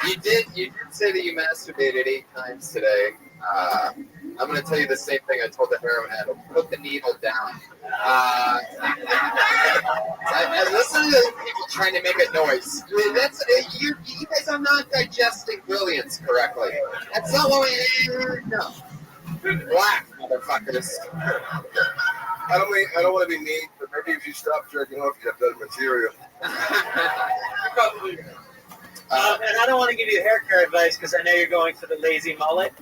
You did say that you masturbated 8 times today. I'm going to tell you the same thing I told the heroin addict. Put the needle down. I listen to people trying to make a noise. You guys are not digesting brilliance correctly. That's not what we need. No. Black motherfuckers. I don't want to be mean, but maybe if you stop jerking off, you have better material. And I don't want to give you hair care advice because I know you're going for the lazy mullet.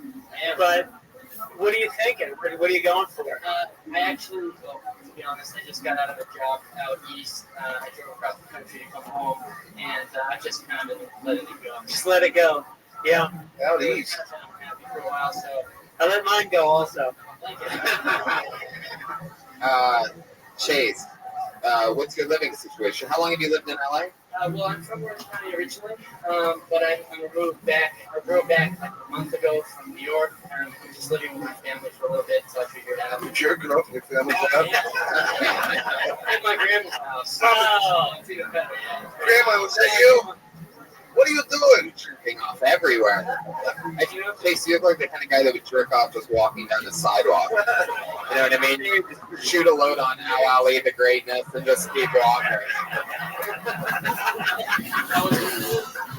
But what are you thinking? What are you going for? I actually, well, to be honest, I just got out of a job out east. I drove across the country to come home, and I just kind of let it go. Just let it go. Yeah. Out east. I'm happy for a while, so I let mine go also. thank you. Chase, what's your living situation? How long have you lived in LA? Well, I'm from Orange County originally, but I moved back. I drove back like a month ago from New York. I'm just living with my family for a little bit, so I figured out. You jerking off in your family's house? At my grandma's house. Oh. It's even better. Grandma, was that you? What are you doing? Jerking off everywhere. Chase, you look like the kind of guy that would jerk off just walking down the sidewalk. You know what I mean? You just shoot a load on Al Ali, the greatness, and just keep walking.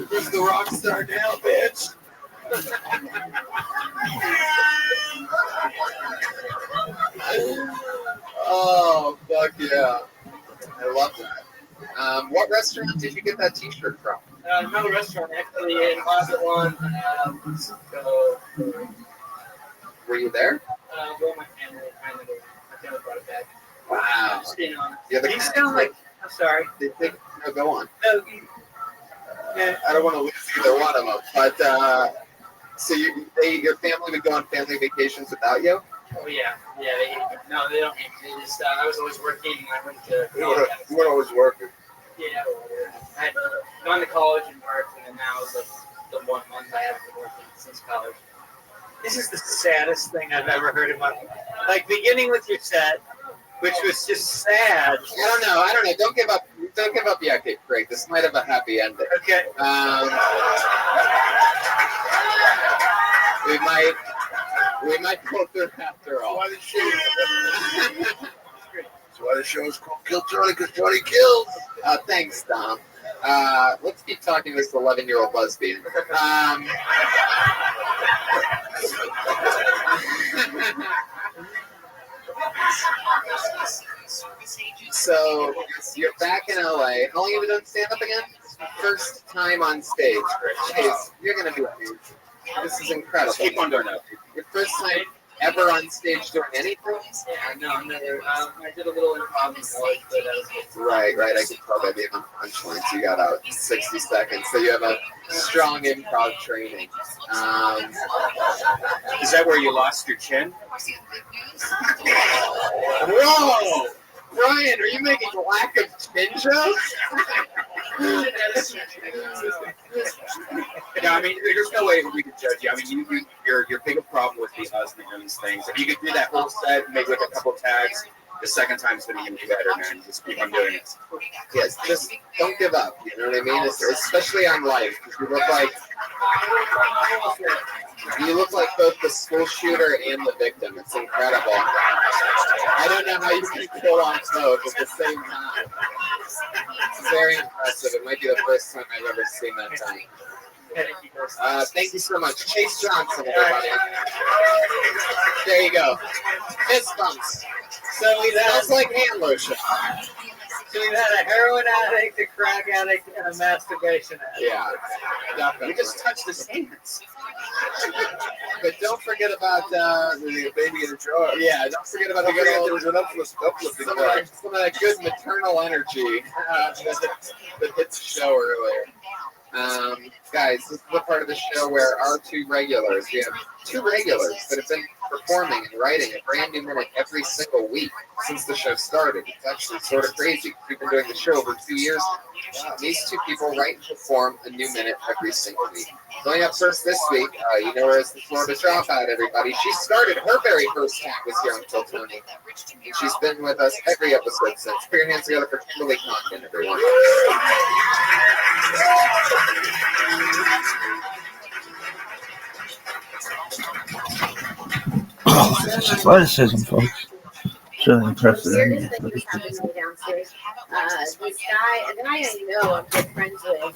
Who's the rock star now, bitch? Oh, fuck yeah. I love that. What restaurant did you get that t-shirt from? Another restaurant actually in Closet One. Were you there? Well, my family brought it back. Wow. Just being honest. Yeah, You sound like. I'm sorry. They think, no, go on. No, I don't want to lose either one of them, but so your family would go on family vacations without you? Oh yeah, they hate me. No, they don't hate me. They just I was always working. I went to You weren't always working. yeah. I had gone to college and worked, and then now is like the 1 month I haven't been working since college. this is the saddest thing I've ever heard in my life. Like beginning with your set, which was just sad. I don't know. Don't give up. Don't give up yet, okay, Craig. This might have a happy ending. Okay. We might go through after all. That's why the show is called Kill Charlie, because Charlie kills. Thanks, Dom. Let's keep talking to this 11-year-old lesbian. So you're back in LA. How long have you done stand-up again? First time on stage. Jeez, you're gonna be amazing. This is incredible. Keep on doing that. Your first time ever on stage doing anything? Yeah, no, never. I did a little improv in college, but that was it. Right. I can tell by the punchlines you got out 60 seconds. So you have a strong improv training. Is that where you lost your chin? Whoa! Brian, are you making lack of chin jokes? Yeah, I mean, there's no way we could judge you. I mean, your big problem with the us and these things. If you could do that whole set, make like a couple tags, the second time's gonna get better, man. Just keep on doing it. Yes, just don't give up. You know what I mean? Especially on life. You look like both the school shooter and the victim. It's incredible. I don't know how you can pull on both at the same time. It's very impressive. It might be the first time I've ever seen that time. Thank you so much. Chase Johnson, everybody. There you go. Fist bumps. So we've Smells like hand lotion. had a heroin addict, a crack addict, and a masturbation addict. Yeah, definitely. You just touched his hands. But don't forget about The baby in the jar. yeah, don't forget about the Don't good forget old there was an uplifting some part. of that good maternal energy that hit the show earlier. Guys, this is the part of the show where our two regulars, we have two regulars that have been performing and writing a brand new minute every single week since the show started. It's actually sort of crazy. We've been doing the show for 2 years. These two people write and perform a new minute every single week. Going up first this week, you know her as the Florida Dropout, everybody. She started, her very first act was here on Kill Tony. And she's been with us every episode since. Put your hands together for Kimberly Conklin, everyone. That's athleticism, folks. It's really impressive. Weirdest thing just happened to me downstairs. This guy, a guy I know, I'm good friends with,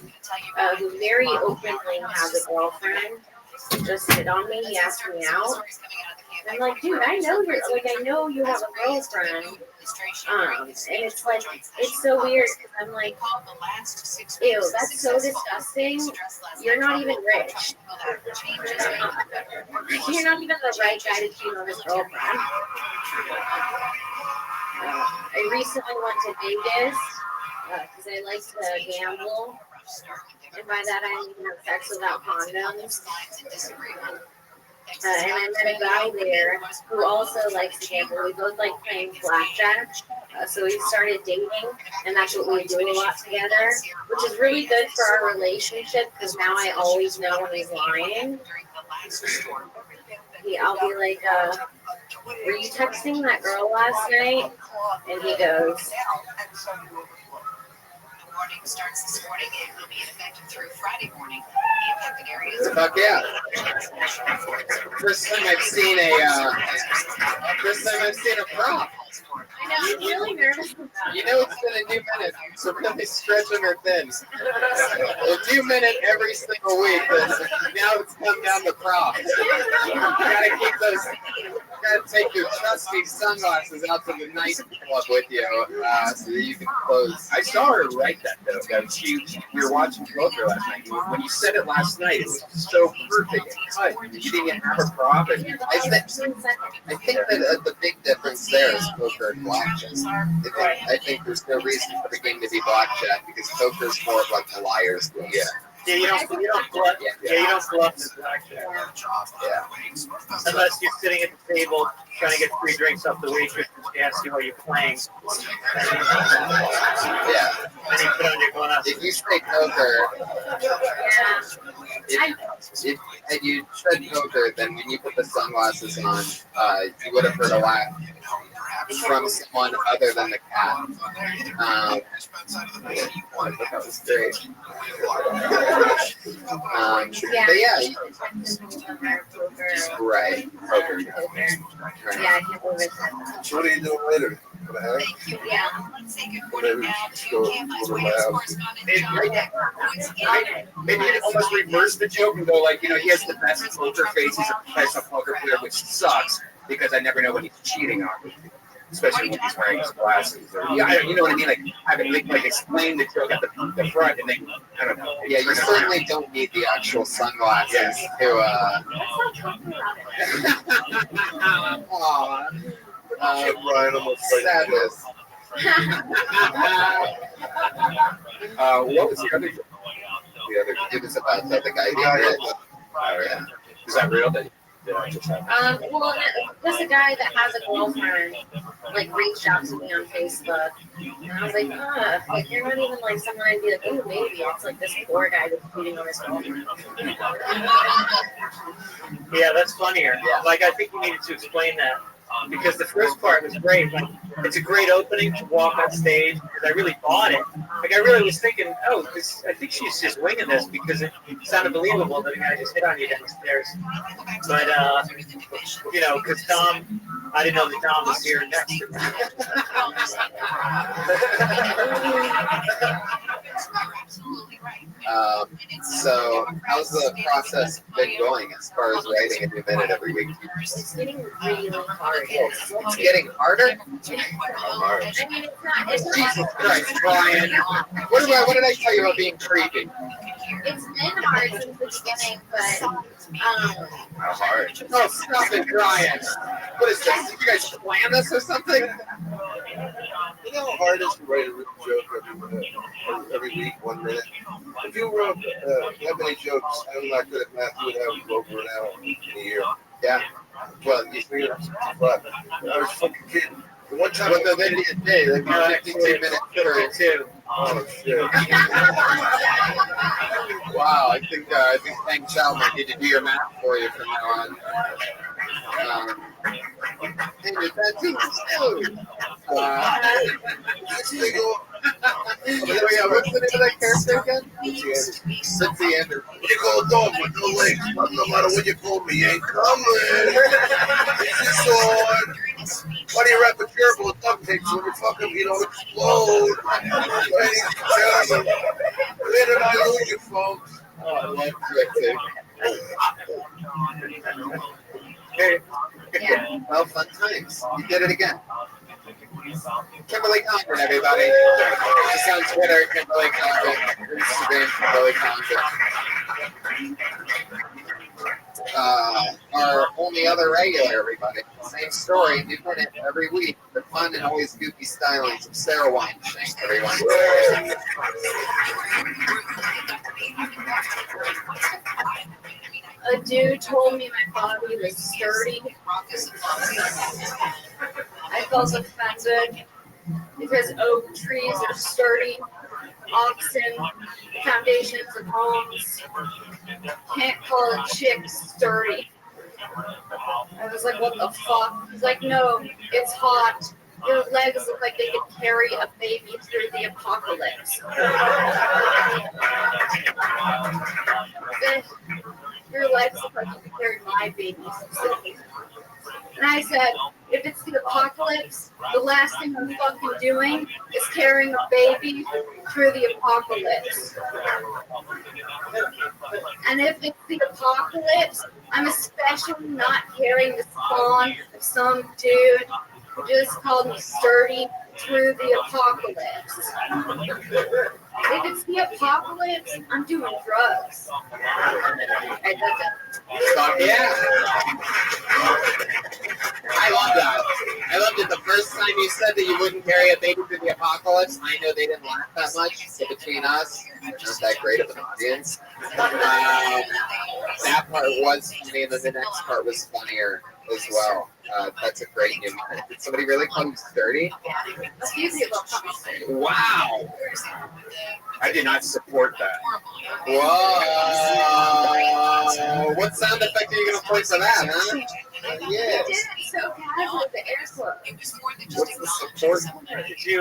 who very openly has a girlfriend, just hit on me. He asked me out. I'm like, dude, I know you have a girlfriend. And it's like, it's so weird because I'm like, ew, that's so disgusting. You're not even rich. You're not even the right guy to cheat on his girlfriend. I recently went to Vegas because I like to gamble. And by that I mean have sex without condoms. And I met a guy there who also likes to gamble. We both like playing blackjack. So we started dating, and that's what we do a lot together, which is really good for our relationship because now I always know when he's lying. I'll be like, were you texting that girl last night? And he goes, warning starts this morning and will be in effect through Friday morning. The affected areas. Fuck yeah! First time I've seen a prop. I know, I'm really nervous about it. You know it's been a new minute, so really stretching her thin. A new minute every single week, but now it's come down to props. You gotta keep those. You gotta take your trusty sunglasses out to the nightclub with you, so that you can close. I saw her write that though. That we were watching poker last night. When you said it last night, it was so perfect. You didn't even have a prop. And I think that the big difference there is poker and blackjack. I think there's no reason for the game to be blackjack because poker is more of like the liar's game. Yeah, you don't bluff. Yeah, you don't bluff the blackjack. Yeah. Unless you're sitting at the table trying to get free drinks off the waitress and she asks you how you're playing. Yeah. And you put on your glasses. If you say poker, and you said poker, then when you put the sunglasses on, you would have heard a laugh from someone other than the cat. I thought that was great. But yeah, right. Poker. Yeah, I can't believe it. What are you doing later? Yeah. Maybe we should go over to my house. Maybe you almost reverse the joke and go like, he has the best poker face. He's a professional poker player, which sucks because I never know when he's cheating on me. Especially when he's wearing his glasses. Or, you know what I mean? Like having like explain the joke at the front, and then I don't know. Yeah, you certainly don't need the actual sunglasses to. Brian almost sadness. What was the other joke? It was about the guy being rich. Yeah. Is that real? Well, there's a guy that has a girlfriend, like, reached out to me on Facebook, and I was like, you're not even, like, someone I'd be like, oh, maybe, it's, like, this poor guy that's cheating on his girlfriend. Yeah, that's funnier. Yeah. Like, I think you needed to explain that. Because the first part was great. Like, it's a great opening to walk on stage because I really bought it. Like, I really was thinking, I think she's just winging this because it sounded believable that a guy just hit on you downstairs. But, because Tom, I didn't know that Tom was here next to me. So, how's the process been going as far as writing a new minute every week? It's getting really hard. It's getting harder? I mean, it's not Jesus Christ, Brian. What did I tell you about being creepy? It's been hard since the beginning, but How hard? Oh, stop it, Brian. What is this? Did you guys plan this or something? You know how hard it is to write a real joke every week, 1 minute? If you wrote that many jokes, I'm not good at math, you would have over an hour in a year. Yeah. Well, you figure but I was fucking kidding. The one time what they did a day, like 52 minutes for two. Oh shit. Wow, I think Thank Chow might need to do your math for you from now on. And your tattoos too. Actually, go yeah, what's the name of that character again? Fitzy Anderson. What you call a dog with no legs? But no matter what you call me, you ain't coming. It's your sword. Why do you wrap a gerbil with duct tape so when you fuck him, you don't explode? Ladies and gentlemen, where did I lose you, folks? Oh, I love Fitzy. Yeah. Well, fun times. You did it again. Kimberly Condon, everybody. Just on Twitter, Kimberly Condon. Instagram, Kimberly Condon. Our only other regular, everybody. Same story, new minute every week. The fun and always goofy stylings of Sarah Weinstein, everyone. A dude told me my body was sturdy. I felt offended because oak trees are sturdy. Oxen, foundations of homes. Can't call a chick sturdy. I was like, what the fuck? He's like, no, it's hot. Your legs look like they could carry a baby through the apocalypse. Your legs look like you could carry my baby. And I said, if it's the apocalypse, the last thing I'm fucking doing is carrying a baby through the apocalypse. And if it's the apocalypse, I'm especially not carrying the spawn of some dude who just called me sturdy through the apocalypse. If it's the apocalypse, I'm doing drugs. Yeah. I love that. I loved it. The first time you said that you wouldn't carry a baby through the apocalypse, I know they didn't laugh that much. So between us, not that great of an audience. That part was funny, and then the next part was funnier as well. That's a great new minute. Did somebody really call you sturdy? A few people call me sturdy. Wow. I did not support that. Whoa. What sound effect are you going to play for that, huh? You Yes. did it so casually with the air quote. What's the support? Did you,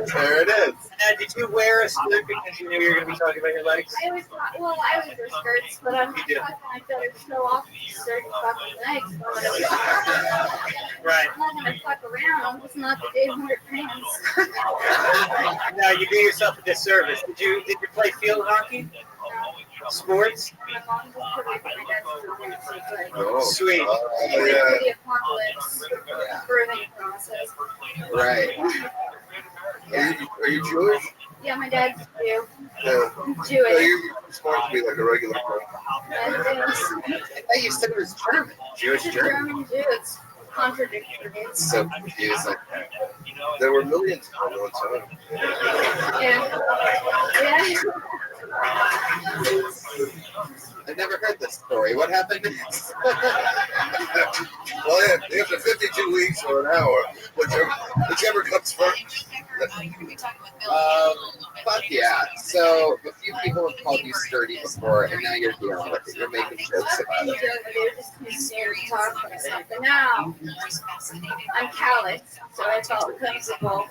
There it is. did you wear a skirt because you knew you were going to be talking about your legs? I always thought, well, I always wear skirts, but I'm not fucking, I better show off these sturdy fucking legs. Right. I'm not gonna fuck around. It's not the day to wear pants. No, you do yourself a disservice. Did you play field hockey? Sports? My mom just put away from my dad's like, Oh, Sweet. oh, the yeah. apocalypse birthing process. Right. Are you Jewish? Yeah, my dad's Jew. Yeah. Jewish. You're supposed to be like a regular person. I thought you said it was German. Jewish It's a German. German Jew. It's contradictory. It's so confusing. There were millions at one time. Yeah. Yeah. I never heard this story. What happened next? Well, yeah, after 52 weeks or an hour, whichever comes first. Fuck yeah. So a few people have called you sturdy before, and now you're dealing with it. You're making jokes about it. They're just too scared to talk about stuff. But now I'm callous, so I felt comfortable.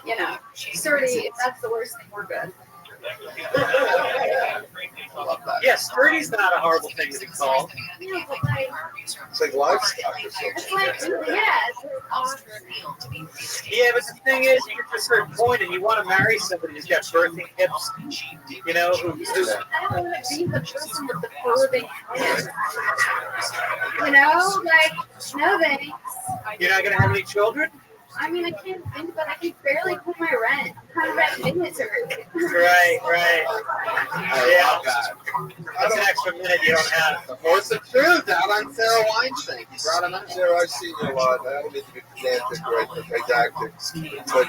You know, sturdy. If that's the worst thing, we're good. I love that. Yeah, sturdy's not a horrible thing to be called. Yeah, but like, It's like livestock or something. it's like, yeah, it's awesome. Yeah, but the thing is, you get to a certain point and you want to marry somebody who's got birthing hips, you know, who's I don't want to be the person with the birthing hips. You know, like, no thanks. you're not going to have any children? I mean, I can't think, but I can barely pay my rent. I'm rent minutes already. Right. I Yeah. love that. That's an extra minute you don't have. The force of truth out on Sarah Weinstein. You brought him out. Sarah, I've seen you a lot. I don't need to be pedantic or didactic, but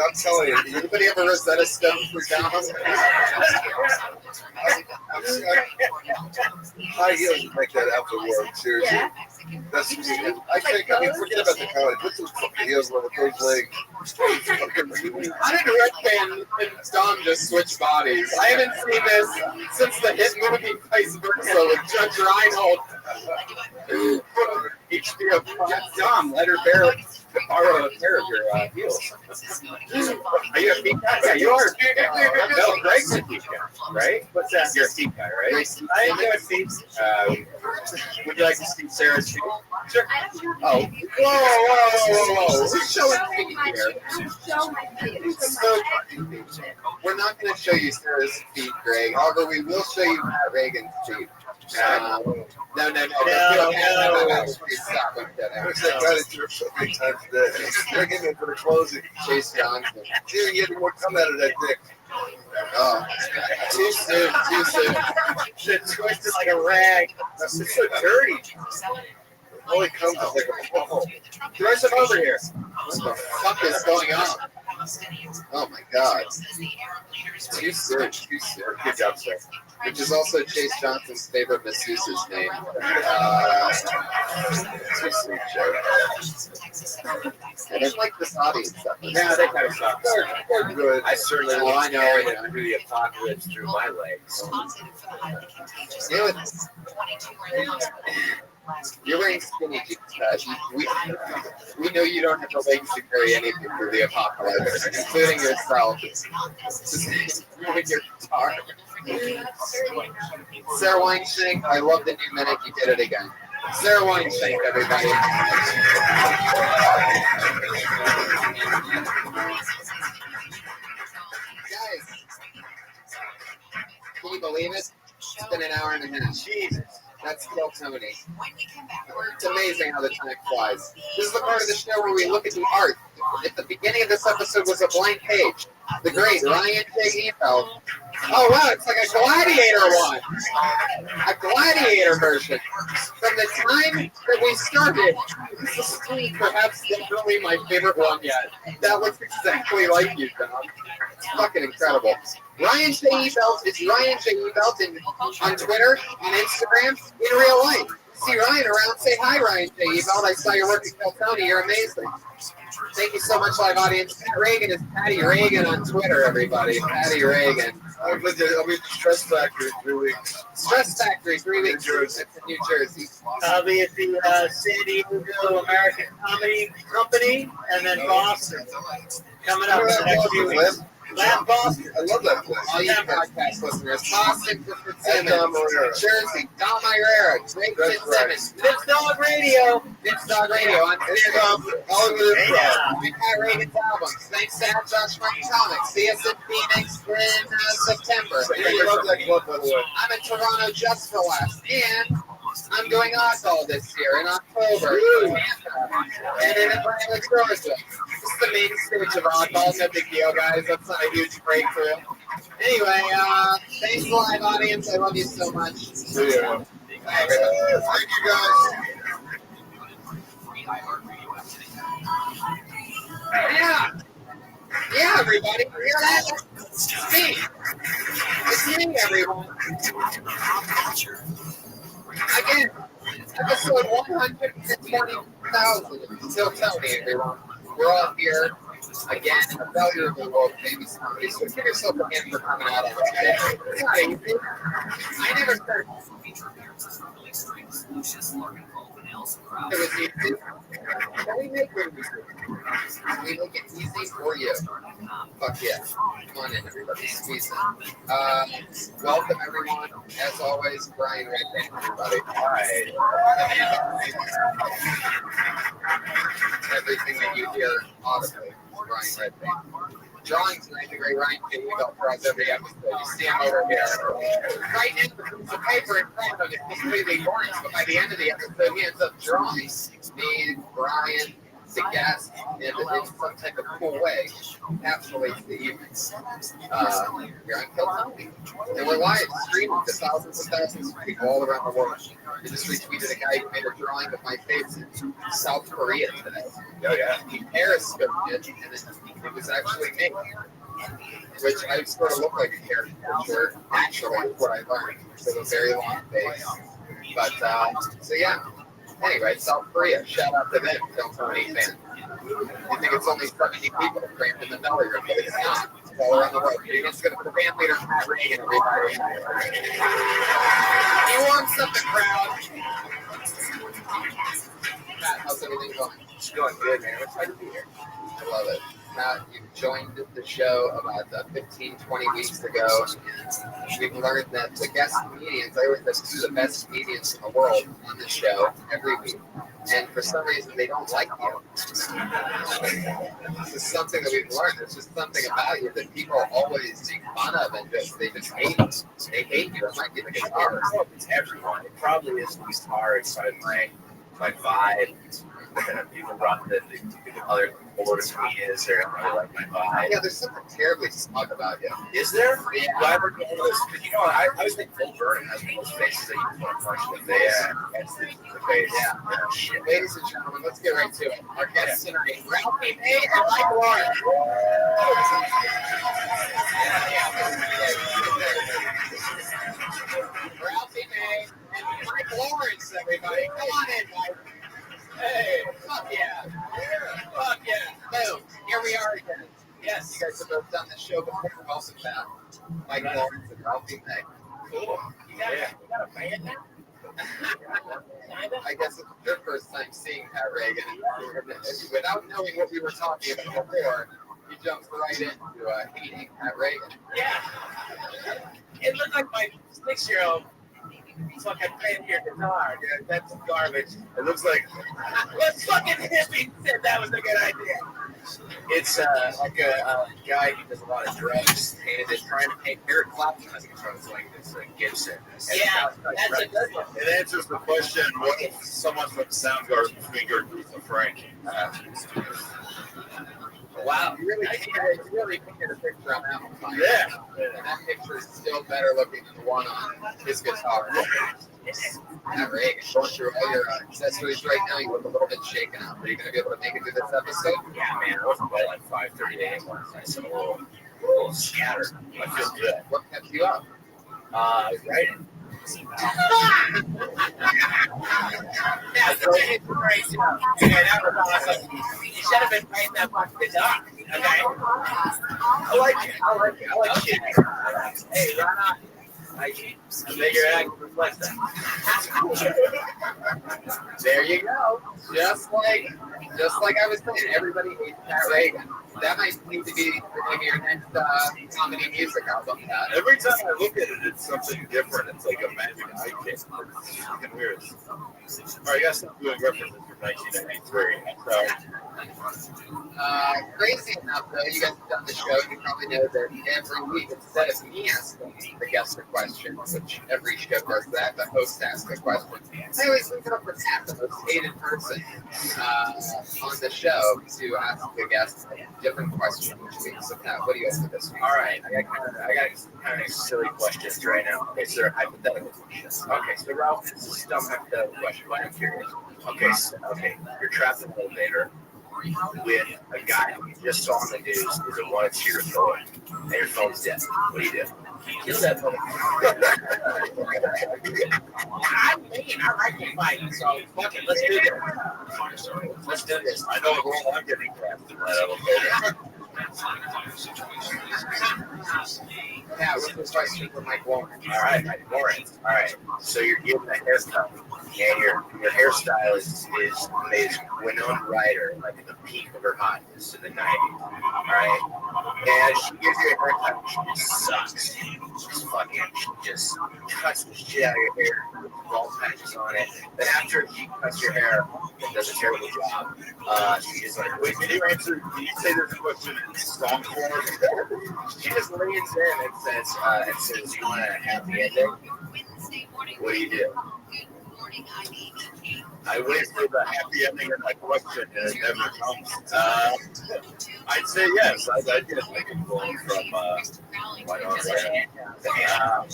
I'm telling you, Anybody ever Rosetta Stone for Dom? high heels make that outfit work. Seriously, Yeah. that's. I think. I mean, forget about the college. Put those fucking heels on with those legs. How did Rick and Dom just switch bodies? I haven't seen this since the hit movie Vice Versa with Judge Reinhold. each be a Dom, let her borrow a pair of your heels. Are you a feet guy? Yeah, you are a feet guy. No, Greg's a feet guy, right? What's that? You're a feet guy, right? I enjoy feet. Would you like to see Sarah's feet? Sure. Oh, whoa. Who's showing feet here? So, we're not going to show you Sarah's feet, Greg. However, we will show you Matt Reagan's feet. No. Looks like I got it through so many times today. They're getting it for the closing. Chase Johnson. Didn't get more come out of that dick. Oh, too soon. It's twisted like a rag. It's so dirty. All it comes is like a ball. Throw some over here. what the fuck is going on? Oh my god. Too soon. Good job, sir. Which is also Chase Johnson's favorite masseuse's name. Too soon, Joe. I didn't like this audience. Yeah, they kind of suck. They're good. I certainly Oh, I know. carry them through the apocalypse through my legs. You're wearing skinny jeans, Pat. We know you don't have the legs to carry anything through the apocalypse, including yourself. Just with your guitar. Sarah Weinstein, I love the new minute. You did it again. Sarah Weinstein, everybody. Guys, can you believe it? It's been an hour and a half. Jesus. That's still Tony. It's amazing how the time flies. This is the part of the show where we look at the art. At the beginning of this episode was a blank page. The great Ryan J. Epel. Oh wow, it's like a gladiator one. A gladiator version. From the time that we started, this is perhaps definitely my favorite one yet. That looks exactly like you, Tom. It's fucking incredible. Ryan J. Ebelt is Ryan J. Ebelt on Twitter and Instagram in real life. See Ryan around, say hi, Ryan J. Ebelt. I saw your work at Kel Tony. You're amazing. Thank you so much, live audience. Pat Reagan is Patty Reagan on Twitter, everybody. Patty Reagan. I'll be at the Stress Factory in 3 weeks. Stress Factory, 3 weeks. It's in New Jersey. I'll be at the San Diego American Comedy Company and then Boston. Coming up in the next few weeks. Boston. I love that place. All you podcast listeners, Boston, Clifford Simmons, Jersey, Dom Irera, Drake Simmons, Vince Dog Radio. Vince Dog Radio on Hollywood Improv. Pat Reagan's albums. Thanks to have Josh Martin Comics. See us in Phoenix in September. I love that club, by the way. I'm in Toronto just for laughs. And I'm going Oddball this year in October. And in Atlanta, Georgia. This is the main stage of Oddball. No big deal, guys. That's not a huge breakthrough. Anyway, thanks, live audience. I love you so much. See ya. Thank you, guys. Yeah, everybody. You hear that? It's me. It's me, everyone. Again, episode 120,000. Still Tony, everyone. We're all here again in the failure of the world famous comedy. So give yourself a hand for coming out on it today. It's not easy. I never started. It was easy. Can we make it easy? Can we make it easy for you? Fuck yeah. Come on in, everybody. Squeeze in. Welcome, everyone. As always, Brian Redman, everybody. All right. Everything that you hear audibly, Brian Redman. Drawing tonight, the great Ryan J. Ebelt draws every episode. You see him over here. Right in the piece of paper in front of him is completely orange, but by the end of the episode, he ends up drawing me, Brian, the guest, in some type of cool way, encapsulates the evening. Here on Kel Tony. And we're live streaming to thousands and thousands of people all around the world. We just retweeted a guy who made a drawing of my face in South Korea today. Oh, yeah. He periscoped it, and it was actually me. Which I sort of look like a caricature, actually, what I learned. With a very long face. But, so yeah. Anyway, South Korea, shout out to them, Kel Tony fan. You think it's only 70 people crammed in the belly room, but it's not. It's all around the world. You're just going to put the band leader Pat Reagan, everybody. He wants up the crowd. Pat, how's everything going? It's going good, man. It's excited to be here. I love it. Pat, you joined the show about 15, 20 weeks ago, and we've learned that the guest comedians, I always have two of the best comedians in the world on the show every week. And for some reason, they don't like you. This is something that we've learned. There's just something about you that people always make fun of, and they just hate. They hate you. It might be the guitar. I don't know if it's everyone. It probably is the guitar. It's kind of my vibe. People brought the other older comedians. They don't really like my vibe. Yeah, there's something terribly smug about you. Is there? Yeah. Do I ever get one of those? Because I always think Phil Vernon has one of those faces that you want to punch in the face. Yeah, that's the face. Yeah. Shit. Ladies and gentlemen, let's get right to it. Our guests tonight, Rabbi and Mike Lawrence. Ralphie May and Mike Lawrence, everybody. Come on in, Mike. Hey, fuck yeah. Fuck yeah. Boom. Here we are again. Yes, you guys have both done this show before. Welcome back. Mike Lawrence and Ralphie May. Cool. You got a band now? I guess it's your first time seeing Pat Reagan. Without knowing what we were talking about before, you jumped right into hating Pat Reagan. Yeah. It looked like my 6-year-old fucking playing your guitar, dude. That's garbage. It looks like What fucking hippie said that was a good idea? it's like a guy who does a lot of drugs and is trying to paint Eric Clapton has a guitar. It's like this Gibson. And Yeah, that's a good one. It answers the question: what if someone from Soundgarden fingered Luther Frank? Wow, you really painted a picture on that one, Mike. Yeah. And that picture is still better looking than the one on his guitar. Pat Reagan, going through all your accessories right now, you look a little bit shaken up. Are you going to be able to make it through this episode? Yeah, man. I was in bed like 5:30 a.m. last night, so I'm a little scattered. I feel good. What kept you up? Writing. Yeah, so it's great. Yeah, that was awesome. You should have been playing that fucking guitar. Okay. I like it. I like shit. Hey, why not? I figure I can reflect that. There you go. Just like I was saying, everybody hates Pat Reagan. That might need to be maybe your next comedy music album. Every time I look at it, it's something different. It's like a magic eye kick. It's fucking weird. All right, I guess I'm doing references from 1993. Crazy enough, though, you guys have done the show. You probably know that every week, instead of me asking the guest a question, which every show does that, the host asks a question. I always leave it up for Pat, the most hated person on the show, to ask the guest a different question each week. So, Pat, what do you have for this week? All right, I got kind of silly questions right now. Okay, so they're hypothetical questions. Okay, so Ralph, this is a dumb hypothetical question, but I'm curious. Okay, you're trapped in an elevator with a guy who you just saw on the news is a wanted serial killer, and your phone's dead. What do you do? Kill that motherfucker. I like to fight, so fuck it, let's do this. Let's do this. I know the role I'm getting cast in that elevator. Pat, what's the question for Mike Lawrence? All right, Mike Lawrence. All right, so you're getting a haircut, and your hairstyle is amazing. Winona Ryder, like at the peak of her hotness in the 90s. All right, and she gives you a haircut, she sucks. She just cuts the shit out of your hair, puts bald patches on it. Then after she cuts your hair and does a terrible job, she is like, Wait, can you answer? Can you say there's a question in song form? she just leans in and says, you want a happy ending? What do you do? I wait for the happy ending of my question, and it never comes. I'd say yes. I'd get like a phone from Winona Ryder. Yeah.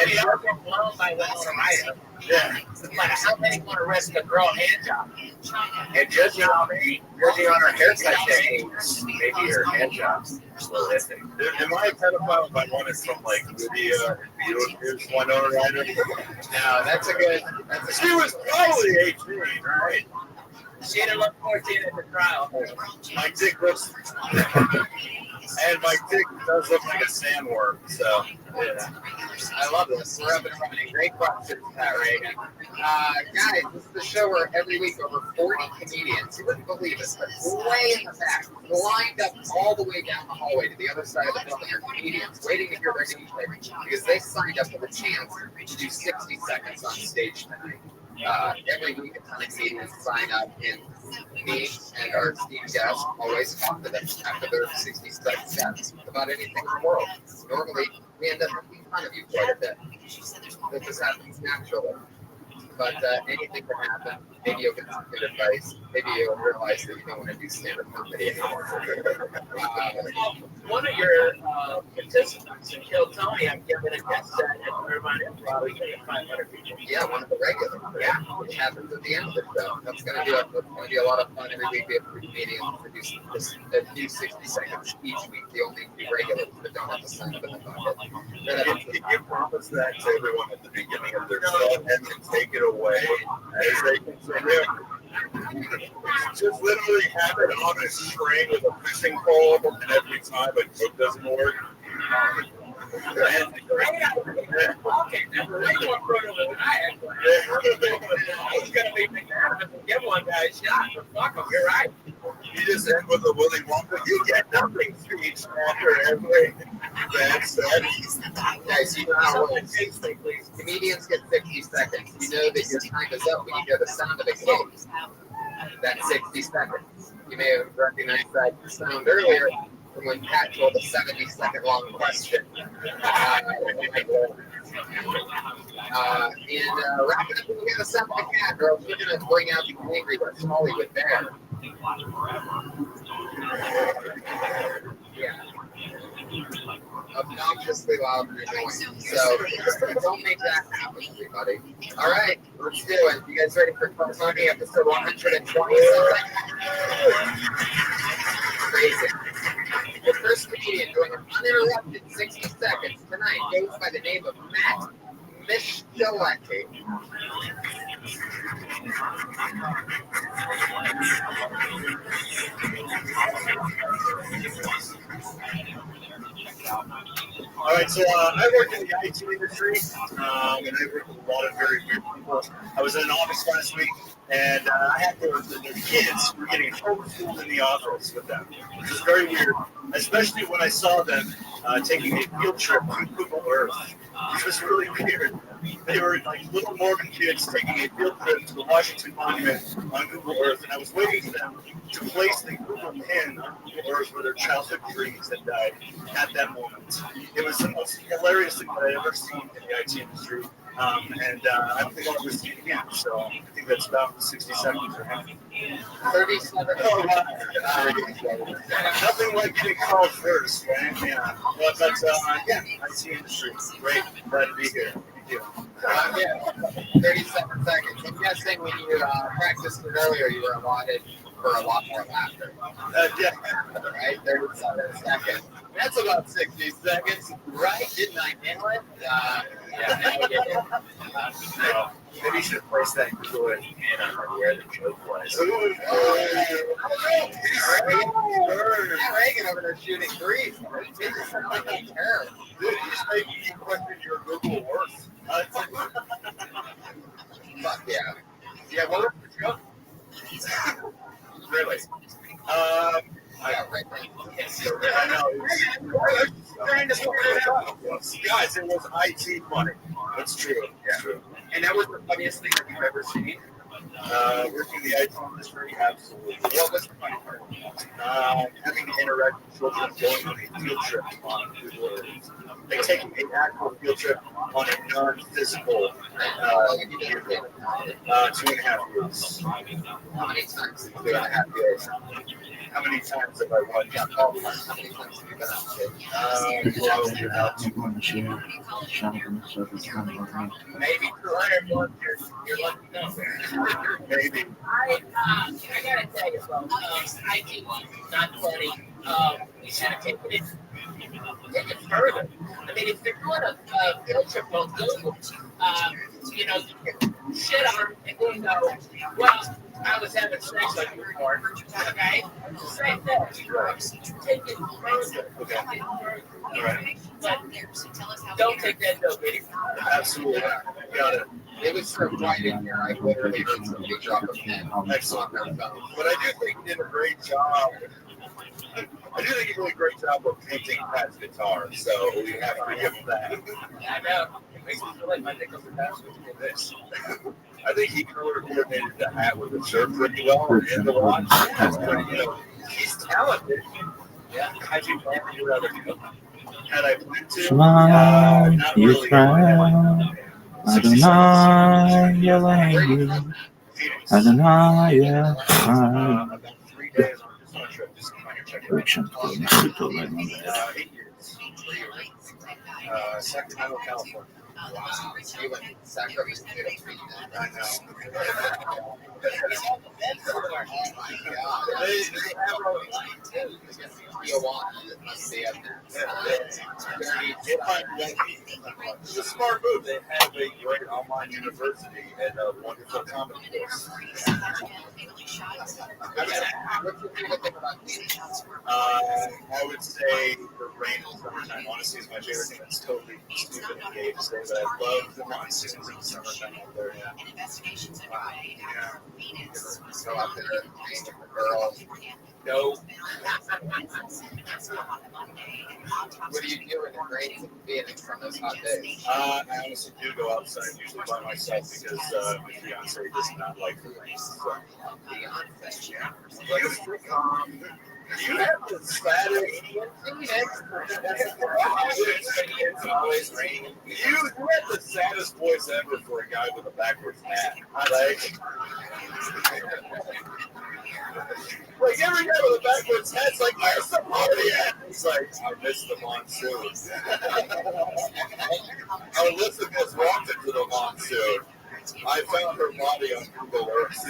And you're getting blown by Winona Ryder. Yeah. Like, how many want to risk a girl hand job? And judging on her haircut techniques, maybe her hand job's a little iffy. Am I a pedophile if I wanted from like Lydia and here's Winona Ryder? No, that's a good. She was probably 18, right? She didn't look 14 at the trial. My dick looks. And my dick does look like a sandworm, so yeah. I love this. We're up and running. Great questions, Pat Reagan. Guys, this is the show where every week over 40 comedians, you wouldn't believe it, but way in the back, lined up all the way down the hallway to the other side of the building are comedians waiting to hear their name played because they signed up for the chance to do 60 seconds on stage tonight. Every week, a ton of comedians sign up, and me and our esteemed guests always talk to them after their 60 second sets about anything in the world. Normally, we end up making fun of you quite a bit. This just happens naturally. But anything can happen. Maybe you'll get some good advice. Maybe you'll realize that you don't want to do stand-up comedy anymore. One of your participants, and he'll tell me I'm giving a guest set at Irvine Improv. We get 500 people. Yeah, one of the regulars. Yeah, which happens at the end of the show. That's going to be a lot of fun every week. We have 3 comedians produce a new 60 seconds each week. The only 2 regulars that don't have to sign up in the bucket. Can you promise that to everyone at the beginning of their show and then take it away as they continue? Just literally have it on a string with a fishing pole, and every time a joke doesn't work. Okay, never really one further than I had. I was going to be McNabb and give one guy a shot, but fuck him, you're right. You just end with a Willy Wonka, you get nothing speech after every bad set. Guys, you know how it works. Comedians get 60 seconds. You know that your time is up when you hear the sound of a case. That's 60 seconds. You may have recognized that sound earlier from when Pat told a 70-second long question. Wrapping up, we got a sound of a cat, girls. We're going to bring out the angry West Hollywood Bear. Yeah. Obnoxiously loud and annoying. So don't make that happen, everybody. All right, let's do it. You guys ready for Money episode 120? Crazy. The first comedian doing an uninterrupted 60 seconds tonight goes by the name of Matt Mischelecki. All right, so I work in the IT industry, and I work with a lot of very weird people. I was in an office last week, and I had their kids were getting homeschooled in the office with them, which is very weird, especially when I saw them taking a field trip to Google Earth, which was really weird. They were like little Mormon kids taking a field trip to the Washington Monument on Google Earth, and I was waiting for them to place the Google pin on Google Earth where their childhood dreams had died at that moment. It was the most hilarious thing that I've ever seen in the IT industry, and I don't think I'll ever see it again. So I think that's about 60 seconds or half. 37. Oh, wow. Nothing like getting called first, right? Yeah. But yeah, IT industry. Great. Glad to be here. Thank you. Yeah, 37 seconds. I'm guessing when you practiced it earlier, you were allotted for a lot more laughter. Yeah. Right? 37 seconds. That's about 60 seconds, right? Didn't I nail it? Yeah, now we get it. Maybe you should place that Google in where the joke was. Reagan over there shooting threes. This is like a terror. Dude, you just made me question your Google Earth. Fuck yeah. Yeah, what was the joke? Really? Yeah, right there. I know. Trying to sort it out. Guys, it was IT funny. That's true. Yeah. True. And that was the funniest thing that you've ever seen. Working in the IT industry, absolutely. What was the funny part? Having to interact with children going on a field trip on Google Earth. Like taking an actual field trip on a non-physical 2.5 years. How many times have you been on Happy Days? How many times have I won? Yeah, how many times have you been on stage? Probably about 2 year. Maybe 200 once you're lucky enough. Maybe. I gotta tell you, bro. IT, not funny. You should have taken it. Take it further. I mean, if you're doing a field trip on Google, you know, you can shit on them and then go, well, I was having sex like before. Okay? Same thing. Take it further. Okay. All right. But don't take that dope anymore. Absolutely. Got it. It was so quiet in here. I literally heard somebody drop a pen on their phone. But I do think you did a great job. I do think you did a great job of painting Pat's guitar, so we have to give him that. I know. It makes me feel like my nickels are passing with this. I think he color coordinated the hat with the shirt pretty well and the watch. He's talented. Yeah. How'd you plan to do other people? Had I planned to? Shema Not really. Yisrael, Adonai Elohim, Adonai Echad. About 3 days on just on a trip, just on your check. Correction, Mexico, like my bad. 8 years. Sacramento, California. Wow. You went to Sacramento. I know. Oh my God. It's a smart move. They have a great online university and a wonderful comedy course. I would say the rain in the summertime, honestly, is my favorite thing. That's totally stupid and gay to say, but I love the monsoons in the summertime out there. Yeah. Go out there and hang with the girls. No. What do you do in the rain in Phoenix from those hot days? I honestly do go outside usually by myself because my fiance does not like the rain. So. Beyonce. Yeah. Like you have the saddest. It's always raining. You have the saddest voice ever for a guy with a backwards hat. Like every guy with a backwards hat's like, where's the party at? He's like, I missed the monsoon. Our listener has walked into the monsoon. I found her body on Google Earth.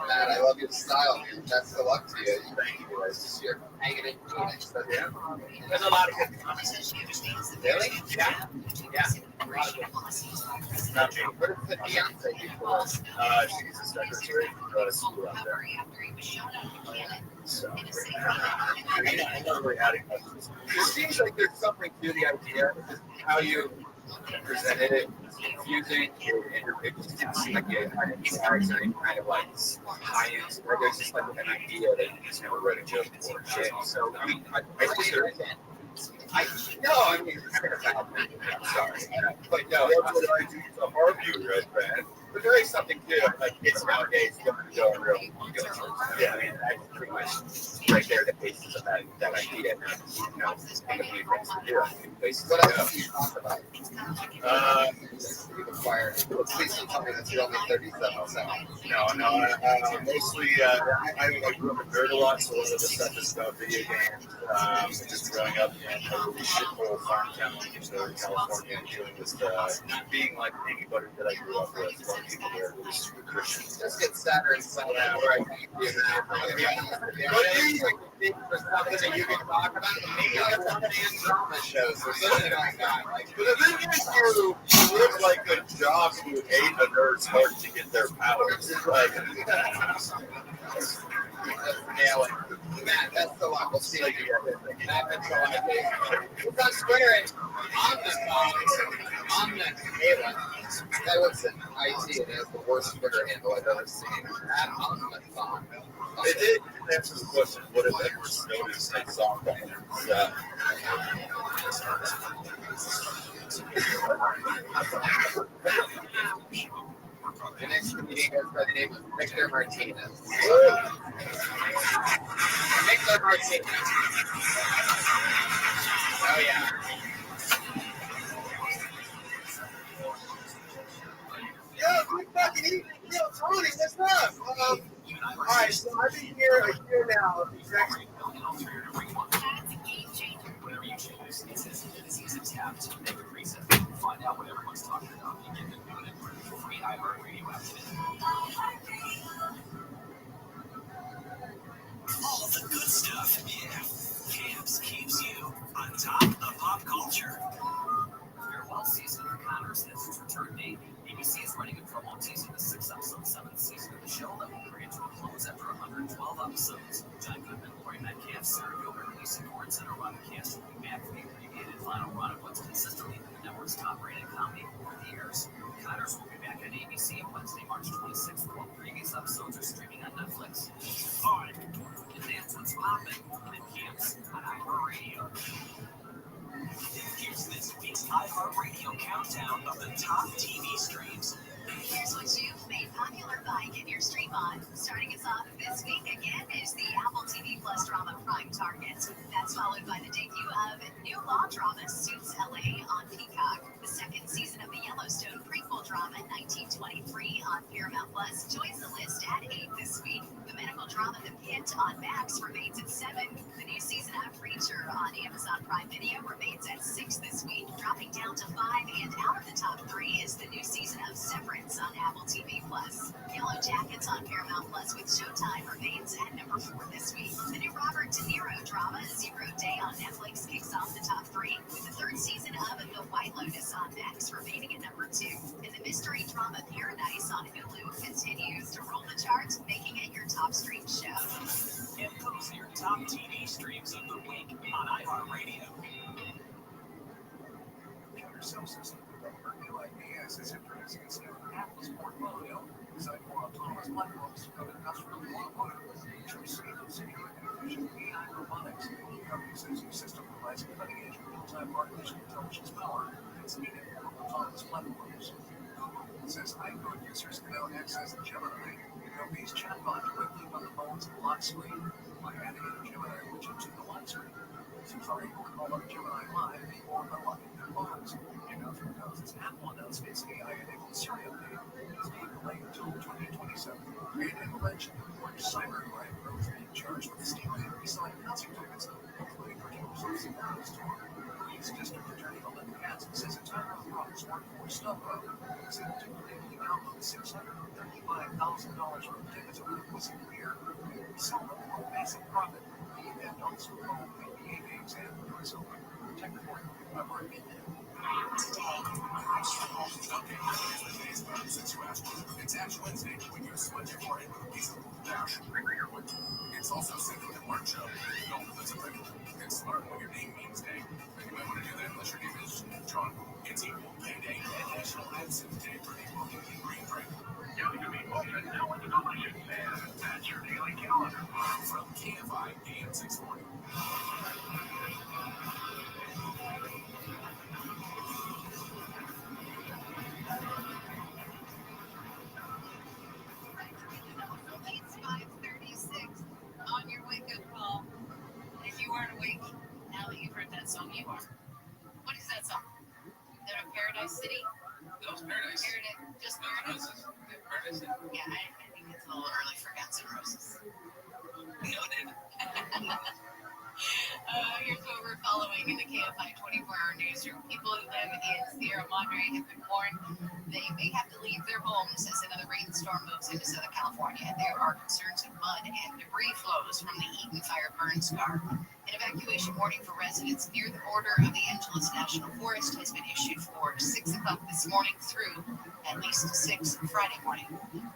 Matt, I love your style, man. Best of luck to you. Thank you guys. You're hanging in Phoenix. But yeah. There's a lot of good comments. Really? Yeah. Yeah. Not me. What is the Beyonce do for us? She's a secretary for school out there. So, I'm not really adding much. It seems like there's something to the idea, just how you presented it, confusing, and it just didn't seem like you had any tags or any kind of like tie-ins. Or there's just like an idea that you just never read a joke before. So, I mean, I think there is. I'm sorry. But no, That's what I do to harm you, Red Man. but there is something to it. Like kids nowadays don't go real good. Yeah. I mean, that's pretty much right there the basis of that idea. You know, think of new things to do. New places to go. You talk about? You've acquired. Please don't tell me that you're only 37 seconds. No. Mostly, I grew up in dirt a lot, so a lot of the stuff is about video games. Just growing up in a really shithole farm town in Southern California, and dealing with being like anybody that I grew up with. A lot of people there who were super Christian. Just get sadder and sadder. Right. But you think for something that you can talk about, maybe like a one-man drama shows or something like that. Like, But the thing is, you live like a job who ate a nerd's heart to get their powers. Like, nail it. Matt, that's the lot. We'll see you again. Matt, that's the lot. It's on Twitter at Omna That was an IT and it has the worst Twitter handle I've ever seen. At Omnathon. it did answer the question, what if Edward Snowden said softball? The next comedian goes by the name of Victor Martinez. Victor Martinez. Oh, yeah. Yo, we fucking eat. Yo, Tony, what's up? All right, so I've been here a year now. Exactly. All the good stuff, yeah. Camps keeps you on top of pop culture. Farewell season of Connors has its return date. ABC is running a episodes. John Goodman, Lori Metcalf, Sarah Gilbert, Lisa Goranson, and Robin Cast will be back for the abbreviated final run of what's consistently been the network's top-rated comedy over the years. Connors will be back on ABC on Wednesday, March 26th, while previous episodes are streaming on Netflix. All right, and that's what's popping in camps on iHeartRadio. Here's this week's iHeartRadio countdown of the top TV streams. Here's what you've made popular by Get Your Stream On. Starting us off this week again is the Apple TV Plus drama Prime Target. That's followed by the debut of new law drama Suits LA on Peacock. The second season of the Yellowstone prequel drama 1923 on Paramount Plus joins the list at 8 this week. The medical drama The Pit on Max remains at 7. The new season of Preacher on Amazon Prime Video remains at 6 this week, dropping down to 5, and out of the top 3 is the new season of Severance on Apple TV Plus. Yellow Jackets on Paramount Plus with Showtime remains at number 4 this week. The new Robert De Niro drama Zero Day on Netflix kicks off the top 3, with the third season of The White Lotus on Max remaining at number 2. And the mystery drama Paradise on Hulu continues to roll the charts, making it your top streamed show. And those are your top TV streams of the week on iHeartRadio. Cell system developer UIPS is introducing its new Apple's portfolio designed for autonomous platforms of industrial automotive, choice and secure and efficient AI robotics. The company says the system provides cutting-edge real-time artificial intelligence power that's needed for autonomous platforms. It says iPhone users can now access Gemini, the company's chatbot, directly on the phone's lock screen by adding a Gemini widget to the lock screen. Users are able to call up Gemini Live or unlocking their phones. Announcement comes as Apple announced its AI-enabled Siri update is being delayed until 2027. Created an alleged important cybercrime group being charged with stealing and reselling concert tickets, including for Taylor in Paris tour. Police District Attorney Melinda Katz says a Tyler Roberts worked for StubHub said to illegally download $635,000 worth of tickets over the course of a year and resell them for a massive profit. The event also involved NBA games and the US Open. Check the report. I'm Rabbi. Since you asked, it's Ash Wednesday when you smudge your forehead with a piece of Dash Ringer your wood. It's also Cinco de March. No, that's a thing. It's smart when your name means day. And you might want to do that unless your name is John. It's Equal Pay Day and National Absinthe Day for the Equal Green Drink. You can be open now with the delicious and that's your daily calendar. From KFI AM 640. It's 5:36 on your wake-up call. If you weren't awake, now that you've heard that song, you are. What is that song? Is that a Paradise City? That was Paradise. Just Paradise? Paradise. Yeah, I think it's a little early for Guns N' Roses. Noted. Here's what we're following in the KFI 24-hour newsroom. People who live in Sierra Madre have been warned they may have to leave their homes as another rainstorm moves into Southern California. There are concerns of mud and debris flows from the Eden fire burn scar. An evacuation warning for residents near the border of the Angeles National Forest has been issued for 6 o'clock this morning through at least 6 Friday morning.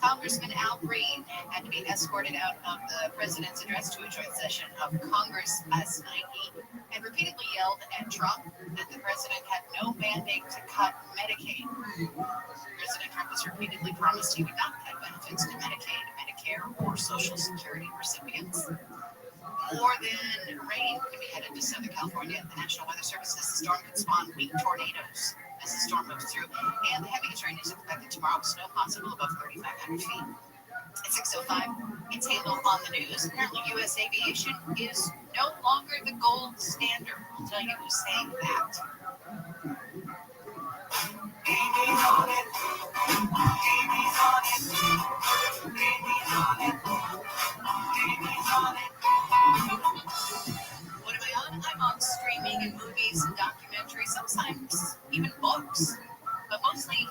Congressman Al Green had to be escorted out of the president's address to a joint session of Congress last night. He had repeatedly yelled at Trump that the president had no mandate to cut Medicaid. President Trump has repeatedly promised he would not cut benefits to Medicaid, Medicare, or Social Security recipients. More than rain could be headed to Southern California. The National Weather Service says the storm could spawn weak tornadoes as the storm moves through, and the heaviest rain is expected tomorrow with snow possible above 3,500 feet. At 6:05, it's Handel on the news. Apparently, U.S. aviation is no longer the gold standard. I'll tell you who's saying that. What am I on? I'm on streaming and movies and documentaries, sometimes even books, but mostly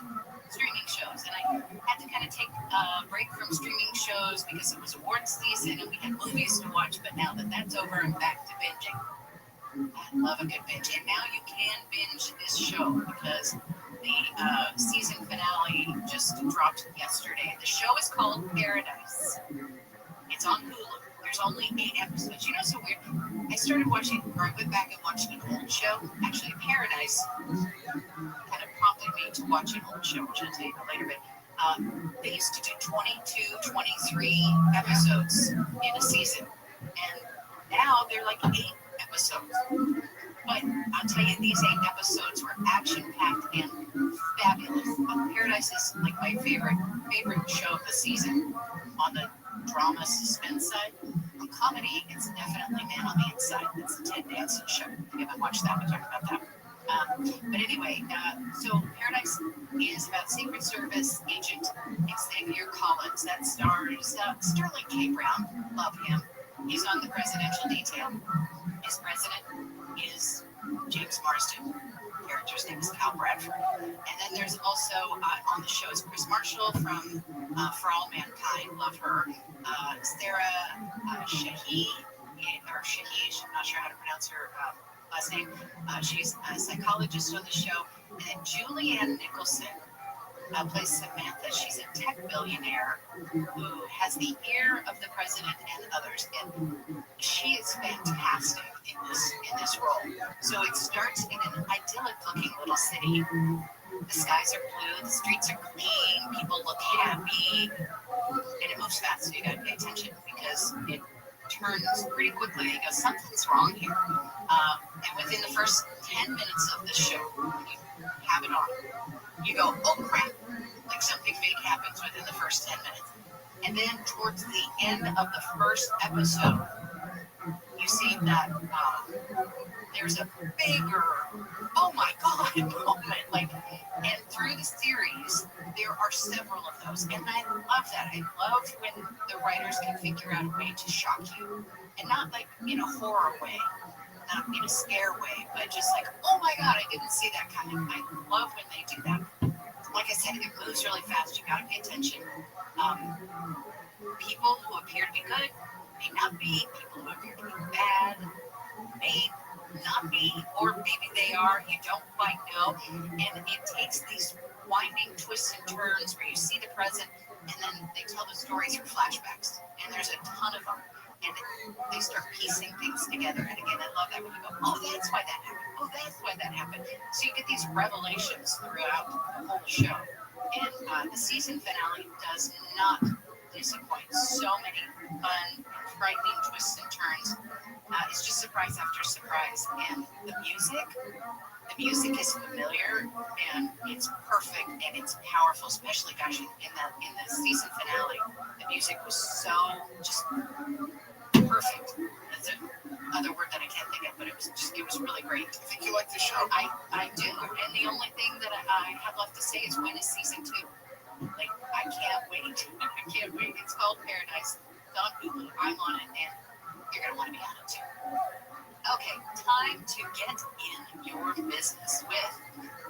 streaming shows. And I had to kind of take a break from streaming shows because it was awards season and we had movies to watch. But now that that's over, I'm back to binging. I love a good binge. And now you can binge this show because the season finale just dropped yesterday. The show is called Paradise. It's on Hulu. There's there's only 8 episodes. You know, so weird. I started watching, or I went back and watched an old show. Actually, Paradise kind of prompted me to watch an old show, which I'll tell you about later. But they used to do 22, 23 episodes in a season. And now they're like 8 episodes. But I'll tell you, these 8 episodes were action-packed and fabulous. Paradise is like my favorite show of the season on the drama suspense side. On comedy, it's definitely Man on the Inside. It's a Ted Danson show. If you haven't watched that, we talked about that. But anyway, so Paradise is about Secret Service agent Xavier Collins. That stars Sterling K. Brown. Love him. He's on the presidential detail. His president is James Marsden. The character's name is Cal Bradford. And then there's also on the show is Chris Marshall from For All Mankind. Love her. Sarah Shahi, or Shahish, I'm not sure how to pronounce her last name. She's a psychologist on the show. And then Julianne Nicholson plays Samantha. She's a tech billionaire who has the ear of the president and others. And she is fantastic in this role. So it starts in an idyllic-looking little city. The skies are blue, the streets are clean, people look happy, and it moves fast. So you got to pay attention because it turns pretty quickly. You go, something's wrong here. And within the first 10 minutes of the show, when you have it on, you go, oh crap, like something big happens within the first 10 minutes. And then towards the end of the first episode, you see that there's a bigger, oh my God, moment. Like, and through the series, there are several of those. And I love that. I love when the writers can figure out a way to shock you. And not like in a horror way, not in a scare way, but just like, oh my God, I didn't see that coming. I love when they do that. Like I said, it moves really fast. You gotta pay attention. People who appear to be good may not be. People who appear to be bad may not be, or maybe they are. You don't quite know. And it takes these winding twists and turns where you see the present, and then they tell the story through flashbacks. And there's a ton of them. And they start piecing things together. And again, I love that when you go, oh, that's why that happened. Oh, that's why that happened. So you get these revelations throughout the whole show. And the season finale does not disappoint. So many fun, frightening twists and turns. It's just surprise after surprise. And the music is familiar and it's perfect and it's powerful, especially, gosh, in the season finale. The music was so just perfect. That's another word that I can't think of, but it was really great. I think you like the show. I do. And the only thing that I have left to say is when is season 2? Like, I can't wait. I can't wait. It's called Paradise. It's on Hulu. I'm on it, and you're going to want to be on it too. Okay, time to get in your business with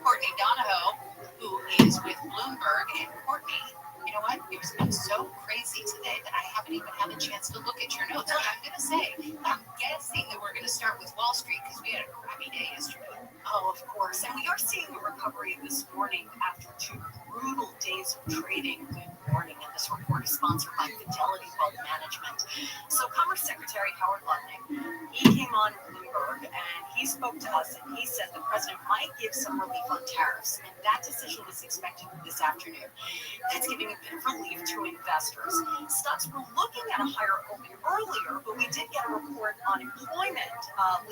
Courtney Donahoe, who is with Bloomberg. And Courtney, you know what? It's been so crazy today that I haven't even had a chance to look at your notes. But I'm going to say, I'm guessing that we're going to start with Wall Street because we had a crappy day yesterday. Oh, of course. And we are seeing a recovery this morning after 2 brutal days of trading. Good morning. And this report is sponsored by Fidelity Wealth Management. So Commerce Secretary Howard Lutnick, he came on Bloomberg and he spoke to us and he said the president might give some relief on tariffs. And that decision is expected this afternoon. That's giving a bit of relief to investors. Stocks were looking at a higher open earlier, but we did get a report on employment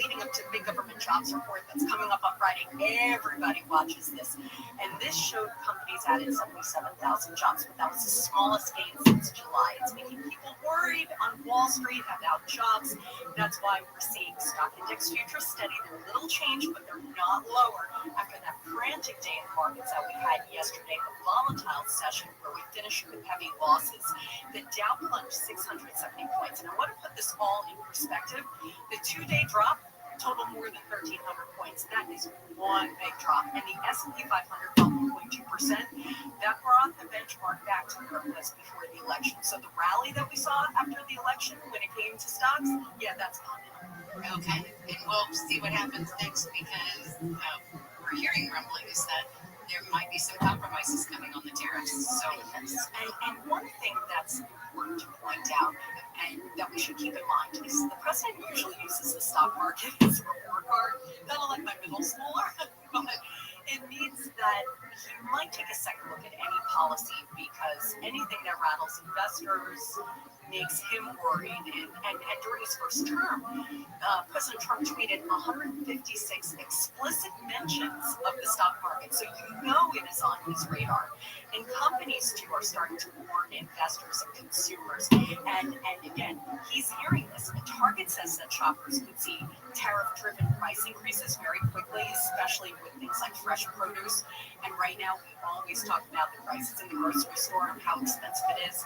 leading up to the big government jobs report that's coming up on Friday. Everybody watches this. And this showed companies added 77,000 jobs, but that was the smallest gain since July. It's making people worried on Wall Street about jobs. That's why we're seeing stock index futures steady. They're a little change, but they're not lower after that frantic day in markets that we had yesterday, the volatile session where we finished with heavy losses. The Dow plunged 670 points. And I want to put this all in perspective. The 2-day drop total more than 1,300 points. That is one big drop. And the S&P 500 fell 1.2%. That brought the benchmark back to where it was before the election. So the rally that we saw after the election when it came to stocks, yeah, that's gone now. Okay, and we'll see what happens next because we're hearing rumblings that there might be some compromises coming on the tariffs. So, and one thing that's important to point out, and that we should keep in mind is the president usually uses the stock market as a report card, kind of like my middle schooler, but it means that he might take a second look at any policy because anything that rattles investors makes him worried. And during his first term, President Trump tweeted 156 explicit mentions of the stock market. So you know it is on his radar. And companies, too, are starting to warn investors and consumers. And again, he's hearing this. And Target says that shoppers could see tariff-driven price increases very quickly, especially with things like fresh produce. And right now, we always talk about the prices in the grocery store and how expensive it is.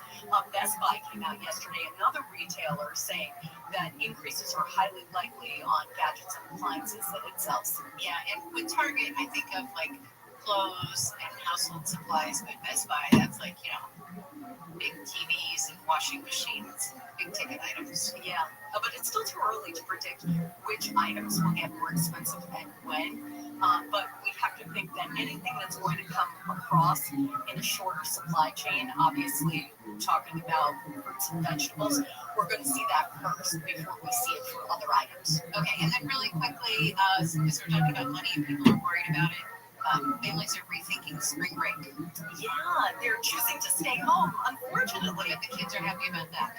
Best Buy came out yesterday, another retailer, saying that increases are highly likely on gadgets and appliances that it sells. Yeah, and with Target, I think of like clothes and household supplies, but Best Buy, that's like, big TVs and washing machines, big ticket items. Yeah, but it's still too early to predict which items will get more expensive and when. But we have to think that anything that's going to come across in a shorter supply chain, obviously talking about fruits and vegetables, we're going to see that first before we see it for other items. Okay, and then really quickly, because we're talking about money and people are worried about it, families are rethinking spring break. Yeah, they're choosing to stay home, unfortunately. But the kids are happy about that.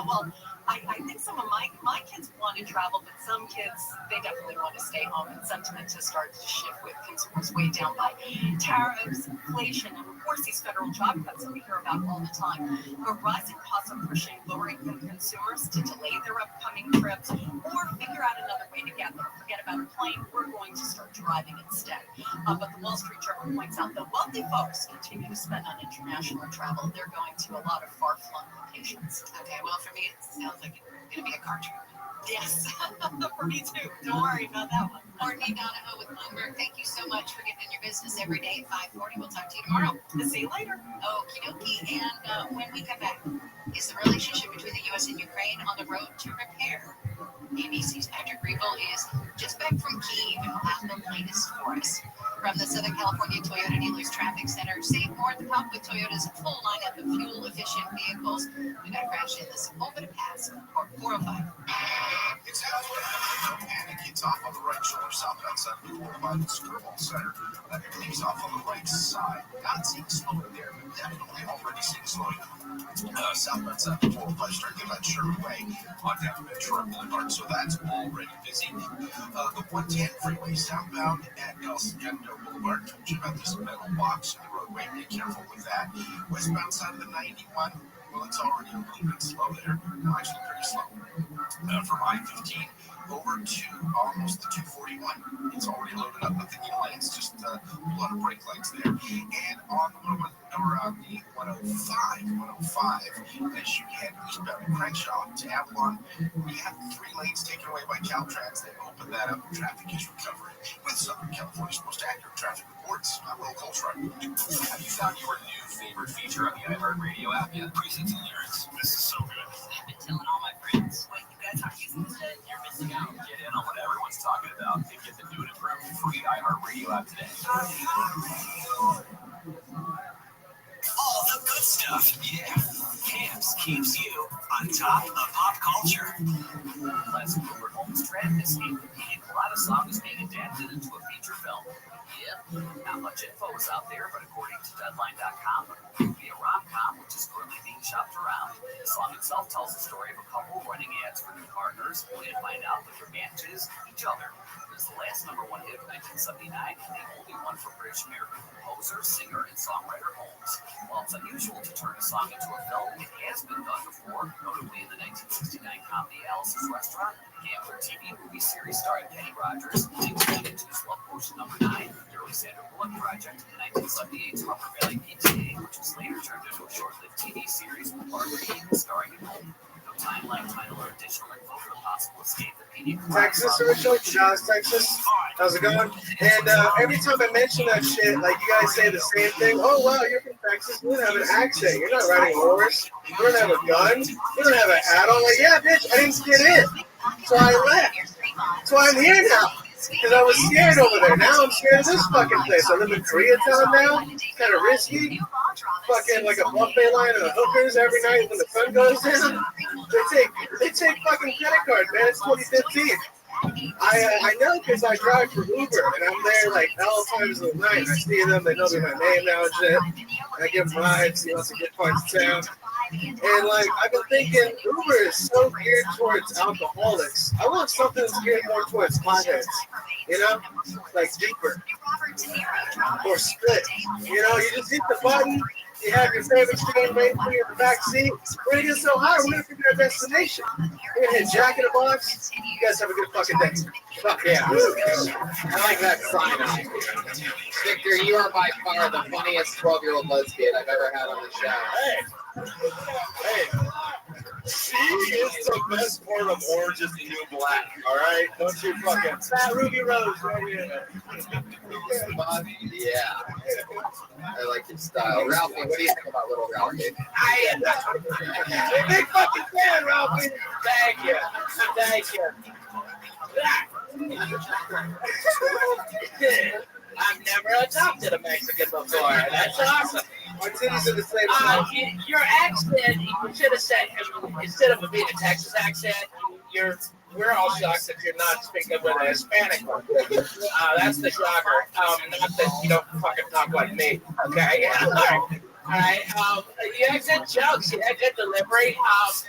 Well, I think some of my kids want to travel, but some kids, they definitely want to stay home. And sentiment has started to shift with consumers weighed down by tariffs, inflation, and of course these federal job cuts that we hear about all the time. But rising costs are pushing lower-income consumers to delay their upcoming trips or figure out another way to get there. Forget about a plane, we're going to start driving instead. But the Wall Street Journal points out that wealthy folks continue to spend on international travel. They're going to a lot of far-flung locations. Okay, well, for me, it sounds like it's going to be a car trip. Yes, for me too. Don't worry about that one. Courtney Donahoe with Bloomberg, thank you so much for getting in your business every day at 5:40. We'll talk to you tomorrow. See you later. Okie dokie. And when we come back, is the relationship between the U.S. and Ukraine on the road to repair? ABC's Patrick Regal is just back from Kyiv and will have the latest for us. From the Southern California Toyota Dealers Traffic Center, save more at the pump with Toyota's full lineup of fuel-efficient vehicles. We got a crash in this open pass, or 405. It's halfway. No panic. It's off on the right shoulder, southbound 74 by the Skirball Center. Everything's off on the right side. Not seeing slowing there, but definitely already seeing slowing. Southbound 74 by starting about Sherman Way on down Ventura Boulevard, so that's already busy. The 110 freeway southbound at El Segundo Boulevard. Told you about this metal box in the roadway. Be careful with that. Westbound side of the 91. Well, it's already a little bit slow there. Actually, pretty slow. From I-15 over to almost the 241. It's already loaded up with the new lanes, just a lot of brake lights there. And on the 105, as you head eastbound to Crenshaw to Avalon, we have 3 lanes taken away by Caltrans. They've opened that up, and traffic is recovering. With Southern California's most accurate traffic reports, I'm Will Coltrane. Have you found your new favorite feature on the iHeartRadio app yet? Presets and lyrics. This is so good. I've been telling all my friends. Wait, you guys aren't using this yet? You're missing out. Get in on what everyone's talking about and get the new and improved free iHeartRadio app today. All the good stuff, yeah. Camps keeps you on top of pop culture. Let's move our home's trend this week. A lot of songs being adapted into a feature film. Yeah, not much info is out there, but according to Deadline.com, it will be a rom-com, which is currently being shopped around. The song itself tells the story of a couple running ads for new partners, only to find out that their matches each other. It was the last #1 hit of 1979, and the only one for British American composer, singer, and songwriter Holmes. While it's unusual to turn a song into a film, it has been done before, notably in the 1969 comedy Alice's Restaurant, the Gambler TV movie series starring Kenny Rogers, and extended to his Love Potion #9, the early Sandra Bullock project, and the 1978's Upper Valley PTA, which was later turned into a short-lived TV series with Barbara Eden starring in Holmes. No timeline, title, or additional info for the possible escape of media. Texas originally, Dallas, Texas. How's it going? And every time I mention that shit, like you guys say the same thing. Oh wow, you're from Texas. You don't have an accent. You're not riding a horse. You don't have a gun. You don't have an hat on. Like, yeah, bitch, I didn't get in, so I left. So I'm here now. Because I was scared over there. Now I'm scared of this fucking place. I live in Koreatown now. It's kind of risky. Fucking like a buffet line of hookers every night when the sun goes down. They take take fucking credit card, man. It's 2015. I know because I drive for Uber and I'm there like all times of the night. I see them, they know me my name now and shit. And I give them rides, you know, to get parts of town. And like I've been thinking, Uber is so geared towards alcoholics. I want something that's geared more towards potheads, you know, like deeper or split. You know, you just hit the button. You have your favorite train waiting for you in the back seat. We're gonna get so high, we're gonna figure our destination. We're gonna hit Jack in the Box. You guys have a good fucking day. Fuck yeah. I like that sign up. Victor, you are by far the funniest 12-year-old lesbian I've ever had on the show. Hey, she is the best part of Orange is the New Black, all right? Don't you fucking... That Ruby Rose right here. Yeah. I like your style. Ralphie, what do you think about little Ralphie? Big fucking fan, Ralphie. Thank you. Thank you. I've never adopted a Mexican before. That's awesome. Our titties are the same. Your accent, you should have said, instead of it being a Texas accent, we're all shocked that you're not speaking with a Hispanic one. That's the shocker. Not that you don't fucking talk like me. Okay? All right. You had good jokes. You had good delivery.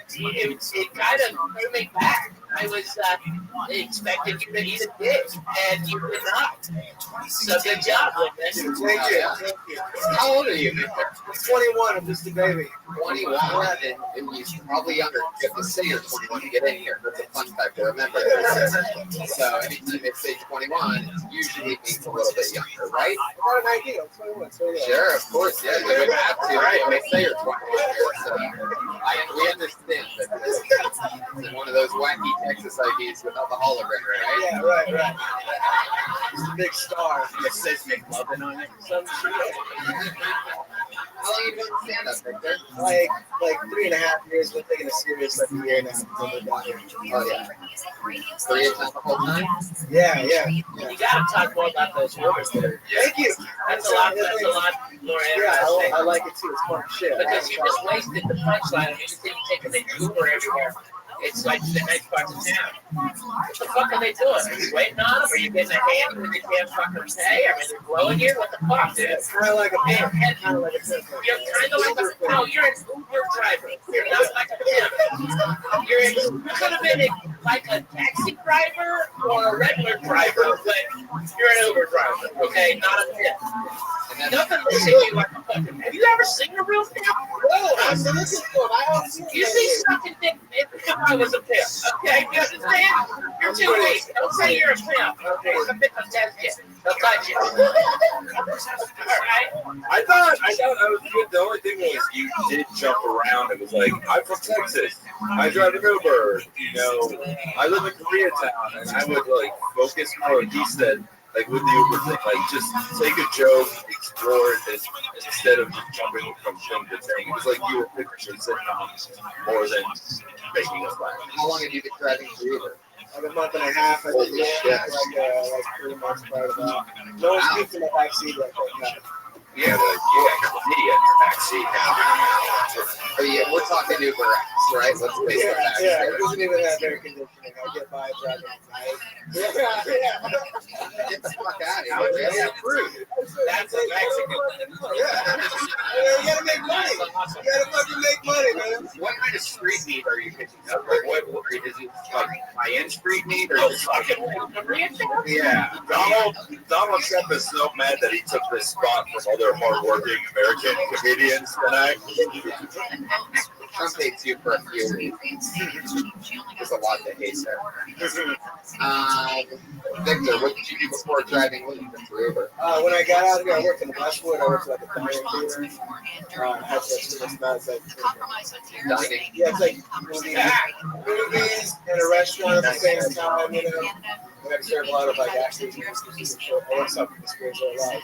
It kind of threw me back. I was expecting you to eat a dick, and you did not. So good job, Lucas. Thank you. How old are you, Victor? I'm 21. I'm just a baby. 21, and you're probably younger. You have to say you're 21 to get in here. That's a fun fact to remember. So anytime they say 21, it usually means a little bit younger, right? I'm not an ID. I'm 21. So yeah. Sure, of course, yeah. You would have to, right? They say you're 21 here, so we understand that it's one of those wacky Texas IDs without the hologram, right? Yeah, right. He's a big star. It says McLovin on it. Some shit. How long have you been in stand-up, Victor? Like 3.5 years. Been taking it serious like a year now. Oh yeah. 3 years the whole time? Yeah. You gotta talk more about those words there. Thank you. That's a lot more interesting. Yeah, I like it too. It's fun shit. Because you just wasted the punchline. You just didn't take an Uber everywhere. It's like the next part of town. What the fuck are they doing? Are you waiting on them? Are you getting a hand when they can't fucking pay? I mean, they're blowing you? What the fuck, dude? It's kind of like a pimp. You're kind of like a... No, you're an Uber driver. You're not like a pimp. You could have been like a taxi driver or a regular driver, but you're an Uber driver, okay? Not a pimp. Nothing will see you like a fucking... Have you ever seen a real pimp? No, I'm looking for it. You see sucking dick if I was a pimp, okay? You understand? You're too weak. Don't say you're a pimp. Okay, it's a pimp of test. They'll touch you. All right? I thought I was good. The only thing was you did jump around. It was like, I'm from Texas. I drive an Uber. You know, I live in Koreatown, and I would like focus more. He said, like with the Uber thing, like just take a joke, explore it, instead of just jumping from thing to thing. It was like you were picturing sitcoms more than making us laugh. How long have you been driving for Uber? Like a month and a half. I think like 3 months prior to that. No one speaks in the backseat like that. Yeah, but you got an idiot in your backseat now. We're talking Uber apps, right? Let's face it. Yeah, it doesn't even have air conditioning. I get by driving at night. Yeah. Get the fuck out of here. Yeah, rude. That's a Mexican. Yeah. You gotta make money. You gotta fucking make money, man. What kind of street meat are you picking up? Like, what is it like high-end street meat or just fucking? Yeah, Donald Trump is so mad that he took this spot from other hardworking American comedians tonight. Trump hates you for a few reasons. There's a lot to hate there. Victor, what did you do before driving for Uber? When I got out here, I worked in Westwood. I worked at like a dining theater. Dining. Yeah, it's like movies and a restaurant at the same time, you know. And I serve a lot of like actors and I work something for the spiritual life.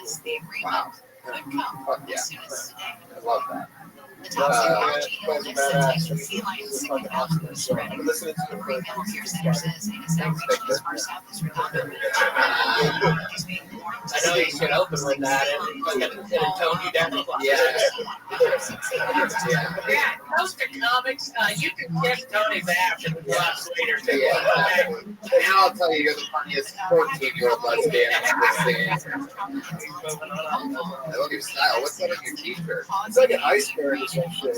Wow. Fuck yeah. I love that. I know you should open with that and fucking tone you down a lot. Yeah. most of comics, you can kiss Tony's ass and be a lot sweeter too. Yeah. Okay? Now I'll tell you, you're the funniest 14-year-old lesbian I've ever seen. I love your style. What's that on your t-shirt? It's like an iceberg or some shit.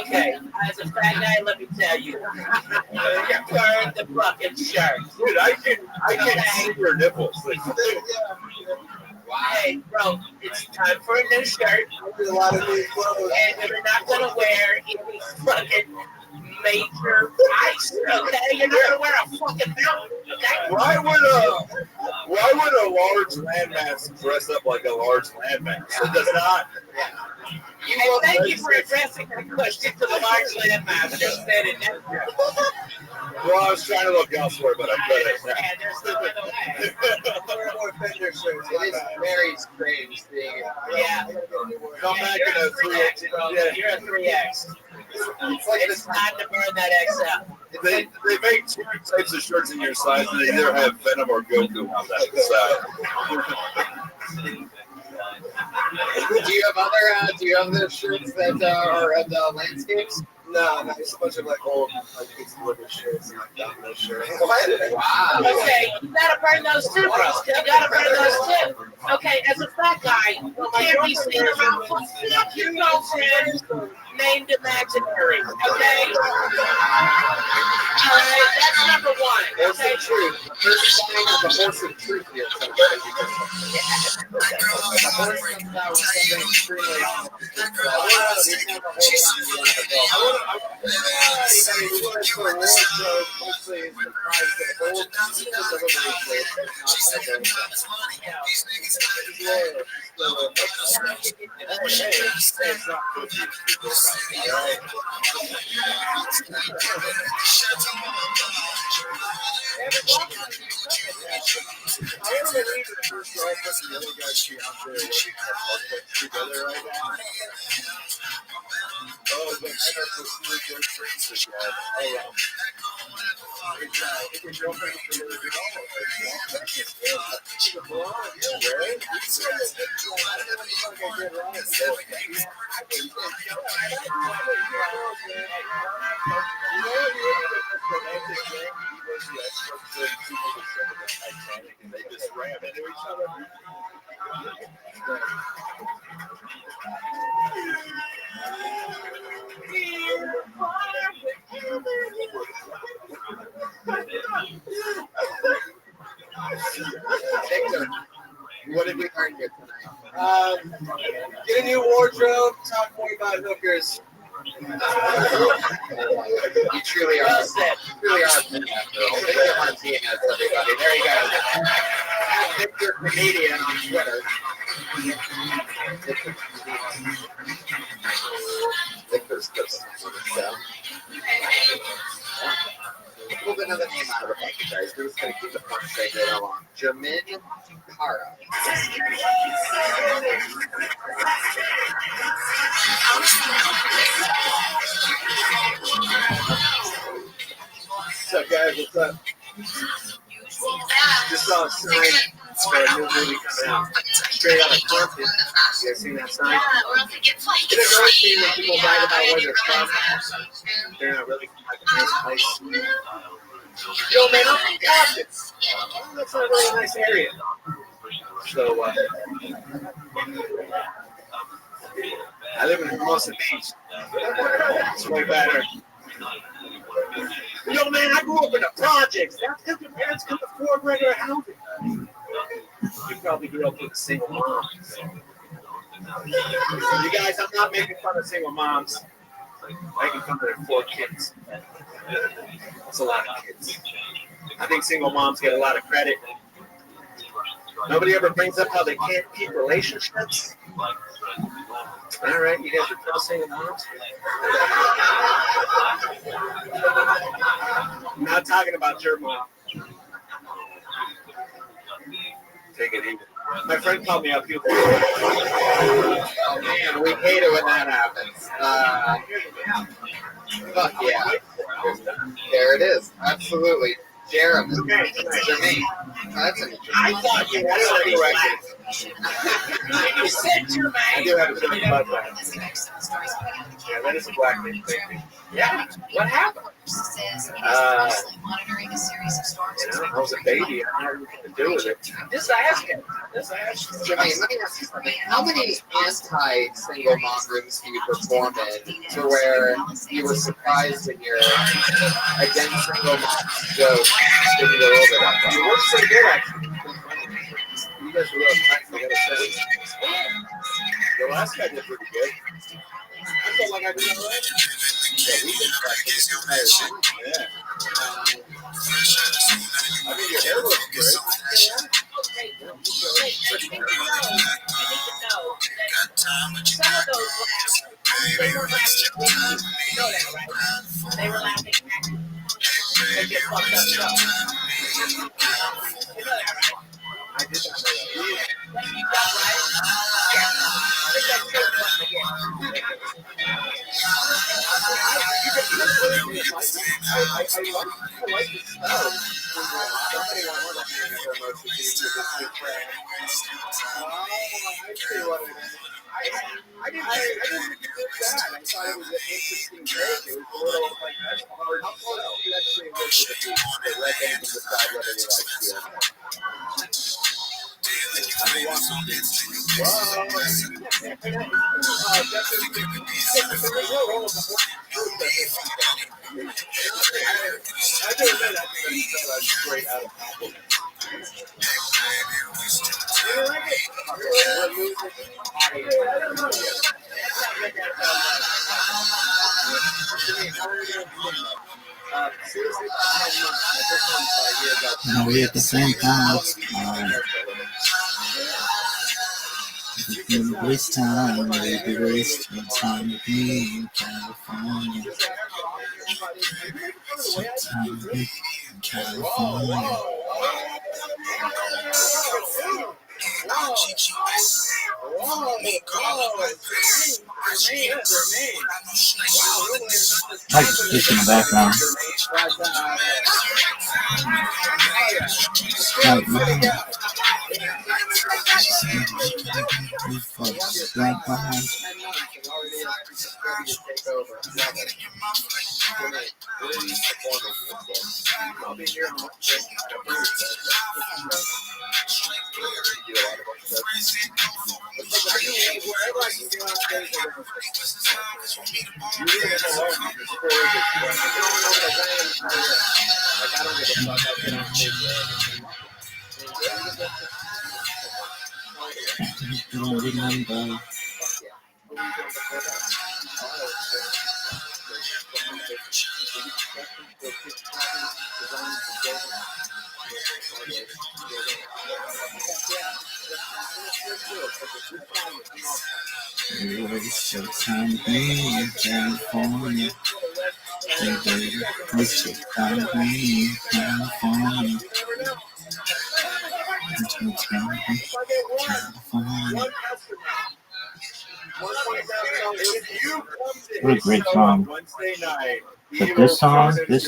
Okay, as a fat guy, let me tell you, you burn the fucking shirt. Dude, I can see your nipples. Hey, bro, it's time for a new shirt. There's a lot of new clothes. And you're not gonna wear any fucking major ice, okay? You're not gonna wear a fucking belt, okay? Why would a large landmass dress up like a large landmass? It does not. And thank you for addressing the question to the large landmass. Just said it. Well, I was trying to look elsewhere, but I couldn't. Yeah, there's no other way. More Fender shirts. It is very strange seeing it. Yeah. Come back in a 3X. Bro, Yeah. you're a 3X. It's like It's time to burn that XL. They make two types of shirts in your size, and they either have Venom or Goku on that side. Do you have other shirts that are of the landscapes? No, it's a bunch of like old like Pizza Delivery shirts and like Domino shirts. What? Wow. Okay, you gotta burn those too, bro. You gotta burn those too. Okay, as a fat guy, you can't be seen around fucking girlfriends named Imaginary. Okay? Alright, that's number one. Horse Okay? of truth. First sign of the horse of truth here. So the horse comes out with something extremely Victor, what did we learn here tonight? Get a new wardrobe. Talk more about hookers. You truly are. You truly are. Victor Martinez, everybody. There you go. At Victor Comedian on Twitter. Victor's just a little bit of the name out of the bunch, guys. We're just going to keep the fun straight right along. Jermaine Para. What's up, guys? What's up? Just saw a sign for a new movie coming out. Straight out of Compton. You guys seen that sign? Did it really see when people write about where they're from? They're not really from like a nice place. Yo, man, I'm from Compton. That's not really a nice area. So, I live in Hermosa Beach. It's way better. Yo, man, I grew up in the projects. That's because your parents couldn't afford regular housing. You probably grew up with a single mom. You guys, I'm not making fun of single moms. I'm making fun of their 4 kids. That's a lot of kids. I think single moms get a lot of credit. Nobody ever brings up how they can't keep relationships. All right, you guys are pro single moms. I'm not talking about your mom. Take it easy. My friend called me up. Oh, man, we hate it when that happens. Fuck yeah. There it is. Absolutely. Jeremy. Jermaine. That's an I thought you had something right. You said Jermaine. I do have a joke about that. Yeah, that is a black man thing. Yeah. What happened? Monitoring a series of storms. You know, I was a baby. I had nothing to do with it. Just ask him. Just ask him. Jermaine, let me ask you something. How many anti-single mom rooms do you perform in to where you were surprised when your against single mom joke didn't go over that well? You work pretty good, actually. You guys were really tight, I gotta say. The last guy did pretty good. I felt like I did all right. Yeah, we did practice the entire thing. Yeah. I mean, your hair looks great. Okay, but you need to know that some of those laughs, they were laughing with you. You know that, right? They were laughing at you. They get fucked up stuff. You know that, right? I did not know that. Like you got right? Yeah. Hit that joke button again. I didn't think you did that. I thought it was an interesting take. It was a little like that's hard. How close do you actually work with the beat? The red band to decide whether they like you. I do admit I think that's straight out of Apple. You don't like it? Seriously, 10 months. My first one's about a year ago. No, we at the same time. You waste time, baby, waste your time with me in California. Time with me in California. Like the fish in the background. Like mine. Like mine. Don't remember. You waste your time with me in California. Hey baby, waste your time with me in California. Waste your time with me in California. What a great song. But this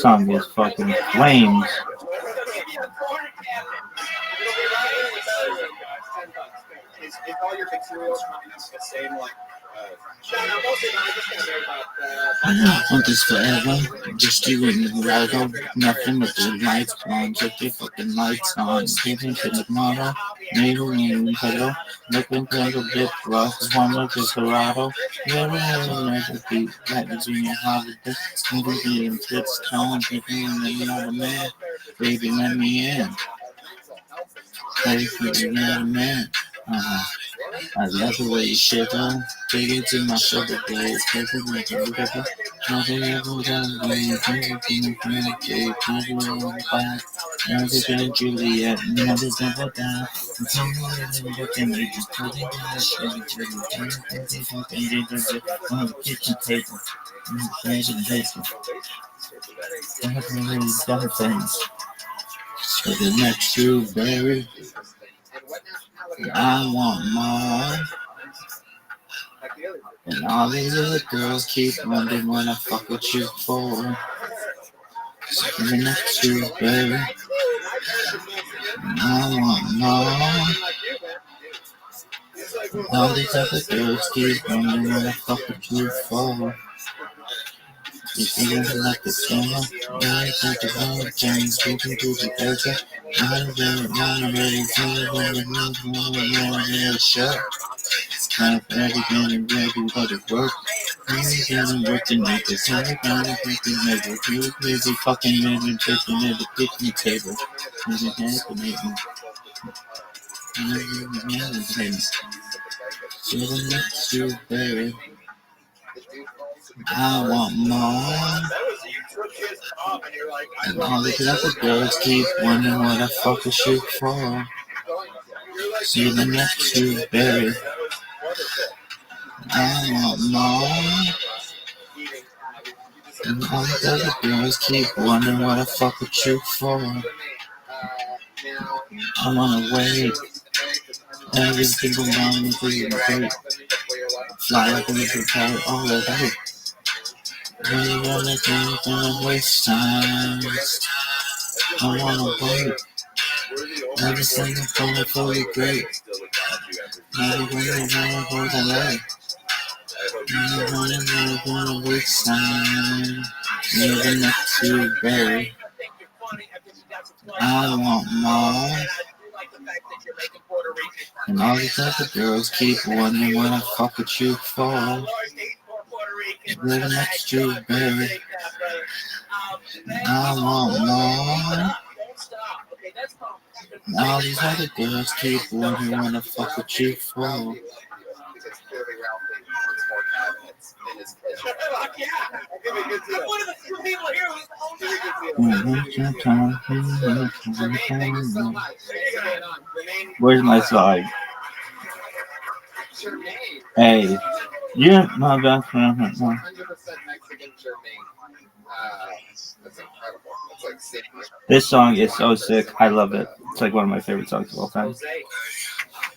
song is fucking flames. Is all your material coming out the same, like, mostly not, I just got there about, I want this forever. Just you and me, right on. Nothing but the lights on. Take your fucking lights on. Giving to the motto. Maybe in hello. Looking for a bit rough. One of the Corrado. Never had a beat. Like Virginia holiday. Maybe being tips, tone. Picking another man. Baby, let me in. Baby, let me in. I love the way you shiver, dig into my shoulder blades, perfect like a river. Nothing ever done, baby, everything you communicate, nothing on the back, everything in Juliet, nothing ever down. And something you can make just putting in the shit, on the kitchen table, on the kitchen table. Definitely done things. So the next two, baby. I want more. And all these other girls keep wondering what I fuck with you for. So the next two, baby. And I want more. All these other girls keep wondering what I fuck with you for. You see it like the summer, right like the wrong change, speaking to the culture. I'm ready to when the news shut. Time for everything and ready for the work. Everything work to make this everything freaking never. You busy fucking men and taking at the picnic table. Doesn't happening. So the next you baby. I want more. And all the other girls keep wondering what I fuck a shit for. See the next you baby. I want more. And all the other girls keep wondering what I fuck with you for. I wanna wait. Every single one is really great. Fly like a little kite all the way. When you wanna think don't waste time. I wanna wait. Every single one is really great. Every single one is the light. You wanna waste time. You're the next to berry. I want more. And all these other girls keep wondering what I fuck with you for. You're the next to berry. I want more. And all these other girls keep wondering what I fuck with you for. Where's my slide? Hey, you're my best friend right now. 100% Mexican Germain. That's incredible. It's like sick. This song is so sick. I love it. It's like one of my favorite songs of all time.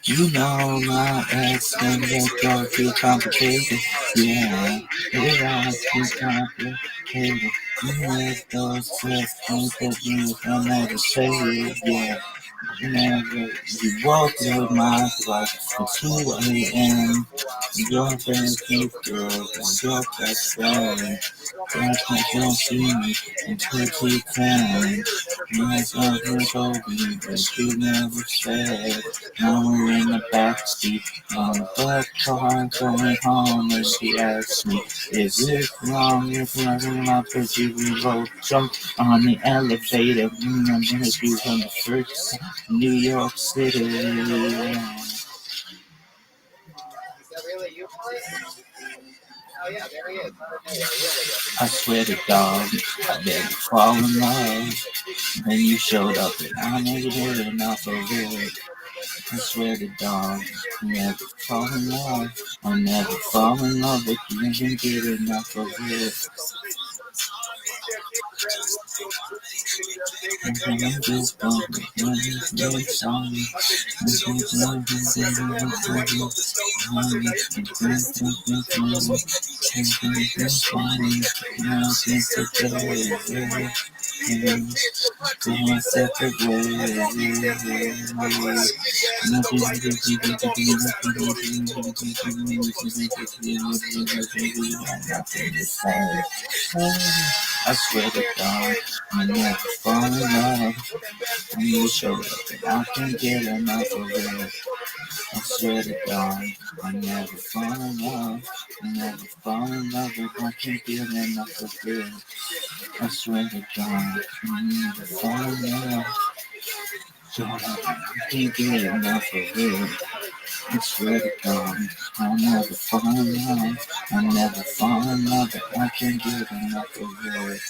You know my ex can go too complicated. Yeah, it all too complicated. You make those trips and put me on that shade. Yeah, never. You walk through my life for 2 a.m. Your favorite girl and your best friend. Don't see me until you can. Yes, I've been told me, but you never said. Now we're in the backseat on the black car going home, and she asks me, is it wrong if I'm not that you reload? Jump on the elevator, I'm gonna do from the first New York City. Is that really you, Oh yeah, there he is. I swear to God, I didn't fall in love. Then you showed up and I never did enough of it. I swear to God, I never fall in love. I never fall in love with you and get enough of it. I'm just bumping, I'm sorry. Going separate ways. I swear to God, I never fall in love. And you showed up and I can't get enough of it. I swear to God, I never fall in love. I never fall in love if I can't get enough of it. I swear to God, I never fall in love. So I can't get enough of it. I swear to God, I'll never fall in love. I'll never fall in love if I can't get enough of it.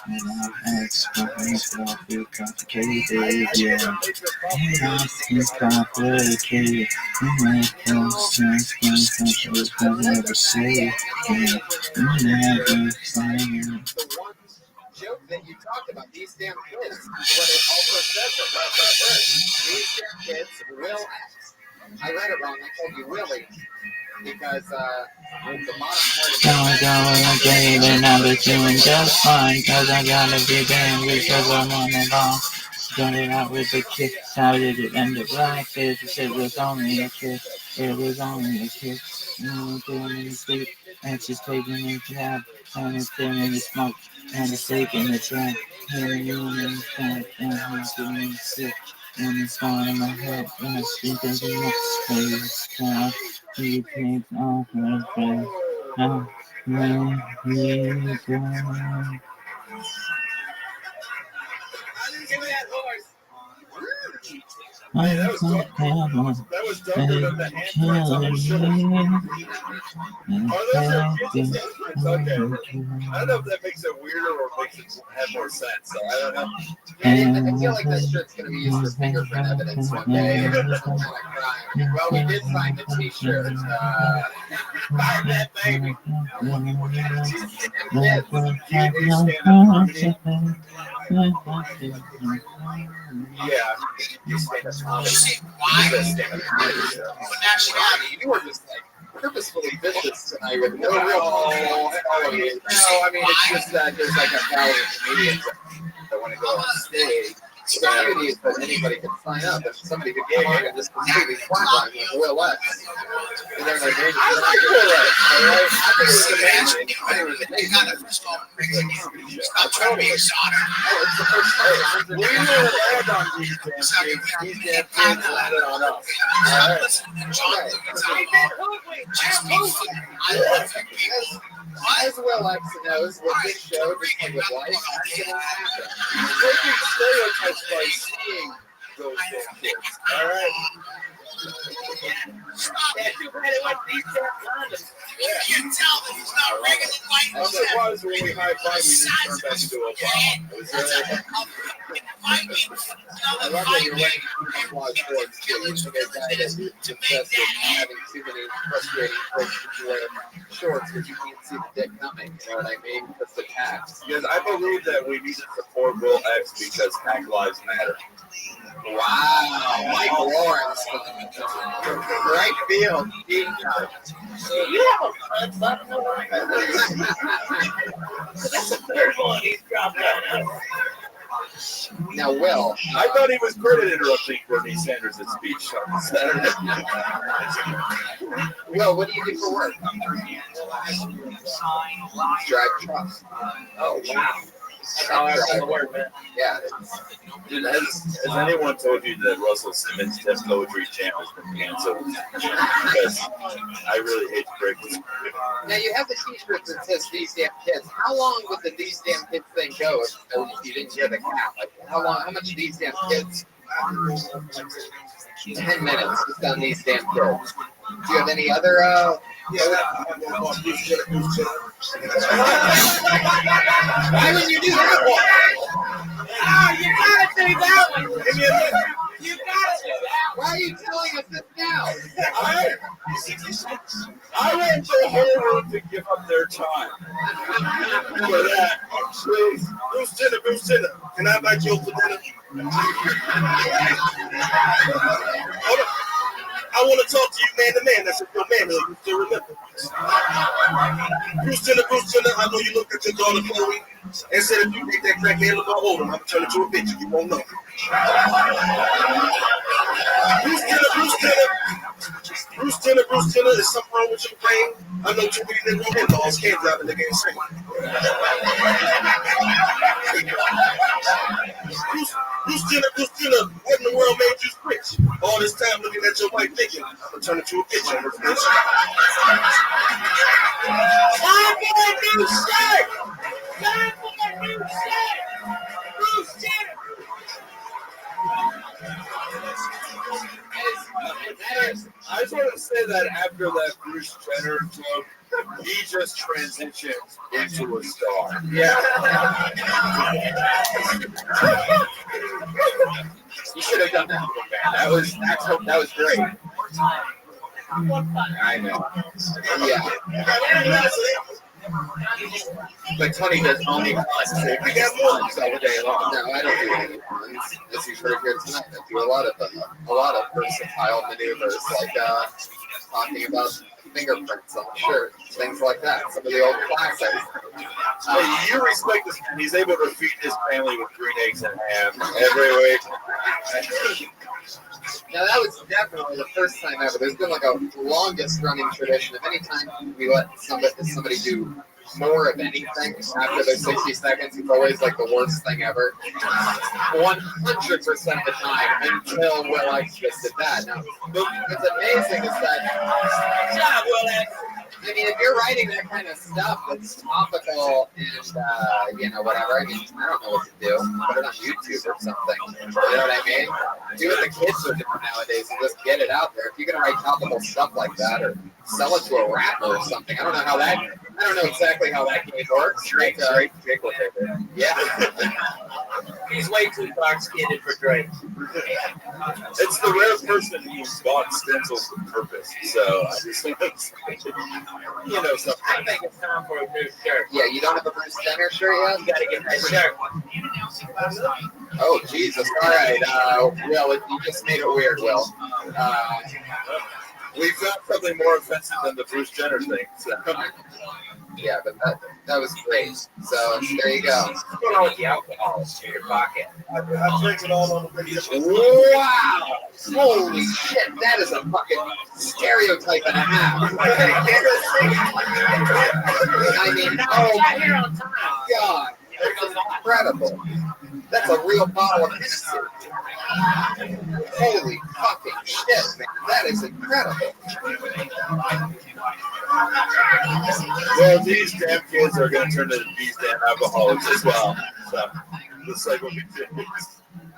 And I'm ex-girlfriends all feel complicated, yeah. And I feel complicated. You make no sense, you never say it, yeah. You never say it. Joke that you talked about, these damn kids, what it also says that these damn kids will act. I read it wrong, I told you Willie, because the bottom part of I'm getting and I'm doing just fine, cause I gotta be damn because I'm on the ball. Started out with a kiss, how did it end up like this? It was only a kiss, it was only a kiss. Doing in sleep, and she's taking me to have. and it's been in the smoke, and it's taking the track. And you and it's back, and it's doing sick. And it's going in my head, and it's thinking my face. You take off my face. Oh, man, you go. Give me that horse. Man, that was darker than the handprints on his shirt. Oh, those are kids' handprints? Okay. I don't know if that makes it weirder or makes it have more sense, so I don't know. I feel like this shirt's going to be used for fingerprint evidence one day. Well, we did find the t-shirt. Find that baby. Yeah. You stand up comedy. You stand up comedy show. What nationality? You were just like purposefully vicious tonight with no real control. No, I mean, it's just that there's like 1,000 comedians that want to go on stage. The beauty is that anybody can sign up, and somebody could come on and just completely flatline with Will X. And they're like, I like Will X, all right? I think it was amazing. I think it was amazing. Stop trying to be exotic. Oh, it's the first time. We will land on these damn kids. These damn kids landed on us. Listen, John, just be fun. I love you. As Will X knows, with this show, just like with life, that's going to happen. Breaking stereotypes by seeing those damn kids. All right. Yeah, too bad it wasn't these damn condoms. You can tell that he's not regular white. I'm surprised when we high five, we didn't turn back into a bomb. It was I love that you're letting people watch sports too. You're the guy that's obsessed with having too many frustrating folks to wear shorts because you can't see the dick coming. You know what I mean? That's the tax. because I believe that we need to support Will X because Black Lives Matter. Wow, Mike Lawrence, right field, deep cut. You have a fun button over there. So that's the third one he's dropped on us. Now, Will, I thought he was credited interrupting Bernie Sanders' speech on Saturday. Will, what do you do for work? Drive trucks. Oh, wow. That's how I run the word, man. Yeah. Dude, has anyone told you that Russell Simmons' Test Poetry channel has been canceled? Because I really hate to break this. Now, you have the t-shirt that says These Damn Kids. How long would the These Damn Kids thing go if you didn't get the cap? Like, how much These Damn Kids? 10 minutes just on These Damn Kids. Do you have any other, why would you do that one? Ah, you gotta do that one. You gotta do that. Why are you telling us this now? I went to the whole room to give up their time. For that, please. Bruce Jenner, can I invite you over for dinner? Hold on. I want to talk to you man to man. That's your manhood. You still remember. Bruce Jenner, I know you looked at your daughter Chloe and said if you make that crack man look old, I'm going to turn into a bitch. You won't know. Bruce Jenner, is something wrong with your brain? I know too many niggas in laws can't drive a nigga insane. Bruce Jenner, what in the world made you rich? All this time looking at your wife thinking, I'm going to turn into a bitch on this bitch. Time for a new shirt. Time for a new shirt. Bruce Jenner. I just want to say that after that Bruce Jenner joke, he just transitioned into a star. Yeah. You should have done that, man. That was great. I know. Yeah. But Tony does only puns. I got puns all day long. No, I don't do any puns. As you've heard here tonight, I do a lot of versatile maneuvers, like talking about fingerprints on the shirt, things like that. Some of the old classics. Hey, you respect this man. He's able to feed his family with green eggs and ham every week. Now, that was definitely the first time ever. There's been like a longest running tradition of any time we let somebody do more of anything after those 60 seconds. It's always like the worst thing ever. 100% of the time until Will X just did that. Now, what's amazing is that, yeah, Will X. I mean, if you're writing that kind of stuff that's topical and, you know, whatever, I mean, I don't know what to do. Put it on YouTube or something. You know what I mean? Do what the kids are doing nowadays and just get it out there. If you're going to write topical stuff like that or sell it to a rapper or something, I don't know exactly how that game works. Drake with it. Yeah. He's way too dark-skinned for Drake. It's the rare person who bought stencils with purpose. So I just think that's, you know, something. I think it's time for a new shirt. Yeah, you don't have a Bruce Jenner shirt yet? You gotta get that shirt. Oh, Jesus. All right. Will, you just made it weird, Will. We found something more offensive than the Bruce Jenner thing. So. Yeah, but that was great. So there you go. What's going on with the alcohol in your pocket? I drink it all on the video. Wow! Holy shit, that is a fucking stereotype and a half. I mean, oh my God, that's incredible. That's a real bottle of Hennessy. Holy fucking shit, man. That is incredible. Well, these damn kids are going to turn into these damn alcoholics as well. So, just like what we did.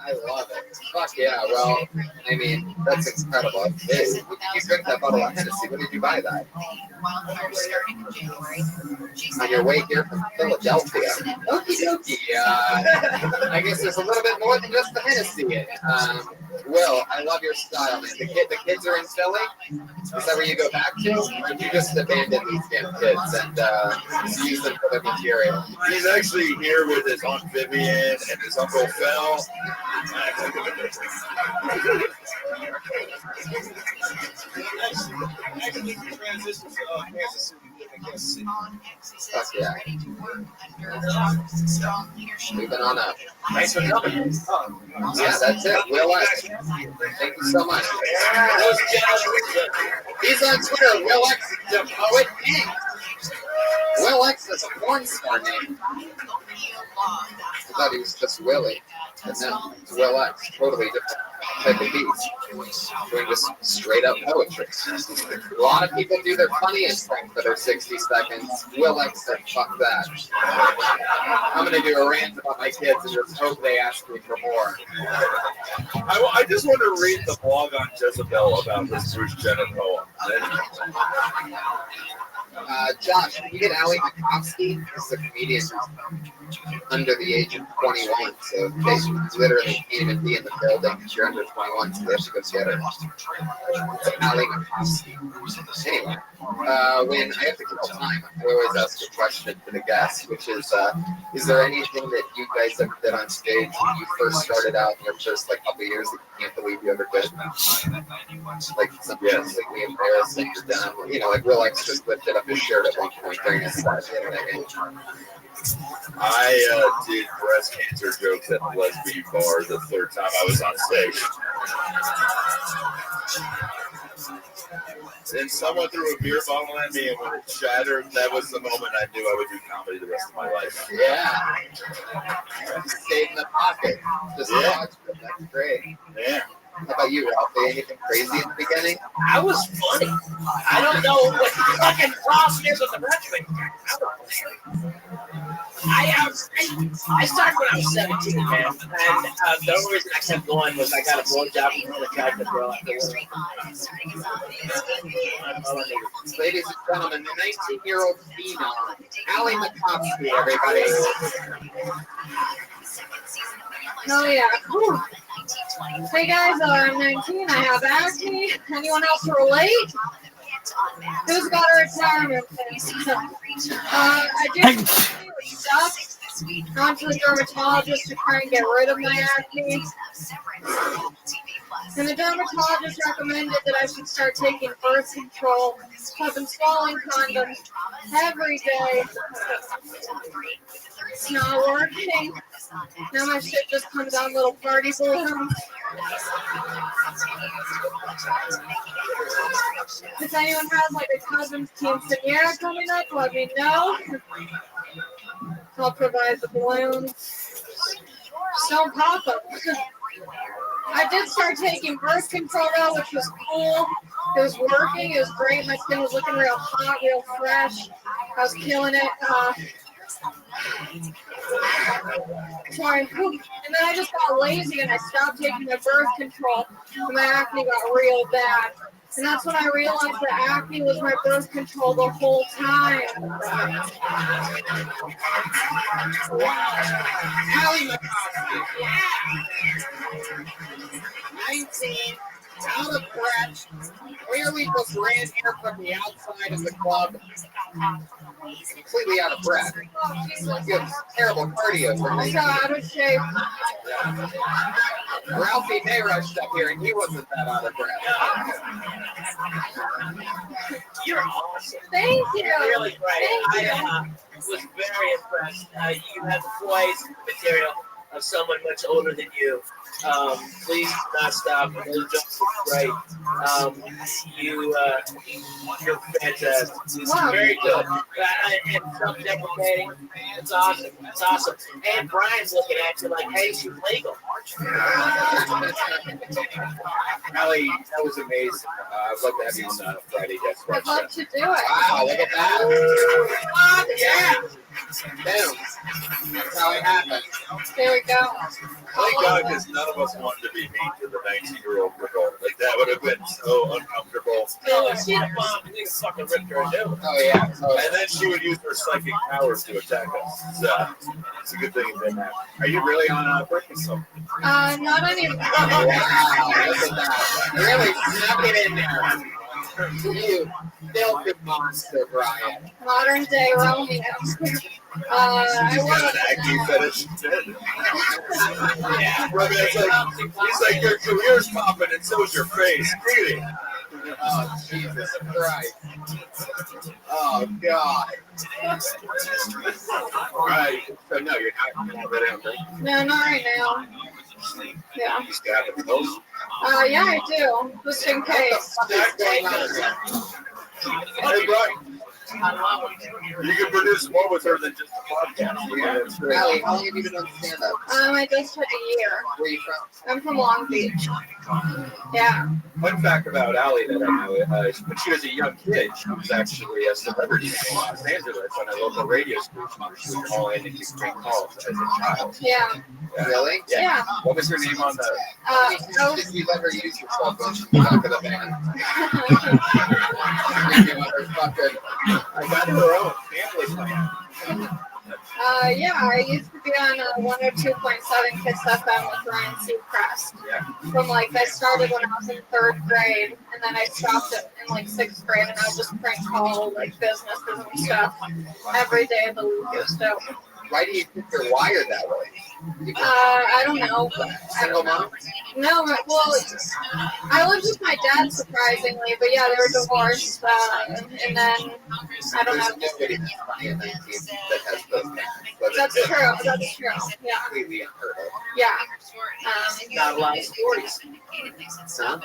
I love it. Fuck yeah. Well, I mean, that's incredible. Hey, you drink that bottle of Hennessy. When did you buy that? On your way here from Philadelphia. Okie dokie. I guess there's a little bit more than just the Hennessy in it. Will, I love your style, man. The kids are in Philly? Is that where you go back to? Or did you just abandon these damn kids and just use them for their material? He's actually here with his Aunt Vivian and his Uncle Phil. Actually, we transitioned to Kansas City. Fuck yeah. Moving on up. Thanks for coming. Yeah, that's it. Will X. Thank you so much. He's on Twitter. Will X, the Poet King. Will X is a porn star name. I thought he was just Willie. And then it's Will X. Totally different type of beats. Doing just straight up poetry. A lot of people do their funniest thing for their 60 seconds. Will X said, fuck that. I'm going to do a rant about my kids and just hope they ask me for more. I just want to read the blog on Jezebel about this Bruce Jenner poem. Josh, can you get Ali Makovsky? He's a comedian under the age of 21, so they literally can't even be in the building if you're under 21, so they have to go get her. Ali Makovsky. Anyway, when I have to kill time, I always ask a question to the guests, which is there anything that you guys ever did on stage when you first started out in your first couple of years that you can't believe you ever did? Like something completely embarrassing or dumb. You know, like Will X just lifted up his shirt at one point during his set. You know what I mean? I did breast cancer jokes at a lesbian bar the third time I was on stage. And someone threw a beer bottle at me, and when it shattered, that was the moment I knew I would do comedy the rest of my life. Yeah. Stayed in the pocket. Just watch it. That's great. Yeah. How about you, Ralphie? Anything crazy in the beginning? I was funny. I don't know what the fucking problem is with the wrestling. I started when I was 17, man, and the only reason I kept going was I got a blowjob from an attractive girl after work. Ladies and gentlemen, the 19-year-old phenom, Ali Makovsky, everybody. Oh yeah. Whew. Hey guys, I'm 19. I have acne. Anyone else relate? Who's got a retirement thing? I just stuff. Gone to the dermatologist to try and get rid of my acne. And the dermatologist recommended that I should start taking birth control. So I've been swallowing condoms every day. It's not working. Now my shit just comes out little party balloons. If anyone has like a cousin's quinceañera coming up, let me know. I'll provide the balloons. Just don't pop them. I did start taking birth control though, which was cool. It was working. It was great. My skin was looking real hot, real fresh. I was killing it. Sorry. And then I just got lazy and I stopped taking the birth control. And my acne got real bad. And that's when I realized that acne was my birth control the whole time. Allie McCoskey. Yeah. 19, out of breath. Clearly just ran here from the outside of the club. Completely out of breath. Good, terrible cardio for I me. got out of shape. Ralphie May rushed up here and he wasn't that out of breath. You're awesome. Thank you. You're really great. Thank you. I was very impressed. You have the voice material of someone much older than you. Please do not stop. Those jokes are great. You're fantastic. Wow. Very good. And self-deprecating. It's awesome. It's awesome. And Brian's looking at you like, hey, she's legal. Allie, that was amazing. I'd love to have you on the Friday Guest I'd love to do it. Wow, look at that. Yeah. Boom. That's how it happened. There we go. Thank God, because none of us wanted to be mean to the 19-year-old girl. Like, that would have been so uncomfortable. Oh, she had a bomb. They fucking ripped her a new. Oh, yeah. And then she would use her psychic powers to attack us. So, it's a good thing it didn't happen. Are you really on birth control? Not anymore. Wow, look at that. Really snuck it in there. You filthy monster, Brian. Modern day Romeo. I He's got was. an acne fetish. Yeah. Rabbi, he's like, your career's popping and so's your face. Really? Oh, Jesus Christ. Oh, God. Right. So, no, you're not really on birth. No, not right now. Yeah. You still have the pills? Yeah, I do. Just in case. What's going on? Hey, Brian. You can produce more with her than just a podcast. Yeah, that's great. Allie, how long have you been on stand-up? I just took a year. Where are you from? I'm from Long Beach. Yeah. Fun fact about Allie that I know, when she was a young kid, she was actually a celebrity in Los Angeles on a local radio station where she would call in and do prank calls as a child. Yeah. Really? Yeah. What was her name on the... Oh. Did you let her use your cell phone to the back of the van? You motherfucker. I got her own family plan. Yeah, I used to be on 102.7 Kiss FM with Ryan Seacrest. Yeah. From I started when I was in 3rd grade, and then I stopped it in 6th grade, and I would just prank call businesses and stuff every day of the week. It was dope. Why do you think you're wired that way? I don't know. Single mom? No, well, I lived with my dad surprisingly, but yeah, they were divorced, and then I don't know. There's nobody who's funny at 19 that has those things. That's true. That's true. Yeah. Completely unheard of. Yeah. Not a lot of stories. Huh?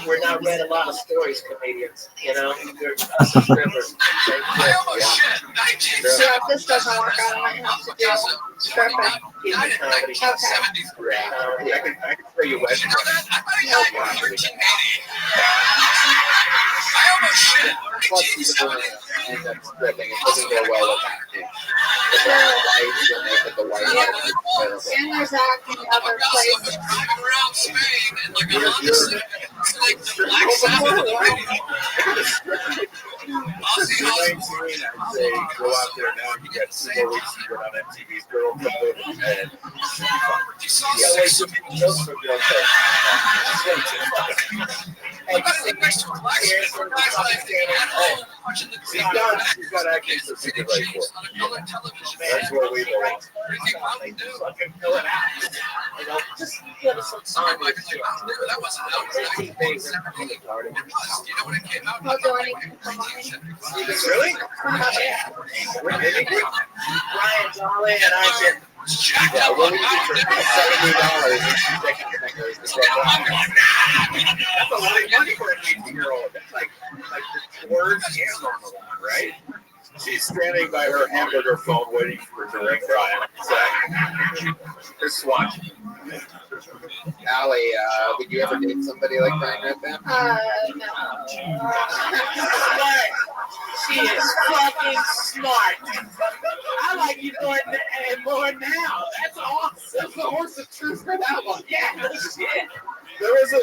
We're not read a lot of stories, comedians. You know, we're us as strippers. I almost shit 1970. So if this doesn't work out, I might have to do stripping. Even comedy. Okay. I can show you what. You know that? I bet I got one 1380. I almost shit Plus, you don't 1970. end up stripping. It doesn't go well with acting. The white Yeah. terrible. And there's acting Oh my other God, so places. I'm driving around Spain in like a Honda Civic. It's like the Black Sabbath of the radio. Ozzy Osbourne. I'd say go out there now. You got 4 weeks to get on MTV's Girl Code, and You saw Yeah, wait, six so jokes for girl code. She's got actually some secret right for it. That's what we belong. Fucking fill it out. You know, just give us some time to do it. I'll do anything for money. Really? Yeah. Brian Jolly and I can. Yeah, what we do for $70 and she's taking your fingers. That's a lot of money for an 18-year-old. That's like the words and on the line, right? She's standing by her hamburger phone waiting for it to ring Brian. Exactly. They're swatch. Allie, would you ever date somebody like Brian Redband? No. She is fucking smart. I like you more now. That's awesome. That's the horse of truth for that one. Yeah, no shit. There was a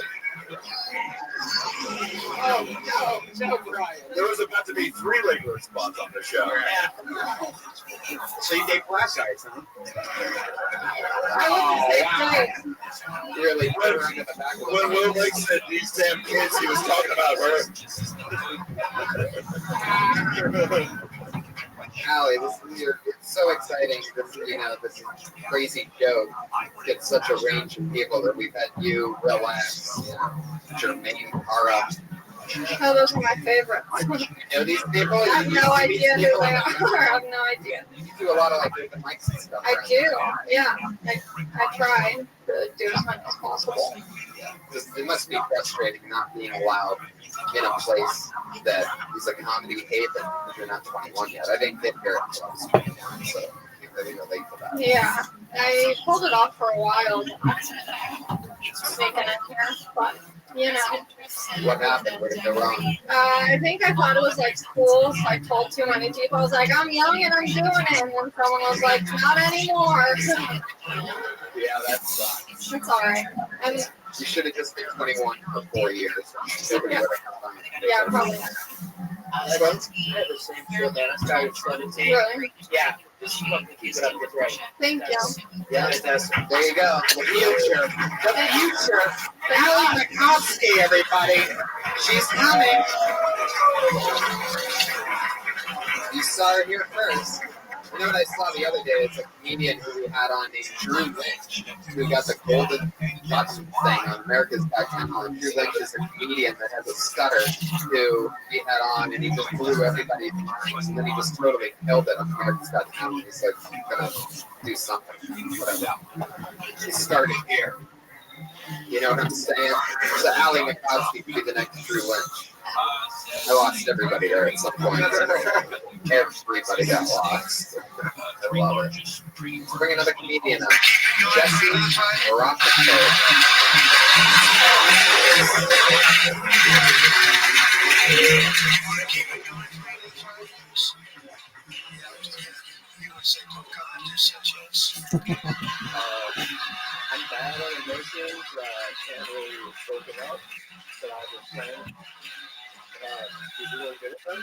No, Brian. there was about to be 3 regular spots on the show. Yeah. So you date black guys, huh? I wouldn't say You're like, put her into the back of the When Will Lake said these damn kids, he was talking about her. Allie, it's so exciting. This crazy joke gets such a range of people that we've had you, Relax, Jermaine, Cara. Oh, those are my favorites. You know these people? I have no idea who they are. I have no idea. You do a lot of like open mics and stuff. I right? do. Yeah. I try to do as much as possible. It must be frustrating not being allowed in a place that is a comedy haven if you're not 21 yet. I didn't get here until I was 21, so you're really late for that. Yeah. I pulled it off for a while. Making it here, but you know. What happened? Where did it go wrong? I think I thought it was like cool, so I told too many people. I was like, I'm young and I'm doing it, and then someone was like, not anymore. Yeah, that sucks. It's all right. You should have just been 21 for 4 years. Nobody would have come on. Yeah, probably. I had the same shit that I started 17. Really? Yeah. Just fucking keep it up. Get right. Thank you. Yeah, it does. There you go. The future. The future. Allie Mikowski, everybody. She's coming. You saw her here first. You know what I saw the other day? It's a comedian who we had on named Drew Lynch, who got the golden button thing on America's Got Talent. Drew Lynch is a comedian that has a stutter who we had on, and he just blew everybody's minds. And then he just totally killed it on America's Got Talent. He said, I'm going to do something. Whatever. He started here. You know what I'm saying? So Allie Mikowski could be the next Drew Lynch. I lost everybody there at some point. Everybody got lost. I love it. Let's bring another comedian up. Jesse Rothschild. I'm bad on emotions. Can't really open up. But I was saying, he's really good at them.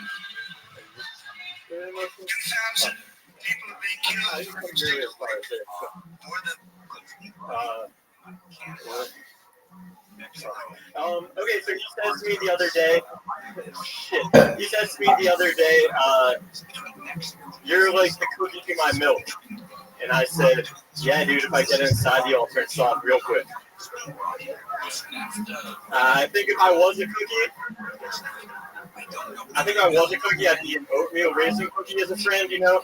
Good emotions. I just come here as far as this. Okay, so he says to me the other day, he says to me the other day, you're like the cookie to my milk. And I said, yeah, dude, if I get inside you, I'll turn soft real quick. I think if I was a cookie, I'd be an oatmeal raisin cookie as a friend, you know.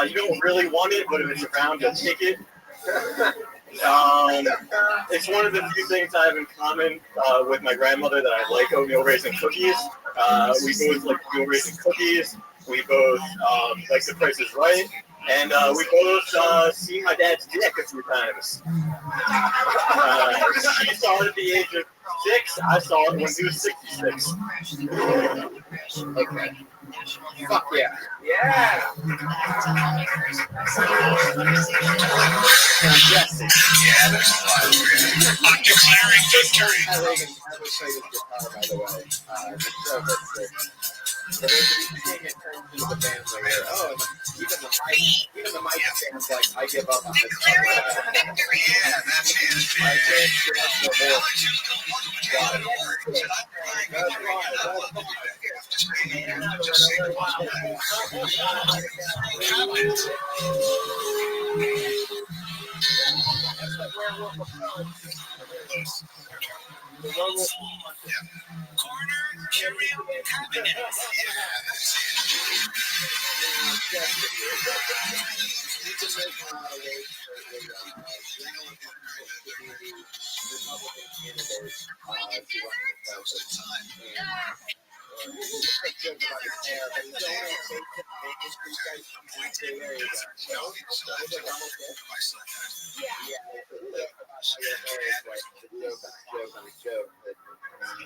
You don't really want it, but if it's around, you'll take it. It's one of the few things I have in common with my grandmother that I like oatmeal raisin cookies. We both like oatmeal raisin cookies. We both like The Price is Right. And we both seen my dad's dick a few times. She saw it at the age of 6. I saw it when he was 66. Okay. Fuck yeah. Yeah. Jesse. Yeah, that's fun. I'm declaring victory. I will show you the guitar, by the way. The show that's it. For those of you paying attention to the band later, even the mic stands like, I give up on this. Yeah, that's it. I can't stress no more.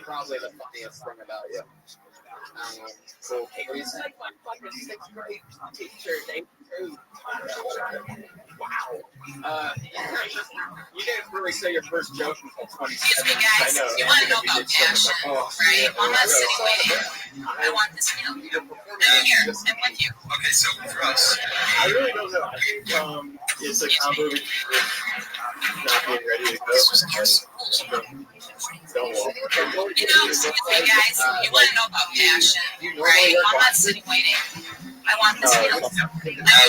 Probably the funniest thing about you. Cool. It's like my fucking sixth grade teacher. Wow. You didn't really say your first joke until 27. Excuse me, guys. You want to know about passion, right? Well, I'm not sitting waiting. I want this meal. I'm here. I'm with you. Okay, so for us, I really don't know. I think it's a combo between not being ready to go. Excuse me, guys. You want to know about passion, right? Well, I'm not sitting waiting. I want this meal. I'm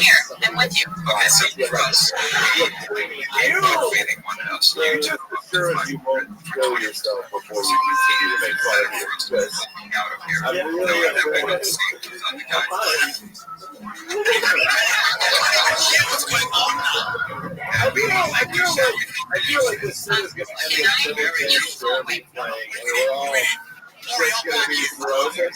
here. I'm with you. Okay, so for us, I'm feeling one else. You just sure you won't kill yourself before you continue to make fun of your twist. Out of here. I'm really afraid of seeing on the guy. I feel like this scene is going to end up very slowly playing, and we're all just going to be frozen.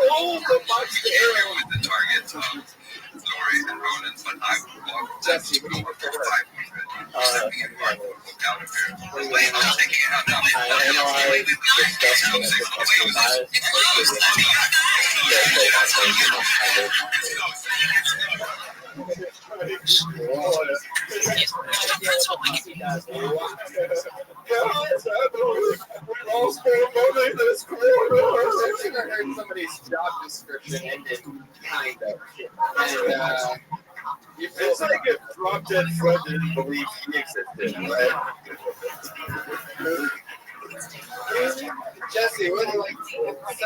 Hold the box down with the target. Lori and Ronan, but I will walk Jesse over 500. Out of here. I'm taking it out now. I analyze I heard somebody's job description ended kind of. And it's like if Drop Dead Fred didn't believe he existed, right? Jesse, what do you like? So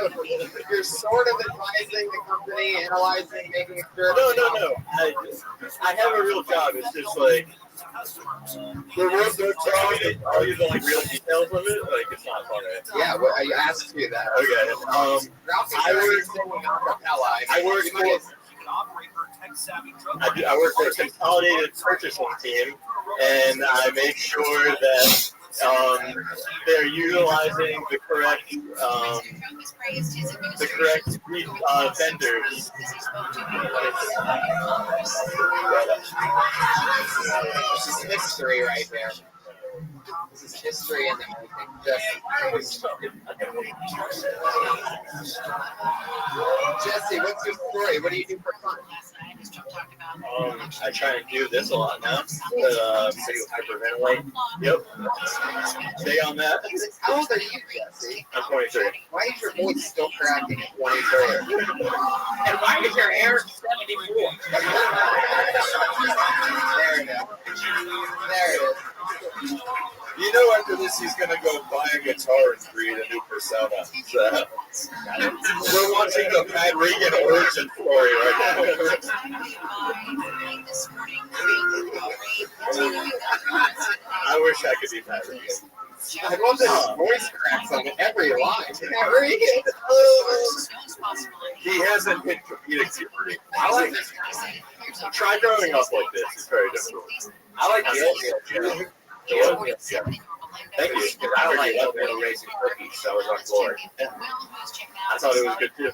you're sort of advising the company, analyzing, making sure. No. I have a real job. It's just like there was no job. All you know, like real details of it. Like it's not fun. Right? Yeah, well, I asked you that. Okay. I work for a consolidated purchasing team, and I make sure that they're utilizing the correct vendors. This is history right there. This is history in the making. Jesse, what's your story? What do you do for fun? I try and do this a lot now. So you hyperventilate. Yep. Stay on that. How old are you, Jesse? I'm 23. Why is your voice still cracking at 23? And why is your hair 74? There it is. There it is. You know, after this, he's gonna go buy a guitar and create a new persona. So, we're watching the Pat Regan origin story right now. I wish I could be Pat Regan. I love that his voice cracks on every line. He hasn't hit comedic puberty. I like this. Try growing up like this. It's very difficult. I like the old yeah. Thank you. I already love Little Racing Cookies, so I was on board. I thought it was good too.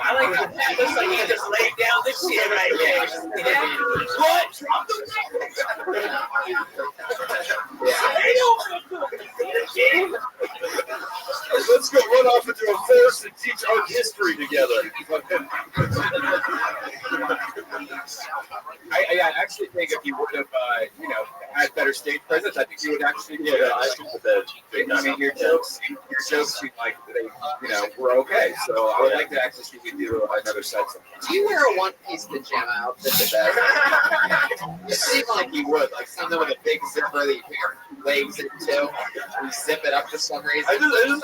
I like that. It looks like he just laid down this shit right there. What? Let's go run off into a forest and teach art history together. I actually think if you would have, had better stage presence, I think you would actually. Yeah, I think that. I mean, your jokes seem like they, were okay. So I would like to actually see you do another set. Do you wear a one-piece pajama outfit to bed? You seem like you would, like something with a big zipper that you wear. legs into. You zip it up for some reason. I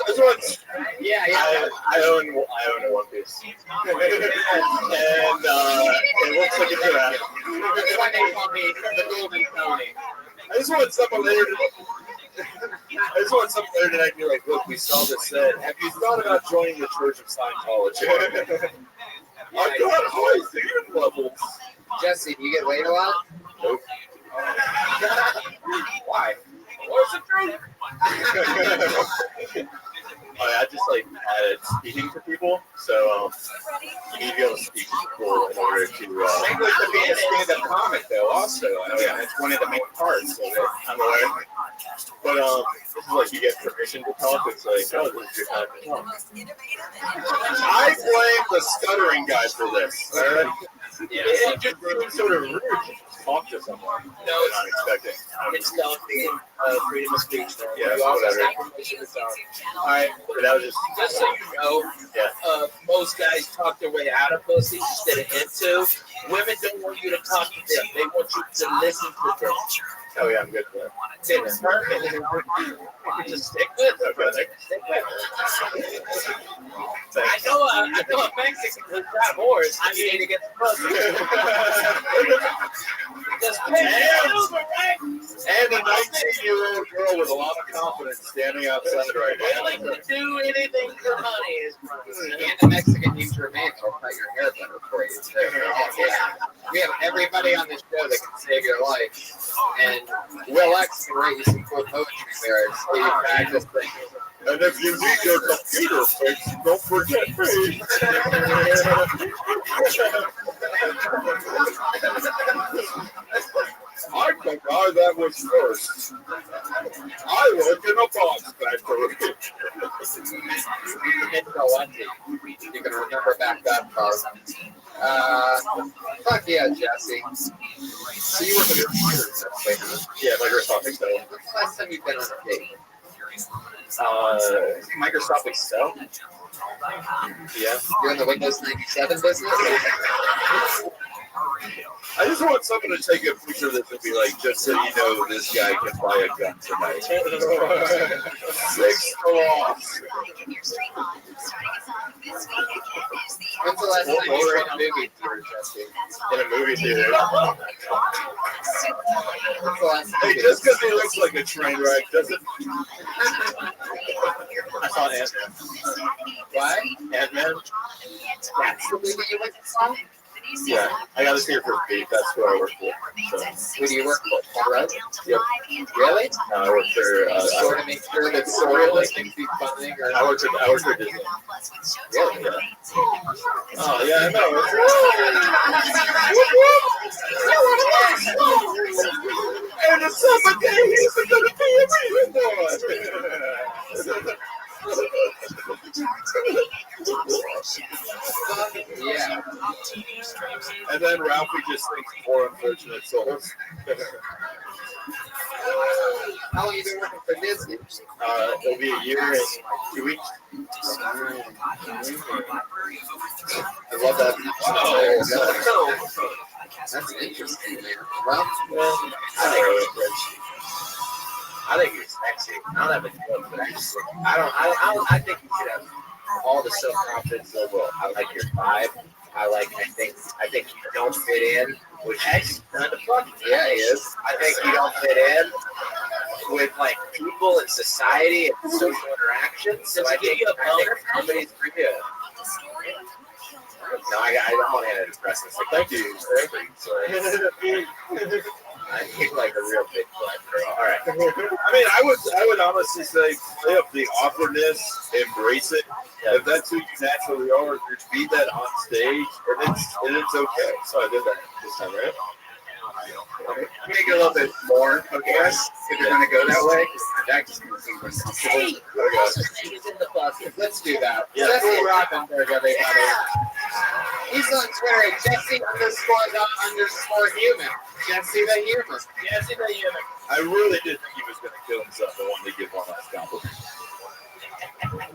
just want. Yeah. I own a One Piece, and it looks like a giraffe. That's why they call me the Golden Pony. I just want someone later tonight to be like, look, we saw this set. Have you thought about joining the Church of Scientology? I've got high theater levels. Jesse, do you get laid a lot? Nope. Why? What's the truth? I just like added speaking to people, so you need to be able to speak to people in order to. Same with the being a stand-up comic, though. Also, it's one of the main parts of it. I'm aware. But this is like you get permission to talk. It's like, oh, this is your time to talk. I blame the stuttering guy for this. All right? It just seems sort of rude to talk to someone. No, they're not expecting. It's delicate freedom of speech. Yeah, whatever. All right, That was just so you know, most guys talk their way out of pussy instead of into. Women don't want you to talk to them. They want you to listen to them. Oh yeah, I'm good for that. It's perfect. Just stick with it. Okay. Stick with it. I know a Mexican who's got horse. I need to get the pussy. Just pay the bills, right? And a 19-year-old girl with a lot of confidence standing outside right now. Willing to do anything for money is And the Mexican needs your man will cut your hair better for you. We have everybody on this show that can save your life. And Will X can write you some cool poetry there. So you practice things. And if you need your computer fixed, don't forget me. I forgot that was first. I work in a box factory. You can remember back that far. Fuck yeah, Jesse. So you work in a computer factory? Yeah, Microsoft Excel. When's the last time you've been on a date? Microsoft Excel? Yeah. You're in the Windows 97 business? I just want someone to take a picture of this and be like, just so you know, this guy can buy a gun tonight. 6 loss. When's the last time you were in a movie theater, Jesse? In a movie theater. When's the last time Hey, just because he looks like a train wreck doesn't. I saw Ant-Man. What? Ant-Man? That's the movie you went to saw? Yeah, I got this here for free. That's who I work for. So. Who do you work for? All right. Yep. Really? No, I work for. Sort of make sure that sort of things be funding or. I work for Disney. Really? Yeah. Oh yeah, I know. And the summer day isn't gonna be a reason. Yeah. And then Ralphie just thinks more unfortunate souls. How long have you been working for Disney? It'll be a year and 2 weeks. I love that. That's interesting, man. Well, I think it's sexy. I don't have a joke, but I think you should have all the self-confidence in the world. I like your vibe. I think you don't fit in, which is kind of fun. yeah, he is. I think you don't fit in with like people and society and social interactions. So I think somebody's for you. No, I don't want to impress us. Like, thank you. I need like a real big black girl. All right. I mean, I would honestly say play up the awkwardness, embrace it. If that's who you naturally are, just be that on stage, and it's okay. So I did that this time, right? Make it a little bit more, okay, guys, if you're going to go that way. That just seems more comfortable. Let's do that. Yeah. Jesse Rothenberg, everybody. He's on Twitter at Jesse_the_human. Jesse the human. Jesse the human. I really did think he was going to kill himself. I wanted to give one last compliment.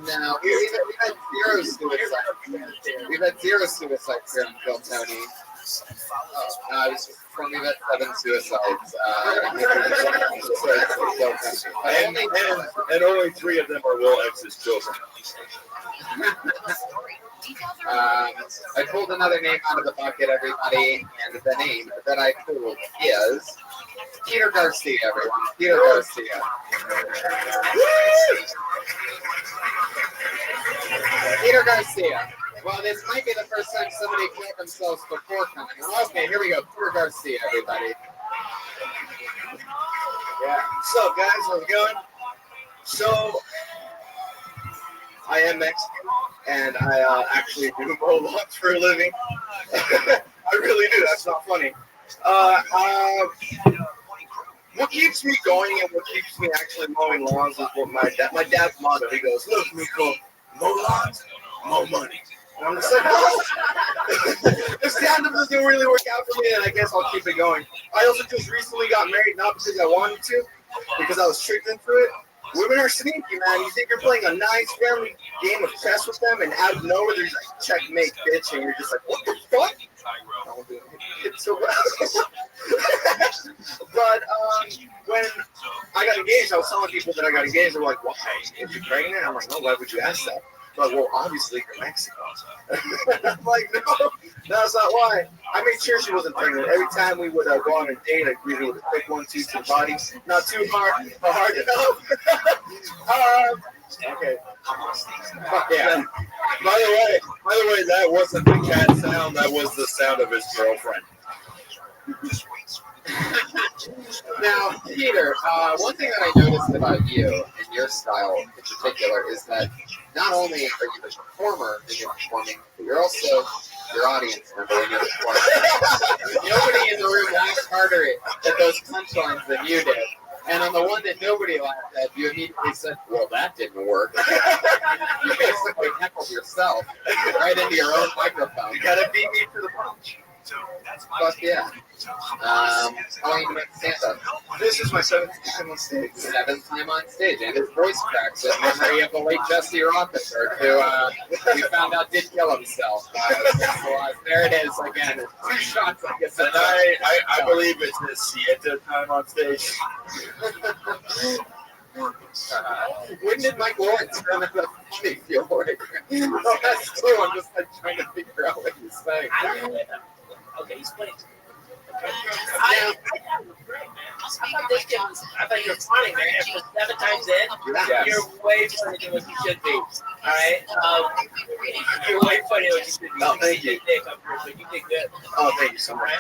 No, we've had zero suicides. We've had zero suicides here on Phil Tony. I was performing at 7 suicides. And only 3 of them are Will X's children. I pulled another name out of the bucket, everybody, and the name that I pulled is Peter Garcia, everyone. Peter Garcia. Peter Garcia. Well, this might be the first time somebody killed themselves before coming. Okay, here we go. Peter Garcia, everybody. Yeah. What's up, guys? How's it going? So, I am Mexican, and I actually do mow lawns for a living. I really do. That's not funny. What keeps me going and what keeps me actually mowing lawns is what my dad's motto. He goes, "Look, Miko, mow lawns, mow money." And I'm just like, oh. This stand-up doesn't really work out for me, and I guess I'll keep it going. I also just recently got married, not because I wanted to, because I was tricked into it. Women are sneaky, man. You think you're playing a nice family game of chess with them, and out of nowhere, there's like, checkmate, bitch, and you're just like, what the fuck? It's so bad. But when I got engaged, I was telling people that I got engaged. They're like, why? Is you pregnant? I'm like, no, why would you ask that? They're like, well, obviously you're Mexican. I'm like, no, that's not why. I made sure she wasn't pregnant. Every time we would go on a date, I'd greet her with a quick 1-2 to the body. Not too hard, but hard enough. Okay. Yeah. By the way, that wasn't the cat sound. That was the sound of his girlfriend. Now, Peter, one thing that I noticed about you and your style in particular is that not only are you the performer when you're performing, but you're also your audience member when you're performing. Nobody in the room laughed harder at those punchlines than you did. And on the one that nobody laughed at, you immediately said, well, that didn't work. You basically heckled yourself right into your own microphone. You gotta beat me to the punch. Fuck yeah. How long you been at stand-up? This is my 7th time on stage. 7th time on stage, and his voice cracks in memory of the late Jesse Rothschild, who we found out did kill himself. There it is again. 2 shots, I guess. And I believe it's his 7th time on stage. When did Mike Lawrence run out of funny feel like? Oh, that's true. I'm just like trying to figure out what he's saying. Okay, he's playing. Yeah. I thought you were funny, man. After 7 times in, you're way funnier than what you should be. All right? You're way funnier than what you should be. Oh, thank you. You did good. Oh, thank you so much.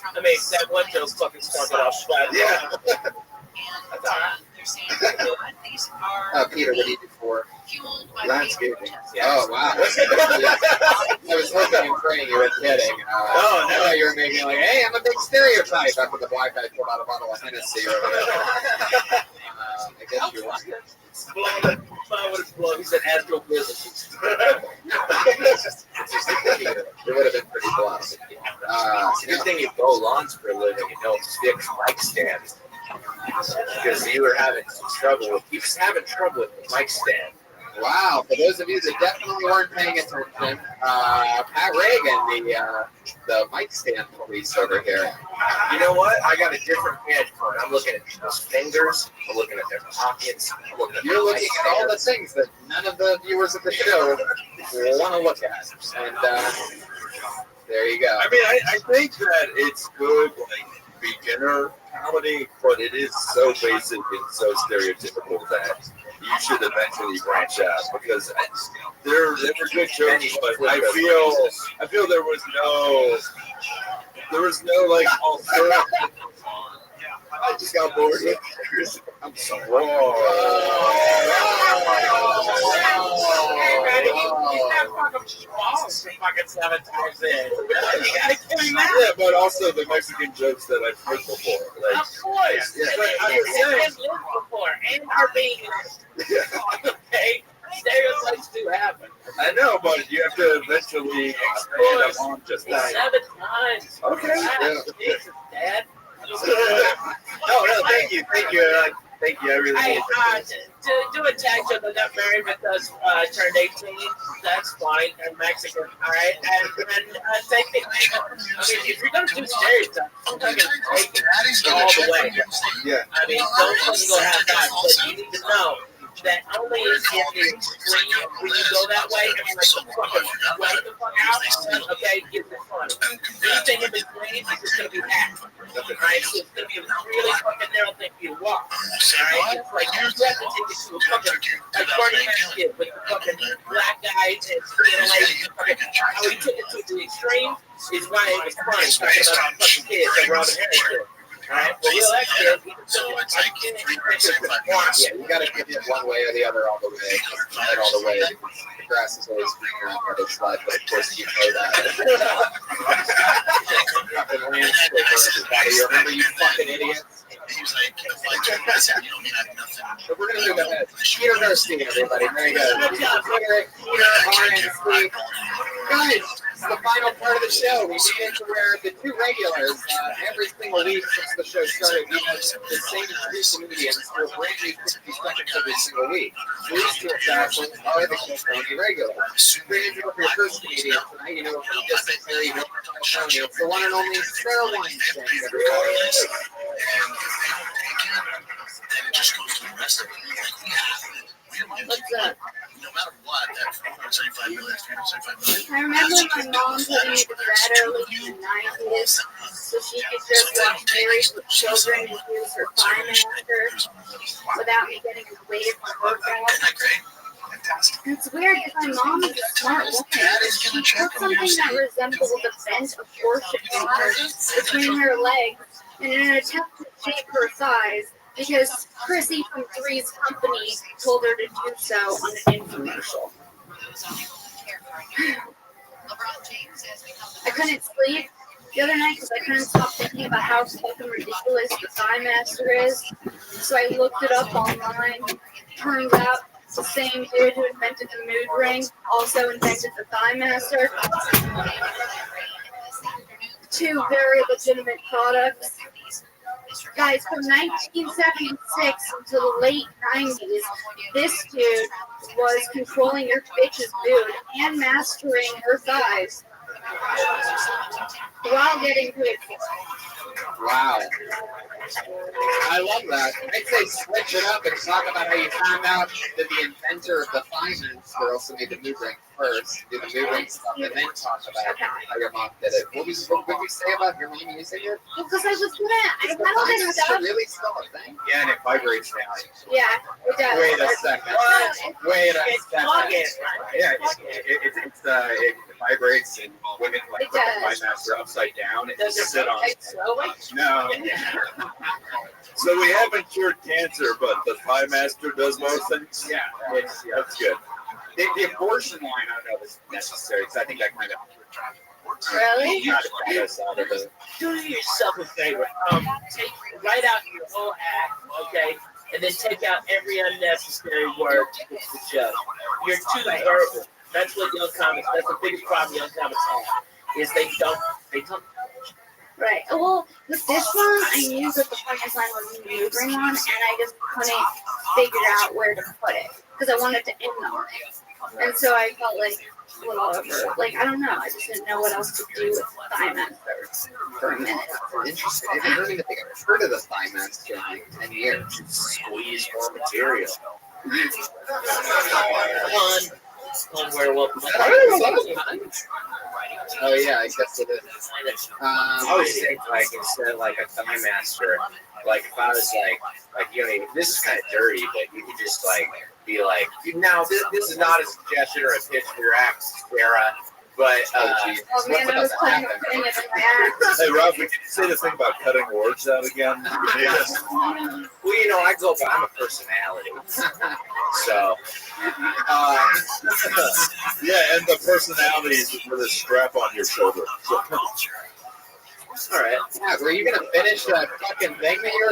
I mean, that one joke fucking started off. Yeah. That's all right. Peter, what do you do for? Landscaping. Oh, wow. I was hoping and praying you were kidding. No. I thought you were making like, hey, I'm a big stereotype after the black guy pulled out a bottle of Hennessy or whatever. I guess you are. He said astrophysics. It would have been pretty blunt. It's a good thing you mow lawns for a living and don't fix mic stands. Because you were having some trouble with, he was having trouble with the mic stand. Wow, for those of you that definitely weren't paying attention, Pat Reagan, the mic stand police over here. You know what? I got a different vantage point. I'm looking at people's fingers. I'm looking at their pockets. I'm looking at You're looking at all the things that none of the viewers of the show want to look at. And there you go. I mean, I think that it's good, like, beginner comedy, but it is so basic and so stereotypical that you should eventually branch out, because there were good jokes, but I feel there was no like alternative. I just got bored with it. I'm sorry. Fucking 7 times in. Yeah, but also the Mexican jokes that I've heard before. Like, Of course. Yeah, And lived before and are being okay. Stereotypes do happen. I know, but you have to eventually expand upon just that. 7 times. Okay. Jesus, Dad. No, thank you. Thank you. I really Hey, appreciate it. do a tag to the not married but does turned 18. That's fine. I'm Mexican. All right. And then take the. I mean, if you're gonna do stereotypes, I'm gonna take it all the way. Yeah. I mean, don't let me go half that. But you need to know that only if the extreme when you go that way, I mean, like the fucking right the fuck out. Okay, get the fun. Anything in between is just gonna be hacked. Right? So it's gonna be a really fucking narrow thing for you to walk. Alright? It's like you have to take it to a fucking like Barney kid with the fucking black guy and skinny lady. How he took it to the extreme is why it was funny talking about the fucking kids that Robin Harris did. Alright? Well, real kid, he was so it's like Yeah, you gotta give it one way or the other all the way. Not all the way. The grass is always greener on the other side, but of course you know that. Fucking landscaper, everybody. You remember, you fucking idiots? So we're gonna do that. Peter Garcia, everybody. Very good. Peter, RNC. Guys, it's the final part of the show. We made it to where the two regulars, every single week since the show started, we have the same three comedians who will bring you 60 seconds every single week. These two assassins are the only regulars. Bring you for your first comedian tonight. You know, from distance here, you know, it's the one and only Sarah Weinstein, everybody. Then it just goes to the rest of it. Like we have it. What's that? No matter what, that 475 million, 375 million. I remember my mom putting me to bed early in the 90s so she could just watch Married with Children and use her thigh master without me getting in the way of my workout. Isn't that great? Fantastic. It's weird because my mom is a smart woman. She took something that resembled a bent abortion between her legs and in an attempt to shape her thighs because Chrissy from Three's Company told her to do so on an infomercial. I couldn't sleep the other night because I couldn't stop thinking about how fucking ridiculous the Thigh Master is. So I looked it up online. Turns out the same dude who invented the mood ring also invented the Thigh Master. Two very legitimate products. Guys, from 1976 until the late 90s, this dude was controlling your bitch's mood and mastering her thighs while getting paid for it. Wow. I love that. I'd say switch it up and talk about how you found out that the inventor of the thigh master also made the mood ring first, do the mood ring stuff, and then talk about how your mom did it. What would we say about your mom using it? Because I was gonna, I found Is this it stuff. really still a thing? Yeah, and it vibrates now. Yeah, it does. Wait a second. Wait a second. Yeah, it vibrates, and women like put the thigh master upside down and does it sit on rotate it. slowly? No. So we haven't cured cancer, but the Thigh Master does most things. Yeah, That's good. the abortion line I don't know is necessary because I think that kind of Really? got us out of it. Do yourself a favor. Write out your whole act, okay, and then take out every unnecessary word to get the show. You're too verbal. That's what young comics. That's the biggest problem young comics have. Is they don't. Right. Well, with this one, I knew that the funniest line was the mood ring one, and I just couldn't figure out where to put it because I wanted to end on it. And so I felt like, whatever. Like, I don't know. I just didn't know what else to do with Thigh Master for a minute. Interesting. I don't even think I've heard of the thigh master in like 10 years. Squeeze more material. On werewolf. Oh yeah, I guess it is. I was thinking like instead of like a thigh master, like if I was like you know, this is kind of dirty, but you could just like be like, now this is not a suggestion or a pitch for your act, Sarah, but Oh man, I was putting it in my act. Hey, Rob, we can say the thing about cutting words out again. Yes. well, you know, I go by I'm a personality, so Yeah, and the personality is with a strap on your shoulder. So. All right. Yeah, were you gonna finish that fucking thing that you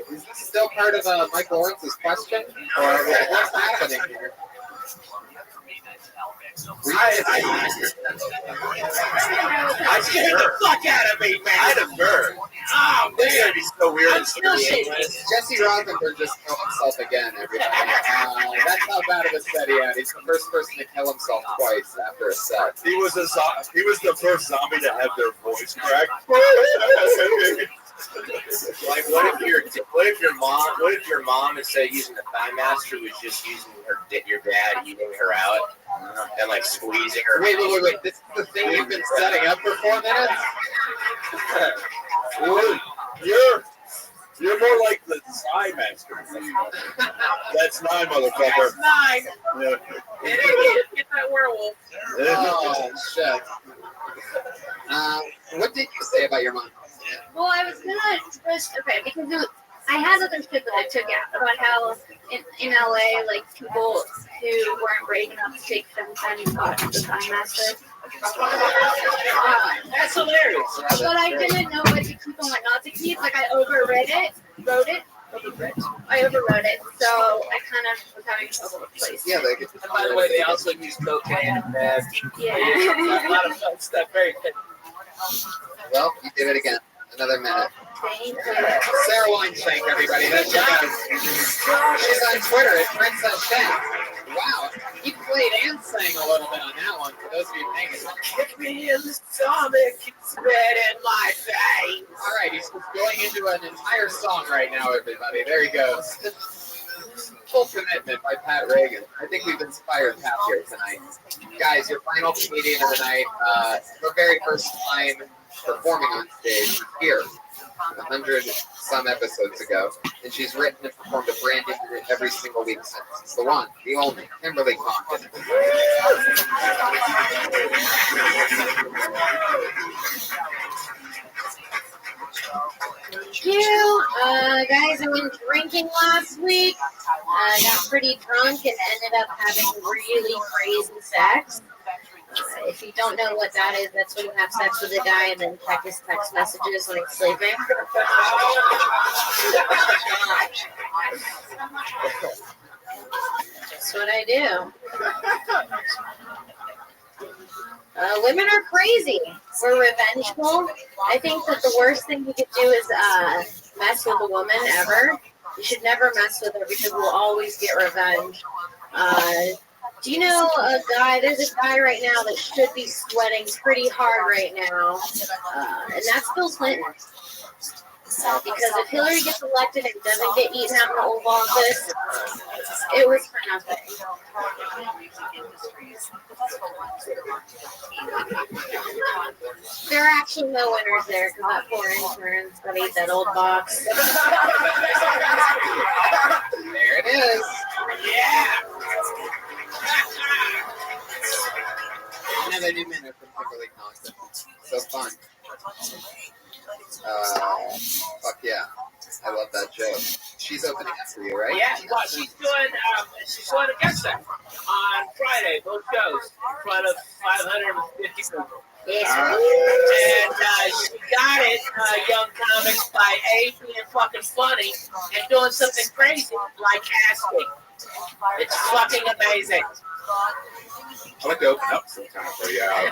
were? Is this still part of Mike Lawrence's question, or what's happening here? I scared the fuck out of me, man. I had a bird. Oh, man. It's gonna be the weirdest I'm still shaking. Jesse Rothenberg just killed himself again, everybody. That's how bad of a set he had. He's the first person to kill himself twice after a set. He was the first zombie to have their voice cracked. Like, what if your mom instead of using the thigh master was just using your dad eating her out and like squeezing her? Wait. This is the thing you've been setting up for 4 minutes? You're more like the thigh master. That's 9, motherfucker. That's 9. Yeah. Get that werewolf. Oh, shit. What did you say about your mom? Well, I was gonna just because I had other shit that I took out about how in LA, like people who weren't brave enough to take 7 times got the time master. That's hilarious. But I didn't know what to keep and what not to keep. Like I overwrote it. I overwrote it, so I kind of was having trouble with places. Yeah, they get. And by the way, they also use cocaine and meth. Yeah. A lot of fun stuff. Very good. Well, you did it again. Another minute. Thank you. Sarah Weinstein, everybody. That's your guy. She's on Twitter at Princess Shank. Wow, he played and sang a little bit on that one. For those of you paying attention. Hit me in the stomach, it's red in my face. All right, he's going into an entire song right now, everybody. There he goes. Full Commitment by Pat Reagan. I think we've inspired Pat here tonight. Guys, your final comedian of the night, her very first time performing on stage here 100 some episodes ago, and she's written and performed a brand new every single week since. It's the one, the only, Kimberly Compton. Thank you. Guys, I went drinking last week. Got pretty drunk and ended up having really crazy sex. If you don't know what that is, that's when you have sex with a guy and then check his text messages when he's sleeping. That's what I do. Women are crazy. We're revengeful. I think that the worst thing you could do is mess with a woman ever. You should never mess with her because we'll always get revenge. Do you know a guy? There's a guy right now that should be sweating pretty hard right now, and that's Bill Clinton. Because if Hillary gets elected and doesn't get eaten out in the Oval Office, it was for nothing. There are actually no winners there because that poor intern that ate that old box. There it is. Yeah. Another new minute from Kimberly Compton. So fun. Fuck yeah. I love that joke. She's opening up for you, right? Yeah, well, she's doing a guest set on Friday, both shows, in front of 550 people. Yes. And she got it, young comics, by being fucking funny and doing something crazy like asking. It's fucking amazing. I'd like to open up sometime for you. I'd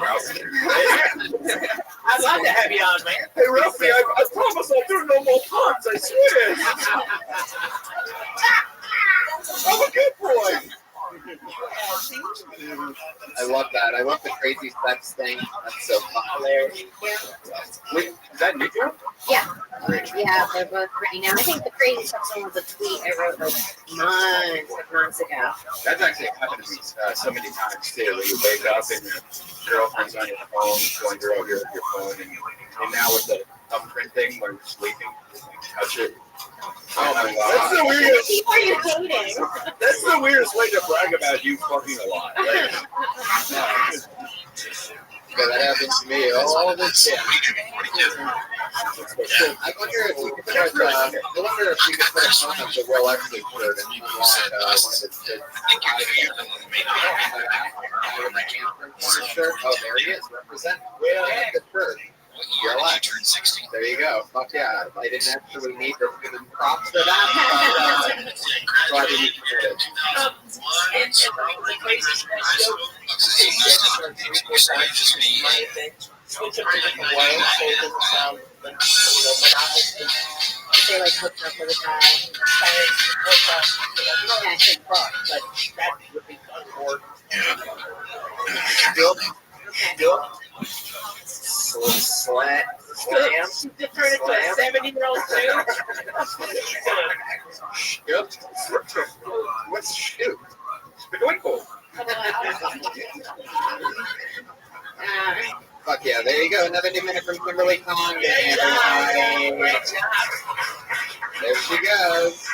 love to have you on, man. Hey, Rabbi, I promise I'll do no more puns, I swear. I'm a good boy. I love that. I love the crazy sex thing. That's so fun. Wait, is that new joke? Yeah. Yeah, they're both pretty now. I think the crazy sex one was a tweet I wrote like months ago. That's actually happened to me so many times too. Where you wake up and your girlfriend's on your phone, going through your phone, and now with the thumbprint thing where you're sleeping, you touch it. Oh my god. That's the weirdest. Who are you dating? That's the weirdest way to brag about you fucking a lot. Like, Yeah, that happens to me all the time. I wonder if we could put a phone up to Will Exley for it and unlock one of his kids. Oh, there he is. Represent. Yeah, good bird. There you go. Fuck yeah. I didn't actually need to give him props for that. Glad he did. And the crazy show, switch up to different ways so it doesn't sound like, monotonous. like hooked up with a guy. I said fuck, but that would be fun for. Slam. She just turned into a 70-year-old too. What's shoot? Fuck yeah, there you go. Another new minute from Kimberly Kong. There she goes.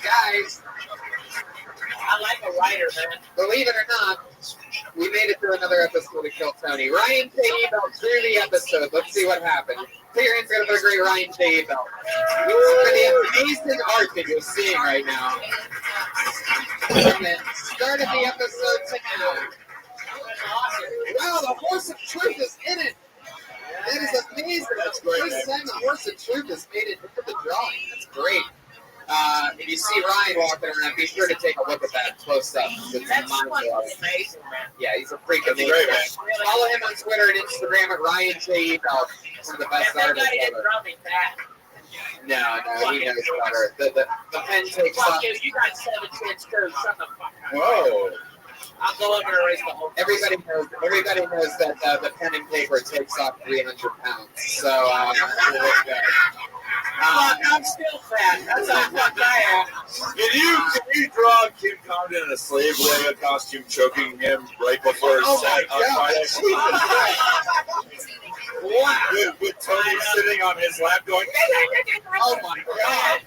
Guys, I like a writer, man. believe it or not, we made it through another episode of Kill Tony. Ryan J. Ebelt through the episode. Let's see what happened. Put your hands together for the great Ryan J. Ebelt. For the amazing art that you're seeing right now. From the start of the episode to now. Wow, the horse of truth is in it. That is amazing. That's great. First time the horse of truth has made it into the drawing. That's great. If you see Ryan walking around, be sure to take a look at that close up. It's mind-blowing. Amazing, man. Yeah, he's a freak amazing. Follow him on Twitter and Instagram at Ryan J. Ebelt. One of the best artists ever. No, he knows better. The pen takes Fuck up. you, you got 7 kids too. Shut the fuck up. Whoa. I'll go over and erase the whole. Everybody knows that the pen and paper takes off 300 pounds. So, I'm still fat. That's how fuck I am. Can you draw Kim Condon in a slave labor costume choking him right before his set on Friday? With Tony sitting on his lap going, oh my god.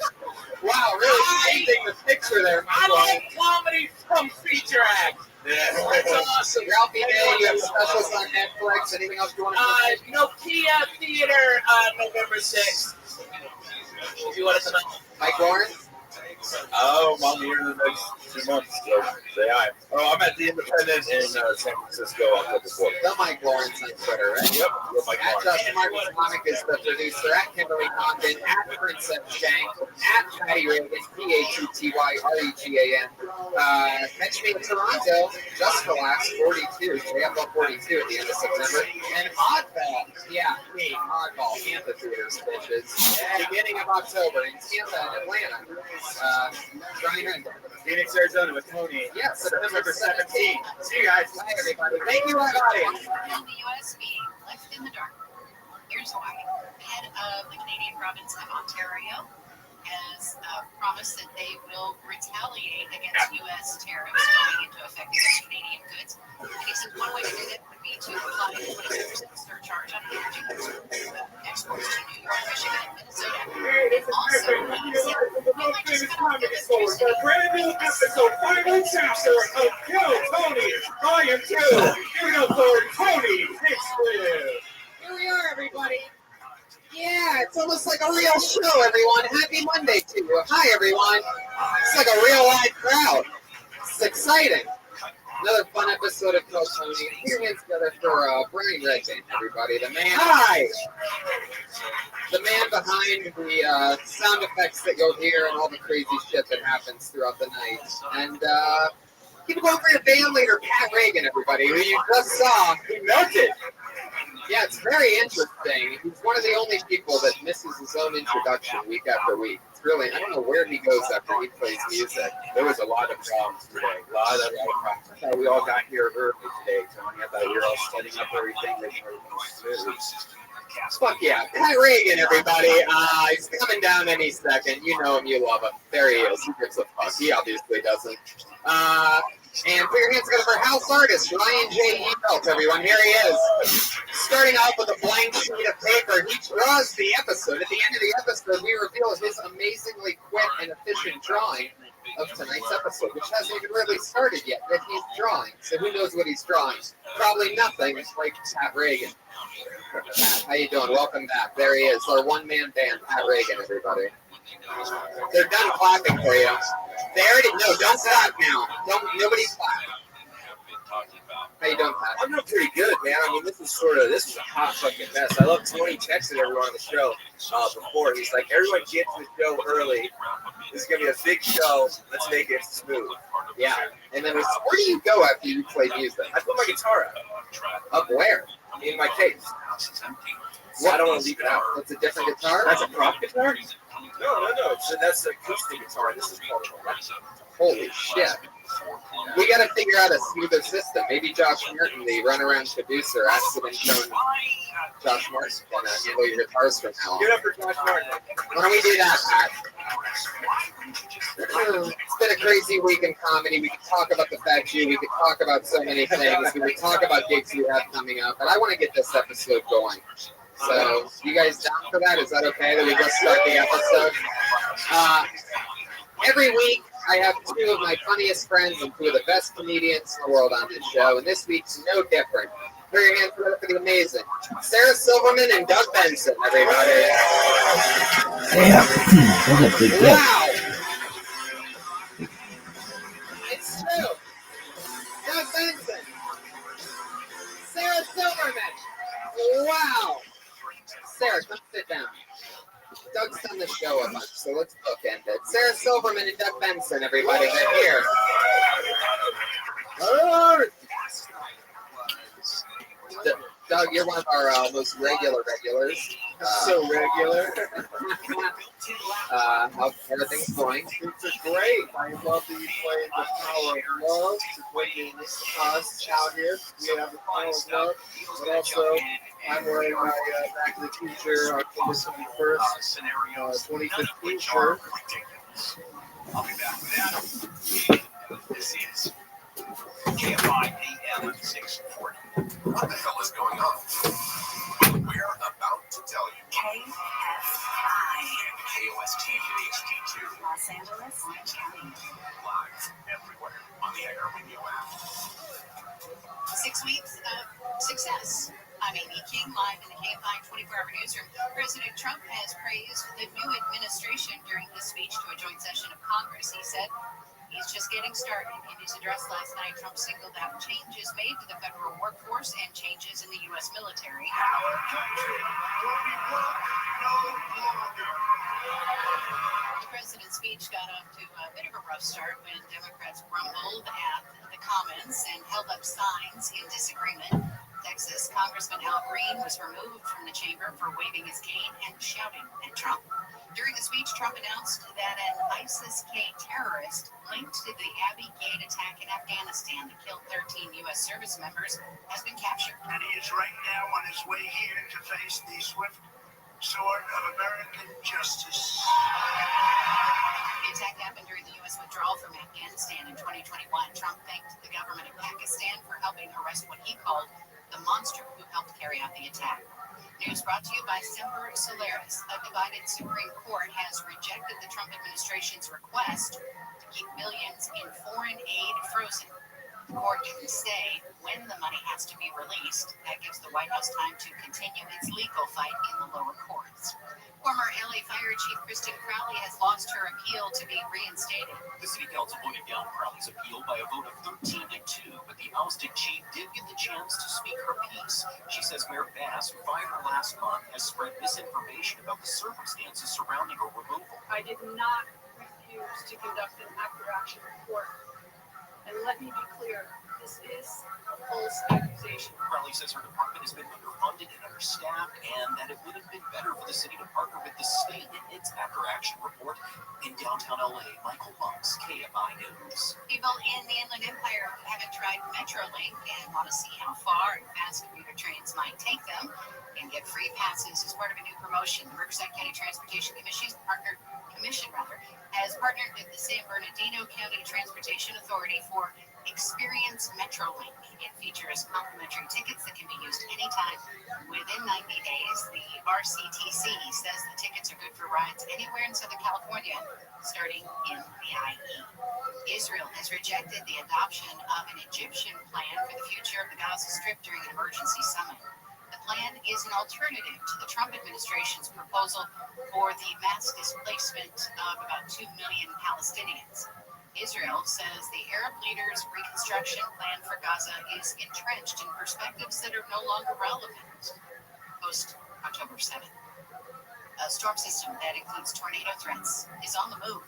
Wow, really painting the picture there. I like comedy from feature acts. That's awesome. Ralphie May, you have specials on Netflix. Anything else you want to Nokia Theater, November 6th. If you want to know. Mike Lawrence? oh, I'm here in the next 2 months, so say hi. Oh, I'm at the Independent in San Francisco October 4th. The Mike Lawrence on Twitter, right? Yep, with Mike At Lawrence. Justin Martin Comic is the producer, at Kimberly Condon, at Princess Shank, at Patty Reagan, PATTYREGAN. Catch me in Toronto, just relax, 42, JFL 42 at the end of September. And Oddball, yeah, me, Oddball, amphitheaters, bitches. Beginning of October in Tampa and Atlanta. Phoenix, Arizona with Tony. Yes, September 17th. See you guys. Bye, everybody. Thank you, our audience. In the U.S. being left in the dark. Here's why. Head of the Canadian province of Ontario has promised that they will retaliate against U.S. tariffs going into effect against Canadian goods. And he said one way to do that would be to apply a 26% surcharge on energy exports to New York, Michigan, and Minnesota. Also, A brand new episode, final chapter of Kill Tony. I am Kill. Give it up for Tony Hicksville. Here we are, everybody. Yeah, it's almost like a real show, everyone. Happy Monday to you. Hi, everyone. It's like a real live crowd. It's exciting. Another fun episode of Kill Tony. Put your hands together for Brian Redband, everybody. The man. Hi. The man behind the sound effects that you'll hear and all the crazy shit that happens throughout the night. And keep it going for your band leader, Pat Reagan, everybody, who you just saw. He melted. Yeah, it's very interesting. He's one of the only people that misses his own introduction week after week. It's really, I don't know where he goes after he plays music. There was a lot of problems today. A lot of problems. I thought we all got here early today, Tony. I thought we were all setting up everything, making everything smooth. Fuck yeah. Pat Reagan, everybody. He's coming down any second. You know him, you love him. There he is. Who gives a fuck? He obviously doesn't. And put your hands together for house artist, Ryan J. Ebelt, everyone. Here he is. Starting off with a blank sheet of paper, he draws the episode. At the end of the episode, we reveal his amazingly quick and efficient drawing of tonight's episode, which hasn't even really started yet he's drawing. So who knows what he's drawing? Probably nothing, like Pat Reagan. Pat, how you doing? Welcome back. There he is, our one-man band, Pat Reagan, everybody. They're done clapping for you. They already no. Don't clap now. Nobody clap. How you doing, Pat? I'm doing pretty good, man. I mean, this is a hot fucking mess. I love Tony texted everyone on the show before. He's like, everyone get to the show early. This is going to be a big show. Let's make it smooth. Yeah. And then where do you go after you play music? I put my guitar up where? In my case. Well, I don't want to leave it out. It's a different guitar? That's a prop guitar? No. That's the acoustic guitar. This is called Holy shit. We got to figure out a smoother system. Maybe Josh Martin, the runaround producer, accident shown Josh Martin can handle your guitars from now on. Give it up for Josh Martin. Why don't we do that, Pat? It's been a crazy week in comedy. We could talk about the Fat Jew. We could talk about so many things. We could talk about gigs we have coming up. But I want to get this episode going. So, you guys down for that? Is that okay that we just start the episode? Every week, I have two of my funniest friends and two of the best comedians in the world on this show, and this week's no different. Put your hands together for the amazing Sarah Silverman and Doug Benson, everybody. Damn, that's a big dick. Wow! It's true. Doug Benson. Sarah Silverman. Wow! Sarah, come sit down. Doug's done the show a bunch, so let's bookend it. Sarah Silverman and Doug Benson, everybody, they're here. Doug, you're one of our most regulars. So regular. How everything's going? It's great. I love that you played the power of love to bringing us out here. We have the power of love, but also I'm wearing my Back to the Future October 21st, 2015 shirt. I'll be back with that. This is KFI AM 640. What the hell is going on? We're about to tell you. KFI. And KOS TV HD2. Los Angeles County. Live everywhere on the iHeartRadio app. 6 weeks of success. I'm Amy King, live in the KFI 24-hour newsroom. President Trump has praised the new administration during his speech to a joint session of Congress. He said he's just getting started. In his address last night, Trump singled out changes made to the federal workforce and changes in the U.S. military. The president's speech got off to a bit of a rough start when Democrats grumbled at the comments and held up signs in disagreement. Texas Congressman Al Green was removed from the chamber for waving his cane and shouting at Trump. During the speech, Trump announced that an ISIS-K terrorist linked to the Abbey Gate attack in Afghanistan that killed 13 U.S. service members has been captured. And he is right now on his way here to face the swift sword of American justice. The attack happened during the U.S. withdrawal from Afghanistan in 2021. Trump thanked the government of Pakistan for helping arrest what he called the monster who helped carry out the attack. News brought to you by Semper Solaris. A divided Supreme Court has rejected the Trump administration's request to keep billions in foreign aid frozen. The court didn't say when the money has to be released. That gives the White House time to continue its legal fight in the lower courts. Former LA Fire Chief Kristen Crowley has lost her appeal to be reinstated. The city council voted down Crowley's appeal by a vote of 13-2, but the ousted chief did get the chance to speak her piece. She says Mayor Bass, who fired her last month, has spread misinformation about the circumstances surrounding her removal. I did not refuse to conduct an after-action report. And let me be clear, this is a false accusation. Crowley says her department has been underfunded and understaffed, and that it would have been better for the city to partner with the state in its after-action report. In downtown LA, Michael Monks, KFI News. People in the Inland Empire who haven't tried MetroLink and want to see how far and fast commuter trains might take them can get free passes as part of a new promotion. The Riverside County Transportation Commission has partnered with the San Bernardino County Transportation Authority for Experience MetroLink. It features complimentary tickets that can be used anytime within 90 days. The RCTC says the tickets are good for rides anywhere in Southern California, starting in the IE. Israel has rejected the adoption of an Egyptian plan for the future of the Gaza Strip during an emergency summit. The plan is an alternative to the Trump administration's proposal for the mass displacement of about 2 million Palestinians. Israel says the Arab leaders' reconstruction plan for Gaza is entrenched in perspectives that are no longer relevant post-October 7th. A storm system that includes tornado threats is on the move.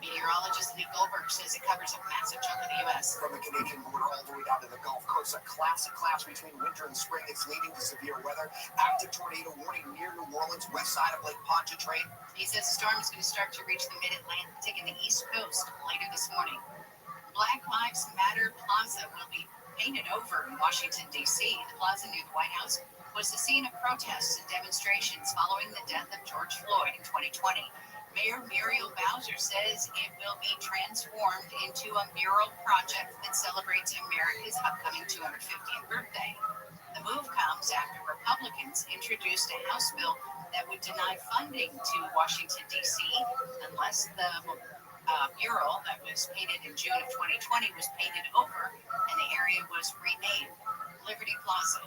Meteorologist Lee Goldberg says it covers a massive chunk of the U.S. From the Canadian border all the way down to the Gulf Coast, a classic clash between winter and spring. It's leading to severe weather. Active tornado warning near New Orleans, west side of Lake Pontchartrain. He says the storm is going to start to reach the mid-Atlantic and the East Coast later this morning. Black Lives Matter Plaza will be painted over in Washington, D.C. The plaza near the White House was the scene of protests and demonstrations following the death of George Floyd in 2020. Mayor Muriel Bowser says it will be transformed into a mural project that celebrates America's upcoming 250th birthday. The move comes after Republicans introduced a House bill that would deny funding to Washington, D.C. unless the mural that was painted in June of 2020 was painted over and the area was renamed Liberty Plaza.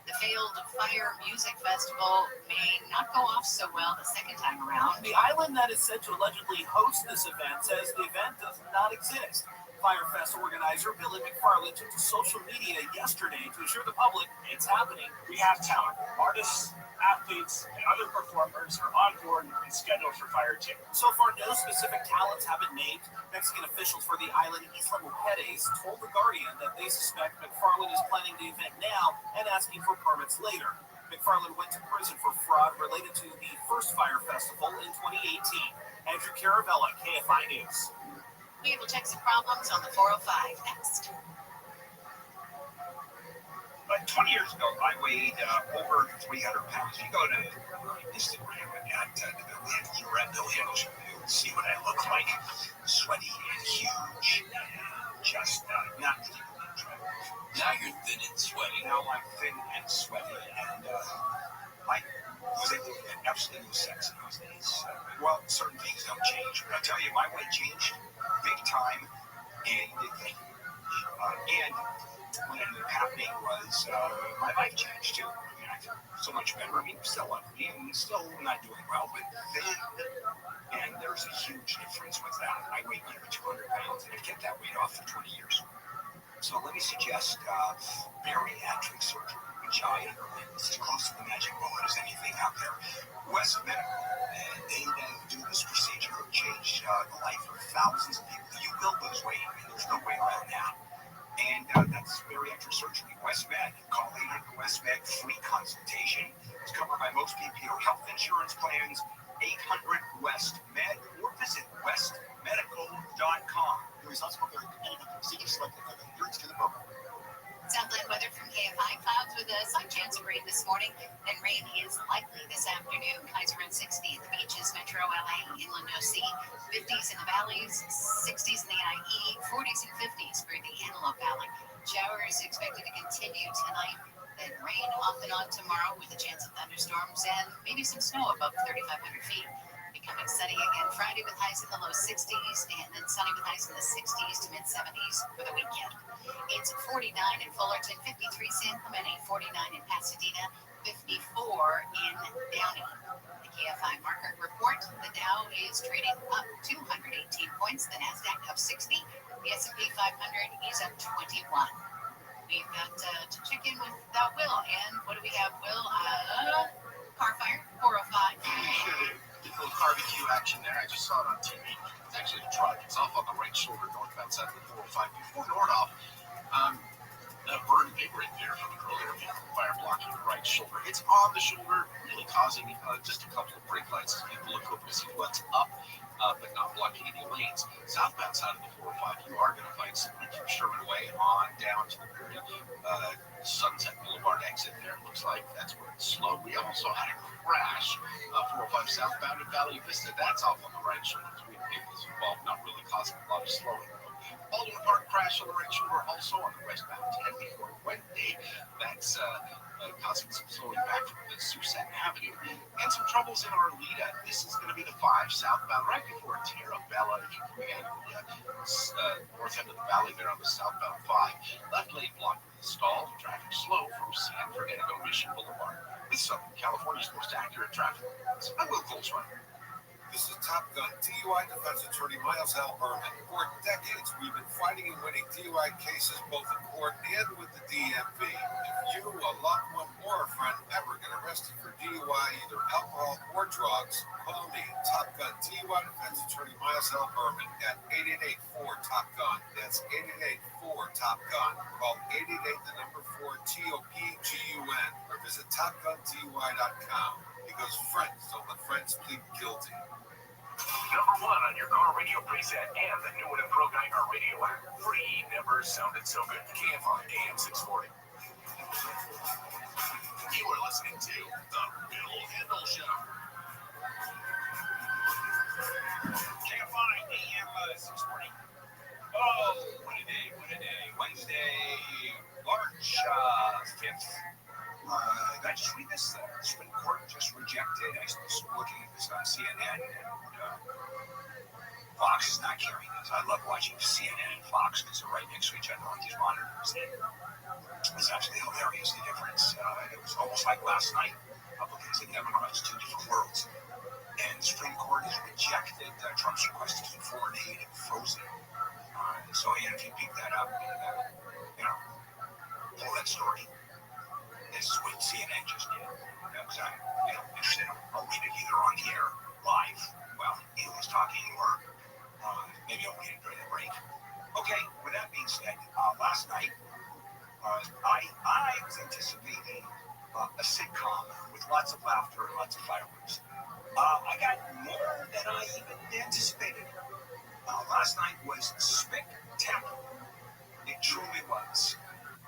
The failed Fire Music Festival may not go off so well the second time around. The island that is said to allegedly host this event says the event does not exist. Firefest organizer Billy McFarland took to social media yesterday to assure the public it's happening. We have talent. Artists, athletes, and other performers are on board and scheduled for Fire 2. So far, no specific talents have been named. Mexican officials for the island Isla Mujeres told The Guardian that they suspect McFarland is planning the event now and asking for permits later. McFarland went to prison for fraud related to the first Fire Festival in 2018. Andrew Caravella, KFI News. We will check some problems on the 405 next. But 20 years ago, I weighed over 300 pounds. You go to Instagram and you're at the hills, you'll see what I look like. Sweaty and huge. Just not now you're thin and sweaty. Now I'm thin and sweaty. And I was able to get absolutely no sex in those days. Well, certain things don't change. But I tell you, my weight changed big time. And what ended up happening was my life changed too. I mean, I feel so much better. I mean, still not doing well, but then, and there's a huge difference with that. I weighed under 200 pounds, and I've kept that weight off for 20 years. So let me suggest bariatric surgery, which I recommend. It's as close to the magic bullet as anything out there. West Medical, and they do this procedure to change the life of thousands of people. You will lose weight. I mean, there's no way around that. And that's bariatric surgery. West Med, call 800 West Med, free consultation. It's covered by most PPO health insurance plans. 800 West Med, or visit westmedical.com. The results of the procedure selected by the adherence to the program. Southland weather from KFI. Clouds with a slight chance of rain this morning, and rain is likely this afternoon. Highs around 60 at the beaches, Metro LA, inland OC, 50s in the valleys, 60s in the IE, 40s and 50s for the Antelope Valley. Showers expected to continue tonight, then rain off and on tomorrow with a chance of thunderstorms and maybe some snow above 3,500 feet. Becoming sunny again Friday with highs in the low 60s, and then sunny with highs in the 60s to mid 70s for the weekend. It's 49 in Fullerton, 53 San Clemente, 49 in Pasadena, 54 in Downey. The KFI market report: the Dow is trading up 218 points, the Nasdaq up 60, the S&P 500 is up 21. We've got to check in with Will, and what do we have, Will? Car fire, 405. A little barbecue action there. I just saw it on TV. It's actually a truck. It's off on the right shoulder, northbound side of the 405. Before Nordhoff, that burn big right there from an earlier vehicle fire blocking the right shoulder. It's on the shoulder, really causing just a couple of brake lights as people look over to see what's up, but not blocking any lanes. Southbound side of the 405, you are going to find someone keep Sherman Way on down to the very Sunset Boulevard exit there. It looks like that's where it's slow. We also had a crash, 405 southbound at Valley Vista. That's off on the right shoulder. 3 vehicles involved, not really causing a lot of slowing. Baldwin Park crash on the right shoulder, also on the westbound 10 before Wednesday. That's causing some slowing back from the Susan Avenue. And some troubles in Arleta. This is going to be the 5 southbound, right before Terabella. If you're coming out of the north end of the valley there on the southbound 5. Left lane blocked with a stall. Traffic slow from San Fernando Mission Boulevard. This is California's most accurate traffic reports. I'm Will Colesrun. This is Top Gun DUI defense attorney Miles L. Berman. For decades, we've been fighting and winning DUI cases both in court and with the DMV. If you, a loved one, or a friend ever get arrested for DUI, either alcohol or drugs, call me, Top Gun DUI defense attorney Miles L. Berman at 888-4-TOP-GUN. That's 888-4-TOP-GUN. Call 888-4-TOPGUN or visit TopGunDUI.com. Because friends don't let friends plead guilty. Number one on your car radio preset and the new and improved iHeartRadio app. Free never sounded so good. KFI AM 640. You are listening to The Bill Handle Show. KFI AM 640. Oh, what a day, what a day. Wednesday, March 5th. I just read this. The Supreme Court just rejected. I was looking at this on CNN, and Fox is not carrying this. I love watching CNN and Fox because they're right next to each other on these monitors. And it's absolutely hilarious, the difference. It was almost like last night. Republicans and Democrats, two different worlds. And the Supreme Court has rejected Trump's request to keep foreign aid frozen. So, yeah, if you pick that up and, pull that story, this is what CNN just did. Because I'm interested. I'll read it either on the air, live, well, either he's talking or maybe I'll read it during the break. Okay, with that being said, last night, I was anticipating a sitcom with lots of laughter and lots of fireworks. I got more than I even anticipated. Last night was spectacular. It truly was.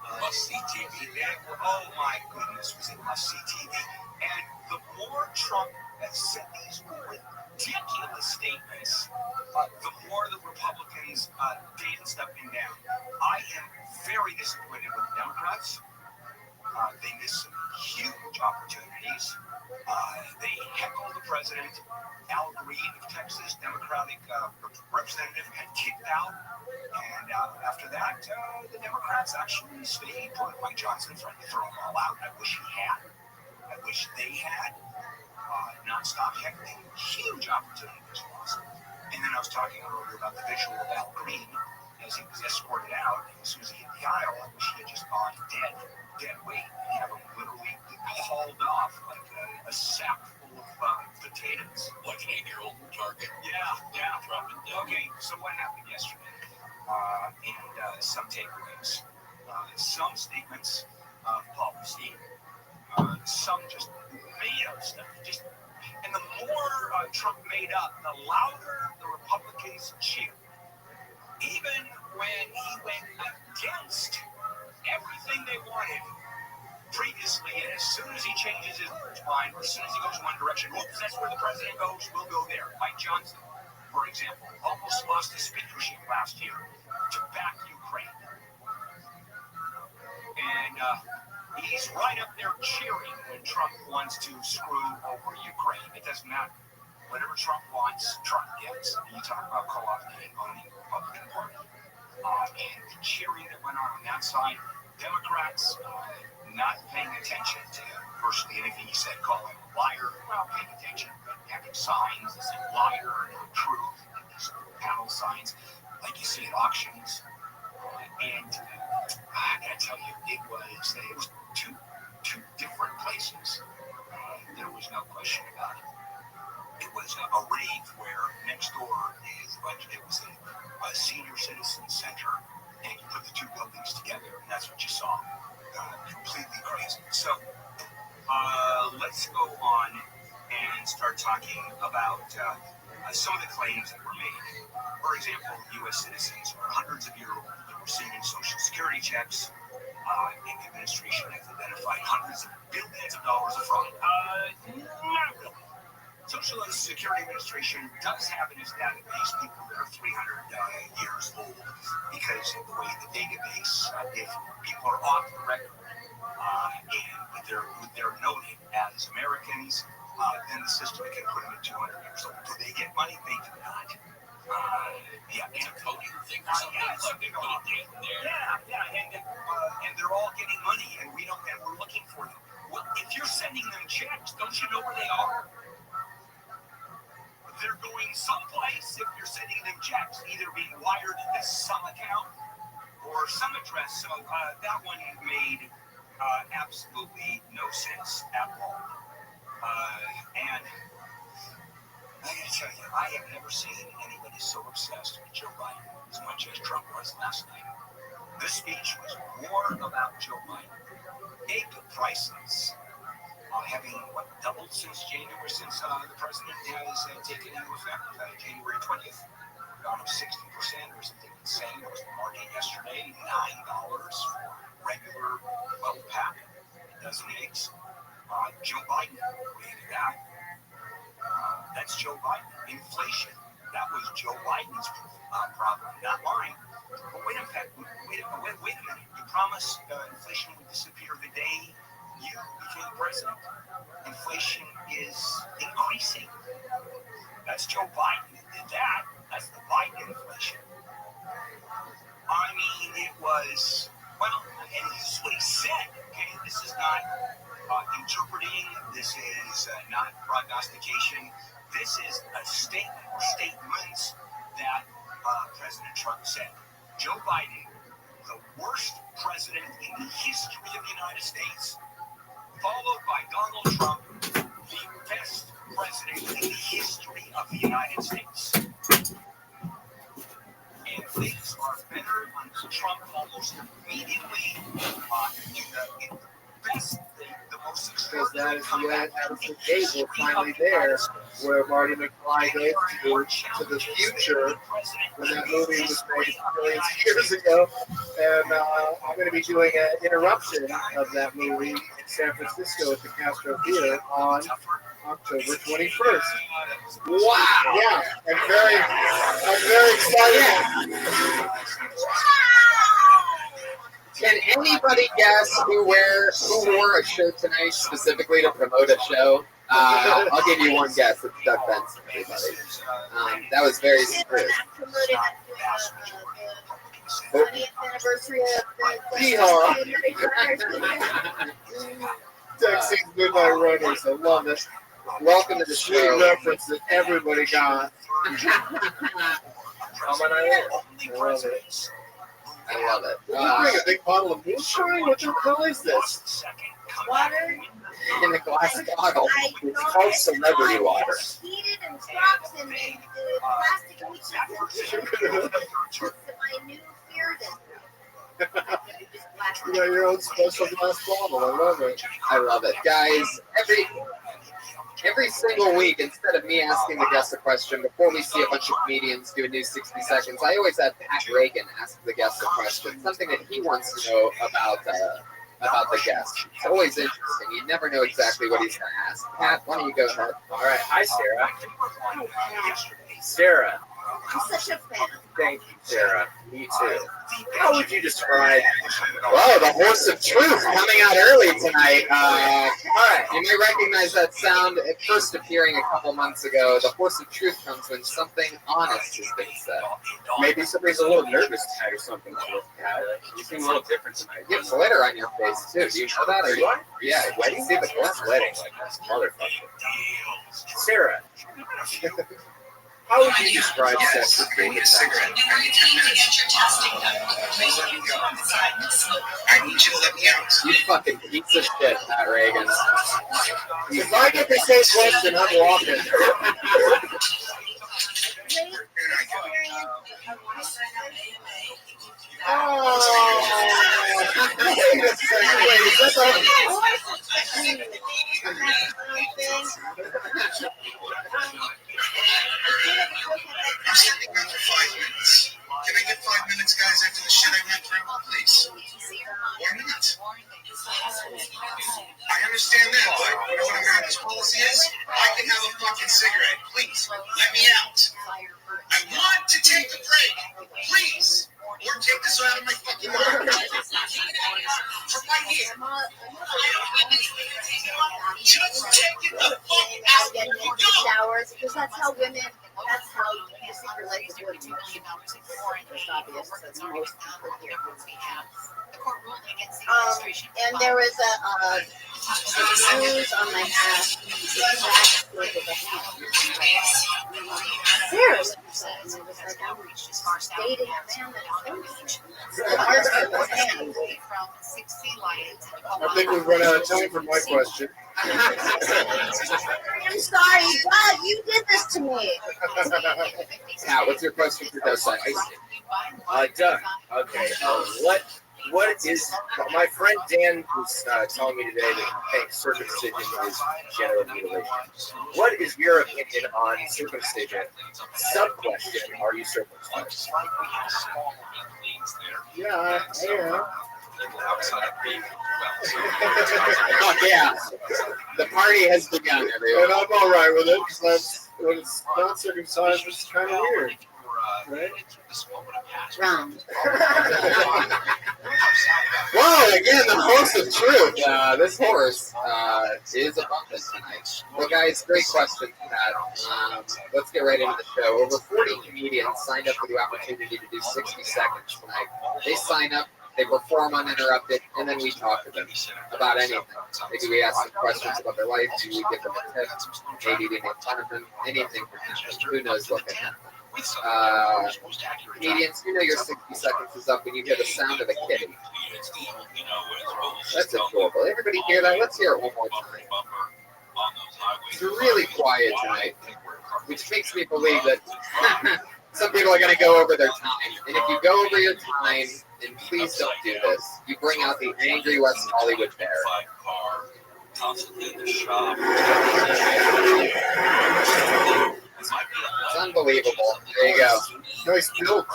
Must-see TV. Oh my goodness, was it must-see TV. And the more Trump has said these ridiculous statements, the more the Republicans danced up and down. I am very disappointed with the Democrats. They missed some huge opportunities. They heckled the president. Al Green of Texas, Democratic representative, had kicked out. And after that, the Democrats actually stayed put. Mike Johnson tried to throw them all out. I wish he had. I wish they had. Non-stop heckling. Huge opportunities lost. And then I was talking earlier about the visual of Al Green as he was escorted out. And as soon as he hit the aisle, I wish he had just gone dead weight. And have him literally hauled off like a sack full of potatoes. Like an 8-year-old target. Yeah. Okay, so what happened yesterday? And some takeaways. Some statements of policy. Some just made up stuff. And the more Trump made up, the louder the Republicans cheered. Even when he went against everything they wanted previously, and as soon as he changes his mind, or as soon as he goes one direction, whoops, that's where the president goes, we'll go there. Mike Johnson, for example, almost lost his speakership last year to back Ukraine. And he's right up there cheering when Trump wants to screw over Ukraine. It doesn't matter. Whatever Trump wants, Trump gets. And you talk about co-opting and owning the Republican Party. And the cheering that went on that side, Democrats not paying attention to virtually anything he said, calling him a liar, well, paying attention, but having signs that say liar and truth, and these panel signs like you see at auctions. And I gotta tell you, it was two different places. There was no question about it. It was a rave where next door it was a senior citizen center, and you put the two buildings together, and that's what you saw. Completely crazy. So let's go on and start talking about some of the claims that were made. For example, U.S. citizens are hundreds of years old receiving Social Security checks. And the administration has identified hundreds of billions of dollars of fraud. Not really. Social Security Administration does have in its database people that are 300 years old because of the way the database, if people are off the record and they're noted as Americans, then the system can put them at 200 years old. Do they get money? They do not. It's a coding thing or something. Like they put a date in there. And they're all getting money, and we're looking for them. Well, if you're sending them checks, don't you know where they are? They're going someplace if you're sending them checks, either being wired into some account or some address. So that one made absolutely no sense at all. And I gotta tell you, I have never seen anybody so obsessed with Joe Biden as much as Trump was last night. This speech was more about Joe Biden. Egg prices having doubled since January, since the president has taken into effect January 20th. Gone up 60% or something insane. It was the market yesterday, $9 for regular 12-pack, dozen eggs. Joe Biden created that. That's Joe Biden. Inflation. That was Joe Biden's problem, not mine. But wait a minute. You promised inflation would disappear the day you became president. Inflation is increasing. That's Joe Biden that did that. That's the Biden inflation. I mean, it was, well, and this is what he said, okay? This is not interpreting. This is not prognostication. This is a statements that President Trump said. Joe Biden, the worst president in the history of the United States, followed by Donald Trump, the best president in the history of the United States. And things are better under Trump almost immediately in the best, the most Because that is when Addison Cage was finally there, where Marty McFly goes to the future when that movie was made millions of years ago. And I'm going to be doing an interruption of that movie in San Francisco at the Castro Theater on October 21st. Wow! Yeah, I'm very excited. Can anybody guess who wore a shirt tonight specifically to promote a show? I'll give you one guess. It's Doug Benson, everybody. That was very smooth. The 20th anniversary of the Texas Midnight Runners. I love it. Welcome to the Sweet show. reference that everybody got. I love it. Did you bring a big bottle of moonshine? What the hell is this? water. In a glass bottle. I It's called celebrity water. heated and drops in the plastic It's my new fear You got your own special glass bottle. I love it. I love it. Guys, every single week, instead of me asking the guest a question, before we see a bunch of comedians do a new 60 seconds, I always have Pat Reagan ask the guest a question, something that he wants to know about the guest. It's always interesting. You never know exactly what he's going to ask. Pat, why don't you go ahead? All right. Hi, Sarah. Sarah. I'm such a fan. Thank you, Sarah. Me too. How would you describe? Whoa, the horse of truth coming out early tonight. All right, you may recognize that sound at first appearing a couple months ago. The horse of truth comes when something honest has been said. Maybe somebody's a little nervous tonight or something. You seem a little different tonight. You have glitter on your face too. Do you know that? Or Do I? Yeah, why do you see the glitter? Sweating like this motherfucker. Sarah. How would you describe sex as being a cigarette? I need to get your testing done. Please let me go. I need you to let me out. You fucking piece of shit, Pat Reagan. If I get the same question, I'm walking. Wait a second. Wait, is this I'm sitting around for 5 minutes. Can I get 5 minutes, guys, after the shit I went through? Please. Why not? I understand that, but you know what America's policy is? I can have a fucking cigarette. Please, let me out. I want to take a break. Please. Or take this out of my fucking mouth. From right here. Just take it the fuck out. Get into the showers because that's how women. That's how you secret life is what you keep. It's obvious. That's most people here. And there was a bruise on my ass. Seriously. And it was like I'm dating a man that's I think we've run out of time for my question. I'm sorry, God, you did this to me. Pat, what's your question for Doug? Doug. Okay. What What is my friend Dan was telling me today that he thinks circumcision is genital mutilation. What is your opinion on circumcision? Sub question: are you circumcised? Yeah, I am. Oh yeah, the party has begun, everyone. And I'm all right with it because when it's not circumcised, it's kind of weird, right? Wrong. Whoa, again, the horse of truth. This horse is abundant tonight. Well, guys, great question for that. Let's get right into the show. Over 40 comedians signed up for the opportunity to do 60 seconds tonight. They sign up, they perform uninterrupted, and then we talk to them about anything. Maybe we ask them questions about their life, maybe we give them a tip, maybe we make fun of them, anything can happen. Who knows what can happen. Comedians, you know your 60 seconds is up when you hear the sound of a kitty. That's adorable. Everybody hear that? Let's hear it one more time. It's really quiet tonight, which makes me believe that some people are going to go over their time. And if you go over your time, then please don't do this. You bring out the angry West Hollywood bear. It's unbelievable. There you go. Nice build.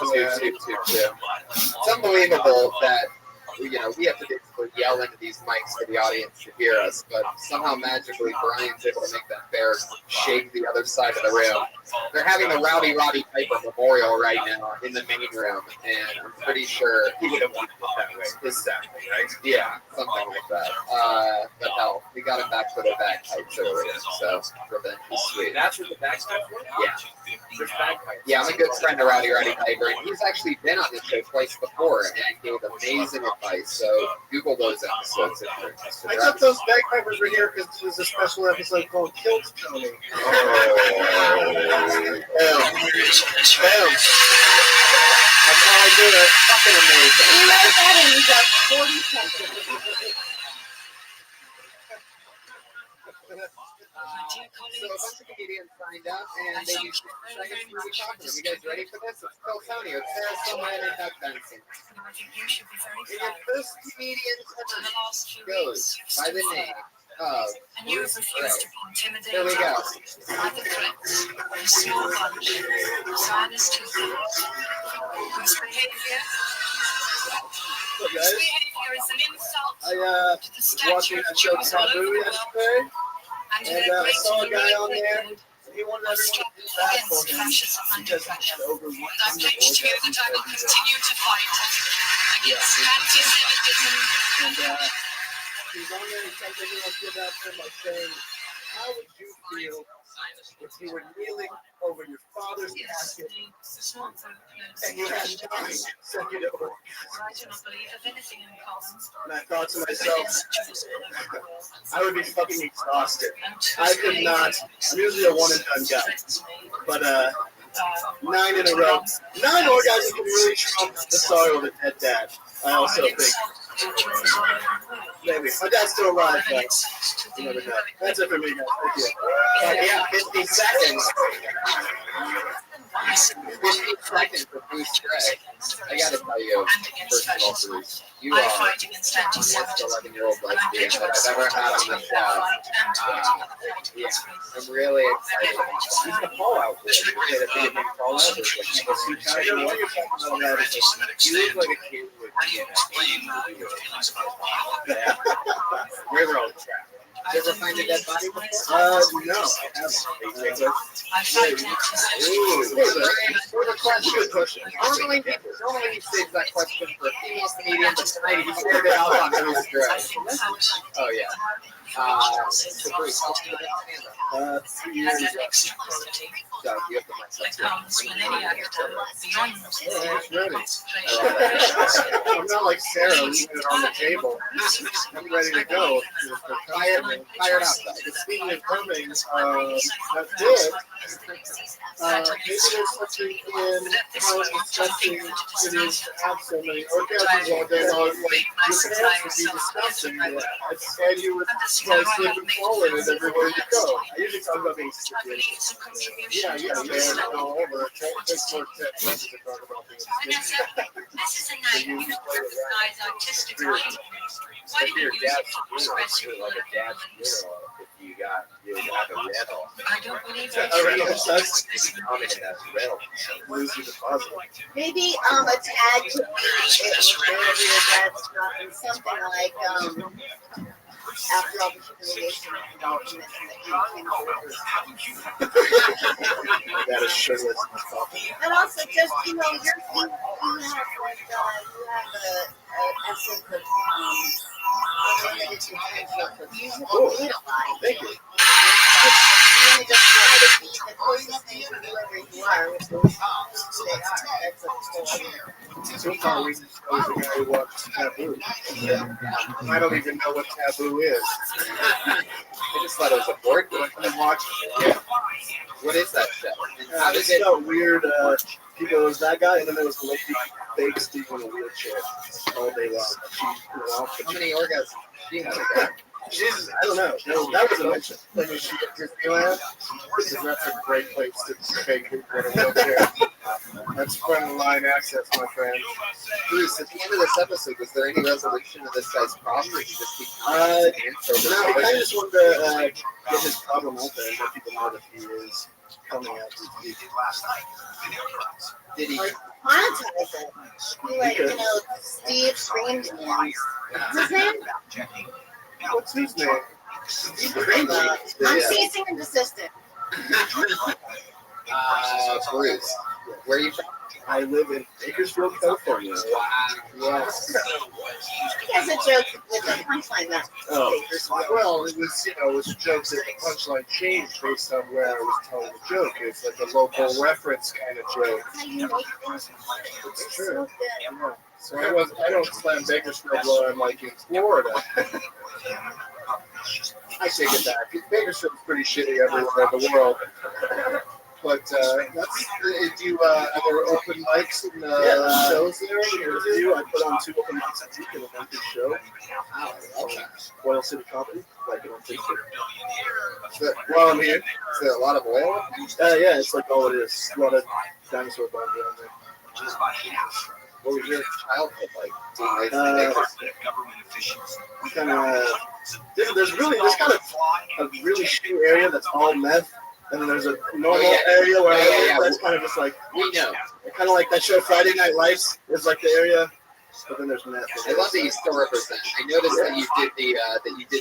It's unbelievable that we have to basically yell into these mics for the audience to hear us, but somehow magically Brian's able to make that bear shake the other side of the room. They're having the Rowdy Roddy Piper Memorial right now in the main room, and I'm pretty sure he would have wanted it that way. His Saturday, right? Yeah, something like that. But hell, we got him back for the bagpipes earlier, so revenge is sweet. That's what the bagpipes were? Yeah. Yeah, I'm a good friend of Rowdy Roddy Piper, and he's actually been on this show twice before and gave amazing advice. So Google those episodes if you're interested. I thought those bagpipers were here because there's a special episode called Kilt Tony. That's how I do it. Fucking amazing. You wrote that in just 40 seconds. So a bunch of comedians signed up, and they used to say, "Hey, we talking to them. You guys ready for this? It's Phil Tony, it's Sarah Silverman, and Doug Benson." And your first comedian tonight goes by the name of Bruce Gray. Here we go. What's up, guys? I was watching that show Taboo yesterday, and I saw a guy on there. He wanted everyone to do that for him because he's over 100 I've pledged to you that I will continue to fight against anti-Semitism. And he's on there and tells everyone to give out to him by saying, how would you feel if you were kneeling over your father's casket and you had time to send it over? And I thought to myself, I would be fucking exhausted. I could not. I'm usually a one-and-done guy, but 9 in a row. 9 orgasms can really trump the sorrow of a dead dad. I also think. Maybe. My dad's still alive, but you never know. That's it for me, guys. Thank you. Yeah, 50 seconds. 50 seconds for Bruce Gray. I gotta tell you, first of all, Bruce, you are the most 11-year-old lesbian that I've ever had on the show. Yeah, I'm really excited. He's the fallout boy. You say that big fallout is like I don't know what you're talking about. you look like a kid who would be in a yeah. We're all trapped. Did you ever find a dead body before? No, I haven't. Good question. Normally he saves that question for a female comedian, but tonight he scared it out on Bruce Gray. Oh yeah. So Bruce, how long have you been stand-up? 3 years. So you have the I'm not like Sarah leaving it on the table. I'm ready to go. Fired out. Speaking of coming, that's good. maybe there's something in how disgusting it is to have so many orgasms all day long. Like, your pants would be disgusting. I'd slide you with slip and fall in it everywhere you go. I usually talk about being situations. Yeah, man, all over. It takes more tips to talk about being situations. This is a night you recognize artistic mind. Why did you use it to express your like a dad's funeral if you got a rental. I don't believe That's common in that rental. Lose your deposit. Maybe a tag to that's something like after all the humiliation and documents That is shirtless. and also just you have like a essence of unlimited potential for musical lie. Thank you. You want to just try to be the closest thing to whoever you are, which is who they are. That's a whole So far, we just know the guy who watches Taboo. I don't even know what Taboo is. I just thought it was a board game. I watched Yeah. What is that show? And how does it's it? got weird people. There was that guy, and then there was the lady fake Steve in a wheelchair all day long. How many orgasms do you have? Jesus, I don't know. That was a mention. Like when she at Disneyland, because that's a great place to fake people in a wheelchair. That's front line access, my friend. Bruce, at the end of this episode, was there any resolution of this guy's problem? Or did he just keep No, he kind of just wanted to get his problem out there and let people know that he is coming out to speak. Did he? monetize it. Be like, Steve Screamed Hands. What's his name? What's his name? I'm ceasing and desisting. Bruce. Where are you from? I live in Bakersfield, California. Wow. Yes. That's a joke with a punchline. That's Well, it was, it was jokes that the punchline changed based on where I was telling the joke. It's like a local reference kind of joke. how you make things. It's so good. Yeah. So I don't slam Bakersfield while I'm like in Florida. I take it back. Bakersfield's pretty shitty everywhere in the world. But that's, do you other open mics and shows there? I put on 2 open mics a week and a monthly show. Oil City Comedy, like it on Facebook. While I'm here, Is there a lot of oil? yeah, it's like all it is. A lot of dinosaur bones around there. What was your childhood like? Kind of. There's kind of a really shitty area that's all meth. And then there's a normal area where I live that's kind of just like, we know. Kind of like that show Friday Night Lights is like the area, but then there's meth. I love that you still represent. I noticed that you did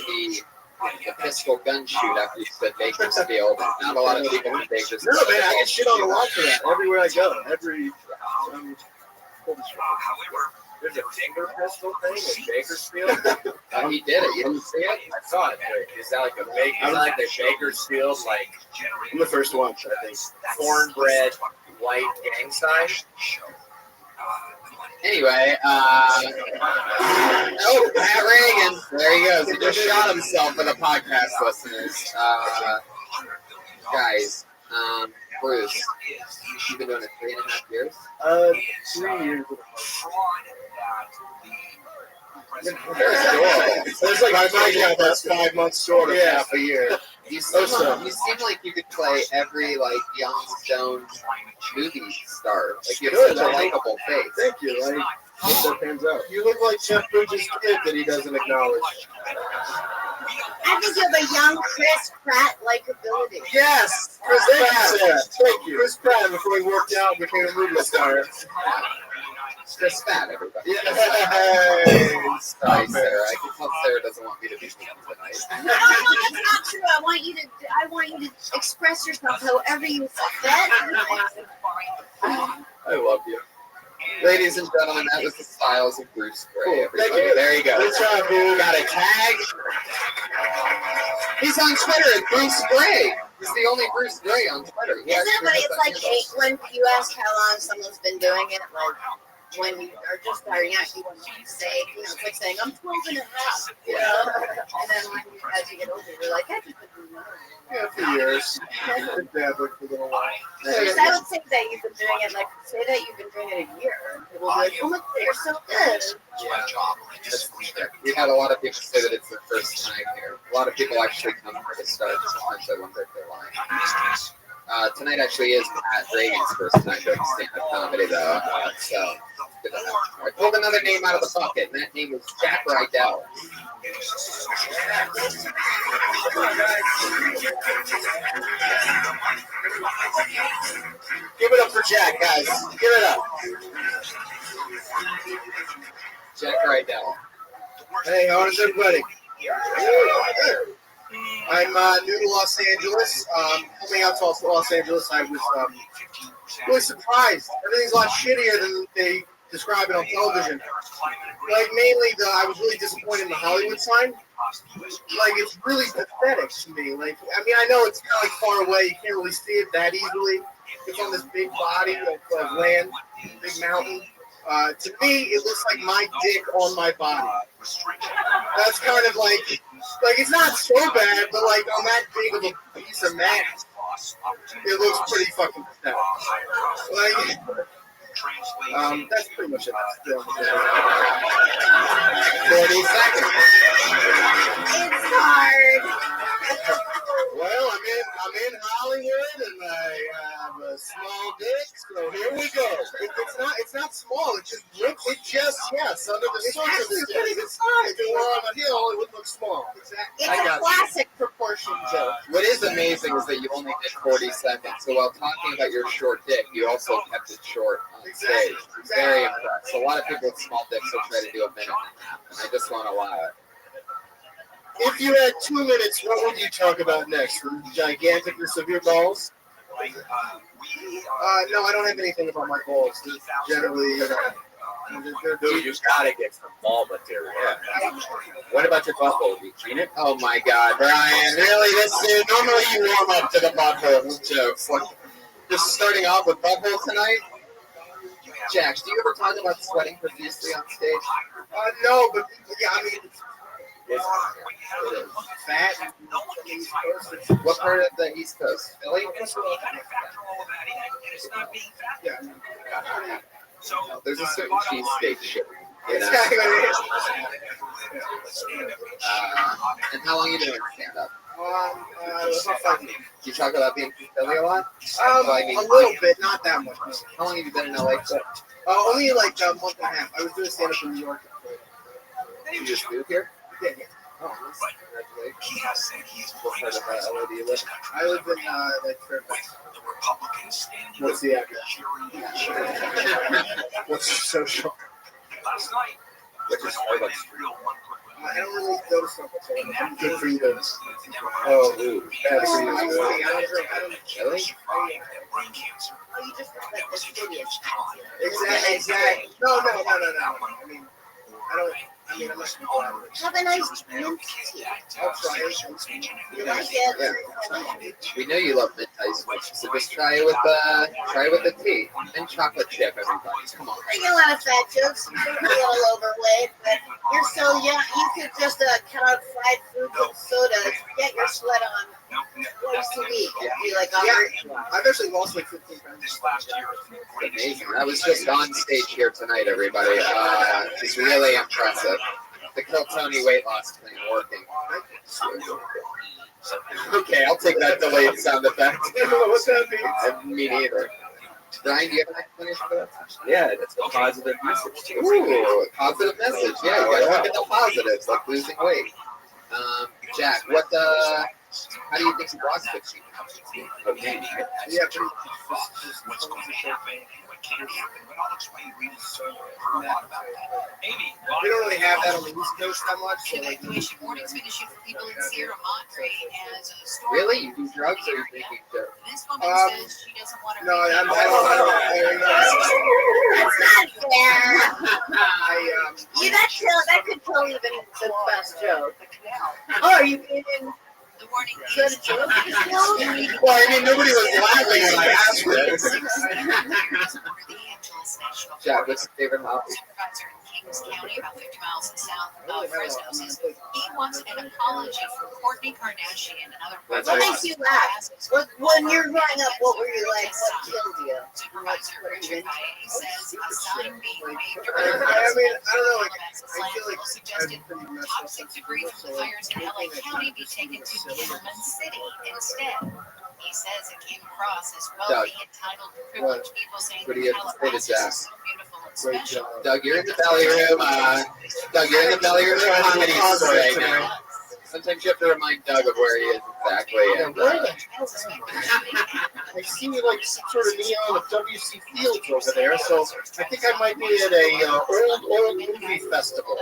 the pistol gun shoot after you said Bakersfield. Not a lot of people in Bakersfield. No, man, I get shit on the wall for that everywhere I go. However, there's a finger pistol thing in Bakersfield. He did it. You didn't see it? I saw it. Is that like a the Bakersfield I'm the first one, I think. cornbread white gang sign? Anyway, Pat Reagan. There he goes. He just shot himself for the podcast listeners. Guys, Bruce, you've been doing it 3.5 years? 3 years. There's like that's 5 months short of half a year. You seem like you could play every young stone movie star. Like you have such a likable face. Thank you. I hope that pans out. You look like Jeff Bridges' kid that he doesn't acknowledge. I think you have a young Chris Pratt likability. Yes, Chris Pratt. Thank you. Chris Pratt, before he worked out and became a movie star. Chris Pratt, everybody. Hey, sorry, Sarah. I can tell Sarah doesn't want me to be mean tonight. No, that's not true. I want you to express yourself however you fit. I love you. Ladies and gentlemen, that was the Styles of Bruce Gray. Everybody. There you go. Good job, dude. Got a tag. He's on Twitter at Bruce Gray. He's the only Bruce Gray on Twitter. Isn't it funny? It's like when you ask how long someone's been doing it, when you are just starting out, you want to say, it's like saying, I'm 12 and a half, And then as you get older, you're like, I've just been doing it. Yeah, for years. Been dabbling for a little while. So and like say that you've been doing it a year. People will be like, oh my god, you're so good. Yeah. We've had a lot of people say that it's their first time here. A lot of people actually come for the start. Sometimes I wonder if they're lying. Tonight actually is Pat Reagan's first time doing stand-up comedy, though. So good to have. I pulled another name out of the bucket, and that name was Jack Rydell. Give it up for Jack, guys. Give it up. Jack Rydell. Hey, how is everybody? I'm new to Los Angeles. Coming out to Los Angeles, I was really surprised. Everything's a lot shittier than they describe it on television. Like, mainly, I was really disappointed in the Hollywood sign. Like, it's really pathetic to me. Like, I mean, I know it's kind of like far away. You can't really see it that easily. It's on this big body of land, big mountain. To me, it looks like my dick on my body. That's kind of like it's not so bad, but like on that big of a piece of mass, it looks pretty fucking pathetic. Like, that's pretty much it. 40 seconds. It's hard. Well, I'm in Hollywood, and I have a small dick, so here we go. It's not small. It just under the surface. It's pretty good size. If it were on a hill, it would look small. Exactly. It's a classic proportion joke. What is amazing is that you only did 40 seconds. So while talking about your short dick, you also kept it short on stage. Very impressed. A lot of people with small dicks will try to do a minute and a half, and I just want to allow it. If you had 2 minutes, what would you talk about next? The giganticness of your balls? No, I don't have anything about my balls. Generally, You gotta get some ball material. Yeah. What about your butthole? Do you clean it? Oh my God, Brian! Really, this dude? Normally you warm up to the butthole jokes. Like, just starting off with butthole tonight. Jax, do you ever talk about sweating profusely on stage? No, but yeah, I mean. It is. Fat. What part of the East Coast? Philly? Yeah. There's a certain cheesesteak shit. And how long you been doing stand-up? About 5 years. Do you talk about being from Philly a lot? A little bit, not that much. How long have you been in LA for? Only like a month and a half. I was doing stand-up in New York. Did you just move here? Yeah. Oh, congratulations. What part of LA do you live? I live in like Fairfax. What's the address? What's the social? Which is Starbucks Street. I don't really go to Starbucks. I'm good for you though. Oh, ooh, bad for you. Really? Exactly. No. I mean, I'm not going to go out. Have a nice mint tea. I'll try it. You like it? Yeah. We know you love mint ice, so just try it with the tea. And chocolate chip, everybody. Come on. I get a lot of fat jokes. You're a little overweight, but you're so young. You could just cut out fried foods and sodas, get your sweat on once a week, and be like, I've actually lost like 15 pounds. Amazing. I was just on stage here tonight, everybody. It's really impressive. The Kill Tony weight loss plan working. Okay, I'll take that delayed sound effect. What's that mean? Me neither. Brian, do you have an explanation for that? Yeah, that's a positive message. Ooh, positive message. Yeah, you gotta look at the positives, like losing weight. Jack, how do you think you lost 15 pounds? Okay. Yeah, What's going to happen and what can't happen, but I'll explain reasons for a lot about that. Amy, we don't really have that on the East Coast that much. So like, Evacuation warnings been issued for people in Sierra Madre as a storm. Really? You do drugs or you think you do? This woman says she doesn't want to. No, I don't. That's not fair. That could kill even the best joke. Oh, are you kidding? The warning Is that a joke? Well, I mean, nobody was laughing when I asked this. Jack, what's your favorite hobby? Adams County, about 50 miles south of Fresno, says he wants an apology from Kourtney Kardashian and other What makes you laugh? When you're growing up, what were you like? What killed you? Supervisor Richard Paye says a sign being waved I mean, I don't know. Like, I feel like suggested toxic debris from the fires in LA County be taken to Cameron City instead. He says it came across as wealthy, entitled, privileged people saying What do you have to say to Jack? so beautiful and special. Doug, you're in the belly room. Doug, you're in the belly room of comedy right now. Sometimes you have to remind Doug of where he is exactly. And, Where the hell am I? I see like some sort of neon of W.C. Fields over there, so I think I might be at a old movie festival.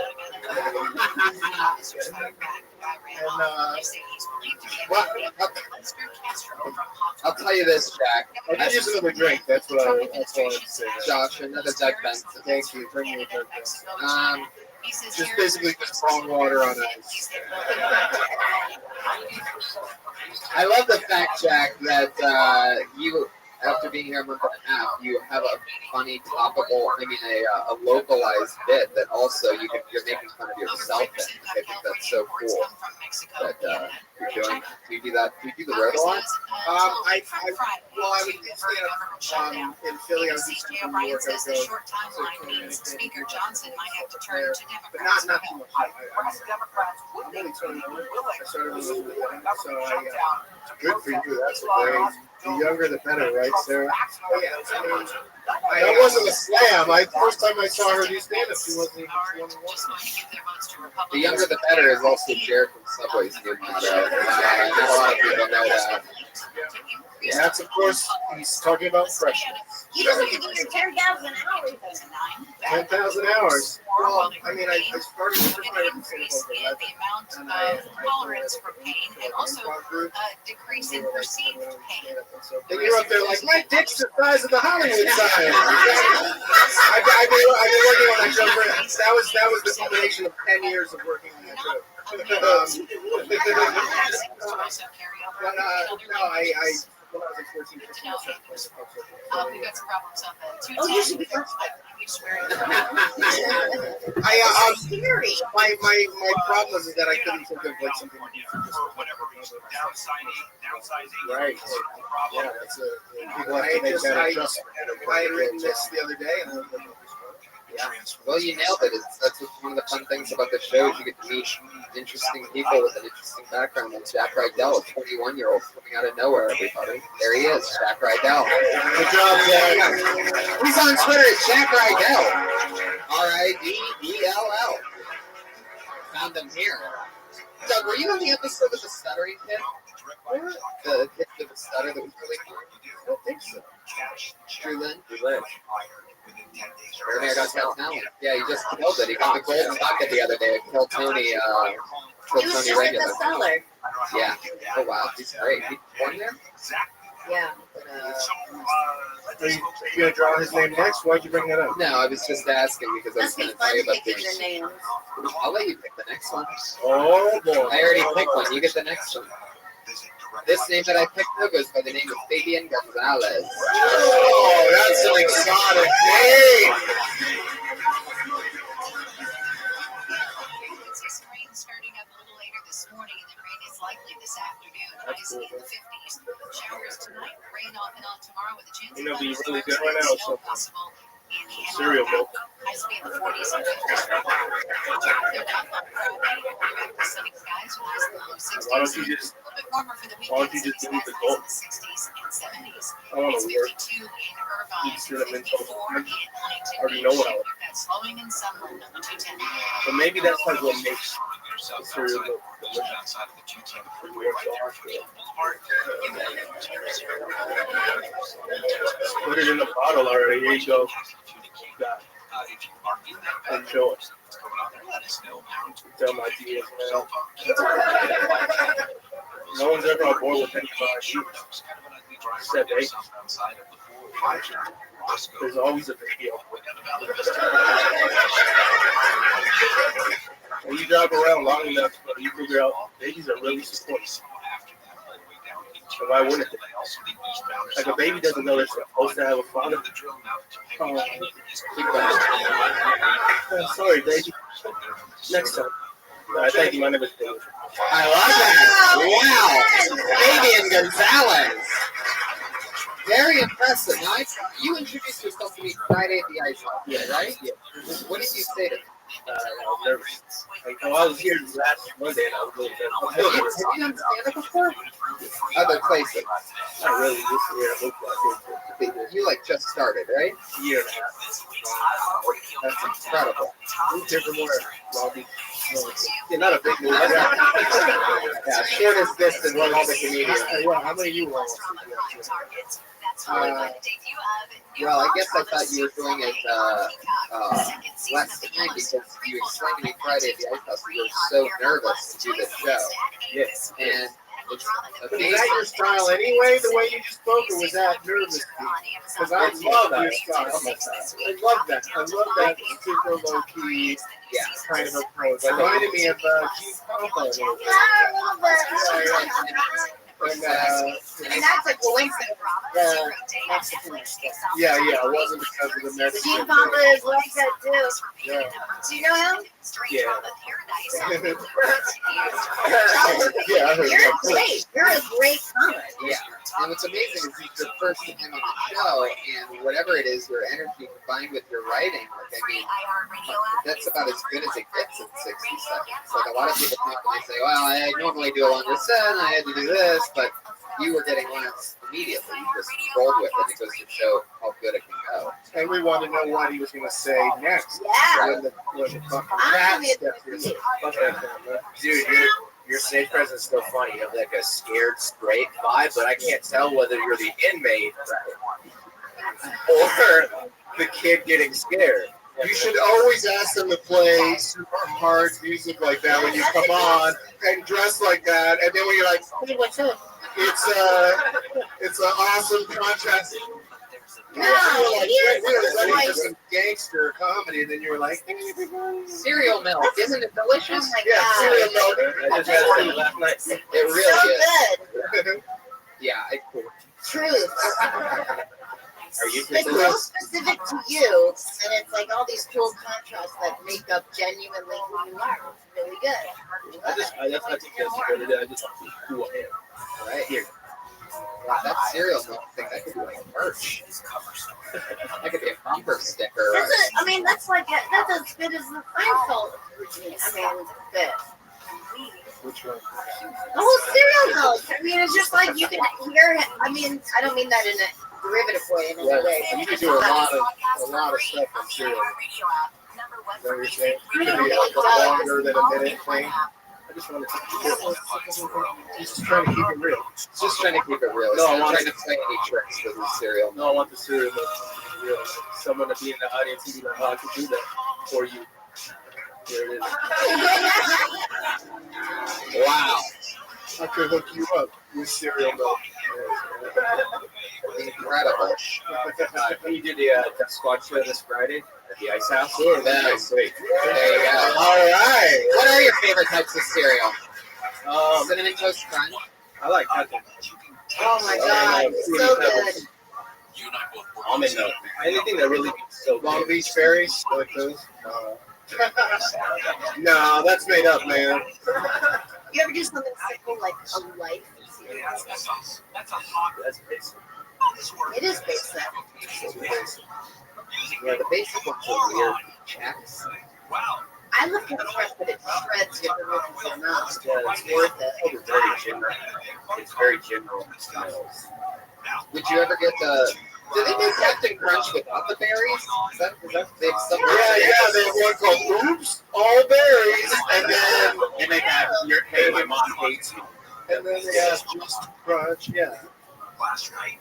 well, I'll tell you this, Jack. I could use another drink. That's what I would say. Josh, another Doug Benson. Thank you. Bring me a Doug Benson. Just basically just strong water on ice. I love the fact, Jack, that you, after being here a month and a half, you have a funny, topical, a localized bit that also you're making fun of yourself in. I think that's so cool that you're doing. Do you do that? Do you do the road a lot? I would stand up in Philly. I was just in New York. Says the short timeline means Speaker Johnson might have to turn to But Democrats. not too much. I'm only 21. I started a little bit young, so Good for you. That's great. The younger, the better, right, Sarah? that wasn't a slam. First time I saw her do stand-up, she wasn't even 21. The younger the better is also Jared from Subway's new motto. Not a lot of people know that. Yeah, that's, of course, he's talking about freshness. You don't have to do your 10,000 hours. 10,000 hours. Well, I mean, I started with An increase in the amount of tolerance for pain and also a decrease in perceived pain. And you're up there like, my dick's the size of the Hollywood sign. I've been working on that show for, that was the culmination of 10 years of working on that show. When I was like 14, 15, We've got some problems on the 210. Oh, you should be my problem is that I couldn't think of like something downsizing. Right. Yeah, that's people have to make that adjustment. I had written this the other day, and I was like, Yeah. Well, you nailed it. That's one of the fun things about the show is you get to meet interesting people with an interesting background. And Jack Rydell, a 21-year-old coming out of nowhere, everybody. There he is, Jack Rydell. Good job, Jack. He's on Twitter at Jack Rydell. R-I-D-E-L-L. Found him here. Doug, were you on the episode of the stuttering kid? The kid with the stutter that was really fun? I don't think so. Drew Lynn? Everything got talent. Yeah, he just killed it. He got the golden bucket the other day. Killed Tony. He was just in regular. the cellar. Yeah. Oh wow, he's great. He born there. Yeah. Are you gonna draw his name next? Why'd you bring that up? No, I was just asking because I was Must be going to tell fun you about picking things. the names. I'll let you pick the next one. Oh boy. I already picked one. You get the next one. This name that I picked now goes by the name of Fabian Gonzalez. Oh, that's an exotic name. Rain starting up a little later this morning, and the rain is likely this afternoon. Highs in the 50s. Showers tonight, rain off and on tomorrow with a chance of Be really good right now. So possible in the cereal milk. Highs be in the 40s and 50s. They're not on Friday. Back to sunny skies with highs in the low 60s. Why don't you just? A little bit warmer for the Why don't weekend. you just Sunny do the skies, goal? highs in the 60s and 70s. I want It's to work. 52 in Irvine, Cinnamon 54 toast. in Huntington I already Beach. know what I want. That's slowing in Sunland on the 210. But maybe that's like what makes the cereal milk delicious. Outside of the 210 freeway right there for Boulevard. Put it in the bottle already. Here you go. Got it. If you are in that Enjoy. what's going on there, let us know. Tell my DMs, man. No one's ever on board with any of my shoots. Except they. There's always a video. When you drive around long enough, you figure out babies are really supportive. And why wouldn't they? Like a baby doesn't know it's supposed to have a father. Sorry, baby. Next time. Thank you. My name is David. I love that. Wow. Fabian Gonzalez. Very impressive. Now, you introduced yourself to me Friday at the Ice House, right? Yeah. What did you say to me? I was nervous. Like, I was here last Monday and I was really nervous. Have you done stand-up before? Other places? Not really. This year I moved back here. You just started, right? Year and a half. That's incredible. Moved here from where? Long Beach. Yeah, not a big move. Yeah, shortest distance in all the comedians. How many of you want? Well, I guess I thought you were doing it last time because you explained to me Friday at the Ice House you were so nervous to do the show. Yes. And it's but is that your style anyway, the way you just spoke, or was that nervous? Because I love your style. I love that. I love that super low-key kind of approach. It reminded me of Keith Papa. And that's a coincidence. Yeah, it wasn't because of the Mexican. Keith Papa is like that too. Yeah. Do you know him? Yeah. Yeah, I heard You're that. great. You're a great comic. Yeah. And what's amazing is he's the first time on the show, and whatever it is, your energy combined with your writing, that's about as good as it gets in 60 seconds. Like a lot of people talk and they say, well, I normally do a longer set, I had to do this, but you were getting laughs immediately. You just rolled with it. It goes to show how good it can go. And we wanted to know what he was going to say next. Yeah. When the fucking cat stepped in. Dude, your stage presence is so funny. You have like a scared, straight vibe, but I can't tell whether you're the inmate or the kid getting scared. You should always ask them to play super hard music like that when you come on and dress like that, and then when you're like, hey, what's up? It's an awesome contrast. No, you're ready for some gangster comedy, and then you're like, hey, everybody. Cereal milk, isn't it delicious? Oh my Yeah, God. cereal milk. I just had it last night. It really So is. good. Yeah, Truth. Are you It's so specific to you, and it's like all these cool contrasts that make up genuinely who you are. It's really good. That's not just good. I just want to be who I am. right here. Wow, that cereal milk thing, that could be like merch. That could be a bumper sticker. That's as good as the Seinfeld routine. Good. Which one? The whole cereal milk. It's just like you can hear it. I don't mean that in a derivative way in any way. You can do a lot of stuff on cereal. Is that what you're saying? You can be longer than a minute playing. I just want to just trying to keep it real. Just trying to keep it real. No, I I'm want trying to play any tricks with the cereal. No, I want the cereal milk to be real. Someone to be in the audience and be like, oh, I can do that for you. There it is. Wow. I could hook you up with cereal milk. Incredible. You did the Death Squad show this Friday at the Ice House. Yeah, That's sweet. There you go. All right. What are your favorite types of cereal? Cinnamon Toast Crunch. I like that. Oh my God, so good. Almond milk. Anything that really so Long Beach berries, like those. No, that's made up, man. You ever do something simple like a life? That's basic. It is basic. Yeah, the basic ones are weird. Checks. I look at the rest, but it shreds your roof of your mouth. Yeah, It's worth it. It's very general. It's very general. Would you ever get the... Did they make Captain Crunch without the berries? Is that they have something? Yeah, they have one called Oops, All Berries, and then have your hey, my mom hates you. And then they have Just Crunch, yeah. Last night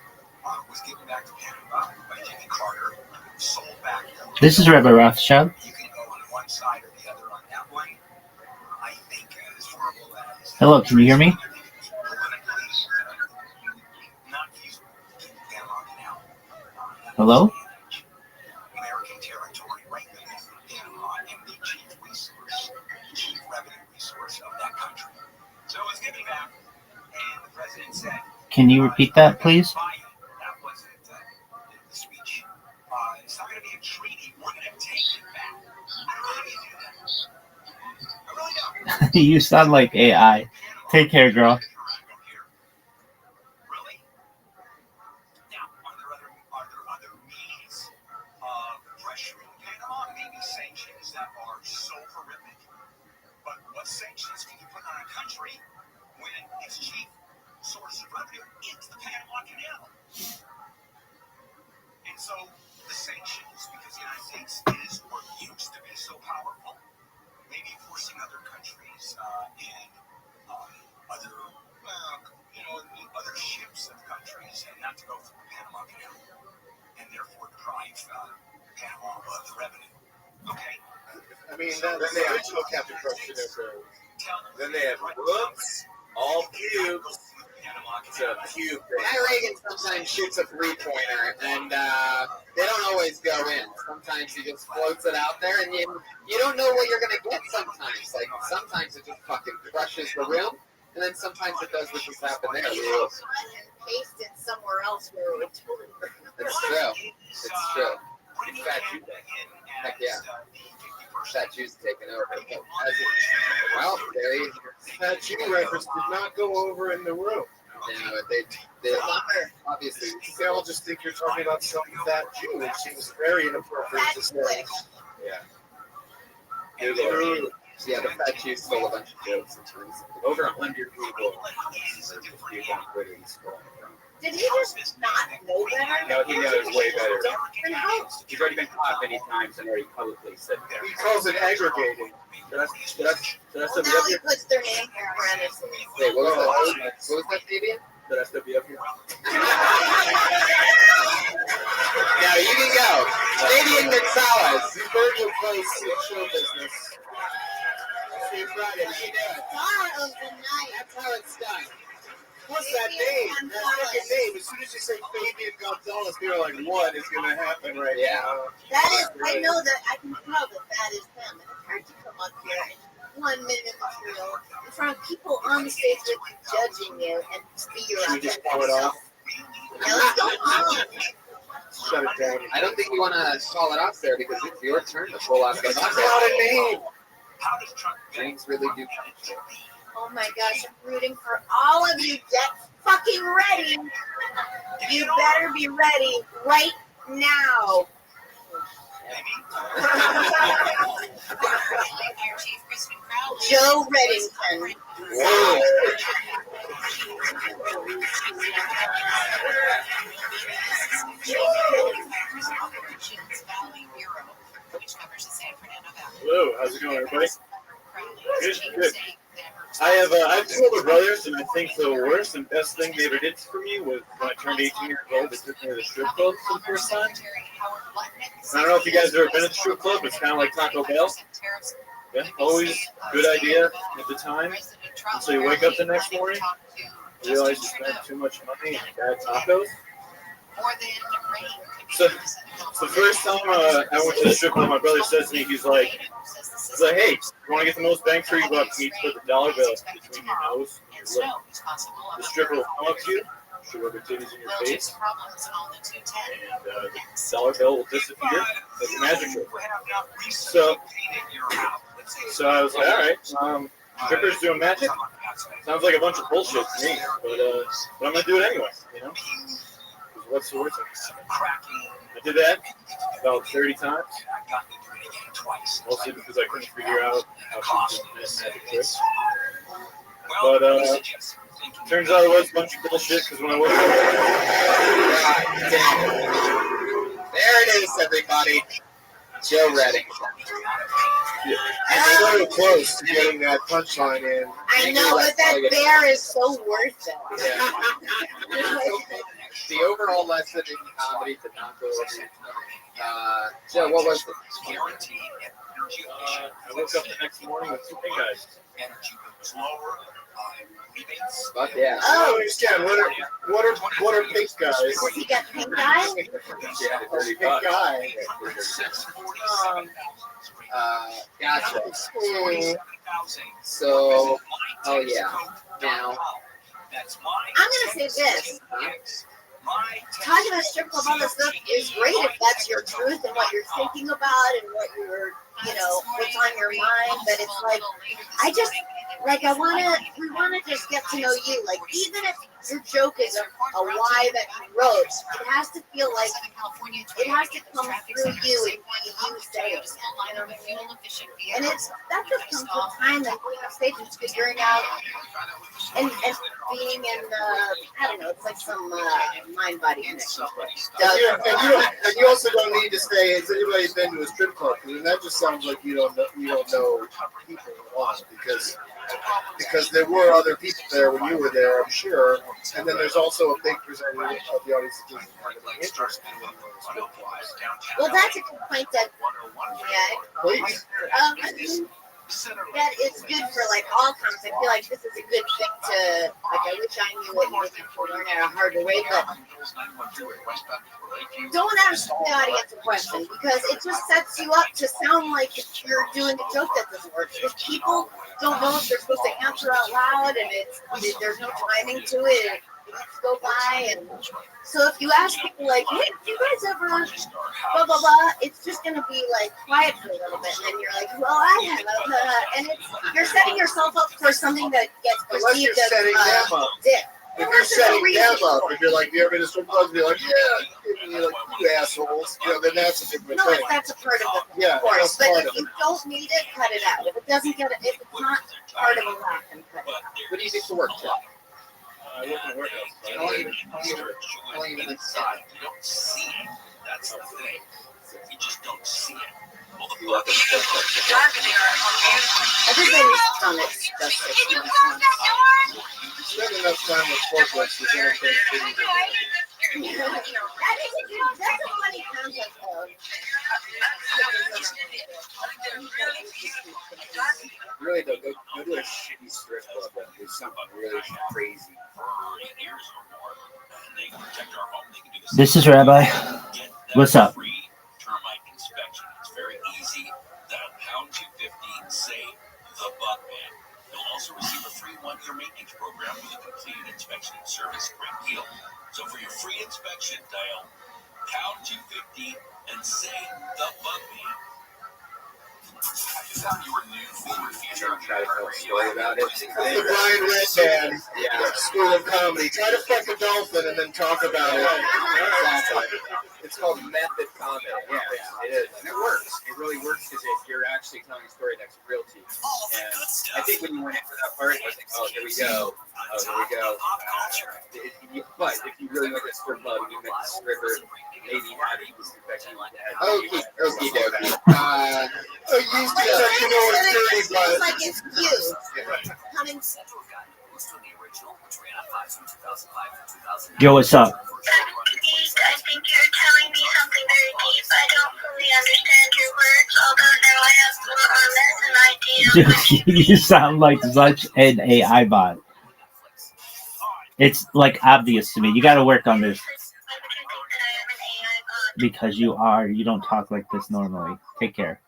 was given back to Canada by Jimmy Carter, sold back. This is Rabbi Rothschild. You can go on one side or the other on that one. I think as horrible as Hello, can you hear me? Hello? American territory right there in the chief revenue resource of that country. So it was given back, and the president said, Can you repeat that, please? buy It's not going to be a treaty. We're going to take it back. I don't know how you do that. I really don't. You sound like AI. Take care, girl. Really? Now, are there other means of pressuring Panama? Maybe sanctions that are so horrific. But what sanctions can you put on a country when its chief source of revenue is the Panama Canal? And so the sanctions, because the United States is or used to be so powerful, maybe forcing other countries and other ships of countries and not to go through the Panama Canal, and therefore deprive Panama of the revenue. Okay. I mean, then they have Captain Crunch in their barrels. Then they have whoops, all cubes. It's a cube. My Reagan sometimes shoots a three-pointer, and they don't always go in. Sometimes he just floats it out there, and you don't know what you're going to get sometimes. Like, sometimes it just fucking crushes the rim, and then sometimes it does what just happened there. Paste it somewhere else where it would totally work. It's true. It's true. Fat Jew. Heck yeah. Fat Jew's taking over. Well, Fat Jew reference did not go over in the room. Yeah, they obviously. They all just think you're talking about some fat Jew, which seems very inappropriate to say. Yeah. The Fat Jew stole a bunch of jokes. Over 100 people. Did he just not know better? No, he knows way better. Then how? He's already been caught many times and already publicly said that. He calls it aggregating. So that's Well, now he puts their name in parentheses. Wait, what was that, Fabian? So that's be up here. Now you can go. Fabian Gonzalez, third place in show business. See Friday. How you doing? Star of the night. That's how it's done. What's that name? That fucking name. As soon as you say Fabian Gonzalez, people are like, what is going to happen right now? That is, I know that, I can tell that is him. And it's hard to come up here in 1 minute material in front of people on the stage with you, judging you, and be your Should we just call it off? Yeah, let's go on. Shut it down. I don't think you want to call it off there because it's your turn to pull off the It's not a name. Drinks really do come. Oh my gosh, I'm rooting for all of you. Get fucking ready. You better be ready right now. Joe Reddington. Whoa. Hello, how's it going, everybody? Good. I've two older brothers, and I think the worst and best thing they ever did for me was when I turned 18 years old. They took me to the strip club for the first time. I don't know if you guys have ever been at the strip club. It's kind of like Taco Bell. Yeah, always good idea at the time. And so you wake up the next morning, realize you spent too much money on bad tacos. So the first time I went to the strip club, my brother says to me, he's like, hey, you want to get the most bang for your buck? You need to put the dollar bill between your nose and your lip. The stripper will come up to you, she'll rub her titties in your face, and the dollar bill will disappear like a magic trick. So I was like, all right, strippers doing magic? Sounds like a bunch of bullshit to me, but I'm going to do it anyway, you know? What's the worst thing? I did that about 30 times. Mostly because I couldn't figure out how to do this magic trick. But turns out it was a bunch of bullshit because when I woke up, there it is, everybody. Joe Reddington. Yeah. And so close to getting that punchline in. I know, but that bear is so worth it. Yeah. The overall lesson in comedy did not go over. Joe, what was the I woke up the next morning with two pink eyes. Fuck yeah. Oh, understand. What are pink guys? He got pink eye? Pink eye. Gotcha. So, oh yeah. Now, I'm gonna say this. talking about strip club, all this stuff is great if that's your truth and what you're thinking about and what you're, what's on your mind. But it's like, we want to just get to know you. Like, even if your joke is a lie that you wrote, it has to feel like, it has to come through you and you say it. You know what I mean? And that just comes with time and going off stage and figuring out and being in, I don't know, it's like some mind-body connection. And you also don't need to say, has anybody been to a strip club? And that just sounds like you don't know people a lot because there were other people there when you were there, I'm sure. And then there's also a big percentage of the audience that doesn't have any interest in when you strip clubs. Well, that's a complaint that, Please. That it's good for like all comics. I feel like this is a good thing to, like, I wish I knew it and maybe people learn at a harder way, but don't ask the audience a question because it just sets you up to sound like you're doing a joke that doesn't work. Because people don't know if they're supposed to answer out loud and there's no timing to it. Minutes go by, and so if you ask people like, hey, do you guys ever blah blah blah, it's just gonna be like quiet for a little bit, and then you're like, well, I have, and you're setting yourself up for something that gets perceived as dick. If you're setting them up, if you're like, you ever been to strip clubs, you're like, yeah, and you're like, you assholes, then that's a different thing. No, that's a part of it, of course. But if you don't need it, cut it out. If it doesn't get it, if it's not part of a laugh, then cut it out. What do you think to work, Jeff? I work in a warehouse. I don't even inside. You don't see it. That's the thing. You just don't see it. Well, the fuck is everybody's done it just 6 months. Spend enough time with corporates to entertain things. That's a funny concept, though. Really, though, go to a shitty strip club and do something really crazy. This is Rabbi. What's up? Termite inspection. It's very easy. Dial pound 250 and say the Bugman. You'll also receive a free 1-year maintenance program with a completed inspection and service. Great deal. So for your free inspection, dial pound 250 and say the Bugman. Is that your new favorite feature? Try to tell a story about it. The Brian Red Band School of Comedy. Try to fuck a dolphin and then talk about it. Exactly. It's called method comedy. Yeah, it is. And it works. It really works because you're actually telling a story that's real to you. And I think when you went into that part, I was like, oh, here we go. Oh, here we go. But if you really look at strip club, you met the stripper, maybe had a disinfection. Okie dokie. You still have to know it's dirty, but it's like it's you. Coming. Yo, what's up? I think you're telling me something very deep. I don't fully understand your words, although now I have more or less an idea. Dude, you sound like such an AI bot. It's like obvious to me. You got to work on this. Because you are. You don't talk like this normally. Take care.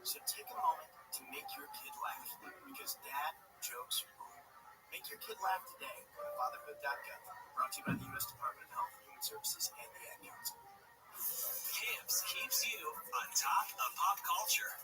So take a moment to make your kid laugh, because dad jokes rule. Make your kid laugh today. Go to fatherhood.gov. Brought to you by the U.S. Department of Health and Human Services and the Ad Council. Gibbs keeps you on top of pop culture.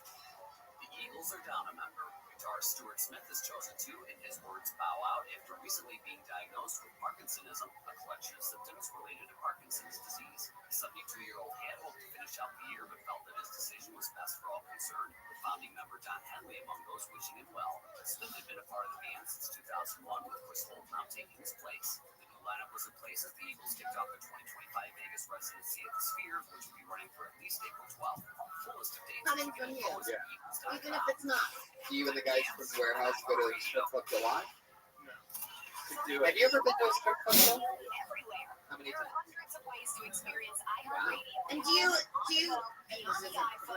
The Eagles are down a member. Guitarist Stuart Smith has chosen to, in his words, bow out after recently being diagnosed with Parkinsonism, a collection of symptoms related to Parkinson's disease. The 72-year-old had hoped to finish out the year, but felt that his decision was best for all concerned, with founding member Don Henley among those wishing him well. Smith had been a part of the band since 2001, with Chris Holt now taking his place. The new lineup was in place as the Eagles kicked off the 2025 Vegas residency at the Sphere, which will be running for at least April 12th. Full list of dates Coming from you, even if it's not. You and the guys from the warehouse go to strip club a lot? Have you ever been to a strip club? How many times? And do you Do you?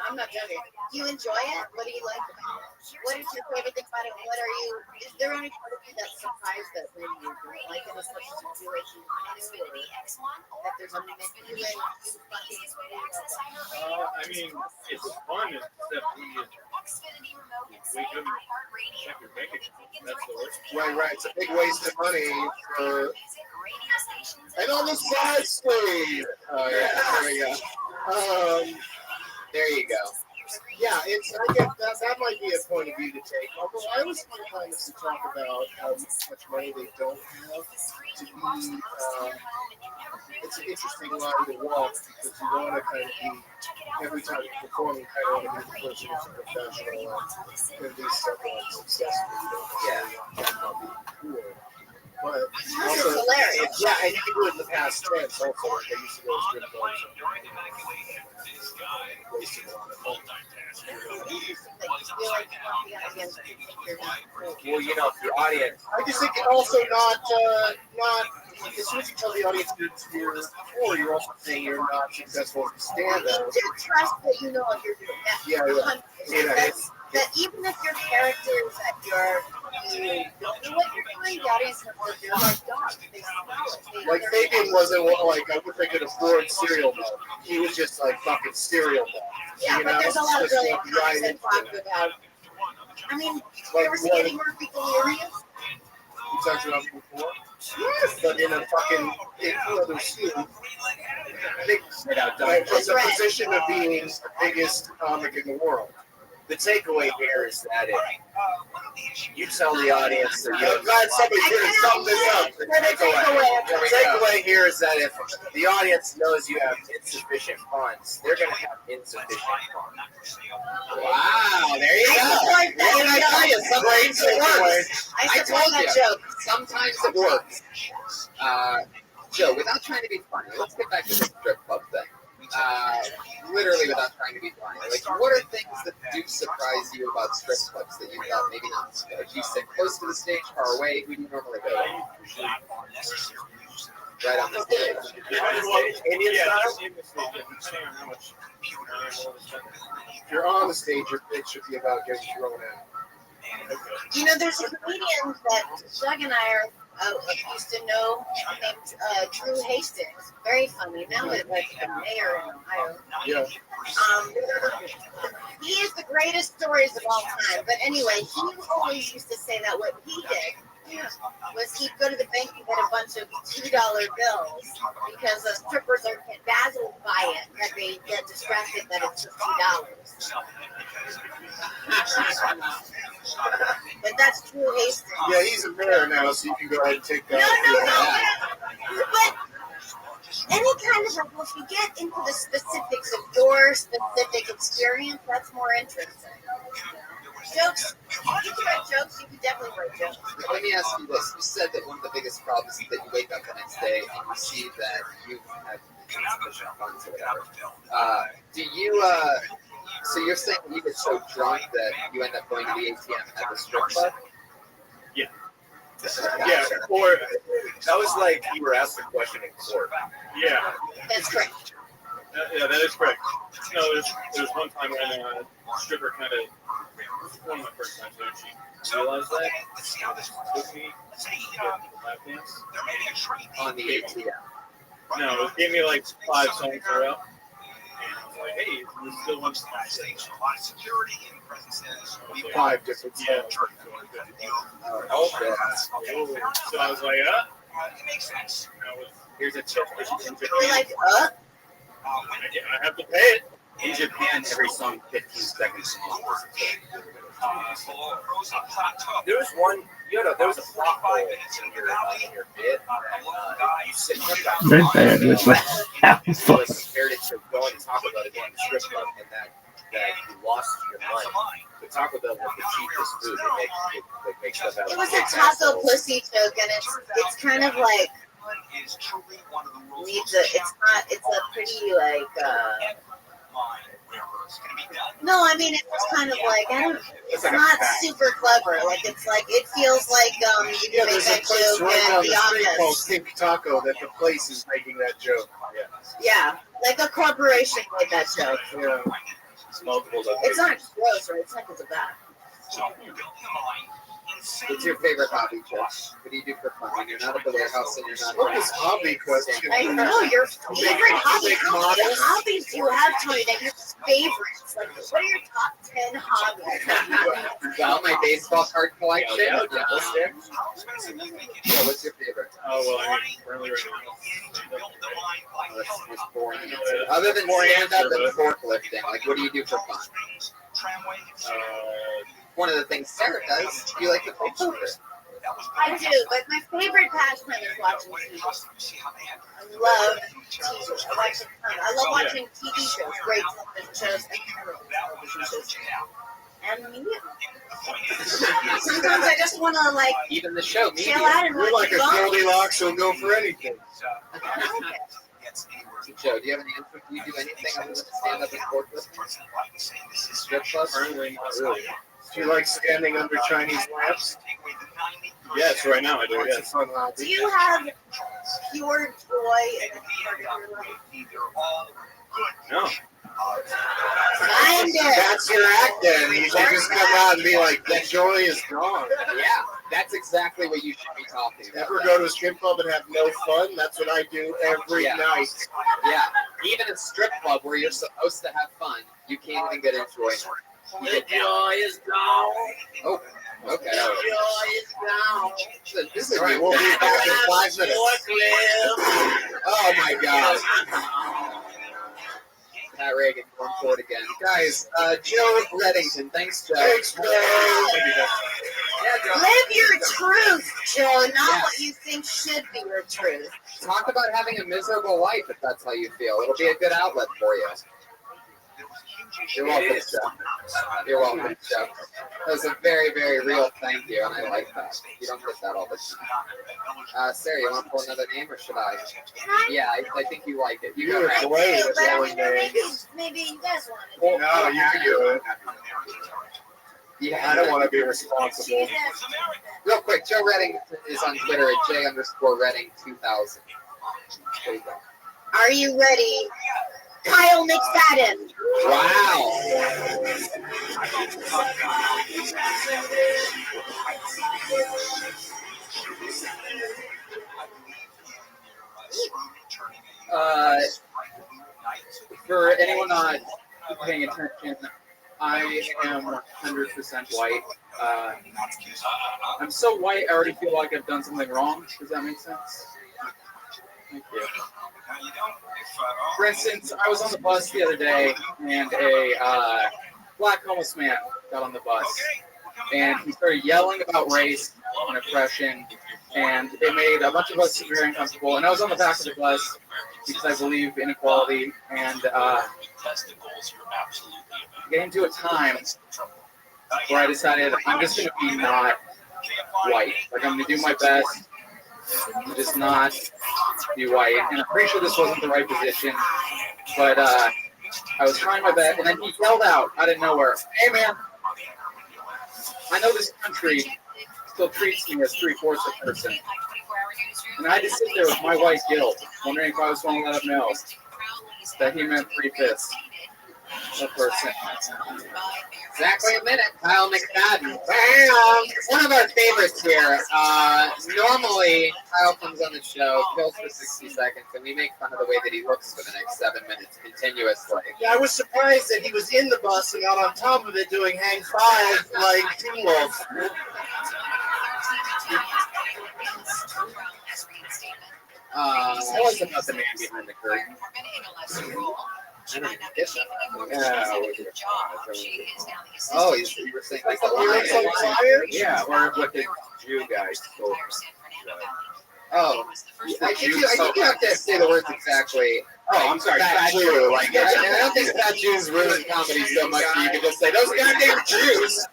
I'm not joking. Do you enjoy it? What do you like about it? What is your favorite thing about it? What are you? Is there any part of you that's surprised that maybe you don't like it as much as you feel like you want to, or that there's a mix you and you fucking I mean, it's fun except when you wake up and check your bank account. That's the worst. Right. It's a big waste of money for. And on the side screen. Oh yeah, there we go. There you go. Yeah, it's. I get that might be a point of view to take. Although I was inclined to talk about how much money they don't have to be. It's an interesting line to walk because you want to kind of be every time you perform, you kind of want to be the person who's a professional and at least somewhat successful. You don't want to be cool. But also, hilarious. Yeah, and you can do it in the past tense also. Like I used to go to strip clubs. Wasting a lot of Well, you know, the audience. I just think also not. As soon as you tell the audience you're poor, you're also saying you're not successful as a stand-up. You need to trust that you know what you're doing. That even if your characters that you don't know what you're doing, the audience knows what you're like dogs. They smell it. Like Fabian wasn't like I wish I could afford cereal milk. He was just like fucking cereal milk. Yeah, you but know? there's a lot of Just really like right that into talk it. about. I mean, you ever see Eddie Murphy Delirious? We talked about it before. Yes, but in a fucking leather suit. It's a position of being the biggest comic in the world. The takeaway here is that if you tell the audience that I'm glad somebody didn't sum this up. the takeaway here is that if the audience knows you have insufficient funds, they're going to have insufficient funds. Wow, there you go. What did I tell you? Sometimes it works. I told you. Sometimes it works. Joe, without trying to be funny, let's get back to the strip club thing. Literally without trying to be funny. Like, what are things that do surprise you about strip clubs that you thought maybe not? Like, you sit close to the stage, far away. Who do you normally go to? Right on the stage. Indian style? If you're on the stage, your pitch should be about getting thrown out. You know, there's a comedian that Doug and I used to know named Drew Hastings. Very funny. Now he's like the mayor in Ohio. Yeah. He is the greatest stories of all time. But anyway, he always used to say that what he did was he'd go to the bank and get a bunch of $2 bills because the strippers are dazzled by it, that they get distracted that it's just $2. But that's Drew Hastings. Yeah, he's a mayor now, so you can go ahead and take that. No. But any kind of, if you get into the specifics of your specific experience, that's more interesting. Jokes, you can write jokes, you can definitely write jokes. Let me ask you this. You said that one of the biggest problems is that you wake up the next day and you see that you have insufficient funds or whatever. Do you, so you're saying you get so drunk that you end up going to the ATM at the strip club? Yeah. Yeah, or that was like you were asked a question in court. Yeah. That's correct. Yeah, that is correct. No, there's one time when a stripper kind of, one of my first times there, she realized that, took me to get lap dance. On the ATM? No, it gave me like 5 songs in a row. And I was like, hey, there's still one song. 5 different songs. So I was like, it makes sense. Here's a tip. You're like, I have to pay it. In Japan, every song 15 seconds long. There was one, there was a plot hole in your bit. You sit They're bad with that. You were scared to go and talk about it going to strip club and that you lost your money. But Taco Bell was the cheapest food. They make stuff out of it was a taco pussy joke, and it's kind of like it's a pretty like no, I mean it's kind of like it's not super clever. Like it's like it feels like you can make that joke right in down the the street called office. Pink Taco that the place is making that joke. Yeah, Like a corporation made that joke. Yeah. Multiple It's not gross, right? It's like it's a bad. What's your favorite hobby, Josh? What do you do for fun when you're not at the warehouse and you're not? What is hobby question? I know your favorite hobby. How many hobbies do you have, Tony? That your favorites? Like, what are your top 10 hobbies? Well, my baseball card collection. Yeah, what's your favorite? Oh well, I mean, really right That's boring. Other than stand up and forklifting, like what do you do for fun? One of the things Sarah does, you like to play poker. I do, but my favorite pastime is watching TV. I love TV. I love watching TV shows, great television shows, and television shows. And media. Sometimes I just want to like even the show. Media. Chill out and You're like a Goldilocks who'll go for anything. Joe, do you have an answer? Do you do anything other than stand up and forklifting? Strip clubs? Apparently not really. Do you like standing under Chinese lamps? Yes, right now I do. Yes. It's a fun hobby. Do you have pure joy in No. Kind of. That's your act then. You should just come out and be like, that joy is gone. Yeah, that's exactly what you should be talking about. Ever go to a strip club and have no fun? That's what I do every night. Yeah, even a strip club where you're supposed to have fun, you can't even get enjoyment. The joy is gone. Oh, okay. The joy is gone. This is right. We'll be back in 5 minutes. Oh my God. Pat Reagan going for it again. Guys, Joe Reddington. Thanks, Joe. Thanks, Joe. Live your truth, Joe, not what you think should be your truth. Talk about having a miserable life if that's how you feel. It'll be a good outlet for you. You're welcome, Joe. You're welcome, Joe. That was a very, very real thank you, and I like that. You don't get that all the time. Sarah, you want to pull another name, or should I? Yeah, I think you like it. You You're go great ahead. at telling names. Maybe you guys want to. No, you can do it. Yeah, I don't want to be responsible. Real quick, Joe Redding is on Twitter at J_Redding2000. There you go. Are you ready? Kyle McFadden. Wow. For anyone not paying attention, I am 100% white. I'm so white, I already feel like I've done something wrong. Does that make sense? Thank you. For instance, I was on the bus the other day, and a black homeless man got on the bus, and he started yelling about race and oppression, and it made a bunch of us very uncomfortable. And I was on the back of the bus because I believe in equality, and getting to a time where I decided I'm just going to be not white. Like, I'm going to do my best to just not be white. And I'm pretty sure this wasn't the right position, but I was trying my best, and then he yelled out of nowhere, "Hey man, I know this country still treats me as 3/4 a person." And I had to sit there with my white guilt, wondering if I was going to let him know that he meant 3/5 a person. Exactly a minute, Kyle McFadden. Bam! One of our favorites here. Normally, Kyle comes on the show, kills for 60 seconds, and we make fun of the way that he looks for the next 7 minutes continuously. Yeah, I was surprised that he was in the bus and got on top of it doing hang five like Teen Wolf. Tell us about the man behind the curtain. I don't even get that. Oh, you were saying like the lion? Yeah, or what the Jew guy told us. Oh, I think you have to say the words exactly. Oh, I'm sorry, Fat Jew. Like, I don't think Fat Jews ruin comedy so much that you can just say those goddamn Jews.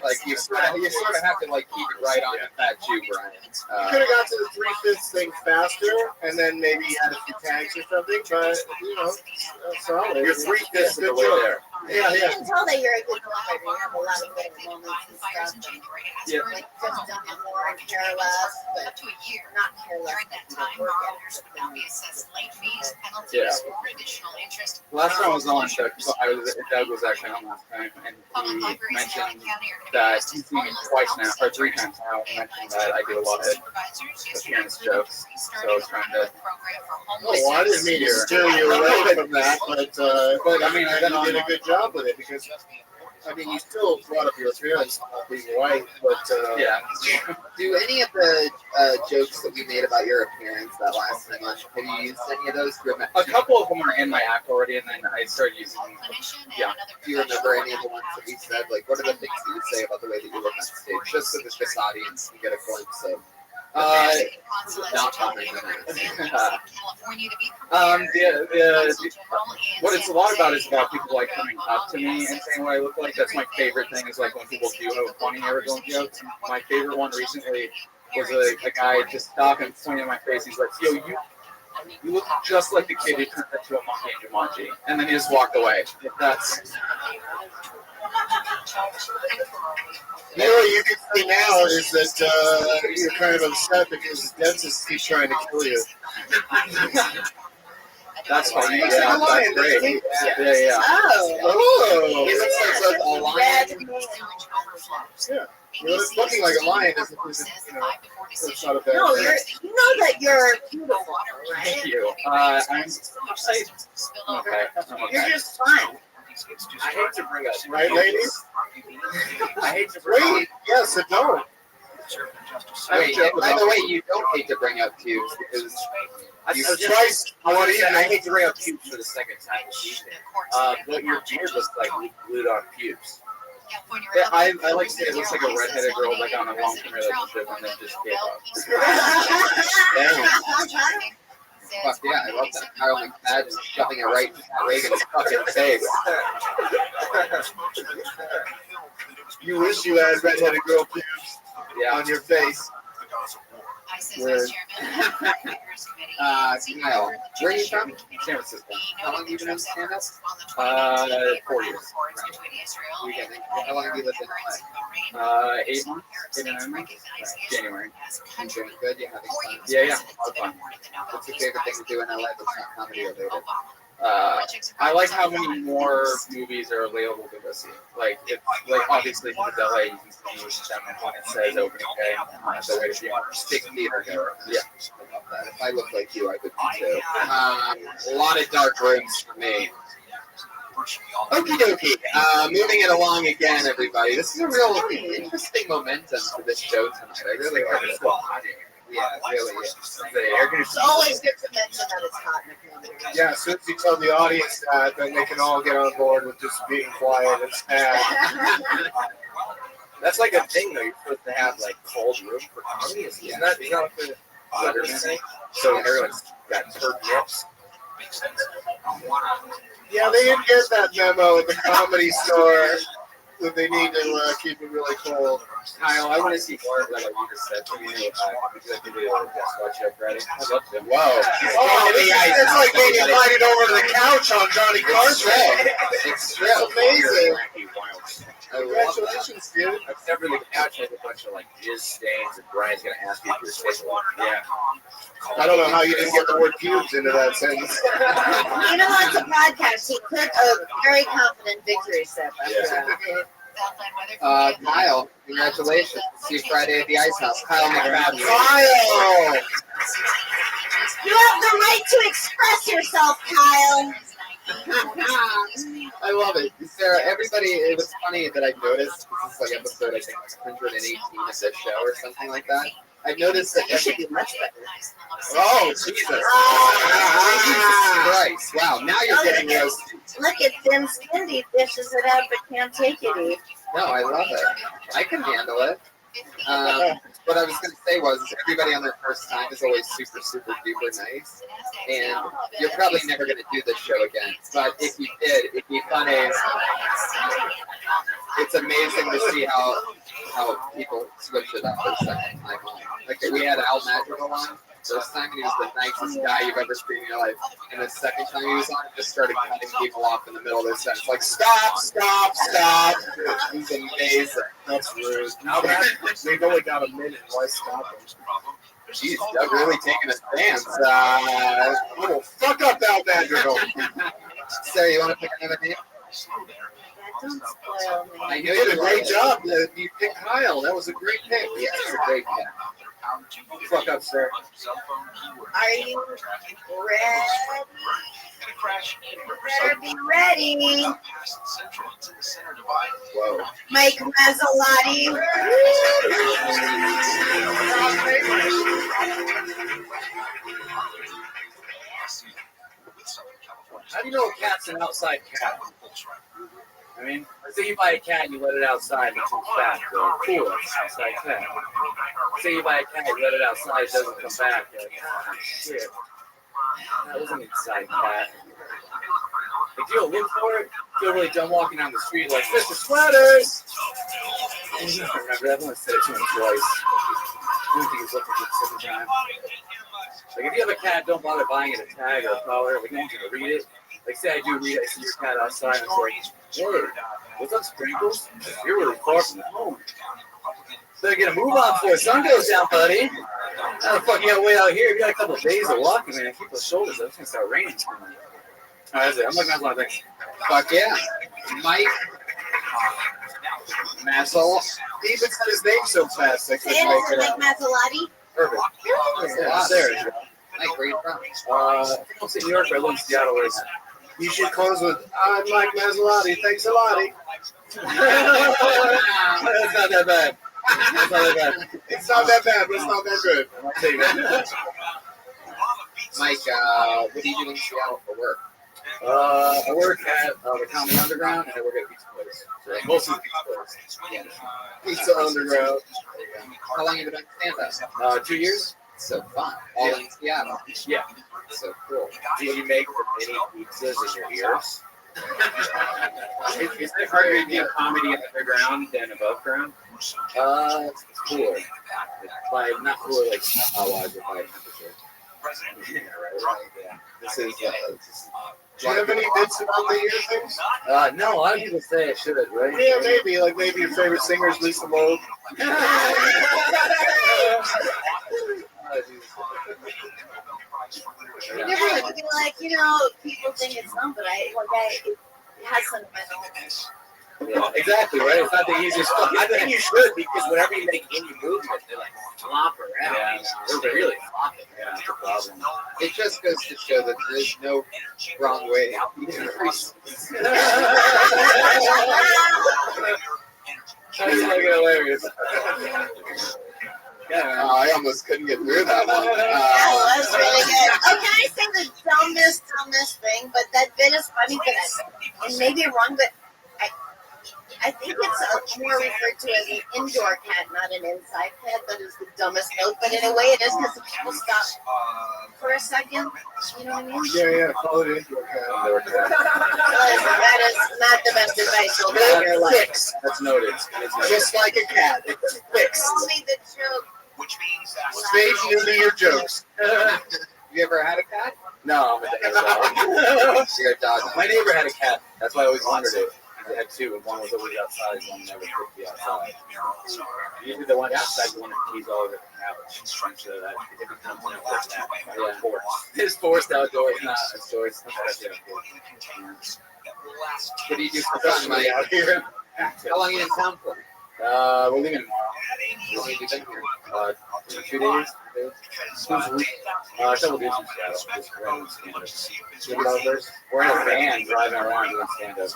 Like, you sort of have to like keep it right on the Fat Jew, Brian. You could have got to the 3/5 thing faster, and then maybe add a few tags or something. But you know, solid. Your 3/5 good job there. Yeah, You yeah. can tell that you're a good writer. You have a lot of good moments and stuff. Yeah. Like just done it more and care less, but not care less. During that time, borrowers would now be assessed late fees, penalties, Yeah. For additional interest, Last time I was on, Doug was actually on last time, and he mentioned that he's seen me twice now, or 3 times now, and mentioned that I do a lot of appearance jokes, so I was trying to... Oh, I didn't mean to steer you away from that, but I mean, I think you did a good job with it, because I mean, you still brought up your appearance of being white, but yeah. Do any of the jokes that we made about your appearance that last time on, have you used any of those? A couple of them are in my act already, and then I started using them. Yeah. Do you remember any of the ones that we said? Like, what are the things that you would say about the way that you look on stage? Just so that this audience can get a glimpse of. Not talking what it's a lot about is about people like coming up to me and saying what I look like. That's my favorite thing, is like when people do have funny original jokes. My favorite one recently was a guy just stopping and pointing at my face. He's like, "Yo, you look just like the kid who turned into a monkey in Jumanji," and then he just walked away. That's. You know what you can say now is that you're kind of upset because the dentists keep trying to kill you. That's funny. He looks like a lion, doesn't he? Yeah. Oh. He looks like a lion. Yeah. Well, it's looking like a lion isn't, it's not a bad No, thing. you know that you're beautiful, right? Thank you. Okay. You're just fine. I hate to bring up, Right, ladies? I hate to bring Wait, yes, it don't. Wait, by the way, you don't hate to bring up pubes because I hate to bring up pubes for the second time this evening. But your beard looks like glued on pubes. Yeah, I like to say it looks like a redheaded girl like on a long-term relationship and then just gave up. Fuck yeah, I love that. Kyle McFadden shoving it right in Reagan's fucking face. You wish you had redheaded girl pubes on your face. Word. Kyle, where are you from? San Francisco. How long have you been in stand-up? 4 years. How long have you lived in LA? 8 months, 8 or 9 months. January. Enjoying good? You having fun? Yeah, a lot of fun. What's your favorite thing to do in LA that's not comedy related? I like how many more movies are available to go see. Like, obviously, if it's LA, you can see them when it says opening day. The way to see Big theater goer. Yeah. I love that. If I looked like you, I would be too. A lot of dark rooms for me. Okie dokie. Moving it along again, everybody. This is a real interesting momentum for this show tonight. I really like it. Yeah, it really is. It's always good to mention that it's hot in the community. Yeah, as soon as you tell the audience that, then they can all get on board with just being quiet and sad. That's like a thing though. You're supposed to have like cold room for comedy. Isn't that what the Letterman thing? So everyone's got turd nips. Makes sense. Yeah, they didn't get that memo at the Comedy Store that they need to keep it really cold. Kyle, I want to see more of like a longer set from you. Would you like to do a guest watch show Friday? I'd love to. Whoa. It's like being invited over to the couch on Johnny Carr's show. It's amazing. Congratulations, dude. Except for the couch has a bunch of like jizz stains, and Brian's gonna ask you if you're sick. Yeah. I don't know how you didn't get the word pubes into that sentence. You know, it's a podcast. He put a very confident victory step Kyle, congratulations. See you Friday at the Ice House. Kyle McFadden. Kyle! You have the right to express yourself, Kyle. I love it. Sarah, everybody, it was funny that I noticed, this is like episode, I think, 118 of this show or something like that. I noticed that you should be much better. Oh, Jesus. Jesus Christ. Wow, now you're getting roasted. Look at thin skinned dishes it up but can't take it, Eve. No, I love it. I can handle it. What I was going to say was everybody on their first time is always super, super duper nice. And you're probably never going to do this show again. But if you did, it'd be funny. It's amazing to see how people switch it up the second time on. Like we had Al Madrigal on first time, and he was the nicest guy you've ever seen in your life. And the second time he was on, he just started cutting people off in the middle of their sentence. Like, stop, stop, stop. It was amazing. That's rude. They've only got a minute. Why stop them? Jeez, Doug really taking a stance. Oh, fuck up Al Vanderbilt. Sarah, you want to pick another name? Don't spoil me. I You know did a you great like job. You picked Kyle. That was a great pick. Yeah, it's a great pick. Fuck up, sir. Are you ready? Better be ready. Whoa. Mike Mazzalotti. How do you know a cat's an outside cat? I mean, say you buy a cat and you let it outside and it comes back. Cool, it's an outside cat. Say you buy a cat, you let it outside, it doesn't come back. You're like, oh, shit. That was an inside cat. Like, you'll look for it, feel really dumb walking down the street, like, Mr. Sweaters! And you don't remember that. I've only said it to him twice. I don't think he's looking for the second time. Like, if you have a cat, don't bother buying it a tag or a collar. Like, no one's going to read it. Like, say I do read it, I see your cat outside, and it's like, hey, what's up, Sprinkles? You're really far from home. So I get a move on before the sun goes down, buddy. How the fuck you got way out here? You got a couple of days of walking, man. Keep those shoulders up. It's going to start raining. All right, that's it. I'm looking at a lot of things. Fuck yeah. Mike Mazzol. He even said his name so fast. I couldn't Say make it it like out. Mazzalotti. Perfect. Yeah, There. Mike, where you from? I don't say New York, but I live in Seattle. Where You should close with, I'm Mike Mazzalotti. Thanks a lot. That's not that bad. That's not that bad. It's not that bad, but it's not that good. I'll tell you that. Mike, what do you do in Seattle for work? I work at the Comedy Underground, and I work at a pizza place. So, like, mostly pizza place. Yeah. Pizza Underground. How long have you been doing stand-up? 2 years. So fun. All in Seattle. Yeah. So cool. Do you make mini pizzas in your ears? Is it harder to do comedy underground than above ground? It's cooler. Like, not cooler like wise, but by temperature. Yeah, right. Yeah. This is. Do you have any bits about the ear things? No, a lot of people say I should, right? Yeah, maybe. Like maybe your favorite singer is Lisa Loeb. You never would be like, people think it's dumb, but it has sentimental. Yeah, exactly, right? It's not the easiest. I think you should, because whenever you make any movement, they like flop around. Yeah, They're really flopping. Yeah, that's the problem. It just goes to show that there's no wrong way. That's fucking hilarious. Yeah, I almost couldn't get through that one. That was really good. Oh, can I say the dumbest thing? But that bit is funny, and maybe I'm wrong, but I think it's more referred to as an indoor cat, not an inside cat. That is the dumbest note, but in a way it is because people stop for a second. You know what I mean? Yeah, call it indoor cat. That is not the best advice you'll get in your life. Fix. That's noted. Just like a cat. It's fixed. Tell me the joke. Which means that Stage new to your jokes. You ever had a cat? No, I'm a dog. You're a dog. My neighbor had a cat. That's why I always wondered it. I had two, and one was always outside, and one never could be outside. Usually the one outside, the one that pees all over the couch. So that it becomes an outdoor nap. Yeah. It's forced outdoors, not outdoors. What do you do for fun, Mike? out here. How long are you in town for? We're leaving tomorrow. How long have you been here? 2 days. Couple days in Seattle. Just random stand-up. We're in a van driving around doing stand-up.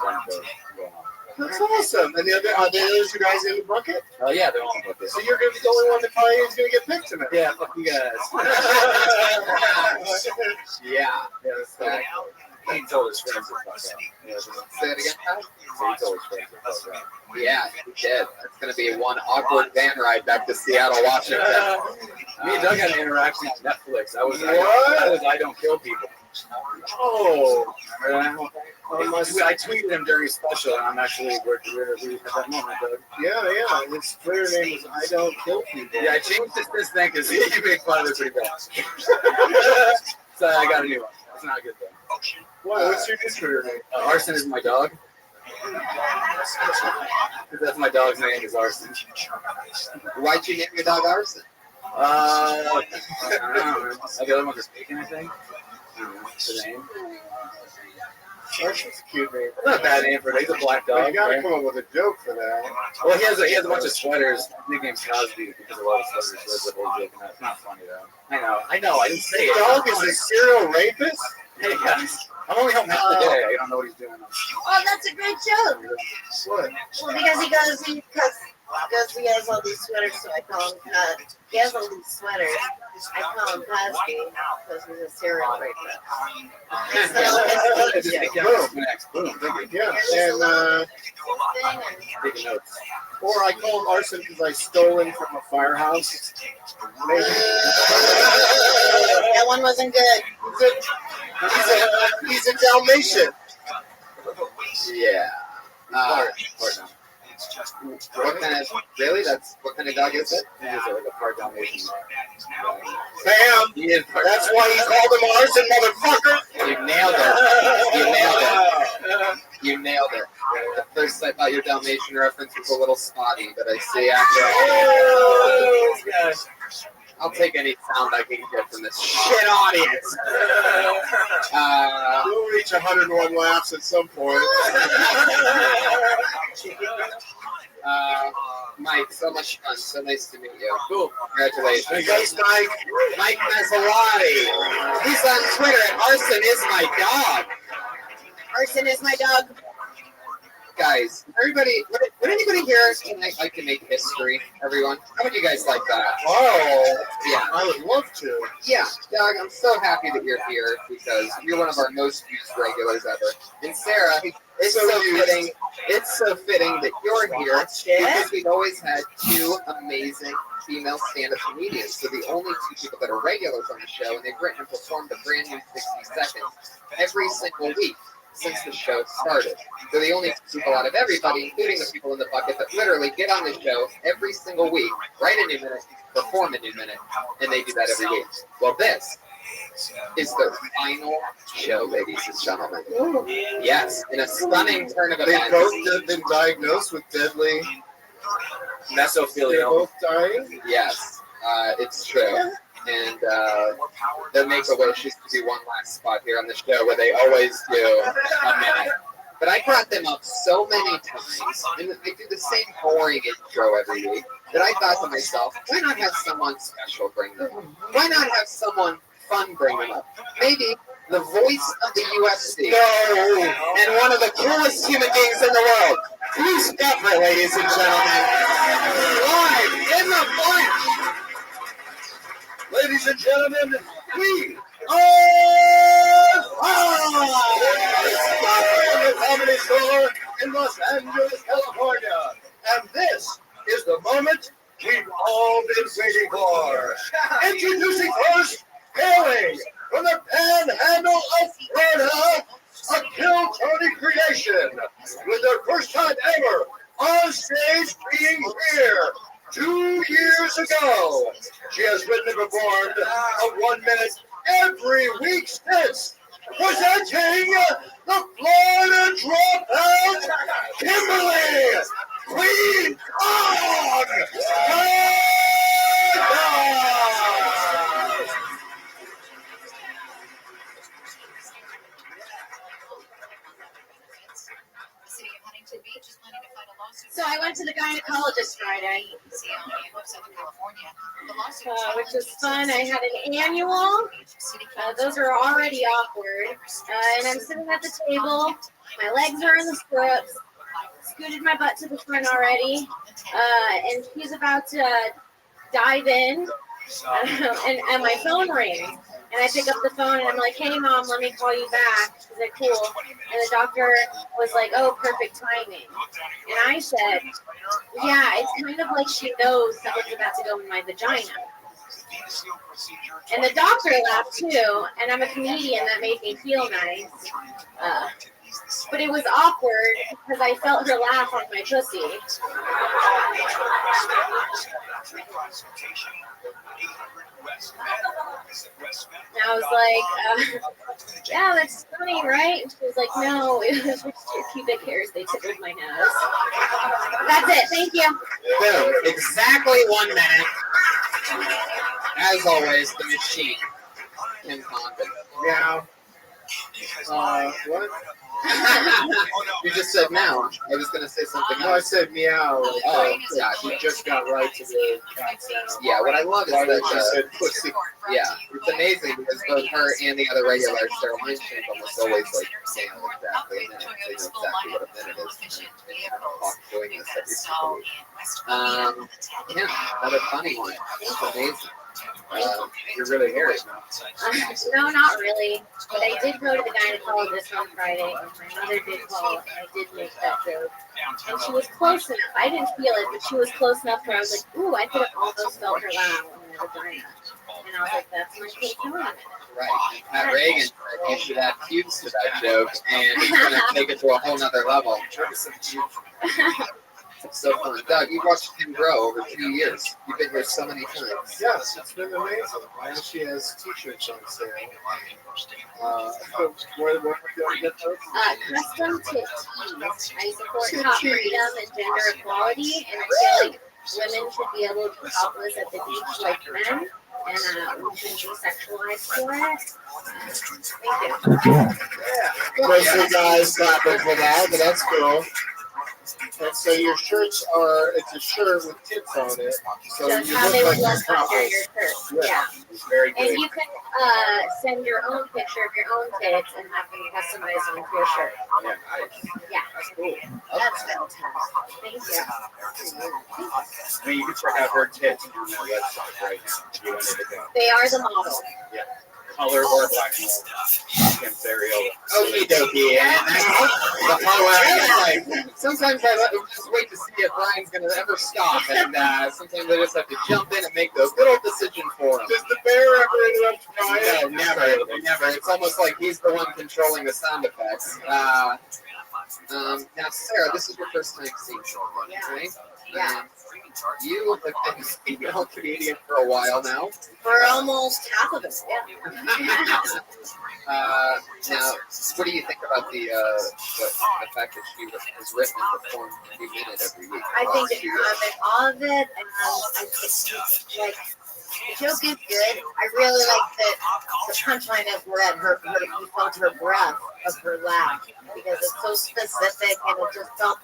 That's awesome. And are the other two guys in the bucket? Oh yeah, they're all in the bucket. So you're going to be the only one that probably is going to get picked tonight. Yeah, fuck you guys. Yeah. That's that. He told his friends to fuck up. Say it again, Pat? He told his friends to fuck up. Yeah, he did. It's going to be one awkward van ride back to Seattle, Washington. Me and Doug had an interaction on Netflix. I don't kill people. Oh. Remember that? I tweeted him during his special, and I'm actually working with him at that moment, Doug. Yeah. His Twitter name is I Don't Kill People. Yeah, I changed this thing because he made fun of it pretty bad. So I got a new one. It's not a good thing. Why? What's your new Twitter name? Arson is my dog. Because that's my dog's name is Arson. Why'd you name your dog Arson? I don't know. The other one was Bacon, I think. I don't know. What's the name? That's a cute name. Not a bad name for it. He's a black Well, dog. you gotta Right? come up with a joke for that. Well, he has a bunch of sweaters. Nicknamed Cosby because a lot of sweaters. So that's the whole joke. It's not funny though. I know. I didn't say it. Dog is a serial rapist? Hey guys, I'm only helping out today. I don't know what he's doing. Oh, that's a great joke. What? Well, because he has all these sweaters, so I call him he has all these sweaters. I call him Cosby because he's a serial rapist. Yeah, and Taking notes. or I call him arson because I stole him from a firehouse. Maybe. That one wasn't good. He's a Dalmatian. Yeah. What kind of really? That's what kind of dog is it? He is like a part Dalmatian. Bam! That's why he called him arson, motherfucker. You nailed it. You nailed it. You nailed it. At first, I thought your Dalmatian reference was a little spotty, but I see after all. I'll take any sound I can get from this shit audience. We'll reach 101 laughs at some point. Mike, so much fun. So nice to meet you. Cool. Congratulations. Thanks, Mike. Mike Mazzolati. He's on Twitter at Arson is my dog. Arson is my dog. Guys, everybody, would anybody here I can make history? Everyone, how would you guys like that? Oh, yeah, I would love to. Yeah, Doug, I'm so happy that you're here because you're one of our most used regulars ever. And Sarah, it's so fitting. It's so fitting that you're here because we've always had two amazing female stand-up comedians. So the only two people that are regulars on the show, and they've written and performed a brand new 60 seconds every single week since the show started. They're the only people out of everybody, including the people in the bucket, that literally get on the show every single week, write a new minute, perform a new minute, and they do that every week. Well, this is their final show, ladies and gentlemen. Yes, in a stunning turn of They events. both have been diagnosed with deadly mesophilia. They're both dying? Yes, it's true. And their Make-A-Wish used to do one last spot here on the show where they always do a minute. But I brought them up so many times, and they do the same boring intro every week, that I thought to myself, why not have someone special bring them up? Why not have someone fun bring them up? Maybe the voice of the UFC. No! And one of the coolest human beings in the world. Please Pepper, ladies and gentlemen. Live in the flesh. Ladies and gentlemen, we are the Comedy Store in Los Angeles, California. And this is the moment we've all been waiting for. Introducing first, hailing from the Panhandle of Florida, a Kill Tony creation, with their first time ever on stage being here. 2 years ago, she has written and performed a 1 minute every week since. Presenting the Florida Dropout, Kimberly Queen Kong! So I went to the gynecologist Friday, which was fun. I had an annual. Those are already awkward. And I'm sitting at the table. My legs are in the stirrups. Scooted my butt to the front already. And she's about to dive in. And my phone rings. And I pick up the phone and I'm like, hey, Mom, let me call you back. She's like, cool. And the doctor was like, oh, perfect timing. And I said, yeah, it's kind of like she knows someone's about to go in my vagina. And the doctor laughed too. And I'm a comedian, that made me feel nice. But it was awkward because I felt her laugh on my pussy. And I was like, yeah, that's funny, right? And she was like, no, it was just your pubic hairs. They tickled my nose. That's it. Thank you. Boom. Exactly 1 minute. as always, the machine, Kim Condon. Meow. What? You just said meow. I was going to say something No, I else. said meow. Like, Oh, yeah, gotcha. he just got right to the cat sound. Yeah, what I love is Why that did you said pussy? yeah, it's amazing because both her and the other regulars, their line change almost always like nail exactly a minute. They know exactly what a minute is. And Hawk doing this every single week. Yeah, another funny one. It's amazing. You're really hairy. No, not really. But I did go to the gynecologist on Friday, and my mother did call, and I did make that joke. And she was close enough. I didn't feel it, but she was close enough where I was like, ooh, I could have almost felt her loud in my vagina. And I was like, that's my kid killing it. Right. Pat Reagan said you should add cubes to that joke, and it's going to take it to a whole nother level. So fun. Doug, you watched him grow over 2 years. You've been here so many times. Yes, it's been amazing. Now she has t-shirts on sale. Where do you get those? Custom tit tees. I support top freedom and gender equality, and I feel like women should be able to be topless at the beach like men, and we shouldn't be sexualized for it. Thank you. Yeah. Most of the guys clapping for that, but that's cool. And so your shirts are, it's a shirt with tits on it. So Just you how they look would like look you're under topless. your shirt. Yeah. It's very good. And you can send your own picture of your own tits and have them customized onto your shirt. Yeah, nice. Yeah. That's cool. That's fantastic. Thank you. I mean, you can check out her tits on their website right now. If you wanted to go. They are the model. Yeah. Color or black model. Kim's Ariel. Okie dokie. And that's the part where I get like, sometimes I just wait to see if Brian's going to ever stop. And sometimes I just have to jump in and make those little decisions for him. Does the bear ever interrupt Brian? No, never. It's almost like he's the one controlling the sound effects. Now, Sarah, this is your first time seeing someone, right? Yeah. You have been a female comedian for a while now. For almost half of it, yeah. Now, what do you think about the fact that she has written and performed every minute every week? I think that I'm in awe of it, and I think like the joke is good. I really like that the punchline is where you felt her breath of her laugh because it's so specific and it just felt.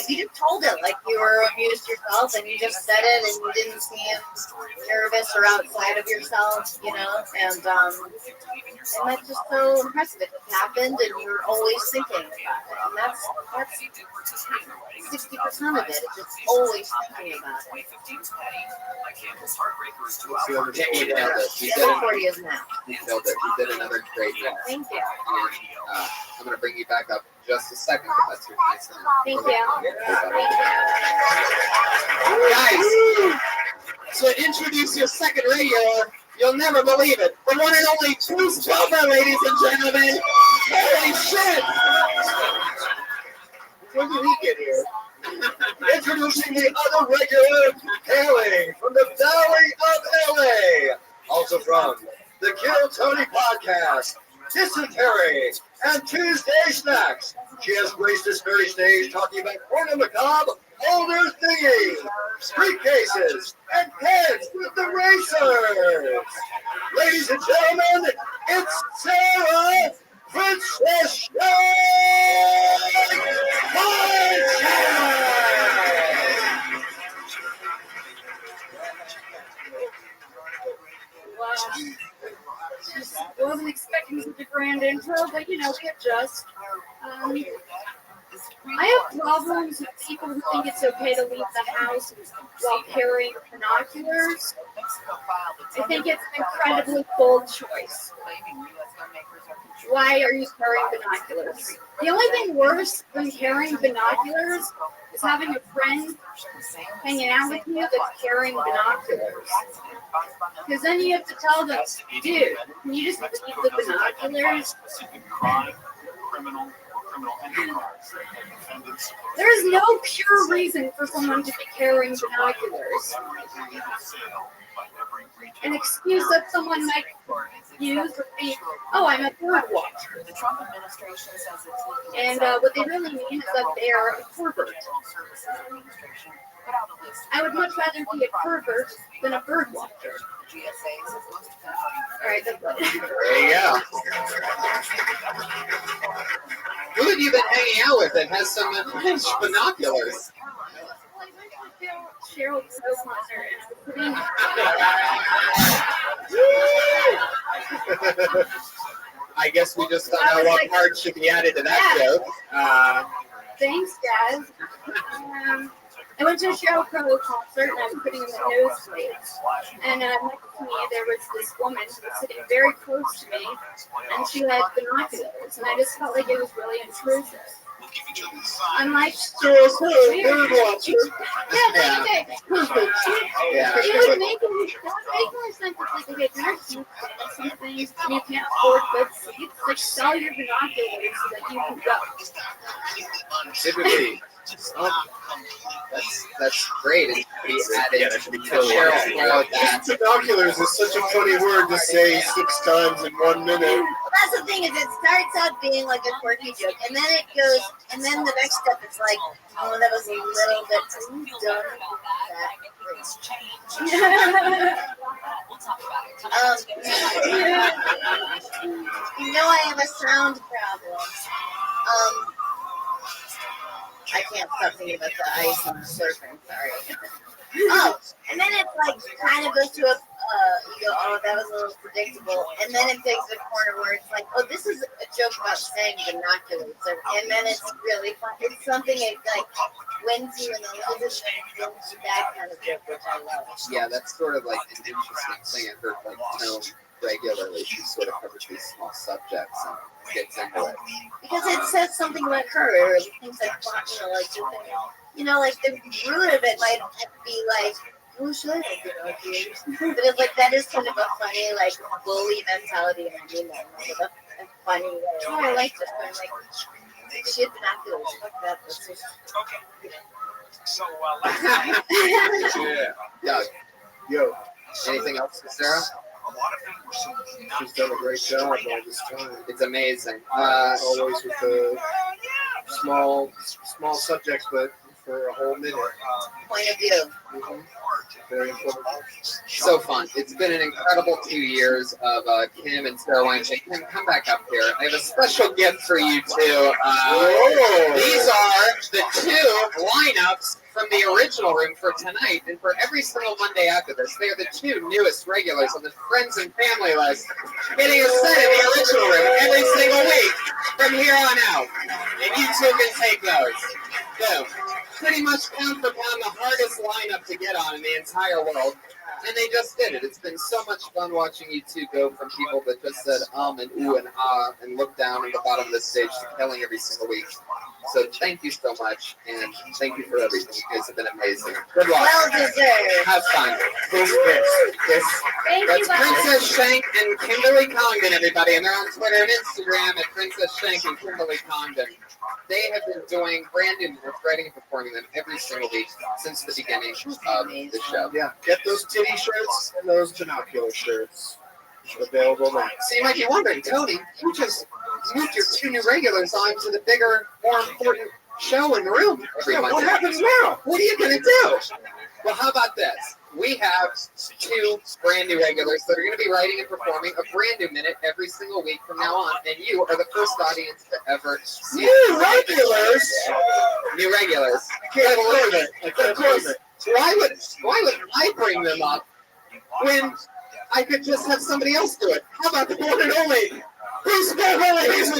You just told it like you were amused yourself, and you just said it, and you didn't seem nervous or outside of yourself, you know. And that's just so impressive. It happened, and you're always thinking about it, and that's 60% of it. It's just always thinking about it. You nailed it. You killed it. You did another great job. Thank you. And, I'm going to bring you back up in just a second, but that's your nice time. Thank you. Guys, so introduce your second regular. You'll never believe it. The one and only Bruce Buffer, ladies and gentlemen. Holy shit! When did he get here? Introducing the other regular hailing from the Valley of LA. Also from the Kill Tony podcast, Dysentery, and Tuesday Snacks. She has graced this very stage talking about Corner Macabre, older thingies, briefcases, and pens with the racers. Ladies and gentlemen, it's Sarah Princess Wasn't expecting such a grand intro, but you know, we adjust. I have problems with people who think it's okay to leave the house while carrying binoculars. I think it's an incredibly bold choice. Why are you carrying binoculars? The only thing worse than carrying binoculars is having a friend hanging out with you that's carrying binoculars. Because then you have to tell them, dude, can you just leave the binoculars? There is no pure reason for someone to be carrying binoculars. An excuse that someone might use would be, oh, I'm a bird watcher. The Trump administration says it's looking And what they really mean is that they are a pervert. I would much rather be a pervert than a bird watcher. All right, that's There you go. Who have you been hanging out with that has some binoculars? Cheryl Crow concert and I guess we just don't know what part should be added to that joke. Thanks, guys. I went to a Cheryl Crow concert and I was sitting in the nosebleeds. And next to me there was this woman who was sitting very close to me, and she had binoculars, and I just felt like it was really intrusive. I'm like, bird watcher. Yeah. It would make more sense if, like, okay, if you're cheap or something, and you can't afford good seats, like, sell your binoculars so that you can go. Typically, that's great. And we added Cheryl Crow that. Binoculars is such a funny word to say 6 times in 1 minute. Well, that's the thing, is it starts out being like a quirky joke, and then it goes, and then the next step it's like, oh, that was a little bit too dumb. You know I have a sound problem. I can't stop thinking about the ice and the surfing, sorry. Oh, and then it's like kind of goes to a, you go, oh, that was a little predictable. And then it takes a corner where it's like, oh, this is a joke about saying binoculars. And then it's really fun. It's something it like wins you in the loses and that kind of joke, which I love. Yeah, that's sort of like an interesting thing. I've heard like Tone regularly. She sort of covers these small subjects and gets into it. Because it says something about her, or things like, like the root of it might be like, who should I have binoculars? But it's like, that is kind of a funny, like, bully mentality, and I mean that in a funny way. Oh, I like this, but I'm like, shit, binoculars, fuck that. That's just... So, Yeah. Doug. Yo. Anything else, Sarah? She's done a great job all this time. It's amazing. Always with the small subjects, but for a whole minute. Point of view. Mm-hmm. Very important. So fun. It's been an incredible 2 years of Kim and Sarah Wayne. Kim, come back up here. I have a special gift for you two. These are the 2 lineups from the original room for tonight, and for every single Monday after this. They are the 2 newest regulars on the Friends and Family list, getting a set in the original room every single week from here on out. And you 2 can take those. Boom. Pretty much pound for pound the hardest lineup to get on in the entire world. And they just did it. It's been so much fun watching you 2 go from people that just said and ooh and ah and look down at the bottom of the stage to killing every single week. So thank you so much, and thank you for everything. You guys have been amazing. Good luck. Well deserved. Have fun. That's Princess Shank and Kimberly Congdon, everybody. And they're on Twitter and Instagram at Princess Shank and Kimberly Congdon. They have been doing brand new minutes, writing and performing them every single week since the beginning of the show. Yeah, get those titty shirts and those binocular shirts available now. So you might be wondering, Tony, you just moved your 2 new regulars on to the bigger, more important show in the room every Monday. What happens now? What are you going to do? Well, how about this? We have 2 brand new regulars that are going to be writing and performing a brand new minute every single week from now on, and you are the first audience to ever see New regulars? New regulars. I can't believe it. Of course. Why would I bring them up when I could just have somebody else do it? How about the one and only Bruce Beverly? He's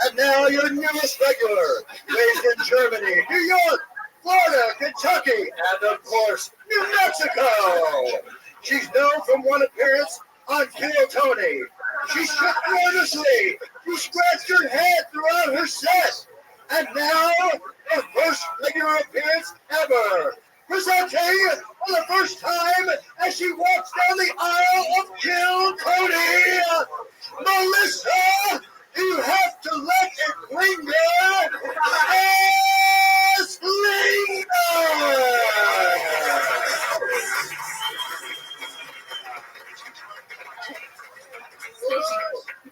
And now your newest regular, raised in Germany, New York, Florida, Kentucky, and of course, New Mexico. She's known from one appearance on Kill Tony. She shook nervously. She scratched her head throughout her set. And now, her first regular appearance ever. Presenting for the first time as she walks down the aisle of Kill Tony, Melissa, you have to let it linger. As linger.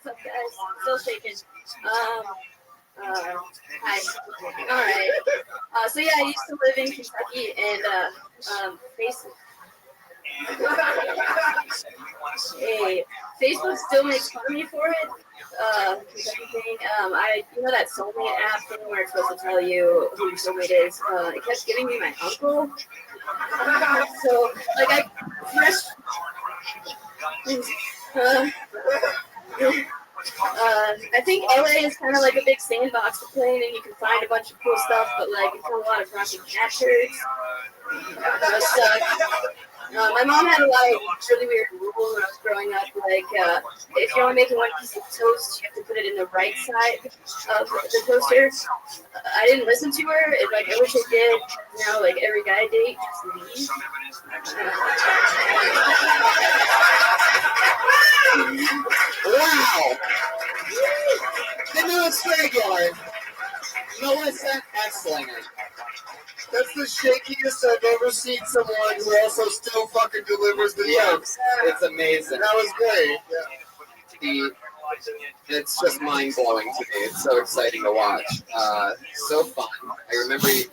What's up, guys? Still shaking. Hi. All right. So yeah, I used to live in Kentucky, and Facebook still makes fun of me for it. Kentucky thing. You know that soulmate app thing where it's supposed to tell you who your soulmate is. It kept giving me my uncle. So like I pressed. I think LA is kind of like a big sandbox to play in, and you can find a bunch of cool stuff, but like it's a lot of rocking cat shirts. That sucks. My mom had a lot of really weird rules when I was growing up. Like, if you're only making one piece of toast, you have to put it in the right side of the toaster. I didn't listen to her. Like, I wish I did. Now, like, every guy I date just Wow! The newest regular, Melissa Esslinger. That's the shakiest I've ever seen someone who also still fucking delivers the jokes. It's amazing. That was great. It's just mind blowing to me. It's so exciting to watch. So fun. I remember you've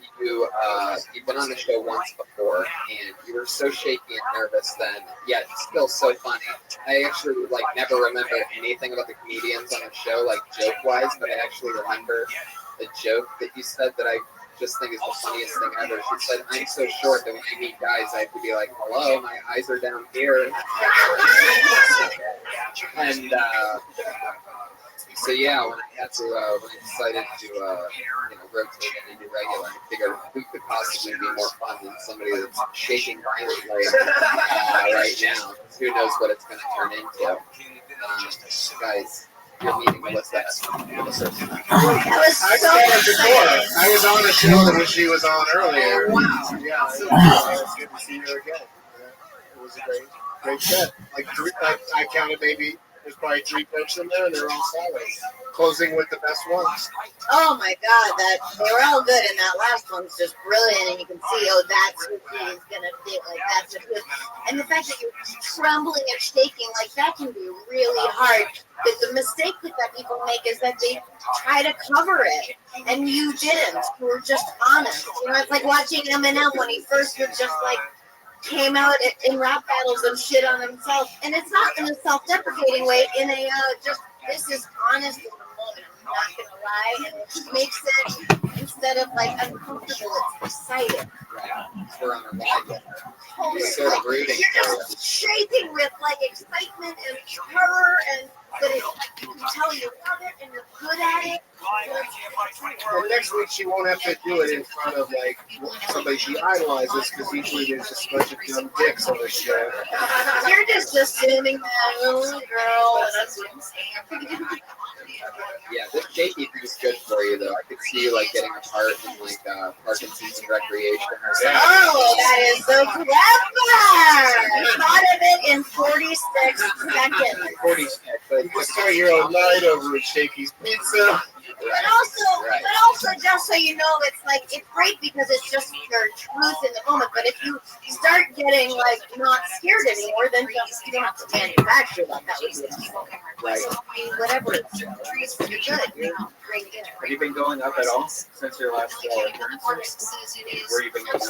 been on the show once before, and you were so shaky and nervous then, yet still so funny. I actually never remember anything about the comedians on the show, like joke wise, but I actually remember the joke that you said that I just think is the funniest thing ever. She said, "I'm so short that when I meet guys, I have to be like, hello, my eyes are down here." And so yeah, when I decided to rotate in a new regular, I figured who could possibly be more fun than somebody that's shaking violently right now? Who knows what it's going to turn into? Guys, you're meeting Melissa. That was so exciting. I was on a show that she was on earlier. Oh, wow. Yeah, it's good to see her again. It was a great set. I counted maybe there's probably 3 picks in there, and they're all solid. Closing with the best one. Oh my God, they were all good, and that last one's just brilliant, and you can see, that's what he's gonna do. Like that's what and the fact that you're trembling and shaking, like that can be really hard. But the mistake that people make is that they try to cover it, and you didn't. You were just honest. It's like watching Eminem when he first was just like came out in rap battles and shit on himself, and it's not in a self-deprecating way. In a this is honest in the moment. I'm not gonna lie, and it makes it instead of uncomfortable, it's exciting. We're on a ride. Holy Sort of rooting you're just shaking with excitement and terror, and but it's you can tell you love it and you're good at it. And next week she won't have to do it in front of somebody she idolizes, because usually there's just a bunch of dumb dicks on the show. You're just assuming that little girl. Yeah, this shaky thing's good for you, though. I could see you getting a part in Parkinson's and recreation or something. Oh, that is so clever! Thought of it in 46 seconds. 46. You can start your own night over at Shaky's Pizza. But also, just so you know, it's great because it's just your truth in the moment. But if you start getting not scared anymore, then just you don't have to manufacture that. That would be right. Whatever it's pretty good. Have you been going up at all since your last appearance? Where have you been going up?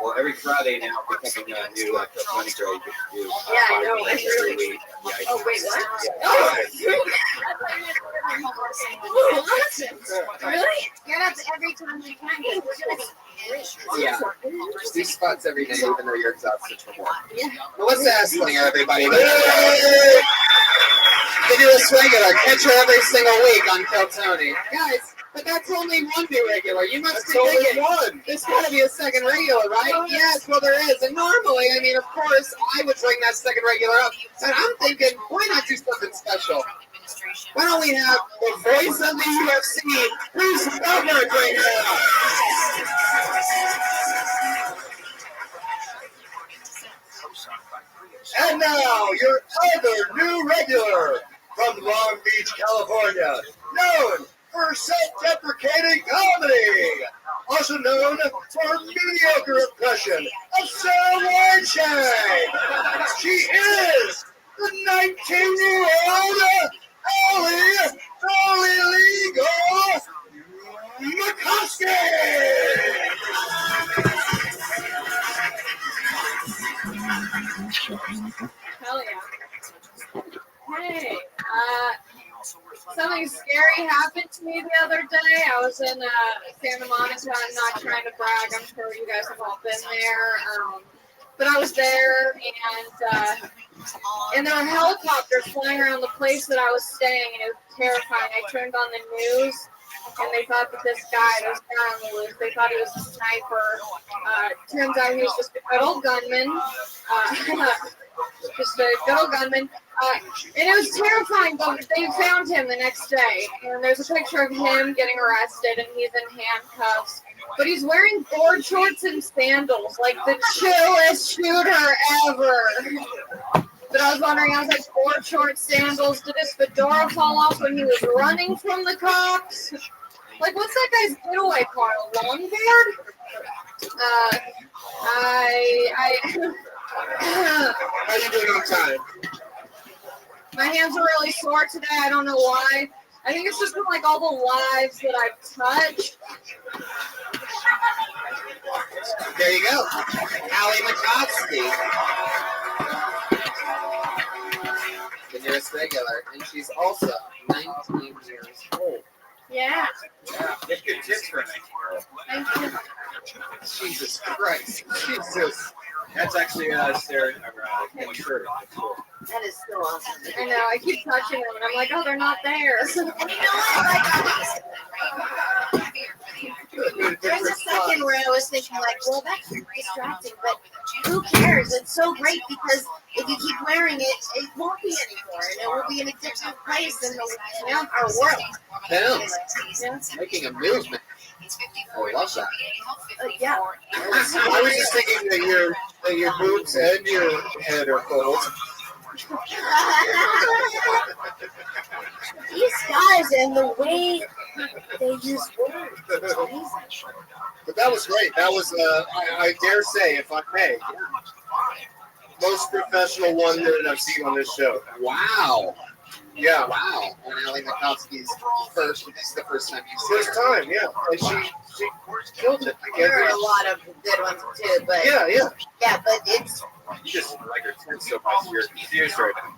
Well, every Friday now we're taking a new 20 grade. Yeah, I know. Oh, wait, what? Really? Get up every time you can. Yeah. These spots every day, even though you're exhausted for work. Melissa Esslinger, everybody. The newest regular. Catch her every single week on Kill Tony. Guys, but that's only one new regular. You must be thinking, there's got to be a second regular, right? Yes, well, there is. And normally, of course, I would bring that second regular up. And I'm thinking, why not do something special? Why don't we have the voice of the UFC? Please stop her right now. And now, your other new regular from Long Beach, California, known for self-deprecating comedy, also known for mediocre impression of Sarah Weinstein. She is the 19-year-old Totally Legal McCoskey. Hell yeah. Hey, something scary happened to me the other day. I was in Santa Monica. I'm not trying to brag. I'm sure you guys have all been there. But I was there, and there were helicopters flying around the place that I was staying, and it was terrifying. I turned on the news, and they thought that this guy on the loose, they thought he was a sniper. Turns out he was just a good old gunman. Just a good old gunman. And it was terrifying, but they found him the next day. And there's a picture of him getting arrested, and he's in handcuffs. But he's wearing board shorts and sandals, like the chillest shooter ever. But I was wondering, I was like, board shorts, sandals, did his fedora fall off when he was running from the cops? Like, what's that guy's getaway car, a longboard? How you doing on time? My hands are really sore today. I don't know why. I think it's just from like all the lives that I've touched. There you go. Allie McCoskey. The nearest regular. And she's also 19 years old. Yeah. Yeah. Get good tips for me. Thank you. Jesus Christ. Jesus. That's actually Sarah. Sure. That is so awesome. I know. I keep touching them, and I'm like, oh, they're not there. And you know what? Like, there's a second where I was thinking, like, well, that's distracting, but who cares? It's so great because if you keep wearing it, it won't be anymore, and it will be in a different place in our world. Yeah. Making a movement. I love that. Yeah. I was just thinking that your boobs and your head are cold. These guys and the way they use words. It's amazing. But that was great. That was, I dare say, if I may, most professional one that I've seen on this show. Wow. Yeah. Wow. And Allie McCoskey's this is the first time you've seen First her. time, yeah. And she killed it. There are a lot of good ones too, but Yeah. yeah, but it's You just like her tits so much. You're confused right now.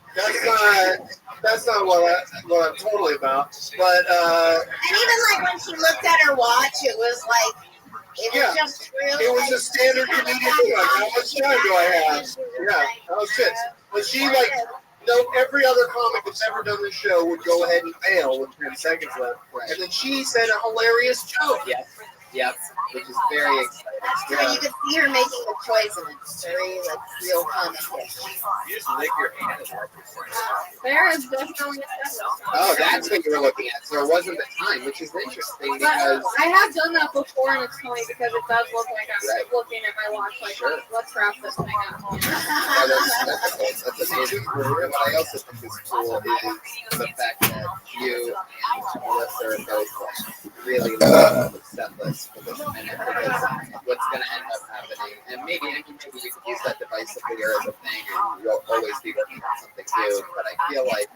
That's not what I'm totally about. But and even like when she looked at her watch, it was like it was just really. it was a standard comedian thing. Like, how much time do I have? Yeah, oh shit. But she every other comic that's ever done this show would go ahead and fail with 10 seconds left. Right. And then she said a hilarious joke. Yep. Which is very exciting. So you could see her making the choice, and it's very like real comic. You just lick your hand. There is definitely a Oh, that's what you were looking at. So it wasn't the time, which is interesting But because I have done that before, and it's funny because it does look like I'm looking at my watch, like, let's wrap this thing up. that's amazing. And what I also think is cool is the fact that you and Melissa are both really love the set list for this minute because what's going to end up happening, and maybe you could use that devisively or as a thing, and you'll always be working on something new. But I feel like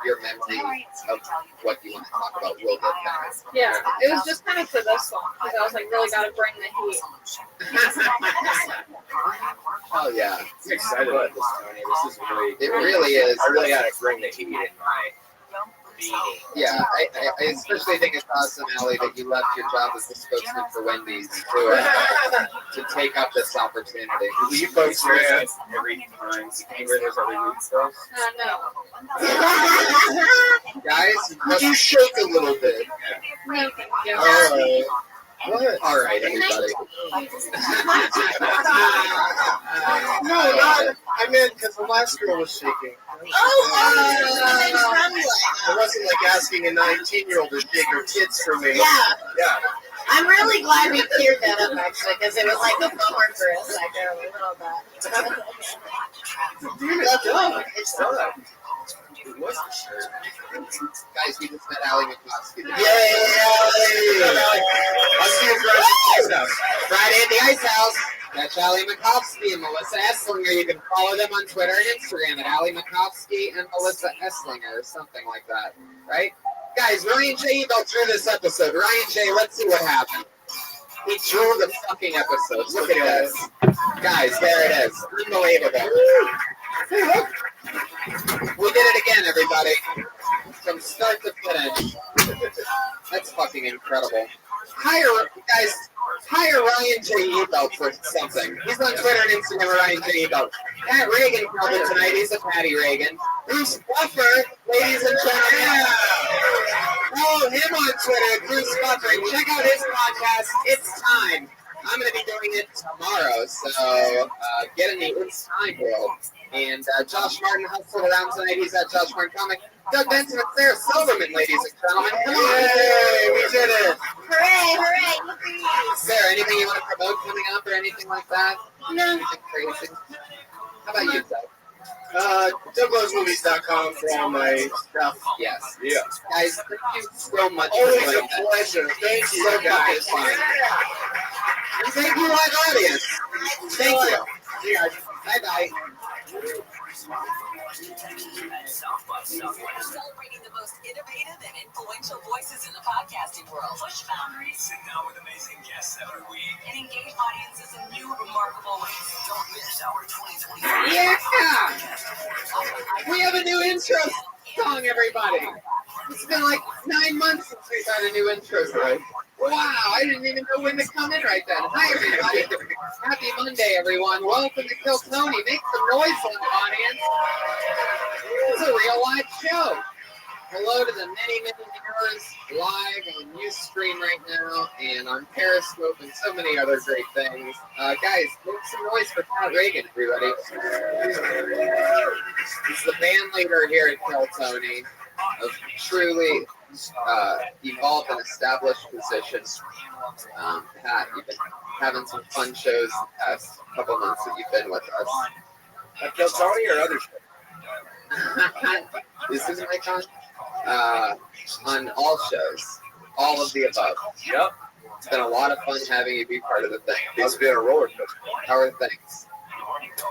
your memory of what you want to talk about will get better. Yeah, it was just kind of for this one because I was like, really got to bring the heat. Oh yeah, I'm excited about this, Tony. This is really. it really is. I really got to bring the heat in my being. Yeah, I especially think it's awesome, Allie, that you left your job as the spokesman for Wendy's to take up this opportunity. Will you folks wear that every time? Can you wear those every week, folks? No. Guys, Would you shake a little bit? No, thank you. What? All right, everybody. No, I meant because the last girl was shaking. It's It wasn't like asking a 19-year-old to shake her tits for me. Yeah. I'm really glad we cleared that up actually, because it was like a bummer for us, like a little bit. Let's go. It's fun. What's the shirt? Guys, we just met Allie McCloskey. Yay! I'll see you Friday at the Ice House. Friday at the Ice House. That's Allie Makovsky and Melissa Esslinger. You can follow them on Twitter and Instagram at Allie Makovsky and Melissa Esslinger or something like that, right? Guys, Ryan J. Ebel drew this episode. Ryan J., let's see what happened. He drew the fucking episode. Look at this. Guys, there it is. Unbelievable. We did it again, everybody. From start to finish. That's fucking incredible. Hire Ryan J. Ebel for something. He's on Twitter and Instagram, Ryan J. Ebel. Pat Reagan called it tonight. He's a Patty Reagan. Bruce Buffer, ladies and gentlemen. Follow him on Twitter, Bruce Buffer, and check out his podcast, It's Time. I'm going to be doing it tomorrow, so get in the It's Time world. And Josh Martin hustled around tonight. He's at Josh Martin Comic. Doug Benson and Sarah Silverman, ladies and gentlemen. Come on. Yay, we did it. Hooray, hooray. Sarah, anything you want to promote coming up or anything like that? No. Anything crazy? How about you, Doug? DougLovesMovies.com for all my stuff. Yes. Yeah. Guys, thank you so much for Always doing a that. pleasure. Thank you, So guys. fucking fun. And thank you, live audience. Thank you. Yeah. Bye-bye. Celebrating the most innovative and influential voices in the podcasting world. Push boundaries. Sit down with amazing guests every week. And engage audiences in new, remarkable ways. Don't miss our 2024. Yeah! We have a new intro song, everybody. It's been like 9 months since we've had a new intro song. Wow, I didn't even know when to come in right then. Hi, everybody. Happy Monday, everyone. Welcome to Kill Tony. Make some noise, audience. This is a real live show. Hello to the many, many viewers live on Ustream right now and on Periscope and so many other great things. Guys, make some noise for Pat Reagan, everybody. He's the band leader here at Kill Tony, a truly evolved and established position. Pat, you've been having some fun shows the past couple months that you've been with us. At Kill Tony or other shows? This is my con. On all shows, all of the above. Yep. It's been a lot of fun having you be part of the thing. It's been a roller coaster. How are things?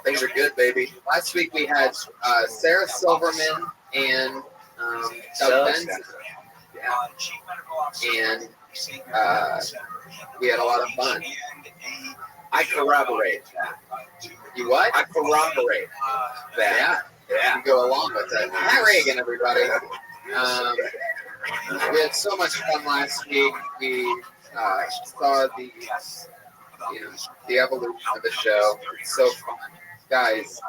Things are good, baby. Last week we had Sarah Silverman and Doug Benson. Yeah. And we had a lot of fun. I corroborate that. You what? I corroborate that. Yeah. You go along with it. Pat Reagan, everybody. We had so much fun last week. We saw the evolution of the show. It's so fun. Guys,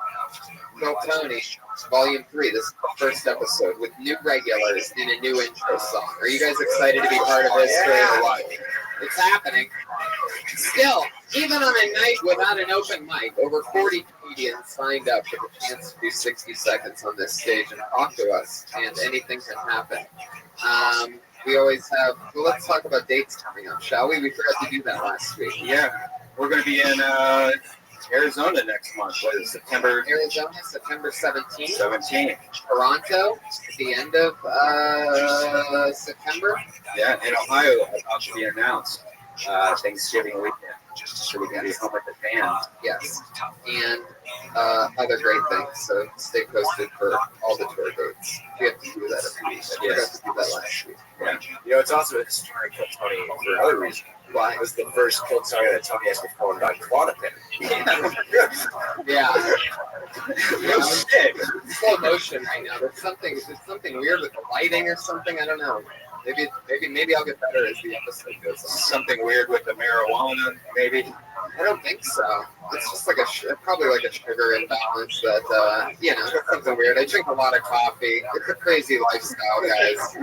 Kill Tony, Volume 3, this is the first episode with new regulars and a new intro song. Are you guys excited to be part of this? Yeah. It's happening. Still, even on a night without an open mic, over 40 comedians signed up for the chance to do 60 seconds on this stage and talk to us, and anything can happen. We always have, well, let's talk about dates coming up, shall we? We forgot to do that last week. Yeah. We're going to be in Arizona next month. What is it, September? Arizona, September 17th. 17th. Toronto, at the end of September. Yeah, in Ohio, about to be announced Thanksgiving weekend. So we can be home with the band. Yes. And other great things. So stay posted for all the tour dates. We have to do that every week. We forgot to do that last week. Yeah. You know, it's also a historic Kill Tony for another reason. Why? It was the first Kill Tony that Tony has performed on Klonopin. Yeah. No shit. Slow motion right now. There's something weird with the lighting or something. I don't know. Maybe I'll get better as the episode goes on. Something weird with the marijuana, maybe. I don't think so. It's just like probably like a sugar imbalance that, something weird. I drink a lot of coffee. It's a crazy lifestyle, guys.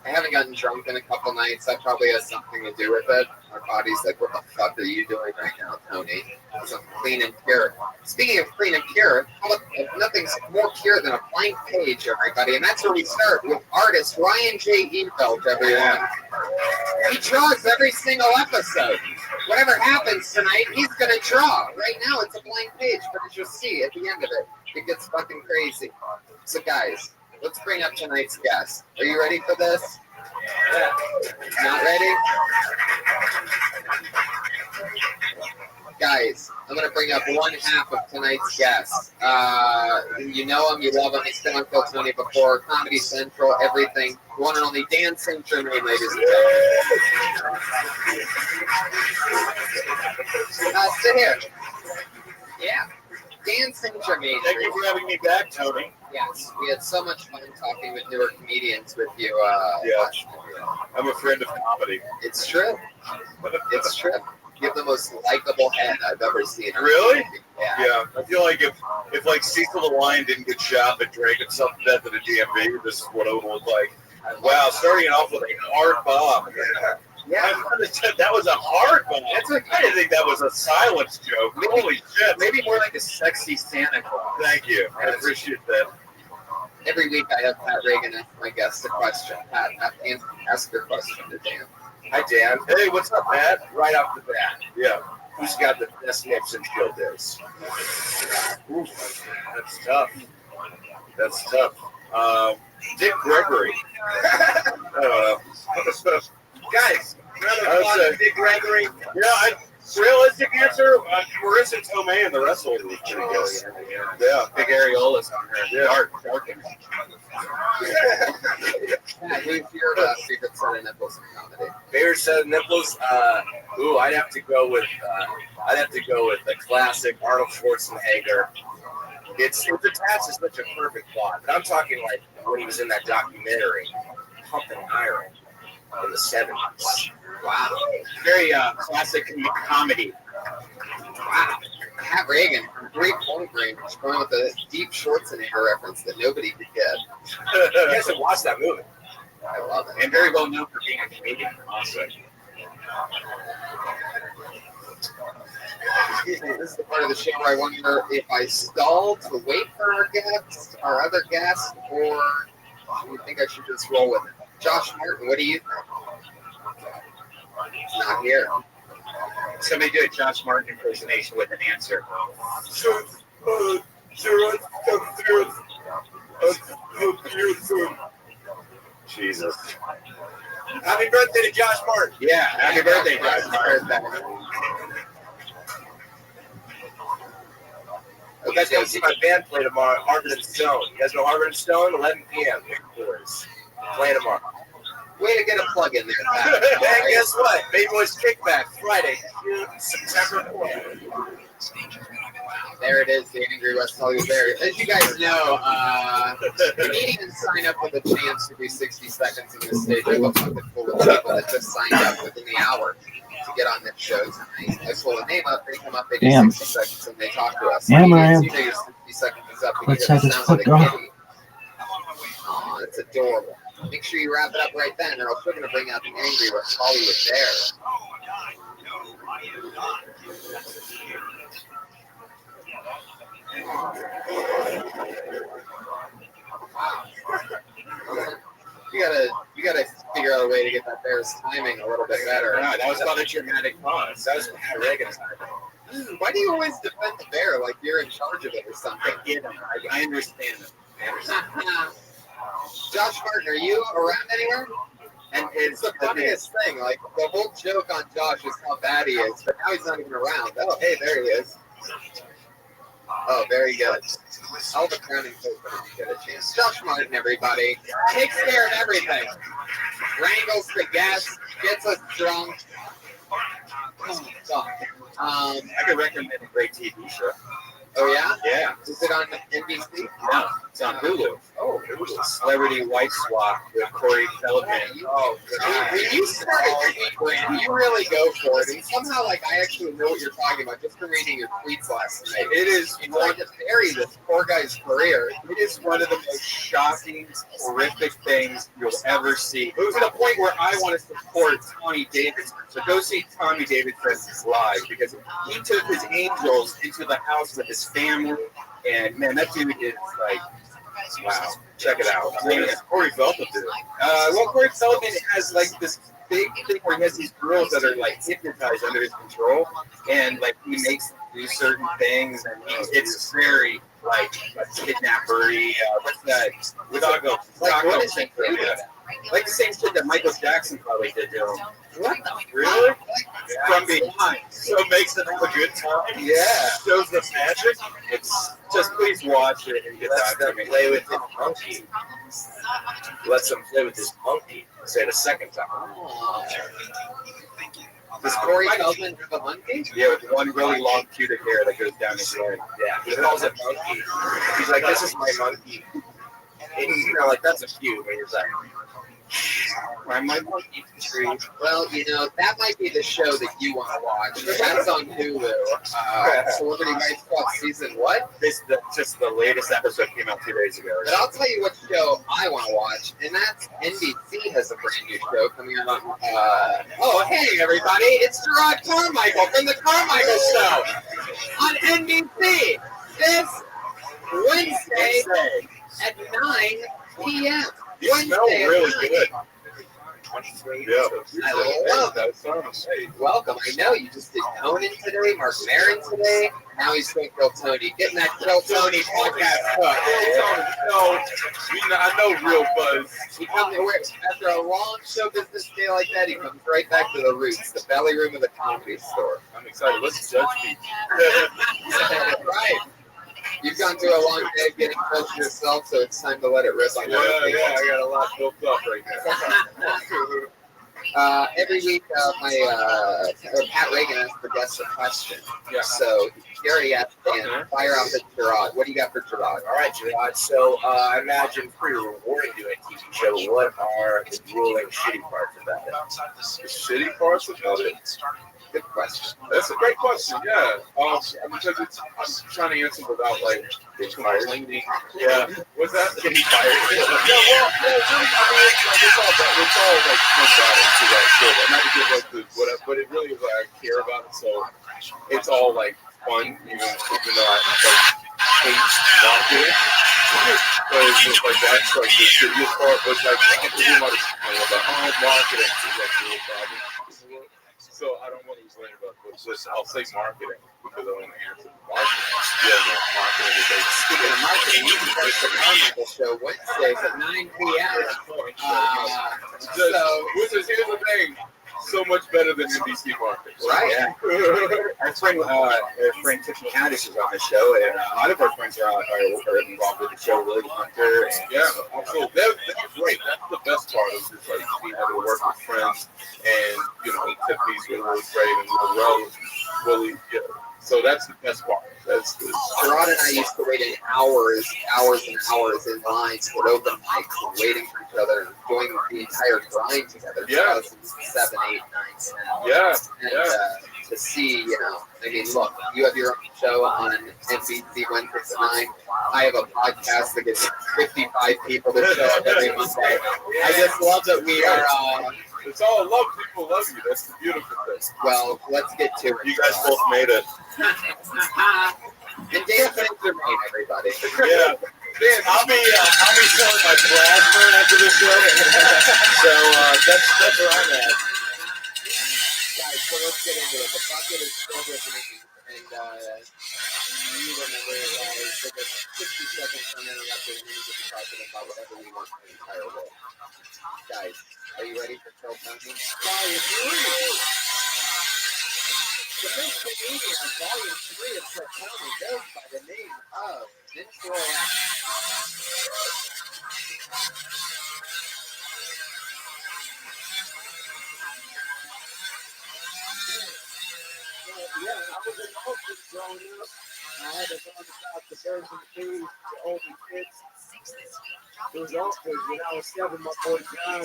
I haven't gotten drunk in a couple nights. That probably has something to do with it. My body's like, what the fuck are you doing right now, Tony? So clean and pure. Speaking of clean and pure, nothing's more pure than a blank page, everybody. And that's where we start with artist Ryan J. Ebel, everyone. He draws every single episode. Whatever happens tonight, he's going to draw. Right now, it's a blank page, but as you'll see at the end of it, it gets fucking crazy. So, guys, let's bring up tonight's guest. Are you ready for this? Not ready? Guys, I'm going to bring up one half of tonight's guest. You know him, you love him. He's been on Phil Tony before, Comedy Central, everything. The one and only Dan Singerman, ladies and gentlemen. Sit here. Yeah. Dan Singerman. Thank you for having me back, Tony. Yes, we had so much fun talking with newer comedians with you. I'm a friend of comedy. It's true. It's true. You have the most likable head I've ever seen. Really? Yeah. I feel like if like Cecil the Lion didn't get shot but drank himself to death at a DMV, this is what it would look like. Wow, starting off with a hard bomb. Yeah. That was a hard bomb. I didn't think that was a silence joke. Holy shit. Maybe more like a sexy Santa Claus. Thank you. I appreciate that. Every week I have Pat Reagan ask my guest a question. Pat, ask your question to Dan. Hi, Dan. Hey, what's up, Pat? Right off the bat. Yeah. Who's got the best nips in show biz? Oof, that's tough. That's tough. Dick Gregory. I don't know. Guys, Dick Gregory. Yeah, realistic answer, Marissa Tomei and the wrestler was pretty good. Yeah, big areolas on her. Yeah. Dark. Who's your favorite set of nipples in comedy? Favorite set of nipples? I'd have to go with the classic Arnold Schwarzenegger. It's attached to such a perfect plot, but I'm talking like when he was in that documentary, Pumping Iron, in the 70s. Wow. Very classic comedy. Wow. Pat Reagan from Great Point Range, going with a deep Schwarzenegger reference that nobody could get. You guys have watched that movie. I love it. And very well known for being a comedian, also. Excuse me, this is the part of the show where I wonder if I stall to wait for our other guest, or do you think I should just roll with it? Josh Martin, what do you think? He's not here. Somebody do a Josh Martin impersonation with an answer. Jesus. Happy birthday to Josh Martin. Yeah, happy birthday, Josh Martin. You guys got to see my band play tomorrow at Harvard and Stone. You guys know Harvard and Stone? 11 p.m. Play tomorrow. Way to get a plug in there, Pat. And guess what? Baby Boys Kickback, Friday, September 4th. There it is, the Angry West Hollywood Bear. As you guys know, comedians sign up with a chance to do 60 seconds on this stage. I have a bucket full of people that just signed up within the hour to get on this show tonight. I pull a name up, they come up, they do 60 seconds, and they talk to us. Yeah, You man. know your 60 seconds is up, and Let's you have hear the this sound of clip the go. kitty. Oh, it's adorable. Make sure you wrap it up right then, or else we're going to bring out the Angry West Hollywood Bear. You gotta figure out a way to get that bear's timing a little bit better. No, that was called a dramatic pause. That was Pat Reagan's time. Why do you always defend the bear like you're in charge of it or something? I get him. I understand him. Josh Martin, are you around anywhere? And it's the funniest thing. Like, the whole joke on Josh is how bad he is, but now he's not even around. Oh, hey, there he is. Oh, very good. All the crowning folk when you get a chance. Josh Martin, everybody. Takes care of everything. Wrangles the guests, gets us drunk. Oh, God. I could recommend a great TV show. Oh, yeah? Yeah. Is it on NBC? No, it's on Hulu. Oh, Hulu. Celebrity White Swap with Corey Feldman. Oh, God. When you start a tweet brand, you really go for it. And somehow, like, I actually know what you're talking about just from reading your tweets last night. It is you trying to bury this poor guy's career. It is one of the most shocking, horrific things you'll ever see. It was at a point where I want to support Tommy Davidson. So go see Tommy Davidson live, because he took his angels into the house with his family, and man, that dude is like Wow, check it out. Corey Feldman did it. Well, Corey Feldman has like this big thing where he has these girls that are like hypnotized under his control, and like he makes them do certain things, and it's very like a kidnappery. What's that? Chicago. Like what is it? Like the same shit that Michael Jackson probably did to him. What the really? Yeah. From behind. So it makes them have a good time. Yeah. Shows the magic. It's just please watch it and get back to me. Play with this monkey. Let's them play with this monkey. Say it a second time. Does Corey Feldman have a monkey? Yeah, with one really long pubic hair that goes down his leg. Yeah, he calls it monkey. He's like, this is my monkey. And you know, like that's a few, but he's like, my monkey tree. Well, you know, that might be the show that you want to watch. That's on Hulu. Celebrity Night Club season what? Just the latest episode came out 2 days ago. But I'll tell you what show I want to watch, and that's NBC has a brand new show coming out on. Oh, hey everybody! It's Gerard Carmichael from the Carmichael Show on NBC this Wednesday at 9 p.m. You smell really good. 23. Yeah. I love that. Welcome. I know you just did Conan today, Mark Maron today. Now he's going to Kill Tony. Getting that Kill Tony podcast cut. I know real buzz. He comes after a long show business day like that. He comes right back to the roots, the belly room of the Comedy Store. I'm excited. Let's judge me. Right. You've gone through a long day getting close to yourself, so it's time to let it rip on I got a lot built up right now. Every week, Pat Reagan asks the guests a question. Yeah. So he already asked Dan. Fire off at Gerard. What do you got for Gerard? All right, Gerard. So I imagine pretty rewarding doing a TV show. What are the grueling shitty parts about it? The shitty parts about it? Good question. That's a great question. Yeah. Because I'm trying to answer without like complaining. Yeah. What's that? Can he fire? Yeah. Well, it's all like fun battles to that show. I'm not to give like the whatever, but it really is like I care about it. So it's all like fun, even though I hate marketing. But it's just like that's like the shittiest part. But like I get to do my marketing is like the real problem. So I don't want to explain about this. I'll say marketing because I want to answer marketing. Yeah, no, marketing is like. Speaking of marketing, you can watch the Carmichael Show Wednesdays at 9 p.m. Here's the thing. So much better than NBC markets. Right. Yeah. Our friend Tiffany Haddish is on the show, and a lot of our friends are involved with the show. Willie Hunter. And, yeah, absolutely. That's great. That's the best part of just like being able to work with friends, and Tiffany's really great, and Willie. Yeah. So that's the best part. Gerard and I used to wait in hours in lines for open mics and waiting for each other and doing the entire grind together. Yeah. 2007, 8, 9, 10. Yeah. And to see, look, you have your own show on NBC Wednesdays at 9. I have a podcast that gets 55 people to show up every Monday. I just love that we are. It's all love. People love you. That's the beautiful thing. Well, let's get to it. You guys both made it. And Dan's things are made, everybody. Yeah. Dan, I'll be selling my plasma after this show. So that's where I'm at. Guys, so let's get into it. The bucket is still ripping, and you remember take a 60 seconds uninterrupted, and we get to talking about whatever we want for the entire world. Guys, are you ready for Kill Tony? Volume 3! The big comedian on Volume 3 of Kill Tony goes by the name of Vince Royale. Yeah, I was in Oakland growing up. I had to learn about the birds and the bees, the older kids. It was awkward. When I was 7, my boy John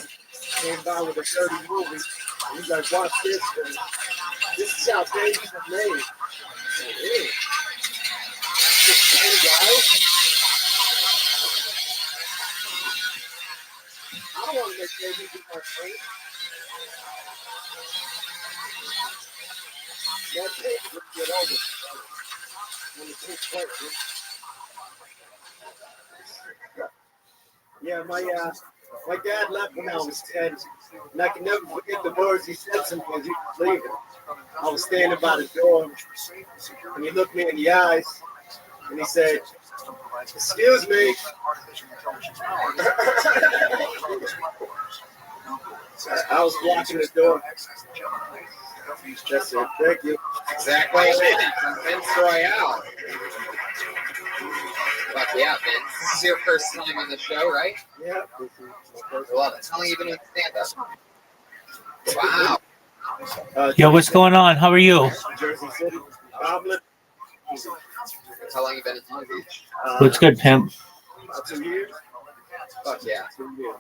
came by with a dirty movie. And he's like, watch this. And this is how babies are made. I said, hey. Hey, guys. I don't want to make babies with my face. That baby would get over it. When the kid's pregnant. Yeah, my dad left when I was 10, and I can never forget the words he said to me as he was leaving. I was standing by the door, and he looked me in the eyes, and he said, "Excuse me." I was blocking the door. That's it. Thank you. Exactly a minute from Vince Royale. Fuck yeah, Vince. This is your first time on the show, right? Yeah. I love it. How long have you been doing stand-up? Wow. Yo, what's going on? How are you? Jersey City. Goblin. How long have you been in Long Beach? What's good, pimp? About 2 years. Fuck yeah. 2 years.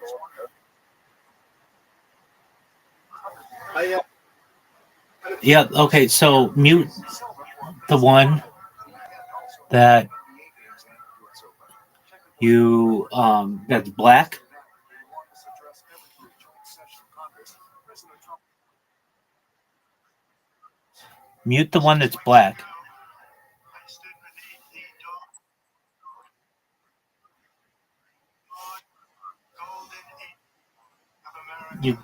Yeah, okay, so mute the one that you that's black. Mute the one that's black. You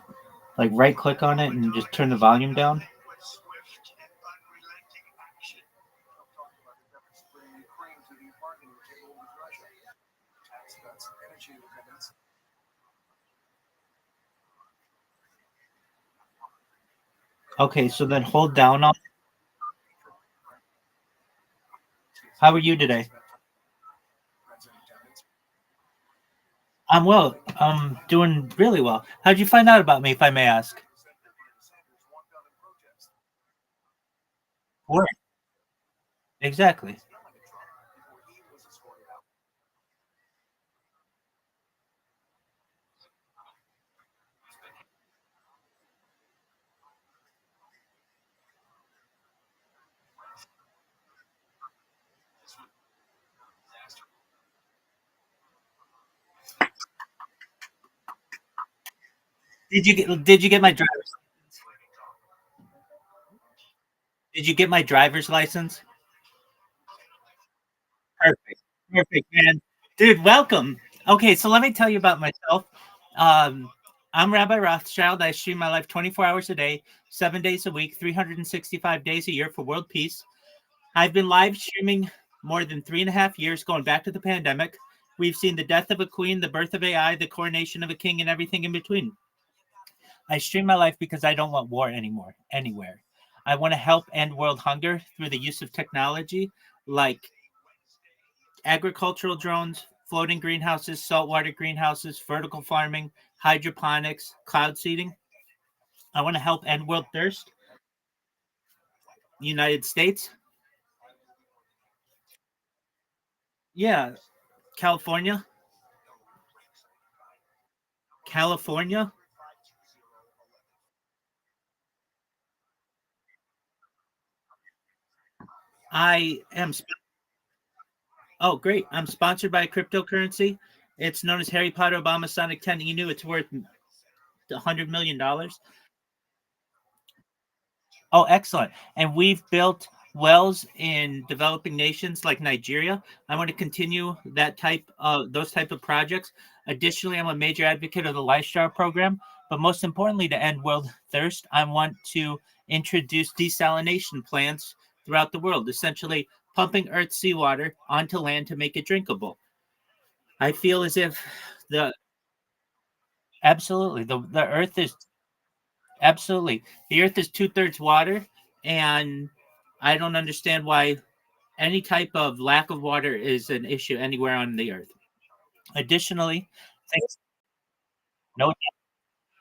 like right click on it and just turn the volume down. Okay, so then hold down on. How are you today? I'm well. I'm doing really well. How'd you find out about me, if I may ask? Where? Exactly. Did you get my driver's Did you get my driver's license? Perfect. Perfect, man. Dude, welcome. Okay, so let me tell you about myself. Um, I'm Rabbi Rothschild. I stream my life 24 hours a day, 7 days a week, 365 days a year for world peace. I've been live streaming more than 3.5 years, going back to the pandemic. We've seen the death of a queen, the birth of AI, the coronation of a king, and everything in between. I stream my life because I don't want war anymore, anywhere. I want to help end world hunger through the use of technology like agricultural drones, floating greenhouses, saltwater greenhouses, vertical farming, hydroponics, cloud seeding. I want to help end world thirst. United States. Yeah. California. California. I am. Oh, great. I'm sponsored by a cryptocurrency. It's known as Harry Potter Obama Sonic 10 Inu. It's worth $100 million. Oh, excellent. And we've built wells in developing nations like Nigeria. I want to continue those type of projects. Additionally, I'm a major advocate of the Lifestyle program, but most importantly, to end world thirst, I want to introduce desalination plants throughout the world, essentially pumping Earth's seawater onto land to make it drinkable. I feel as if the absolutely the Earth is absolutely the Earth is 2/3 water, and I don't understand why any type of lack of water is an issue anywhere on the Earth. Additionally, things no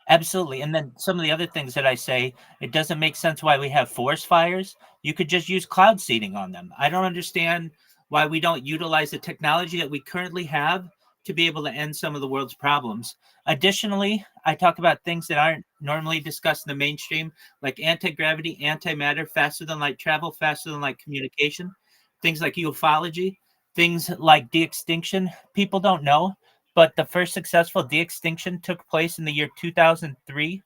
absolutely. And then some of the other things that I say, it doesn't make sense why we have forest fires. You could just use cloud seeding on them. I don't understand why we don't utilize the technology that we currently have to be able to end some of the world's problems. Additionally, I talk about things that aren't normally discussed in the mainstream, like anti-gravity, antimatter, faster than light travel, faster than light communication, things like ufology, things like de-extinction. People don't know, but the first successful de-extinction took place in the year 2003.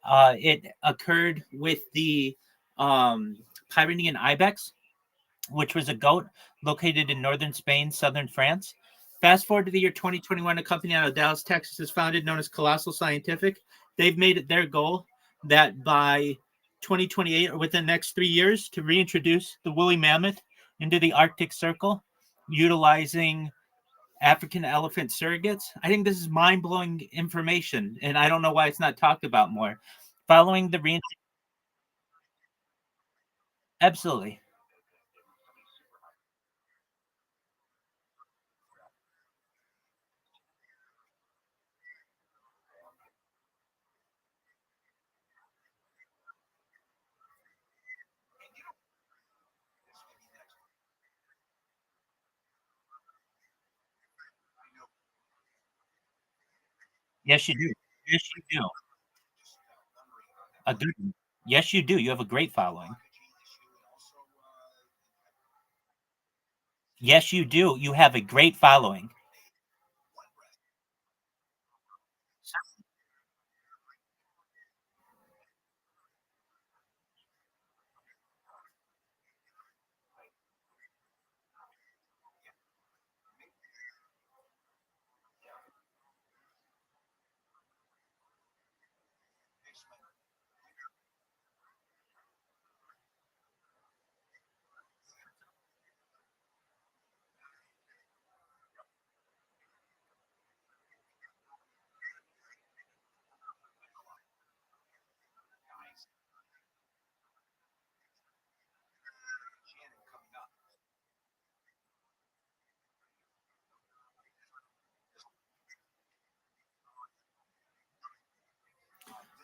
It occurred with the Pyrenean ibex, which was a goat located in northern Spain, southern France. Fast forward to the year 2021, a company out of Dallas, Texas is founded known as Colossal Scientific. They've made it their goal that by 2028 or within the next 3 years to reintroduce the woolly mammoth into the Arctic Circle, utilizing African elephant surrogates. I think this is mind-blowing information, and I don't know why it's not talked about more. Following the absolutely. Yes, you do. Yes, you do. A good one. Yes, you do. You have a great following. Yes, you do. You have a great following.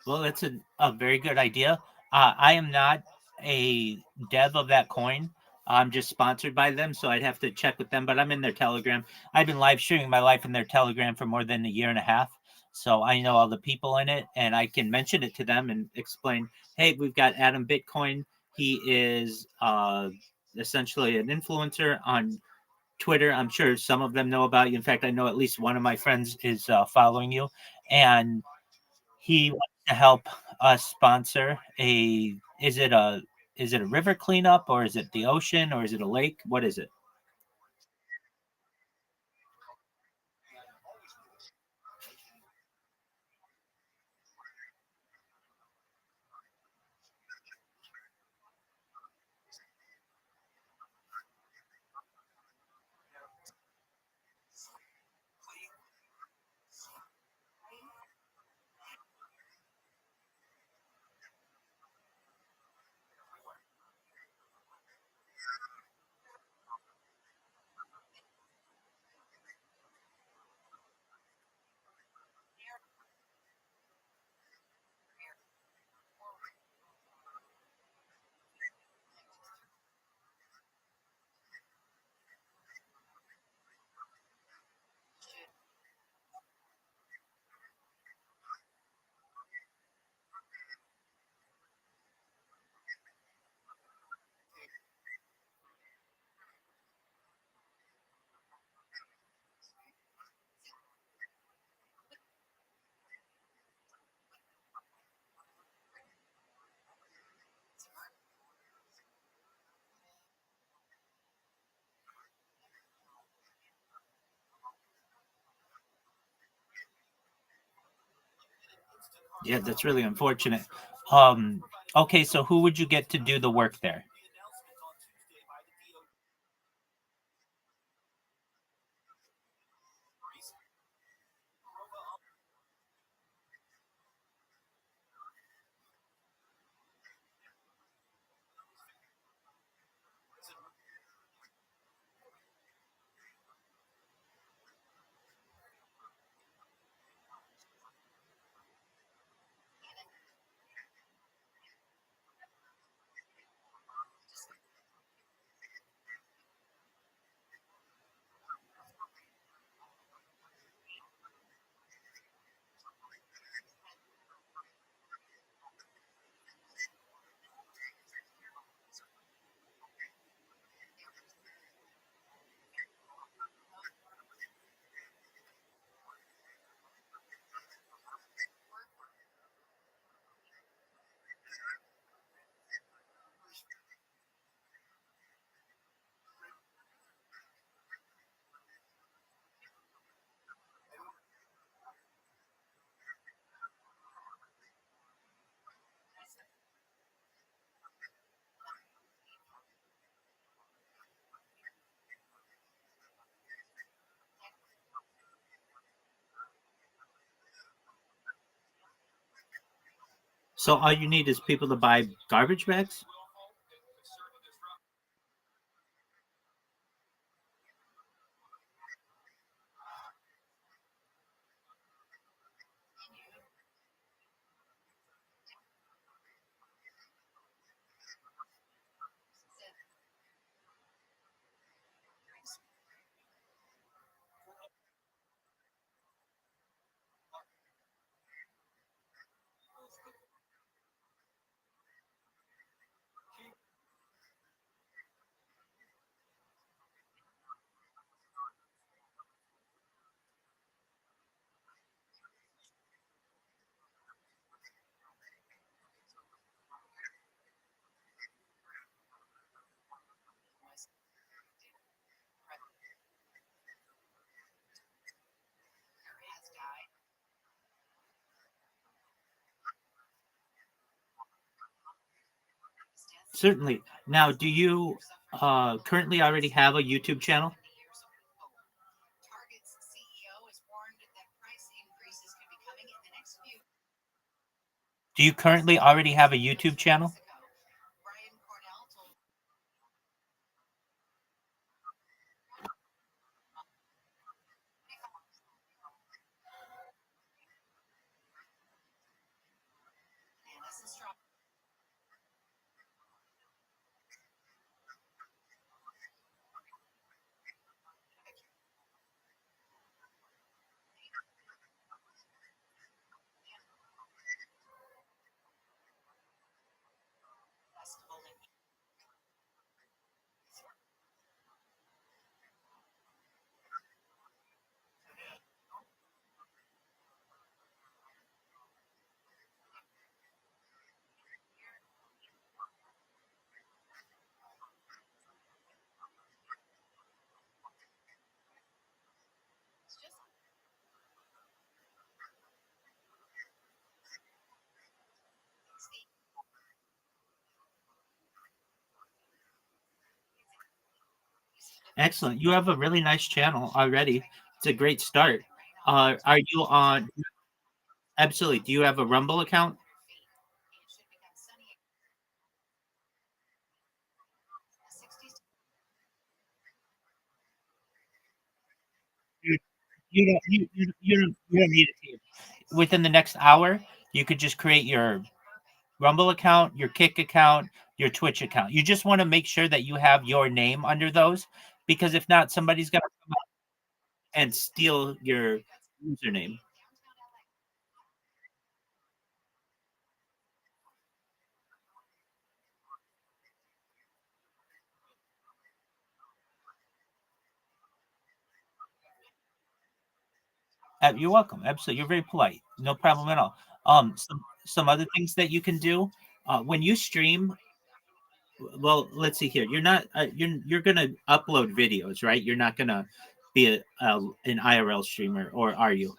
Well, that's a very good idea. I am not a dev of that coin. I'm just sponsored by them, so I'd have to check with them. But I'm in their Telegram. I've been live streaming my life in their Telegram for more than a year and a half, so I know all the people in it, and I can mention it to them and explain. Hey, we've got Adam Bitcoin. He is essentially an influencer on Twitter. I'm sure some of them know about you. In fact, I know at least one of my friends is following you, and he wants to help us sponsor a. Is it a river cleanup or is it the ocean or is it a lake? What is it? Yeah, that's really unfortunate. Um, okay, so who would you get to do the work there? So all you need is people to buy garbage bags. Certainly. Now, do you currently already have a YouTube channel? Do you currently already have a YouTube channel? Excellent. You have a really nice channel already. It's a great start. Are you on? Absolutely. Do you have a Rumble account? You don't need it here. Within the next hour, you could just create your Rumble account, your Kick account, your Twitch account. You just want to make sure that you have your name under those, because if not, somebody's gonna come up and steal your username. You're welcome. Absolutely, you're very polite. No problem at all. Some other things that you can do when you stream. Well, let's see here. You're not. You're gonna upload videos, right? You're not gonna be an IRL streamer, or are you?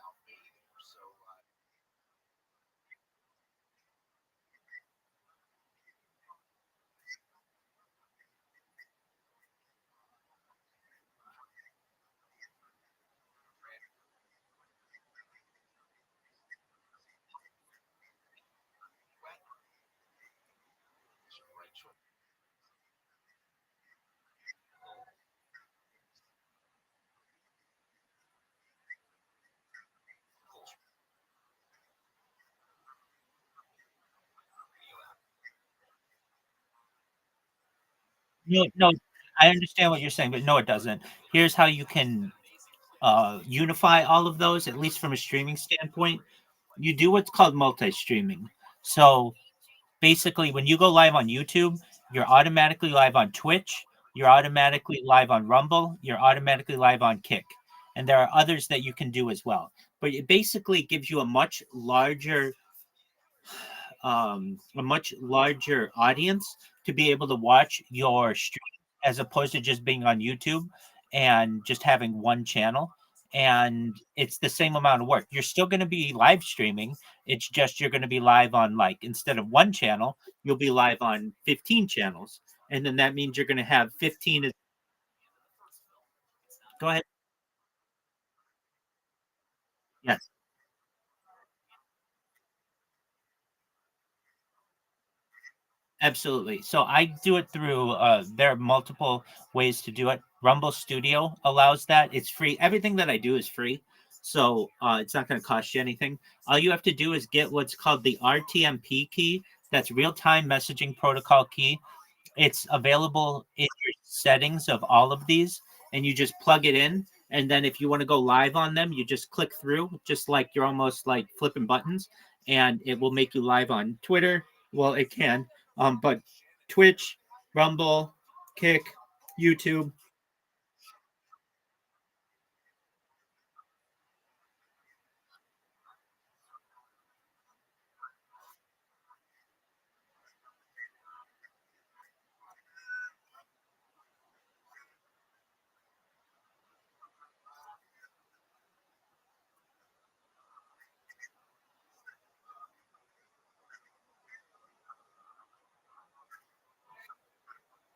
No, no. I understand what you're saying, but no, it doesn't. Here's how you can unify all of those, at least from a streaming standpoint. You do what's called multi-streaming. So basically, when you go live on YouTube, you're automatically live on Twitch, you're automatically live on Rumble, you're automatically live on Kick, and there are others that you can do as well. But it basically gives you a much larger audience to be able to watch your stream, as opposed to just being on YouTube and just having one channel. And it's the same amount of work. You're still going to be live streaming. It's just you're going to be live on, like, instead of one channel, you'll be live on 15 channels. And then that means you're going to have 15. Go ahead. Yes. Absolutely. So I do it through. There are multiple ways to do it. Rumble Studio allows that. It's free. Everything that I do is free, so it's not going to cost you anything. All you have to do is get what's called the RTMP key. That's real time messaging protocol key. It's available in your settings of all of these, and you just plug it in. And then if you want to go live on them, you just click through, just like you're almost like flipping buttons, and it will make you live on Twitter. Well, it can, but Twitch, Rumble, Kick, YouTube.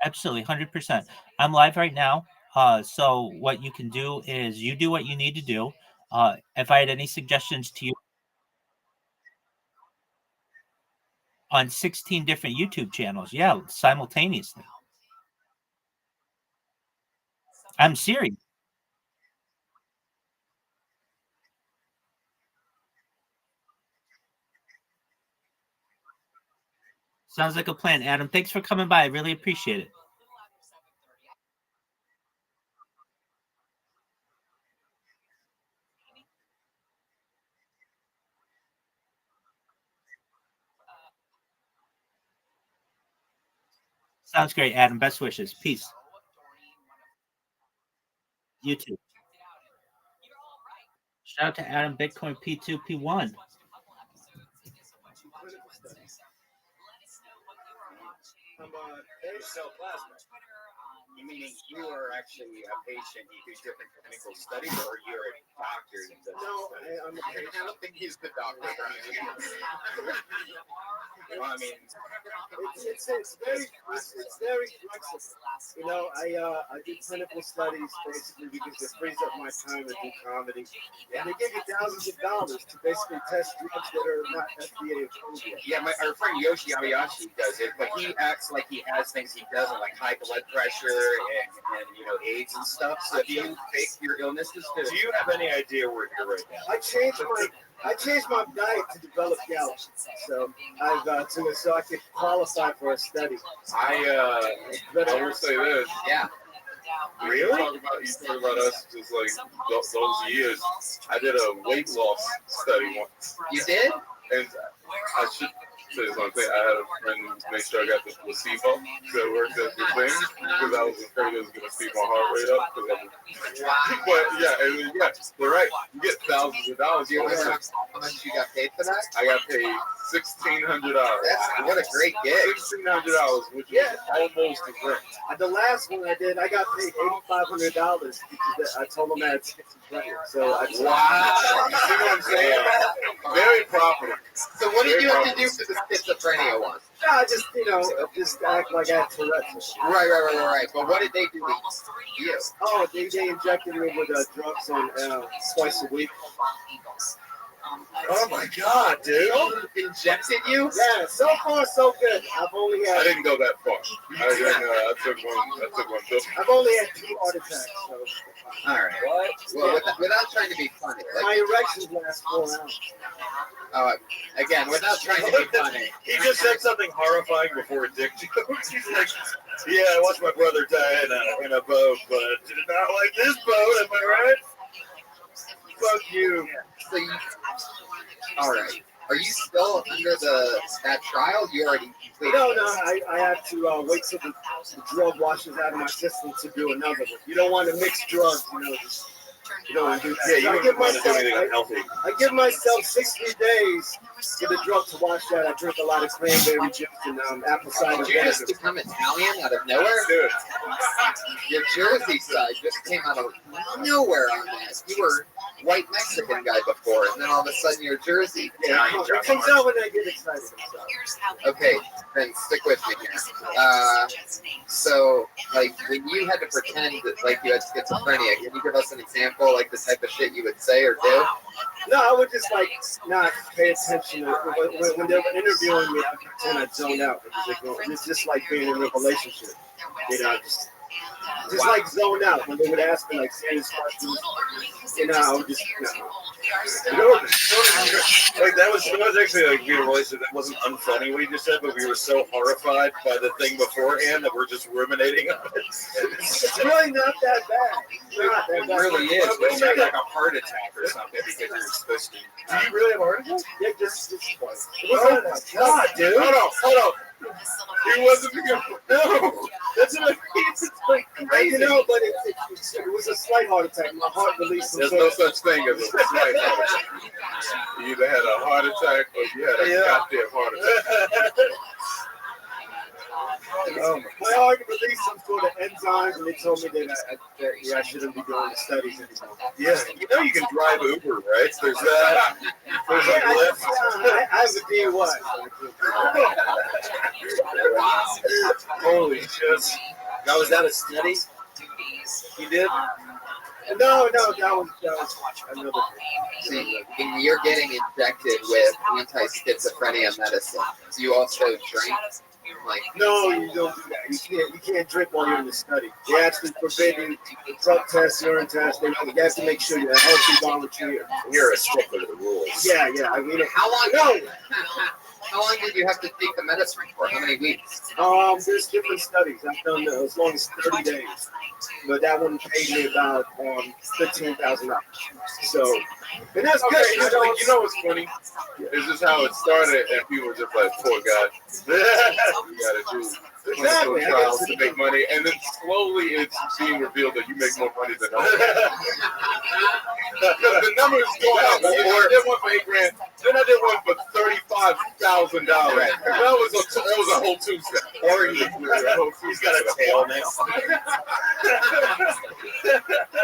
Absolutely, 100%. I'm live right now. So what you can do is you do what you need to do. If I had any suggestions to you on 16 different YouTube channels, yeah, simultaneously. I'm serious. Sounds like a plan, Adam. Thanks for coming by. I really appreciate it. Sounds great, Adam. Best wishes. Peace. You too. Shout out to Adam Bitcoin P2 P1. Meaning you are actually a patient, you do different clinical studies, or you're a doctor that does I'm a patient. I don't think he's the doctor. Well, I mean, It's very flexible. You know, I do clinical studies basically because it frees up my time to do comedy, and they give you thousands of dollars to basically test drugs that are not FDA approved yet. yeah, our friend Yoshi Abayashi does it, but he acts like he has things he doesn't, like high blood pressure and you know, AIDS and stuff. So if you fake your illnesses, do you have any idea where you're right now? I changed my diet to develop gout, so so I could qualify for a study. I will say this. Yeah. Really? You talk about us just like those years. I did a weight loss study once. You did? And I should say this one thing. I had a friend make sure I got the placebo that worked at the thing because I was afraid it was going to speed my heart rate up. But yeah, you're right. You get thousands of dollars. Do you know how much you got paid for that? I got paid $1,600. What a great gig. $1,600, which is almost a grand. The last one I did, I got paid $8,500 because I told them I had schizophrenia. So I just, Wow. You see what I'm saying? Very profitable. So what did you have to do for the schizophrenia one? I just, just act like I had Tourette's. Right. But what did they do to you? Oh, they injected me with drugs on twice a week. Oh my God, dude! Injected you? Yeah, so far so good. I've only had. I didn't go that far. I took one. I've only had 2 heart attacks. So. All right. What? Well, without trying to be funny. My erections last 4 hours. Again, without trying to be funny. He just said something horrifying before Dick jokes. He's like, yeah, I watched my brother die in a boat, but did not like this boat, am I right? Fuck you. So all right. Are you still under that trial? You already completed? No. I have to wait till the drug washes out of my system to do another one. You don't want to mix drugs, you don't want to do that. Yeah, you don't want to do anything unhealthy. I give myself 60 days for the drug to wash out. I drink a lot of cranberry juice and apple cider. Did you just become Italian out of nowhere? Dude. Your Jersey side just came out of nowhere on this. You were white Mexican guy before, and then all of a sudden you're Jersey. Yeah, it comes out when I get excited. Okay, then stick with me here. So, like, when you had to pretend that, like, you had schizophrenia, can you give us an example, like, the type of shit you would say or do? No, I would just like not pay attention. When they were interviewing me, I pretend I'd zone out. It's just like being in a relationship. You know, just like zone out when they would ask me like serious questions. You know, I would just like that was actually like being a relationship that wasn't unfunny what you just said, but we were so horrified by the thing beforehand that we're just ruminating on it. It's really not that bad. Not that It bad. really is. But you had like a heart attack or something because you're supposed to. Do you really have a heart attack? Yeah, just twice. Oh my god, dude! Hold on. He wasn't because no. That's what I mean. It's like crazy. You know, but it was a slight heart attack. My heart released some. There's no such thing as a slight heart attack. You either had a heart attack or you had a goddamn heart attack. My heart released some sort of enzymes, and they told me that I shouldn't be doing the studies anymore. Yeah, you know you can drive Uber, right? There's that. There's like Lyft. I have a DUI. Holy shit! Now was that a study? You did? No, that was another thing. See, when you're getting injected with anti-schizophrenia medicine, do you also drink? Like, no, you don't do that. You can't drink while you're in the study. They actually forbid you drug tests, urine tests. You have to make sure you're a healthy volunteer. You're a stickler to the rules. Yeah. I mean, how long? How long did you have to take the medicine for? How many weeks? There's different studies. I've done as long as 30 days, but that one paid me about $15,000. So, and that's good. You know what's funny? It's just how it started, and people were just like, "Poor guy, you gotta do clinical trials to make money," and then slowly it's being revealed that you make more money than others. The numbers go out. I did one for $8,000, then I did one for $35,000. That was a whole Tuesday. Or he's got a tail now.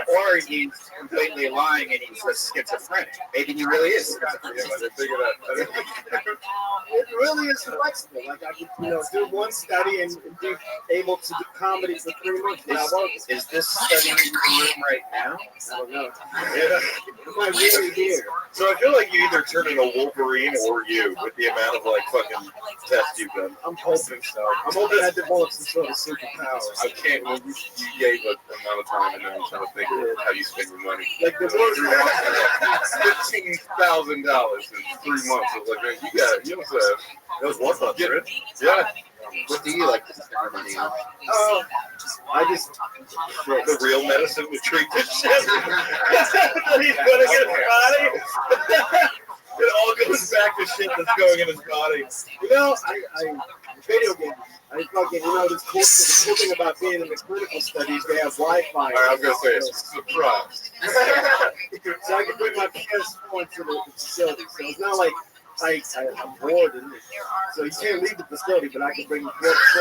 Or he's completely lying and he's just schizophrenic. Maybe he really is schizophrenic. It really is flexible. Like I could, do one study and be able to do comedy for 3 months. Is this study in your room right now? I don't know. It might really be here. So I feel like you either turn into Wolverine or you with the amount of like fucking tests you've done. I'm hoping so. I'm hoping I develop some sort of superpower. I can't. When you gave an amount of time, and now I'm trying to think of how you spend your money. Like the worst. $15,000 in 3 months. I was like, man, you must have. That was 1 month, right? Yeah. What do you like to spend your money on? I just the real medicine would treat this shit. He's gonna get his body. It all goes back to shit that's going in his body. I video games. I fucking, this cool thing about being in the clinical studies, they have Wi-Fi. All right, I was gonna say it's a surprise. So I can bring my PS4 into the facility. So it's not like I'm bored in it. So you can't leave the facility, but I can bring books.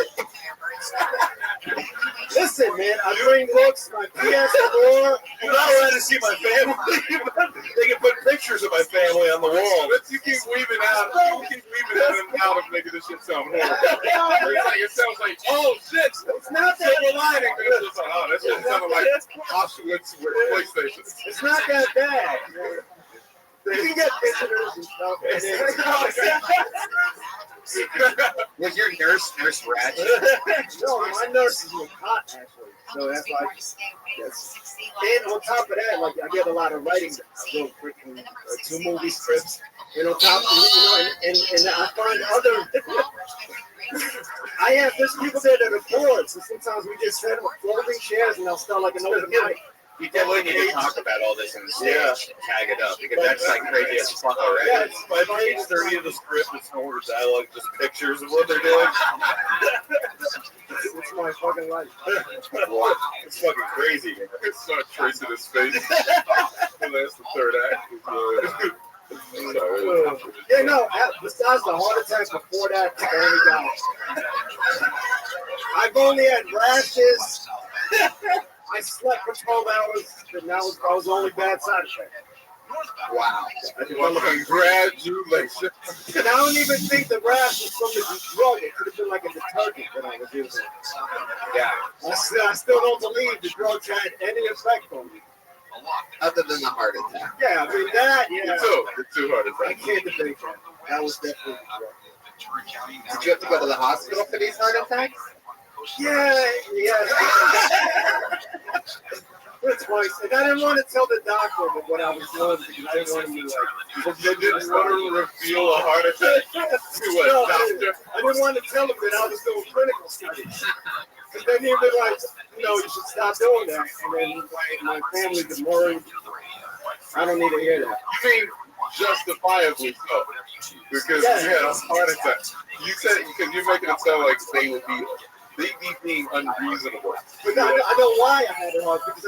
Listen, man, I bring books, my PS4. You're not allowed to see my family. They can put pictures of my family on the wall. But you keep weaving out. You keep weaving in and out of making this shit sound horrible. It sounds like, oh shit, it's not that lining. Oh, that shit sounded like Auschwitz with PlayStation. It's not that bad. You can get visitors and stuff. Was your nurse Ratchet? No, my nurse is with hot actually. So that's why. And on top of that, like I get a lot of writing. I wrote freaking 2 movie scripts. And on top, and I find other. There's people there that are bored. So sometimes we just set up folding chairs and they'll start like an open mic. You definitely need to talk about all this and tag it up because that's like crazy as fuck already. Yeah, it's by page 30 of the script. It's no more dialogue, just pictures of what they're doing. It's my fucking life. Wow, it's fucking crazy. Start tracing his face. That's the third act. Yeah, no. Besides the heart attack, before that, I've only had rashes. I slept for 12 hours, and that was the only bad side effect. Wow. Congratulations. And I don't even think the rash was from the drug. It could have been like a detergent that I was using. Yeah. I still don't believe the drugs had any effect on me. Other than the heart attack. Yeah, I mean that, yeah. The two heart I attacks. can't debate that. That was definitely the drug. Did you have to go to the hospital for these heart attacks? Yeah. Twice. And I didn't want to tell the doctor what I was doing because I didn't want him to like. They didn't want to reveal a heart attack to a No, doctor. I didn't want to tell him that I was doing clinical studies. Because then he'd be like, you should stop doing that. And then my family would worry. I don't need to hear that. You mean justifiably so? Because you had a heart attack. You said because you're making it sound like they'd be being unreasonable. But I know why I had it hard because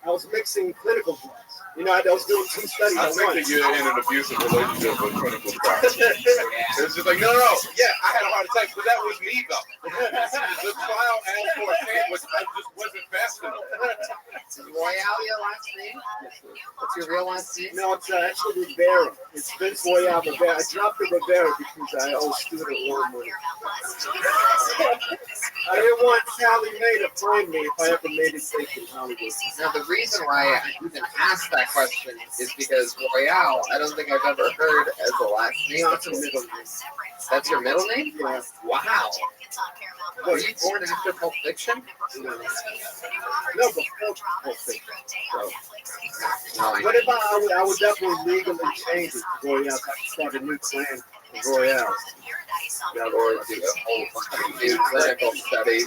I was mixing clinical drugs. I was doing 2 studies I at think once. that you're in an abusive relationship with clinical trials. It's just like, no, yeah, I had a heart attack, but that was me though. The trial asked for a sandwich, I just wasn't fast enough. Is Royale your last name? What's your real last name? No, it's actually Rivera. It's Vince Royale Rivera. I dropped the Rivera because I owe student loan money. I didn't want Sally Mae to find me if I ever made it safe in Hollywood. Now, the reason why I even asked that question is because Royale, I don't think I've ever heard as a last name. No, it's a middle name. That's your middle name? Yeah. Wow. Were you born after Pulp Fiction? No, but Pulp Fiction. No, But if I would definitely legally change it to Royale. I could start a new clan of Royale. or do a whole bunch of new clinical studies.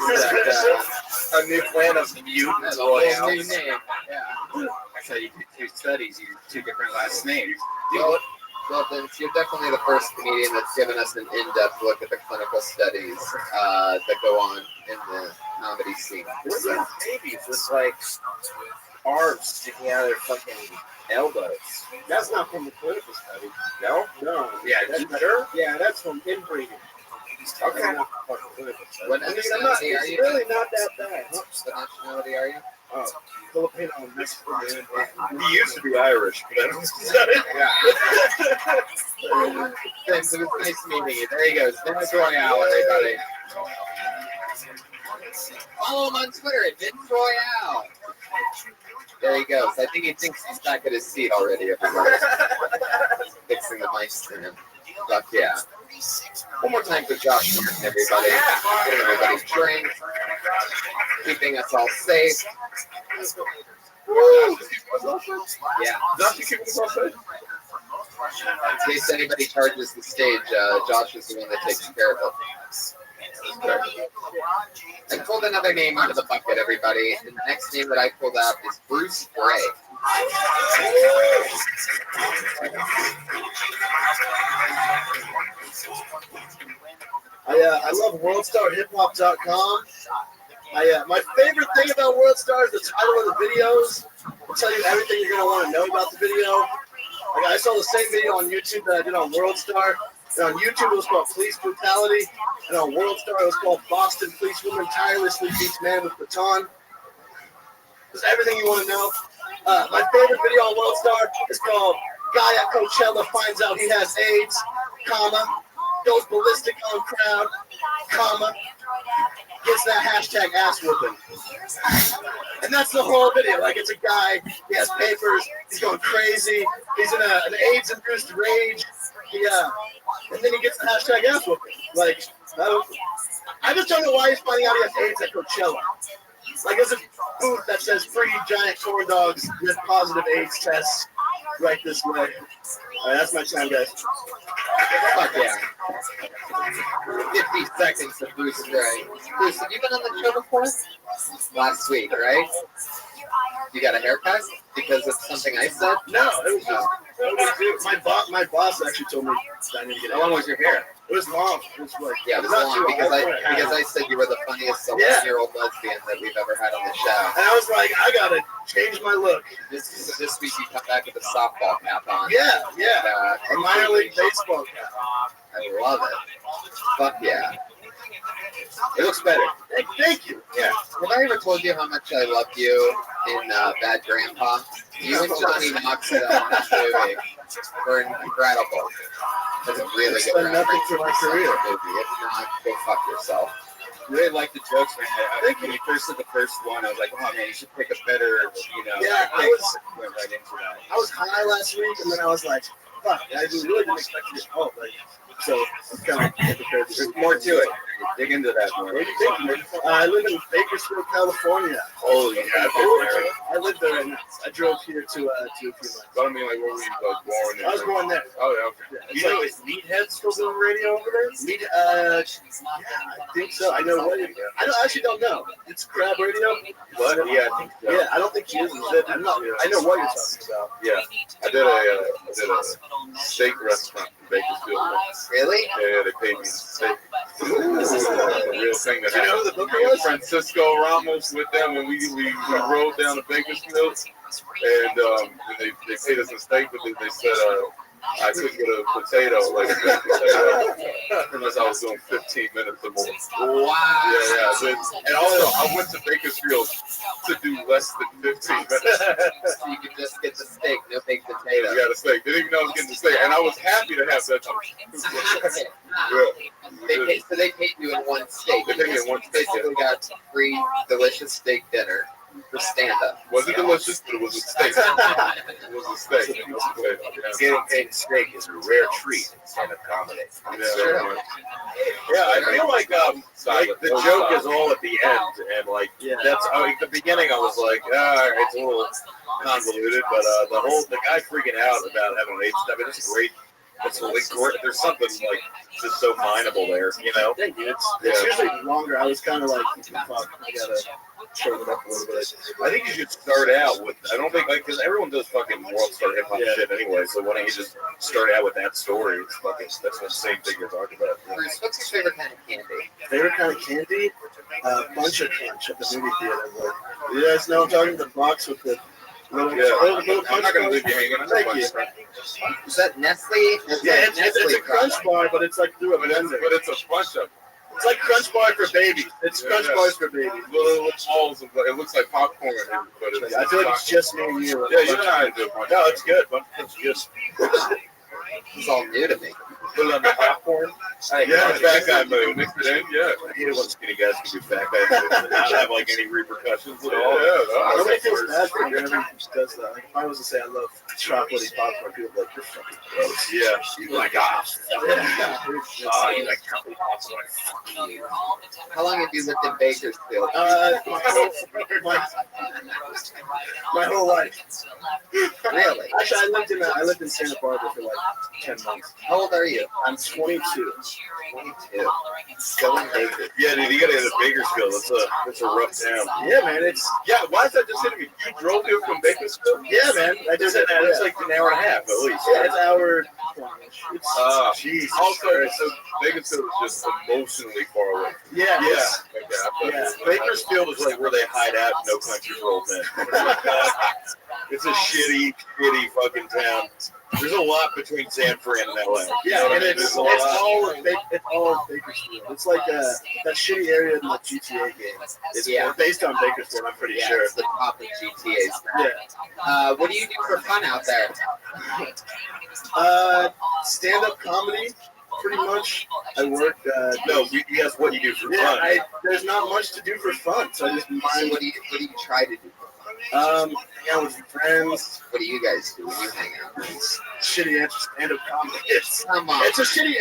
A new plan of mutants. Royale. New name. Yeah. So you did 2 studies, you did 2 different last names. Well, then you're definitely the first comedian that's given us an in-depth look at the clinical studies that go on in the comedy scene. Where's those babies with like arms sticking out of their fucking elbows? That's not from the clinical study. No? No. Yeah, That's sure? Yeah, that's from inbreeding. Okay. That's not from clinical study. What I mean, nationality are it's you? really not that bad. Huh? What nationality are you? Oh, Filipino and Mexican. He used to be Irish, but I don't Vince, it was nice meeting you. There he goes. Vince Royale, everybody. Follow him on Twitter at Vince Royale. There he goes. I think he thinks he's back at his seat already, everybody. Fixing the mics to him. Fuck yeah. One more time for Josh Martin, everybody. Getting everybody's drink. Keeping us all safe. Woo! Yeah. Not to keep us all safe. In case anybody charges the stage, Josh is the one that takes care of it. I pulled another name out of the bucket, everybody. And the next name that I pulled out is Bruce Gray. I love WorldStarHipHop.com. My favorite thing about WorldStar is the title of the videos. It'll tell you everything you're going to want to know about the video. Like, I saw the same video on YouTube that I did on WorldStar. And on YouTube, it was called Police Brutality. And on WorldStar, it was called Boston Police Woman Tirelessly Beats Man with Baton. Just everything you want to know. My favorite video on WorldStar is called Guy at Coachella Finds Out He Has AIDS, comma, goes ballistic on crowd, comma, gets that hashtag ass whooping. And that's the whole video. Like, it's a guy, he has papers, he's going crazy, he's in an AIDS-induced rage, and then he gets the hashtag ass whooping. Like, I just don't know why he's finding out he has AIDS at Coachella. Like, there's a booth that says free giant corn dogs with positive AIDS tests right this way. All right, that's my time, guys. Fuck yeah. 50 seconds of Bruce Gray. Bruce, have you been on the show before? Last week, right? You got a haircut because of something I said? No, it was just my boss actually told me that I need to get it. How long was your hair? It was long. It was like, yeah, it was long because I said you were the funniest 11-year-old lesbian that we've ever had on the show. And I was like, I gotta change my look. This week you come back with a softball cap on. Yeah. A minor league baseball cap. I love it. Fuck yeah. It looks better. Thank you. Yeah. Have I ever told you how much I loved you in Bad Grandpa? You and Johnny Knoxville in that movie were incredible. That's a really It's good done nothing reference for my career. movie. If not, go fuck yourself. Really like the jokes, man. I think when you first did the first one, I was like, oh man, you should pick a better, Yeah, I went right into that. I was high last week, and then I was like, fuck, I really didn't expect to get home. So I'm kind of prepared. There's more to it. Dig into that more. Where do you think, man? I live in Bakersfield, California. Holy yeah, I live there right now. I drove here to a few months. I mean, like, where were you born? I was born there. Oh, yeah, okay. You know, is Meathead still doing radio over there? Yeah, I think so. I actually don't know. It's Crab Radio. What? Yeah, I think so. Yeah, I don't think he is. I know what you're talking about. Yeah, I did a steak restaurant in Bakersfield. Really? Yeah, they paid me steak. The real thing that Do you know who the booker was? Francisco Ramos with them, and we rode down to Bakersfield, and they paid us in steak, but they said I couldn't get a potato, like a baked potato, unless I was doing 15 minutes or more. Wow. Yeah. And also, I went to Bakersfield to do less than 15 minutes. So you could just get the steak, no baked potato. You got a steak. Didn't even know I was getting the steak, and I was happy to have that. So they paid you in one steak. They paid me in one steak. Basically got free, delicious steak dinner for stand-up. Was it delicious? But it was a steak. It was a steak. It was a potato. Getting paid steak is a rare treat in stand-up comedy. Yeah, I feel like the joke is all at the end, and like that's at the beginning I was like, it's a little convoluted, but the guy freaking out about having an AIDS stuff, it's great. It's like great. There's something like just so mineable there, you know. Thank you. It's usually longer. I was kind of like, fuck, I gotta shorten it up a little bit. I think you should start out with. I don't think because everyone does fucking world star hip hop shit anyway. So why don't you just start out with that story? It's fucking that's the same thing you're talking about. Bruce, what's your favorite kind of candy? Favorite kind of candy? Bunch of Crunch at the movie theater. But you guys know I'm talking the box with the. I'm not gonna leave you hanging. Thank you. Is that Nestle? Yeah, it's a Crunch bar, but it's like through a blender. But it's a bunch of. It's like Crunch bar for babies. It's Crunch bars for babies. Little balls of, it looks like popcorn, but it's I feel like it's just me and you. Yeah, you know how to do it. No, it's good. It's good. It's all new to me. Put it on the popcorn. Yeah, fat guy move. Mix it in. Yeah. I hate it when skinny guys can do fat guy moves and not have like any repercussions at all. Nobody feels bad for me. Everyone just does that. Like, if I was to say I love chocolatey popcorn, people would be like, you're fucking gross. Yeah. You're like, you like chocolate popcorn. How long have you lived in Bakersfield? My whole life. Really? Actually, I lived in Santa Barbara for like 10 months. How old are you? I'm 22. 22. Still in Bakersfield. Yeah, dude, you gotta get to Bakersfield. It's a rough town. Yeah, man. Why is that just hitting me? You drove here from Bakersfield? Yeah, man. I did that. It's like an hour and a half at least. Yeah, it's an hour. Jesus. Also, so Bakersfield is just emotionally far away. Yeah. Bakersfield is like where they hide out in No Country for Old Men. It's a shitty fucking town. There's a lot between San Fran and LA. Yeah, and it's all Bakersfield. It's like that shitty area in the GTA game. It's based on Bakersfield, I'm pretty sure. It's the top of GTA's. Yeah. What do you do for fun out there? Stand-up comedy, pretty much. I work. No, yes, what you do for fun. There's not much to do for fun, so I just mind. What do you try to do? Hang out with friends. What do you guys do when you hang out? Shitty stand-up comedy. Come on. It's a shitty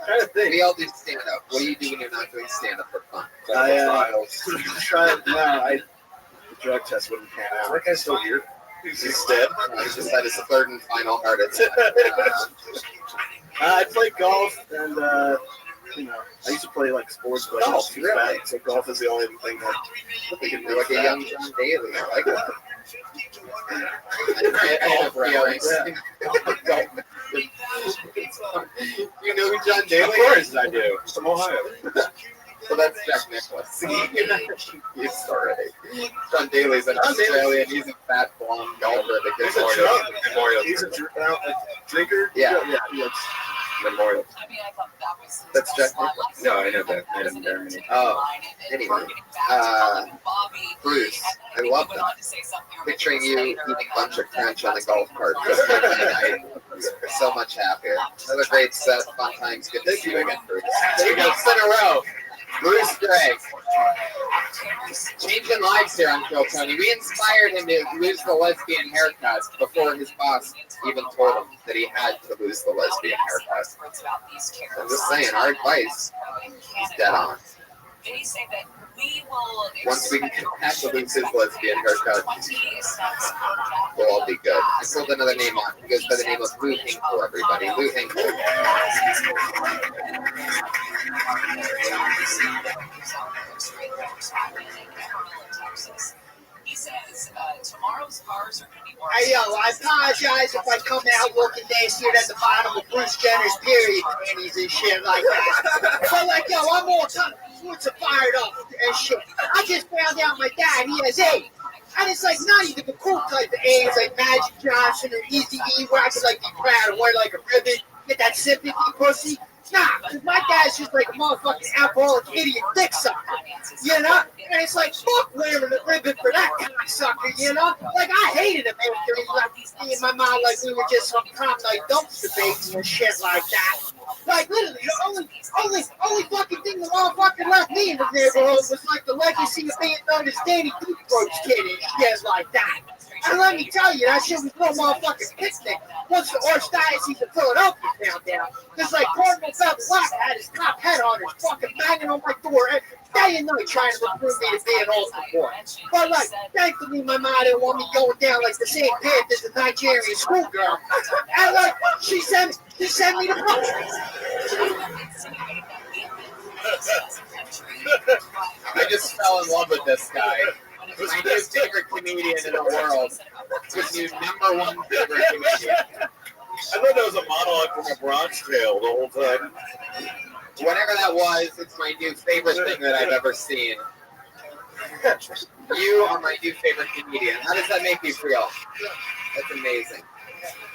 kind of thing. We all do stand-up. What do you do when you're not doing stand-up for fun? The drug test wouldn't pan out. That guy's still here. He's dead. He just had his third and final heart attack. I play golf and I used to play like sports, but golf, really? So golf is the only thing that they can do. Like a young John Daly. I like that. You know who John Daly is? Of course I do. From Ohio. So that's Jack Nicklaus. He's already. John Daly's an Australian. He's a fat blonde golfer that gets He's a drinker. Yeah. Memorial. That's Jack Nicholson. No, I know that. I didn't know. Oh, anyway. Bruce, I love that. Picturing you eating a bunch of crunch on the golf cart just like tonight. You're so much happier. Another great set, fun times. Good to see you again, Bruce. There you go, sit in a row. Bruce Gregg. Changing lives here on Kill Tony. We inspired him to lose the lesbian haircut before his boss even told him that he had to lose the lesbian haircut. I'm just saying, our advice is dead on. Once we can have to lose his lesbian haircut, we'll all be good. I pulled another name on. He goes by the name of Lou Hinkle, everybody. Lou Hinkle. He says tomorrow's cars are going to be worse. Hey, yo, I apologize if I come out looking nastier at the bottom of Bruce Jenner's period panties and shit like that. But, like, yo, I'm all kind of fired up and shit. I just found out my dad, he has AIDS. And it's like not even the cool type of AIDS, like Magic Johnson or Easy E, where I could, like, be proud and wear, like, a ribbon, get that sympathy pussy. Nah, because my dad's just like a motherfucking alcoholic idiot dick sucker, you know? And it's like, fuck wearing a ribbon for that kind of sucker, you know? Like, I hated him after he left me and my mom like we were just some prom night dumpster babies and shit like that. Like, literally, the only fucking thing the motherfucker left me in the neighborhood was like the legacy of being known as Danny Deep-Throat's kid and shit like that. And let me tell you, that shit was no motherfucking picnic once the Archdiocese of Philadelphia found out. Because, like, Cardinal Bell Black had his top head on her, fucking banging on my door day and night trying to recruit me to be an altar boy. But, like, thankfully, my mom didn't want me going down like the same path as the Nigerian schoolgirl. And, like, she sent me to I just fell in love with this guy. My new favorite comedian in the world. His new #1 favorite comedian. I thought that was a monologue from a Rothschild the whole time. Whatever that was, it's my new favorite thing that I've ever seen. You are my new favorite comedian. How does that make you feel? That's amazing.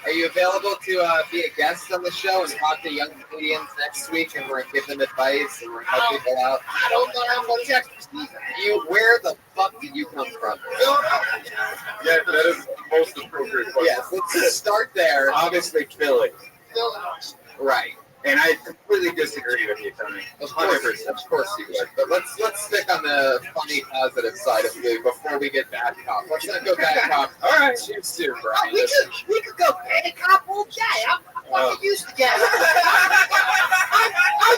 Are you available to be a guest on the show and talk to young comedians next week, and we're gonna give them advice and we're gonna help people out? I don't know how much expertise. Where the fuck did you come from? Yeah, that is the most appropriate question. Yes, let's just start there. Obviously, Philly. Right. And I completely disagree with you, Tony. Of course you would. But let's stick on the funny, positive side of Lou before we get bad cop. Let's not go bad cop. All right, shoot soon, Brian. We could go bad cop all day. I'm fucking used to getting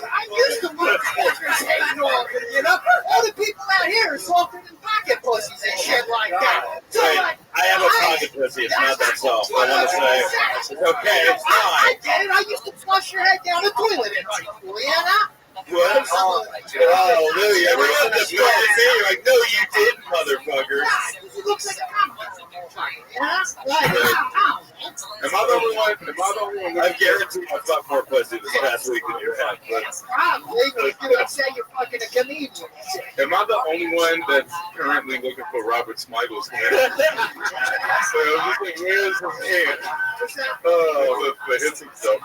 I'm used to motherfuckers hating on them, you know? All the people out here are softer than pocket pussies and shit like that. So, Wait, like, I have a pocket pussy. It's not that soft. I want to say it's okay. It's fine. I get it. I used to flush your head down the toilet in high school, you know? What? Oh, Lou, you ever looked at me? You're like, no, you didn't, motherfucker. He looks like a Am I the only one? I guarantee I fucked more pussy this past week than you have. probably, but you would say you're fucking a comedian. Am I the only one that's currently looking for Robert Smigel's hand? So I'm just like, where's his hand? Oh, but hits himself.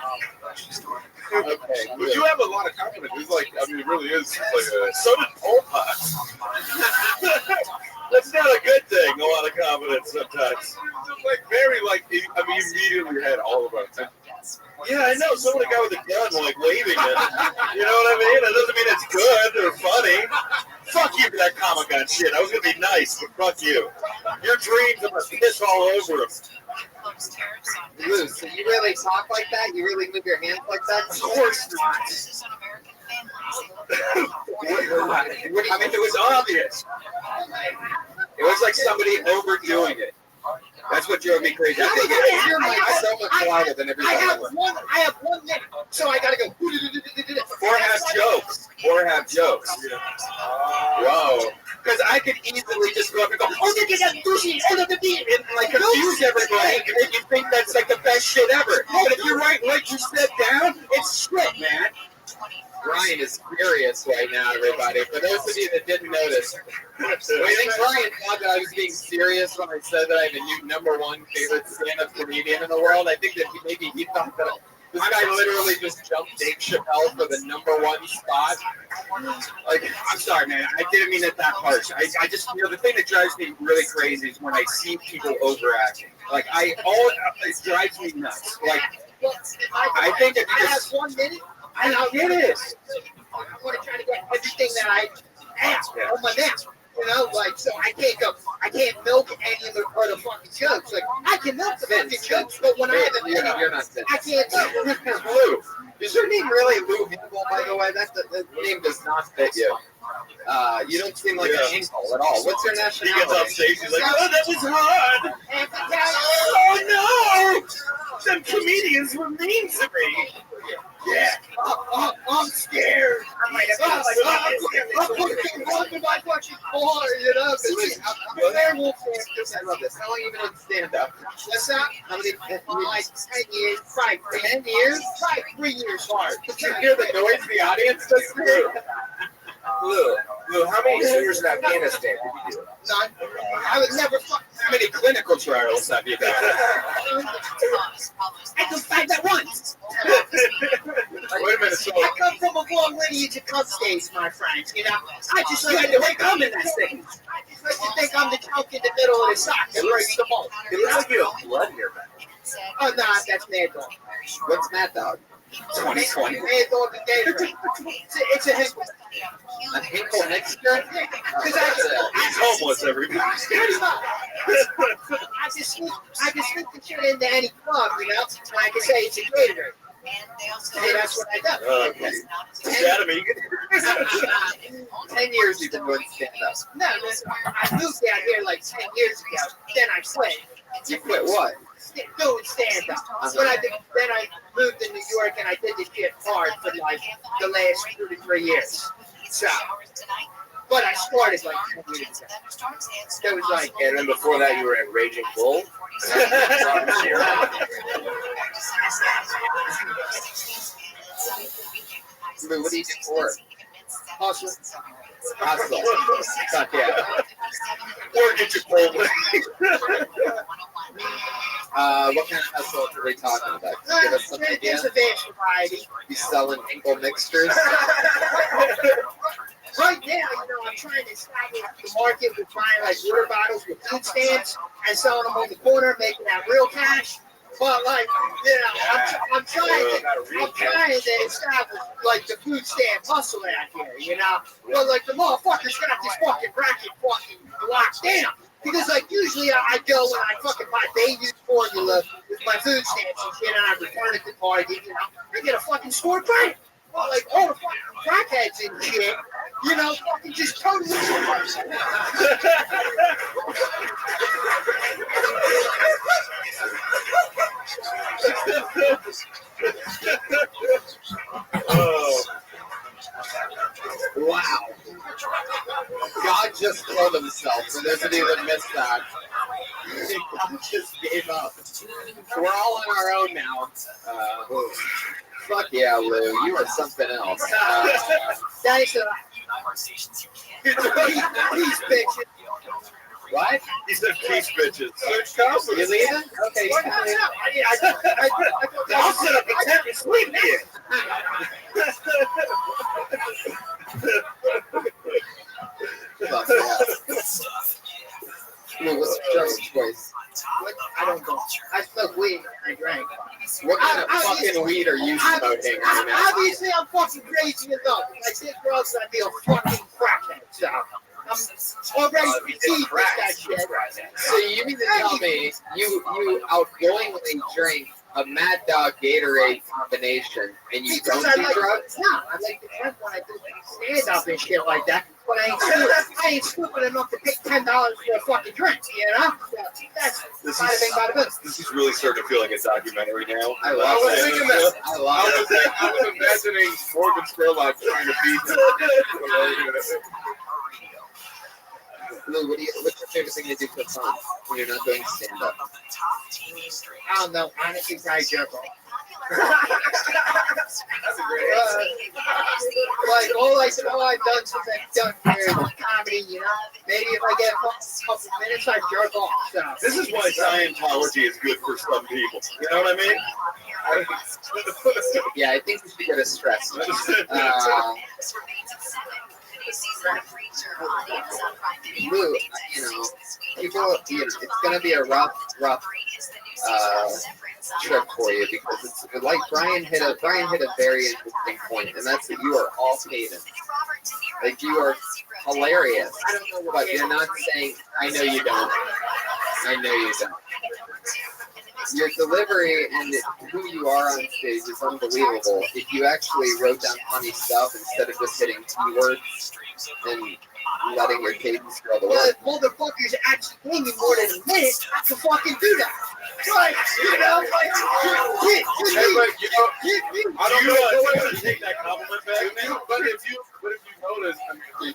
Okay. But you have a lot of confidence. It's like, I mean, it really is. It's like So did Pol Pot. That's not a good thing, a lot of confidence sometimes. like very, like, I mean, you immediately had all of our attention. Yeah, I know. Someone guy with a gun, like, waving it. You know what I mean? That doesn't mean it's good or funny. Fuck you for that Comic-Con shit. I was going to be nice, but fuck you. Your dreams, I'm going to piss all over them. Lou, so you really talk like that? You really move your hands like that? Of course not. I mean, it was obvious. It was like somebody overdoing it. That's what drove me crazy. I'm so much louder than everybody else. I have 1 minute, so I gotta go. Or have jokes. Whoa. Because I could easily just go up and go, oh, look at that douchey, and like confuse everybody and make you think that's like the best shit ever. But if you're right, let you sit down, it's shit, man. Brian is furious right now, everybody. For those of you that didn't notice, I think Brian thought that I was being serious when I said that I have a new #1 favorite stand-up comedian in the world. I think that maybe he thought that This guy literally just jumped Dave Chappelle for the '1 spot. Like, I'm sorry, man. I didn't mean it that harsh. I just, the thing that drives me really crazy is when I see people overacting. Like, it drives me nuts. Like, I think if I you have just, 1 minute, I and I'll get it. I'm going to try to get everything that I have on my neck. You know, like, so I can't milk any of the other fucking jokes. Like, I can milk the fucking jokes, but when I have a minute, You're not Vince. I can't milk. Lou. Is your name really Lou Hinkle, by the way? The name does not fit you. You don't seem like an Hinkle at all. What's your nationality? He gets off stage, he's like, oh, that was hard. Oh, no. Some comedians were mean to me. Yeah, I'm scared. I'm like, I'm fucking walking my fucking car, you know? I'm werewolf. I love this. How long have you been on stand-up? What's that? How many? Like 10 years, probably 10 years, probably 3 years hard. Did you hear the noise the audience does? Lou, how many tours in Afghanistan did you do? None. I would never fuck. How many clinical trials have you done? I can fight that once. Wait a minute. So I come from a long lineage of cup states, my friends. You know, I just like to think I'm in that state. I just like to think I'm the chunk in the middle of the sock that breaks the mold. It looks like you have blood in your back. Oh, nah, that's Mad Dog. What's Mad Dog? 2020. Mad Dog and Gatorade. It's a Hinkle. A Hinkle mixture? Because He's homeless, everybody. I just sneak the shit into any club, you know, and I can say it's a Gatorade. Hey, that's what I do. Shadow me. 10 years you've been doing stand-up. No, I moved down here like 10 years ago. Then I quit. You quit what? Doing stand-up. Then I moved to New York and I did this shit hard for like the last 2 to 3 years. So, but I started like 10 years ago. It was like, And then before that, you were at Raging Bull. What do you do for work? hustle. Hustle. Fuck yeah. Or get your cold. What kind of hustle are we talking about? Can you give us some idea? There's a vast variety. You selling Hinkle mixtures? Right now, I'm trying to establish the market with buying like water bottles with food stamps and selling them on the corner, making that real cash. But like, I'm trying to establish like the food stamp hustle out here, But like the motherfuckers got this fucking racket fucking locked down. Because like usually I go and I fucking buy baby formula with my food stamps and shit and I return it to Target, I get a fucking score credit. Well, like all the fucking crackheads and shit, fucking just totally. Oh. Wow. God just killed himself, for those of you that missed that. God just gave up. We're all on our own now. Fuck yeah, Lou. You are something else. Thanks a lot. Peace, bitches. What? He said peace, bitches. You leaving? Okay. I'll set up a tent and sleep here. Fuck yeah. Lou, what's your drug choice? I don't go. I smoke weed and I drink. What kind of fucking weed are you smoking? Obviously, I'm fucking crazy enough. If I did drugs, I'd be a fucking crackhead. So I'm already fatigued with that shit. So you mean to tell me you outgoingly drink a Mad Dog Gatorade combination and you don't do drugs? No, I like to drink when I do stand up and shit like that. But I ain't stupid enough to pay $10 for a fucking drink, That's bada bing. This is really starting to feel like a documentary now. I was thinking that. I was imagining Morgan Spurlock trying to beat him. Lou, what's your favorite thing to do for fun when you're not doing stand-up? I don't know. Honestly, probably jerk off. Like all I know I've done since I've done comedy, you know. Maybe if I get a couple minutes, I jerk off. So. This is why Scientology is good for some people. You know what I mean? Yeah, I think we should get a stress. Lou, you know, people, it's going to be a rough trip for you because it's like Brian hit a very interesting point, and that's that you are all paid. Like you are hilarious. I don't know what you're not saying. I know you don't. I know you don't. Your delivery and who you are on stage is unbelievable. If you actually wrote down funny stuff instead of just hitting keywords and letting your cadence go the way. Well, if motherfuckers actually pay me more than a minute, I can fucking do that. Like, you know, like, hit me. I don't know if to take that compliment back, but if you notice, I mean,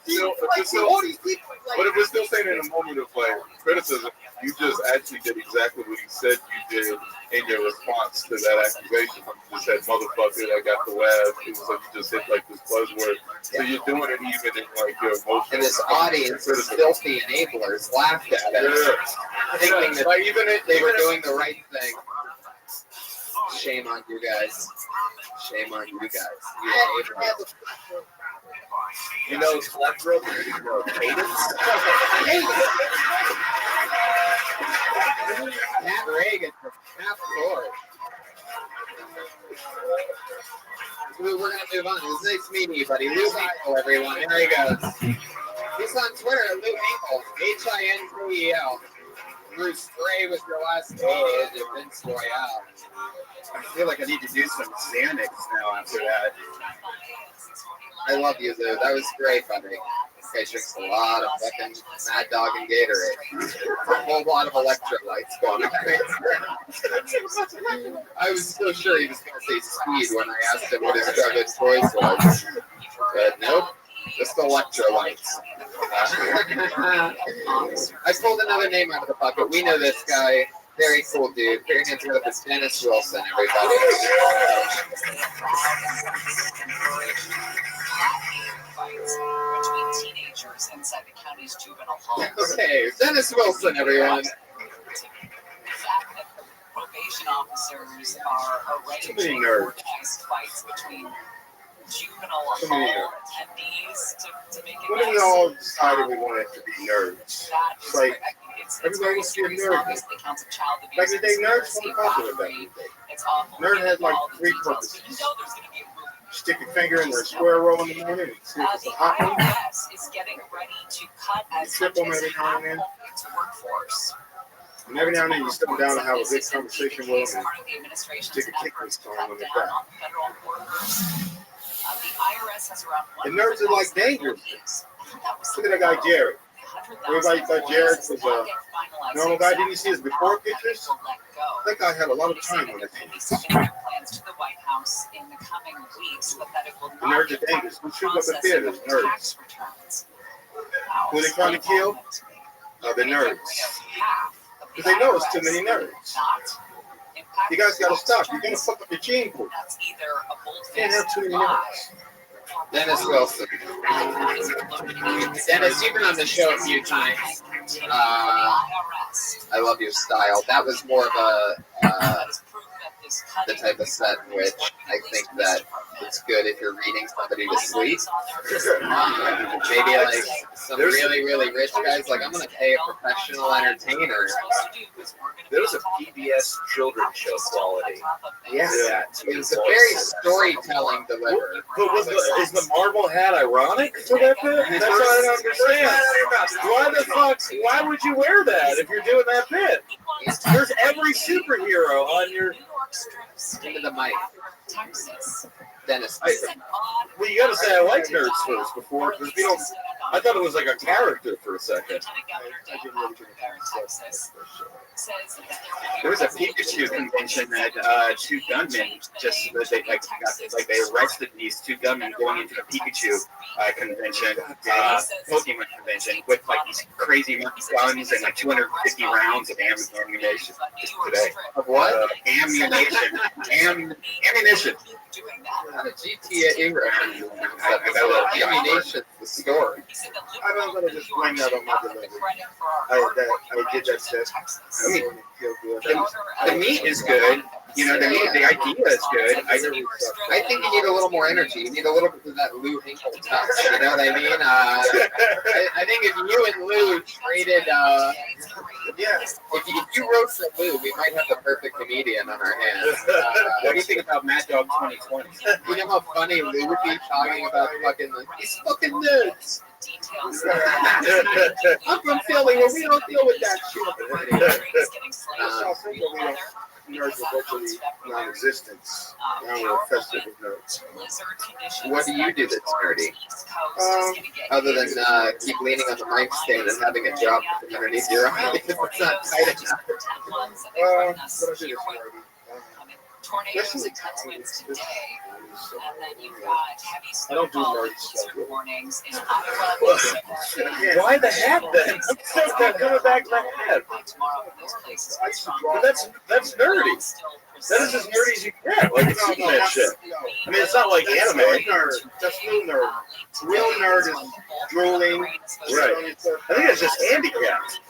but if we're still saying in a moment of like criticism, you just actually did exactly what he said you did in your response to that accusation. You just said, motherfucker, I got the laugh. It was like you just hit like this buzzword. So you're doing it even in like your emotion. And this audience of filthy enablers laughed at it, thinking that like even they were doing the right thing. Shame on you guys. Shame on you guys. You know, electro, cadence. Matt Reagan from half court. Lou, we're going to move on. It was nice meeting you, buddy. Lou Hinkle, everyone. There he goes. He's on Twitter at Lou Hinkle. Hinkel. Bruce Gray was your last name. Vince Royale. I feel like I need to do some Xanax now after that. I love you, Lou. That was great, buddy. This guy drinks a lot of fucking Mad Dog and Gatorade. A whole lot of electrolytes going on. I was so sure he was going to say speed when I asked him what his drug of choice was. But nope, just electrolytes. I pulled another name out of the bucket. We know this guy. Very cool dude. Very hands up. It's Dennis Wilson, everybody. Between teenagers inside the county's juvenile halls. Okay, Dennis Wilson, everyone. The fact that the probation officers are arranging organized fights between juvenile hall attendees to make it. When we all decided we wanted to be nerds, it's like everybody wants to be a nerd. Back in the day, nerds weren't popular back in the day. Nerd had like 3 purposes. Stick your finger in the square roll in the morning and see if it's a hot one. Is getting ready to cut as Trip them every now and then. Workforce. And every now and then you step down and have a good conversation with them and stick a kick list on when they're back. The IRS has around the nerds are like dangerous. Look at that guy Jared. Everybody thought Jared was a normal guy. Didn't you see his before pictures? That guy had a lot of time on his hands. The nerds are dangerous. Who shoot up the theaters? Nerds. Who are they trying to kill? The nerds. Because they know it's too many nerds. You guys got to stop. You're going to fuck up your gene pool. You can't have too many nerds. Dennis Wilson. Dennis, you've been on the show a few times. I love your style. That was more of the type of set in which I think that it's good if you're reading somebody to sleep. Maybe like some really, really rich guys, like I'm going to pay a professional entertainer. There was a PBS children's show quality. Yeah. It was a very storytelling delivery. But is the marble hat ironic for that bit? That's what I don't understand. Why would you wear that if you're doing that bit? There's every superhero on your... Into the mic. Dennis. Well, you got to say I like nerds first before, because we don't I thought it was like a character for a second. There was a Pikachu convention that two gunmen just they arrested these two gunmen going into a Pikachu convention, Pokemon convention with like these crazy guns and like 250 rounds of ammunition today. Of what? Ammunition. Ammunition. Not a GTA reference. Ammunition, the story. I'm going to just blame that on my delivery. I did that shit. I mean, the meat is good. You know, the idea is good. I think you need a little more energy. You need a little bit of that Lou Hinkle touch. You know what I mean? I think if you and Lou traded, if you wrote for Lou, we might have the perfect comedian on our hands. What do you think about Mad Dog 2020? You know how funny Lou would be talking about fucking these fucking nerds. I'm from Philly where we don't deal with that shit. Nerds are virtually non-existent. Now we're infested with nerds. What do you do that's nerdy? Other than keep leaning on the mic stand and having it drop underneath your eye if it's not tight enough. But I think it's nerdy. Tornadoes and cuts winds today, and then you've got heavy snowfall in eastern warnings in Iowa. Why the hat then? I'm still not coming back to my hat. But that's nerdy. That is as nerdy as you get. Like, it's not that shit. I mean, it's not like anime. Nerd. That's real nerd. Real nerd is drooling. Right. I think it's just handicapped.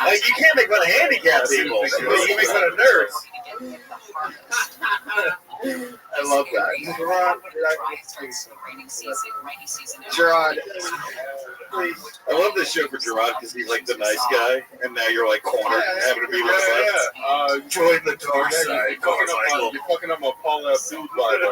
Like, you can't make fun of handicapped people. You can make fun of nerds. I love that. Gerard. I love this show for Gerard because he's like the nice guy, and now you're like cornered and having to be with us. Join the dark side. You're fucking up my Paul Abdul Bible.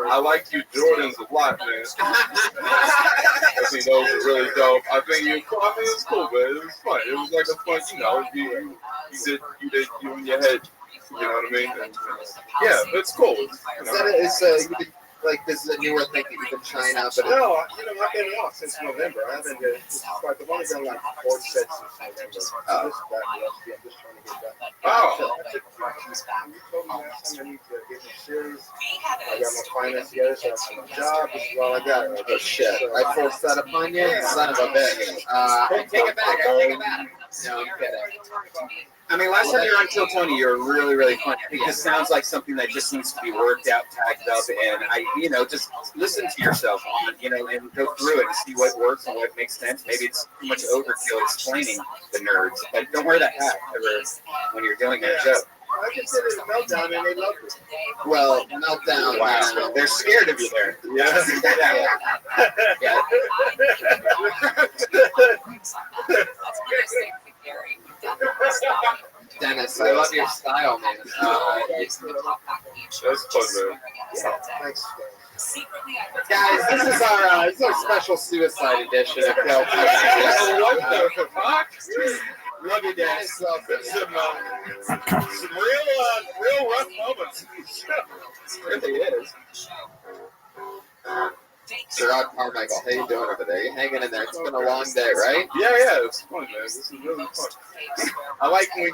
I like you Jordans a lot, man. I think those are really dope. I think it was cool, man. It was fun. It was like a fun, you know, you did you in your head. You know what I mean? And, yeah, it's cool. You could, like, this is a newer thing that you can shine out, but no, you know, I've been off since November. I've been there. I've only done like 4 sets since November. I'm just trying to get back. Oh. You told me last time I need to get more serious. I got my finance together, so I have a job. This is all I got. Oh shit! I forced that upon you, son of a bitch. I take it back. No, I'm kidding. I mean, last time you were on Kill Tony, you were really, really fun. I think this sounds like something that just needs to be worked out, tagged up, and just listen to yourself on, and go through it and see what works and what makes sense. Maybe it's too much overkill explaining the nerds, but don't wear that hat ever when you're doing that show. I just did a meltdown and they loved it. Well, meltdown. Wow, they're scared of you there. Yeah. Dennis, I love your style, man. That's fun, man. Thanks. Guys, this is our special suicide edition of Kill Tony. What the fuck? Love you, Dennis. Some real rough moments. It really is. Gerard Carmichael, how you doing over there? You hanging in there? It's been a long day, right? Yeah, it's fun, man. This is really fun. I like when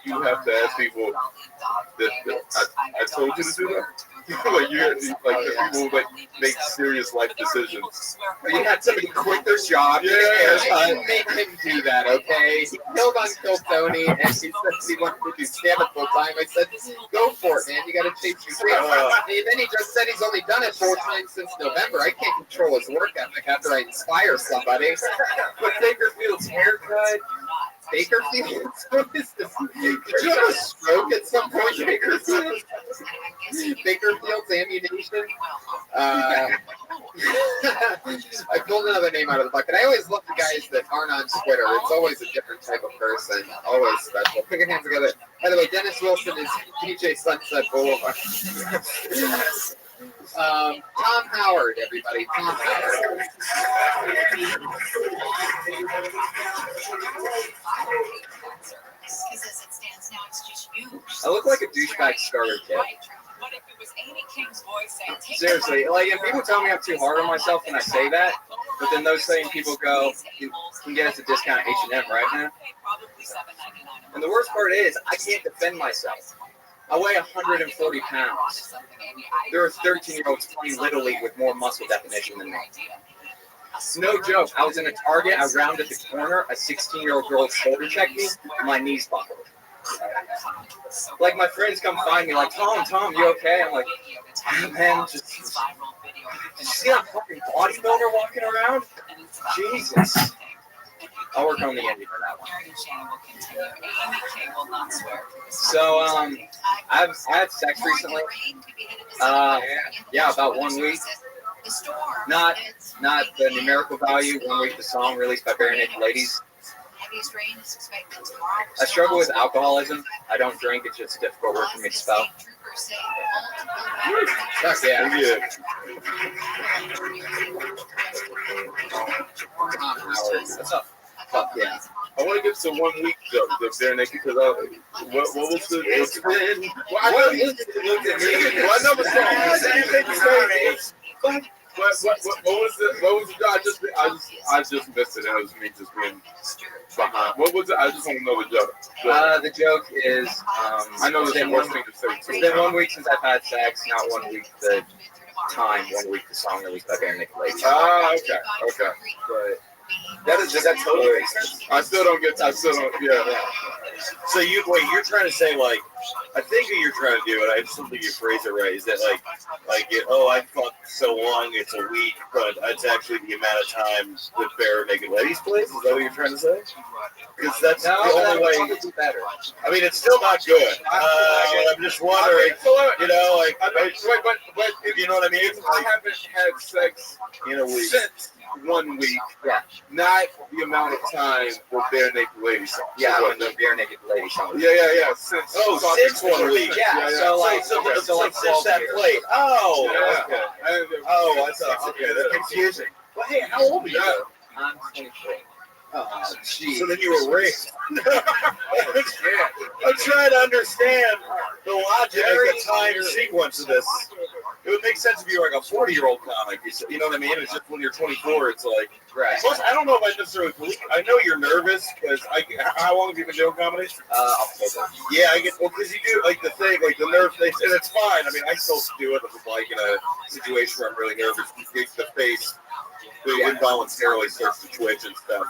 you have to ask people that I told you to do that. Like the people that make serious life decisions. You had somebody quit their job. I didn't make him do that, okay? He killed on Kill Tony, and he said he wanted to do stand-up full time. I said, go for it, man. You got to chase your dreams. And then he just said he's only done it 4 times since November. I can't control his work ethic after I inspire somebody. But Bakerfield's haircut. Bakerfield? What is this? Did you have a stroke at some point, Bakerfield? Bakerfield's ammunition? I pulled another name out of the bucket. I always love the guys that aren't on Twitter. It's always a different type of person. Always special. Put your hands together. By the way, Dennis Wilson is DJ Sunset Boulevard. Tom Howard, everybody. Tom Howard. I look like a douchebag starter kit. Seriously, like if people tell me I'm too hard on myself, then I say that. But then those same people go, "You can get us a discount at H&M, right, man?" And the worst part is, I can't defend myself. I weigh 140 pounds. There are 13-year-olds playing Little League with more muscle definition than me. No joke. I was in a Target. I rounded the corner. A 16-year-old girl shoulder checked me, and my knees buckled. Like my friends come find me, like, Tom, you okay? I'm like, man, just see that fucking bodybuilder walking around? Jesus. I'll work on the ending for that one. So, I had sex recently. Yeah, about 1 week. Not the numerical value. 1 week, the song released by Bare Naked Ladies. I struggle with alcoholism. I don't drink. It's just a difficult word for me to spell. Yeah. What's up? Fuck yeah. I want to get to 1 week though, the Bare Naked, because what was the? What's What number song? What was the? I just missed it. It was me just being behind. What was it? I just want to know the joke. The joke is, I know it's the worst thing to say. It's been 1 week since I've had sex. Not 1 week the time. 1 week the song released by Bare Naked Ladies. Okay. But that's totally makes sense. I still don't. Yeah. So you're trying to say, like, I think what you're trying to do, and I just don't think you phrase it right, is that I fucked so long, it's a week, but it's actually the amount of time that Bare Naked Ladies plays? Is that what you're trying to say? Because that's the only way. Better. I mean, it's still not good. I'm just wondering, but you know what I mean? I haven't had sex in a week. Since 1 week. Yeah. Not the amount of time with Bare Naked Ladies songs. Yeah, when the Bare Naked Ladies song. Yeah. Since 1 week. Yeah. So since that played. Oh. Yeah. Okay. I thought. Okay, that's confusing. Well, hey, how old are you? I'm 24. Oh, geez. So then you were raped. I'm trying to understand the logic of the time sequence of this. It would make sense if you were like a 40-year-old comic. You know what I mean? It's just when you're 24, it's like. Right. Plus, I don't know if I necessarily believe. I know you're nervous because how long have you been doing comedy? October. Yeah, I get. Well, because you do like the thing, like the nerve thing, and it's fine. I mean, I still do it if I'm like in a situation where I'm really nervous. You get the face. Involuntarily starts to twitch and stuff.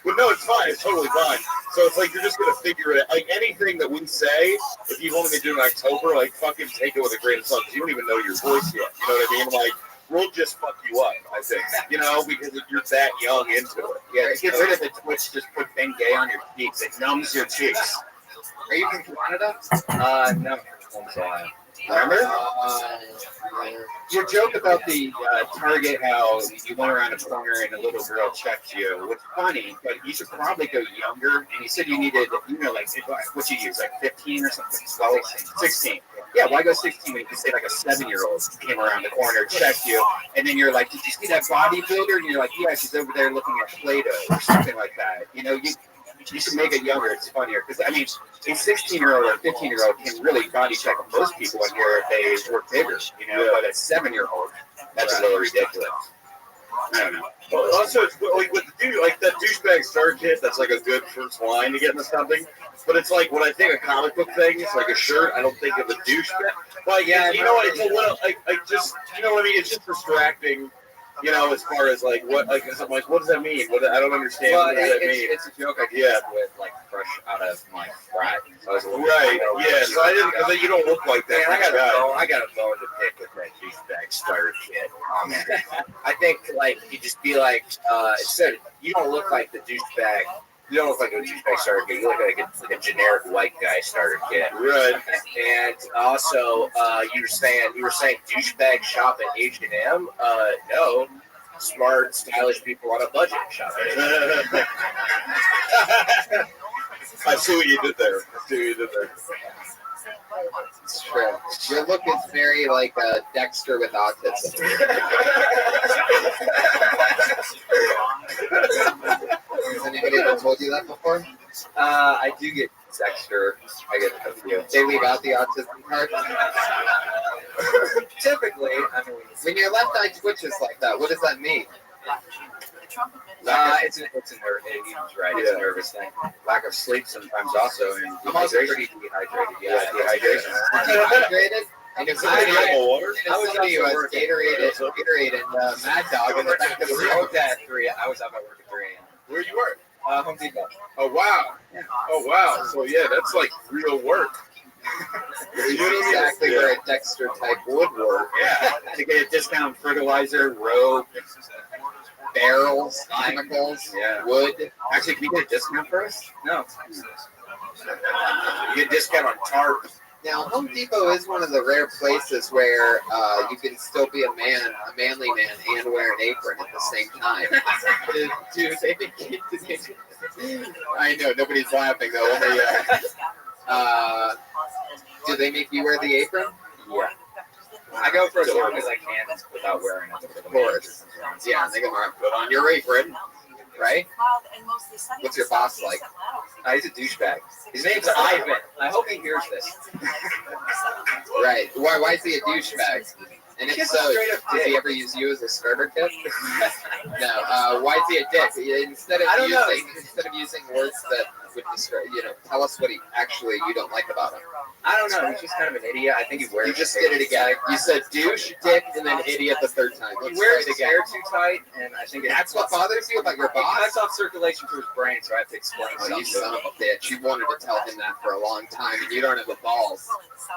But no, it's fine. It's totally fine. So it's like you're just gonna figure it. Like anything that we say, if you've only been doing October, like fucking take it with a grain of salt. You don't even know your voice yet. You know what I mean? Like we'll just fuck you up. I think. You know, because you're that young into it. Yeah. Get rid of the twitch. Just put Bengay on your cheeks. It numbs your cheeks. Are you from Canada? No. Remember? Your joke about the Target, how you went around a corner and a little girl checked you, was funny, but you should probably go younger. And you said you needed, like, what you use, like 15 or something? 16. Yeah, why go 16 when you can say like a 7-year-old came around the corner, checked you, and then you're like, did you see that bodybuilder? And you're like, yeah, she's over there looking at Play-Doh or something like that. You should make it younger. It's funnier because a 16-year-old or a 15-year-old can really body check most people in here if they were bigger, But a 7-year-old, that's a little ridiculous. I don't know. Well, also, it's like with the dude, like that douchebag star kit. That's like a good first line to get into something. But it's like when I think a comic book thing, it's like a shirt. I don't think of a douchebag. But yeah, you know what? It's a little like just you know what I mean. It's just distracting. As far as like what, like I'm like, what does that mean? I don't understand. Well, what does that mean? It's a joke I did with like fresh out of my frat. So I was a little So I didn't. Because you don't look like that. Man, I got a bone to pick with that douchebag starter kid. I think like you just be like, instead you don't look like the douchebag. You don't look like a douchebag starter kid. You look like a generic white guy starter kid. Right. And also, you were saying douchebag shop at H&M. No, smart, stylish people on a budget shop at H&M. I see what you did there. It's true. Your look is very like Dexter with autism. Has anybody ever told you that before? I do get Dexter. I get a few. They leave out the autism part. Typically, I mean, When your left eye twitches like that, what does that mean? it's a nerve. He's right. It's a nervous thing. Lack of sleep sometimes also, and I'm also dehydration. pretty dehydrated. Yeah, dehydration. Dehydrated. And if somebody water. I was somebody who has Gatorade and Mad Dog in the back of the I room. was at 3. I was up at work at 3 a.m. Where you work? Home Depot. Oh wow. Oh wow. So yeah, that's like real work. Exactly where a Dexter type would work. Yeah. To get a discount fertilizer, rope, Barrels, chemicals, wood. Actually, can you get a discount for us? No. You get a discount on tarp. Now, Home Depot is one of the rare places where you can still be a manly man, and wear an apron at the same time. Dude, they think I know, nobody's laughing though. Only, do they make you wear the apron? Yeah. I go for as long as I can without wearing it. Of course. Yeah, they go, put on your apron, right? What's your boss like? He's a douchebag. His name's Ivan. I hope he hears this. Right. Why is he a douchebag? And if so, does he ever use you as a starter kit? No. Why is he a dick? Instead of using words that would describe, tell us what you don't like about him. I don't know. He's just kind of an idiot. I think he wears. You just did it again. You said douche, dick, and then idiot the third time. He wears his hair too tight, and I think that's what bothers you about your boss. It cuts off circulation to his brain, so I have to explain. You son of a bitch! You wanted to tell him that for a long time, and you don't have the balls.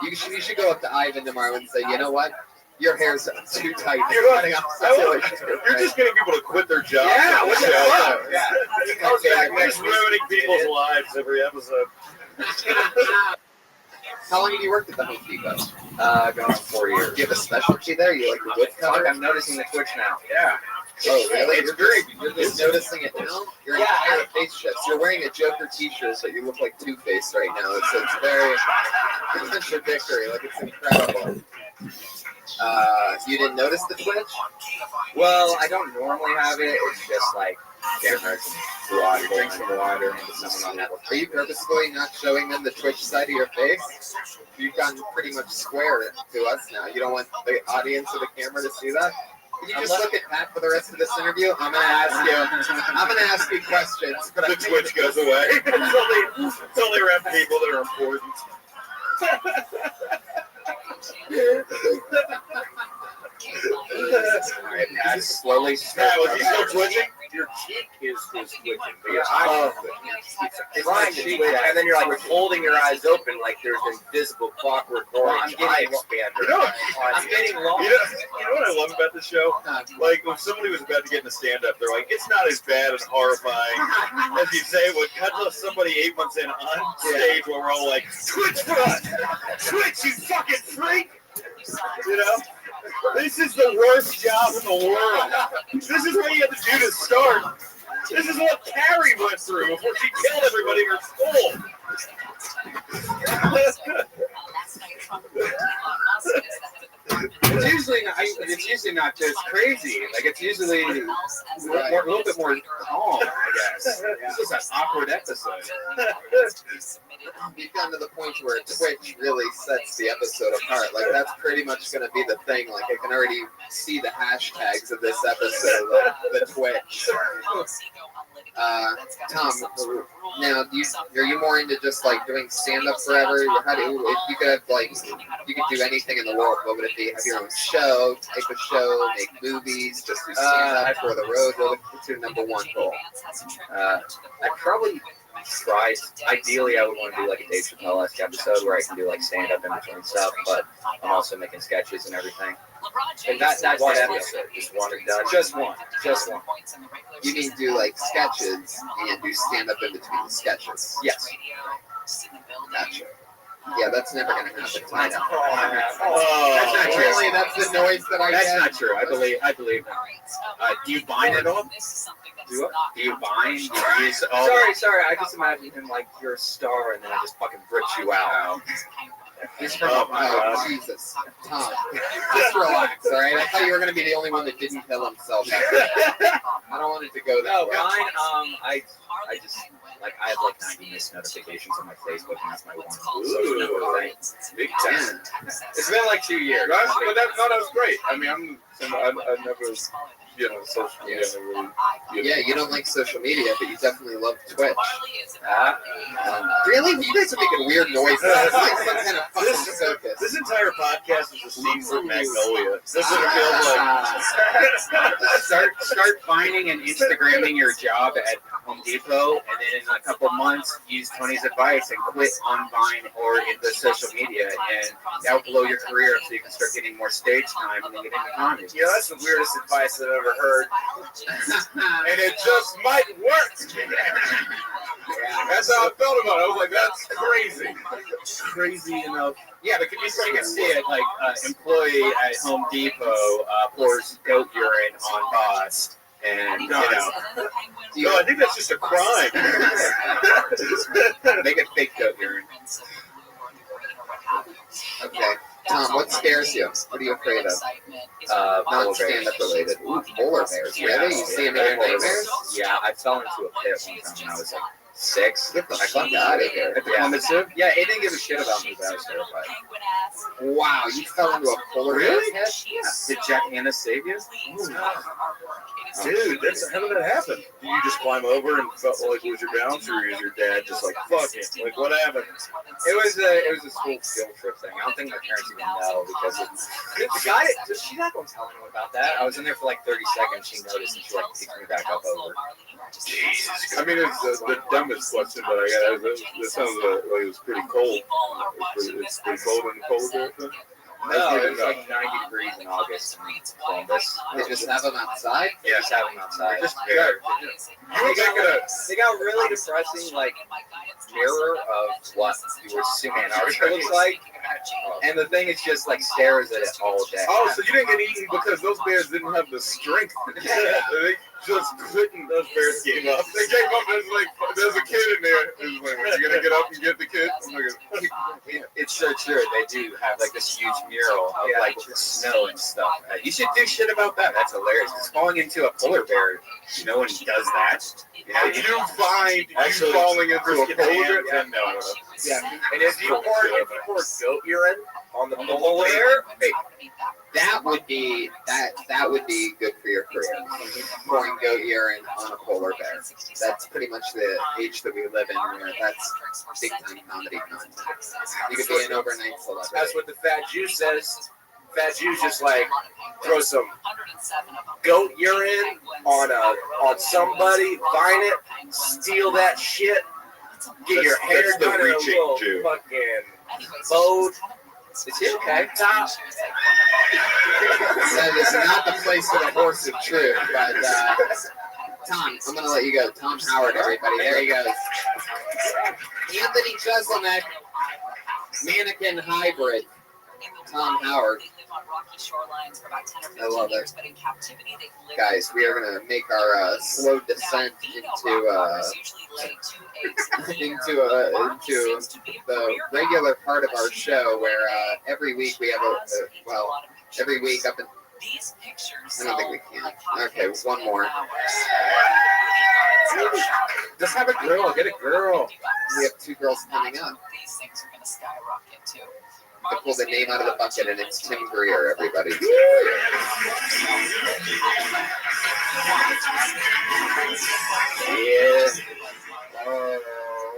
You should go up to Ivan tomorrow and say, you know what? Your hair's too tight. You're just getting people to quit their jobs. Yeah, what the fuck? Yeah. We're just ruining people's lives every episode. How long have you worked at the Home Depot? Going on 4 years. Do you have a specialty there? You like the wood cover? I'm noticing the twitch now. Yeah. Oh, really? It's great. You're just noticing it now? Your entire face shifts. You're wearing a Joker t-shirt, so you look like Two-Face right now. It's very contradictory. Like, it's incredible. You didn't notice the twitch? Well, I don't normally have it. It's just like water, drink some water, and someone on that. Are you purposefully not showing them the twitch side of your face? You've gotten pretty much square to us now. You don't want the audience or the camera to see that? Can you just look at Pat for the rest of this interview? I'm gonna ask you questions. But the twitch goes away. It's only around people that are important. Alright, Pat, slowly. Was he still twitching? Your cheek is twitching. Your eye it's my cheek, and then you're like holding your eyes open like there's invisible clockwork orange eye expander. I'm getting lost. You know what I love about the show? Like when somebody was about to get in the stand-up, they're like, it's not as bad and horrifying as you say. When cut to somebody 8 months in on stage where we're all like, twitch front! Twitch, you fucking freak! You know? This is the worst job in the world. This is what you have to do to start. This is what Carrie went through before she killed everybody in her school. It's usually not just crazy. Like it's usually a little bit more calm, I guess. This is an awkward episode. We've gotten to the point where Twitch really sets the episode apart. Like that's pretty much going to be the thing. Like I can already see the hashtags of this episode, like the Twitch. Tom, now are you more into just like doing stand-up forever? If you could have you could do anything in the world, what would it be? Have your own show, type of show, make movies, just do stand-up for the road? What's your number one goal? I'd probably try. Ideally, I would want to do like a Dave Chappelle-esque episode where I can do like stand-up in between stuff, but I'm also making sketches and everything. And that's one episode, just one and done. Just one. You mean do like sketches and do stand-up in between the sketches? Yes. Gotcha. Yeah, that's never going to happen. That's not true. Really, that's the noise that I get. That's not true. I believe him. Do you bind it all? Do you bind? Sorry. I just imagine him like you're a star, and then I just fucking rip you out. He's from Jesus. Tom, just relax, all right? I thought you were going to be the only one that didn't kill himself. I don't want it to go that way. No, mine, I just Like I have like 90 missed notifications on my Facebook, and that's my one social network thing. Big time. It's been like 2 years. That's great. I mean, I never, social media. Yeah, you don't like social media, but you definitely love Twitch. Really? You guys are making weird noises. It's like some kind of fucking circus. This entire podcast is a scene from Magnolia. This is what it feels like. Start finding and Instagramming your job at Home Depot, and then in a couple months, use Tony's advice and quit on Vine or in the social media, and that'll blow your career up so you can start getting more stage time and then get into comedy. Yeah, that's the weirdest advice I've ever heard. And it just might work. That's how I felt about it. I was like, that's crazy. Crazy enough. Yeah, but you can see it like employee at Home Depot pours goat urine on boss. And, No, I think that's just a crime. Make it fake goat urine. Okay. Tom, what scares you? What are you afraid of? Non-stand-up related. Ooh, polar bears. Really? You see them in your nightmares? Yeah, I fell into a pit one time when I was like 6. Get the fuck out of here. At the Columbus Zoo? Yeah, it didn't give a shit about me, but I was terrified. Wow, you fell into a polar bear's head? Yeah. Did Jack Hanna save you? Dude, how did that happen? Did you just climb over and felt like lose your balance, or is your dad just like, fuck it? Like, what happened? It was a school field trip thing. I don't think my parents even know because the guy, she's not going to tell anyone about that. I was in there for like 30 seconds. She noticed and she like picked me back up over. I mean, it's the dumbest question, but I got it sounds like it was pretty cold. It's pretty cold in the polar bear thing. No, it was like 90 degrees in August in Columbus. They just have them outside? Yeah, just have them outside. Just They got really depressing, like, mirror of what your Sioux Antarctica looks like. And the thing is just, like, stares at it all day. Oh, so you didn't get eaten because those bears didn't have the strength. They just couldn't. Those bears gave up. They gave up. There's a kid in there. It's like, are you going to get up and get the kid? It's so true. They do have, like, this huge mural of, like, snow and stuff. You should do shit about that. That's hilarious. It's falling into a polar bear. No one does that. Did you find you falling into a polar bear? Yeah, no. Yeah. And if you pour goat urine on the polar bear, That would be good for your career. Pouring goat urine on a polar bear. That's pretty much the age that we live in where that's big time comedy content. You could be an overnight celebrity. that's what the Fat Jew says. Fat Jew just like throw some goat urine on somebody, find it, steal that shit, get your hair That's the done in a reaching little Jew. fucking boat. Is he okay? That is not the place for the horse of truth, but Tom, I'm going to let you go. Tom Howard, everybody. There he goes. Anthony Jeselnik, mannequin hybrid. Tom Howard. I love it. Guys, we are going to make our slow descent into the regular part of our show where every week we have every week up in... I don't think we can. Okay, one more. Just have a girl. Get a girl. We have 2 girls coming up. I pull the name out of the bucket and it's Tim Greer, everybody. Yeah.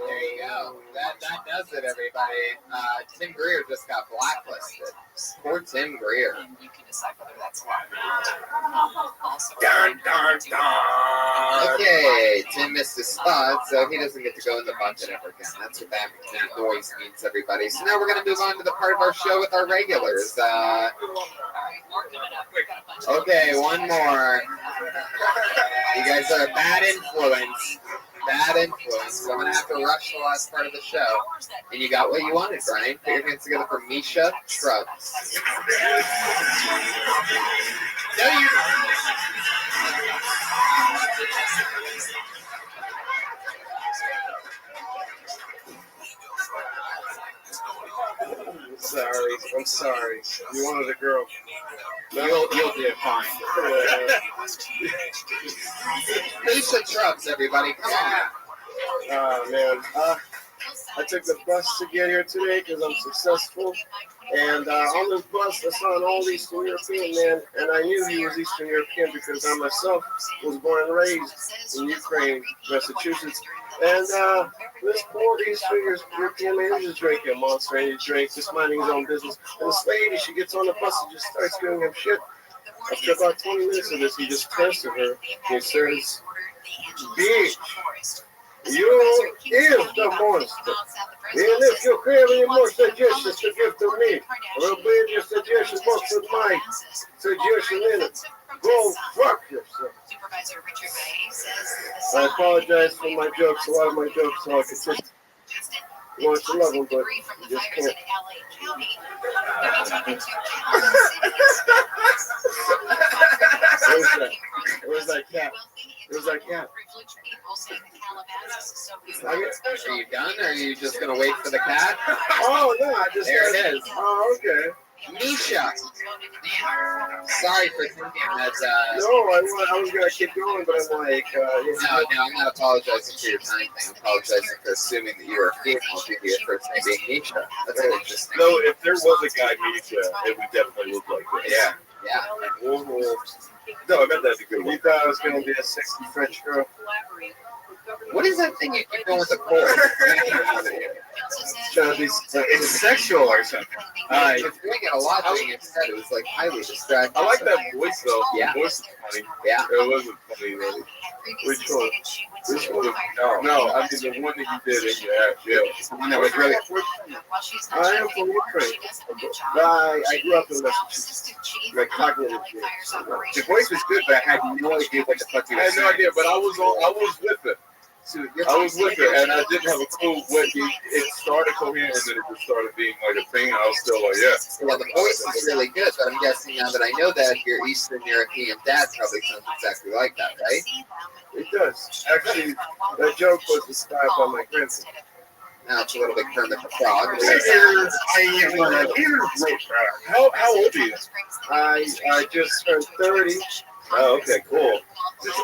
There you go. That does it, everybody. Tim Greer just got blacklisted. Poor Tim Greer. Darn, darn, darn. Okay, Tim missed his spot, so he doesn't get to go in the bucket ever again. That's what that noise means, everybody. So now we're going to move on to the part of our show with our regulars. Okay, one more. You guys are a bad influence. Bad influence. So I'm going to have to rush the last part of the show. And you got what you wanted, Brian. Put your hands together for Misha Trubb. No, you... I'm sorry. You wanted a girl. You'll do fine. Misha Trubbs, everybody. Come on. Man. I took the bus to get here today because I'm successful. And on this bus, I saw an old Eastern European man, and I knew he was Eastern European because I myself was born and raised in Ukraine, Massachusetts. And this poor Eastern European man is just drinking a Monster Energy drink, just minding his own business. And this lady, she gets on the bus and just starts giving him shit. After about 20 minutes of this, he just turns to her and he says, "Bitch, you is the monster. And if you have any more suggestions to give to me, or bring your suggestion box of my suggestion in it, go fuck yourself." I apologize for my jokes. A lot of my jokes are consistent. You want to love them, but you just can't. Where's that cat? Where's that cat? Are you done, or are you just gonna wait for the cat? Oh no, I just there it is. Oh, okay. Misha. Sorry for thinking that. No, I was gonna keep going, but I'm like, no, I'm not apologizing for your time thing. I'm apologizing for assuming that you were a female due to your first name being Misha. That's interesting. No, if there was a guy Misha, it would definitely look like this. Yeah. No, I bet that'd be good. You thought I was gonna be a sexy French girl. What is that thing you keep going with the cold? It's sexual or something. It's doing it a lot being instead. It was like highly distracting. I like that voice though. Yeah. The voice is funny. Yeah. It wasn't funny though. Which one? Which one? No, I mean the one that you did in your act. Yeah. The one that was really. I am from Ukraine. I grew up in Massachusetts. Like cognitive. The voice was good, but I had no idea what the fuck you were I had no saying. idea, but I was with it. I was with it, and I didn't have a clue what it started coherent, and then it just started being like a thing. And I was still like, yeah. Well, the voice is really good, but I'm guessing now that I know that your Eastern European dad probably sounds exactly like that, right? It does. Actually, that joke was inspired by my grandson. Now it's a little bit Kermit the Frog. How old are you? I just turned 30. Oh, okay, cool.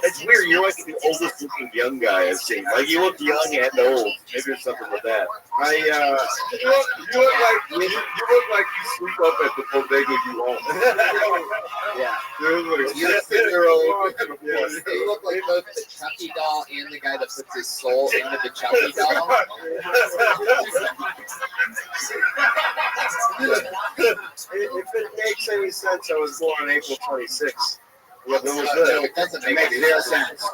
It's weird. You're like the oldest looking young guy I've seen. Like you look young and old. Maybe there's something with that. You look like you sleep up at the bodega you own. Yeah. You're 60-year-old. You look like both the Chucky doll and the guy that puts his soul into the Chucky doll. If it makes any sense, I was born on April 26th. No, it doesn't make zero sense.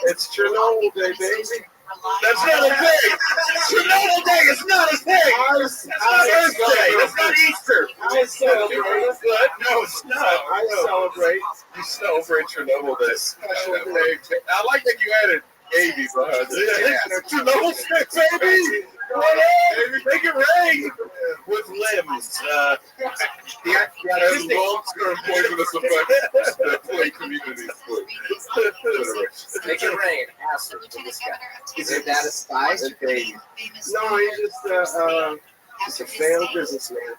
It's Chernobyl Day, baby. That's not a thing. Chernobyl Day is not a thing. It's not Earth Day. It's not Easter. I celebrate. No, it's not. I celebrate. You celebrate Chernobyl Day. Special day. I like that you added baby behind it. Chernobyl Day, baby. Make it rain with limbs. The artistic long-term poisonous effect that play communities put. Make it rain. Acid for this guy. Is your dad a spy? No, he's just a failed businessman.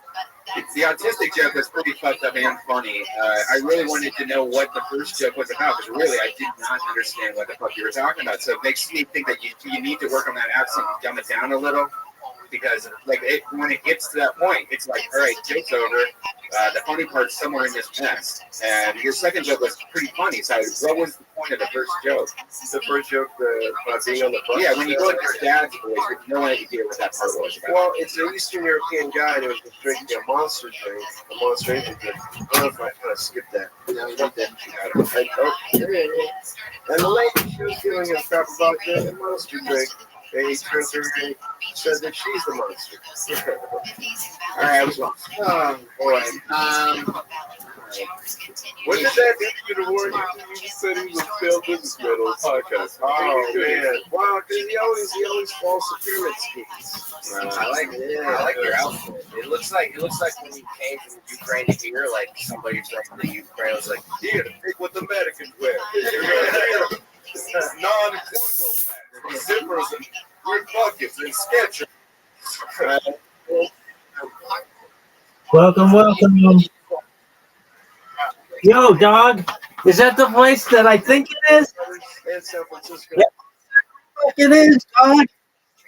The autistic joke was pretty fucked up and funny. I really wanted to know what the first joke was about, because really I did not understand what the fuck you were talking about. So it makes me think that you need to work on that accent and dumb it down a little. Because when it gets to that point, it's like, all right, joke's over. The funny part's somewhere in this mess. And your second joke was pretty funny. So what was the point of the first joke? The first joke, being on the bus. Yeah, when you go into your dad's voice, you have no idea what that part was about. Well, it's an Eastern European guy that was just drinking a Monster drink, a Monster Energy drink. I don't know if I kind of skipped that. No, you didn't. And the lady, she was giving him crap about drinking a Monster drink. And he turned to her and said that she's the monster. All right, I was wrong. Oh, boy. What did that do to you to warn you? You said he was a failed businessman on the podcast. Oh, man. Wow, because he always falls to pyramid schemes. I like your outfit. It looks like when you came from Ukraine to here, like somebody from the Ukraine was like, Here, take what the Americans wear. Zippers and weird buckets and sketchers. Welcome. Yo, dog. Is that the voice that I think it is? In San Francisco. It is, dog.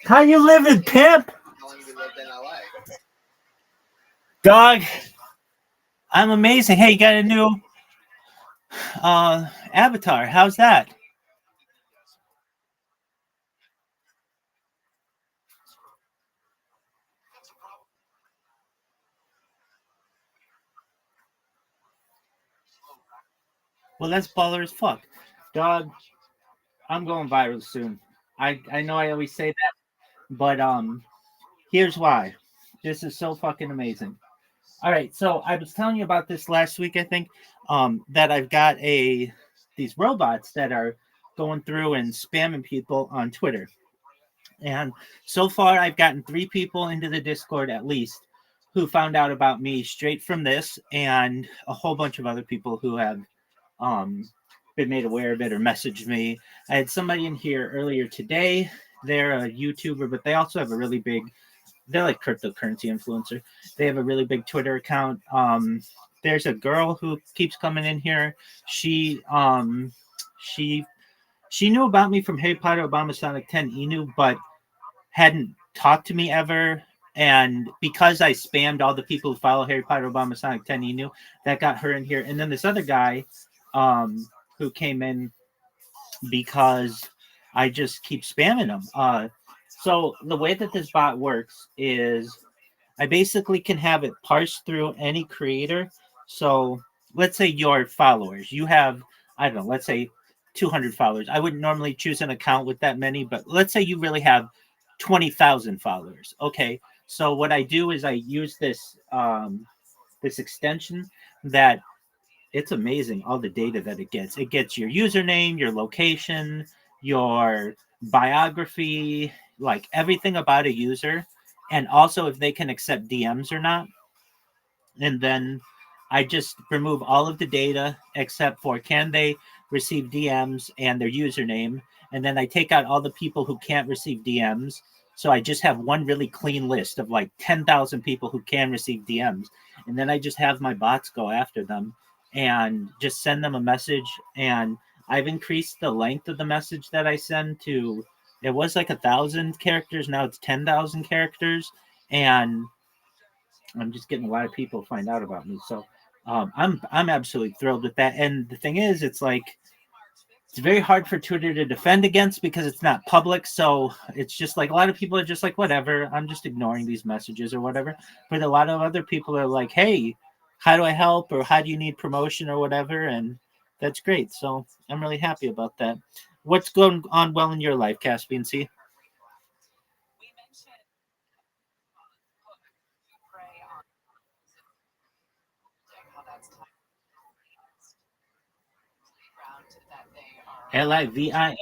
How you living, pimp? How long have you lived in LA? Dog, I'm amazing. Hey, you got a new avatar. How's that? Well, that's baller as fuck. Dog, I'm going viral soon. I know I always say that, but here's why. This is so fucking amazing. All right, so I was telling you about this last week, I think, that I've got these robots that are going through and spamming people on Twitter. And so far, I've gotten 3 people into the Discord at least who found out about me straight from this, and a whole bunch of other people who have um, been made aware of it or messaged me. I had somebody in here earlier today. They're a YouTuber, but they also have a really big, they're like cryptocurrency influencer. They have a really big Twitter account. There's a girl who keeps coming in here. She she knew about me from Harry Potter Obama Sonic 10 Inu, but hadn't talked to me ever. And because I spammed all the people who follow Harry Potter Obama Sonic 10 Inu, that got her in here. And then this other guy who came in because I just keep spamming them. So the way that this bot works is I basically can have it parse through any creator. So let's say your followers, you have, I don't know, let's say 200 followers. I wouldn't normally choose an account with that many, but let's say you really have 20,000 followers. Okay. So what I do is I use this extension that it's amazing all the data that it gets. It gets your username, your location, your biography, like everything about a user, and also if they can accept DMs or not. And then I just remove all of the data except for can they receive DMs and their username. And then I take out all the people who can't receive DMs. So I just have one really clean list of like 10,000 people who can receive DMs. And then I just have my bots go after them and just send them a message. And I've increased the length of the message that I send to, it was like 1,000 characters. Now it's 10,000 characters. And I'm just getting a lot of people find out about me. So I'm absolutely thrilled with that. And the thing is, it's like it's very hard for Twitter to defend against because it's not public. So it's just like a lot of people are just like, whatever, I'm just ignoring these messages or whatever. But a lot of other people are like, hey, how do I help, or how do you need promotion or whatever? And that's great. So I'm really happy about that. What's going on well in your life, Caspian C? Livin.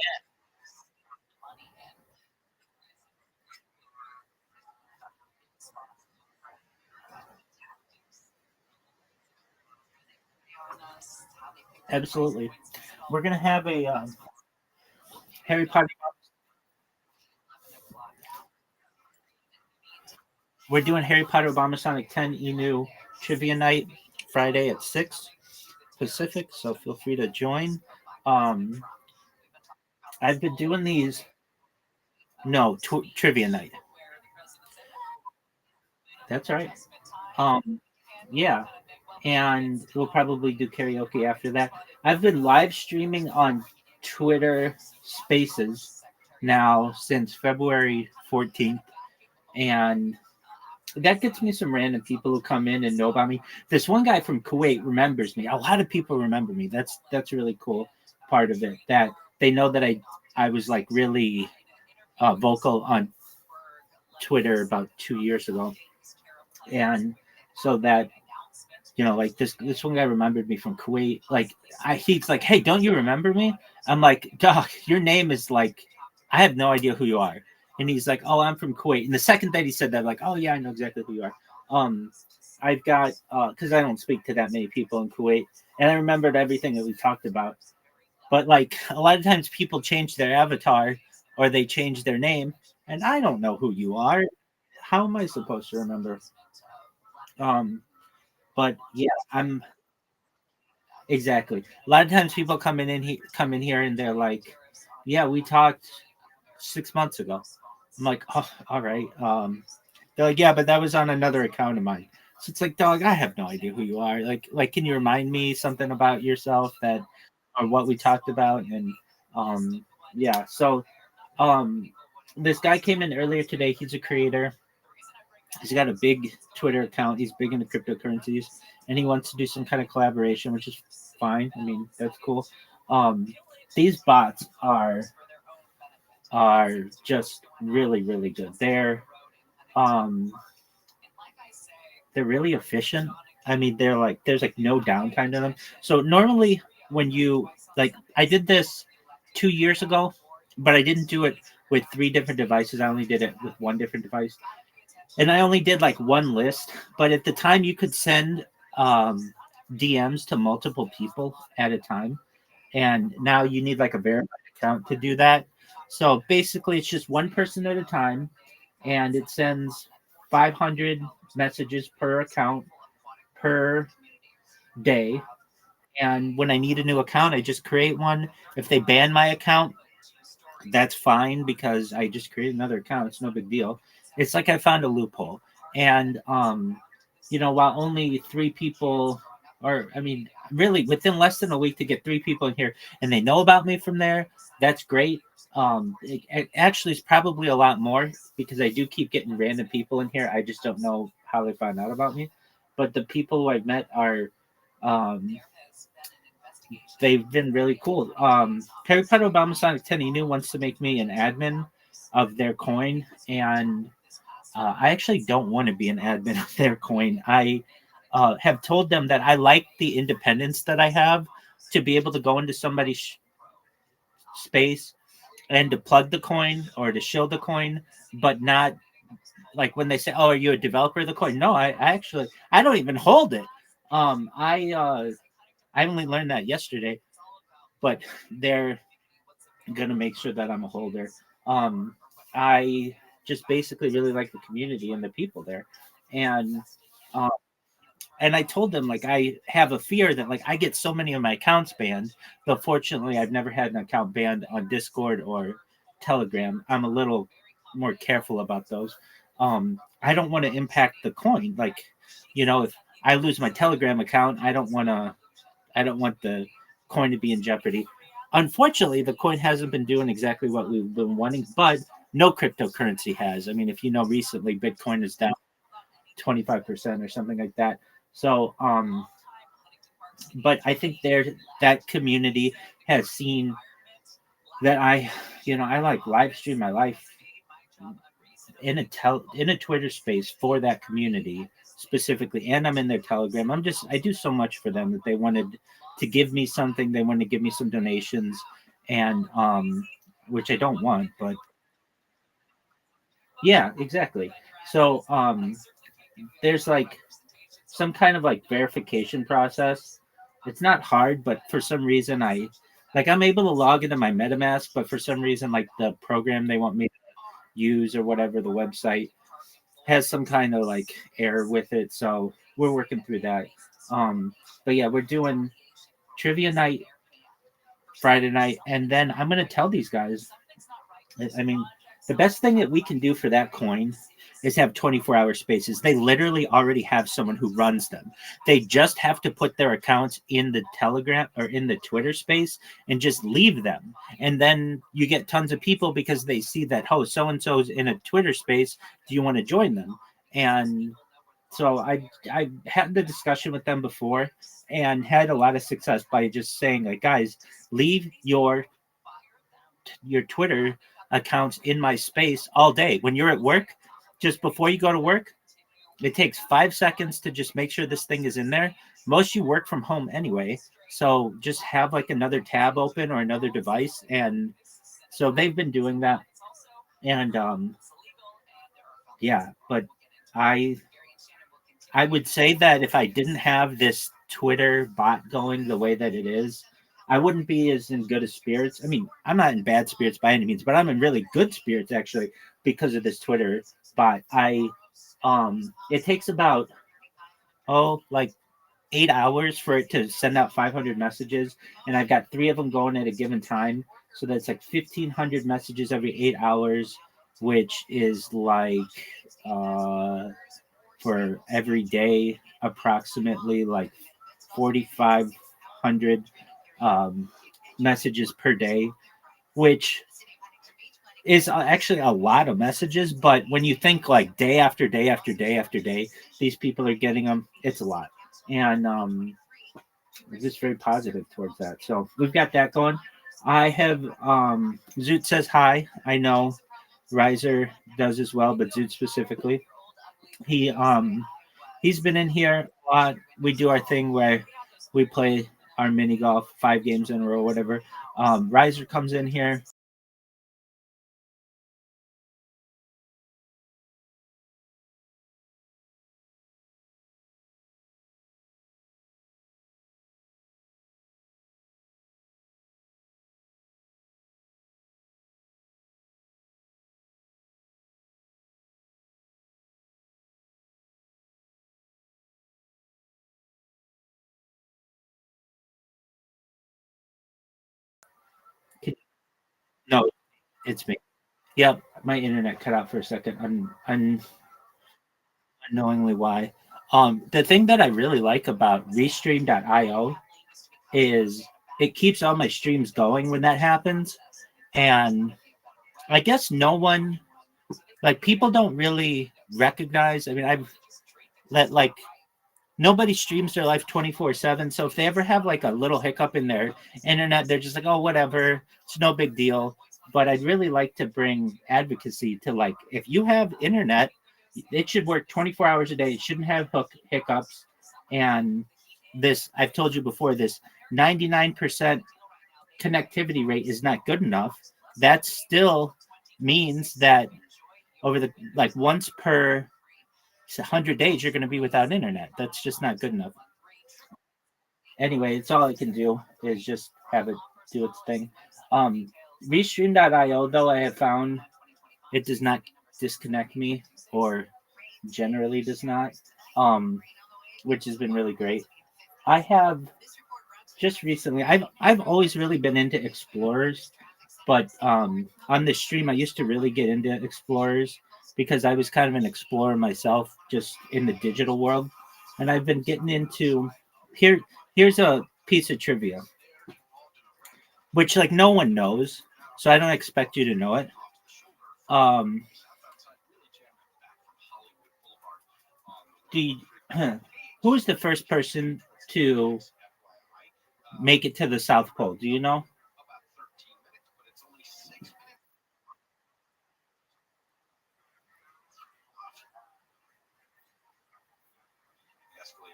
Absolutely. We're gonna have a Harry Potter. We're doing Harry Potter Obama Sonic 10 Enu trivia night Friday at 6 Pacific. So feel free to join. Um, I've been doing these. No, trivia night. That's right. Um, yeah, and we'll probably do karaoke after that. I've been live streaming on Twitter Spaces now since February 14th, and that gets me some random people who come in and know about me. This one guy from Kuwait remembers me. A lot of people remember me. That's a really cool part of it. That they know that I was like really vocal on Twitter about 2 years ago, and so that like this one guy remembered me from Kuwait. Like he's like, hey, don't you remember me? I'm like, dog, your name is like, I have no idea who you are. And he's like, oh, I'm from Kuwait. And the second that he said that, I'm like, oh yeah, I know exactly who you are. I've got because I don't speak to that many people in Kuwait, and I remembered everything that we talked about. But like a lot of times, people change their avatar or they change their name, and I don't know who you are. How am I supposed to remember? Um, but yeah, I'm exactly. A lot of times people come in here and they're like, "Yeah, we talked 6 months ago. I'm like, oh, all right. They're like, yeah, but that was on another account of mine. So it's like, dog, I have no idea who you are. Like, can you remind me something about yourself that, or what we talked about? And yeah. So this guy came in earlier today. He's a creator. He's got a big Twitter account. He's big into cryptocurrencies, and he wants to do some kind of collaboration, which is fine. I mean, that's cool. These bots are just really, really good. Um they're really efficient. I mean, they're like there's like no downtime to them. So normally when you like I did this 2 years ago, but I didn't do it with three different devices. I only did it with one different device. And I only did like one list, but at the time you could send um DMs to multiple people at a time. And now you need like a verified account to do that. So basically it's just one person at a time, and it sends 500 messages per account per day. And when I need a new account, I just create one. If they ban my account, that's fine because I just create another account. It's no big deal. It's like I found a loophole. And while only three people, or I mean, really within less than a week to get three people in here and they know about me from there, that's great. It actually is probably a lot more because I do keep getting random people in here. I just don't know how they found out about me. But the people who I've met are um they've been really cool. Harry Potter Obama Sonic 10 Inu wants to make me an admin of their coin, and I actually don't want to be an admin of their coin. I have told them that I like the independence that I have to be able to go into somebody's space and to plug the coin or to show the coin, but not like when they say, "Oh, are you a developer of the coin?" No, I actually I don't even hold it. I only learned that yesterday, but they're gonna make sure that I'm a holder. I just basically really like the community and the people there, and um, and I told them like I have a fear that like I get so many of my accounts banned, but fortunately I've never had an account banned on Discord or Telegram. I'm a little more careful about those. I don't want to impact the coin. Like, if I lose my Telegram account, I don't want the coin to be in jeopardy. Unfortunately, the coin hasn't been doing exactly what we've been wanting, but no cryptocurrency has. I mean, if you know, recently Bitcoin is down 25% or something like that. So, but I think that community has seen that I like live stream my life in a Twitter space for that community specifically, and I'm in their Telegram. I do so much for them that they wanted to give me something. They wanted to give me some donations, and which I don't want, but yeah, exactly. So there's like some kind of like verification process. It's not hard, but for some reason I'm able to log into my MetaMask, but for some reason like the program they want me to use or whatever, the website has some kind of like error with it. So we're working through that. But yeah, we're doing trivia night Friday night, and then I'm gonna tell these guys. I mean, the best thing that we can do for that coin is have 24-hour spaces. They literally already have someone who runs them. They just have to put their accounts in the Telegram or in the Twitter space and just leave them. And then you get tons of people because they see that, oh, so and so's in a Twitter space. Do you want to join them? And so I had the discussion with them before and had a lot of success by just saying, like, guys, leave your Twitter accounts in my space all day. When you're at work, just before you go to work, it takes 5 seconds to just make sure this thing is in there. Most you work from home anyway, so just have like another tab open or another device. And so they've been doing that. And yeah, but I I would say that if I didn't have this Twitter bot going the way that it is, I wouldn't be as in good of spirits. I mean, I'm not in bad spirits by any means, but I'm in really good spirits actually because of this Twitter bot. It takes about like 8 hours for it to send out 500 messages, and I've got three of them going at a given time. So that's like 1,500 messages every 8 hours, which is like for every day, approximately like 4,500 messages per day, which is actually a lot of messages. But when you think like day after day after day after day, these people are getting them, it's a lot. And just very positive towards that. So we've got that going. I have Zoot says hi. I know Riser does as well, but Zoot specifically. He he's been in here a lot. We do our thing where we play our mini golf 5 games in a row, whatever. Riser comes in here. No, it's me. Yep, my internet cut out for a second. Unknowingly why. The thing that I really like about Restream.io is it keeps all my streams going when that happens, and I guess no one, like, people don't really recognize. I mean, I've let like nobody streams their life 24/7. So if they ever have like a little hiccup in their internet, they're just like, oh, whatever, it's no big deal. But I'd really like to bring advocacy to, like, if you have internet, it should work 24 hours a day. It shouldn't have hiccups. And this, I've told you before, this 99% connectivity rate is not good enough. That still means that over the, like, once per 100 days, you're going to be without internet. That's just not good enough. Anyway, it's all I can do is just have it do its thing. Restream.io, though, I have found it does not disconnect me, or generally does not, which has been really great. I have just recently, I've always really been into explorers, but on this stream, I used to really get into explorers because I was kind of an explorer myself, just in the digital world, and I've been getting into here. Here's a piece of trivia, which, like, no one knows, so I don't expect you to know it. Um, the who was the first person to make it to the South Pole? Do you know?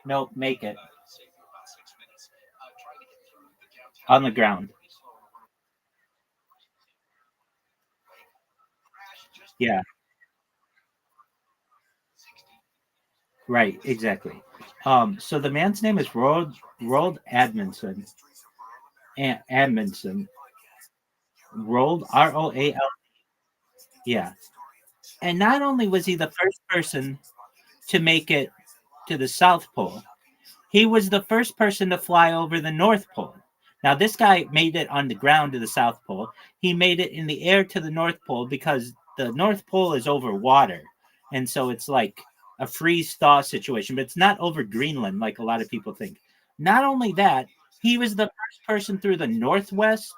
No, make it on the ground. Yeah, right, exactly. So the man's name is Roald Admondson. Admondson. Roald, Roal. Yeah. And not only was he the first person to make it to the South Pole, he was the first person to fly over the North Pole. Now, this guy made it on the ground to the South Pole. He made it in the air to the North Pole because the North Pole is over water. And so it's like a freeze thaw situation, but it's not over Greenland like a lot of people think. Not only that, he was the first person through the Northwest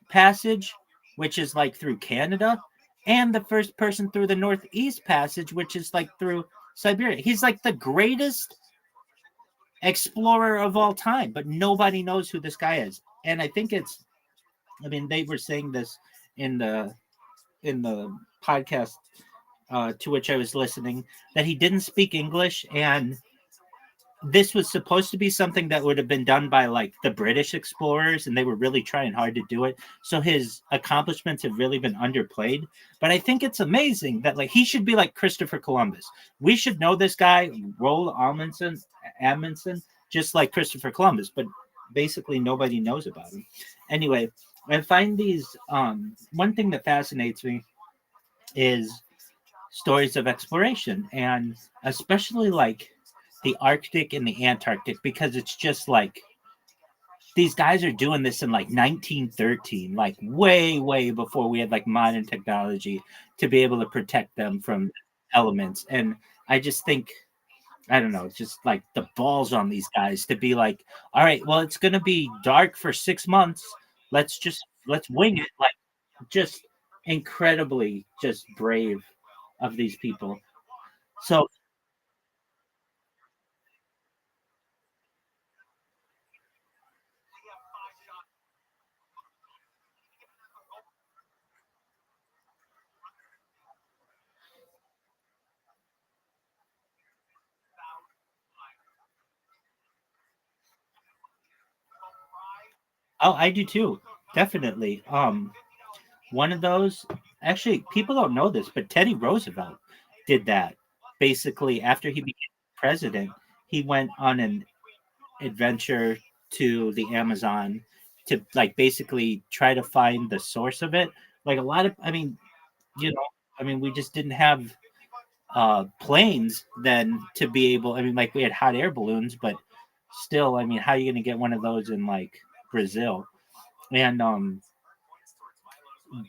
Passage, which is like through Canada, and the first person through the Northeast Passage, which is like through Siberia. He's like the greatest explorer of all time, but nobody knows who this guy is. And I think it's, I mean, they were saying this in the podcast to which I was listening, that he didn't speak English, and this was supposed to be something that would have been done by like the British explorers, and they were really trying hard to do it. So his accomplishments have really been underplayed. But I think it's amazing that, like, he should be like Christopher Columbus. We should know this guy, Roald Amundsen, just like Christopher Columbus, but basically nobody knows about him. Anyway, I find these one thing that fascinates me is stories of exploration, and especially like the Arctic and the Antarctic, because it's just like these guys are doing this in like 1913, like way before we had like modern technology to be able to protect them from elements. And I just think, I don't know, it's just like the balls on these guys to be like, all right, well, it's gonna be dark for 6 months. Let's wing it. Like, just incredibly just brave of these people. So oh, I do too. Definitely. One of those, actually, people don't know this, but Teddy Roosevelt did that. Basically, after he became president, he went on an adventure to the Amazon to like basically try to find the source of it. Like a lot of, I mean, we just didn't have planes then to be able. I mean, like we had hot air balloons, but still, I mean, how are you going to get one of those in like Brazil? And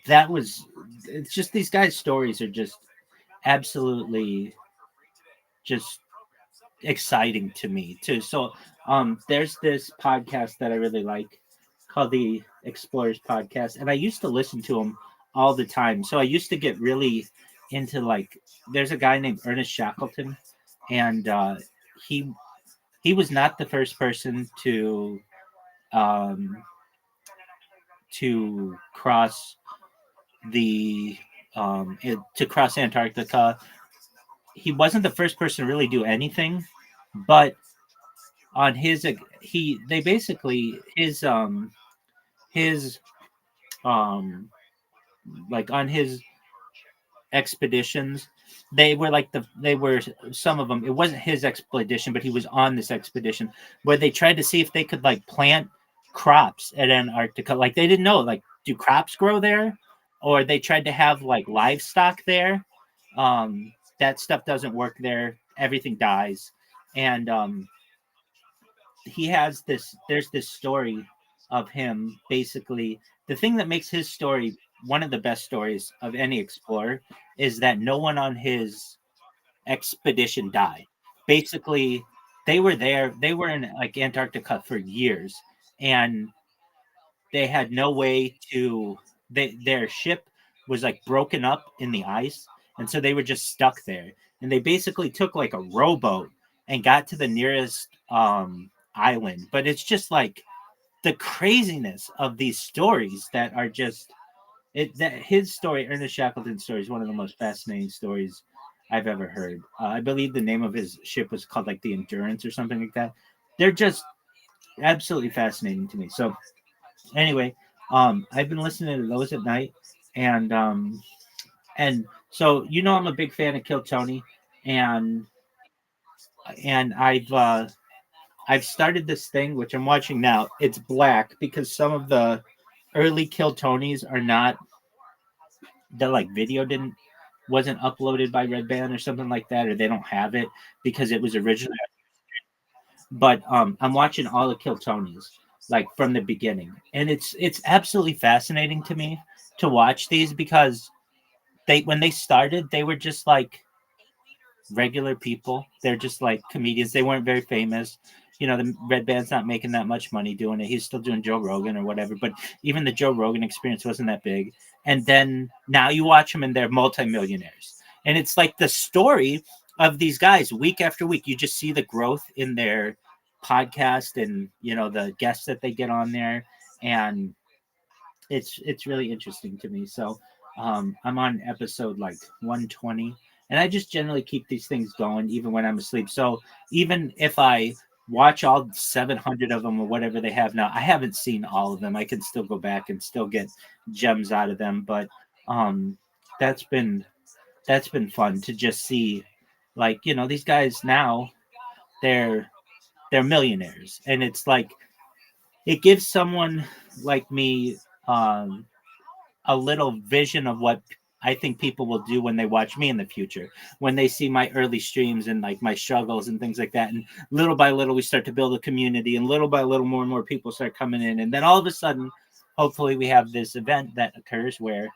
that was, it's just these guys' stories are just absolutely just exciting to me too. So there's this podcast that I really like called the Explorers Podcast, and I used to listen to them all the time. So I used to get really into like, there's a guy named Ernest Shackleton, and he he was not the first person um to cross the to cross Antarctica. He wasn't the first person to really do anything, but on his he they basically his um like on his expeditions, they were like they were some of them, it wasn't his expedition, but he was on this expedition where they tried to see if they could like plant crops at Antarctica. Like they didn't know, like, do crops grow there, or they tried to have like livestock there. That stuff doesn't work there, everything dies. And he has this there's this story of him, basically the thing that makes his story one of the best stories of any explorer is that no one on his expedition died. Basically, they were there, they were in like Antarctica for years, and they had no way to, their ship was like broken up in the ice, and so they were just stuck there. And they basically took like a rowboat and got to the nearest island. But it's just like the craziness of these stories that are just it that his story, Ernest Shackleton's story, is one of the most fascinating stories I've ever heard. I believe the name of his ship was called like the Endurance or something like that. They're just absolutely fascinating to me. So anyway, I've been listening to those at night, and so I'm a big fan of Kill Tony, and I've started this thing which I'm watching now. It's black because some of the early Kill Tonys are not, the like video didn't wasn't uploaded by Red Band or something like that, or they don't have it because it was originally. But I'm watching all the Kill Tonys like from the beginning, and it's absolutely fascinating to me to watch these because they when they started they were just like regular people. They're just like comedians. They weren't very famous. The Red Band's not making that much money doing it. He's still doing Joe Rogan or whatever. But even the Joe Rogan experience wasn't that big. And then now you watch them and they're multimillionaires. And it's like the story of these guys week after week. You just see the growth in their podcast and the guests that they get on there. And it's really interesting to me. So I'm on episode like 120, and I just generally keep these things going even when I'm asleep. So even if I watch all 700 of them or whatever they have now, I haven't seen all of them. I can still go back and still get gems out of them. But that's been fun to just see, like, these guys now, they're millionaires, and it's like it gives someone like me a little vision of what I think people will do when they watch me in the future, when they see my early streams and like my struggles and things like that. And little by little, we start to build a community, and little by little, more and more people start coming in. And then all of a sudden, hopefully, we have this event that occurs where,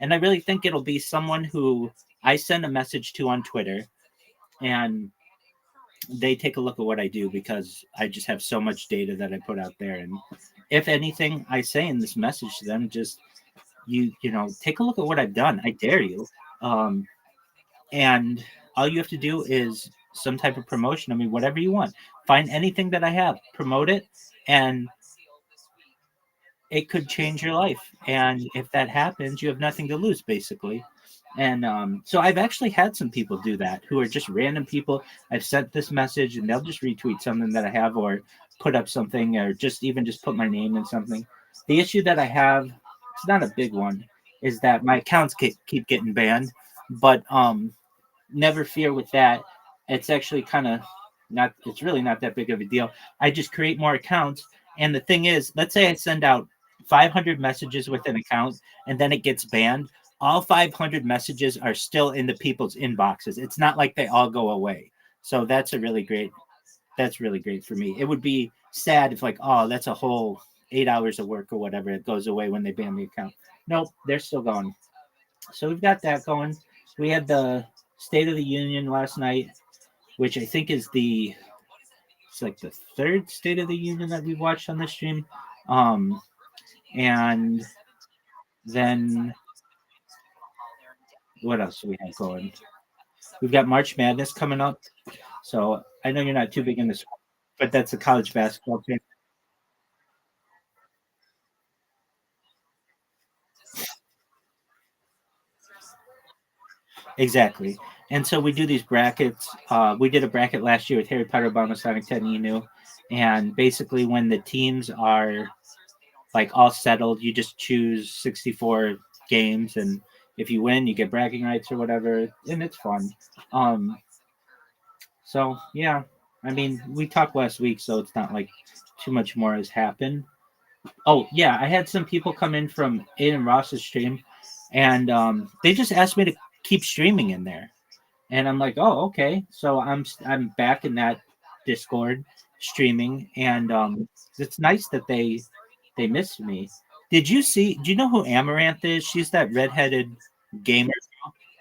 and I really think it'll be someone who I send a message to on Twitter, and they take a look at what I do because I just have so much data that I put out there. And if anything I say in this message to them, just you know, take a look at what I've done. I dare you. Um, and all you have to do is some type of promotion. I mean, whatever you want. Find anything that I have, promote it, and it could change your life. And if that happens, you have nothing to lose, basically. And so I've actually had some people do that who are just random people. I've sent this message and they'll just retweet something that I have or put up something or just even just put my name in something. The issue that I have, it's not a big one, is that my accounts keep getting banned. But never fear with that. It's actually kind of not, it's really not that big of a deal. I just create more accounts. And the thing is, let's say I send out 500 messages with an account and then it gets banned. All 500 messages are still in the people's inboxes. It's not like they all go away. So that's really great for me. It would be sad if like, oh, that's a whole 8 hours of work or whatever. It goes away when they ban the account. Nope, they're still going. So we've got that going. We had the State of the Union last night, which I think is it's like the third State of the Union that we watched on the stream. And then what else do we have going? We've got March Madness coming up. So I know you're not too big in this, but that's a college basketball team. Exactly. And so we do these brackets. We did a bracket last year with Harry Potter, Obama, Sonic 10, Inu. And basically, when the teams are like all settled, you just choose 64 games. And if you win, you get bragging rights or whatever. And it's fun. Um, so, yeah. I mean, we talked last week, so it's not like too much more has happened. Oh, yeah. I had some people come in from Aiden Ross's stream, and they just asked me to keep streaming in there. And I'm like, oh, okay. So I'm back in that Discord streaming, and it's nice that they missed me. Did you see? Do you know who Amaranth is? She's that redheaded gamer,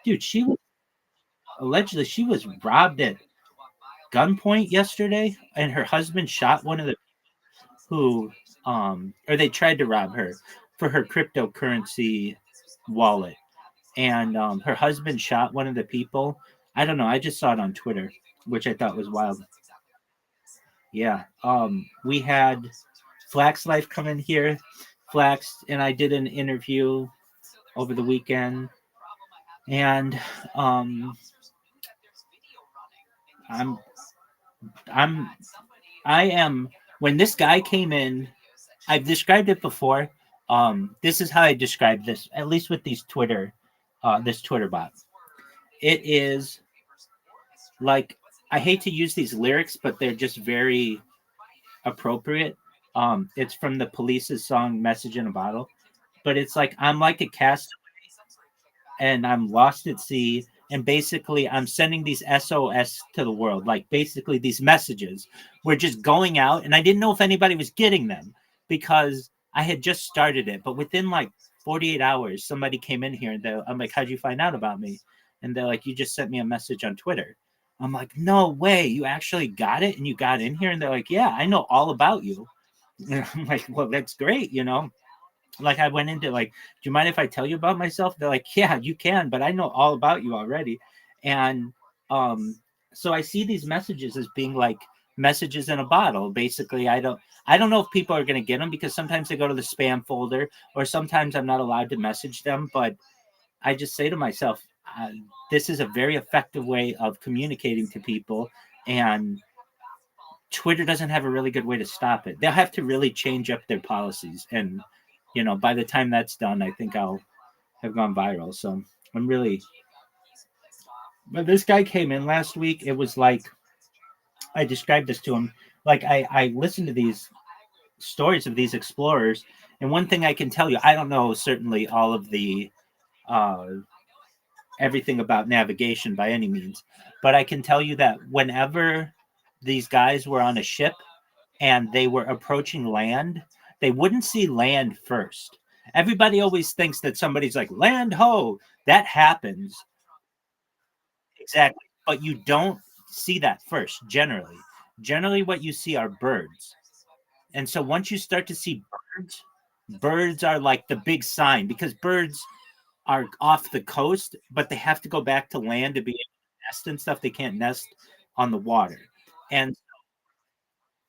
dude. Allegedly she was robbed at gunpoint yesterday, and her husband shot one of the who or they tried to rob her for her cryptocurrency wallet, and her husband shot one of the people. I don't know. I just saw it on Twitter, which I thought was wild. Yeah. We had Flax Life come in here. Flax and I did an interview over the weekend, and I'm I'm I am when this guy came in, I've described it before. This is how I describe this, at least with these this Twitter bot. It is like, I hate to use these lyrics, but they're just very appropriate. It's from the Police's song "Message in a Bottle," but it's like I'm like a cast and I'm lost at sea. And basically, I'm sending these SOS to the world, like basically these messages were just going out, and I didn't know if anybody was getting them because I had just started it. But within like 48 hours, somebody came in here and I'm like, "How'd you find out about me?" And they're like, "You just sent me a message on Twitter." I'm like, "No way, you actually got it and you got in here?" And they're like, "Yeah, I know all about you." And I'm like, "Well, that's great, you know." Like I went into like, "Do you mind if I tell you about myself?" They're like, "Yeah, you can, but I know all about you already." And so I see these messages as being like messages in a bottle. Basically, I don't know if people are going to get them because sometimes they go to the spam folder or sometimes I'm not allowed to message them. But I just say to myself, this is a very effective way of communicating to people, and Twitter doesn't have a really good way to stop it. They'll have to really change up their policies, and by the time that's done, I think I'll have gone viral. So I'm really. But this guy came in last week. It was like I described this to him. Like I listened to these stories of these explorers, and one thing I can tell you, I don't know certainly all of the uh, everything about navigation by any means, but I can tell you that whenever these guys were on a ship and they were approaching land, they wouldn't see land first. Everybody always thinks that somebody's like, land ho, that happens. Exactly. But you don't see that first, generally. Generally, what you see are birds. And so once you start to see birds, birds are like the big sign because birds are off the coast, but they have to go back to land to be able to nest and stuff. They can't nest on the water. And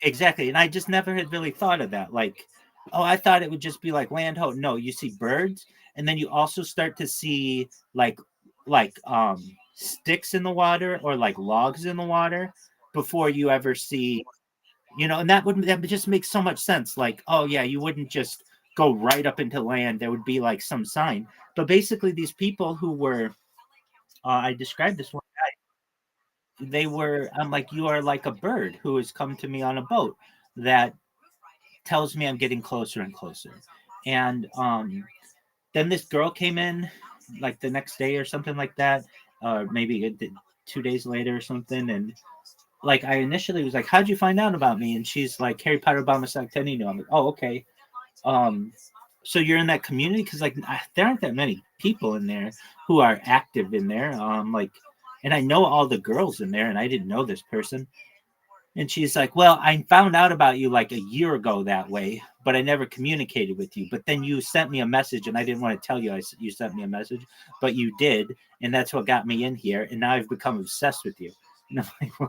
exactly. And I just never had really thought of that. Like, oh, I thought it would just be like land ho. No, you see birds, and then you also start to see like sticks in the water or like logs in the water before you ever see, and that would just make so much sense. Like, oh yeah, you wouldn't just go right up into land. There would be like some sign. But basically these people who were I described this one guy, they were, I'm like, you are like a bird who has come to me on a boat that tells me I'm getting closer and closer. And then this girl came in like the next day or something like that, or maybe 2 days later or something. And like I initially was like, how'd you find out about me? And she's like, Harry Potter Obama Sactenino. I'm like, oh, okay. So you're in that community? Because like there aren't that many people in there who are active in there. Like, and I know all the girls in there, and I didn't know this person. And she's like, well, I found out about you like a year ago that way, but I never communicated with you. But then you sent me a message, and I didn't want to tell you you sent me a message, but you did. And that's what got me in here. And now I've become obsessed with you. And I'm like, well,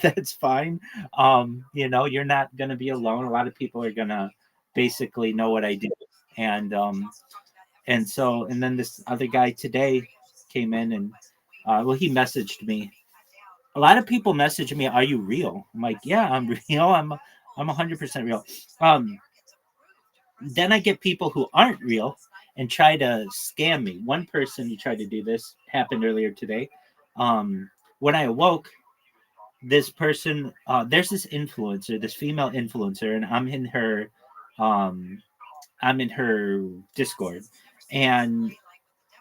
that's fine. You're not going to be alone. A lot of people are going to basically know what I do. And then this other guy today came in and, he messaged me. A lot of people message me, "Are you real?" I'm like, "Yeah, I'm real. I'm 100% real." Then I get people who aren't real and try to scam me. One person who tried to do this happened earlier today. When I awoke, this person, there's this influencer, this female influencer, and I'm in her Discord, and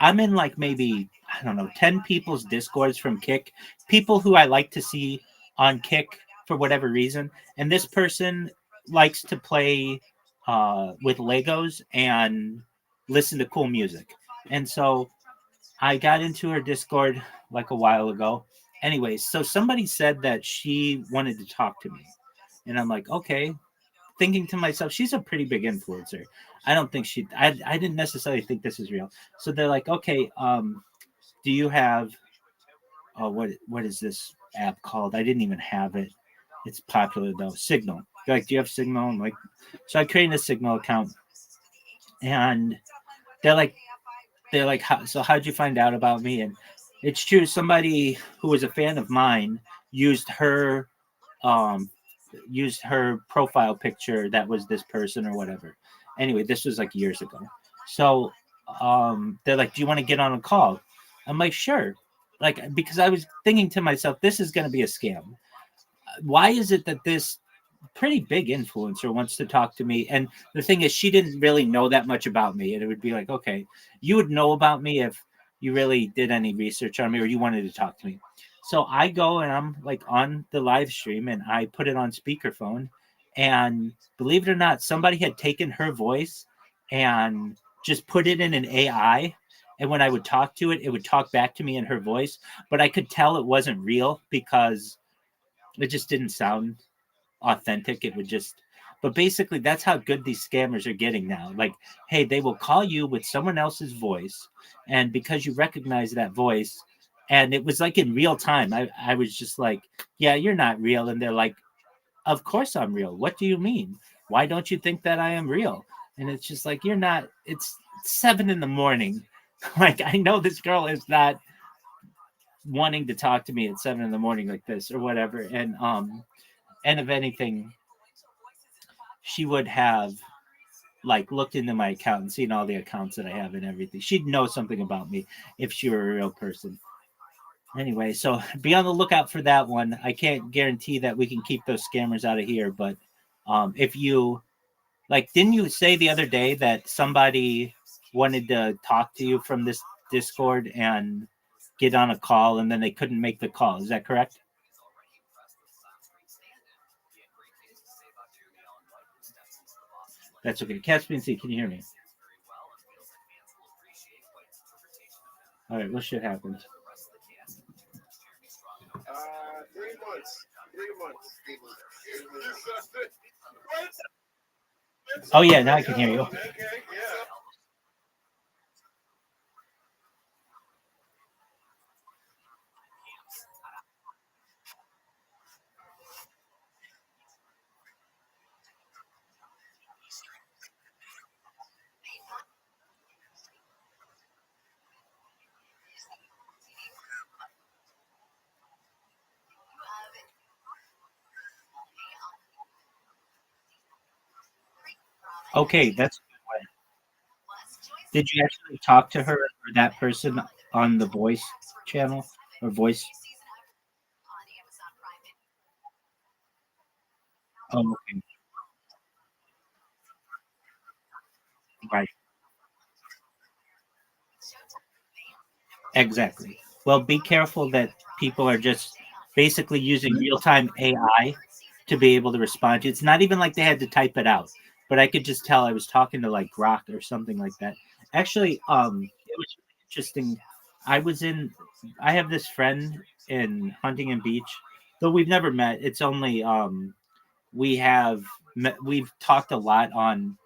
I'm in like maybe, I don't know, 10 people's discords from Kick, people who I like to see on Kick for whatever reason. And this person likes to play with Legos and listen to cool music. And so I got into her Discord like a while ago. Anyways, so somebody said that she wanted to talk to me. And I'm like, okay, thinking to myself, she's a pretty big influencer. I don't think I didn't necessarily think this is real. So they're like, okay, do you have, what is this app called? I didn't even have it. It's popular though. Signal. They're like, do you have Signal? I'm like, so I created a Signal account, and they're like, so how'd you find out about me? And it's true. Somebody who was a fan of mine used her um profile picture that was this person or whatever. Anyway, this was like years ago. So they're like, do you want to get on a call? I'm like, sure. Like, because I was thinking to myself, this is going to be a scam. Why is it that this pretty big influencer wants to talk to me? And the thing is, she didn't really know that much about me. And it would be like, okay, you would know about me if you really did any research on me or you wanted to talk to me. So I go and I'm like on the live stream and I put it on speakerphone. And believe it or not, somebody had taken her voice and just put it in an AI. And when I would talk to it, it would talk back to me in her voice. But I could tell it wasn't real because it just didn't sound authentic. It would just, but basically that's how good these scammers are getting now. Like, hey, they will call you with someone else's voice, and because you recognize that voice, and it was like in real time, I was just like, yeah, you're not real. And they're like, of course I'm real. What do you mean? Why don't you think that I am real? And it's just like, you're not. It's 7 a.m. Like, I know this girl is not wanting to talk to me at 7 a.m. like this or whatever. And if anything, she would have like looked into my account and seen all the accounts that I have and everything. She'd know something about me if she were a real person. Anyway, so be on the lookout for that one. I can't guarantee that we can keep those scammers out of here, but if you like, didn't you say the other day that somebody wanted to talk to you from this Discord and get on a call, and then they couldn't make the call. Is that correct? That's okay. Caspian C, can you hear me? All right, what shit happened? 3 months. 3 months. 3 months. Oh yeah, now I can hear you. Okay, yeah. Okay, that's a good way. Did you actually talk to her or that person on the voice channel or voice? Oh, okay. Right. Exactly. Well, be careful that people are just basically using real-time AI to be able to respond to. It's not even like they had to type it out, but I could just tell I was talking to like Grok or something like that. Actually, it was really interesting. I was in. I have this friend in Huntington Beach, though we've never met. It's only we have we've talked a lot on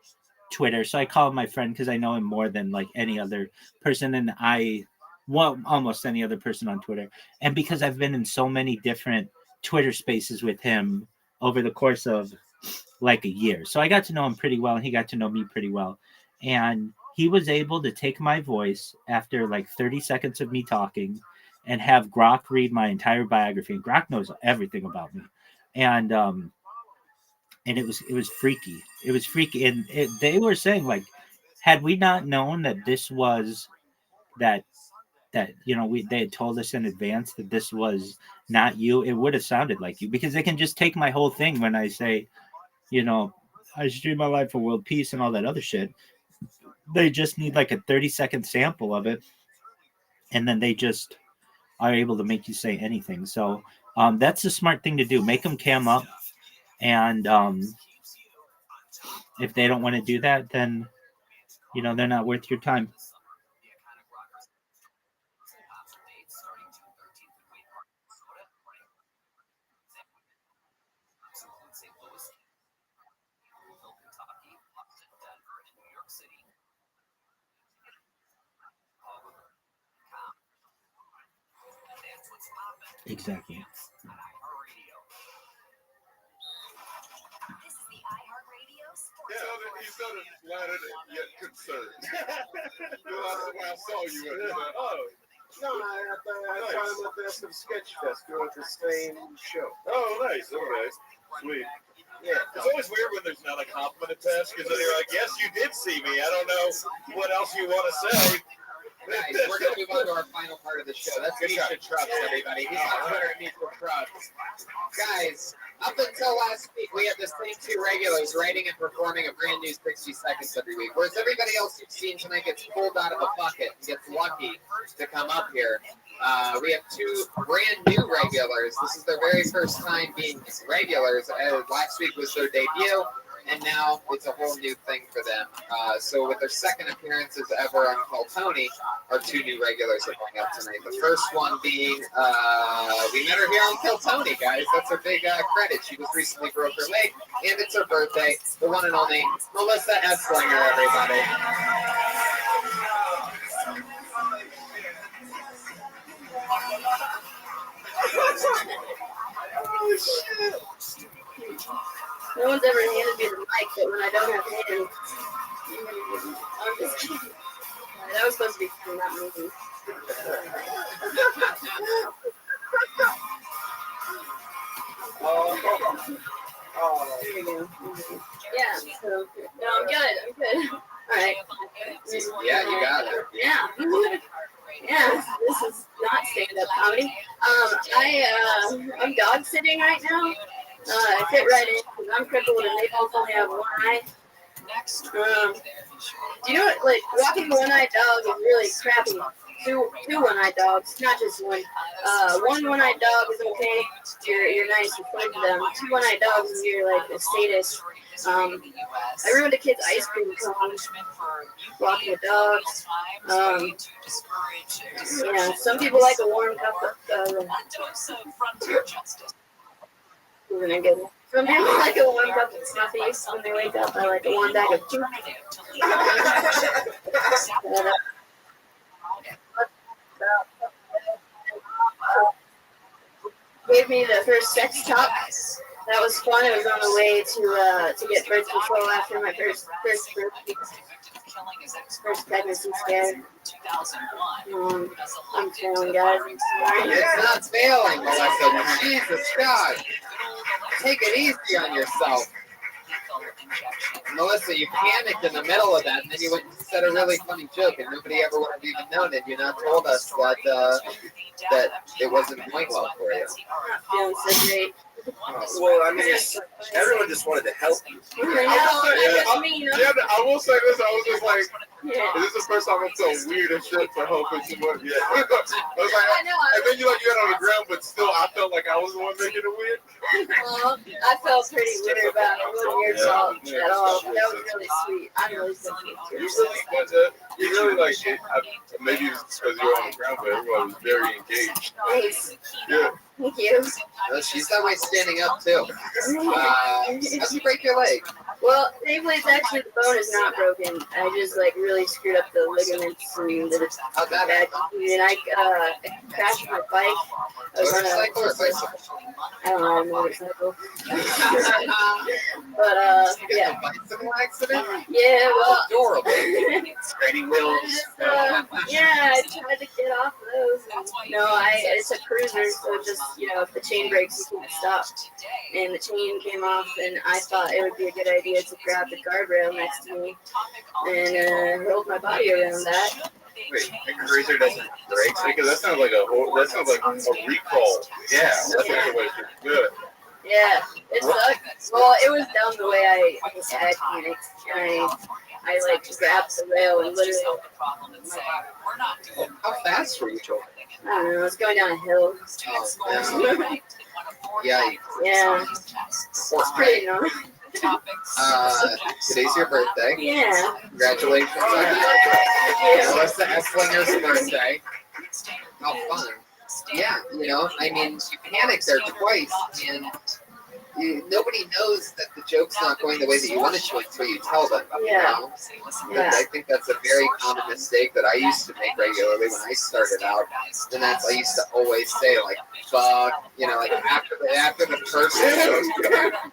Twitter, so I call him my friend because I know him more than like any other person, and almost any other person on Twitter. And because I've been in so many different Twitter spaces with him over the course of like a year, so I got to know him pretty well, and he got to know me pretty well. And he was able to take my voice after like 30 seconds of me talking and have Grok read my entire biography. And Grok knows everything about me, and it was freaky. It was freaky, and they were saying like, had we not known that this was that they had told us in advance that this was not you, it would have sounded like you, because they can just take my whole thing when I say, I stream my life for world peace and all that other shit. They just need like a 30-second sample of it, and then they just are able to make you say anything. So that's the smart thing to do. Make them cam up, and if they don't want to do that, then they're not worth your time. Exactly. He sounded flattered yet concerned. When I saw you, and he said, "Oh." No, I found him at the SM Sketch Fest doing the same show. Oh, nice. Okay. Sweet. Yeah. It's always weird when there's not a compliment attached, because then you're like, yes, you did see me. I don't know what else you want to say. Guys, we're going to move on to our final part of the show. That's Misha Trucks, everybody. He's on Twitter at Misha Trucks. Guys, up until last week, we had the same two regulars writing and performing a brand new 60 seconds every week. Whereas everybody else you've seen tonight gets pulled out of a bucket and gets lucky to come up here. We have two brand new regulars. This is their very first time being regulars. Last week was their debut, and now it's a whole new thing for them. So with their second appearances ever on Call Tony, our two new regulars are going up tonight. The first one being, we met her here on Kill Tony, guys. That's her big credit. She just recently broke her leg, and it's her birthday. The one and only Melissa Esslinger, everybody. Oh, shit. No one's ever handed me the mic, but when I don't have hands, I'm just kidding. That was supposed to be from that movie. There you go. Yeah, so, no, I'm good. All right. Yeah, you got it. Yeah. Yeah, this is not stand-up comedy. I'm dog sitting right now. I fit right in because I'm crippled and they both only have one eye. Do you know what, like, walking a one-eyed dog is really crappy. two one-eyed dogs, not just one. One one-eyed dog is okay. You're nice and fun to them. Two one-eyed dogs is you're like a sadist. I ruined a kid's ice cream cone, walking the dogs. Yeah, some people like a warm cup of. We're gonna get. Some people like a warm cup of coffee when they wake up. I like a warm bag of food. Gave me the first sex talk. That was fun. It was on the way to get birth control after my first pregnancy scare. I'm failing, guys. I'm sorry. It's not failing, Melissa. Jesus God. Take it easy on yourself. Melissa, you panicked in the middle of that, and then you went and said a really funny joke, and nobody ever would have even known it. You not told us that it wasn't going well for you. Feeling so great. Well, I mean, everyone just wanted to help you. I will say this. I was just like, this is the first time I felt weird and shit for helping someone. Yeah. I was like, and then you got on the ground, but still, I felt like I was the one making it weird. I felt pretty weird about it. It wasn't your fault at all. That was really sweet. I'm really thankful to You really like it. Maybe it's because you're on the ground, but everyone was very engaged. Thanks. Yeah. Thank you. She's that way standing up too. How'd you break your leg? Well, thankfully, it's actually the bone is not broken. I just like really screwed up the ligaments and the how'd that happen? And I crashed my bike. I was Motorcycle or bicycle? I don't know, motorcycle. But yeah. Bicycle accident? Yeah, well. Adorable. Scraping wheels. Yeah, I tried to get off those. No, it's a cruiser, so just if the chain breaks, you can't stop. And the chain came off, and I thought it would be a good idea to grab the guardrail next to me and roll my body around that. Wait, the cruiser doesn't break? Because that sounds like a recall. Yeah, that's the way it's good. Yeah, it sucked. Well, it was down the way I panicked, and I like grabbed the rail and literally. How fast were you going? I don't know. I was going down a hill. Yeah. Yeah. It's pretty nice. Today's your birthday. Yeah. Congratulations on Yeah. Melissa Esslinger's birthday. How fun. Yeah, I mean, you panicked there twice, and nobody knows that the joke's not going the way that you want it to until you tell them. Yeah. I think that's a very common mistake that I used to make regularly when I started out. And I used to always say, like, fuck, like after the first joke,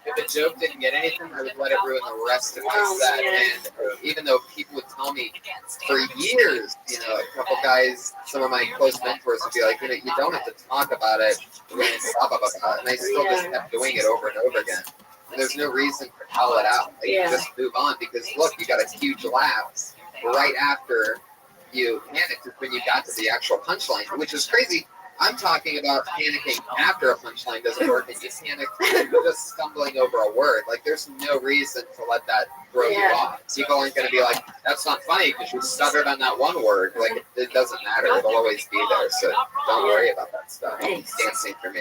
if the joke didn't get anything, I would let it ruin the rest of my set. And even though people would tell me for years, a couple guys, some of my close mentors would be like, you don't have to talk about it, blah, blah, blah, blah. And I still just kept doing it over and over again. And there's no reason to call it out. You just move on because look, you got a huge laugh right after you panicked is when you got to the actual punchline, which is crazy. I'm talking about panicking after a punchline doesn't work and you panic just stumbling over a word. Like there's no reason to let that throw you off. People aren't going to be like, that's not funny because you stuttered on that one word. Like it doesn't matter. It'll always be there. So don't worry about that stuff. Dancing for me.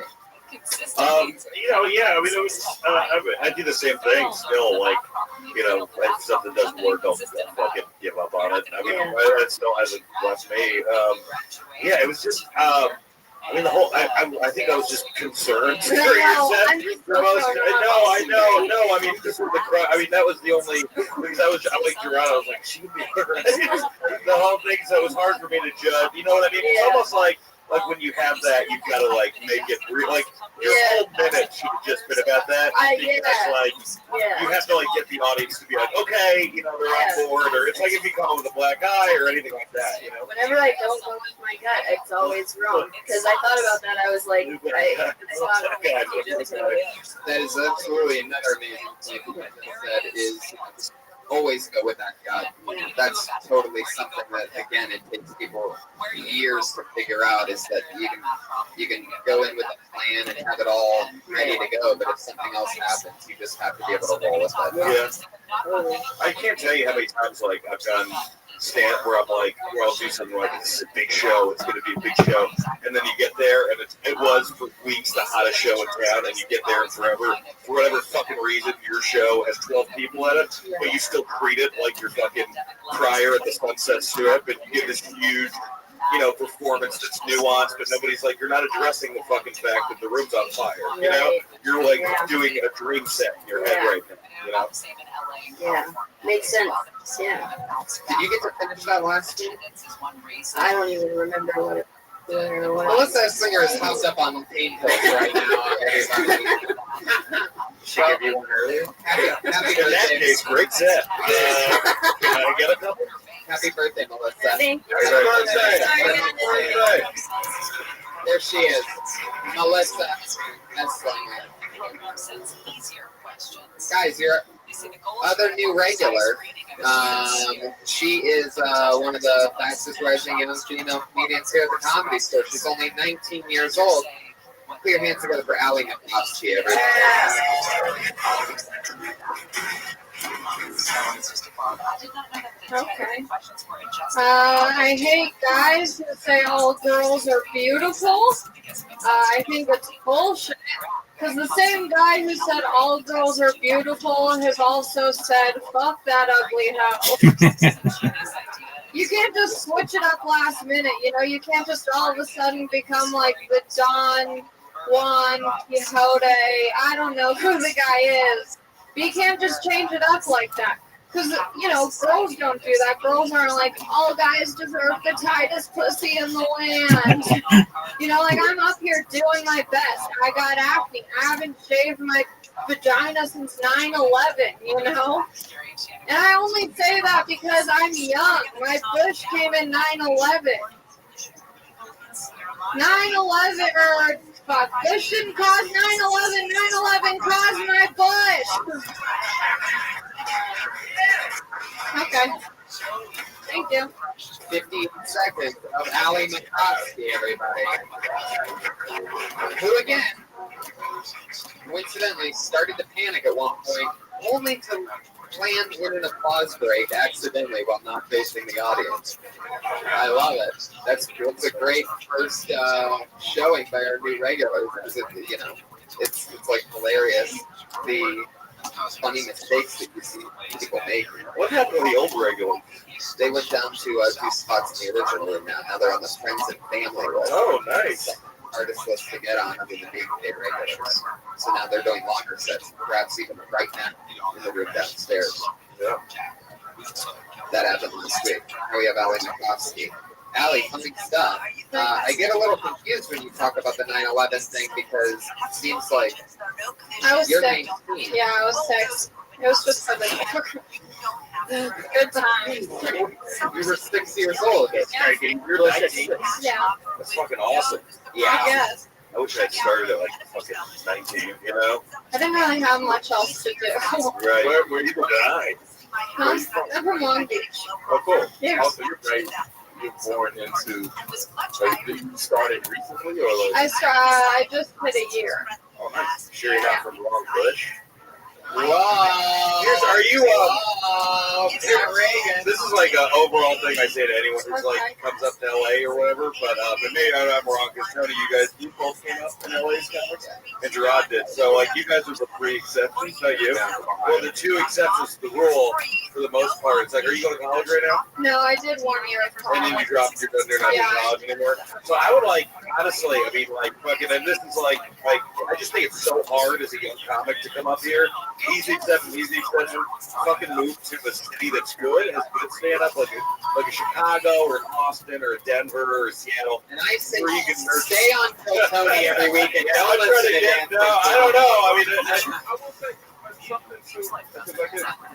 I mean, it was, I do the same thing still, like, if something doesn't work, I'll fucking give up on it. I mean, that still hasn't left me. It was just, the whole, I think I was just concerned. I mean, this was that was the only, because I'm like Gerard, I was like, she would be alright. The whole thing, so it was hard for me to judge, you know what I mean? It's almost like when you have that, you've got to make it real. Like your whole minute should have just been about that. You have to get the audience to be like, okay, they're on board, or it's like if you come with a black eye or anything like that. Whenever I don't go with my gut, it's always wrong. Because I thought about that, I was like, that is absolutely another amazing point that is. Always go with that gut. That's totally something that, again, it takes people years to figure out is that you can go in with a plan and have it all ready to go, but if something else happens, you just have to be able to roll with that. Yeah. I can't tell you how many times I've done stand where I'll do something like it's a big show. It's going to be a big show, and then you get there, and it was for weeks the hottest show in town, and you get there and forever, for whatever fucking reason, your show has 12 people at it, but you still treat it like you're fucking Crier at the Sunset Strip, and you get this huge, performance that's nuanced, but nobody's like, you're not addressing the fucking fact that the room's on fire. You know, you're like doing a dream set in your head right now. You know. Yeah, makes sense. Yeah. Did you get to finish that last week? I don't even remember what it was. Melissa Singer is housed up on pain pills right now. She gave you one earlier. Happy In that birthday. case, great set. Can I get a couple? Happy birthday, Melissa. Thank you. Happy birthday. There she is, Melissa. Guys, your other new regular. She is one of the fastest rising young female comedians here at the Comedy Store. She's only 19 years old. Put your hands together for Allie McCoskey, everybody. Okay. I hate guys who say all girls are beautiful. I think it's bullshit. Because the same guy who said all girls are beautiful has also said, fuck that ugly hoe. You can't just switch it up last minute, you can't just all of a sudden become like the Don Juan Quixote. I don't know who the guy is. But you can't just change it up like that. Because, girls don't do that. Girls aren't like, all guys deserve the tightest pussy in the land. I'm up here doing my best. I got acne. I haven't shaved my vagina since 9/11, And I only say that because I'm young. My bush came in 9/11. 9/11, or fuck, this shouldn't cause 9/11. 9/11 caused my bush. Okay. Thank you. 50 seconds of Allie McCoskey, everybody. Who again, coincidentally, started to panic at one point, only to land in an applause break accidentally while not facing the audience. I love it. It's a great first showing by our new regulars. It's like hilarious. The funny mistakes that you see people make. What happened to the old regular? They went down to 2 spots in the original room now. Now they're on the friends and family list. Oh, nice. Artist list to get on under the big regulars. So now they're doing longer sets, perhaps even right now in the room downstairs. Yeah. That happened last week. Now we have Allie McCoskey. Allie, funny stuff. I get a little confused when you talk about the 9/11 thing because it seems like I was you're sick. 19. Yeah, I was sick. It was just for the good times. You were 6 years old. You're 19. Yeah. That's fucking awesome. Yeah. I guess. I wish I'd started at fucking 19, I didn't really have much else to do. Right. Where you died? I'm from Long Beach. Oh, cool. Yeah. Also, you're right. You're born into, did you started recently or like? I just hit a year. Oh, nice. Sure you're not from Long Bush? Whoa! Are you Reagan. This is like an overall thing I say to anyone who's like comes up to LA or whatever, but maybe I'm wrong because Tony, you both came up in LA comics, and Gerard did. So like you guys are the 3 exceptions, not you. Well, the 2 exceptions to the rule for the most part. It's like, are you going to college right now? No, I did 1 year of college. And then you dropped your you're not in college anymore. So I would honestly, fucking, and this is like I just think it's so hard as a young comic to come up here. Easy exception. Fucking move to a city that's good, has good stand up, like a Chicago or an Austin or a Denver or a Seattle. And I say, stay on Kill Tony every week and don't I'm listen trying to to get. No, I don't know. I will say something too.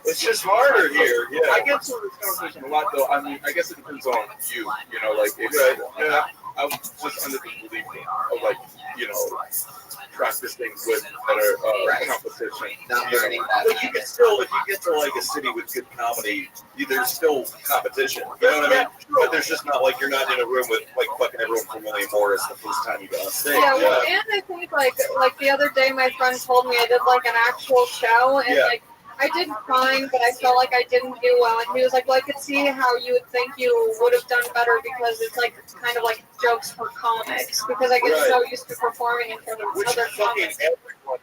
It's just harder here. Yeah. I get to this conversation a lot though. I mean, I guess it depends on you. Like if I'm just under the belief of practicing with better competition. Not learning that. But you can still, if you get to like a city with good comedy, there's still competition. You know what I mean? But there's just not like you're not in a room with like fucking everyone from William Morris the first time you go on stage. Yeah, well, and I think like the other day, my friend told me I did like an actual show, and like I did fine, but I felt like I didn't do well. And he was like, well, I could see how you would think you would have done better because it's like kind of like jokes for comics. Because I get so used to performing in front of other comics. Everyone,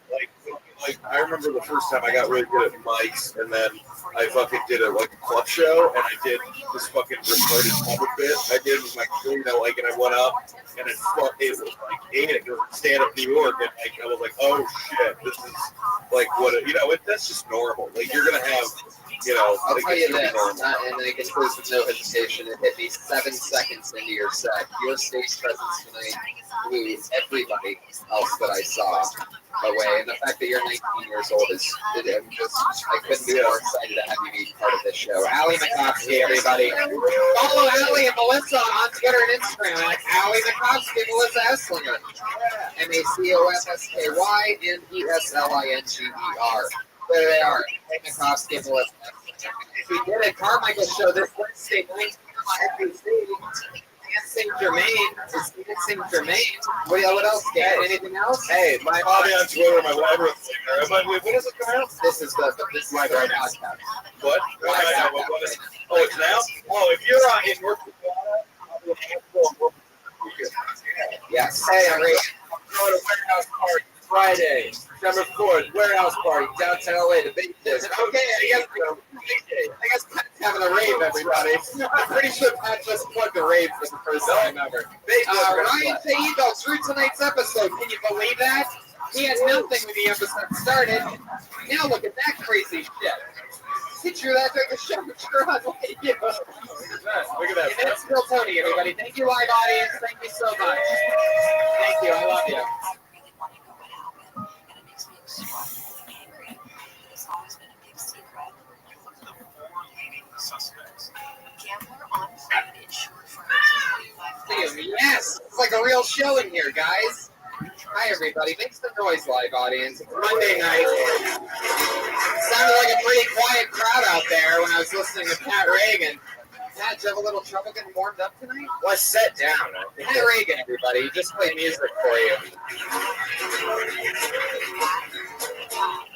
like I remember the first time I got really good at mics, and then I fucking did a club show, and I did this fucking retarded comic bit. I did with my, and I went up, and it was like 8, it was stand up New York, and I was like, oh shit, this is like what that's just normal. Like you're gonna have, I'll tell you this, and I can close with no hesitation. It hit me 7 seconds into your set. Your stage presence tonight blew everybody else that I saw away, and the fact that you're 19 years old is, I couldn't be more excited to have you be part of this show. Allie Makovsky, everybody. Follow Allie and Melissa on Twitter and Instagram at Allie Makovsky, Melissa Esslinger. MACOFSKY and ESLINGER. There they are. Makovsky and Melissa. We did a Carmichael show this Wednesday night on FBC. Saint Germain. What else? Anything else? Hey, my hobby on Twitter, my library singer. Wait, when does it come out? This is my podcast. What? Oh, it's now? Oh, if you're in North Dakota, yes. Hey, I'm throwing a warehouse party Friday, December 4th, warehouse party, downtown LA, the big disc. Okay, I guess Pat's having a rave, everybody. I'm pretty sure Pat just plugged a rave for the first time ever. Ryan Taibo through tonight's episode. Can you believe that? He had nothing when the episode started. Now look at that crazy shit. He drew that during the show. Look at that. And it's still Tony, everybody. Thank you, live audience. Thank you so much. Thank you. I love you. Yes, it's like a real show in here, guys. Hi, everybody. Make some noise, live audience. It's Monday night. Sounded like a pretty quiet crowd out there when I was listening to Pat Reagan. Pat, did you have a little trouble getting warmed up tonight? Well, sit down. Pat Reagan, everybody. He just played music for you.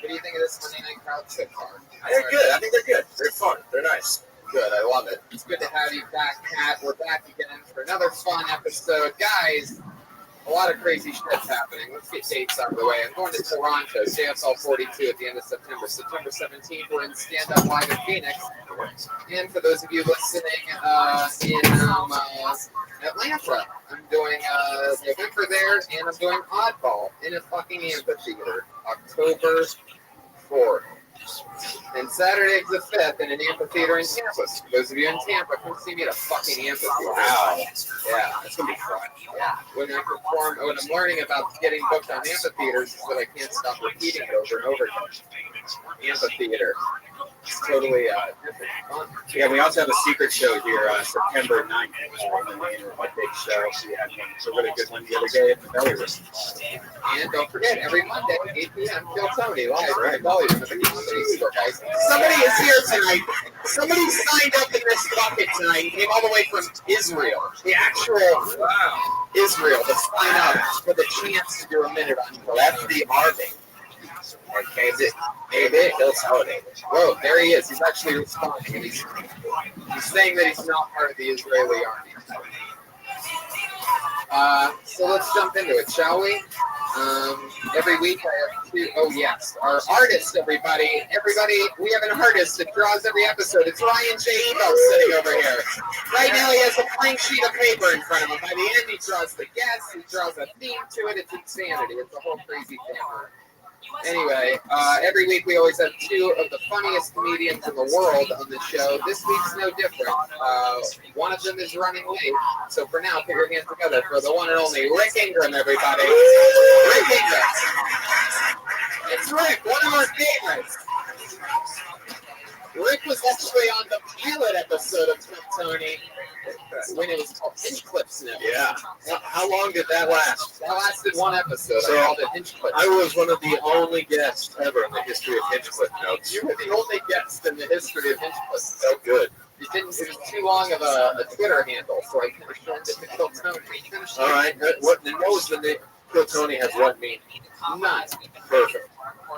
What do you think of this Monday night crowd so far? They're good. I think they're good. They're fun. They're nice. Good. I love it. It's good to have you back, Pat. We're back again for another fun episode. Guys, a lot of crazy shit's happening. Let's get dates out of the way. I'm going to Toronto, JSL 42 at the end of September. September 17th, we're in Stand Up Live in Phoenix. And for those of you listening in Atlanta, I'm doing November there, and I'm doing Oddball in a fucking amphitheater, October 4th. And Saturday the 5th in an amphitheater in Tampa. For those of you in Tampa, come see me at a fucking amphitheater. Wow. Yeah, it's going to be fun. Yeah. When I'm learning about getting booked on amphitheaters, is that I can't stop repeating it over and over again. Amphitheater. It's totally fun. Yeah, we also have a secret show here September 9th. A big show. It's a really good one the other day at the Belly Room. And don't forget, every Monday, 8 p.m., Kill Tony live at the Belly Room at the Comedy Store, guys. Somebody is here tonight. Somebody signed up in this bucket tonight. He came all the way from Israel. The actual Israel to sign up for the chance to do a minute on That's the Army. Okay, maybe he'll tell it. Whoa, there he is. He's actually responding. And he's saying that he's not part of the Israeli army. So let's jump into it, shall we? Every week I have two. Oh, yes. Our artist, everybody. We have an artist that draws every episode. It's Ryan J. Ebo sitting over here. Right now he has a blank sheet of paper in front of him. By the end, he draws the guests. He draws a theme to it. It's insanity. It's a whole crazy thing. Anyway, every week we always have two of the funniest comedians in the world on the show. This week's no different. One of them is running late, so for now, put your hands together for the one and only Rick Ingram, everybody. Rick Ingram. It's Rick, one of our favorites. Rick was actually on the pilot episode of Tony when it was called Hinchcliff's Notes. Yeah. How long did that last? That lasted one episode. So I called it Hinchcliff. I was one of the only guests ever in the history of Hinchcliff Notes. You were the only guest in the history of Hinchcliff. So good. It was too long of a Twitter handle, so I kind of shortened it to Kill Tony. All right. What was the name? Kill Tony has what meaning? None. Perfect.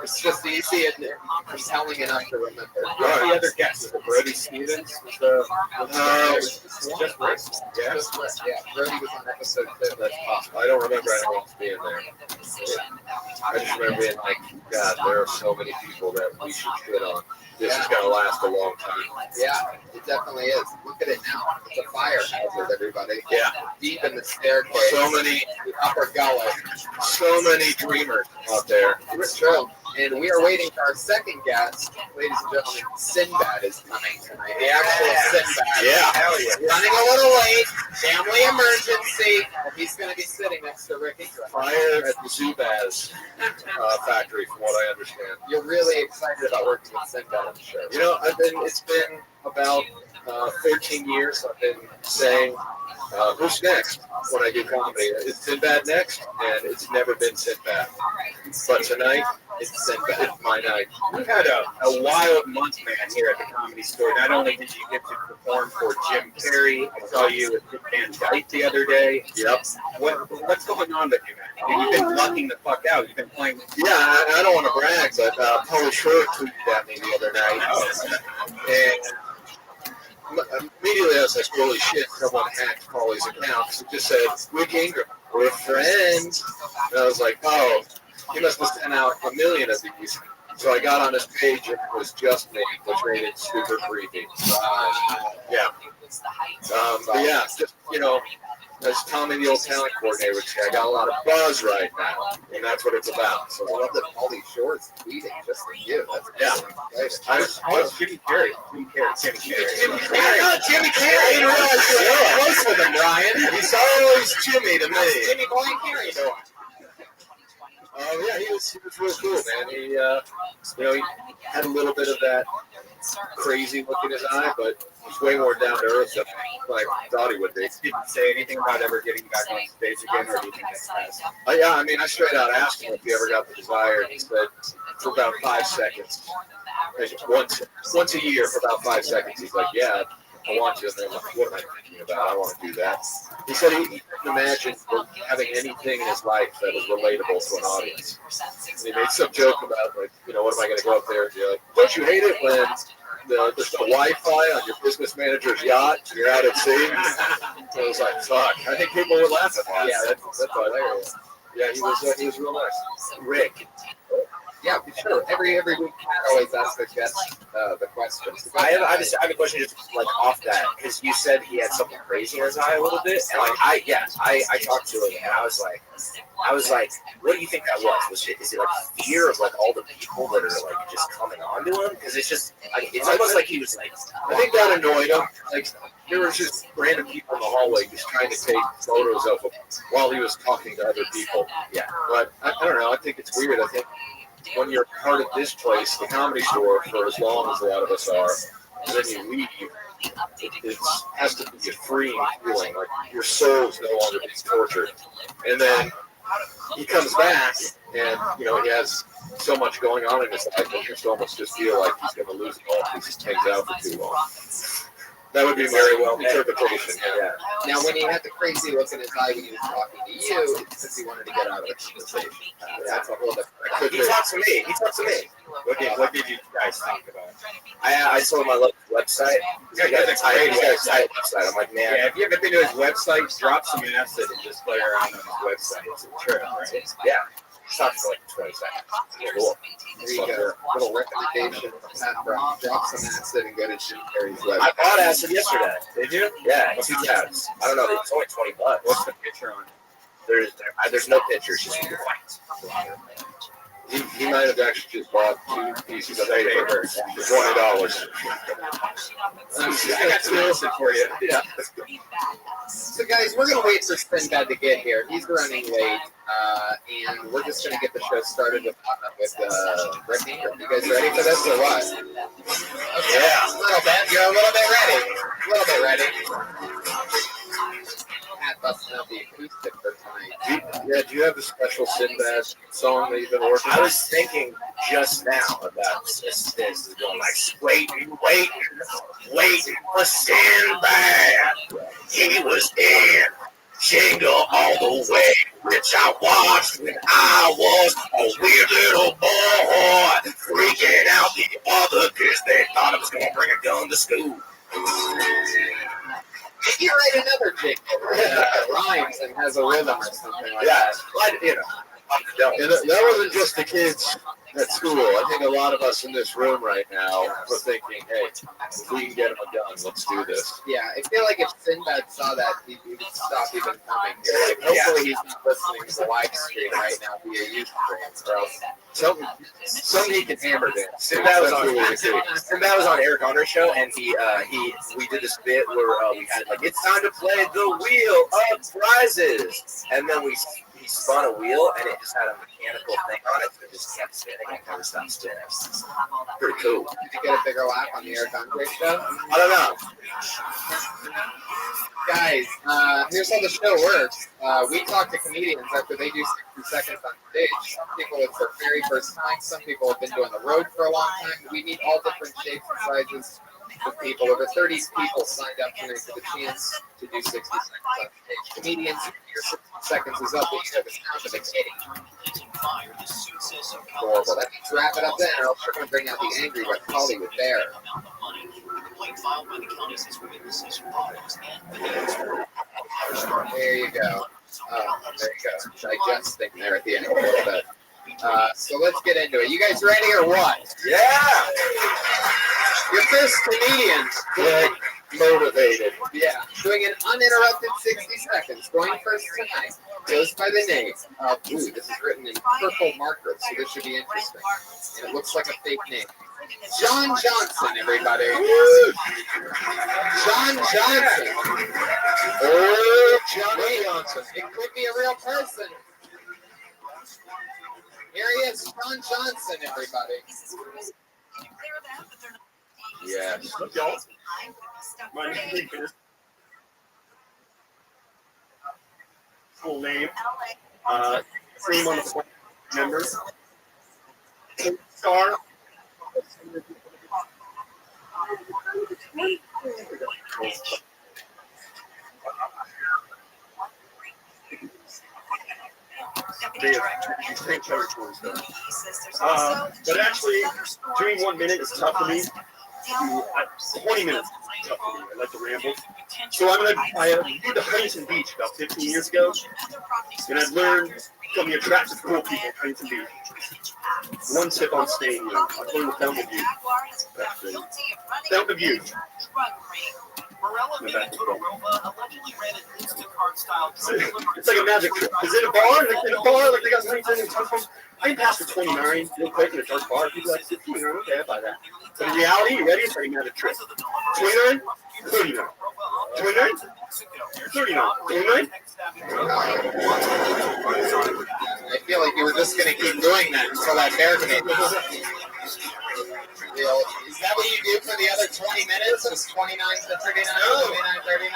It's just easy and compelling enough to remember. Who's the other guest? Brody Stevens was the just Rick. Yeah. Just Rick, yeah. Brody was on episode 2. That's possible. I don't remember anyone else being there. I just remember being like, God, there are so many people that we should shit on. This is gonna last a long time. Yeah, it definitely is. Look at it now. It's a firehouse with everybody. Yeah. Deep in the staircase. So many upper gully. So many dreamers out there. It's true. And we are waiting for our second guest. Ladies and gentlemen, Sinbad is coming tonight. The actual Sinbad. Yeah. Hell yeah. Running a little late. Family emergency. He's going to be sitting next to Ricky. Fire at the Zubaz factory, from what I understand. You're really excited about working with Sinbad, I'm sure. You know, it's been about 13 years I've been saying, who's next when I do comedy? Is Sinbad next? And it's never been Sinbad. But tonight, it's Sinbad. It's my night. We've had a wild month, man, here at the Comedy Store. Not only did you get to perform for Jim Carrey, I saw you with Van Dyke the other day. Yep. What's going on with you, man? And you've been lucking the fuck out. You've been playing. Yeah, I don't want to brag, but Pauly Shore tweeted at me the other night. And immediately I was like, holy shit, someone hacked Pauly's account. Because it just said, Rick Ingram, we're friends. And I was like, oh, he must have sent out 1 million of these. So I got on his page and it was just me, which made it super creepy. Yeah. But yeah, just, you know, as Tommy, the old talent coordinator, would say, I got a lot of buzz right now, and that's what it's about. So I love that all these shorts tweeting just for you. That's nice. I was Jimmy Carrey. Jimmy Carrey. Jimmy Carrey. I didn't realize you were close with him, Ryan. He's always Jimmy to me. Jimmy Boy Carrey doing? Yeah, he was real cool, man. He, you know, he had a little bit of that crazy look in his eye, but he's way more down to earth than I thought he would be. Didn't say anything about ever getting back on stage again, or do you think that's fast? Yeah, I mean, I straight out asked him if he ever got the desire, and he said for about 5 seconds. Once a year for about 5 seconds. He's like, yeah, I want to. And then I'm like, what am I thinking about? I want to do that. He said he couldn't imagine having anything in his life that was relatable to an audience. And he made some joke about, like, you know, what am I going to go up there and be like, don't you hate it when there's the Wi-Fi on your business manager's yacht and you're out at sea? So I was like, fuck. I think people would laugh at that. Yeah, that's hilarious. Yeah, he was real nice. Rick. Yeah, sure. Every week, Pat always asks the guest the questions. I have a question just like off that, because you said he had something crazy in his eye a little bit, and like I talked to him and I was like, what do you think that was? Is it like fear of like all the people that are like just coming on to him? Because it's just like, it's almost like he was like, I think that annoyed him. Like there was just random people in the hallway just trying to take photos of him while he was talking to other people. Yeah, but I don't know. I think it's weird. I think when you're part of this place, the Comedy Store, for as long as a lot of us are, and then you leave, it has to be a freeing feeling, like your soul's no longer being tortured. And then he comes back, and you know he has so much going on in his life, and you almost just feel like he's going to lose it all because he hangs out for too long. That would be very well interpretation. Yeah. Now, when he had the crazy look in his eye when he was talking to you, it's because he wanted to get out of the conversation. That's a whole different. He talked to me. What did you guys talk about? I told him I love his website. Yeah, that's a great website. I'm like, man. Yeah, if you haven't been to his website, drop some acid and just play around on his website. It's a trip, right? Yeah. Talk for like 20 seconds. Cool. There you go. Little recommendation from Pat Brown. Drop some acid and go to Jim Carrey's website. I bought acid yesterday. Did you? Yeah, 2 tabs. I don't know. It's only $20. What's the picture on it? There's no pictures. Just white. He might have actually just bought 2 pieces of paper for $20. I got some acid for you. Yeah. So, guys, we're going to wait for Sinbad to get here. He's running late, and we're just going to get the show started with Rick Ingram. You guys ready for this or what? Okay. Yeah. A little bit. You're a little bit ready. A little bit ready. Pat busting out the acoustic for tonight. Do you have a special Sinbad song that you've been working on? I was thinking just now about this going like, waiting for Sinbad. He was in Jingle all the way, which I watched when I was a weird little boy, freaking out the other kids. They thought I was gonna bring a gun to school. You write another jingle rhymes and has a rhythm or something like Yeah, that. you know. And that wasn't just the kids at school. I think a lot of us in this room right now were thinking, hey, if we can get him a gun, let's do this. Yeah, I feel like if Sinbad saw that, he would stop even coming here. Like, hopefully he's not listening to the live stream right now via YouTube, or else Something he can hammer dance. Sinbad was on Eric Hunter's show, and we did this bit where we had like, it's time to play the wheel of prizes, and then he spun a wheel, and it just had a mechanical thing on it that just kept spinning and never stopped spinning. Pretty cool. did you get a bigger laugh on the Eric Andre show? I don't know. Guys, here's how the show works. We talk to comedians after they do 60 seconds on stage. Some people, it's their very first time. Some people have been doing the road for a long time. We meet all different shapes and sizes of people. Over 30 people signed up tonight for the chance to do 60 seconds on stage. Comedians, your 60 seconds is up, but you have the sound of a kitty. Horrible. That means wrap it up then, or else we're going to bring out the angry West Hollywood Bear. There you go. Oh, there you go. Digesting there at the end a little bit. So let's get into it. You guys ready or what? Yeah! Your first comedian. Good. Motivated. Yeah. Doing an uninterrupted 60 seconds. Going first tonight. Goes by the name of, ooh, this is written in purple marker, so this should be interesting. And it looks like a fake name. John Johnson, everybody. John Johnson. Oh, Johnny Johnson. It could be a real person. Here he is, John Johnson, everybody. Yes. My name is full name. Name on the phone number. Star. But actually, doing 1 minute is tough for me. 20 minutes is tough for me. I like to ramble. So I moved to Huntington Beach about 15 years ago, and I've learned from the attractive, cool people at Huntington Beach. One tip on staying young. I learned the Fountain of Youth. Fountain of Youth. It's like a magic trick. Is it a bar? In a bar, like they got Huntington and Touchdown. I can pass for 29 real quick in a dark bar. People are like, 15, okay, I buy that. But in reality, you ready? It's like a magic trick. 29, 39. 29, 39, 29. I feel like you were just going to keep doing that until that bear came. Is that what you do for the other 20 minutes? It's 29 to 39, 29, 39?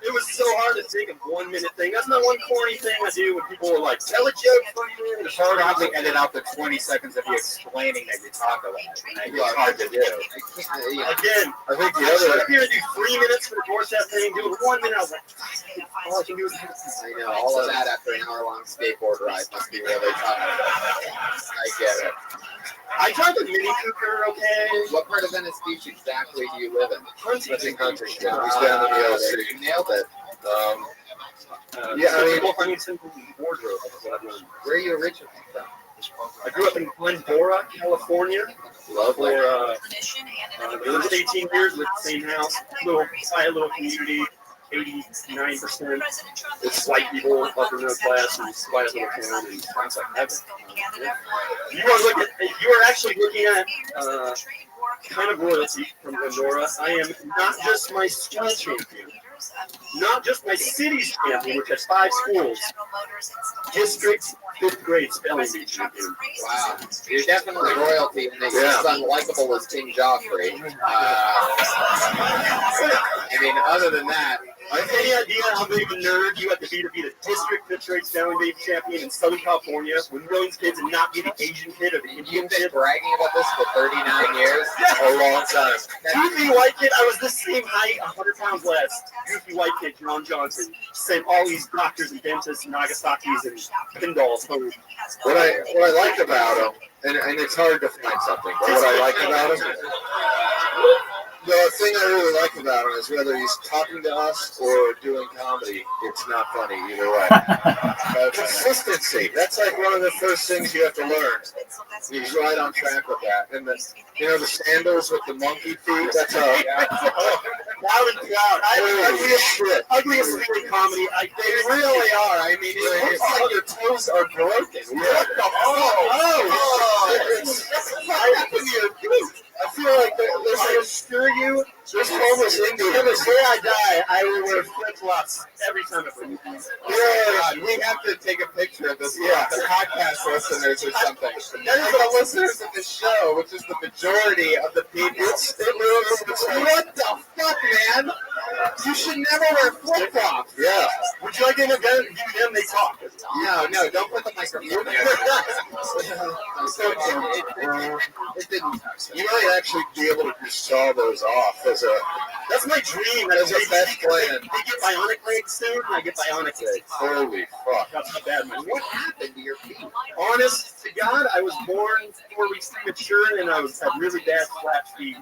It was so hard to think of 1 minute thing. That's not one corny thing I do when people are like, tell a joke for you. It's hard to probably edit out the 20 seconds of you explaining that you talk about it. It's hard to do. Again, I think the I was other. here to do 3 minutes for the doorstep thing, do it 1 minute. I was like, all I can do is I know, all of that after an hour-long skateboard ride must be really tough. I get it. I drive a Mini Cooper, okay? What part of Venice Beach exactly do you live in? Huntington Country Club. He's down in the other city. You nailed it. Yeah, I mean, Huntington wardrobe. That's what I've learned. Where are you originally from? I grew up in Glendora, California. Lovely. For lived 18 years, lived in the same house. Quiet little community. 89%. It's white people, upper middle class, and quiet little town. And sounds like heaven. You are actually looking at kind of royalty from Glendora. I am not just my school champion, not just my city's champion, which has 5 schools. District 5th grade spelling bee champion. Wow, you're definitely royalty, and you're as unlikable as King Joffrey. I mean, other than that, Any idea how big of a nerd you have to be a district pitch rate spelling bee champion in Southern California with millions of kids and not be the Asian kid or the Indian You've been kid? bragging about this for 39 years. A long time. Goofy white kid, I was the same height, 100 pounds less. Goofy white kid, John Johnson. Same all these doctors and dentists and Nagasaki's and Kindles. What I like about him, and it's hard to find something, but what I like about him, the thing I really like about him is whether he's talking to us or doing comedy, it's not funny either way. Consistency. That's like one of the first things you have to learn. He's right on track with that. And the sandals with the monkey feet, that's loud and proud. Ugliest thing in comedy. They really are. I mean, it looks like your toes are broken. What the I feel like they're going to screw you. This homeless Indian. To the day I die, I will wear flip-flops every time I bring Yeah, we have to take a picture of this. Yeah, the podcast listeners or something. That is the listeners of the show, which is the majority of the people. What the fuck, man? You should never wear flip-flops. Yeah. Would you like to give them they talk? No, don't put the microphone there. It didn't touch them. You might actually be able to just saw those off as a. That's my dream. As a best plan. They get bionic legs soon, and I get bionic legs. Holy fuck. That's not bad, man. What happened to your feet? Honest to God, I was born 4 weeks premature, and I had really bad flat feet.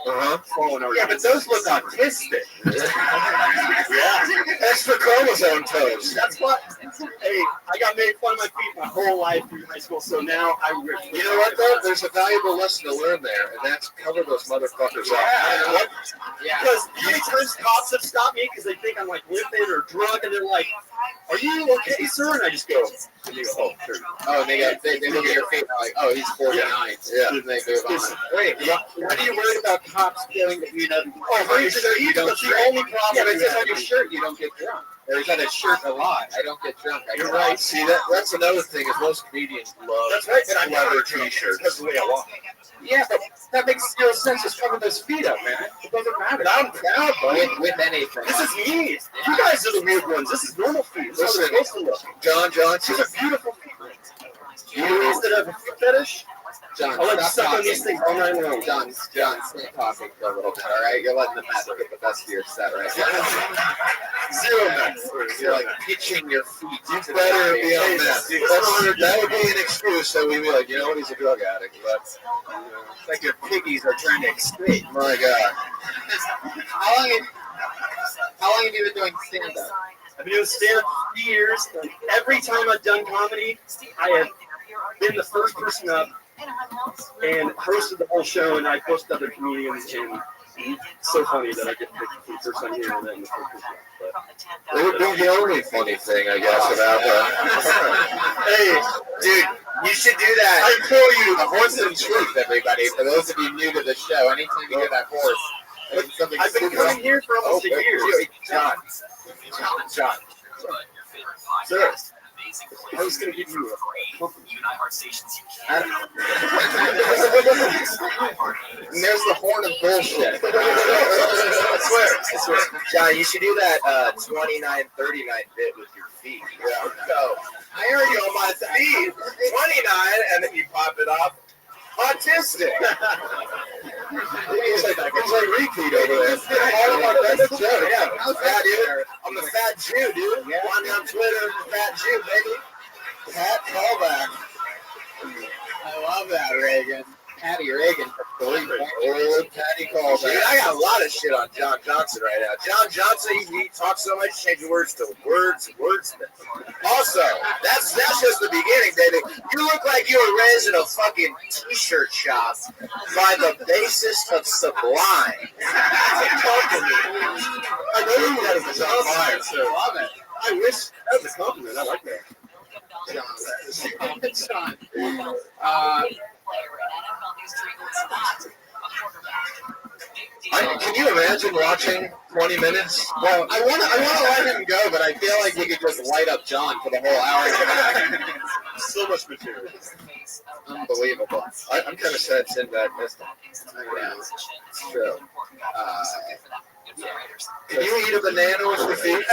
Yeah, but those look autistic. Yeah. Extra chromosome toes. That's what. Hey, I got made fun of my feet my whole life through high school, so now I wear. You know what, though? There's a valuable lesson to learn there, and that's cover those motherfuckers up. You know what? Because how many times cops have stopped me because they think I'm like limping or drunk, and they're like, "Are you okay, sir?" And I just go, and they go, "Oh, sure." Oh, and they look at your feet and they're like, "Oh, he's 49." Yeah. And they move on. Wait, what are you worried about cops feeling that you know? Oh, your shirt, you don't that's the only problem. Yeah, but it says on your shirt you don't get drunk. Or is that a shirt a lot? I don't get drunk. You're right. See, that's another thing is most comedians love That's right. And I leather never t-shirts. That's the way I walk. Yeah, but that makes no sense. Just cover those feet up, man. It doesn't matter. I'm proud, buddy. With anything. This is me. You guys are the weird ones. This is normal feet. This is Listen, how they're supposed to look. John Johnson. These are beautiful feet. You guys that have a foot fetish? John, I like to stop suck on these talking. things all night long. John, stop talking for a little bit, all right? You're letting the mess get the best of your set right now. Zero mess. You're like pitching your feet. You better be on that. That would be an excuse that we'd be like, you know what, he's a drug addict. But It's like your piggies are trying to escape. my God. How long have you been doing stand-up? I've been doing stand-up for 3 years. And every time I've done comedy, I have been the first person up and hosted the whole show, and I posted other comedians, and it's so funny that I get picked for the first time here and then the first person. It would be the only funny thing, I guess, about that. Hey, dude, you should do that. I implore you. A horse and truth, everybody. For those of you new to the show, anytime you hear that horse, I've been coming here for almost a year. John. Sir, I was going to give you a compliment. And there's the horn of bullshit. I swear. John, you should do that 29-39 bit with your feet. Yeah. So, I already on my feet. 29, and then you pop it off. Autistic. He's like repeat over there. Yeah, I'm the fat Jew, dude. Find me on Twitter, the fat Jew, baby. Pat callback. I love that, Reagan. Patty Reagan for 3 points. Old Patty callback. Dude, I got a lot of shit on John Johnson right now. John Johnson, he talks so much, change words to wordsmith. Also, that's just the beginning, baby. You look like you were raised in a fucking t-shirt shop by the bassist of Sublime. I know you guys are on fire, so Love it. I wish that was a compliment. I like that. John. Can you imagine watching 20 minutes? Well, I want to let him go, but I feel like we could just light up John for the whole hour and a half. So much material. Unbelievable. I'm kind of sad Sinbad missed it. Yeah, it's true. Can you eat a banana with your feet?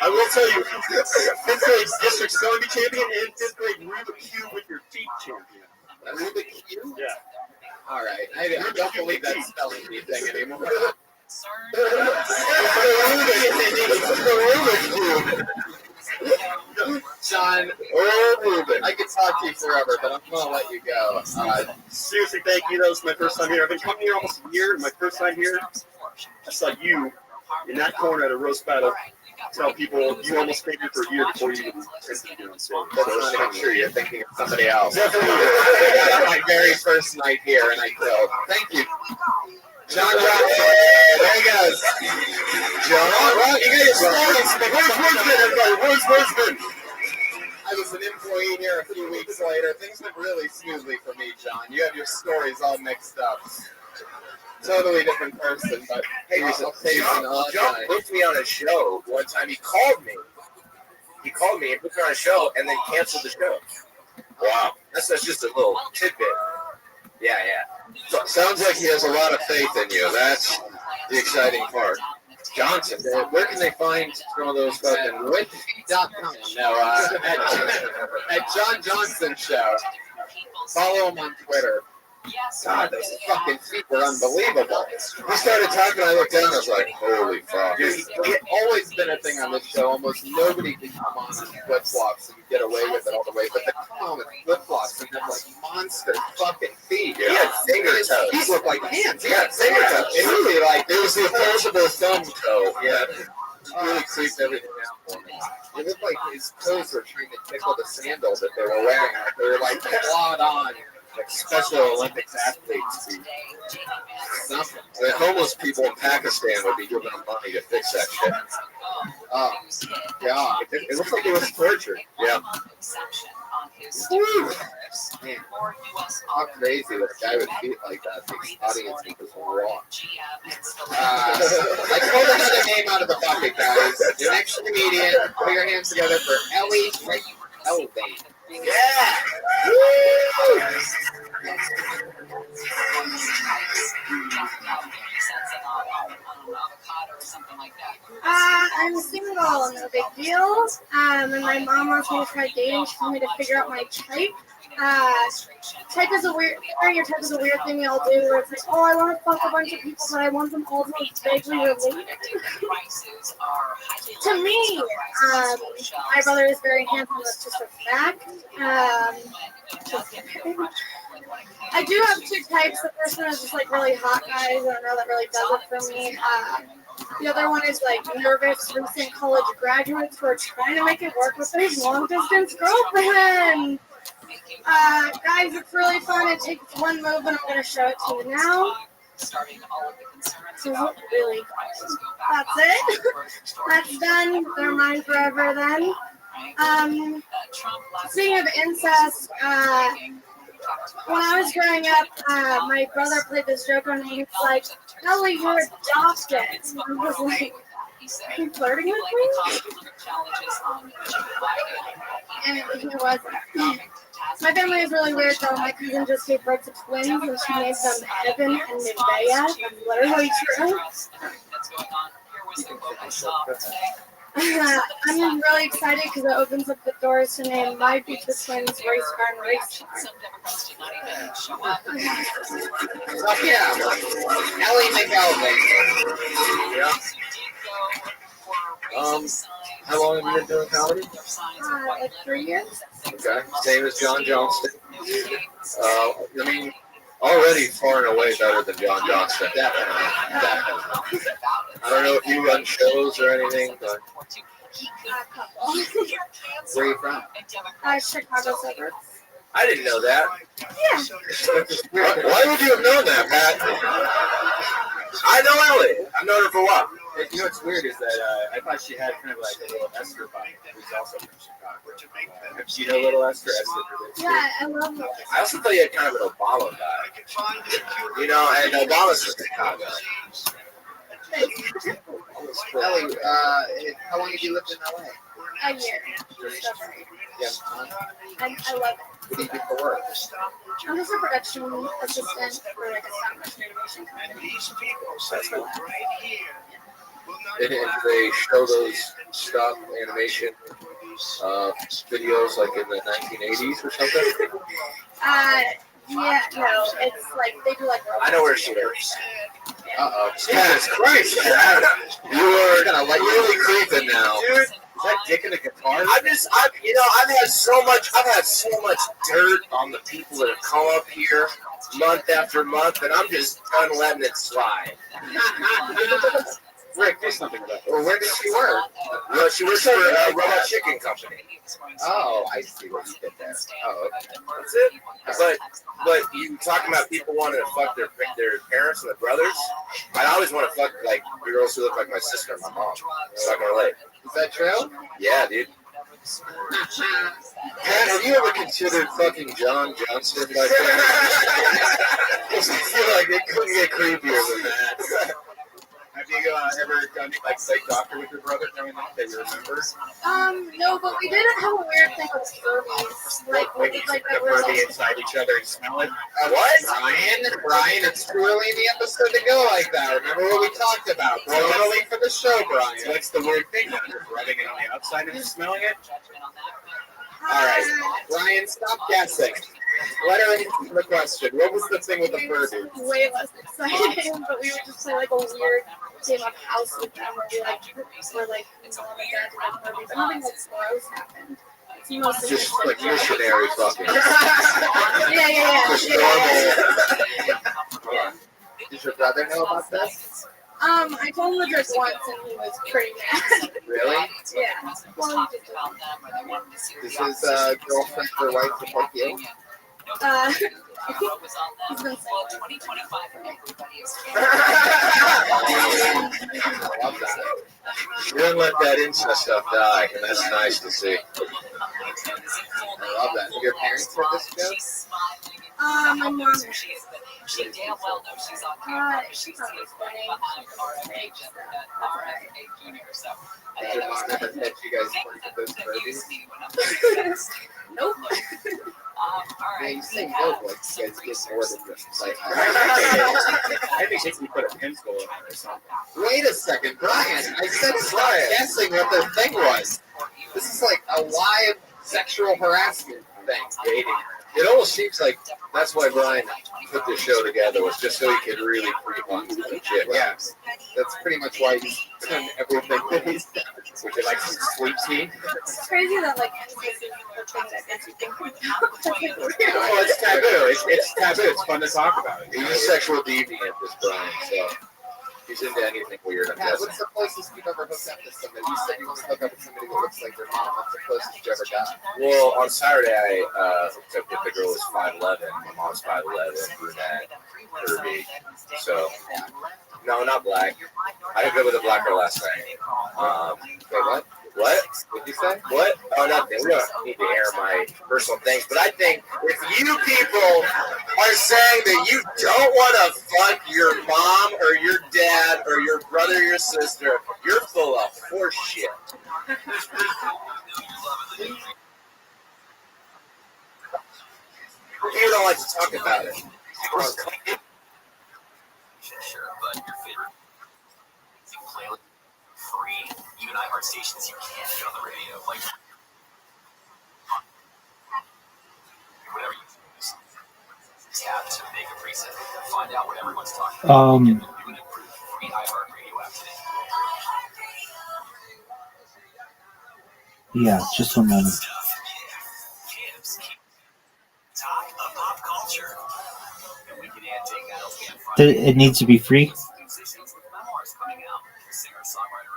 I will tell you, 5th grade district spelling bee champion and 5th grade Rubik Cube with your feet champion. Rubik Cube? Yeah. All right. I don't believe that spelling bee thing anymore. John, I could talk to you forever, but I'm going to let you go. Seriously, thank you. That was my first time here. I've been coming here almost a year. My first time here, I saw you in that corner at a roast battle. Tell people you almost stayed here for a year before you even attempted to get on stage. That's not even true. You're thinking of somebody else. Definitely. I got my very first night here, and I killed. Thank you. John Rothschild. There he goes. John Rothschild. You got your stories. Where's Worsman, everybody? Where's Worsman? I was an employee here a few weeks later. Things went really smoothly for me, John. You have your stories all mixed up. Totally different person, but Hey, John booked me on a show one time. He called me and booked me on a show and then canceled the show. Wow. That's just a little tidbit. Yeah. So, sounds like he has a lot of faith in you. That's the exciting part. Johnson, where can they find some of those fucking witch.com? No, at John Johnson Show. Follow him on Twitter. God, those fucking feet were unbelievable. We started talking, I looked down, I was like, holy fuck. It's always been a thing on this show. Almost nobody can come on flip-flops and get away with it all the way. But they come on with flip-flops and have like monster fucking feet. He had finger toes. These look like hands. Yeah, finger toes. It really like, it was the opposable thumb toe. Yeah. It really creeped everything out for me. It looked like his toes were trying to tickle the sandals that they were wearing. They were like clawed on. Like Special Olympics athletes. Something. The homeless people in Pakistan would be giving them money to fix that shit. Oh, God. It looks like it was torture. Yeah. Woo. Man, how crazy that a guy with feet like that thinks audience was wrong. I pulled another name out of the bucket, guys. The next comedian, put your hands together for Ellie Elvane. Yeah! Woo! I'm single, no big deal. And my mom wants me to try dating. She told me to figure out my type. Type is a weird. Your type is a weird thing we all do. Where it's like, oh, I want to fuck a bunch of people, but I want them all to look vaguely related. To me, my brother is very handsome. That's just a fact. I do have two types. The first one is just like really hot guys. I don't know, that really does it for me. The other one is like nervous, recent college graduates who are trying to make it work with their long distance girlfriend. Guys, it's really fun. It takes one move, and I'm going to show it to you now. So really, that's it. That's done. They're mine forever then. Speaking of incest, when I was growing up, my brother played this joke on me. He was like, Ellie, you're adopted. And I was like, are you flirting with me? And he wasn't. My family is really weird though. My cousin just gave birth to twins and she named them Evan and Nevaeh. That's literally true. I'm really excited because it opens up the doors to name my future twins Race Car and Race Car. Yeah, Ellie McElvin. Yeah. How long have you been doing comedy? Like 3 years. Okay, same as John Johnston. I mean, already far and away better than John Johnston. Definitely. I don't know if you run shows or anything, but where are you from? Chicago suburbs. I didn't know that. Yeah. Why would you have known that, Pat? I know Ellie. I've known her for a while. You know what's weird is that I thought she had kind of like a little Esther vibe, who's also from Chicago. Do you know little Esther? Yeah, I love her. I also thought you had kind of an Obama vibe. You know, and Obama's from Chicago. Ellie, how long have you lived in LA? A year. again, Tom? I love it. What do you do for work? I'm just a production assistant for like a stop motion animation company. So it's for that. And do they show those stop animation videos like in the 1980s or something? Yeah, no, it's like they do like. I know where she lives. Uh-oh. Jesus Christ! You are really creeping now. Dude, is that dick in a guitar? I've had so much dirt on the people that have come up here month after month, and I'm just done letting it slide. Rick, do something about it. Well, where does she work? Well, she works for a Robot Chicken Company. Oh, I see what you did there. Oh, okay. That's it. But you talking about people wanting to fuck their parents and their brothers? I always want to fuck like girls who look like my sister and my mom. So I can relate. Is that true? Yeah, dude. Pat, have you ever considered fucking John Johnson like that? I feel like it couldn't get creepier than that. Have you ever done like play doctor with your brother growing up that you remember? No, but we didn't have a weird thing with Furbies. Like we did like the that. Furby inside each other and smell it. What? Brian, it's too early in the episode to go like that. Remember what we talked about? Totally for the show, Brian. What's the weird thing? You're rubbing it on the outside and smelling it? All right, Brian, stop guessing. Let her answer the question. What was the thing with the Furby? Way less exciting, but we would just play like a weird game of house with them where we like mom and dad to like Furbies. I don't think like gross happened. It's mostly Just like missionary fucking. Yeah. Just normal. Does your brother know about this? I told him the trick once and he was pretty mad. Really? Yeah. Well, he did Does his girlfriend or wife look like you? He's been saying 2025 for everybody is I love that. You didn't let that incest stuff die, and that's nice to see. I love that. Do your parents heard this joke? my mom. She damn well knows she's on camera. She's behind RFA Junior. So Did your mom ever catch you guys working with those Furbies? Nope. Yeah, you say nope, like you guys get more than just like. I think if you put a pencil in it or something. Wait a second, Brian. I said stop guessing what the thing was. This is like a live sexual harassment thing. Dating. It almost seems like that's why Brian put this show together, was just so he could really creep on the chick. Yeah, that's pretty much why he's done everything that he's done. Would you like some sweet tea? It's crazy that like this is the thing that gets you thinking about. Well, it's taboo. It's taboo. It's fun to talk about it. He's a sexual deviant, this Brian, so he's into anything weird, I'm Yeah, guessing. what's the closest you've ever hooked up with somebody? You said you want to hook up with somebody that looks like your mom. What's the closest you ever got? Well, on Saturday, I hooked up with the girl who's 5'11". My mom's 5'11", brunette, curvy. So, no, not black. I hooked up with a black girl last night. Wait, what? What? What did you say? What? Oh, nothing. We don't need to air my personal things. But I think if you people are saying that you don't want to fuck your mom or your dad or your brother or your sister, you're full of horse shit. You don't like to talk about it. Sure, but your favorite playlist free. Even iHeart stations you can't get on the radio. Like whatever you use. Tap to make a preset. Find out what everyone's talking about. New and improved free iHeart radio app today. Yeah, just 1 minute. Talk of pop culture. And we can add take Adults Band Friday. It needs to be free. Musicians with memoirs coming out. Singer-songwriter.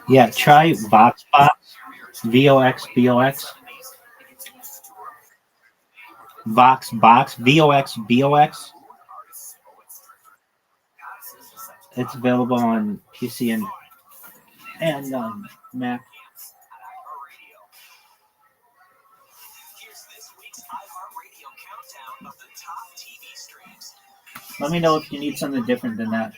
Yeah, try VoxBox. VOX. VoxBox. VOX. It's available on PC and Mac. Let me know if you need something different than that.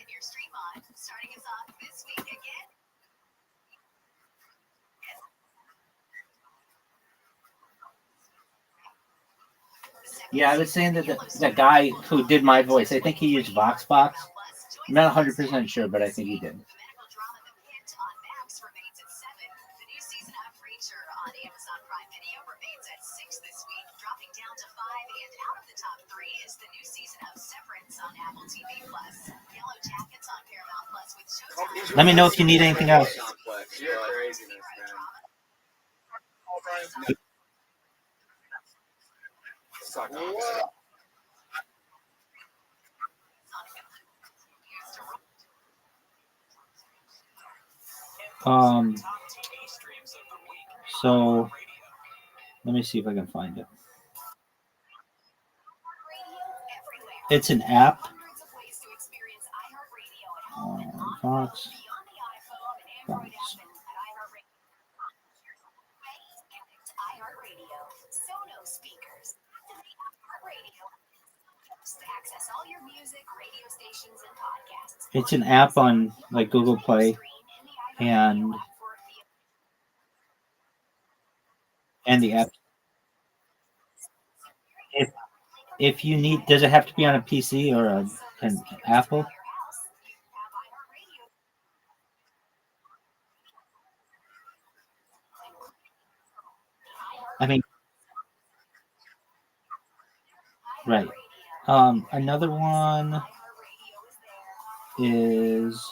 Yeah, I was saying that the guy who did my voice, I think he used VoxBox. I'm not 100% sure, but I think he did. Let me know if you need anything else. So let me see if I can find it. It's an app. Fox. It's an app on like Google Play and the app. If you need, does it have to be on a PC or an Apple? I mean, right. Another one is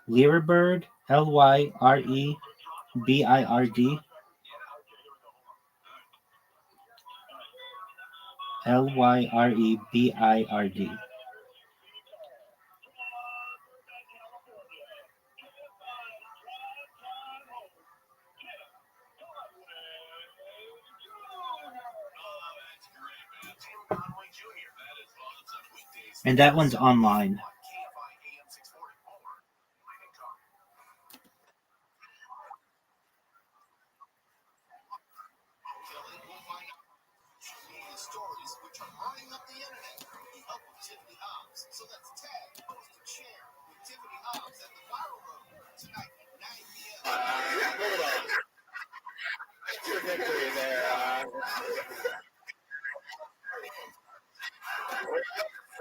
Lyrebird, Lyrebird. Lyrebird. And that one's online.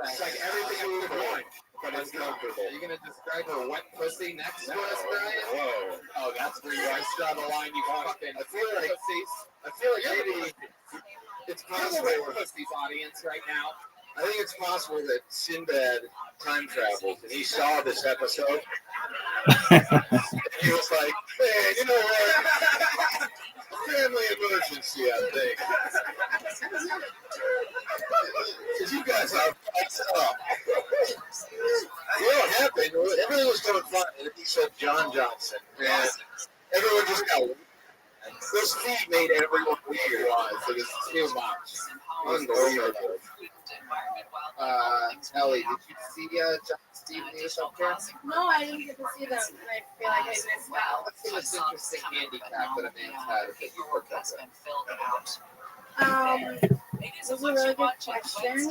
It's like everything we were doing, but it's comfortable. Are you gonna describe her wet pussy next to us, Brian? Whoa! Oh, that's where you guys draw the line. You fucking. I feel like maybe it's possible. We're pussies audience right now. I think it's possible that Sinbad time traveled and he saw this episode. And he was like, man, you know what? Family emergency, I think. Because you guys are fucked up. You know what happened? Everything was going fine. And he said John Johnson. And everyone just got. Those feet made everyone weird. It was too much. Unbelievable. Ellie, did you see John Steve News up there? No, I didn't get to see them. And I feel like I missed out. What's the most interesting handicap that a man's had that you worked out with? This is a really good question.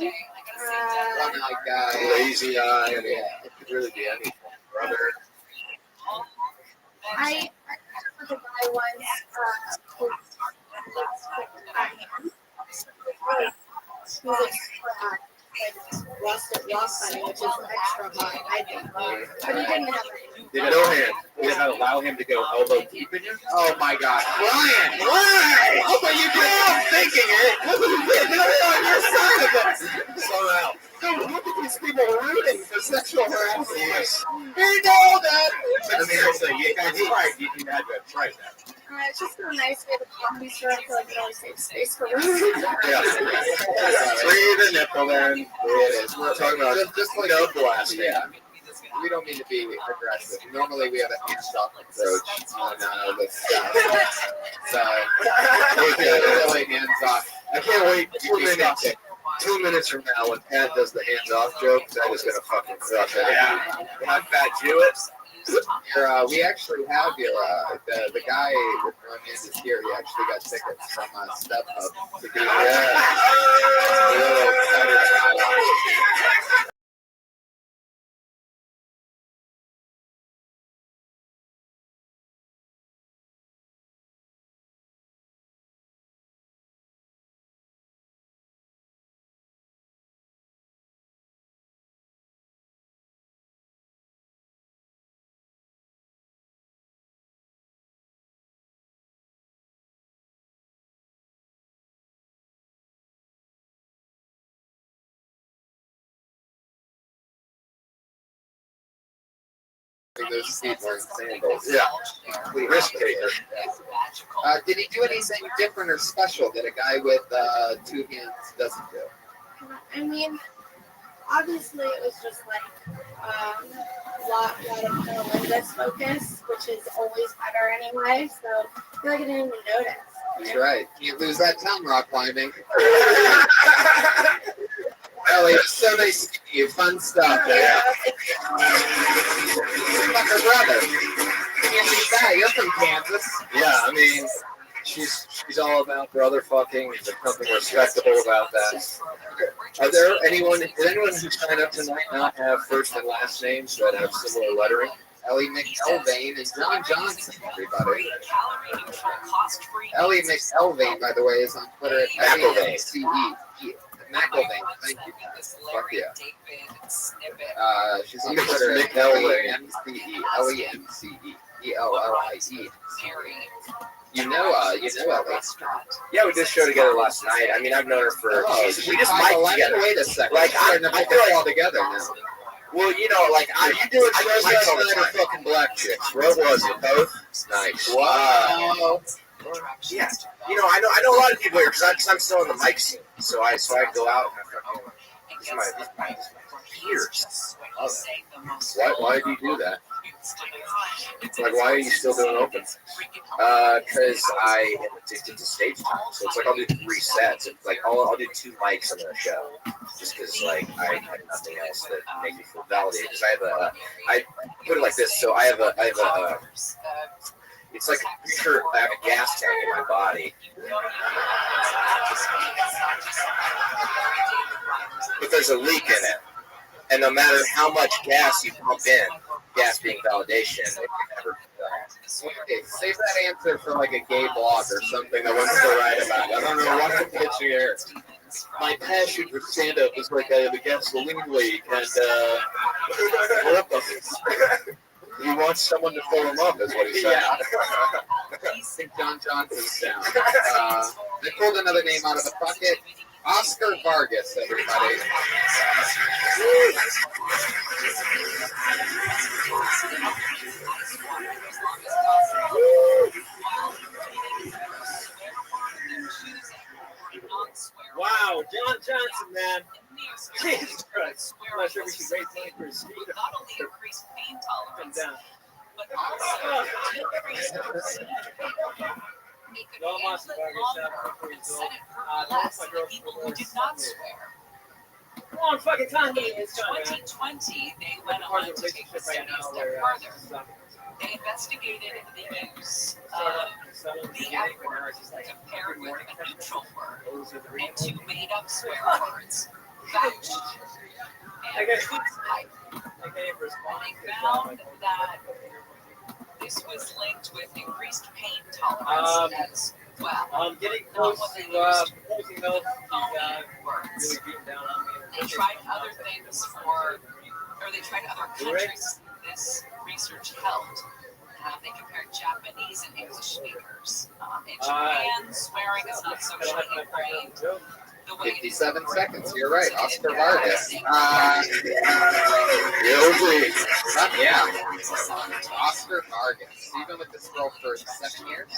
One-eyed guy. Lazy eye. Yeah, it could really be anything. Brother. I with a guy once who lost money, which is extra high, I think. But he didn't have it. Did it not allow him to go elbow deep in you? Oh my God, Ryan! Oh, but you kept thinking it. You're on your side of it somehow. Dude, look at these people rooting for sexual harassment. You know that. I mean, you had to have tried that. It's just a nice way to coffee store. I feel like it always saves space for room. Yeah. Breathe the nipple then. It is. We're talking about just like no blasting. Yeah. We don't mean to be aggressive. Normally we have a hands-off approach on this stuff. So, we're really hands-off. I can't wait 2 minutes. 2 minutes from now, when Pat does the hands-off joke, that is going to fucking crush it. Yeah. Not fat Jewett. We actually have your the guy with Romance is here. He actually got tickets from StubHub to do that. Really excited about it. those feet wearing sandals. Yeah. Risk taker. Did he do anything different or special that a guy with 2 hands doesn't do? I mean, obviously it was just like a lot of cunnilingus focus, which is always better anyway. So I feel like I didn't even notice. That's right. Can't lose that tongue rock climbing. Ellie, it's so nice to meet you. Fun stuff. Yeah. Like her brother. Can't beat that. You're from Kansas. Yeah, I mean, she's all about brother fucking. There's something respectable about that. Did anyone who signed up tonight not have first and last names that have similar lettering? Ellie McElvain and John Johnson, everybody. Ellie McElvain, by the way, is on Twitter at McElvain. McElvain, thank you. Fuck yeah. She's on Twitter at LEMCE. LEMCE. ELLIE. You know Ellie. Yeah, we did a show together last night. I mean, I've known her for. We just mic'd together. Wait a second. Like, I feel like all together now. Well, you know, like you doing shows last night or fucking black chicks? What was it? Both? Nice. Wow. Yeah. You know, I know a lot of people here because I'm still in the mic scene, so I go out and these are my peers. Why do you do that? Like, why are you still doing open? Because I am addicted to stage time. So it's like I'll do 3 sets. It's like I'll do 2 mics on the show, just because like I have nothing else that makes me feel validated. Because I put it like this. So I have a it's like a picture. I have a gas tank in my body, but there's a leak in it, and no matter how much gas you pump in, gas being validation, it can never be done. Okay, save that answer for like a gay blog or something that wants to write about it. I don't know what's the pitch here. My passion for stand-up is like I have a gasoline leak, and he wants someone to fill him up, is what he said. Yeah. I think John Johnson's down. They pulled another name out of the bucket. Oscar Vargas, everybody. Wow, John Johnson, man. Jesus Christ. I'm not sure we should raise money for his speaker. Not only increased pain tolerance, but also it could handle longer and set it for less than people who did not swear. Come on, fucking time. In 2020, they went on to take the study a step further. They investigated the use of the F word compared with a neutral word and 2 made-up swear words, vouch and pipe. And they found that this was linked with increased pain tolerance as well. Getting close to proposing those words. really beating down on me. They tried other things they tried other countries this research held. They compared Japanese and English speakers. In Japan, swearing is not socially ingrained. 57 seconds. You're right. Oscar Vargas. Yeah. Oscar Vargas. Even with this girl for 7 years.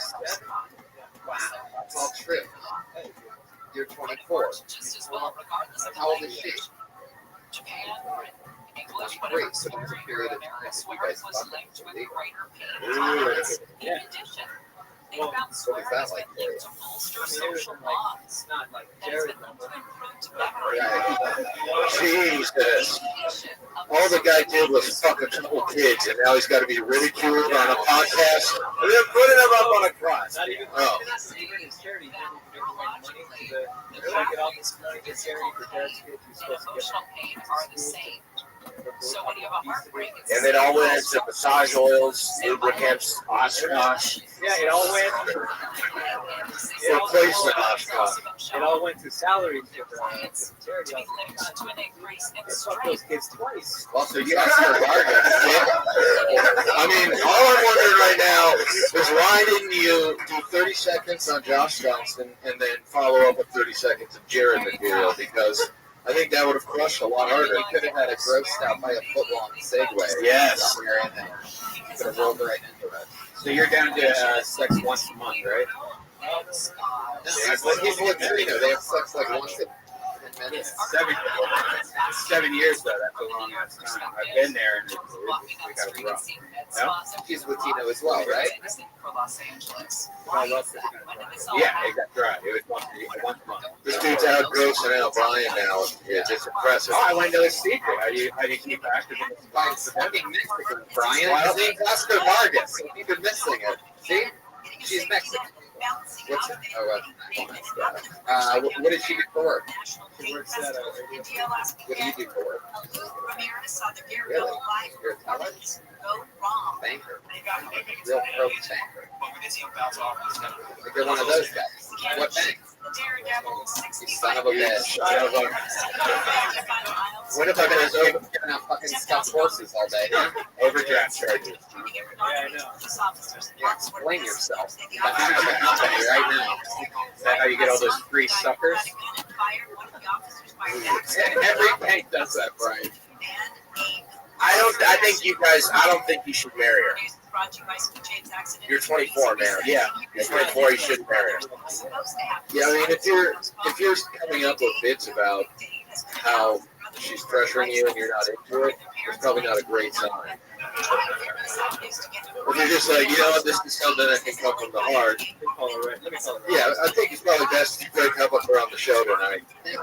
Wow. That's all true. You're 24. How old is she? Japan, English, great. So there's a period of time you guys was linked with greater pain Ooh. tolerance. In addition, they found What swearing is that has like been linked to bolster social bonds. Not like That has been linked to improve Right. Jesus. All the guy did was fuck a couple kids, and now he's got to be ridiculed on a podcast. They're putting him up on a cross. Not even, Oh. even his charity didn't give away money to the get all this money to charity for dad's kids who's supposed to get emotional pain are the same. So when you have a heartbreak, And it all went into massage oils, lubricants, Oshkosh. Yeah, it all went. Replacement Oshkosh. It all went to salaries for charity. to be linked to an increase in Fuck those strength. kids twice. Also, you Oscar Vargas. I mean, all I'm wondering right now is why didn't you do 30 seconds on Josh Johnson and then follow up with 30 seconds of Jared material? Because I think that would have crushed a lot harder. You could have had a grossed out by a foot long Segway. Yes. Somewhere in there. You could have rolled right into it. So you're down to sex once a month, right? No, it's like people in Trino, they have sex like once in 10 minutes. 7 years though. That's a long ass time. I've been there and it got rough. No? She's Latino as well, right? Yeah, exactly right. It was once a month. This dude's out grossing out Brian now. It's just impressive. Oh, I want to know his secret. How do you keep active in this By fucking Mexican, Brian. Wow. His name's Oscar Vargas. So you've been missing it. See? She's Mexican. What's that? Oh, what did she do for work? She works at a radio. What do you do for work? Really? You're a talent? Banker. Real pro banker. Like you're one of those guys. What bank? You son of a bitch. What if I've been giving out fucking stuffed horses all day? Overdraft charges. Yeah, I know. Yeah, explain yourself. Right now. Is that how you get all those free suckers? Every bank does that, Brian. I think you guys. I don't think you should marry her. You're 24 now. Yeah. You're 24. You shouldn't marry her. Yeah, I mean, if you're coming up with bits about how she's pressuring you and you're not into it, it's probably not a great sign. If you're just like, you know what, this is something that can come from the heart. Yeah, I think it's probably best if you break up with her on the show tonight. I'd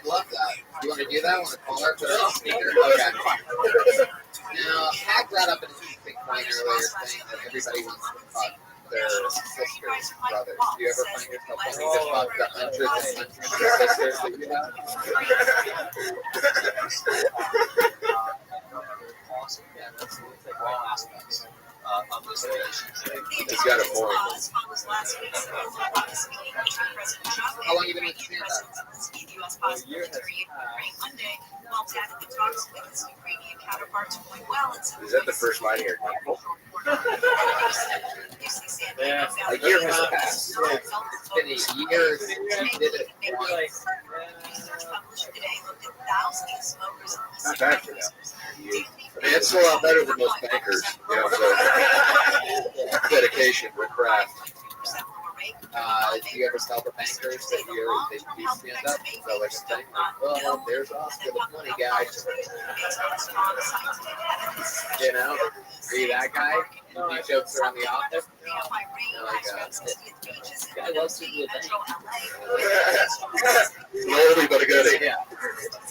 love that. You want to do that? Want to call her? Put her on speaker? Okay. Now, Pat brought up an interesting point earlier saying that everybody wants to fuck their sisters, brothers. Do you ever find yourself wanting to fuck the hundreds and hundreds of sisters that you have? He's got a point. How long have you been with Santa? A year has Is that the first line here? Yeah. A year has passed. It's been a year since you did it once. Not bad for them. I mean, it's a lot better than most bankers. You know, so dedication with craft. Do you ever tell the bankers that they do stand up? So like a thing like, well, there's Oscar, the money guy. You know, are you that guy? He jokes around the office. Like, guy loves to do a thing. Slowly but a goodie. Yeah.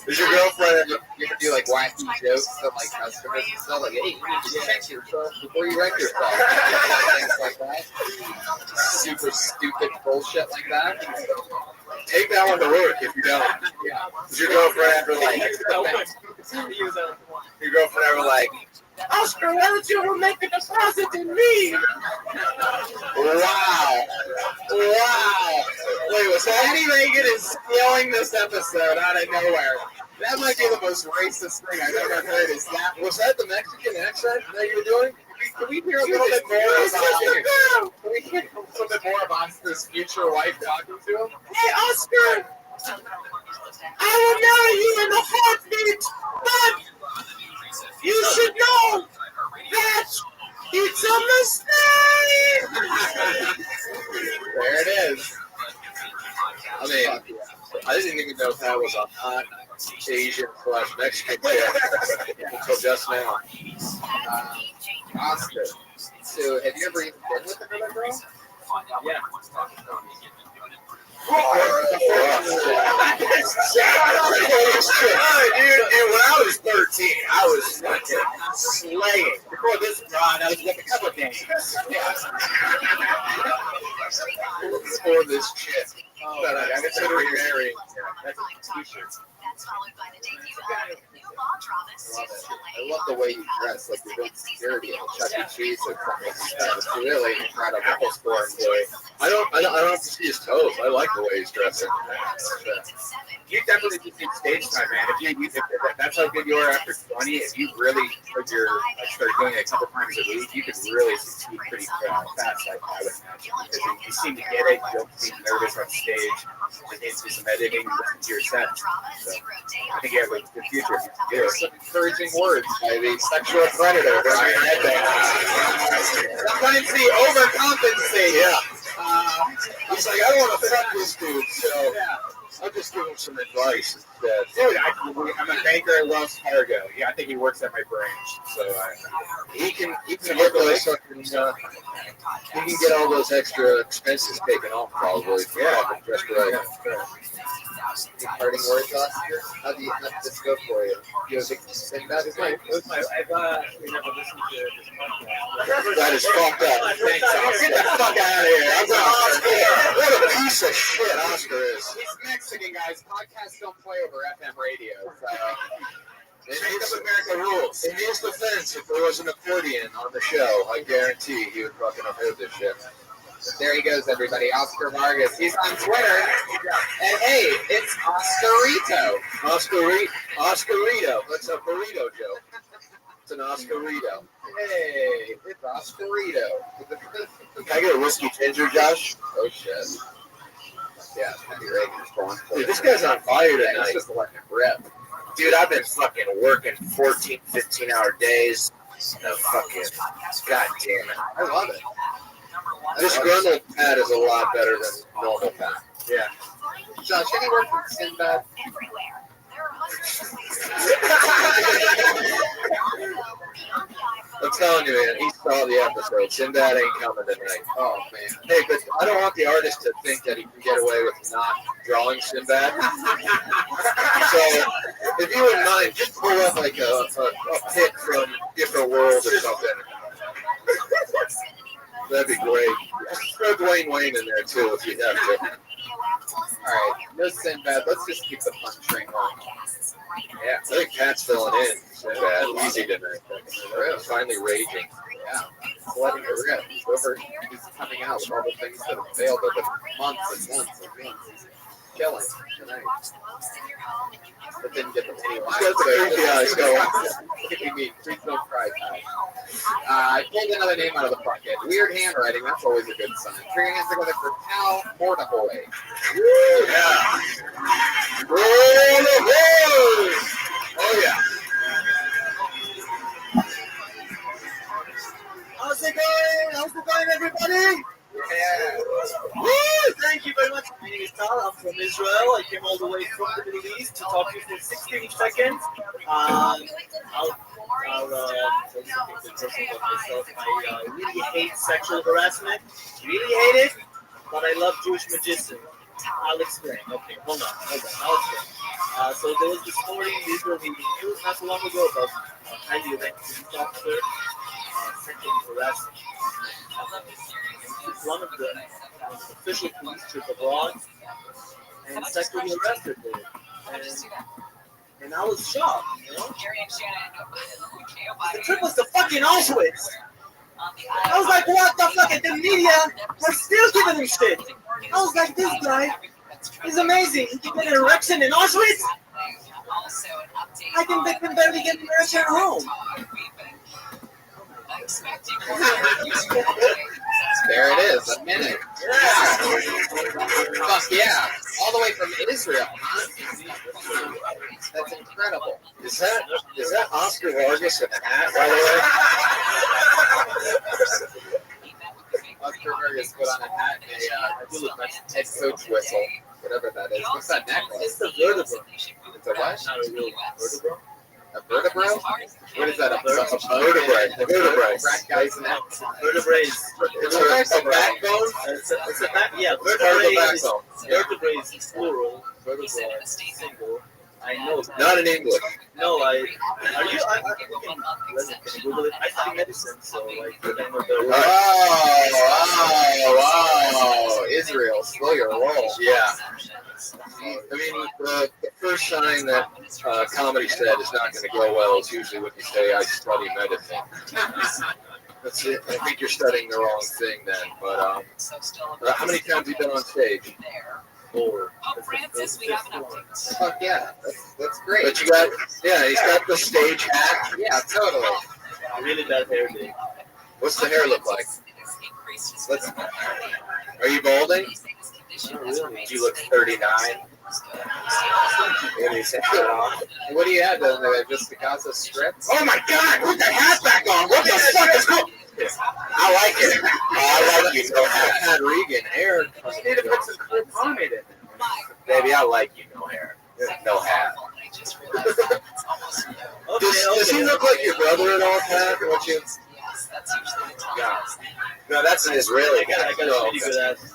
Is your girlfriend? You ever do like wacky jokes to like customers and stuff? Like, hey, you need to check yourself before you wreck yourself. Things like that. Super stupid bullshit like that. Take that one to work if you don't. Yeah. Is your girlfriend ever like? Your girlfriend ever like? Oscar, why don't you ever make a deposit in me? Wow. Wait, was that? Eddie Reagan is stealing this episode out of nowhere. That might be the most racist thing I've ever heard. Was that the Mexican accent that you were doing? Can we hear a little bit more of Oscar's future wife talking to him? Hey, Oscar! I will marry you in a heartbeat, but you should know that it's a mistake! There it is. I mean, I didn't even know if that was a hot Asian/Mexican chick until just now. Oscar. So, have you ever even been with another girl? Yeah. Dude, when I was 13, I was fucking slaying. Before this rod, I was with a couple of days. For this chick that I consider marrying. That's a t-shirt. I love the way you dress, like you're doing security at Chuck E. Cheese or something like that. It's really incredible. People scoring boy. I don't have to see his toes. I like the way he's dressing. You definitely just need stage time, man. If that's how good you are after 20, if you really start doing it a couple times a week, you could really succeed pretty fast, I would imagine. Because you seem to get it, you don't seem nervous on stage, you need to do some editing, listen to your set. So I think you have a good future if you do. Some encouraging words by the sexual predator, Brian Edbank. Sometimes he overcompensates. Yeah. He's like, I don't want to fuck this dude, so I'll just give him some advice instead. Dude, I'm a banker at Wells Fargo. Yeah, I think he works at my branch, so he can get those fucking, he can get all those extra expenses taken off probably. Yeah, just right. Any parting words, Oscar? How did this go for you? You have a big Sinbad? I've never listened to this podcast. That is fucked up. Thanks, Oscar. Get the fuck out of here. I'm Oscar. What a piece of shit Oscar is. He's Mexican, guys. Podcasts don't play over FM radio. So. Make up America rules. In his defense, if there was an accordion on the show, I guarantee he would fucking have heard this shit. There he goes, everybody. Oscar Vargas. He's on Twitter. And hey, it's Oscarito. Oscarito. That's a burrito joke. It's an Oscarito. Hey, it's Oscarito. Can I get a whiskey ginger, Josh? Oh, shit. Yeah, it's going to be Reagan's Dude, this guy's on fire tonight. He's just letting it rip. Dude, I've been fucking working 14, 15-hour days. No fucking, god damn it. I love it. This grundle pad is a lot better than normal pad. Yeah. Josh, any work with Sinbad? I'm telling you, man, he saw the episode. Sinbad ain't coming tonight. Oh, man. Hey, but I don't want the artist to think that he can get away with not drawing Sinbad. So, if you wouldn't mind, just pull up like a hit from Different World or something. That'd be great. Throw Dwayne Wayne in there, too, if you have to. All right, no Sinbad. Let's just keep the fun train going. Yeah, I think Pat's filling in. Sinbad, easy tonight. Finally raging. Yeah, letting it rip. He's coming out with all the things that have failed over months and months and months. He's killing tonight. But didn't get the penny line. Got the creepy eyes going. We mean, please don't cry, Pat. I pulled another name out of the bucket. Weird handwriting, that's always a good sign. Put your hands together for Cal Mortahoy. Yeah. Mortahoy! Oh, yeah. How's it going? How's it going, everybody? Yeah. Woo! Thank you very much. My name is Tal. I'm from Israel. I came all the way from the Middle East to talk to you for 16 seconds. I'll say something personal about myself. I really hate sexual harassment. Really hate it. But I love Jewish magicians. I'll explain. Okay, hold on. I'll explain. So there was this story in Israel in the news not so long ago about a highly elected police officer sexually harassing. One of the official police trip abroad and sexually arrested her. And I was shocked, you know? The trip was to fucking Auschwitz. I was like, what the fuck? And the media were still giving him shit. I was like, this guy is amazing. He can get an erection in Auschwitz? I can barely get an erection at home. There it is, a minute. Yeah. Fuck yeah. All the way from Israel, huh? That's incredible. Is that Oscar Vargas in a hat, by the way? Oscar Vargas put on a hat and a head coach whistle, whatever that is. What's that necklace? It's the vertebra. It's a what? Not a real vertebra. A vertebra? What is that? A vertebrae. The vertebrae. Frat guy's neck. Vertebrae is it's a backbone? It's a back, yeah. Vertebrae is plural. Vertebra is single. I know. Not in English. No, are you? Can you Google it? I study medicine, so like the name of the. Wow. Israel, slow your roll. Yeah. I mean, the first sign that comedy set is not going to go well is usually when you say, I study medicine. That's it. I think you're studying the wrong thing then. But how many times have you been on stage? 4. Francis, we have an update. Fuck yeah, that's great. But you got, yeah, he's got the stage hat. Yeah, totally. Really bad hair day. What's the hair look like? Are you balding? Do you look 39? What do you have down there? Just the Gaza Strip? Oh my God! Put the hat back on! What the fuck is going? I like it. I like you. No hat. Regan hair. You need to put some cool pomade in it. Baby, I like you. No hair. No hat. Does he look like your brother at all, Pat? What you? Yeah. No, that's an Israeli guy. I got a pretty good ass.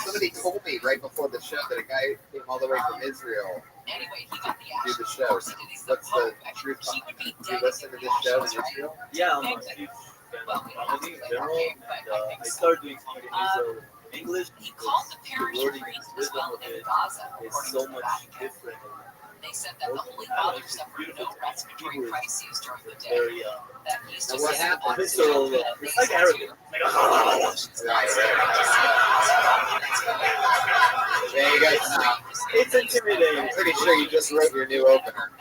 Somebody told me right before the show that a guy came all the way from Israel to do the show. What's the truth behind it? Did you listen to this show in Israel? Yeah, I'm a huge fan of comedy in general. And, I started doing comedy in English. The wording rhythm of it is so much different. They said that the Holy Father suffered no respiratory crises during the day. Very, That he's And just what happened? visceral. It's like Arabic. Yeah, you guys. It's intimidating. I'm pretty sure you just wrote your new opener.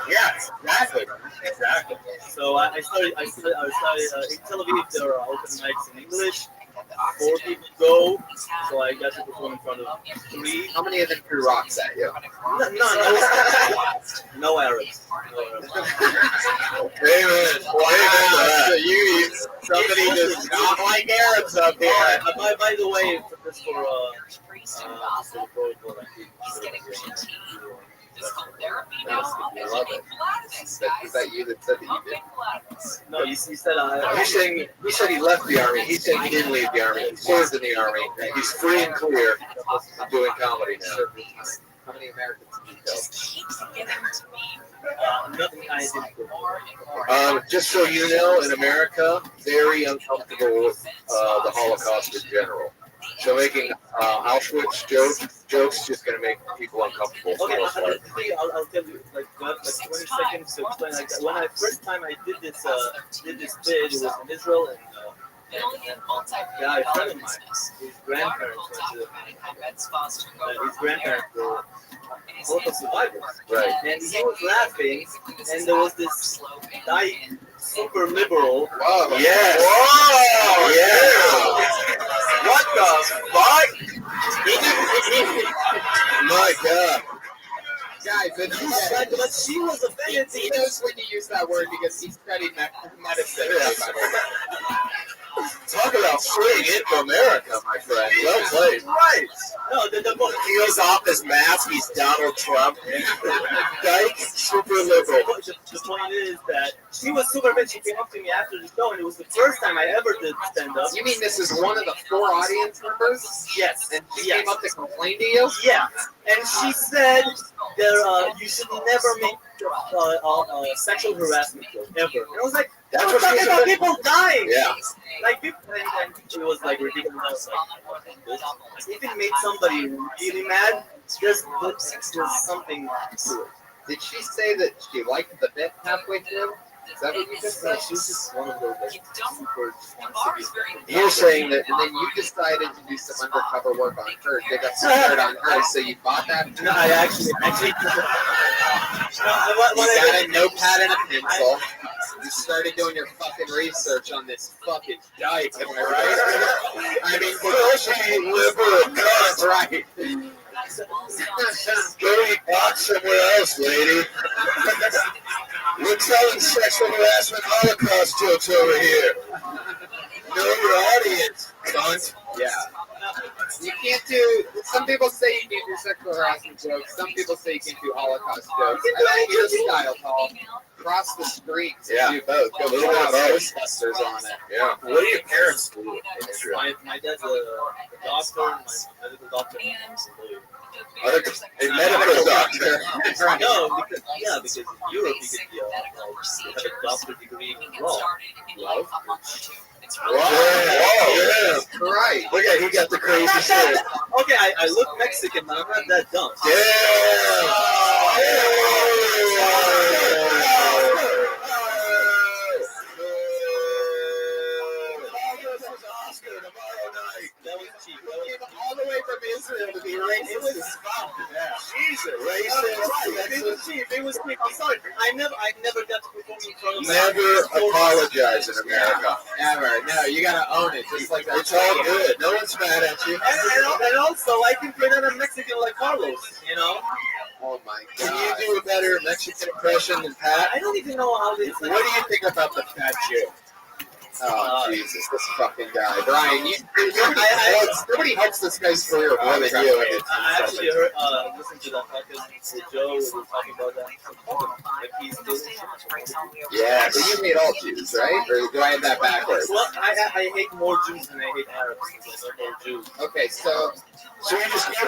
Yeah, exactly. So I started in Tel Aviv. There are open mics in English. 4 people go, so I got to perform in front of 3. How many of them threw rocks at you? No Arabs. Amen. Wow. So you, somebody does not like Arabs up here. By the way, just for the protocol, He's getting PT. Physical therapy I now. love it. Is that you that said that you did? No, you said He's saying he said he left the army. He's saying he didn't leave the army. He served in the army. He's free and clear of doing comedy now. How many Americans did you kill? nothing I did. Just so you know, in America, very uncomfortable with the Holocaust in general. So making Auschwitz jokes just going to make people uncomfortable. Okay, I'll tell you, like 20 seconds to explain. Like when I first time I did this bit, it was in Israel, and yeah, a friend of mine, his grandparents were Holocaust survivors. Right. And he was laughing, and there was this guy, super liberal. Whoa. Yes. Whoa. Yeah. What the fuck? My God. Guys, but she was offended. He knows when you use that word because he studied medicine. Talk about freeing into America, my friend. Well played. Right. No, the book peels off his mask. He's Donald Trump. Dyke, super liberal. The point is that she was super fit. She came up to me after the show, and it was the first time I ever did stand up. You mean this is one of the 4 audience members? Yes. And she came up to complain to you? Yeah. And she said that you should never make sexual harassment joke ever. And I was like, that's we're what talking about people dying. Yeah. Like people, and it was like ridiculous. Like, if it made somebody really mad, there's something to it. Did she say that she liked the bit halfway through? Is that what you just said? She's just one of those like super. You're saying that, and then you decided to do some undercover work on her, dig up some dirt on her, so you bought that? No, I actually. You got a notepad and a pencil. You started doing your fucking research on this fucking Dyke, am I right? I mean, bullshit, liberal, guns, right? Go eat box somewhere else, lady. We're telling sexual harassment Holocaust jokes over here. Know your audience, cunt. Yeah. You can't do. Some people say you can't do sexual harassment jokes. Some people say you can't do Holocaust jokes. I think your style, Paul. Cross the streets and do both. Go put Ghostbusters on it. Yeah. What do your parents do in Israel? My dad's a doctor, my medical doctor. A medical doctor. No, because in Europe you could have a doctor degree in law. Yeah. Right. Look at he got the crazy shit. Okay, I look Mexican, but I'm not that dumb. was cheap. It was cheap. I'm sorry. I never got to perform in front of Never apologize in America. Ever. No, you gotta own it. Just like that. It's all good. No one's mad at you. And also, I can play that in Mexican like Carlos, you know? Oh my Can god. you do a better Mexican impression than Pat? I don't even know how they What do you think about the fat Jew? Oh, Jesus, this fucking guy. Brian, nobody helps this guy's career more than you. I actually heard, listened to that podcast with Joe was talking about that. Like he's Yeah, but you hate all Jews, right? Or do I have that backwards? Well, I hate more Jews than I hate Arabs. Because I know more Jews. Okay, so you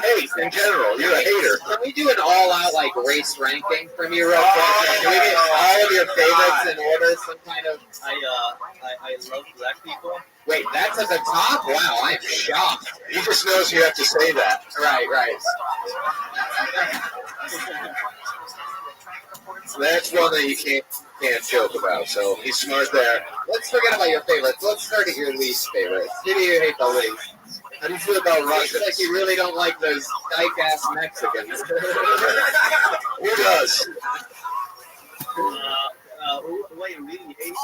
hate in general. You're a hater. Can we do an all-out like race ranking from you real quick? Can we get all of your favorites in order? Some kind of. I love black people. Wait, that's at the top? Wow, I am shocked. He just knows you have to say that. Right. That's one that you can't joke about. So he's smart there. Let's forget about your favorites. Let's start at your least favorites. Who do you hate the least? How do you feel about Russians? It's like you really don't like those dyke-ass Mexicans. Who does? Who I really hate?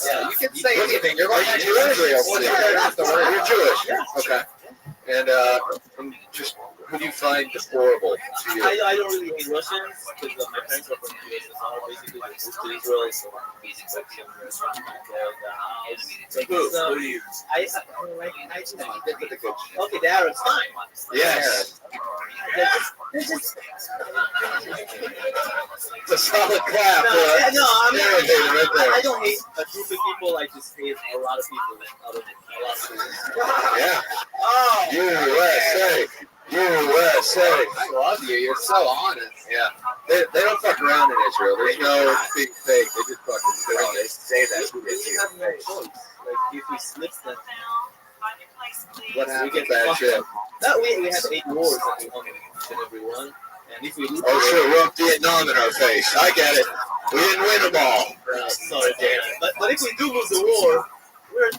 Yeah, you can say anything. You're Are going you to Jewish? You're Jewish. Yeah. Okay. And just who do you find deplorable to you? I don't really hate Russians because my parents are from the USSR. Basically, they moved to Israel, so Who do you? Okay, the Arabs, fine. Yes. They're just It's a solid clap. I don't hate a group of people. I just hate a lot of people. Yeah. Oh. USA. I love you. You're so honest. Yeah. They don't fuck around in Israel. There's no being fake. They just fucking do it. They say that. We have no choice. Like if we slip that. What happened? Bad shit. That way we have 8 wars that we won each and every one. And if we lose, Oh shit, we're up Vietnam in our face. I get it. We didn't win them all. sorry, Dan. But if we do lose the war, we're a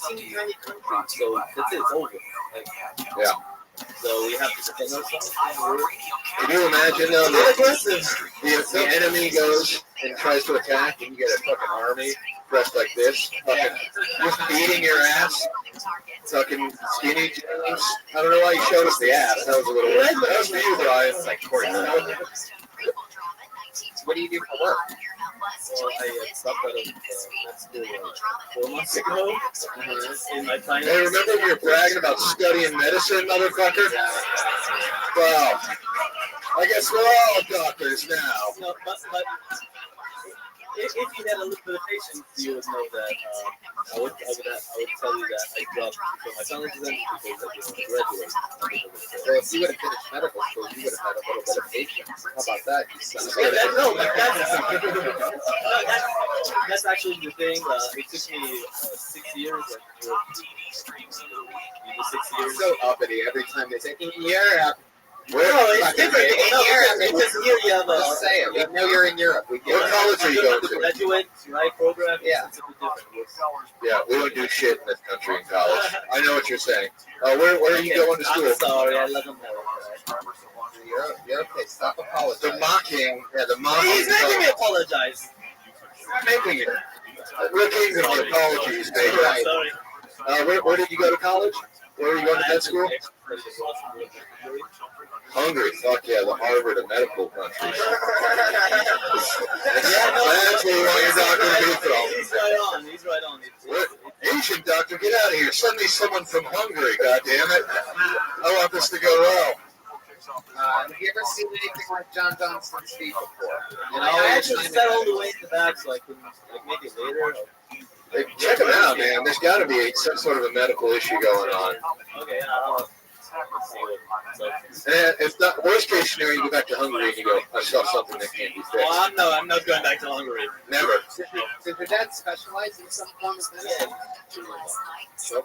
teeny tiny country, so that's it. It's over. Like, Yeah. so we have to defend ourselves. Can you imagine though if the enemy goes and tries to attack and you get a fucking army dressed like this, fucking just beating your ass, fucking skinny jeans. I don't know why you showed us the ass. That was a little weird. That was for you, Brian. It's like What do you do for work? Well, I stopped out of med school 4 months ago in my final. Hey, remember when you were bragging about studying medicine, motherfucker? Well, I guess we're all doctors now. No, but if you had a little bit of patience, you would know that I would tell you that I dropped from my final exam because I didn't graduate. Well, if you would have finished medical school, you would have had a little bit of patience. How about that? You son of a Yeah, bitch? that's actually the thing. It took me 6 years. Like, you do 6 years. So uppity every time they say, in Europe. No, it's different. Because here you have a. Just say it. We know you're in Europe. We get What it. college are you going to? Graduate, right program. Yeah. It's a bit different. Yeah, we don't do shit in this country in college. I know what you're saying. Where are you going to school? I'm sorry, I let them know. You're okay. Stop apologizing. The mocking. He's making me apologize. I'm making it. We're kings of the apologies, baby. Sorry. Where did you go to college? Where are you going to med school? Hungary. Fuck yeah, the Harvard of medical countries. That's where you want your doctor to be from. He's right on. He's right on. What? Asian doctor, get out of here. Send me someone from Hungary, goddammit. I want this to go well. Have you ever seen anything like John Johnson's speech before? You know, I actually sat all the way in the back so I can make it later. Hey, check him out, man. There's got to be some sort of a medical issue going on. Okay, And if not, worst case scenario, you go back to Hungary and you go, I saw something that can't be fixed. Well, I'm not going back to Hungary. Never. Did your dad specialize in some form of medicine? Yeah.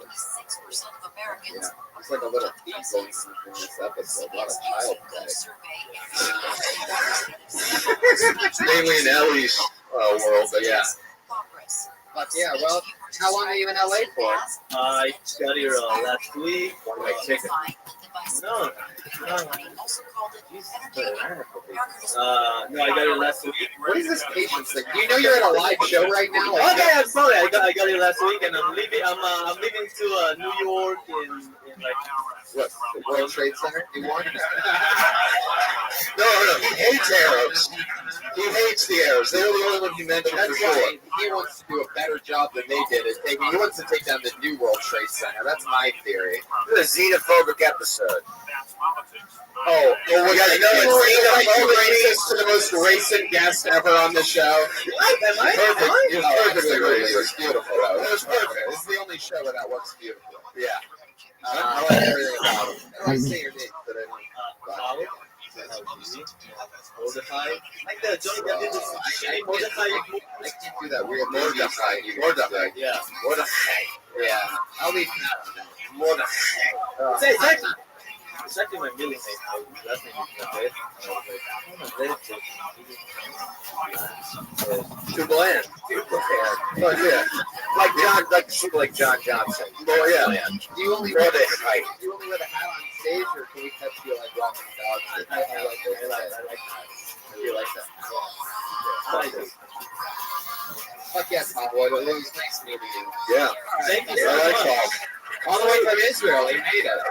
It's like a little thief going in this episode. A lot of child play. Mainly in Ellie's world, but yeah. But yeah, well, how long are you in LA for? I got here last week. One of my tickets. No. No, I got it last week. What is this patience thing? You know you're at a live show right now. Like, Okay, I'm sorry. I got it last week, and I'm leaving. I'm leaving to New York in like what? The World Trade Center? You want? No, he hates arrows. He hates the arrows. They're the only one he mentioned for That's sure. why he wants to do a better job than they did. He wants to take down the new World Trade Center. That's my theory. This is a xenophobic episode. Oh, well, You guys know it's to the most racist guest ever on the show. Am I? Perfect. Oh, Perfectly absolutely. racist. It was beautiful. Though. It was perfect. It's the only show where that works beautifully. Yeah. I like everything about it. I don't say your name, but I don't. Mordecai. Like the Johnny Depp did this shitty Mordecai. I can't do that weird Mordecai. Yeah. Mordecai. Yeah. I'll leave that on there. Mordecai. It's actually my middle name. Last name is Too bland. But yeah, like John Johnson. Well, yeah. Bland. Do you only wear the hat on stage, or can we catch you like walking dogs? I like that. I do like that. Fuck yeah, Tom Wood. It was nice meeting you. Yeah. Thank you. I like Tom. All the way from Israel. He made it.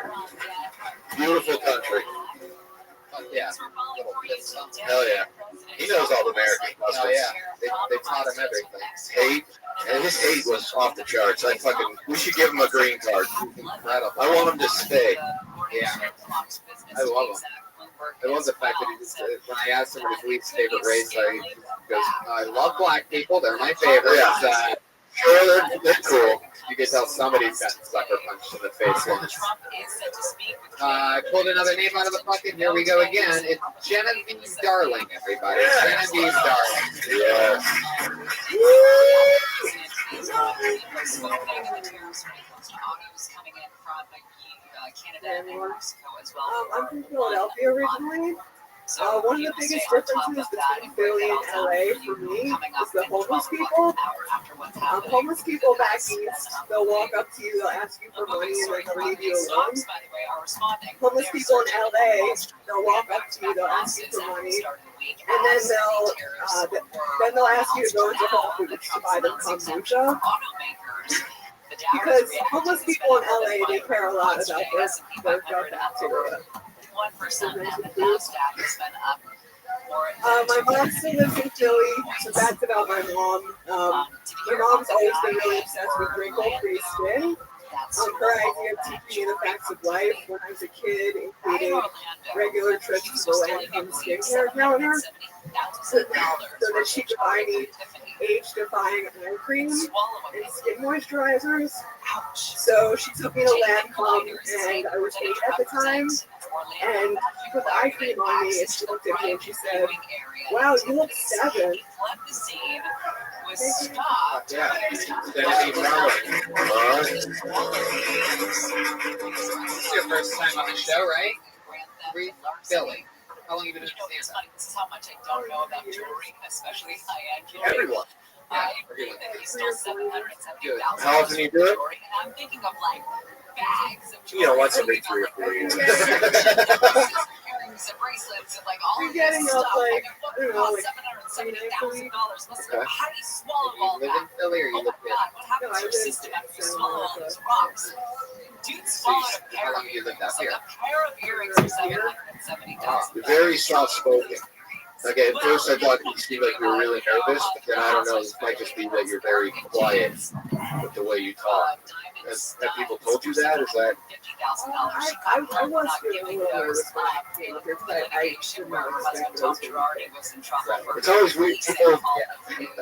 Beautiful country. Fuck yeah. Hell yeah. He knows all the American customs. Oh yeah. They taught him everything. Hate. And his hate was off the charts. We should give him a green card. Incredible. I want him to stay. Yeah. I love him. I love the fact that he just, when I asked him what his least favorite race, he goes, I love black people. They're my favorite. Yeah. Sure, they're cool. You can tell somebody's got sucker punched in the face once. I pulled another name out of the bucket. Here we go again. It's Genevieve Darling, everybody. Genevieve Darling. Yeah. I'm from Philadelphia originally. One of the biggest differences between Philly and LA for me is the homeless people. Homeless people back east, they'll walk up to you, they'll ask you for money, and they'll never leave you alone. Homeless people in LA, they'll walk up to you, they'll ask you for money, and then they'll ask you to go into Whole Foods to buy them kombucha. Because homeless people in LA, they care a lot about their gut bacteria. My mom still lives in Philly, so that's about my mom. My mom's always been really obsessed with wrinkle-free skin. Her idea of teaching me the facts of life when I was a kid included regular trips to the Lancome skincare counter so that she could buy me age-defying eye cream and skin moisturizers. So she took me to Lancome, and I was 8 at the time. And she put the eye cream on me, and she looked at me and she said, "Wow, you look 7." Yeah. Genevieve Darling. This is your first time on the show, right? Philly. How long have you been in stand-up? This is how much I don't know about jewelry, especially high-end jewelry. Everyone. I agree that he stole $770,000. How often do you do it? And I'm thinking of like bags of You know, once every 3 or 4 years. earrings and bracelets and like all You're of getting this up stuff. like, I I don't know, like $770,000. Okay. How do you swallow Do all you live in that? Philly or you Oh my live God, what happened No, to your I live system after you in swallow all America. those rocks? Dude swallowed a pair How of long have you lived out earrings. here? Like a pair of earrings for $770,000. Very soft-spoken. Like at first I thought you seemed like you were really nervous, but then I don't know, it might just be that you're very quiet with the way you talk. Have people told you that? Is that? I was feeling a little nervous when I came up here, but I should not expect those to It's always weird. People,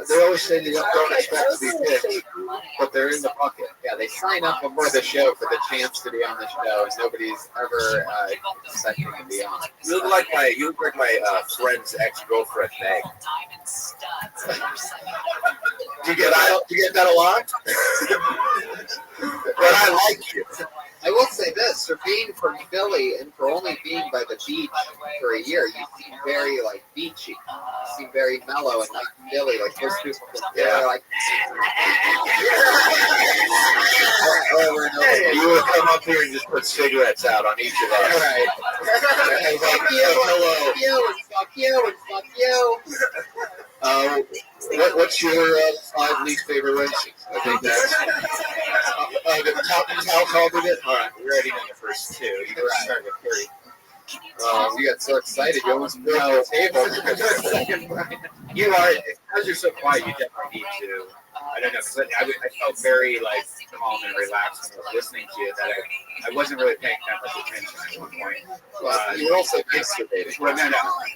they always say they don't expect to be picked, but they're in the bucket. Yeah, they sign up before the show for the chance to be on the show, and nobody's ever expecting to be on. You look like my friend's ex-girlfriend, Meg. Do you get that a lot? But I like you. I will say this, for being from Philly and for only being by the beach for a year, you seem very like beach bitchy. You seem very mellow and not Billy like most people. Yeah. They're like. Over and over. You would come up here and just put cigarettes out on each of us. Right. And Fuck like, you, hello. fuck you, and fuck you, and fuck you. What's your 5 least favorite races? I think that's the top call did it. All right, we already know the first 2. You can start with 3. You got so excited, you almost broke the table. You are, because you're so quiet, you definitely need to. I don't know, because I felt very like calm and relaxed when I was listening to you. That I wasn't really paying that much attention at one point. You were also masturbating. Well, no,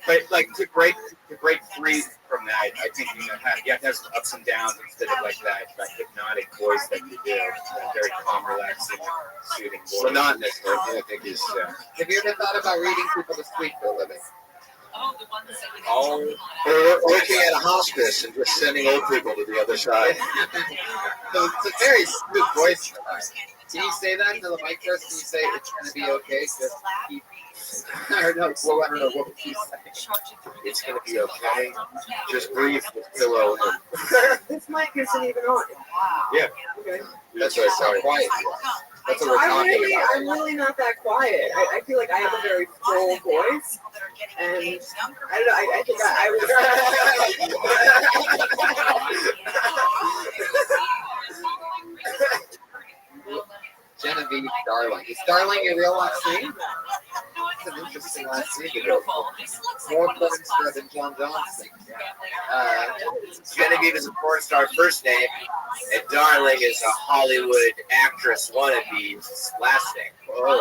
but like to break free from that, I think you have to have some ups and downs instead of like that hypnotic voice that you do, that very calm, relaxing, soothing voice. Monotonous, I think is. Have you ever thought about reading people to sleep for a living? Oh, or working at a hospice and just sending old people to the other side. So it's a very smooth voice. Can you say that to the mic first? Can you say it's going to be okay? Just keep. I don't know. Well, I don't know what you say. It's going to be okay. Just breathe with pillow in. This mic isn't even on. Yeah. Okay. That's why it's so quiet. That's what we're talking about. I'm really not that quiet. I feel like I have a very full voice, and I don't know. I think I was. Genevieve Darling. Is Darling your real last name? That's an interesting last name. More porn star than John Johnson. Genevieve is a porn star first name, and Darling is a Hollywood actress wannabe's last name. Oh,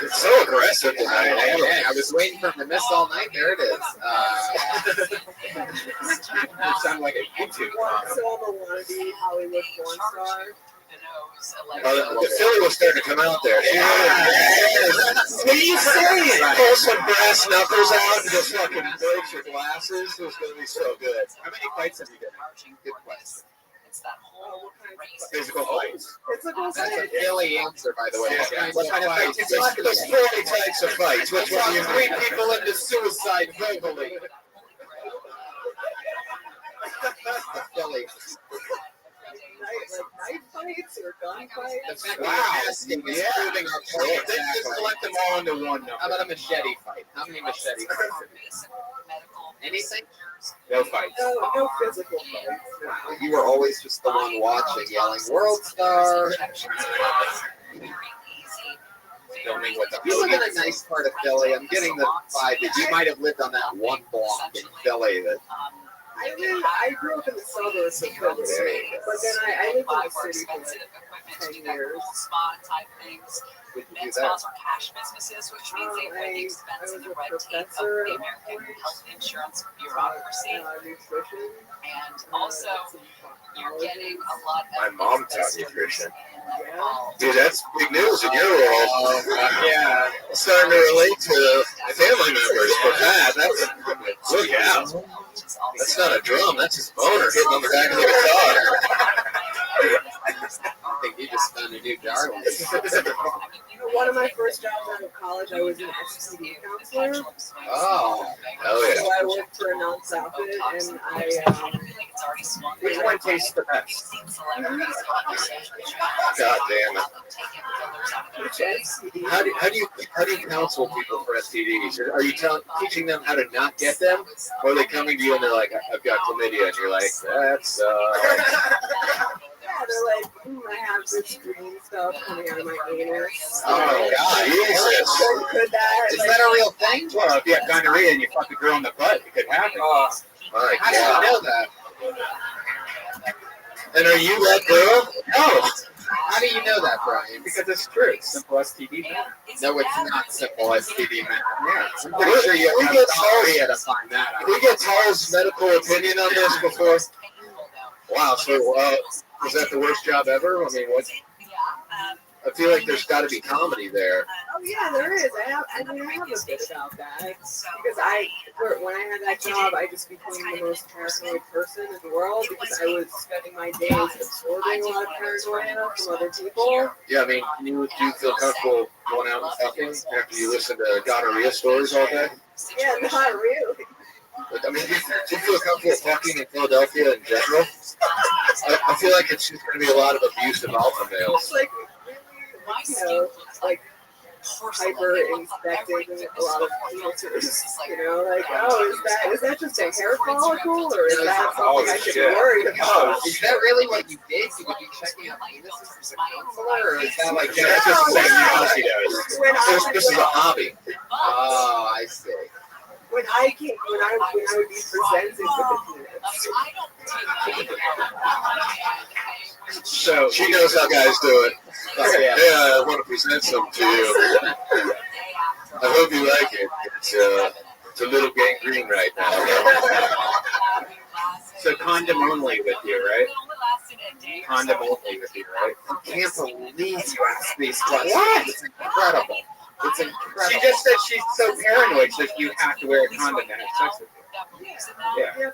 it's so aggressive tonight. I was waiting for him to miss all night. There it is. You sound like a YouTube mom. So I'm a wannabe Hollywood porn star. The Philly was starting to come out there. Yeah. What are you saying? Pull some brass knuckles out and just fucking break your glasses. It was going to be so good. How many fights have you been in? Good question. Physical fights. Physical That's a fights. Philly answer, by the way. What kind of fights? There's 40 types of fights. Which one do you 3 people into suicide verbally. Philly. Like knife fights or gun fights. Wow. Just collect them all into one number. How about a machete fight? How many machete fights? Anything? No fights. No physical fights. You were always just the one watching, yelling, "World Star!" Filming with the You live in a nice part of Philly. I'm getting the vibe that you might have lived on that one block in Philly that. I grew up in the suburbs of Philly, but then I lived in the city for like 10 years. Did you do that? Cash businesses, which means they avoid the expense and the red tape of the American health insurance bureaucracy. Nutrition. And also, you're getting a lot of. My mom taught nutrition. Dude, that's big news in your world. Yeah. Starting to relate to family members, but that's look out. That's not a drum, that's his boner hitting on the back of the guitar. I think you just found a new darling. One of my first jobs out of college, I was an STD counselor. Oh, hell yeah. So I worked for a non-profit, and Which one tastes the best? God damn it. How do you counsel people for STDs? Are you teaching them how to not get them? Or are they coming to you and they're like, I've got chlamydia, and you're like, that's yeah, they're like, I have this green stuff coming out of my anus. Oh, God, Jesus. Could that? Is that a real thing? Well, if you have gonorrhea and you fuck a girl in the butt, it could happen. My How do you God. know that? And are you that girl? No. How do you know that, Brian? Because it's true. It's simple STD math. No, it's not simple STD math. Yeah. I'm pretty sure you have gonorrhea to find that out. Did we get Tall's medical opinion on this before? Wow, so was that the worst job ever? I mean, what? I feel like there's got to be comedy there. Oh yeah, there is. I have a bit about that because when I had that job, I just became the most paranoid person in the world because I was spending my days absorbing a lot of paranoia from other people. Yeah, I mean, do you feel comfortable going out and fucking after you listen to gonorrhea stories all day? Yeah, not really. But, I mean, do you feel comfortable fucking in Philadelphia in general? I feel like it's just going to be a lot of abusive alpha males. Like, like hyper inspecting a lot of cancers. Like, oh, is that just a hair follicle, or is that something I should be worried about? Is that really what you did? You would be checking out penises as a counselor, or is that like That's just the same house he does. This is a hobby. Oh, I see. When I would be presented with a penis. So she knows how guys do it. Yeah, I want to present something to you. I hope you like it. It's a little gangrene right now. So condom only with you, right? Condom only with you, right? I can't believe you asked these questions. It's incredible. It's incredible. She just said she's so paranoid that you have to wear a condom to have sex with you. Yeah.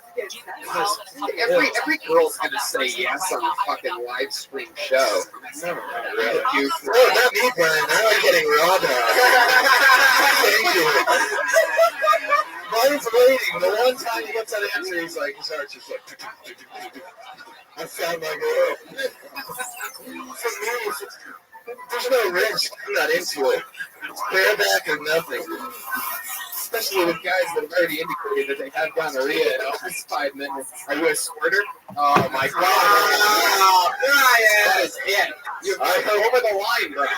Every girl's gonna say yes on a fucking live stream show. No, not really. No, not me, Brian. I'm getting raw dog. Thank you. Brian's waiting. The one time he gets that answer, his heart's just like, I found my girl. For me, there's no risk. I'm not into it. It's bareback or nothing. Especially with guys that have already indicated that they have gonorrhea in almost 5 minutes. Are you a squirter? Oh my God! Brian! That is it. You're over the line, Brian.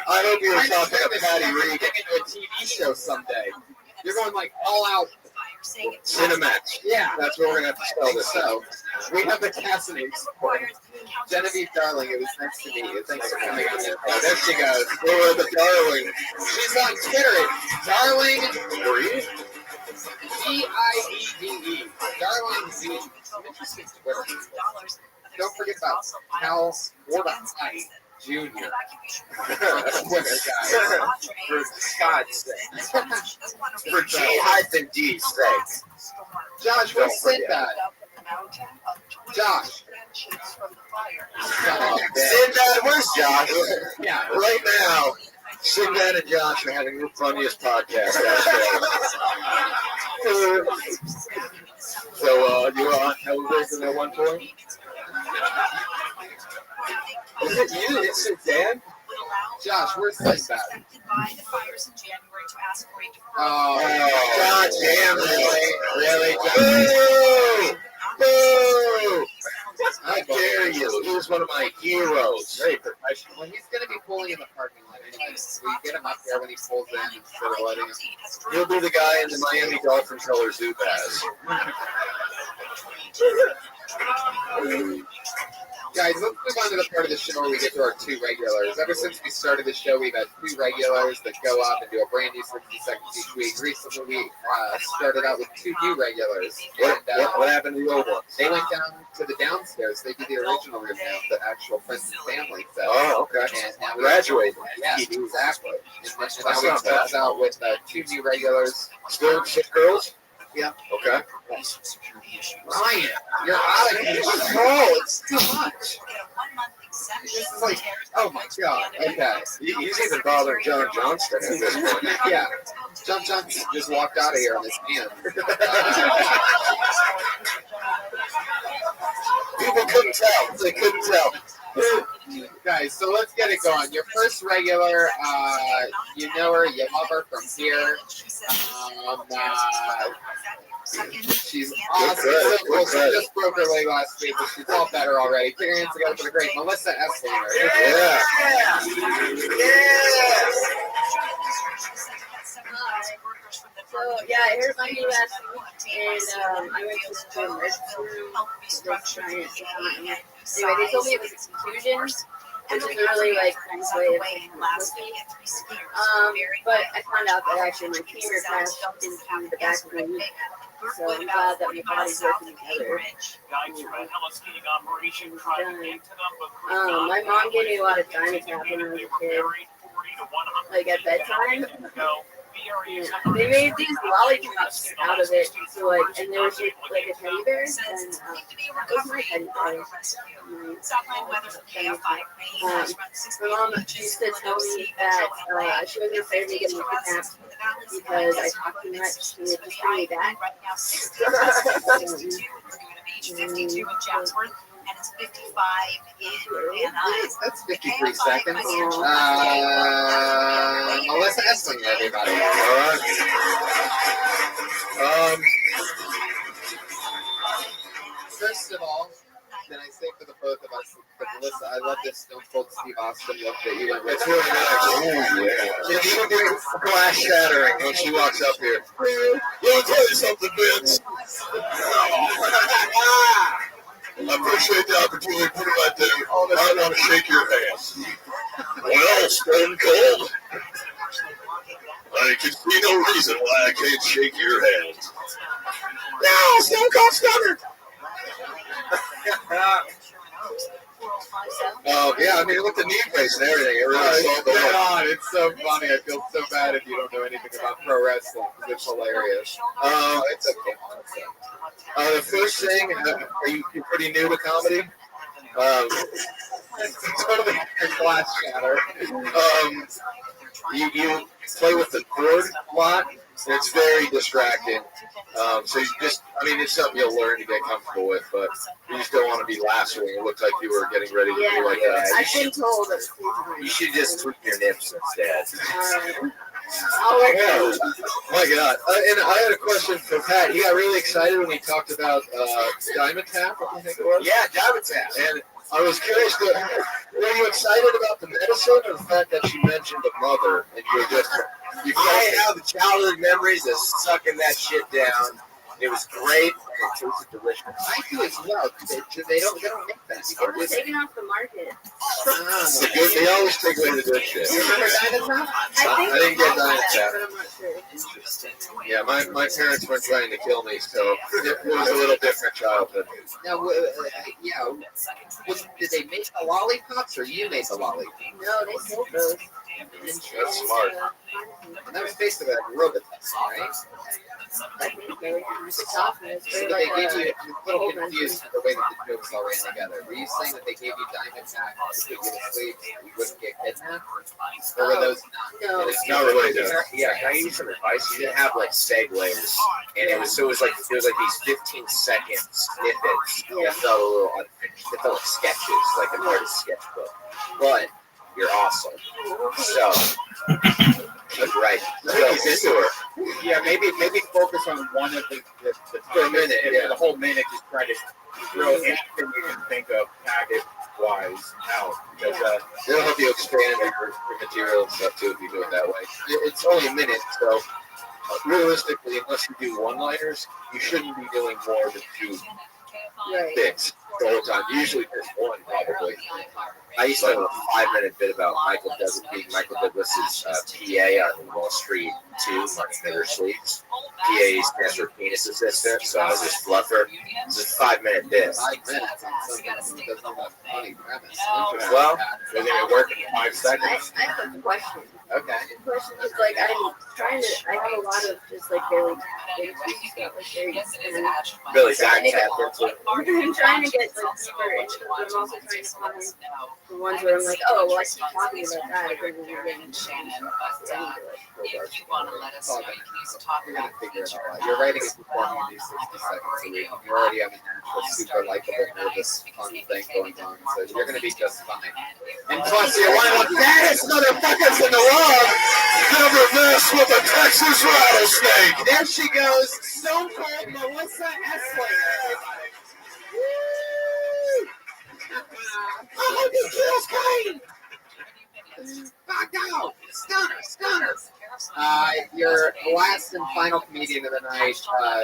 I hope you were talking to Patty Reed. Get into a TV show someday. You're going like all out. Cinemax. Yeah, that's where we're gonna have to spell this out. We have the Cassidy support. Genevieve Darling, it was nice to meet you. Thanks for coming on. There she goes. We're the Darling. She's on Twitter. Darling Reed. Dieve. Darling Z. Some interesting Twitter. Don't forget about Cal Fortnite Jr. Twitter guy. For God's sake. For G-D's sake. Josh, what's Sinbad? Josh. Sinbad, where's Josh? Yeah. Right now, Sinbad and Josh are having the funniest podcast. So, you were on television at one point? Is it you? It's Dan? Josh, where's Sinbad? Oh, God damn, really? Boo! Boo! How dare you? He was one of my heroes. Very professional. Well, he's going to be pulling in the parking lot anyway. We get him up there when he pulls in instead of letting him. He'll be the guy in the Miami Dolphin color Zoo Pass. Guys, let's move on to the part of the show where we get to our 2 regulars. Ever since we started the show, we've had 2 regulars that go up and do a brand new 60 seconds each week. Recently, we started out with 2 new regulars. What happened to the old ones? They went down to the downstairs. They did the original room now, the actual friends and family. So, oh, okay. And now graduated. Yeah, exactly. And now we close out with 2 new regulars. Still 6 girls? Yeah. Okay. Ryan, you're out of control. It's too much. This is like, oh my God. Okay. He's even bothering John Johnston at this point. Yeah. John Johnston just walked out of here on his hand. People couldn't tell. They couldn't tell. Guys, so let's get it going. Your first regular, you know her, you love her from here. She's awesome. She just broke her leg last week, but she's all better already. Put your hands together for the great Melissa Esslinger. Yeah. So yeah, I hurt my knee last week, and I went to the emergency room. Anyway, they told me it was a contusion, which is really like nice way of saying pussy. But I found out that actually my femur passed into the back of my knee. So I'm glad that my body's working together. My mom gave me a lot of Dynatap when I was a kid. Like at bedtime. Yeah. They made these lollipops out of it, so like, and they were shaped like a teddy bear, and that was my teddy bear. My mom used to tell me that she wasn't afraid of me getting kidnapped because I talk too much. She would just bring me back. 52 in Chatsworth, and it's 55 in Van Nuys. That's 53 seconds. Melissa Essling, everybody. All right. First of all, then I say for the both of us, but Melissa, I love this Stone Cold Steve Austin look that you went with. It's really nice. Oh, yeah. She's even doing glass shattering when she walks up here. Let me tell you something, Vince. I appreciate the opportunity to put it right there. I want to shake your hand. Well, Stone Cold, I can see no reason why I can't shake your hand. No, Stone Cold Stunner. Oh, yeah, I mean, with the knee brace and everything, it really sold the on. It's so funny. I feel so bad if you don't know anything about pro wrestling, because it's hilarious. It's okay. The first thing, are you pretty new to comedy? Totally glass shatter. You play with the cord a lot, and it's very distracting. So you just, I mean, it's something you'll learn to get comfortable with, but you just don't want to be lassoing. It looked like you were getting ready to do like that. I've been told it. You should just tweak your nips instead. I'll work Oh, my God. And I had a question for Pat. He got really excited when we talked about Diamond Tap, I think it was. Yeah, Diamond Tap. And I was curious, were you excited about the medicine or the fact that she mentioned the mother? And I have childhood memories of sucking that shit down. It was great, and it tasted delicious. I do as well. They don't make that. It was taken off the market. They always take away the good shit. You remember Diamond Tap? I didn't get Diamond Tap. But I'm not sure. Yeah, my parents weren't trying to kill me, so it was a little different childhood. Now, did they make the lollipops, or you made the lollipops? No, they sold those. That's smart. And that was basically like Robot, right? I think so. So they gave you, I'm a little confused with the way that the jokes all ran together. Were you saying that they gave you Diamond Tap to put you to sleep so you wouldn't get kidnapped? Or were those not? It's not related. Yeah, can I give you some advice? You didn't have like segues, and it was like these 15-second snippets that felt a little unfinished. It felt like sketches, like a part of sketchbook. But you're awesome. So that's right. So, Yeah, maybe focus on one of the for a minute. the whole minute. Just try to throw anything you can think of packet-wise out. Because it'll help you expand your material and stuff too if you do it that way. It's only a minute, so realistically, unless you do one-liners, you shouldn't be doing more than 2 bits the whole time. Usually just one, probably. I used to have a 5-minute bit about Michael Douglas's PA on Wall Street 2, Martin Bittersweet. PA stands for penis assistant, so I was just fluffer. It's just a 5-minute bit. 5 minutes on something that doesn't have a funny premise. Well, they're going to work in 5 seconds. I have a question. Okay. The question is like I have a lot of just like very stuff, like very Really bad tap. I'm trying to get like deeper into it, but I'm also trying to find the ones where I'm like, oh, well, I keep talking about that. I couldn't even If you want to let us know, you can use the top You're going to figure it all out. You're writing it before you do 60 seconds a week. You already have a natural, super likable, nervous, fun thing going on, so you're going to be just fine. And plus, you're one of the baddest motherfuckers in the world. Never mess with a Texas rattlesnake. There she goes, Stone Cold Melissa Essling. I hope he kills Kane. Fuck out! Stunner! Your last and final comedian of the night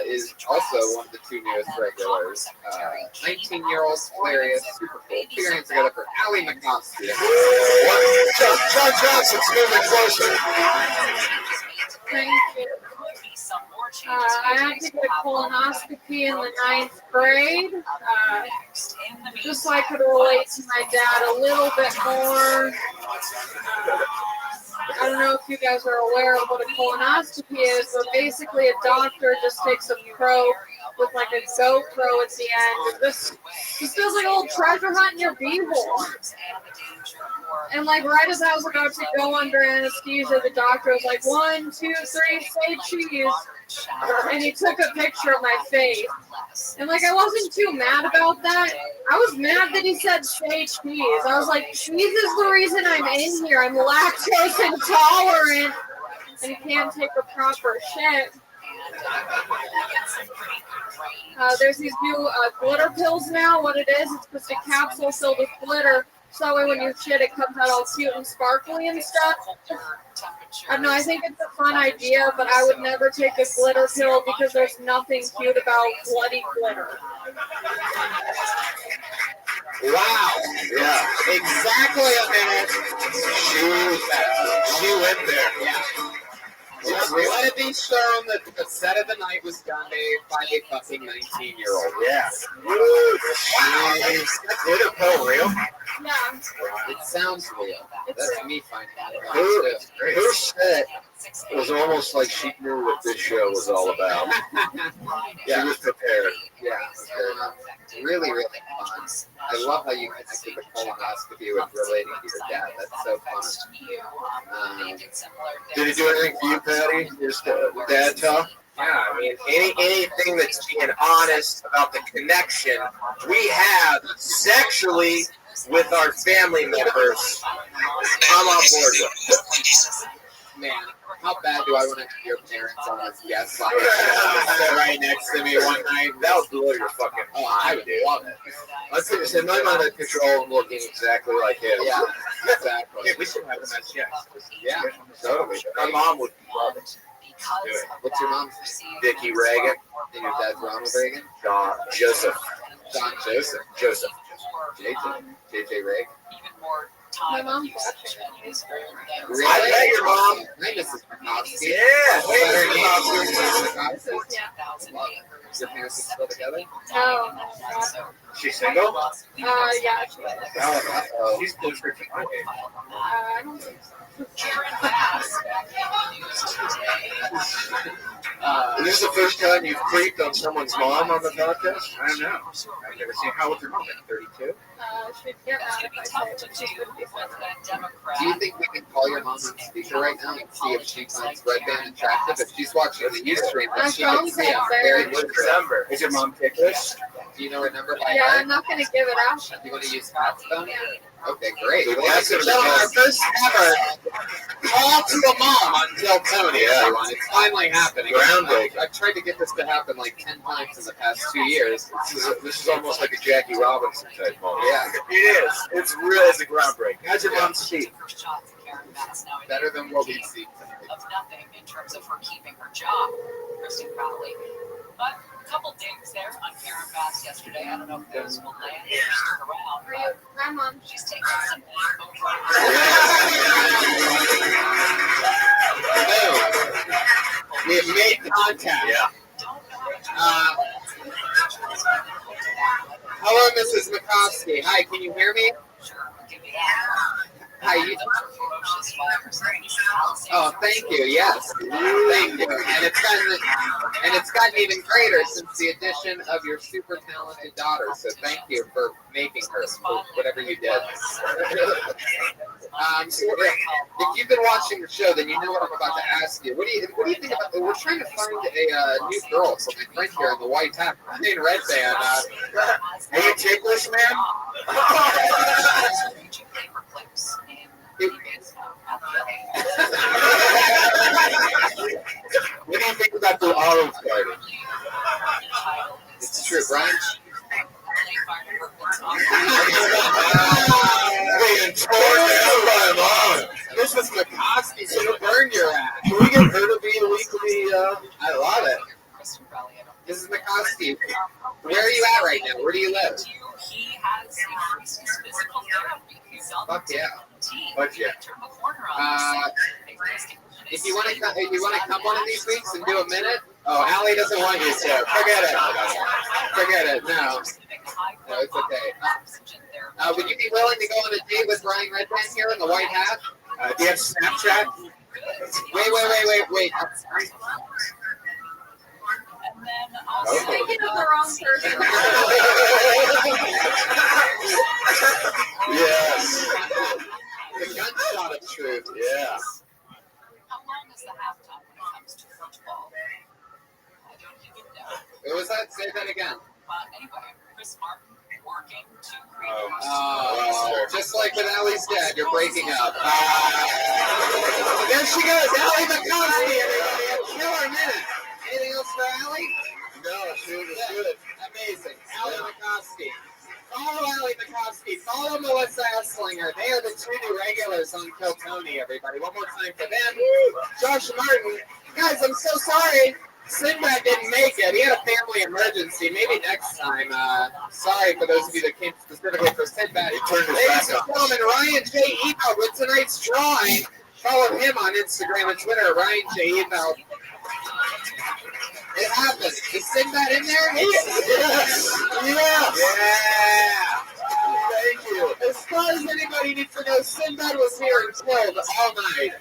is also one of the 2 newest regulars. 19-year-old, hilarious, super cool. Put your hands together for Allie McCoskey. John Johnson's moving closer. Thank you. I had to get a colonoscopy in the 9th grade, just so I could relate to my dad a little bit more. I don't know if you guys are aware of what a colonoscopy is, but basically a doctor just takes a probe with like a GoPro at the end. This feels like a little treasure hunt in your beehole. And like right as I was about to go under anesthesia, the doctor was like, 1, 2, 3, say cheese. And he took a picture of my face. And like I wasn't too mad about that. I was mad that he said say cheese. I was like, cheese is the reason I'm in here. I'm lactose intolerant and can't take a proper shit. There's these new glitter pills now. What it is, it's just a capsule filled with glitter. So that way when you shit, it comes out all cute and sparkly and stuff. I don't know, I think it's a fun idea, but I would never take a glitter pill because there's nothing cute about bloody glitter. Wow. Yeah. Exactly a minute. She went there. Yeah. Let it be shown that the set of the night was done by a fucking 19-year-old. Yeah. Wow. Glitter pill real? Yeah. It sounds real. That's me finding out. Her set was almost like she knew what this show was all about. Yeah. She was prepared. Yeah. Really, really fun. I love how you connected the colonoscopy with relating to your dad. That's so fun. Did he do anything for you, Patty? Just dad talk? Yeah, I mean, anything that's being honest about the connection we have sexually with our family members, I'm on board with. Man, how bad do I want to have your parents on as guests? Like, sit right next to me one night. That would blow your fucking mind. I would love it. Let's in my mind, I picture all of them looking exactly like him. Yeah, exactly. Yeah, we should have them as guests. Yeah, totally. My mom would love it. What's your mom's? Vicky Reagan. And your dad's Ronald Reagan? Joseph. John Joseph. Joseph. JJ Reagan. My mom's Really? I met your mom. Hi, Mrs. Mikowski. Yeah. Your parents are still together? No. She's single? Yeah, she is. Oh, she's closer to my age. I don't think so. Is this the first time you've creeped on someone's mom on the podcast? I don't know. I've never seen. How old's your mom? 32? She'd get mad if I said that she couldn't be funny. Do you think we can call your mom on speaker right now and see if she finds Red Band attractive? If she's watching the Ustream, then she can see I'm very What's interested. her number? Is your mom ticklish? Do you know her number by Yeah, heart? I'm not going to give it out. You want to use Pat's phone? Okay, great. Well, That's that's our first ever call to a mom on Tell Tony, everyone. It's finally happening. Groundbreaking. I've tried to get this to happen like 10 times in the past 2 years. This is almost like a Jackie Robinson type moment. Yeah, It is. It's really a groundbreaking. how's your mom speak? Better than what we've seen tonight. Of nothing in terms of her keeping her job, Kristen Crowley. But a couple digs there on Karen Bass yesterday. I don't know if those will land. Stick around, but Hi, Mom. she's taking some We have made contact. Yeah. Hello, Mrs. Mikowski. Hi, can you hear me? Hi, you. Oh, thank you. Yes, thank you. And it's gotten even greater since the addition of your super talented daughter. So thank you for making her for whatever you did. So if you've been watching the show, then you know what I'm about to ask you. What do you think about? We're trying to find a new girl for my friend here in the white hat, in Red Band. Are you ticklish, man? What do you think about the Olive Garden? It's true, Brian. This is Mikowski, so you'll burn your ass. Can we get her to be the weekly? I love it. This is Mikowski. Where are you at right now? Where do you live? He has increased his physical therapy. He's on Fuck yeah. Fuck yeah. If you want to come one of these weeks and do a minute. Oh, Allie doesn't want you to. Forget it. Forget it. No, it's okay. Would you be willing to go on a date with Brian Redband here in the white hat? Do you have Snapchat? Wait. You're thinking of the wrong person. Yes. The gunshot of truth. Yeah. How long is the halftime when it comes to football? I don't even know. What was that? Say that again. But anyway, Chris Martin working to create Oh, just like with Allie's dad, you're breaking up. There she goes, Allie McCoskey, everybody. Killer minute. Anything else for Allie? No, she was good. Amazing. Allie McCoskey. Follow Allie McCoskey. Follow Melissa Esslinger. They are the two new regulars on Kill Tony, everybody. One more time for them. Josh Martin. Guys, I'm so sorry. Sinbad didn't make it. He had a family emergency. Maybe next time. Sorry for those of you that came specifically for Sinbad. Ladies and gentlemen, Ryan J. Ebel with tonight's drawing. Follow him on Instagram and Twitter, Ryan J. Ebel. It happened. Is Sinbad in there? Yes. Yeah. Thank you. As far as anybody needs to know, Sinbad was here and killed all night.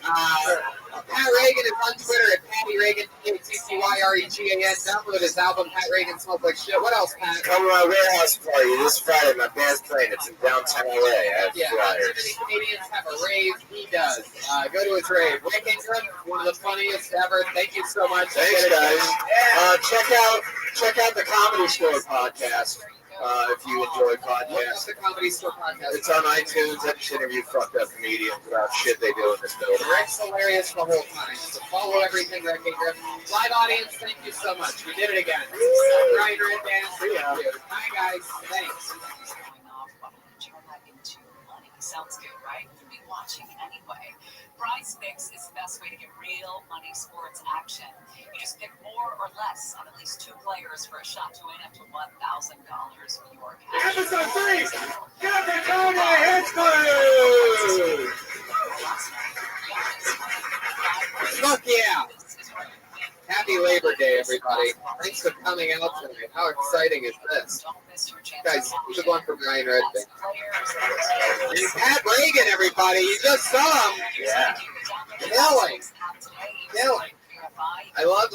Pat Reagan is on Twitter at Patty Reagan, PATTYREGAN. Download his album, Pat Reagan Smells Like Shit. What else, Pat? Come to my warehouse party this Friday. My band's playing. It's in downtown LA. I have flyers. Many Canadians have a rave. He does. Go to his rave. Rick Ingram, one of the funniest ever. Thank you so much. Thanks, guys. Check out the Comedy Store podcast. If you enjoy podcasts. What's the Comedy Store podcast? It's on iTunes. I just interview fucked up comedians about shit they do in this building. Rick's hilarious the whole time. So follow everything Rick Ingram. Live audience, thank you so much. We did it again. Ryan Redband, thank you. Hi guys, thanks. Sounds good, right? You'll be watching anyway. Prize Picks is the best way to get real money sports action. You just pick more or less on at least 2 players for a shot to win up to $1,000 of your cash. Episode 3, get the Tony Hinchcliffe! Fuck yeah! Happy Labor Day, everybody. Thanks for coming out tonight. How exciting is this? Guys, you should one for Ryan Redband. And Pat Reagan, everybody. You just saw him. Yeah. Killing. I love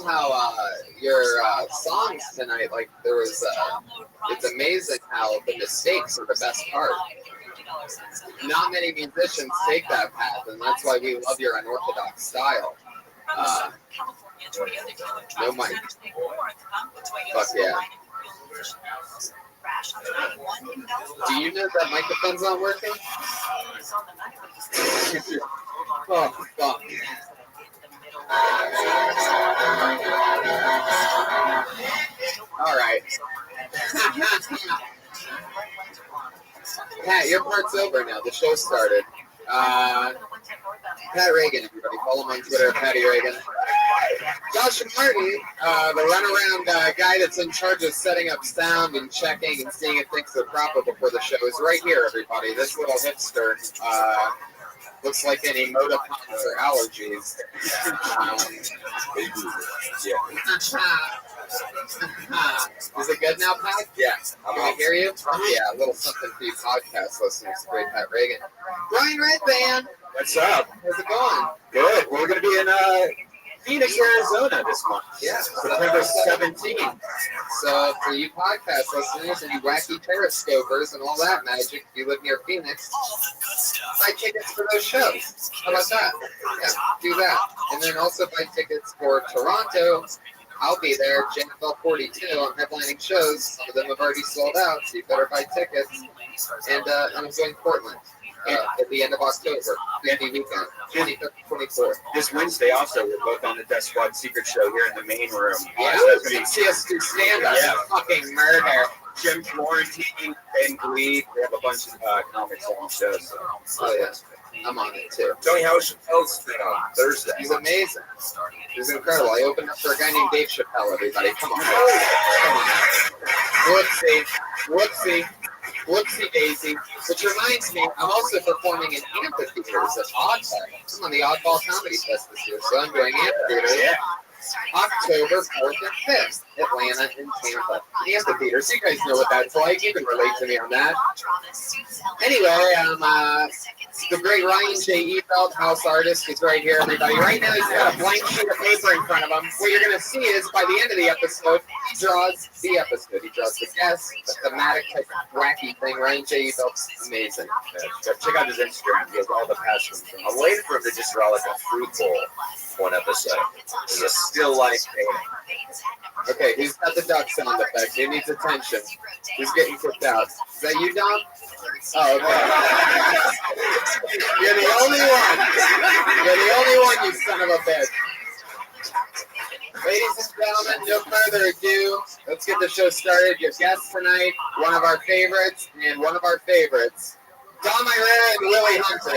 how your songs tonight, like there was, it's amazing how the mistakes are the best part. Not many musicians take that path, and that's why we love your unorthodox style. No mic. Fuck yeah. Do you know that microphone's not working? Oh, fuck. All right. Pat, your part's over now. The show started. Pat Reagan, everybody. Follow him on Twitter, Patty Reagan. Josh Martin, the runaround guy that's in charge of setting up sound and checking and seeing if things are proper before the show, is right here, everybody. This little hipster looks like any motopods or allergies. Is it good now, Pat? Yeah. Can I hear you? Yeah, a little something for you podcast listeners. Great, Pat Reagan. Brian Redband. What's up? How's it going? Good. We're going to be in Phoenix, Arizona this month. Yeah, September 17th. So for you podcast listeners and you wacky periscopers and all that magic, if you live near Phoenix, buy tickets for those shows. How about that? Yeah, do that. And then also buy tickets for Toronto. I'll be there, JFL 42. I'm headlining shows. Some of them have already sold out, so you better buy tickets. And I'm going to Portland at the end of October, 50 weekend, 25th, 24th. This Wednesday also, we're both on the Death Squad Secret Show here in the main room. Yeah, so you can see us do stand-up. Yeah. Fucking murder. Jim Florentine, Ben Glee. We have a bunch of comics on the show. So. Oh, yeah. I'm on it, too. Tony Chappelle's thing on Thursday. He's amazing. He's incredible. I opened up for a guy named Dave Chappelle, everybody. Come on. Whoopsie daisy. Which reminds me, I'm also performing in amphitheaters at Oddball. I'm on the Oddball Comedy Fest this year, so I'm doing amphitheaters. Yeah. October 4th and 5th, Atlanta and Tampa. The amphitheater. So you guys know what that's like. You can relate to me on that. Anyway, the great Ryan J. Efeld, house artist, is right here, everybody. Right now, he's got a blank sheet of paper in front of him. What you're going to see is, by the end of the episode, he draws the episode. He draws the guests, the thematic type of wacky thing. Ryan J. Efeld's amazing. Yeah, check out his Instagram. He has all the passion. I'm waiting for him to just draw like a fruit bowl one episode. It's a still life painting. Okay, he's got the duck sound effect. He needs attention. He's getting kicked out. Is that you, Dom? Oh, okay. You're the only one. You're the only one, you son of a bitch. Ladies and gentlemen, no further ado. Let's get the show started. Your guest tonight, one of our favorites, and one of our favorites, Dom Irera and Willie Hunter.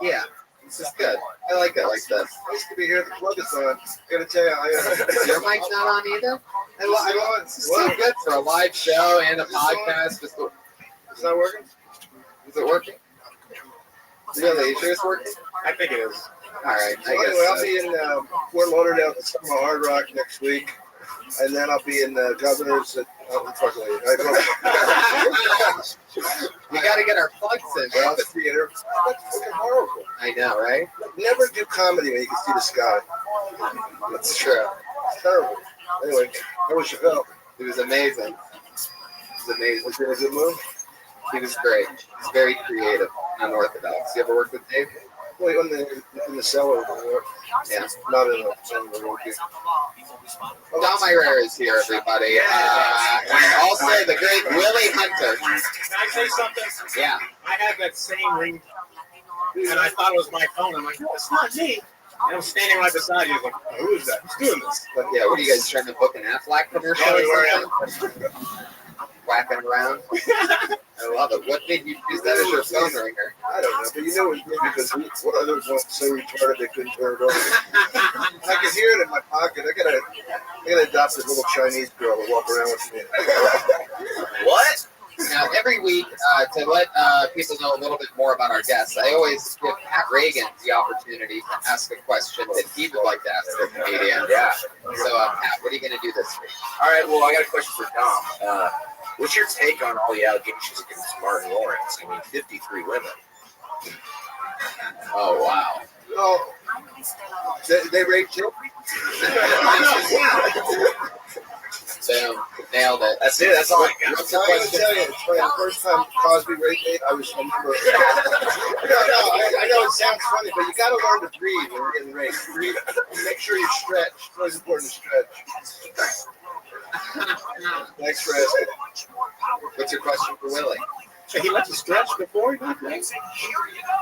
Yeah, this is good. I like it like this. Nice to be here. The plug is on. Gotta tell you, Your mic's not on either? This is so good for a live show and a podcast. It's not working? Is it working? Really? You sure it's working? I think it is. All right. I Anyway, guess I'll be in Fort Lauderdale at the Summer Hard Rock next week. And then I'll be in Governor's at unfortunately. We got to get our plugs in. Well, the theater. That's fucking horrible. I know, right? Never do comedy when you can see the sky. That's true. It's terrible. Anyway, how was Chappelle? It was amazing. It was amazing. Was it a good move? He was great. He's very creative, unorthodox. You ever worked with Dave? Well, in the cellar. Yeah. Not in the rookie. Dom Irera is here, everybody. And also the great Willie Hunter. Can I say something? Yeah. I had that same ring, and I thought it was my phone. I'm like, no, it's not me. And I'm standing right beside you. Like, oh, who is that? Who's doing this? But yeah, what are you guys trying to book an Aflac commercial or something? Whacking around. I love it. What made you use that as your phone ringer? I don't know, but you know it was me because what others want so retarded they couldn't turn it on. I could hear it in my pocket. I gotta adopt this little Chinese girl to walk around with me. What? Now, every week, to let people know a little bit more about our guests, I always give Pat Reagan the opportunity to ask a question that he would like to ask the comedian. Yeah. So, Pat, what are you going to do this week? All right, well, I got a question for Dom. What's your take on all the allegations against Martin Lawrence? I mean, 53 women. Oh, wow. Oh, they raped him? Boom. Nailed it. That's it. That's all I got. I'm trying to tell you, it's funny. The first time Cosby raped me, I was a member. I know it sounds funny, but you got to learn to breathe when you're getting raped. Breathe. Make sure you stretch. It's always important to stretch. Thanks for asking. What's your question for Willie? So he lets you stretch before he did things?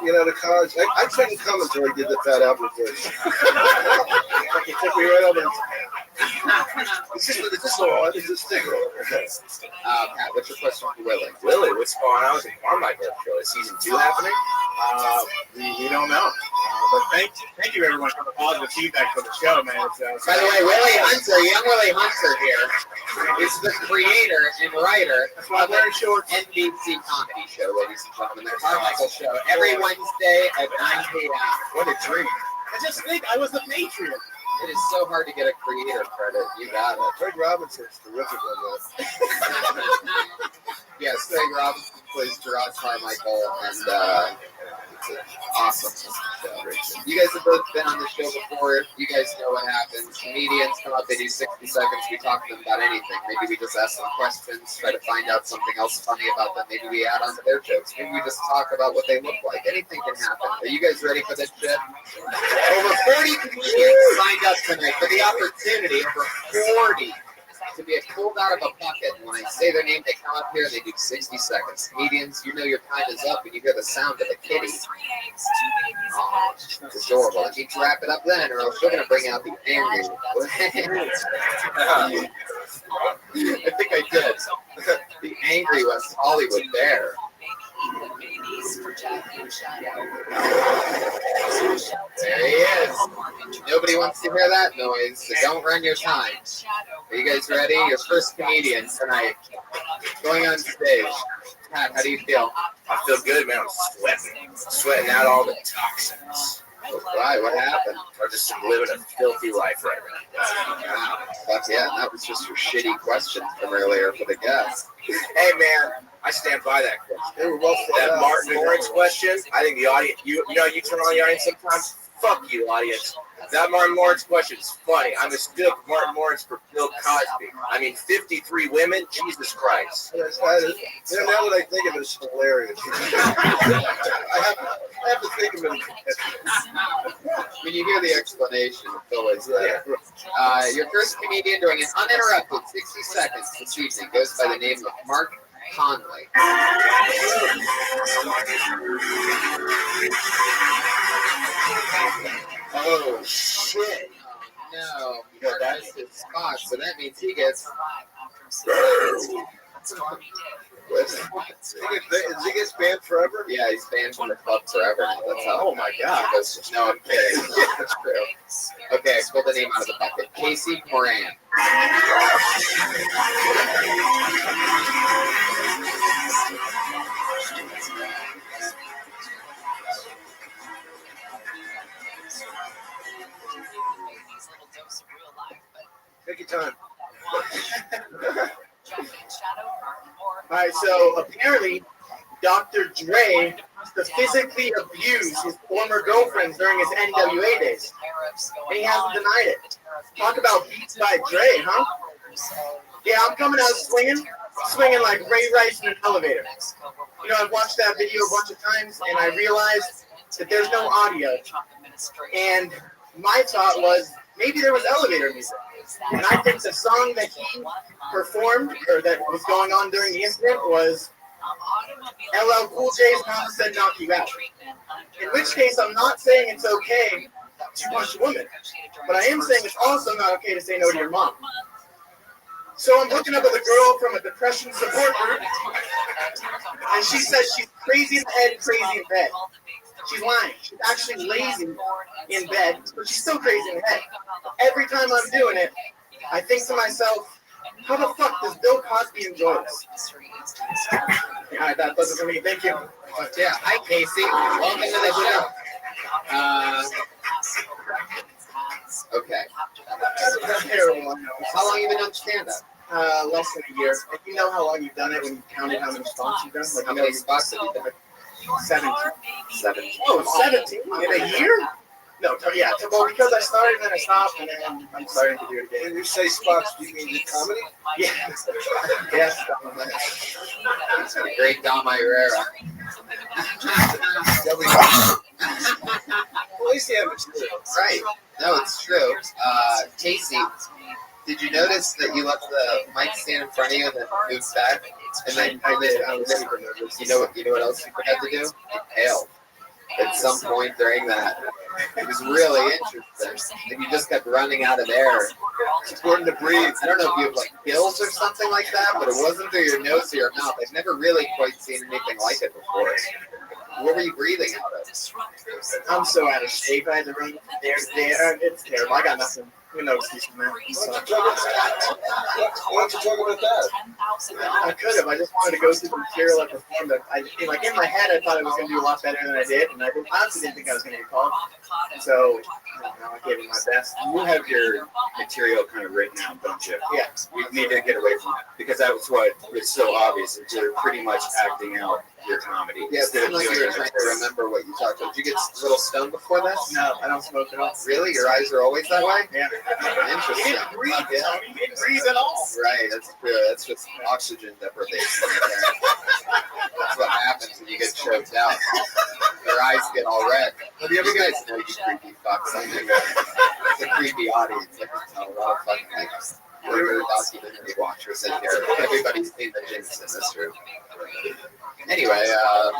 You know, the college, I couldn't come until I did the Fat Albert voice. Like he took me right over. It's just a sticker. Pat, what's your question for Willie? Willie, what's going on with the Carmichael show? Is season 2 happening? We don't know. But thank you everyone for the positive feedback for the show, man. By the way, Willie Hunter, young Willie Hunter here, is the creator and writer of the NBC comedy show, ladies and gentlemen. The Carmichael Show, every Wednesday at 9 p.m. What a dream. I just think I was the Patriot. It is so hard to get a creator credit. You got it. Craig Robinson's terrific on that. Yes, Craig Robinson plays Gerard Carmichael, and it's awesome. You guys have both been on the show before. You guys know what happens. Comedians come up, they do 60 seconds. We talk to them about anything. Maybe we just ask them questions, try to find out something else funny about them. Maybe we add on to their jokes. Maybe we just talk about what they look like. Anything can happen. Are you guys ready for this shit? Over 30 comedians signed up tonight for the opportunity. Over 40 to be pulled out of a bucket. And when I say their name, they come up here and they do 60 seconds. Comedians, you know your time is up when you hear the sound of a kitty. Oh, it's adorable. I need to wrap it up then, or else you're going to bring out the angry. I think I did. The angry West Hollywood bear. There he is. Nobody wants to hear that noise, so don't run your time. Are you guys ready? Your first comedian tonight. Going on stage. Pat, how do you feel? I feel good, man. I'm sweating out all the toxins. Why? What happened? I'm just living a filthy life right now. Wow. Fuck yeah, and that was just your shitty question from earlier for the guest. Hey, man, I stand by that question. They were well That Martin Lawrence question, I think the audience, you know, you turn on the audience sometimes. Fuck you, audience. That Martin Lawrence question is funny. I mistook Martin Lawrence for Bill Cosby. I mean, 53 women? Jesus Christ. Now that I think of it, it's hilarious. I have to think of it. When you hear the explanation, it's always there. Your first comedian during an uninterrupted 60 seconds this evening goes by the name of Mark Conley. Oh, shit. No. Well, that's his spot, so that means he gets... Does he get banned forever? Yeah, he's banned from the club forever. That's how. Oh my God. No, I'm kidding. That's true. Okay, pull the name out of the bucket. Casey Moran. Take your time. All right, so apparently, Dr. Dre used to physically abuse his former girlfriends during his NWA days, and he hasn't denied it. Talk about beats by Dre, huh? Yeah, I'm coming out swinging like Ray Rice in an elevator. You know, I've watched that video a bunch of times, and I realized that there's no audio. And my thought was, maybe there was elevator music. And I think the song that he performed, or that was going on during the incident, was LL Cool J's Mama Said Knock You Out. In which case, I'm not saying it's okay to punch a woman, but I am saying it's also not okay to say no to your mom. So I'm hooking up with a girl from a depression support group, and she says she's crazy in the head, crazy in bed. She's lying. She's actually lazy in bed, but she's still crazy in the head. Every time I'm doing it, I think to myself, how the fuck does Bill Cosby enjoy this? All right, that does it for me. Thank you. Yeah, hi Casey. Welcome to the show. Okay. How long have you been on stand-up? Less than a year. And you know how long you've done it when you counted how many spots you've done? Like, how many spots have you done? 17. 17. Oh, 17 in a year? No, yeah. Well, because I started and then I stopped, and then I'm starting to do it again. When you say spots, do you mean the comedy? Yeah. Yes. It's a great Dom Irera. Right. No, it's true. Casey, did you notice that you left the mic stand in front of you and then moved back? And then I was super nervous. You know what else you had to do? Inhale. At some point during that. It was really interesting. And you just kept running out of air. It's important to breathe. I don't know if you have like gills or something like that, but it wasn't through your nose or your mouth. I've never really quite seen anything like it before. What were you breathing out of? I'm so out of shape. I had to run there. It's terrible. I got nothing. No excuse for that. Why don't you talk about that? I could have. I just wanted to go through the material I performed. Like in my head, I thought I was going to do a lot better than I did, and I honestly didn't think I was going to get called. So I gave it my best. You have your material kind of written out, don't you? Yeah. You need to get away from that because that's what is so obvious. Is you're pretty much acting out your comedy. Yeah, it seemed like you were trying to remember what you talked about. Did you get a little stoned before this? No, I don't smoke at all. Really? Your eyes are always that way? Yeah. Interesting. You didn't breathe, Tony. You didn't breathe at all. Right, that's true. That's just oxygen deprivation. That's what happens when you get choked out. Your eyes get all red. You guys know you creepy fucks. I mean, it's a creepy audience. I can tell a lot of fucking things. We're documentary watchers in here. Everybody's seen the Jameson, that's true. Anyway,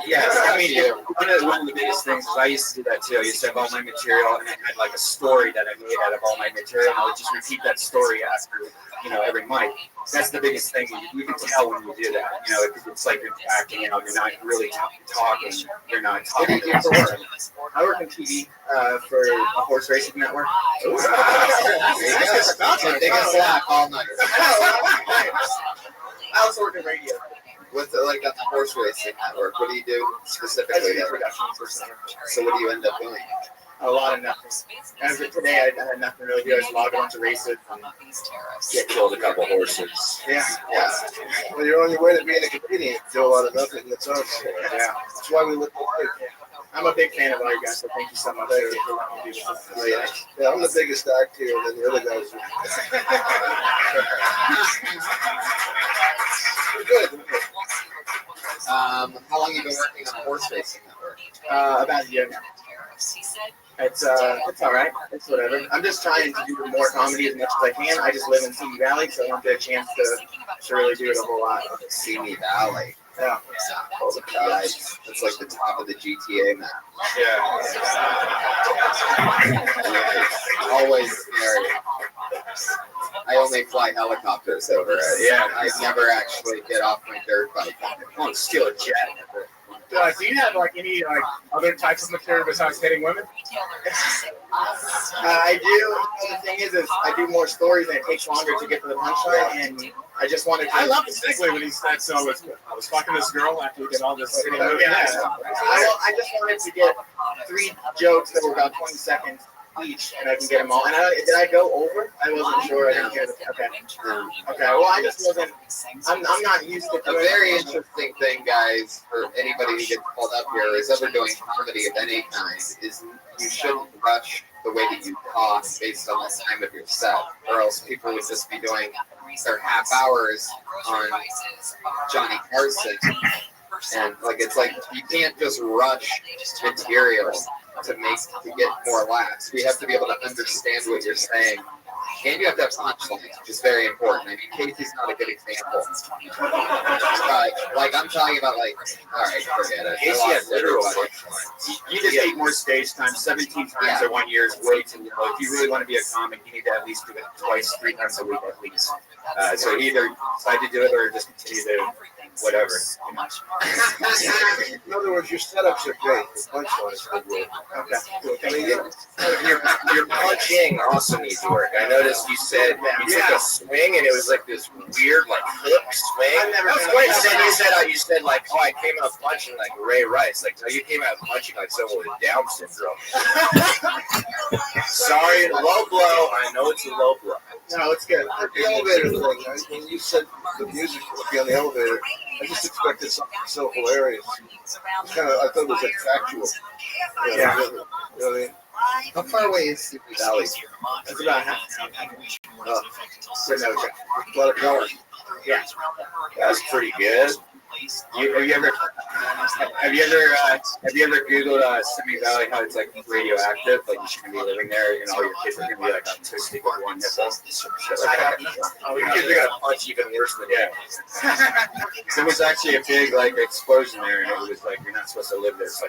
Yeah, I mean, you. one of the biggest things is I used to do that too. I used to have all my material and I had like a story that I made out of all my material. And I would just repeat that story after, every mic. That's the biggest thing. You can tell when you do that. It's like you're acting, you're not really talking. You're not What do talking. you do for work? I work in TV for a horse racing network. There you go. Take a slack all night. I also work in radio. With like on the horse racing network, what do you do specifically there? So what do you end up doing? A lot of nothing. As of today, I had nothing really to do. I just logged on to races and killed a couple horses. Yeah. Well, you're on your way to being a comedian. Do a lot of nothing. That's us. Yeah. That's why we look alike. I'm a big fan of all you guys, so thank you so much. Oh, yeah, I'm the biggest actor, and then the other guys are good. How long have you been working on horse racing network? About a year now. It's all right. It's whatever. I'm just trying to do more comedy as much as I can. I just live in Simi Valley, so I don't get a chance to really do it a whole lot. Simi Valley. Yeah. Oh, guys, it's like the top of the GTA map. Yeah. Always scary. I only fly helicopters over it. Yeah. I never actually get off my dirt bike. I want to steal a jet. Do you have like any other types of material besides hitting women? I do. The thing is I do more stories and it takes longer to get to the punchline, and I just wanted to. I love the segue when he said, so I was fucking this girl after we did all this. Yeah. I just wanted to get 3 jokes that were about 20 seconds each, and I can get them all. And did I go over? I wasn't sure. I didn't hear the, okay. Okay. Well, I just wasn't. I'm not used to. A very interesting thing, guys, for anybody who gets called up here is ever doing comedy of any kind, is you shouldn't rush the way that you talk based on the time of your set, or else people would just be doing their half hours on Johnny Carson. And it's like you can't just rush material to get more laughs. We have to be able to understand what you're saying. And you have to have punchlines, which is very important. I mean, Casey's not a good example. I'm talking about all right, forget it. Casey has literal punchlines. You just need more stage time. 17 times in 1 year is way too low. If you really want to be a comic, you need to at least do it twice, 3 times a week at least. So either decide to do it or just continue to whatever. In other words, your setups are great. The punchlines are good. Okay. Your punching also needs work. I noticed you said you took a swing and it was like this weird hip swing. You said I came out punching like Ray Rice. No, you came out punching like someone with Down syndrome. Sorry, low blow. I know it's a low blow. No, it's good. The elevator thing. When you said the music would be on the elevator, I just expected something so hilarious. I thought it was factual. Yeah. You know what I mean? How far away is Simi Valley? It's about half an hour. A lot of color. Yeah. That's pretty good. Have you ever Googled Simi Valley, how it's radioactive? You shouldn't be living there, and all your kids are gonna be autistic with one nipple. Your kids are gonna punch even worse than you. There was actually a big explosion there, and it was you're not supposed to live there. It's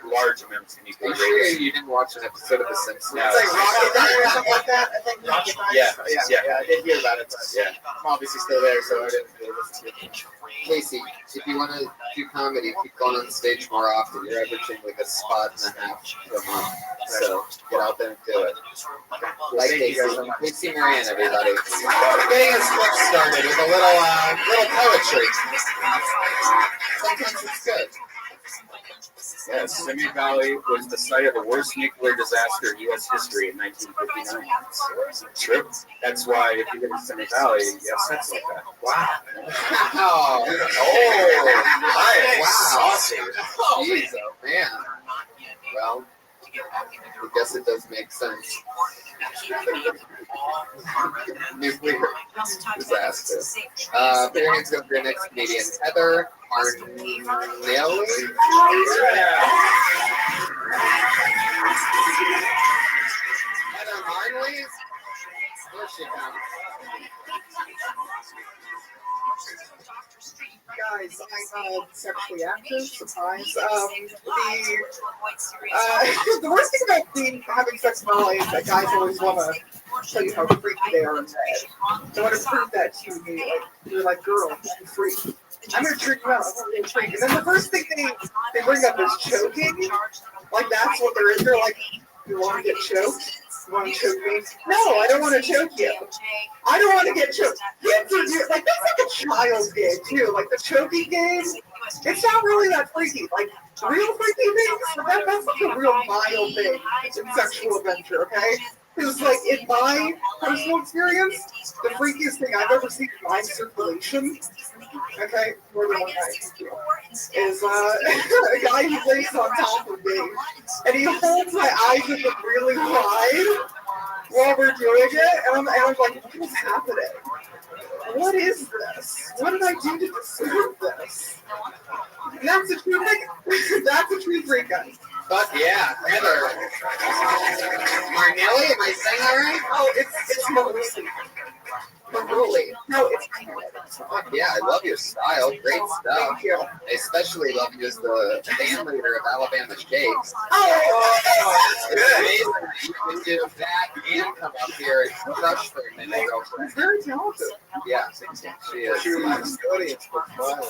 large amounts of nuclear radiation. You didn't watch an episode of The Simpsons? No, It's Rocket Fire or something like that. I think Rocket Fire. Yeah, I did hear about it. But yeah. I'm obviously still there, so I didn't really listen to it. Casey, if you want to do comedy, keep going on stage more often. You're averaging a spot and a half per month. So get out there and do it. Casey Marianne, everybody. Getting us started with a little poetry. Sometimes it's good. Yes, Simi Valley was the site of the worst nuclear disaster in U.S. history in 1959. True. That's why if you live in Simi Valley, you have sets like that. Wow. Wow. Saucy. Jeez, oh man. Well, I guess it does make sense. Nuclear disaster. Put your hands up for your next comedian, Heather Arnelli. Heather Arnelli? Here she comes. guys, I'm sexually active. Surprise. The worst thing about having sex in my life is that guys always want to tell you how freaky they are in bed. They want to prove that to me. Like, you're like, girl, you're freak. I'm gonna trick you out. I'm gonna freak. And then the first thing they bring up is choking. Like that's what they're in. They're like, you want to get choked? You want to choke me? No, I don't want to choke you. I don't want to get choked. Kids are like that's like a child game too. Like the choking game, it's not really that freaky. Like real freaky things, that's like a real mild thing in sexual adventure. Okay. Because, like, in my personal experience, the freakiest thing I've ever seen in my circulation, okay, more than one guy, is a guy who lays on top of me, and he holds my eyes open really wide while we're doing it, and I'm like, what is happening? What is this? What did I do to deserve this? And that's a true thing. That's a true freak, guys. Fuck yeah, Heather. Marnelli, am I saying that right? Oh, it's Maruli. Maruli. No, it's Fuck yeah, I love your style. Great stuff. Thank you. I especially love you as the band leader of Alabama Shakes. Oh, it's amazing that you can do that and come up here and crush for a minute, girlfriend. She's very talented. Yeah, she is. She reminds the audience for smiling.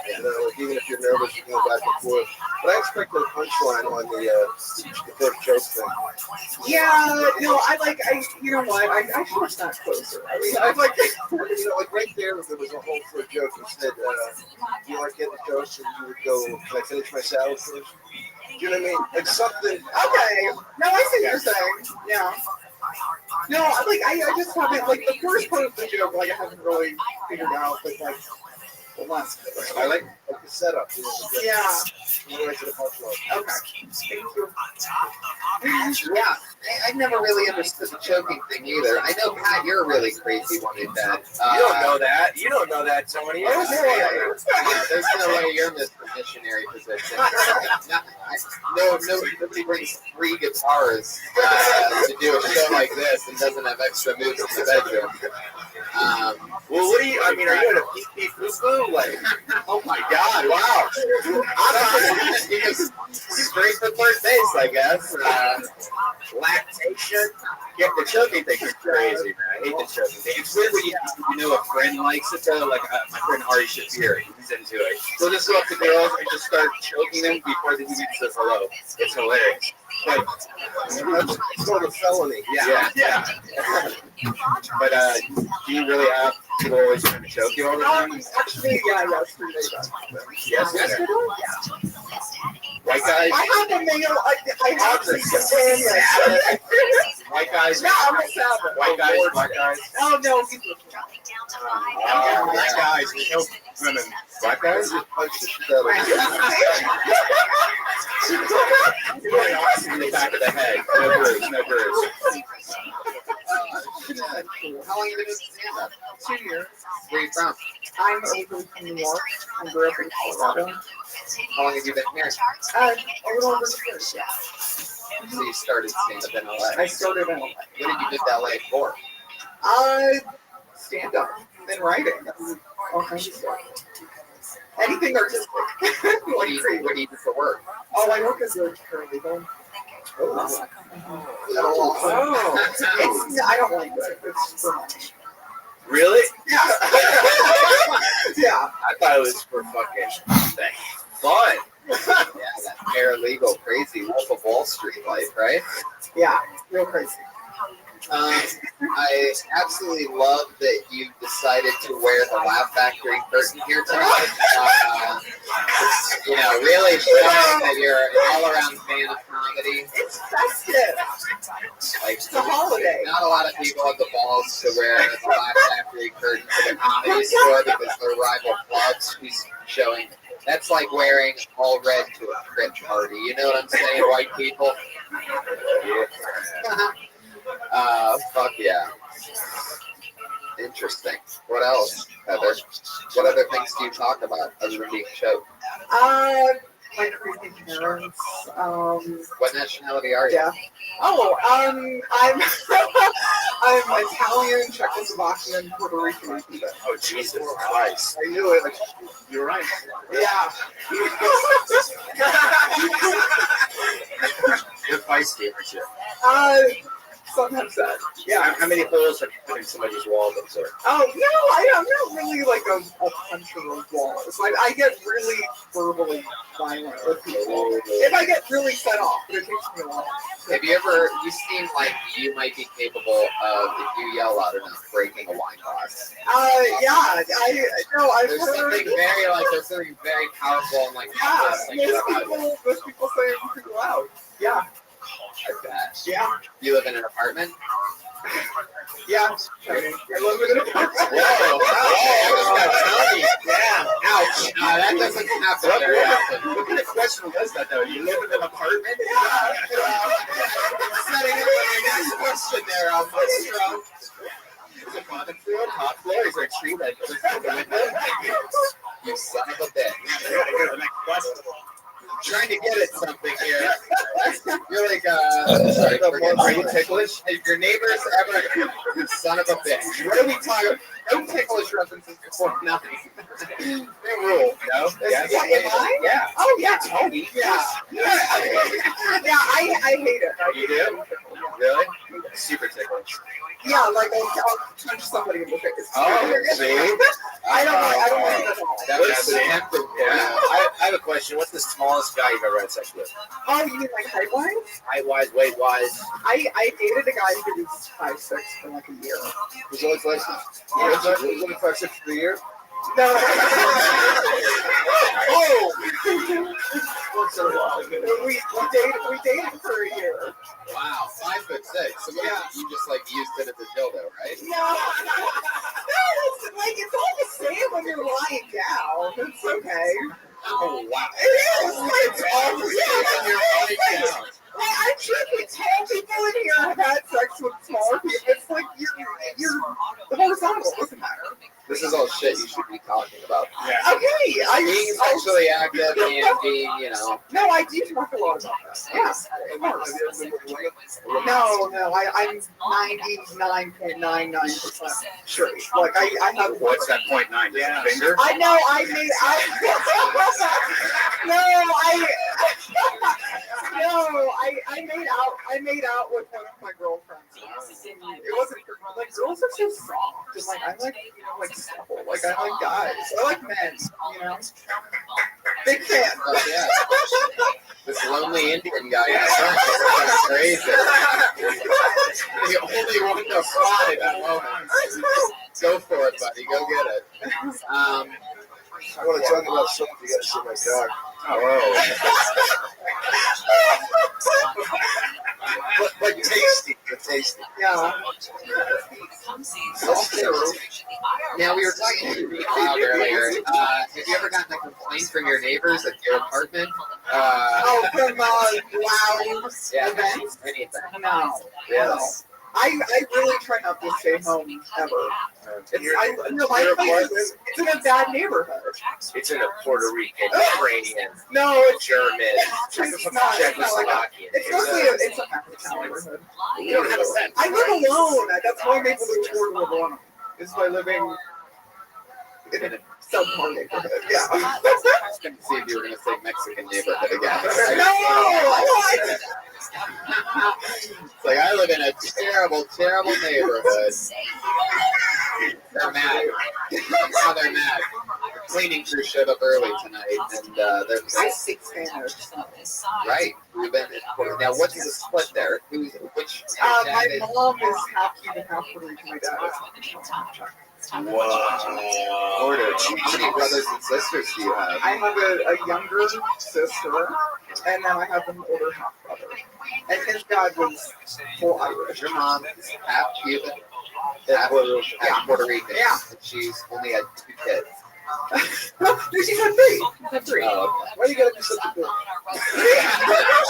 You know, like even if you're nervous, you go back and forth. But I expect a punchline on the first joke thing. Yeah, no, you know what? I should have sat closer. I mean, I like, you know, like right there, there was a whole first joke. You said, you like getting the jokes, and you would go, can I finish my salad first? Do you know what I mean? Like something. Okay. No, I see what you're saying. Yeah. No, like I just haven't like the first part of the joke. Like I haven't really figured out. But like the last bit. I like the setup. Yeah. Right to the punchline. Okay. Thank you. Yeah, I never really understood the choking thing either. I know, Pat, you're a really crazy one in bed. You don't know that. You don't know that, Tony. There's no way you're in this missionary position. Nobody brings 3 guitars to do a show like this and doesn't have extra moves in the bedroom. Well, what do you? I mean, are you at a pee foo? Like, oh my God! Wow. Straight for third base, I guess. Lactation. Yeah, the choking thing is crazy, man. I hate the choking thing. It's weird when you know a friend likes it though. Like my friend Ari Shapiro, he's into it. He'll just go up to girls and just start choking them before they even says hello. It's hilarious. But it's sort of felony. Yeah. But do you really have people always trying to choke you all the time? Actually, yeah, yesterday. Yes. White guys. I have a male. I have to say White guys. No, I'm a Sabbath. White guys. Black guys. Oh no, he's black guys. They choke women. Black guys just punch the shit out of you. In the back of the head. No bruise. No bruise. How long have you been doing stand-up? 2 years. Where are you from? I'm originally from New York. I grew up in Colorado. How long have you been here? A little over 2 years. So you started stand-up in LA? I started in LA. What did you do to LA for? Stand-up and writing. All kinds of stuff. Anything artistic. What do you do for work? Oh, I work as a paralegal. Oh. I don't like it. It's for money. Really? Yeah. Yeah. I thought it was for fucking fun. Yeah, that paralegal crazy Wolf of Wall Street life, right? Yeah, real crazy. I absolutely love that you decided to wear the Laugh Factory curtain here tonight. Really showing that you're an all-around fan of comedy. It's festive. Like, it's a holiday. Not a lot of people have the balls to wear the Laugh Factory curtain to the comedy store because their rival clubs he's showing. That's like wearing all red to a crip party. You know what I'm saying, white people? Fuck yeah. Interesting. What else, Heather? What other things do you talk about other than being choked? my crazy parents. What nationality are you? Yeah. Oh, I'm I'm Italian, Czechoslovakian, Puerto Rican, and Cuban. Oh, Jesus Christ. I knew it. You're right. Yeah. You're feisty, aren't you? Sometimes that. Yeah. How many holes have you put in somebody's wall before? Oh no, I'm not really like a puncher of walls. Like I get really verbally violent with people. If I get really set off, but it takes me a while. You seem like you might be capable of, if you yell loud enough, breaking a wine glass. Yeah, I've There's heard. there's something very powerful and like Most people say I'm pretty loud. Yeah. I bet. Yeah. You live in an apartment? Yeah. I live in an apartment. Whoa. Yeah. Ouch. That doesn't happen very often. What kind of question was that, though? You live in an apartment? Setting up on your next question there, Maestro. Is it bottom floor, top floor? Is there a tree that goes through the window? You son of a bitch. Here's the next question. Trying to get at something here. You're like, are you ticklish? If your neighbors ever, you son of a bitch. What are we talking? No ticklish references before nothing. They rule, no? Yeah, am I? Yeah. Oh, yeah. Tony. Yeah. Yeah, I hate it. You do? Really? Super ticklish. Yeah, like I'll punch somebody in the face. Oh, see? I don't like that at all. That's tempting. Yeah. I have a question. What's the smallest guy you've ever had sex with? Oh, you mean like height-wise? Height-wise, weight-wise? I dated a guy who was 5'6" for like a year. Was it only 5'6"? Was it only 5'6" for the year? No. Oh! we dated for a year. Wow, 5'6". So yeah, you just like used it as a dildo, right? No, it's all the same when you're lying down. It's okay. Oh wow. It is. It's all the same when you're lying down. I'm sure tall people in here have had sex with smaller people. It's like you're the horizontal doesn't matter. This is all shit you should be talking about. Yeah. Okay, being sexually active and being, No, I do talk a lot about that. Yeah, of course. No, I'm 99.99% sure. Like I have. What's that 0.9? Yeah. Finger? I know. I made out with one of my girlfriends. It wasn't like girls are so soft. And, like I like like simple. Like I like guys. I like men. Big fan. Oh, yeah. This lonely Indian guy is crazy. The only one to spot at that moment. Go for it, buddy. Go get it. I want to talk about something. You got to see my dog. But tasty. Yeah. Now, we were talking to the crowd earlier. Have you ever gotten a complaint from your neighbors at your apartment? From loud events? Anything. No. Yes. I really try not to stay home ever. My place is in a bad neighborhood. It's in a Puerto Rican, Ukrainian, No, it's German, Czechoslovakian. It's mostly it's a neighborhood. You don't have a set. I live alone. That's why I'm able to afford to live alone. Is by living in a subpar neighborhood. Yeah. I was going to see if you were going to say Mexican neighborhood again. No! It's like I live in a terrible, terrible neighborhood. They're mad. Now they're mad. The cleaning crew showed up early tonight, and they're I speak Spanish. right. We've been now. What's the split there? Which? My mom is half Cuban, half Puerto Rican. My dad is. How many brothers and sisters do you have? I have a younger sister, and then I have an older half brother. And his dad was full Irish. Your mom is half Cuban, half Puerto Rican. Yeah. And she's only had 2 kids. She's had 3. Had 3. Oh, okay. Why you gotta be such a good?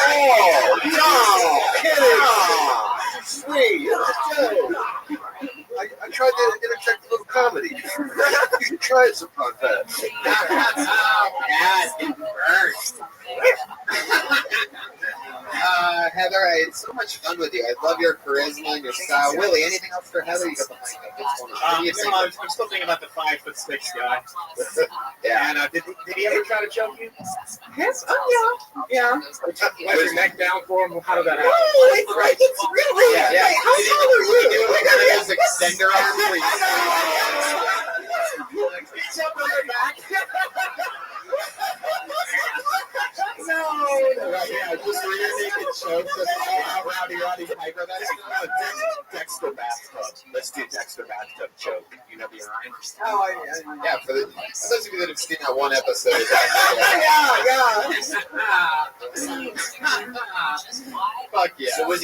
Oh, no! Kidding! Sweet. I tried to interject a little comedy. You should try it sometime, Pat. Yes, it burns. so much fun with you. I love your charisma and your style. Willie, anything else for Heather? You got the mic up. What's going on? What do you think? I'm still thinking about the 5'6" guy. Yeah. And did he ever try to choke you? Yes. Oh yeah. Let your neck down for him. How did that happen? Oh, it's right. It's really. Yeah. Wait, how tall are you? You look at his extender arm, please. Jump on their back. No. Yeah, just rear naked choke. Rowdy Piper. That's Dexter bathtub. Let's do Dexter bathtub choke. You know the line? Oh, yeah. For those of you that have seen that one episode. Fuck yeah. So was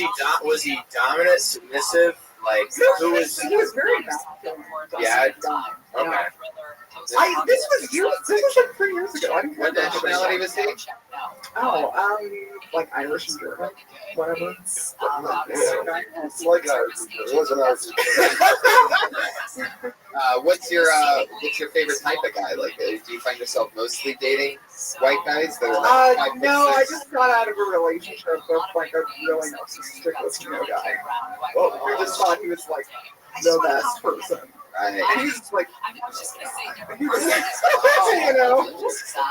he dominant, submissive? Like who was? He was very masculine. Yeah. Okay. This was like 3 years ago. I didn't What nationality was he? Oh, like Irish and German, whatever. It's like ours. It wasn't ours. What's your favorite type of guy? Like, do you find yourself mostly dating white guys that are like 5'6"? No, I just got out of a relationship with like a really narcissistic Latino guy. Well, I just thought he was like the best person. Right. And he's just like, he was like, you know.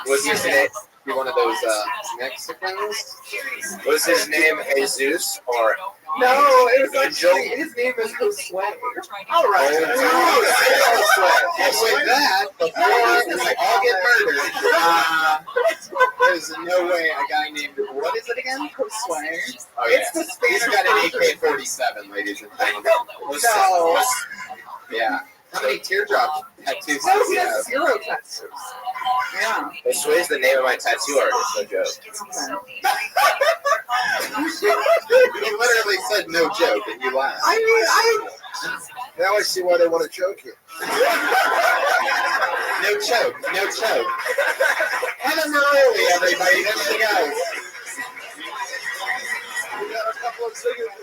Was his name? You're one of those Mexicans? Was his name Jesus or? No, it was actually, his name is Josué. All right. And with that, before we all get murdered, there's no way a guy named, what is it again? Josué. Oh, yeah. It's the He's Spanish. got an AK-47, ladies and gentlemen. No. Yeah. How many teardrop tattoos No, does he he has have? 0 tattoos. Yeah. Josué is the name of my tattoo artist. No joke. You literally said no joke, and you laughed. Now I see why they want to choke you. No choke, no choke. Heather Maroli, everybody, there she goes. We got a couple of singers.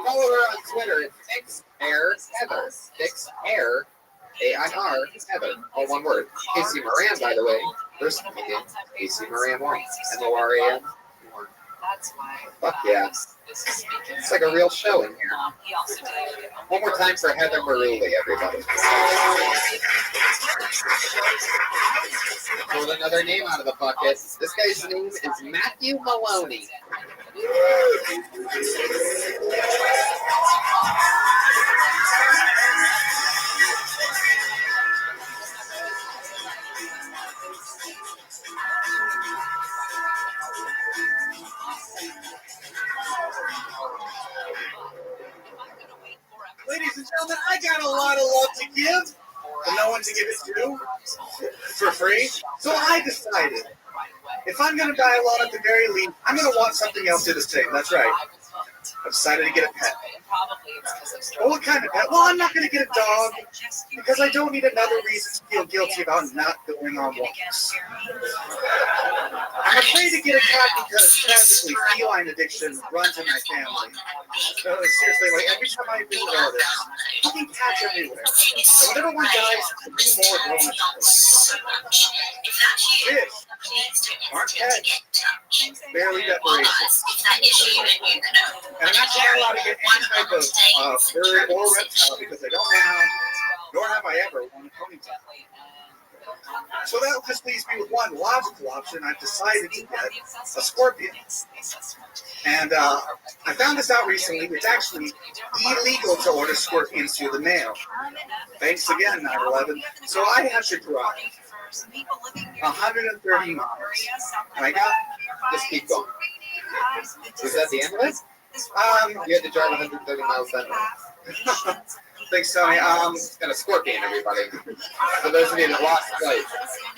Follow her on Twitter at FixAirHeather. FixAir, AIR, Heather, all one word. Casey Moran, by the way, first comedian, Casey Moran 1, MORAN 1. Fuck yeah. It's like a real show in here. One more time for Heather Maruli, everybody. Pull another name out of the bucket. This guy's name is Matthew Maloney. Ladies and gentlemen, I got a lot of love to give, but no one to give it to for free. So I decided, if I'm going to die alone at the very least, I'm going to want something else to do the same. That's right. I decided to get a pet. Well, what kind of pet? Well, I'm not going to get a dog because I don't need another reason to feel guilty about not going on walks. I'm afraid to get a cat because tragically feline addiction runs in my family. So seriously, like every time I visit relatives, fucking cats everywhere. So whenever one dies, 3 more grown fish, aren't pets, barely decorations. And I'm not allowed to get any type of bird or reptile because I don't have, nor have I ever, worn a ponytail. So that just leaves me with one logical option. I've decided to get a scorpion. And I found this out recently. It's actually illegal to order scorpions through the mail. Thanks again, 9/11. So I have to drive 130 miles. And I got, Just keep going. Is that the end of it? You had to drive 130 miles that way. Thanks, Tony. And a scorpion, everybody. For those of you that lost flight,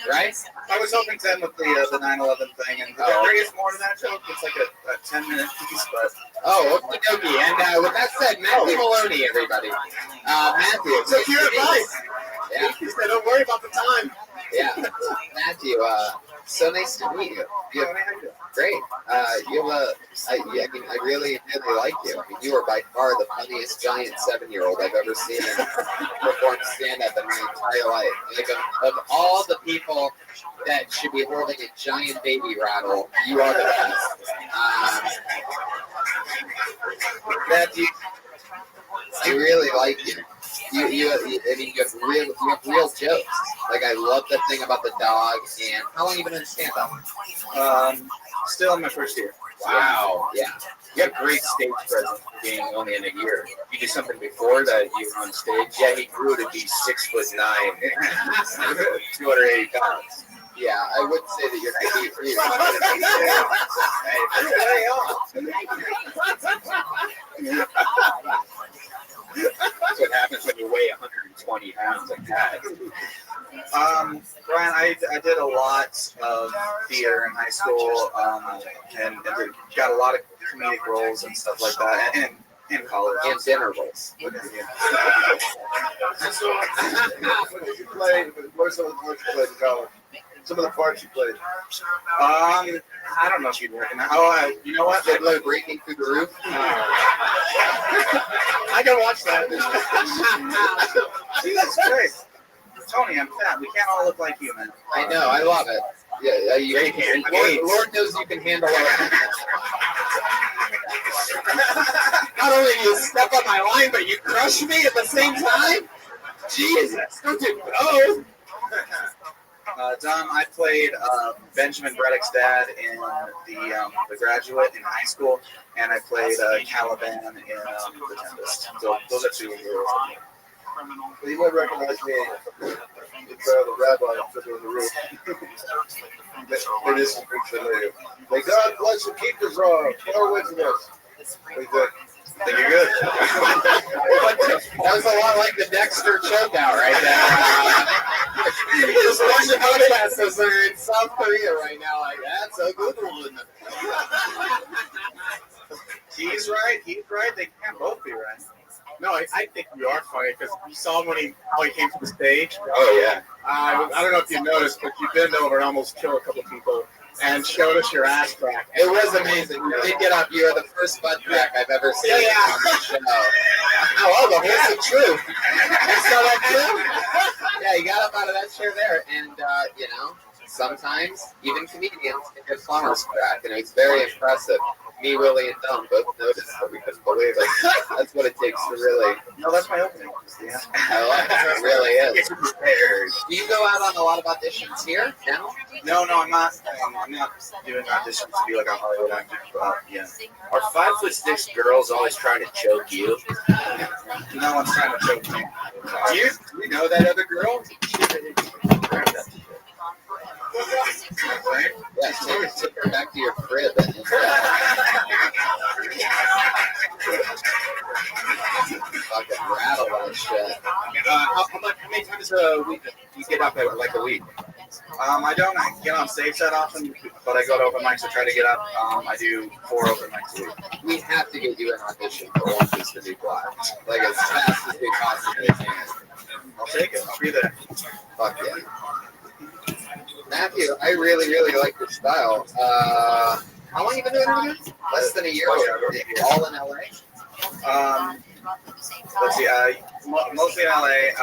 right? I was hoping to end with the 9/11 thing, and there is more to that joke. It's like a 10-minute piece, but okie dokie. And with that said, Matthew Maloney, everybody. Matthew. Took your advice. Yeah. He said, don't worry about the time. Yeah. Matthew, so nice to meet you. Great. You have I mean, I really, really like you. I mean, you are by far the funniest giant 7-year-old I've ever seen perform stand-up in my entire life. Like, of all the people that should be holding a giant baby rattle, you are the best. Matthew, I really like you. I mean, you have real jokes. Like, I love the thing about the dog. And how long have you been in stand-up? Still in my first year. Wow. Yeah. You have great stage presence for being only in a year. You do something before that you were on stage. Yeah, he grew to be 6'9", 280 pounds. Yeah, I would say that you're going to be That's what happens when you weigh 120 pounds like that. Brian, I did a lot of theater in high school, and got a lot of comedic roles and stuff like that, and in college. And dinner rolls. What did you play? What are some of the parts you played in college? Some of the parts you played. I don't know if you'd recognize. Oh, you know what? Fiddler breaking through the roof. I can watch that. See, that's great. Tony, I'm fat. We can't all look like you, man. I know. I love it. Yeah, you can. Lord knows you can handle it. Not only do you step on my line, but you crush me at the same time. Jesus, don't do both. Dom, I played Benjamin Braddock's dad in the Graduate in high school, and I played Caliban in The Tempest. So those are two of yours. Well, you might recognize me from the Rabbi on Fiddler on the Roof. It is some big familiar. May God bless and keep us all. Far away from us. What do you think? I think you're good. That was a lot like the Dexter chokeout right there. There's a bunch of podcasters that are in South Korea right now. Like, that's a good one. He's right. They can't both be right. No, I think you are funny because you saw him how he came to the stage. Oh, yeah. I don't know if you noticed, but you bent over and almost killed a couple people and showed us your ass crack. It was amazing. You did get up. You are the first butt crack I've ever seen on the show. Oh, the wholesome truth. You saw that too? Yeah, you got up out of that chair there. And, you know, sometimes even comedians can get plumbers crack. You know, it's very impressive. Me, Willie, and Tom both noticed that we couldn't believe it. That's what it takes to really. No, that's my opening. Yeah. I love it. It really is. Do you go out on a lot of auditions here now? No, I'm not. I'm not doing auditions to be like a Hollywood actor. But yeah. Are 5'6" girls always trying to choke you? No one's trying to choke me. Do you know that other girl? Yeah, take her back to your crib. And, fucking rattle that shit. How many times a week do you get up at like a week? I don't get on stage that often, but I go to open mics to try to get up. I do 4 open mics a week. We have to get you an audition for Orange is the New Black. Like as fast as we possibly can. I'll take it. I'll be there. Fuck yeah. Matthew, I really, really like your style. How long have you been doing it again? Less than a year? All in LA? Let's see, mostly in LA, a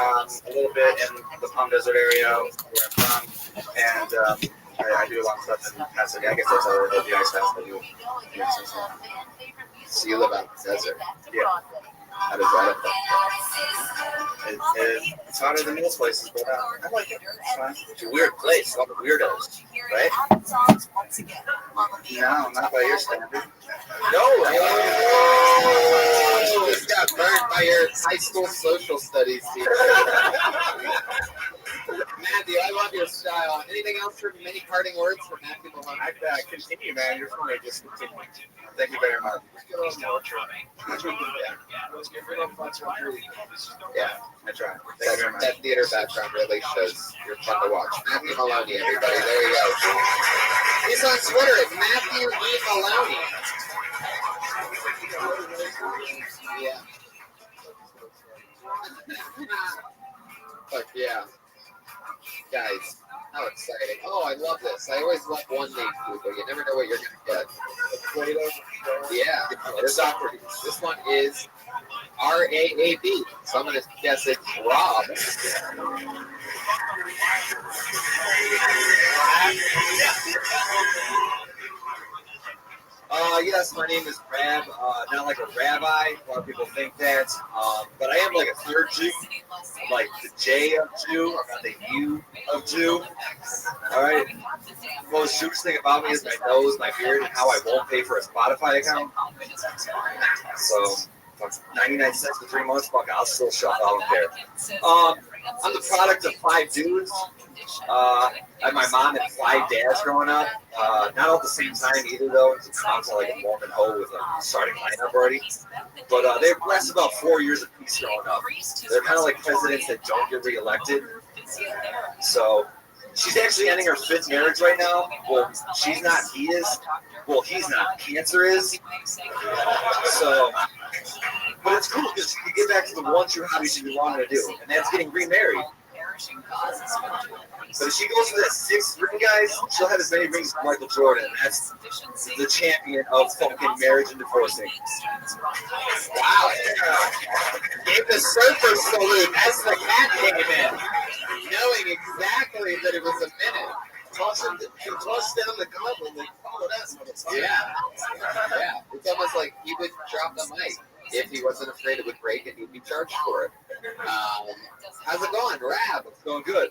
little bit in the Palm Desert area where I'm from, and I do a lot of stuff in Pasadena. I guess that's how the Ice Fest I do. So you live out in the desert? Yeah. How does that affect It's hotter than most places, but I like it. It's fine. It's a weird place, all the weirdos, right? No, not by your standard. No. You just got burned by your high school social studies teacher. Matthew, I love your style. Anything else for many parting words from Matthew Malone? Continue, man. You're funny. Just continue. Thank you very much. Yeah, I try. That theater background really shows you're fun to watch. Matthew Maloney, everybody. There you go. He's on Twitter at Matthew E. Maloney. Yeah. Fuck yeah. Guys, How exciting. Oh, I love this. I always love one name food, but you never know what you're going to get. Yeah. This one is RAAB. So I'm going to guess it's Rob. Yes, my name is Rab. Not like a rabbi. A lot of people think that. But I am like a third Jew. I'm like the J of Jew. I'm not the U of Jew. All right. The most Jewish thing about me is my nose, my beard, and how I won't pay for a Spotify account. So, 99 cents for 3 months, fuck, I'll still shop. I don't care. I'm the product of 5 dudes. I had my mom and 5 dads growing up. Not all at the same time either, though. It's not like a Mormon hoe with a starting lineup already. But they lasted about 4 years apiece growing up. They're kind of like presidents that don't get reelected. So she's actually ending her 5th marriage right now. Well, she's not. He is. Well, he's not. Cancer is. So, but it's cool because you get back to the one true hobby she's been wanting to do, and that's getting remarried. But if she goes for that 6th ring, guys, she'll have as many rings as Michael Jordan. That's the champion of fucking marriage and divorcing. Wow. Gave the surfer salute as the cat came in, knowing exactly that it was a minute. Toss down the gauntlet and follow that. Yeah. Yeah. It's almost like he would drop the mic if he wasn't afraid it would break and he'd be charged for it. How's it going, Rab? It's going good.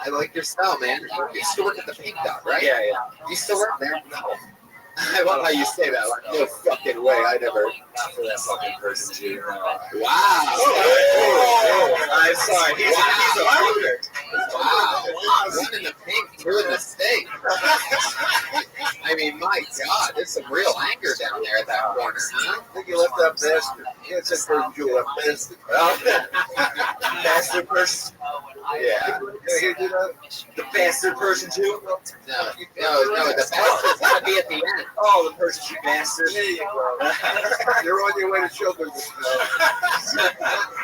I like your style, man. You still work at the Pink Dot, right? Yeah. You still work there? No. I love how you say that. Like, no fucking way. I never. Not for that fucking person, G. Wow. I'm sorry. He's a hooker. Wow. 1 in the pink, 2 in the steak. I mean, my God, there's some real anger down there at that corner, huh? I think you left that bastard. You can't say first Jew, left bastard. Bastard person. Yeah. You do that? The bastard person, Jew? No, the bastard's got to be at the end. Oh, the person, you bastard. There you go. You're on your way to show business now.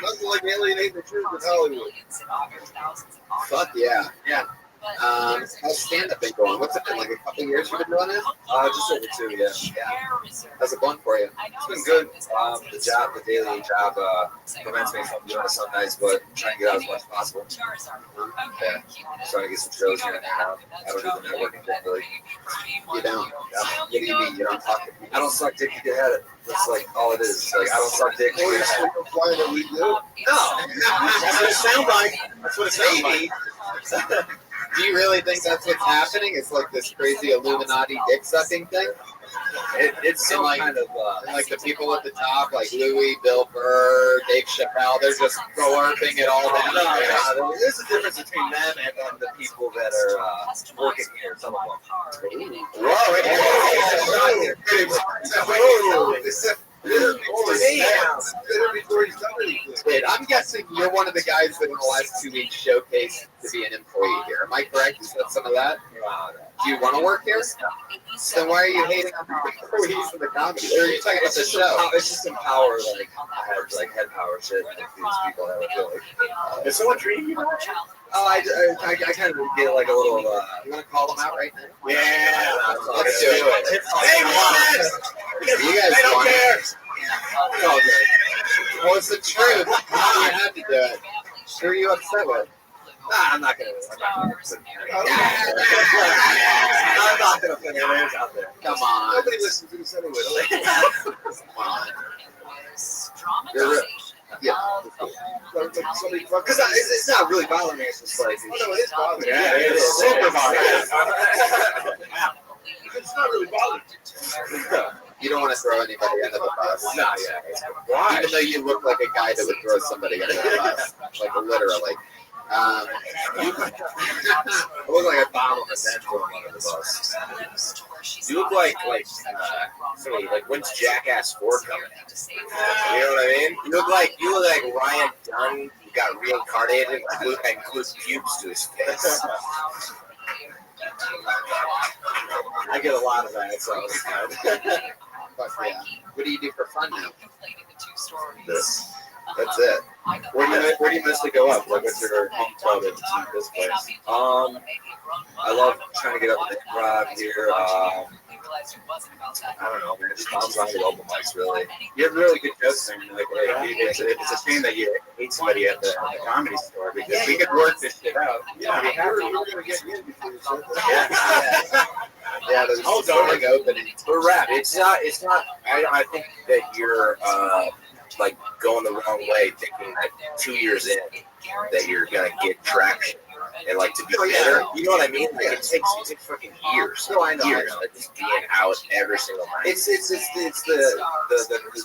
Nothing like alienating the Jews in Hollywood. Fuck yeah. Yeah. How's stand-up been going? What's it been, like a couple years you've been doing it? Just over 2, yeah. How's it going for you? It's been good. The daily job prevents me from doing it some nights, but I'm trying to get out as much as possible. Yeah. Trying to get some shows here and there now. I don't do the networking thing, really. You don't? Yeah. What do you mean? You don't talk to people? I don't suck dick to get at it. That's like all it is. Like, I don't suck dick to get at it. That we do? No. That's what it sounds like. That's what it sounds like. Do you really think that's what's happening? It's like this crazy Illuminati dick sucking thing? It's some like, kind of like the people at the top, like Louis, Bill Burr, Dave Chappelle, they're just twerping it all down. No, there's a difference between them and the people that are working here. Some of them. Wait, I'm guessing you're one of the guys that in the last 2 weeks showcased to be an employee here. Am I correct? Is that some of that? Do you want to work here? Then why are you hating on the employees of the comedy? Or are you talking about the show? It's just empower, like head power shit. Like these people that I feel like. Is someone treating you? Oh, I kind of get like a little. You want to call them out right now? Yeah, let's do it. They want it. You guys don't care. Well, it's the truth. You have to do it. Who are you upset with? I'm not gonna put names out there. Come on. Nobody listens to this anyway. Come on. Yeah. Because it's not really bothering me. It's just like, Oh, no, it is bothering me. Yeah, it is super bothering me. It's not really bothering me. You don't want to throw anybody under the bus. No, yeah. Why? Even though you look like a guy that would throw somebody under the bus. Like literally. I look like a bomb and then throw him under the bus. You look like when's Jackass 4 coming? You know what I mean? You look like Ryan Dunn who got reincarnated and glued pubes to his face. I get a lot of that, so it's fine. Fuck yeah. What do you do for fun now? This. That's it. Where do you mostly go up? Like, what's your home club at this place? I love trying to get up in the crowd here. I don't know, man. Just bounce around with open mics, really. You have really good jokes, and like, it's a shame that you meet somebody at the comedy store because we could work this shit out. Yeah, we have we're gonna get you in before you said Yeah, there's starting opening. For rap, it's not. I think that you're like going the wrong way, thinking that 2 years in that you're gonna get traction and like to be better. You know what I mean? Like it takes fucking years. No, I know. Years, like just being out every single night. It's the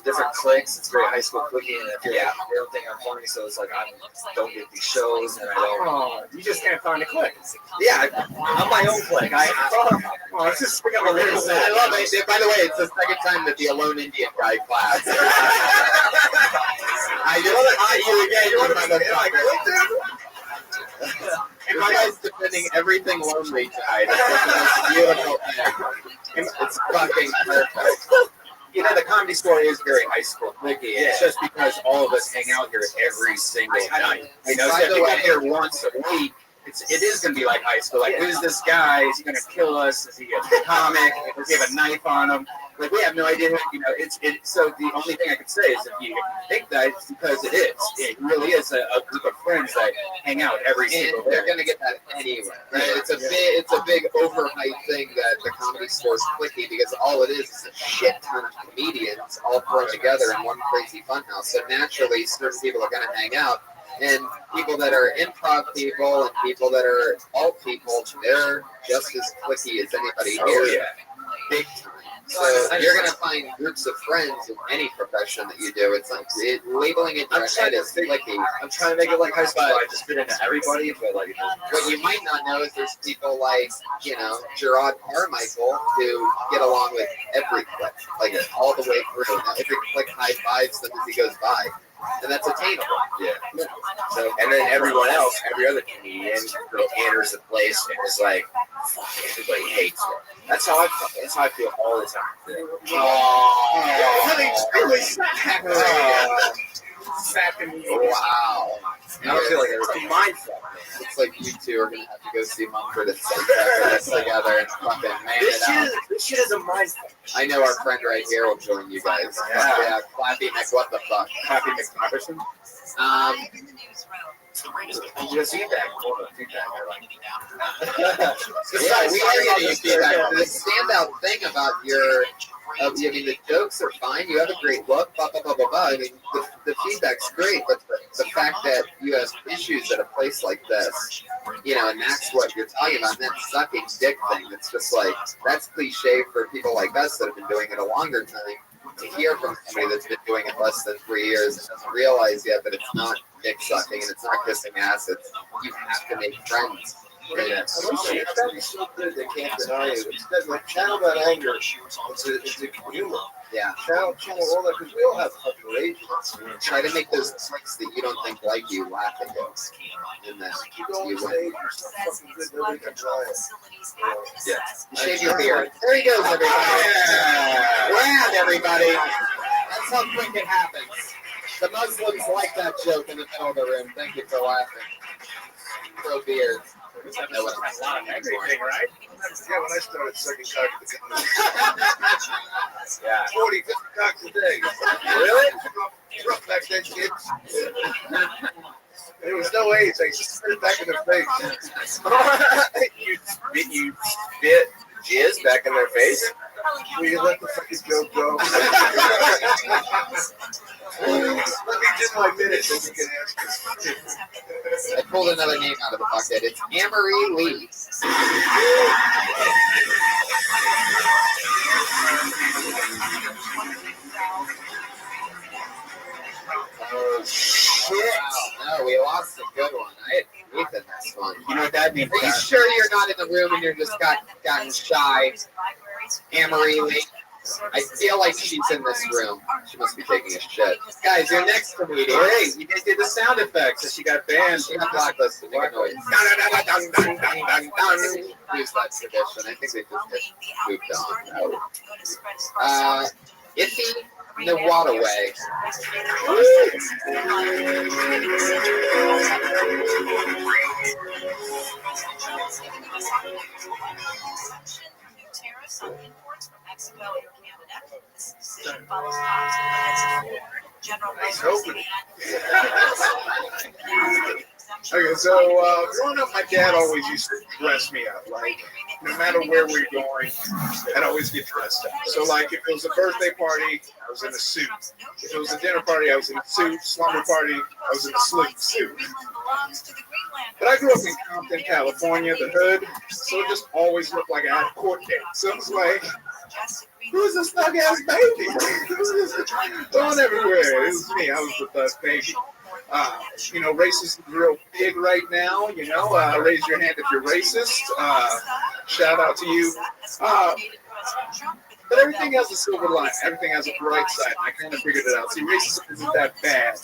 different cliques. It's very high school cliquey, and they don't think I'm funny, so it's like I don't get these shows, and I don't. Oh, you just can't find a clique. Yeah, I'm my own clique. Let's just bring up a little bit. I love it. By the way, it's the second time that the Alone Indian guy clapped. I just caught you again. You want to and my guy's defending everything lonely tonight. It's the most beautiful thing. It's fucking perfect. You know, the Comedy Store is very high school cliquey. It's just because all of us hang out here every single night. You know, so if you get here once a week, it is going to be like high school. Like, who's this guy? Is he going to kill us? Is he a comic? Does he have a knife on him? Like, we have no idea. You know, so the only thing I can say is if you think that, it's because it is. It really is a group of friends that hang out every single day. They're going to get that anyway. Right? It's a big overhyped thing that the Comedy Store is cliquey because all it is a shit ton of comedians all thrown together in one crazy funhouse. So naturally, certain people are going to hang out. And people that are improv people and people that are alt people, they're just as cliquey as anybody here. Oh, yeah. Big time. So you're going to find groups of friends in any profession that you do. It's like labeling it in your head as cliquey. I'm trying to make it like high school. I just fit into everybody, but like what you might not know is there's people like, you know, Gerard Carmichael who get along with every clique, like all the way through. Now, every clique high fives them as he goes by. And that's attainable. Yeah. So, and then everyone else, every other comedian, enters the place and is like, fuck, everybody hates me. That's how I feel all the time. Really sad. Wow. I don't feel like it's a mindfuck. Looks like you two are gonna have to go see Mumford and Sons together and fucking man it out. This shit is a mindfuck. I know our friend right here will join you guys. Yeah, Clappy Mc what the fuck? Clappy McPherson. Just feedback. Yeah, we are getting feedback. The standout thing about I mean, the jokes are fine. You have a great look. Blah blah blah blah blah. I mean, the feedback's great, but the fact that you have issues at a place like this, you know, and that's what you're talking about. And that sucking dick thing. It's just like that's cliche for people like us that have been doing it a longer time. To hear from somebody that's been doing it less than 3 years and doesn't realize yet that it's not dick sucking and it's not kissing ass. It's you have to make friends. It's so good they can't deny it. It's like channel that anger. It's a humor. Yeah. Channel all that because we all have fucking rage. Try to make those tricks that you don't think like you laugh at you. And then You go on stage, you're so fucking good, nobody can try it. yeah. Shave your beard. There he goes, everybody. Round, everybody. That's how quick it happens. The Muslims like that joke in the middle of the room. Thank you for laughing. Pro beards. Everything, right? Yeah, when I started sucking cock at the comedy. Yeah. 40, 50 cocks a day. Really? Rough back then, kids. There was no AIDS. I spit it back in their face. you spit jizz back in their face? Will you let the fucking joke go? Let me do my minutes and you can ask us. I pulled another name out of the bucket. It's Amory Lee. Oh shit! Wow, no, we lost a good one. I had faith in this one. You know what that means? Are you sure you're not in the room and you're just gotten shy? Amory Lee. I feel like she's in this room. She must be taking a shit. Guys, your next comedian. Hey, you guys did the sound effects, so she got banned. She got blacklisted. Make a noise. Use that tradition. I think they just get pooped on. Iffy the waterway. Tariffs on imports from Mexico and Canada. This decision follows talks with the heads of Ford, General Motors, Okay, so growing up, my dad always used to dress me up. Like, no matter where we're going, I'd always get dressed up. So, like, if it was a birthday party, I was in a suit. If it was a dinner party, I was in a suit. Slumber party, I was in a suit. But I grew up in Compton, California, the hood, so it just always looked like I had a court date. So it was like, who's this thug ass baby? Who's this going everywhere? It was me. I was the thug baby. You know, racism is real big right now. You know, raise your hand if you're racist. Shout out to you. But everything has a silver line. Everything has a bright side. I kind of figured it out. See, racism isn't that bad.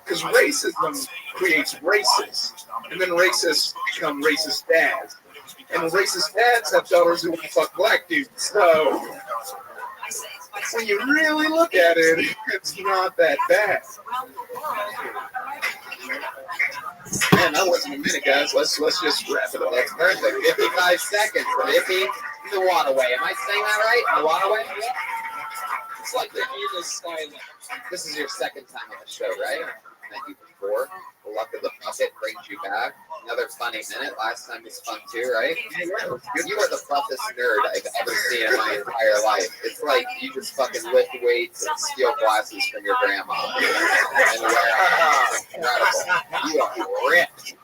Because racism creates racists. And then racists become racist dads. And racist dads have daughters who want to fuck black dudes. So when you really look at it, it's not that bad. Man, that wasn't a minute, guys. Let's just wrap it up. That's perfect. 55 seconds from Iffy to the waterway. Am I saying that right? The waterway? It's like the This is your second time on the show, right? Thank you for 4. The luck of the bucket brings you back. Another funny minute. Last time was fun too, right? You are the toughest nerd I've ever seen in my entire life. It's like you just fucking lift weights and steal glasses from your grandma. And wear them. Incredible. You are ripped.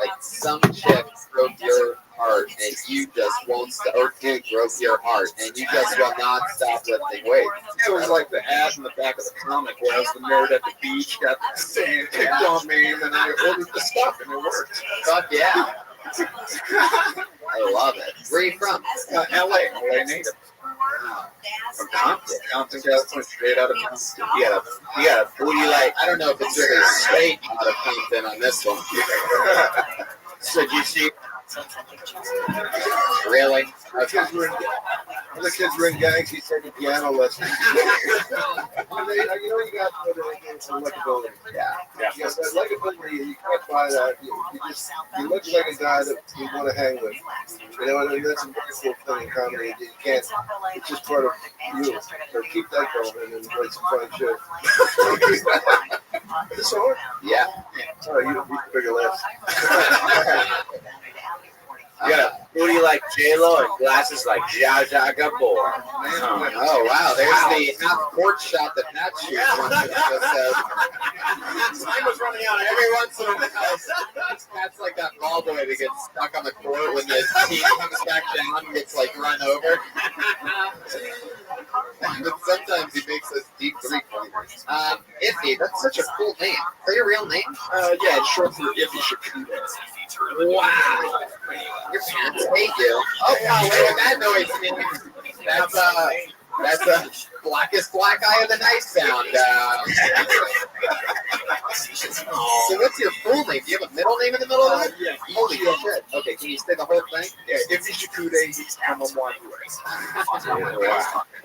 Like some chick broke your heart and you just won't stop, or dude broke your heart and you just will not stop lifting weights. It was like the ad in the back of the comic where I was the nerd at the beach, got the sand kicked on me, and then I ordered the stuff and it worked. Fuck yeah. I love it. Where are you from? LA native. Wow. From Compton, California, straight out of Compton. Yeah. Who do you like? I don't know if it's really straight out of Compton on this one. So did you see? Really? Okay. The kids were in gangs. He's taking piano lessons. You got likability. Yeah. Yes, that likability, you can't buy that. You look like a guy that you want to hang with. You know what I mean? That's a very cool thing in comedy. You can't. It's just part of you. So keep that going and then write some fun shit. This on? Yeah. Oh, you bigger laughs. Yeah, booty like J-Lo and glasses like Zsa Zsa Gabor. Oh, wow. There's the half-court shot that Pat shoots once in an episode. Time was running out Every once in a while, Pat's like that ball boy that gets stuck on the court when the team comes back down and gets, like, run over. But sometimes he makes us deep three-pointers. Iffy, that's such a cool name. Is that your real name? Yeah, it's short for Iffy Shakuda. Wow. Your pants hate you. Oh, wow, what that noise means? That's a blackest black eye of the night sound. So what's your full name? Do you have a middle name in the middle of it? Yeah. Holy shit. Okay, can you say the whole thing? Yeah, Iffy Shakuda, he's Amamwani.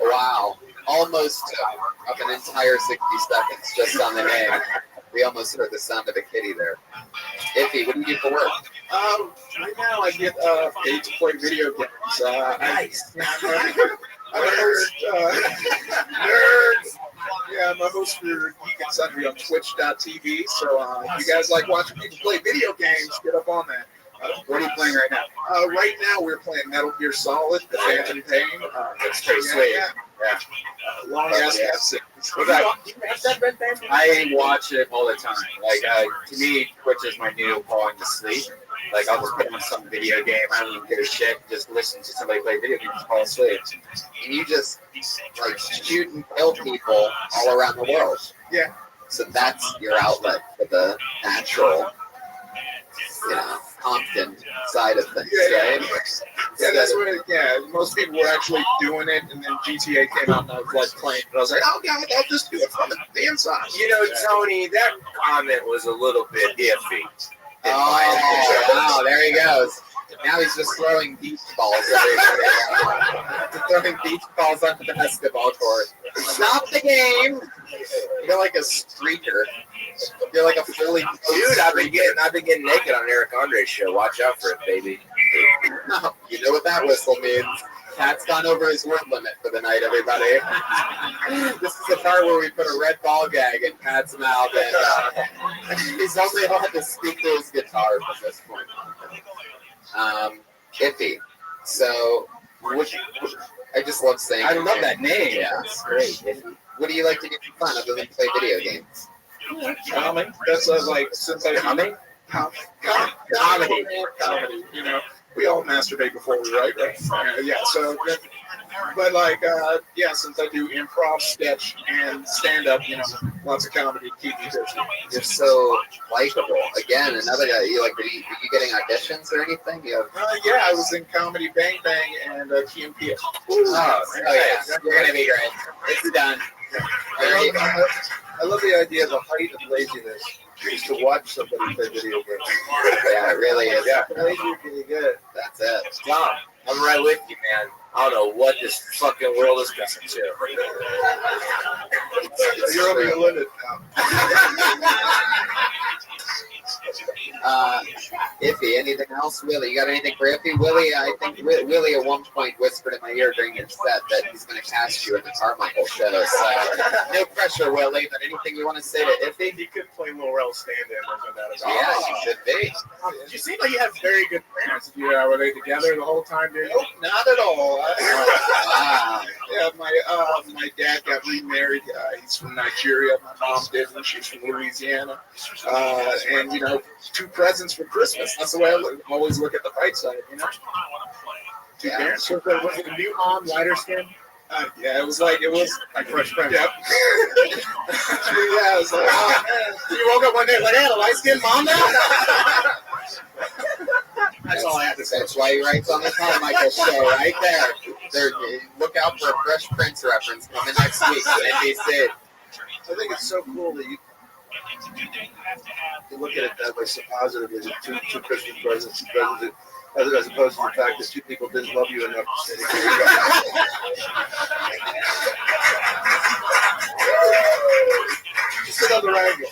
Wow. Almost took up an entire 60 seconds just on the name. We almost heard the sound of a kitty there. Iffy, what do you do for work? Right now I get paid to play video games. I'm a host. Nerds. Yeah, I'm a host for Geek and Sundry on Twitch.tv. So if you guys like watching people play video games, get up on that. What are you playing right now? Right now we're playing Metal Gear Solid, The Phantom Pain. That's pretty sweet. Yeah. Long ass cutscene. I watch it all the time. Like, to me, Twitch is my new falling to sleep. Like, I'll just put on some video game. I don't even give a shit. Just listen to somebody play video games and fall asleep. And you just, like, shoot and kill people all around the world. Yeah. So that's your outlet for the natural, Compton side of things, right? Yeah, that's what. Yeah, most people were actually doing it, and then GTA came out, and I was like playing, and I was like, "Oh God, I'll just do it from the inside." You know, Tony, that comment was a little bit iffy. Oh, wow, there he goes. Now he's just throwing beach balls everywhere. Throwing beach balls onto the basketball court. Stop the game! You're like a streaker. You're like a fully Dude, I've been getting naked on Eric Andre's show. Watch out for it, baby. You know what that whistle means. Pat's gone over his word limit for the night, everybody. This is the part where we put a red ball gag in Pat's mouth, and he's only allowed to speak to his guitar from this point. Iffy. So, I just love saying. I love that name. Yeah, it's great. Iffy. What do you like to do for fun other than play video games? Comedy. That's like since I comedy. You know, we all masturbate before we write, right? Yeah. So, but like, yeah, since I do improv, sketch, and stand up, you know, lots of comedy to keep me busy. You're so likable. Again, another guy. You like? Are you getting auditions or anything? You have... Yeah, I was in Comedy Bang Bang and Key and Peele. Oh yeah, you're gonna be great. It's done. I love the idea of the height of laziness is to watch somebody play video games. Yeah, it really is. Yeah, really good. That's it. Tom, I'm right with you, man. I don't know what this fucking world is coming to. You're over your limit now. Iffy, anything else? Willie, you got anything for Iffy? Willie, I think Willie at one point whispered in my ear during your set that he's going to cast you at the Carmichael show. So no pressure, Willie, but anything you want to say to Iffy? He could play Little Rel stand-in or that. Yeah, you should be. You seem like you have very good parents. Were they together the whole time, dude? Nope, not at all. Yeah, my dad got remarried. He's from Nigeria. My mom didn't. She's from Louisiana. And you know, two presents for Christmas. That's the way I always look at the bright side. You know, two parents. Was it a new mom, lighter skin? Yeah, it was like Fresh Prince. Yep. Yeah, it was like, oh man. You woke up one day like, hey, the light skinned mom now? That's all I have to say. That's why he writes on the Carmichael show, right there. Look out for a Fresh Prince reference coming next week on NBC. I think it's so cool that you look at it that way so positively. Two Christmas presents, as opposed to the fact that two people didn't love you enough to say Just another angle.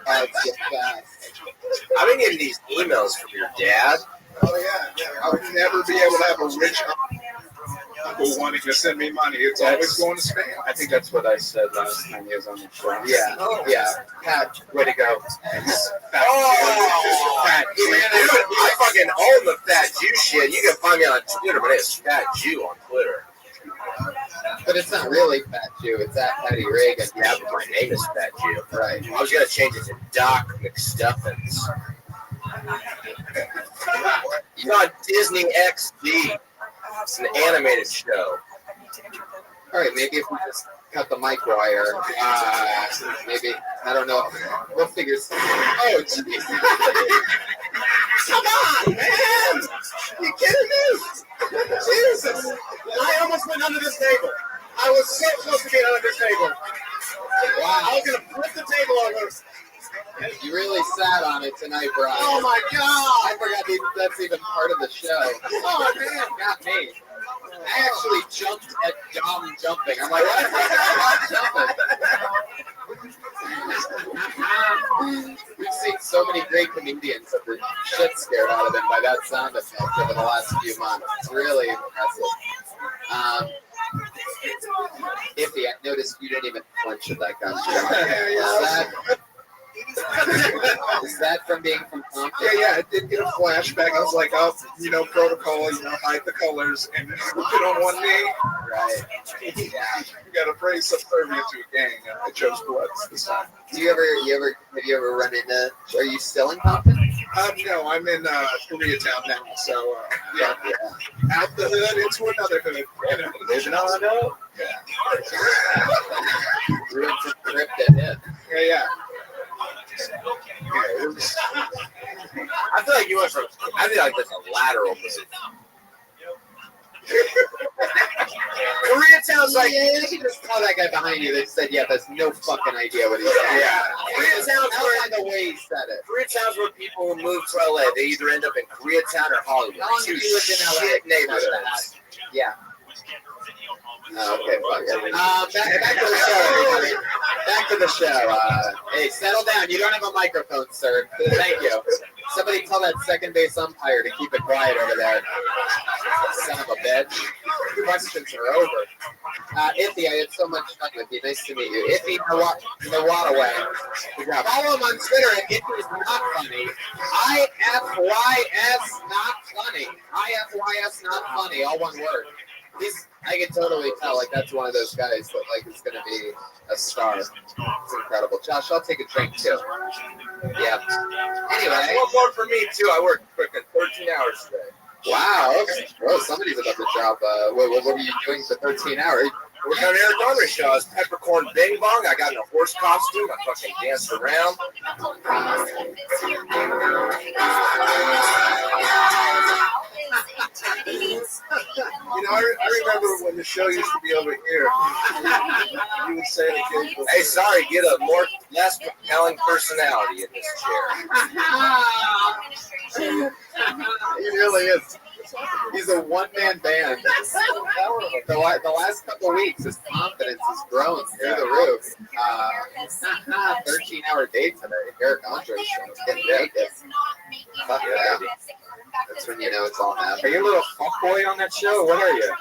It's the best. I've been getting these emails from your dad. Oh yeah. I would never be able to have a rich uncle wanting to send me money. It's always going to spam. I think that's what I said last time he was on the show. Yeah, yeah. Pat, way to go. Fat Jew. I fucking own the Fat Jew shit. You can find me on Twitter, but it's Fat Jew on Twitter. But it's not really Fat Jew. It's at Patty Reagan. Yeah, but my name is Fat Jew. Right. I was gonna change it to Doc McStuffins. It's on Disney XD. It's an animated show. All right, maybe if we just cut the mic wire, maybe, I don't know. We'll figure something out. Oh, jeez. Come on, man! You kidding me? Jesus! I almost went under this table. I was so close to being under this table. Wow. I was going to flip the table over. You really sat on it tonight, Brian. Oh, my God. I forgot that's even part of the show. Oh, man. Not me. I actually jumped at Dom jumping. I'm like, what is jumping? We've seen so many great comedians have the shit scared out of them by that sound effect over the last few months. It's really impressive. Iffy, I noticed you didn't even flinch at that gunshot. Is that from being from Compton? Yeah, it did get a flashback. I was like, oh, you know, protocol, hide the colors and put on one knee. Right. Yeah. You got to pray subservient to a gang. I chose Bloods this time. Have you ever run into? Are you still in Compton? No, I'm in Koreatown now. So yeah, out the hood into another hood. Living on the hood. Yeah. You went from trip to hit. Yeah. I feel like that's a lateral move. Koreatown's like, yeah, you can just tell that guy behind you that said, yeah, has no fucking idea what he said. yeah. Koreatown's where the way he said it. Koreatown's where people who move to LA, they either end up in Koreatown or Hollywood. How long Two have you lived in LA? shit neighborhoods. Yeah. Oh, okay, fuck it. Back to the show, everybody. Back to the show. Hey, settle down. You don't have a microphone, sir. Thank you. Somebody tell that second base umpire to keep it quiet over there. Son of a bitch. Questions are over. Iffy, I had so much fun with you. Nice to meet you. Iffy Nawataway. Follow him on Twitter at Iffy's Not Funny. IFYS Not Funny. IFYS Not Funny. All one word. I can totally tell, like, that's one of those guys that, like, is going to be a star. It's incredible. Josh, I'll take a drink, too. Yeah. Anyway. One more for me, too. I worked freaking 13 hours today. Wow. Okay. Well, somebody's about to job. What are you doing for 13 hours? We're on Eric Andre's show. I was peppercorn bing bong. I got in a horse costume. I fucking danced around. I remember when the show used to be over here. You would say occasionally, hey, sorry, get a less compelling personality in this chair. He really is. He's a one-man band. The last couple of weeks, his confidence has grown through the roof. 13-hour date today. Eric Andre's show. Getting naked. Fuck yeah. That's when you know it's all happening. Are you a little fuckboy on that show? What are you?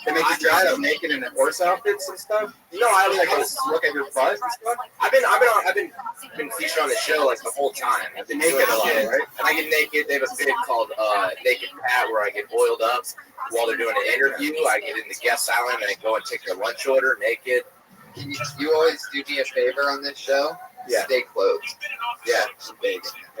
They make you drive up naked in horse outfits and stuff? No, I was like, look at your butt and stuff? I've been featured on the show like the whole time. I've been naked a lot, right? And I get naked. They have a bit called Naked Pat where I get oiled up while they're doing an interview. I get in the guest island and I go and take their lunch order naked. Can you always do me a favor on this show? Yeah. Stay clothed. Yeah.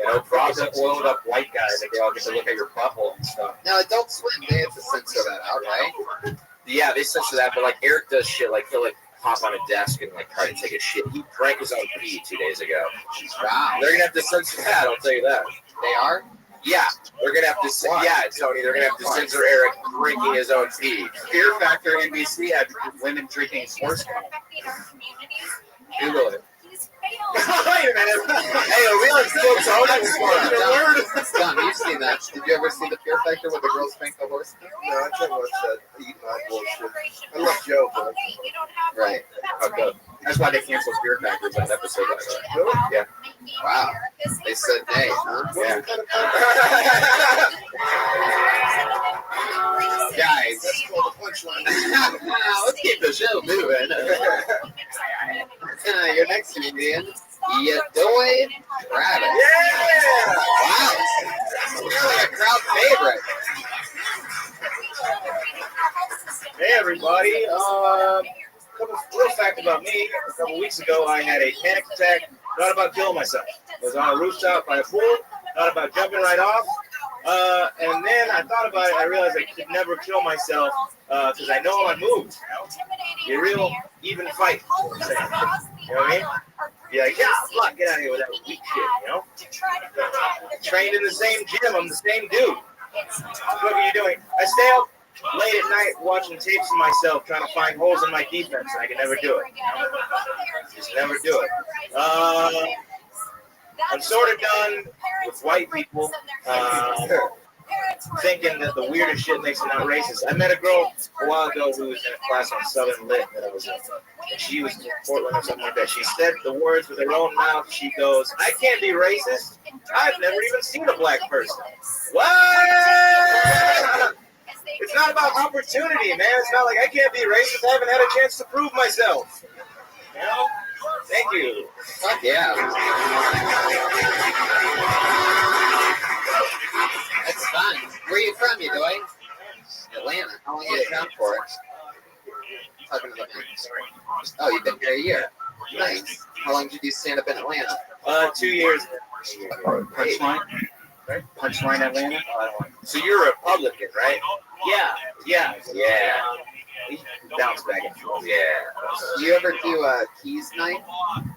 No problem. Oiled up white guys that they all get to look at your butthole and stuff. No, Adult Swim, they have to censor that out, right? Yeah, they censor that, but like Eric does shit like he'll like hop on a desk and like try to take a shit. He drank his own pee 2 days ago. Wow. They're gonna have to censor that, I'll tell you that. They are? Yeah, they're gonna have to. Yeah, Tony, they're gonna have to censor Eric drinking his own pee. Fear Factor NBC had women drinking horse milk. Google it. Wait a minute. Hey, are we on still Tony? Tom, you've seen that. Did you ever see the Fear Factor where the girls drank the horse milk? No, I can't watch that. Eat my bullshit. I love Joe, but right. Okay. That's why they canceled Fear Factor that episode. Really? Yeah. Wow. They said nay, huh? Yeah. Guys, that's called a punchline. let's keep the show moving. Your next comedian, Yadoy Travis. Yeah! Wow. Really a crowd favorite. Hey everybody, real fact about me, a couple weeks ago I had a panic attack, not about killing myself. I was on a rooftop by a pool, not about jumping right off, and then I thought about it, I realized I could never kill myself, because I know my moves, you know? A real even fight, you know what I mean? Be like, yeah, fuck, get out of here with that weak shit, you know? Trained in the same gym, I'm the same dude. What are you doing? I stay up late at night watching tapes of myself trying to find holes in my defense, and I can never do it. You know? Just never do it. I'm sort of done with white people thinking that the weirdest shit makes them not racist. I met a girl a while ago who was in a class on Southern Lit that I was in, and she was in Portland or something like that. She said the words with her own mouth. She goes, "I can't be racist. I've never even seen a black person." What? It's not about opportunity, man. It's not like I can't be racist. I haven't had a chance to prove myself. You know? Thank you. Fuck yeah. That's fun. Where are you from, Yadoy? Atlanta. How long have you been around for? Talking to the man. Oh, you've been here a year. Nice. How long did you stand up in Atlanta? 2 years. Punchline? Right? Punchline Atlanta? So you're a Republican, right? Yeah. We bounce back and forth. Yeah. Do you ever do Keys night?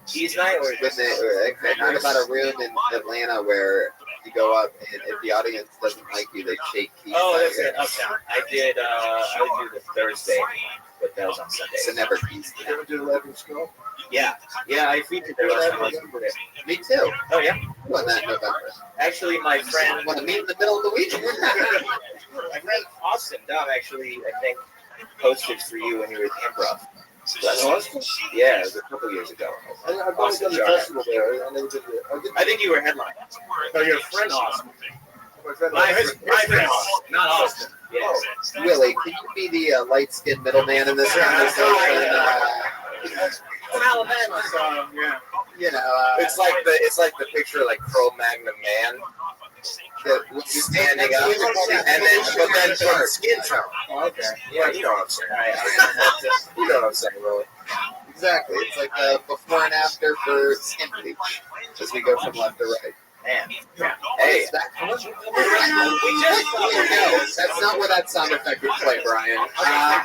Keys night or When I heard about a room in Atlanta where you go up and if the audience doesn't like you, they shake keys. Oh, that's it. Uptown. I would do the Thursday, but that was on Sunday. So never keys. You ever do 11 Snow? Yeah, I featured there last time. Me too. Oh yeah. When that November. Actually, my friend. Want to meet in the middle of the week? My friend Austin Dom actually, I think, posted for you when you were at the Improv. That's Austin? Yeah, it was a couple years ago. I've only done the festival there. I never did it. I think you were headlining. Oh, your friend Austin. My friend My friend Austin, not Austin. Yeah. Oh, Willie, can you be the light-skinned middleman in this conversation? From Alabama, so yeah. You know, It's like the picture of like Cro-Magnon man standing up, and then from skin tone. Oh, okay. Yeah, you know what I'm saying. You know what I'm saying, really. exactly. It's like a before and after for skin bleach as we go from left to right. Man. Hey, that's not what that sound effect would play, Brian. I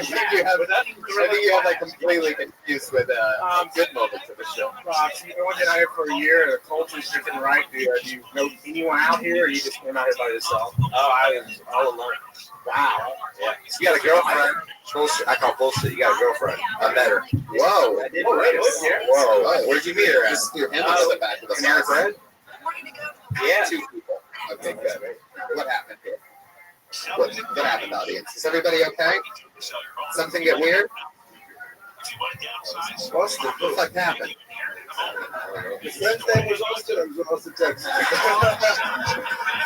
think you have like completely confused with good moments of the show. You've been working out here for a year. The culture's different, right? Do you know anyone out here, or you just came out here by yourself? Oh, I was all alone. Wow. Yeah. You got a girlfriend? Bullshit. I call bullshit. You got a girlfriend. I met her. Whoa. I did. Whoa. Where'd you meet her at? Just threw him under the back of the bus. Yeah. 2 people. Okay, good. What happened here? What happened, audience? Is everybody okay? Something get weird? Austin. What the fuck happened? His friend's name was Austin. It was Austin, Texas. You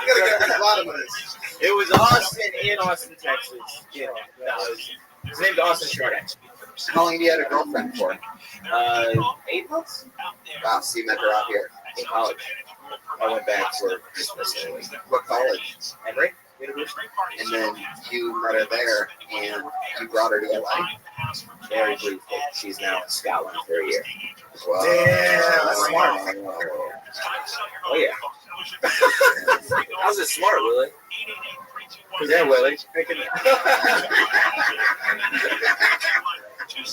gotta get to the bottom of this. It was Austin in Austin, Texas. Yeah. No, his name's Austin Shorty. How long have you had a girlfriend for? 8 months. Wow, so you met her out here. In college. I went back for Christmas. What college? Emory University. And then you met her there, and you brought her to LA. Very briefly. She's now in Scotland for a year. Wow. Damn, that's smart. Oh yeah. How's it smart, Willie? Yeah, Willie.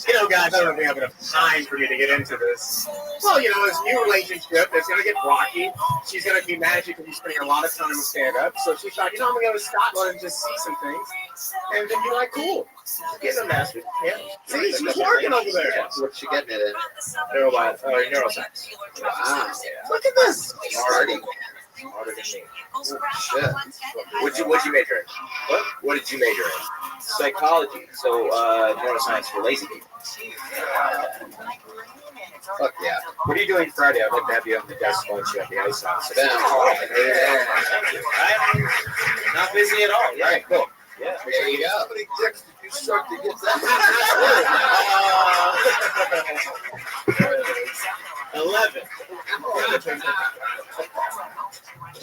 You know, guys, I don't think I have enough time for me to get into this. Well, you know, this new relationship is going to get rocky. She's going to be mad because he's spending a lot of time with stand-up. So she thought, you know, I'm going to go to Scotland and just see some things. And then be like, cool. Getting a master's. Yeah. See, she's working over there. Yeah. What's she getting it in? Neuroscience. Wow. Look at this. Already. Harder than me. Oh, shit. What'd you major in? What did you major in? Psychology. So neuroscience for lazy people. Fuck yeah. What are you doing Friday? I'd like to have you on the desk once you have the ice on. So I'm not busy at all. Yeah. All right, cool. Yeah. There you go. How many dicks did you suck to get that? 11.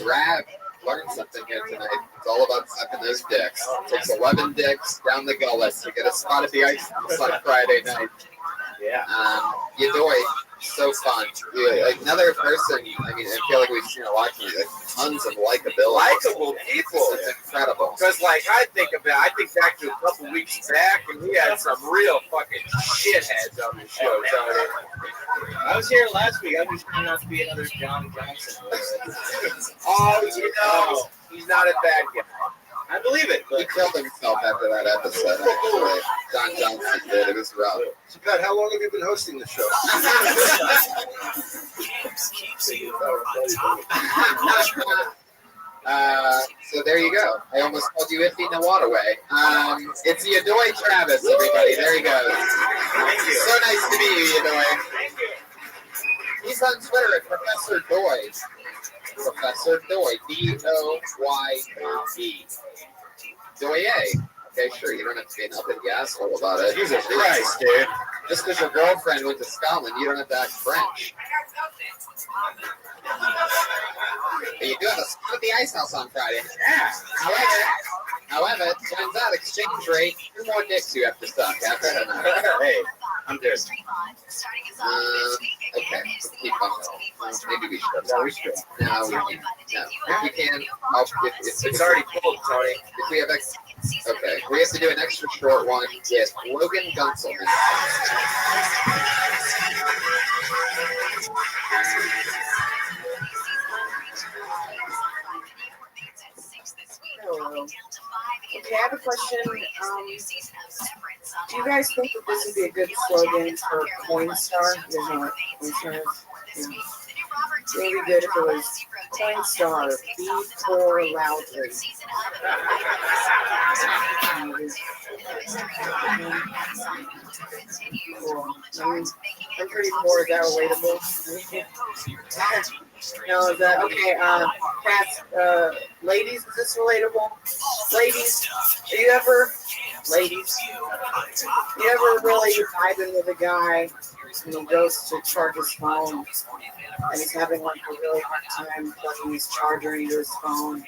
Rab learned something here tonight. It's all about sucking those dicks. It takes 11 dicks down the gullet to get a spot at the ice house on Friday night. Yeah. Yadoi, so fun. Yeah, like another person, I mean, I feel like we've seen a lot of like tons of likability. Likable people. It's incredible. Because, like, I think back to a couple weeks back, and we had some real fucking shitheads on the show. I was here last week. I'm just trying not to be another John Johnson. Oh, you know, he's not a bad guy. I believe it. He killed himself after that episode. Actually, John Johnson did. It was rough. So, Pat, how long have you been hosting the show? So there you go. I almost called you Iffy Nawadaway. It's Yadoi Travis, everybody. There he goes. Thank you. So nice to meet you, Yadoi. He's on Twitter at Professor Doy. Professor Doy. D-O-Y-E. Doye. Okay, sure. You don't have to be an uppity asshole about it. Jesus Christ, dude. Just because your girlfriend went to Scotland, you don't have to act French. But you do have a spot at the ice house on Friday. Yeah. However, turns out exchange rate, 2 more dicks you have to suck after tonight. Hey, I'm good. Okay, let's keep on going. Maybe we should. No, we should. No, we can't. No. If we can, it's already pulled, Tony. If we have okay, we have to do an extra short one with Logan Gunselman. Hello. Okay, I have a question. Do you guys think that this would be a good slogan for Coinstar? You guys know what Coinstar is? Yeah. It would be good if it was Coinstar, be for loudly. Cool. I'm pretty poor. Is that relatable? No, is that okay? Cats, ladies, is this relatable? Ladies, ladies, you ever really vibing with a guy and he goes to charge his phone and he's having like a really hard time plugging his charger into his phone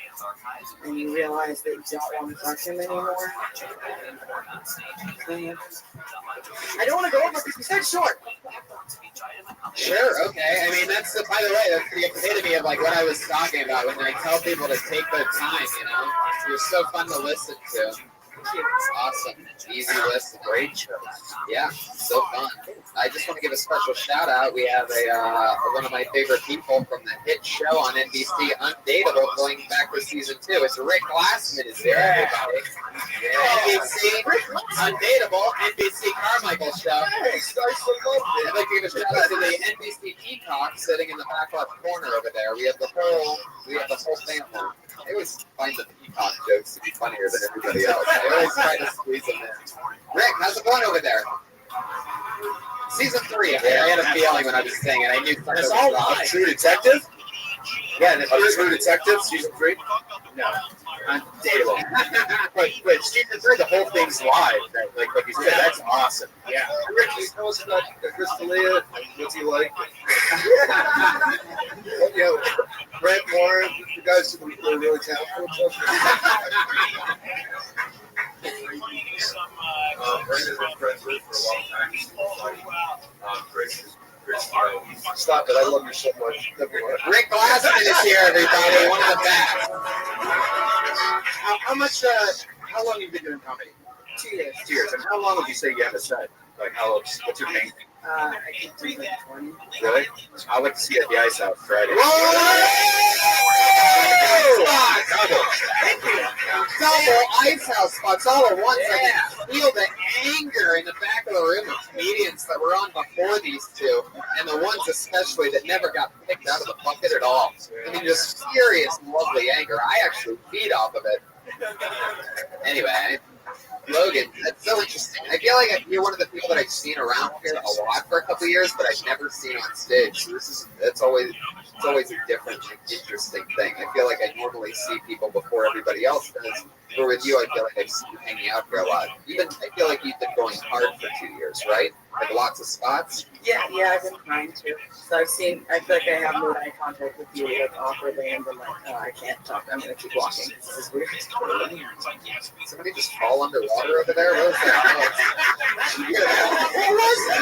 and you realize that you don't want to touch him anymore? I don't want to go over because you said short. Sure, okay. I mean, that's, by the way, that's the epitome of, like, what I was talking about when I tell people to take their time, you know? You're so fun to listen to. Awesome. Easy listen. Great show. Yeah, so fun. I just want to give a special shout out. We have one of my favorite people from the hit show on NBC, Undateable, going back for season 2. It's Rick Glassman is there, everybody. Yeah. NBC, Undateable, NBC Carmichael show. I'd like to give a shout out to the NBC Peacock sitting in the back left corner over there. We have the whole family. I always find the Peacock jokes to be funnier than everybody else. I always try to squeeze them in. Rick, how's it going over there? Season 3. I had a feeling when I was saying it. I knew something was wrong. True Detective? Yeah, the True Detective, season 3? No. Undateable. but season 3, the whole thing's live. Like you said, that's awesome. Yeah. Rick, can you tell us about Chris D'Elia? What's he like? Brett Warren, the guys who are really talented. Brandon's been friends with for a long time. Chris, stop it. I love you so much. Rick Glassman is here, everybody. One of the best. How long have you been doing comedy? 2 years. 2 years. And how long would you say you have a set? Like, what's your main? I can do like 20. Really? I'd like to see you at the Ice House Friday. Double Ice House spots all at once. I can feel the anger in the back of the room of comedians that were on before these two, and the ones especially that never got picked out of the bucket at all. I mean, just serious, lovely anger. I actually feed off of it. Anyway, Logan, that's so interesting. I feel like you're one of the people that I've seen around here a lot for a couple of years, but I've never seen on stage. So it's always a different, interesting thing. I feel like I normally see people before everybody else does. But with you, I feel like I've seen you hanging out here a lot. I feel like you've been going hard for 2 years, right? Like lots of spots. Yeah, I've been trying to. So I feel like I have no eye contact with you, like awkwardly, and I'm like, oh, I can't talk. I'm gonna keep walking. This is weird. Somebody just fall underwater over there? What was that? What was that?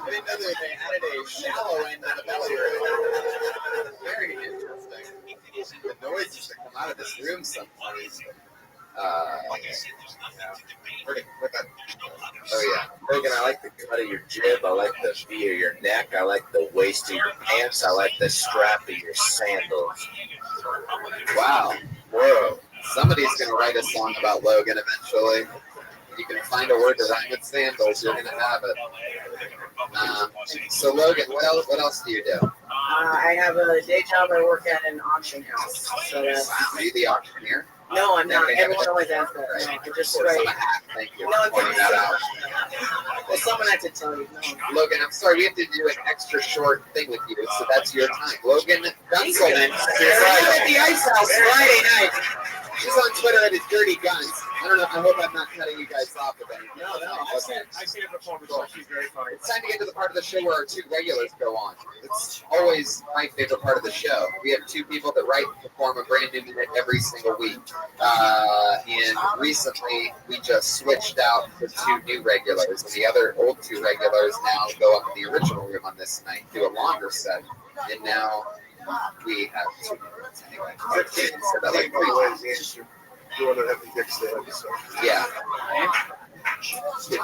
I didn't know they added a shallow end to the belly room. Very interesting. The noises that come out of this room sometimes. Oh yeah, Logan, I like the cut of your jib. I like the V of your neck. I like the waist of your pants. I like the strap of your sandals. Wow. Whoa. Somebody's gonna write a song about Logan eventually. You can find a word to rhyme with sandals, you're gonna have it. So Logan, what else do you do? I have a day job. I work at an auction house. So that's, are you the auctioneer? No, I'm not. Everyone always asks that. No, I just write. Thank you. No, for pointing that out. Well, someone had to tell you. No. Logan, I'm sorry, we have to do an extra short thing with you, so that's your time. Logan Gunselman. At the Ice House Friday night. She's on Twitter at Dirty Guns. I don't know. I hope I'm not cutting you guys off with anything. No. I've seen it before. Cool. She's very funny. It's time to get to the part of the show where our two regulars go on. It's always my favorite part of the show. We have two people that write and perform a brand new minute every single week. And recently, we just switched out for two new regulars. And the other old two regulars now go up in the original room on this night, do a longer set. And now we have 2 minutes anyway. 15, so that like 3 ways. You want to have to fix the episode. Yeah. 15.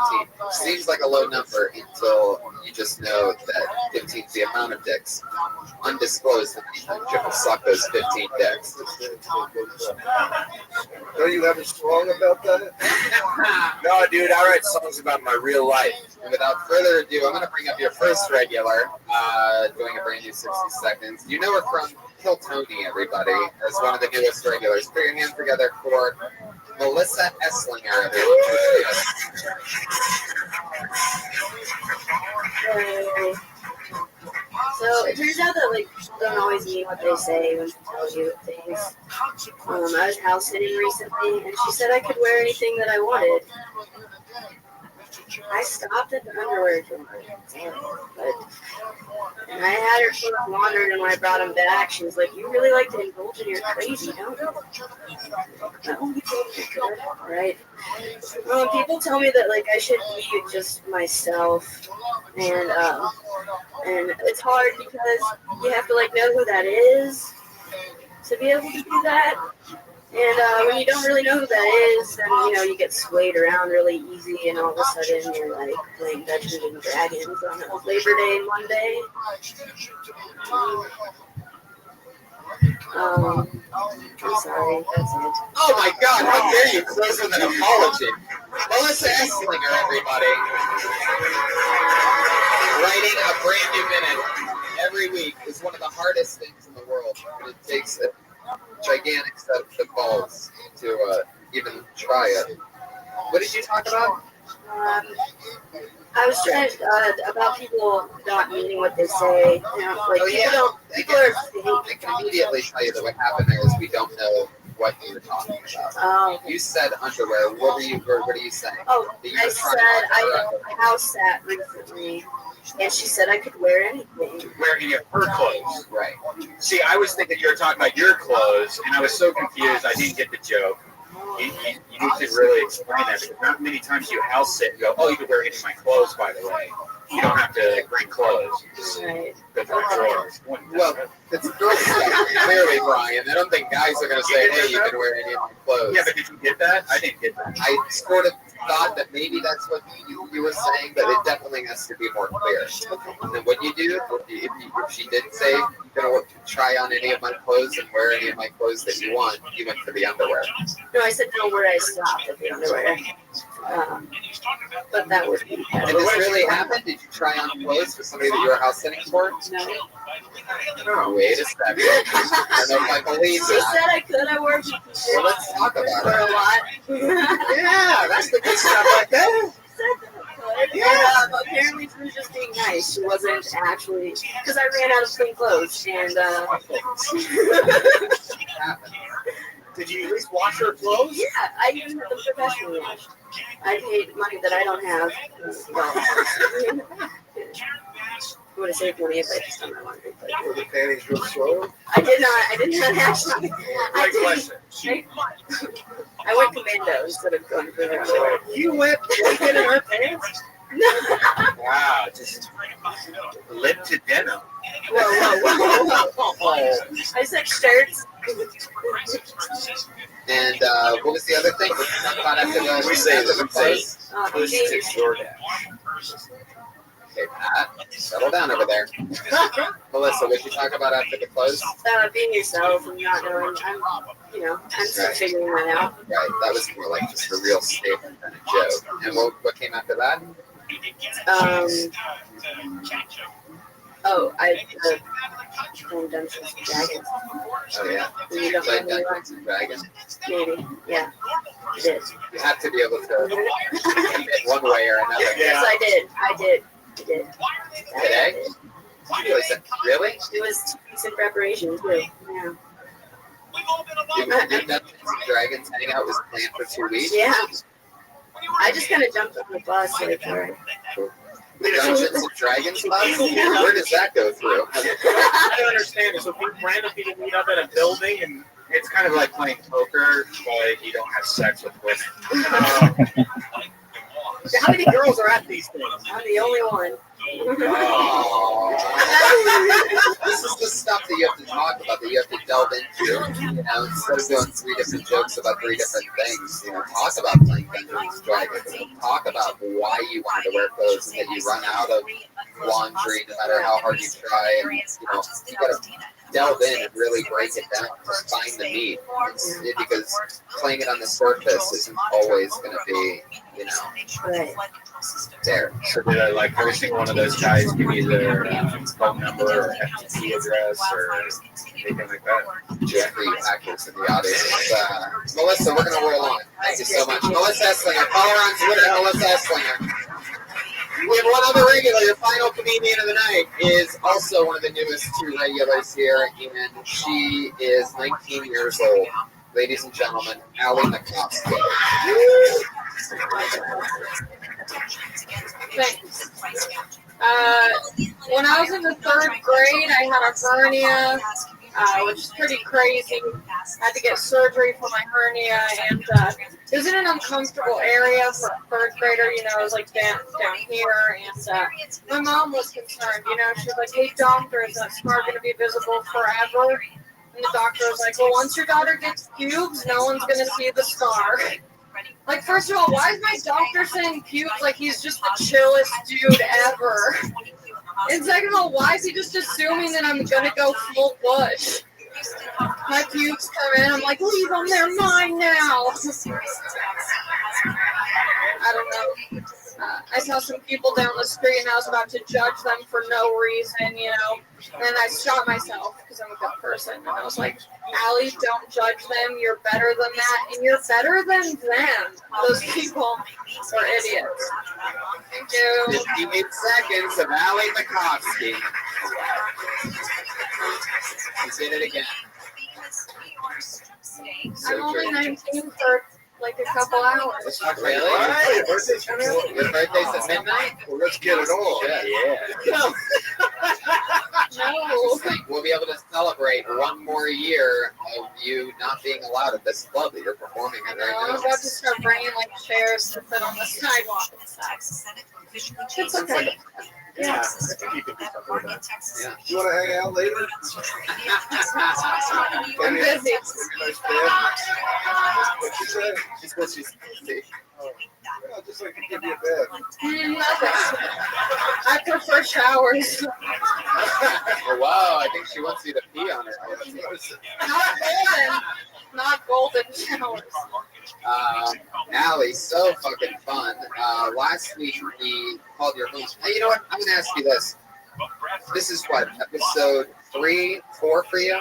Seems like a low number until you just know that 15 is the amount of dicks. Undisclosed, Jim will suck those 15 dicks. Don't you have a song about that? No, dude, I write songs about my real life. And without further ado, I'm going to bring up your first regular, doing a brand new 60 seconds. You know her from Kill Tony, everybody, as one of the newest regulars. Put your hands together for Melissa Esslinger. So it turns out that like people don't always mean what they say when they tell you things. I was house sitting recently, and she said I could wear anything that I wanted. I stopped at the underwear drawer, and I had her sort of wandered, and when I brought him back, she was like, "You really like to indulge in your crazy, don't you?" No, all right. People tell me that like I should be just myself, and it's hard because you have to like know who that is to be able to do that. And when you don't really know who that is, then you get swayed around really easy, and all of a sudden you're like playing Dungeons and Dragons on a Labor Day Monday. I'm sorry, that's it. Oh my God! How dare you close with an apology? Melissa Esslinger, everybody, writing a brand new minute every week is one of the hardest things in the world. But it takes a gigantic set of balls to even try it. What did you talk about? I was trying about people not meaning what they say. People are I can immediately tell you that what happened there is we don't know what you were talking about. Oh. You said underwear. What are you saying? Oh, I said I house sat recently, and she said I could wear anything. Wear any of her clothes. Right. See, I was thinking you were talking about your clothes, and I was so confused. I didn't get the joke. You need to really explain that, because not many times you house sit and go, "Oh, you can wear any of my clothes, by the way." You don't have to bring clothes. Right. Well, it's girls' stuff, clearly, Brian. I don't think guys are going to say, "Hey, you can wear any of my clothes." Yeah, but did you get that? I didn't get that. I sort of thought that maybe that's what you were saying, but it definitely has to be more clear. And then what you do, if she did say you can try on any of my clothes and wear any of my clothes that you want, you went for the underwear. No, I said no where I stopped at the underwear. But that would be Did this really happen? Did you try on clothes for somebody that you were house sitting for? No. Oh, wait a second. I don't know if I believe She that. said I could. I worked Well, let's talk about for a it. lot. Yeah, that's the good stuff right there. Yeah. And apparently she was just being nice. She wasn't actually, because I ran out of clean clothes, and Did you at least wash her clothes? yeah, I even had them professionally washed. I paid money that I don't have. Well, I would have saved money if I just done my laundry. But Were the panties real slow? I did not actually. I went commando instead of going for their underwear. You went in her pants? Wow, just lip to denim. Whoa. I said shirts. And what was the other thing? We say push to DoorDash. Okay, Pat, settle down over there. Melissa, what did you talk about after the close? Being yourself and not knowing. I'm still figuring that out. Right, that was more like just a real statement than a joke. And what came after that? I've playing Dungeons and Dragons. Oh yeah, When you don't played know who you are. Dungeons and Dragons. Maybe, yeah. I did. You have to be able to commit one way or another. Yes, I did. Today? Really? It was 2 weeks in preparation too. Yeah. Dungeons and Dragons hangout was planned for 2 weeks? Yeah. I just kind of jumped on the bus like, all right. The Dungeons and Dragons bus? Where does that go through? I don't understand it. So random people meet up at a building, and it's kind of like playing poker, but you don't have sex with women. How many girls are at these things? I'm the only one. Oh. This is the stuff that you have to talk about that you have to delve into. You know, instead of doing 3 different jokes about 3 different things, you know, talk about playing Dungeons and Dragons. Talk about why you wanted to wear clothes and that you run out of laundry no matter how hard you try. And, you know, you gotta delve in and really break it down to find the meat. Because playing it on the surface isn't always going to be, you know, there. So did I like every single one of those guys give you their phone number or FTP address or anything like that? Jeffrey Packers in the audience. Melissa, we're going to roll on. Thank you so much. Melissa Esslinger. Follow her on Twitter, Melissa Esslinger. We have one other regular. Your final comedian of the night is also one of the newest 2 regulars here, and she is 19 years old. Ladies and gentlemen, Allie Makovsky. Thanks. When I was in the 3rd grade, I had a hernia, which is pretty crazy. I had to get surgery for my hernia, and it was in an uncomfortable area for a 3rd grader. You know, it was like down here, and my mom was concerned. You know, she was like, "Hey, doctor, is that scar going to be visible forever?" And the doctor was like, "Well, once your daughter gets pubes, no one's going to see the scar." Like, first of all, why is my doctor saying pubes like he's just the chillest dude ever? And second of all, why is he just assuming that I'm gonna go full bush? My pubes come in, I'm like, leave them, they're mine now. I don't know. I saw some people down the street and I was about to judge them for no reason, you know. And then I shot myself because I'm a good person. And I was like, Allie, don't judge them. You're better than that. And you're better than them. Those people are idiots. Thank you. 58 seconds of Allie Makovsky. He did it again. I'm only 19 for like a couple hours. Really? Oh, your birthday's coming up? Your birthday's at midnight? Well, let's get it on. Yeah. No. We'll be able to celebrate one more year of you not being allowed at this club that you're performing at right I'm now. about to start bringing like chairs to sit on the sidewalk and stuff. It's okay. Yeah, I think you could do something with that. Yeah. You want to hang out later? I'm busy. Nice bed. What she said? She said she's busy. Yeah, just like give you a bed. Nothing. I prefer showers. Oh, wow, I think she wants you to pee on her. Not golden showers. Allie, so fucking fun. Last week we called your home. Hey, you know what? I'm gonna ask you this. This is what, episode 3, 4 for you?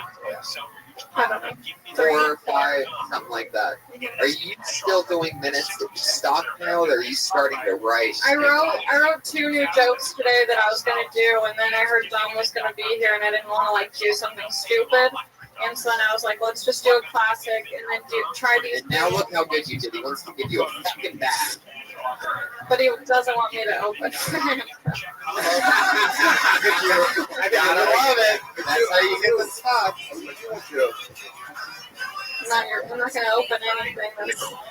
I don't know. 4, 5, something like that. Are you still doing minutes? Did you stop now, or are you starting to write? I wrote 2 new jokes today that I was gonna do, and then I heard Dom was gonna be here, and I didn't want to like do something stupid. And so then I was like, let's just do a classic and then try these. Now look how good you did. He wants to give you a fucking bag. But he doesn't want me to open. I gotta love it. That's how you get the top. I'm not gonna open anything.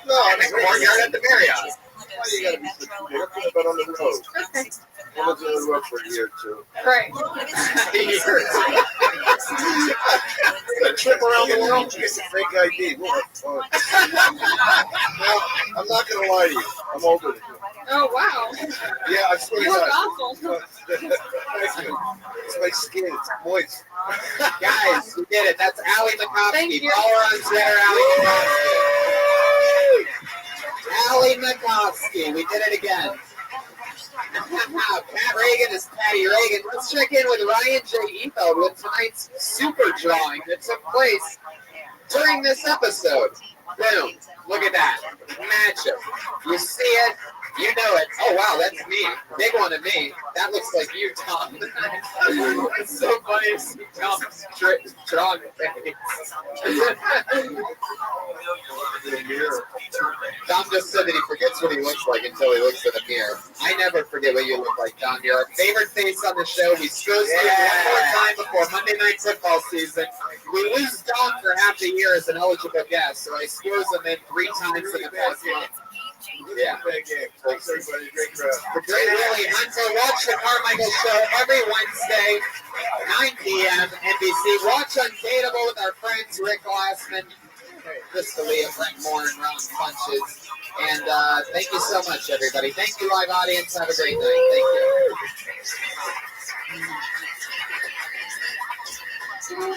No, I'm in the courtyard at the Marriott. Why you gotta be such a dick? But on the road. Okay. We'll do the road for a year or 2. Right. A trip around the world to get some fake ID. We'll have fun. Now, I'm not gonna lie to you. I'm older than you. Oh wow. Yeah, I swear You to look God. awful. Thank you. It's my skin. It's moist. Guys, we did it. That's Allie Makovsky. Thank you. Follow her on Twitter, Allie Makovsky. We did it again. Pat Reagan is Patty Reagan. Let's check in with Ryan J. Ethel with tonight's super drawing that took place during this episode. Boom. Look at that. Matchup. You see it. You know it. Oh, wow, that's me. Big one of me. That looks like you, Tom. It's so funny to see Tom's drawing face. Tom just said that he forgets what he looks like until he looks in the mirror. I never forget what you look like, Tom. You're our favorite face on the show. We supposed to one more time before Monday Night Football season. We lose Tom for half the year as an eligible guest, so I squeeze him in 3 times in the past month. Yeah. Thanks, everybody. Great crowd. The great Willie Hunter. Watch the Carmichael Show every Wednesday, 9 p.m. NBC. Watch Undateable with our friends Rick Glassman, Chris D'Elia, Brent Moore, and Ron Punches. And thank you so much, everybody. Thank you, live audience. Have a great night. Thank you.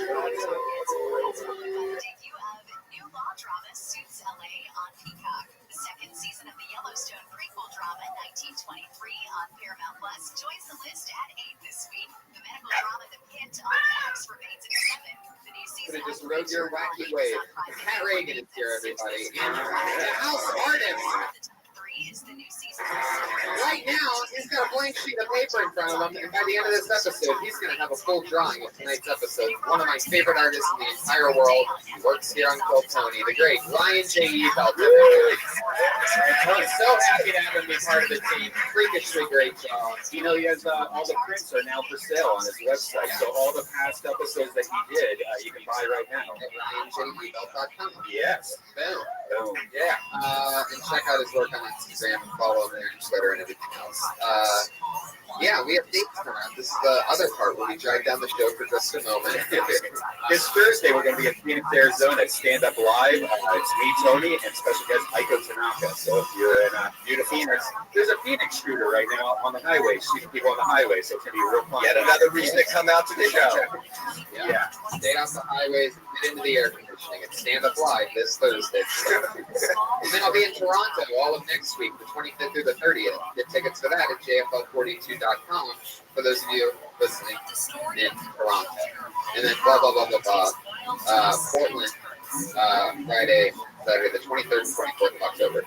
New law drama Suits LA on Peacock. The second season of the Yellowstone prequel drama 1923 on Paramount Plus joins the list at 8 this week. The medical drama The Pit on Max remains at 7. The new season Just rode your wacky wave. Cat Reagan is here, everybody. And the house artist. is the new season. Right now, he's got a blank sheet of paper in front of him, and by the end of this episode, he's going to have a full drawing of tonight's episode. One of my favorite artists in the entire world. He works here on Quill Tony, the great Ryan J. Ebelt. I'm so happy to have him be part of the team. Freakishly great job. You know, he has all the prints are now for sale on his website. So all the past episodes that he did, you can buy right now. At RyanJEbelt.com. Yes. Boom. Boom. Yeah. And check out his work on Instagram and follow him there on Twitter and everything else. Yeah, we have dates coming out. This is the other part where we drive down the show for just a moment. This Thursday, we're going to be in Phoenix, Arizona at Stand Up Live. It's me, Tony, and special guest Aiko Tanaka. So if you're in Phoenix, there's a Phoenix shooter right now on the highway, shooting people on the highway. So it's going to be real fun. Yet another reason to come out to the show. Yeah. Stay off the highways and get into the air conditioning and Stand Up Live this Thursday. And then I'll be in Toronto all of next week, the 25th through the 30th. Get tickets for that at jfl42.com for those of you listening in Toronto. And then blah, blah, blah, blah, blah. Portland, Friday, Saturday, the 23rd and 24th of October.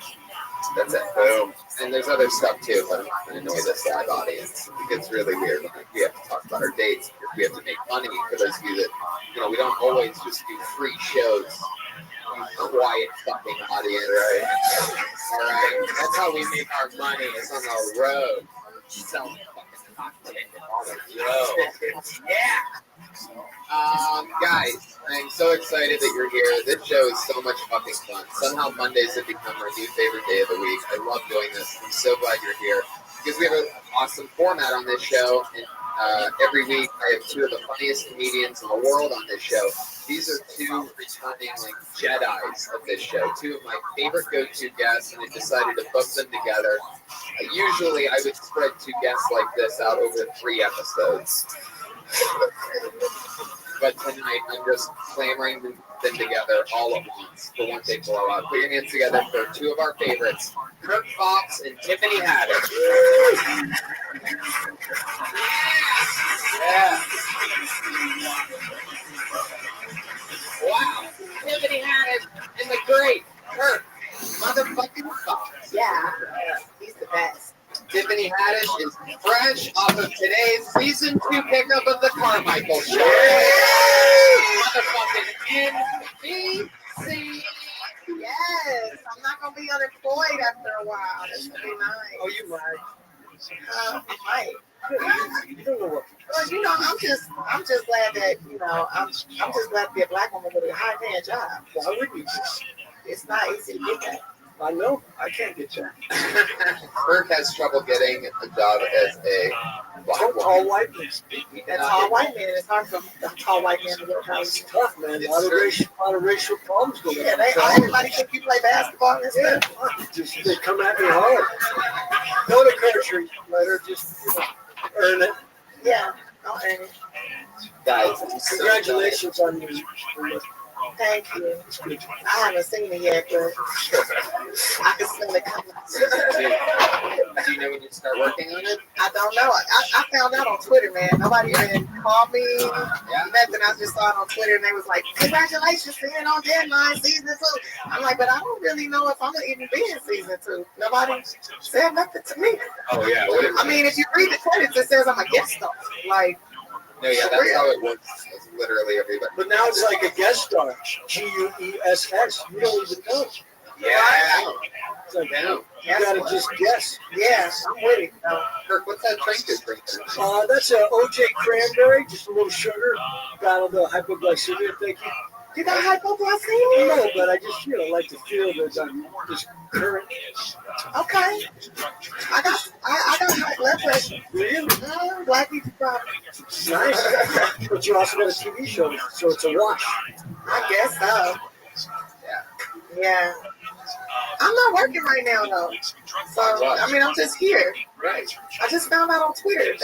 That's it. Boom. And there's other stuff too, but I'm not going to annoy this live audience. It gets really weird when we have to talk about our dates because we have to make money for those of you that, we don't always just do free shows. Quiet fucking audience. Right. All right. That's how we make our money. It's on the road. Selling fucking content on the road. Yeah. Guys, I'm so excited that you're here. This show is so much fucking fun. Somehow Mondays have become our new favorite day of the week. I love doing this. I'm so glad you're here because we have an awesome format on this show. And every week I have two of the funniest comedians in the world on this show. These are two returning Jedis of this show, two of my favorite go-to guests, and I decided to book them together. Usually I would spread two guests like this out over 3 episodes. But tonight I'm just clamoring them together all at once for one big blowout. Put your hands together for two of our favorites, Kirk Fox and Tiffany Haddish. Yeah. Wow. Tiffany Haddish and the great Kirk motherfucking Fox. Yeah. He's the best. Tiffany Haddish is fresh off of today's season 2 pickup of the Carmichael Show. Motherfucking NBC. Yes, I'm not gonna be unemployed after a while. That's gonna be nice. Oh, you might. I might. Well, I'm just glad that I'm just glad to be a black woman with a high-paying job. Why would you? It's not easy to get that. I know. I can't get that. Kirk has trouble getting a job as a black woman. Tall white man. That tall white man. It's hard for a tall white man to get a job. It's tough, man. A lot of racial problems going on. Yeah, everybody think you play basketball and stuff. Just they come at me hard. Know the country. Let her just earn it. Yeah, I'll earn it. Guys, congratulations on your. Thank you. I haven't seen it yet, but I can smell it coming. Do you know when you start working on it? I don't know. I found out on Twitter, man. Nobody even called me. Nothing. I just saw it on Twitter, and they was like, "Congratulations, seeing on Deadline season 2." I'm like, but I don't really know if I'm gonna even be in season 2. Nobody said nothing to me. Oh yeah. I mean, if you read the credits, it says I'm a guest star. Like. No, yeah, that's how it works. It's literally everybody. But now it's like a guest star. GUESS. You don't even know. Yeah. It's like, you gotta just guess. Yeah, I'm with it. Kirk, what's that drink you're drinking? That's a OJ cranberry, just a little sugar. Got a little hypoglycemia, thank you. You got hypoglycemia? No, but I just like to feel that I'm just current. Okay. I got high blood pressure. Really? Black people problem. Nice. But you also got a TV show, so it's a wash. I guess so. Yeah. I'm not working right now though. So I mean I'm just here. Right. I just found out on Twitter.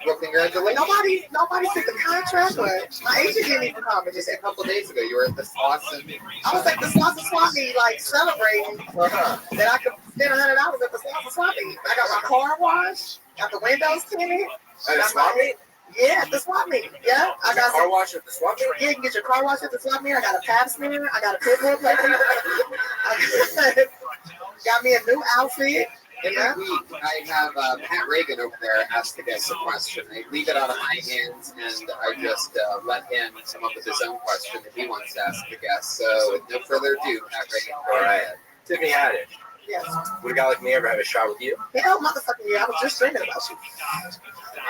Well, congratulations. Nobody took the contract, but my agent didn't even call me. Just A couple days ago, you were at the Slauson. I was at the Slauson Swap Meet, like celebrating that I could spend $100 at the Slauson Swap Meet. I got my car washed, got the windows tinted. At the swap meet? Yeah, at the swap meet. Yeah, I got car wash at the swap meet. Yeah, you can get your car washed at the swap meet. I got a pap smear. I got a pit bull puppy. Got me a new outfit. In that week, I have Pat Reagan over there ask the guest a question. I leave it out of my hands, and I just let him come up with his own question that he wants to ask the guest. So, with no further ado, Pat Reagan. All right. Tiffany had it. Yes. Would a guy like me ever have a shot with you? Hell, motherfucking yeah, I was just thinking about you.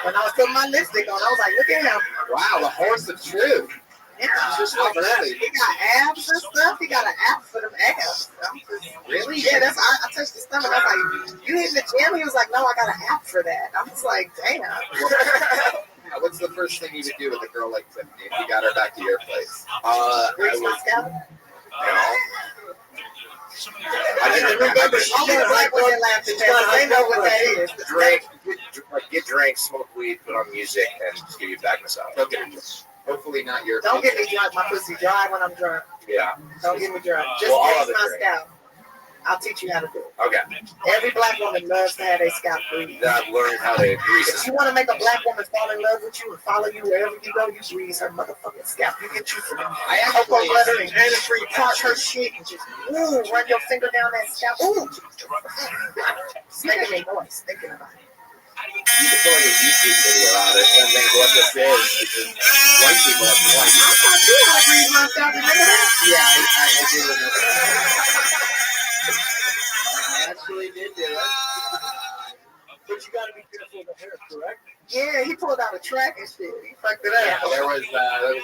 When I was putting my lipstick on, I was like, look at him. Wow, the horse of truth. Yeah, just like that. He got abs and stuff. He got an app for them abs. Really? Yeah, that's. I touched his stomach. I was like, you in the gym? He was like, no, I got an app for that. I was like, damn. What's the first thing you would do with a girl like Tiffany if you got her back to your place? Grease my scalp? I didn't remember. All the black women laughing at that. They know what that is. Get drinks, smoke weed, put on music, and just give you back massage. Okay. Hopefully not your. Don't get me drunk. My pussy dry when I'm drunk. Yeah. Don't get me drunk. Just grease my scalp. I'll teach you how to do it. Okay. Every black woman loves to have their scalp greased. I've learned how to grease If you want to make a black woman fall in love with you and follow you wherever you go, you grease her motherfucking scalp. You get you some cocoa butter and antifreeze, touch her shit and just run your finger down that scalp. Ooh. It's making me moist thinking about it. You can put like a YouTube video out of it and then what this is because white people have no idea. I taught you how to grease my scalp. Remember that? Yeah, I do remember that. I actually did do it. But you gotta be careful of the hair, correct? Yeah, he pulled out a track and shit. He fucked it up. Yeah, there was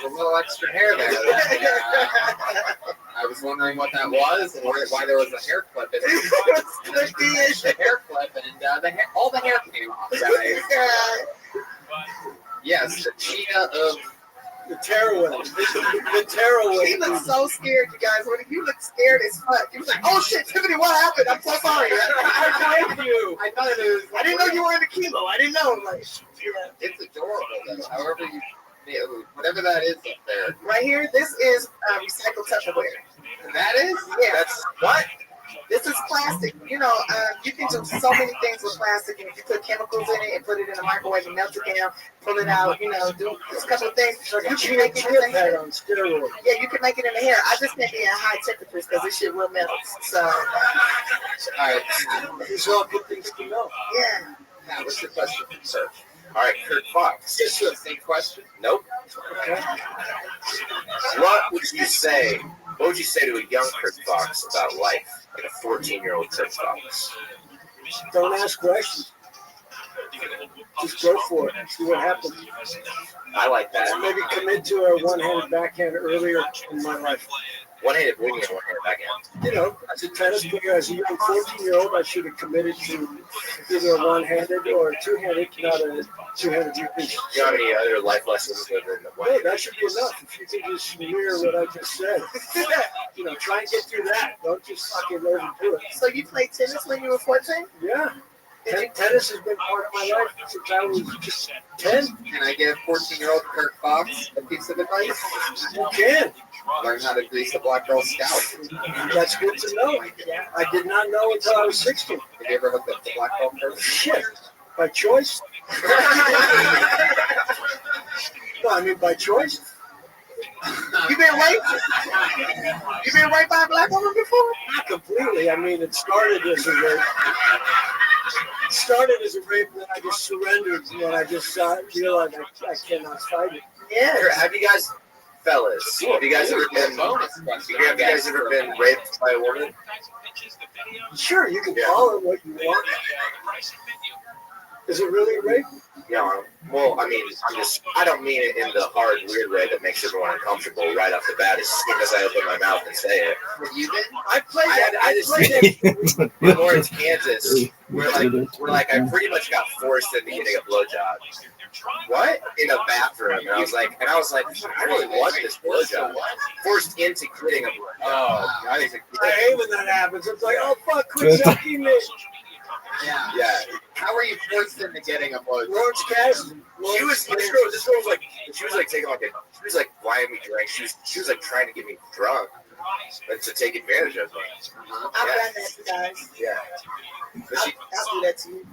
a little extra hair there. I was wondering what that was and why there was a hair clip in it. The hair clip and all the hair came off, guys. Yes, the cheetah of the Terrorwell. The Terrorwell. He looked so scared, you guys. You look scared as fuck. He was like, "Oh shit, Tiffany, what happened? I'm so sorry. I told you. I thought it was. I didn't know you were in the kilo. I didn't know." Like, yeah. It's adorable, though. However whatever that is up there. Right here, this is recycled Tupperware. That is? Yeah. That's what? This is plastic. You know, you can do so many things with plastic, and if you put chemicals in it and put it in the microwave and melt it down, pull it out, you know, do a couple of things. You can make it in the hair. Yeah, you can make it in the hair. I just make it at high temperatures because this shit will melt. So, all right. These are all good things to know. Yeah. Now, what's your question, sir? All right, Kurt Fox. Just the same question? Nope. Okay. What would you say to a young Kurt Fox about life, like a 14-year-old Kurt Fox? Don't ask questions. Just go for it and see what happens. I like that. Maybe commit to a one-handed backhand earlier in my life. One-handed wing and one-handed backhand. You know, as a tennis player, as a young 14-year-old, I should have committed to either a one-handed or a two-handed, not a two-handed GP. Do you have any other life lessons than the one? No, that should be enough. If you can just mirror what I just said, you know, try and get through that. Don't just fucking learn to do it. So you played tennis when you were 14? Yeah. Tennis has been part of my life since I was just 10. Can I give 14-year-old Kurt Fox a piece of advice? You can. Learn how to grease a black girl's scalp. That's good to know. I did not know until I was 16. Have you ever hooked up to black belt person? Shit. By choice? No, I mean by choice. You been raped? You been raped by a black woman before? Not completely. I mean, it started as a rape. And then I just surrendered when I just realized I cannot fight it. Yeah. Have you guys, fellas, have you guys ever been raped by a woman? Sure, you can call it what you want. Is it really rape? you know, well, I mean, I don't mean it in the hard, weird way that makes everyone uncomfortable right off the bat as soon as I open my mouth and say it. You did? I just in Lawrence, Kansas, where I pretty much got forced into getting a blowjob. What? In a bathroom. And I was like, I really want this blowjob. Forced into getting a blowjob. Oh, I hate when that happens. It's like, oh fuck, quit sucking me. Yeah. Yeah. How were you forced into getting a blowjob? Roach Cash. This girl was like, she was like taking she was like buying me drinks. She was like trying to get me drunk and to take advantage of me. I've done that, guys. Yeah. But I'll do that to you.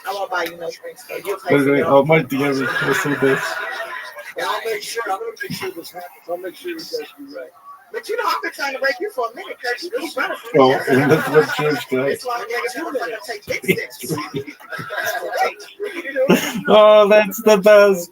I won't buy you no drinks, though. You'll pay for Oh, my together. Let's do this. I'm gonna make sure this happens. I'll make sure you guys do right. But you know, I've been trying to break you for a minute, because you keep running from Oh, me. and that's what George got. It's like niggas want to take big steps. Oh, that's the best.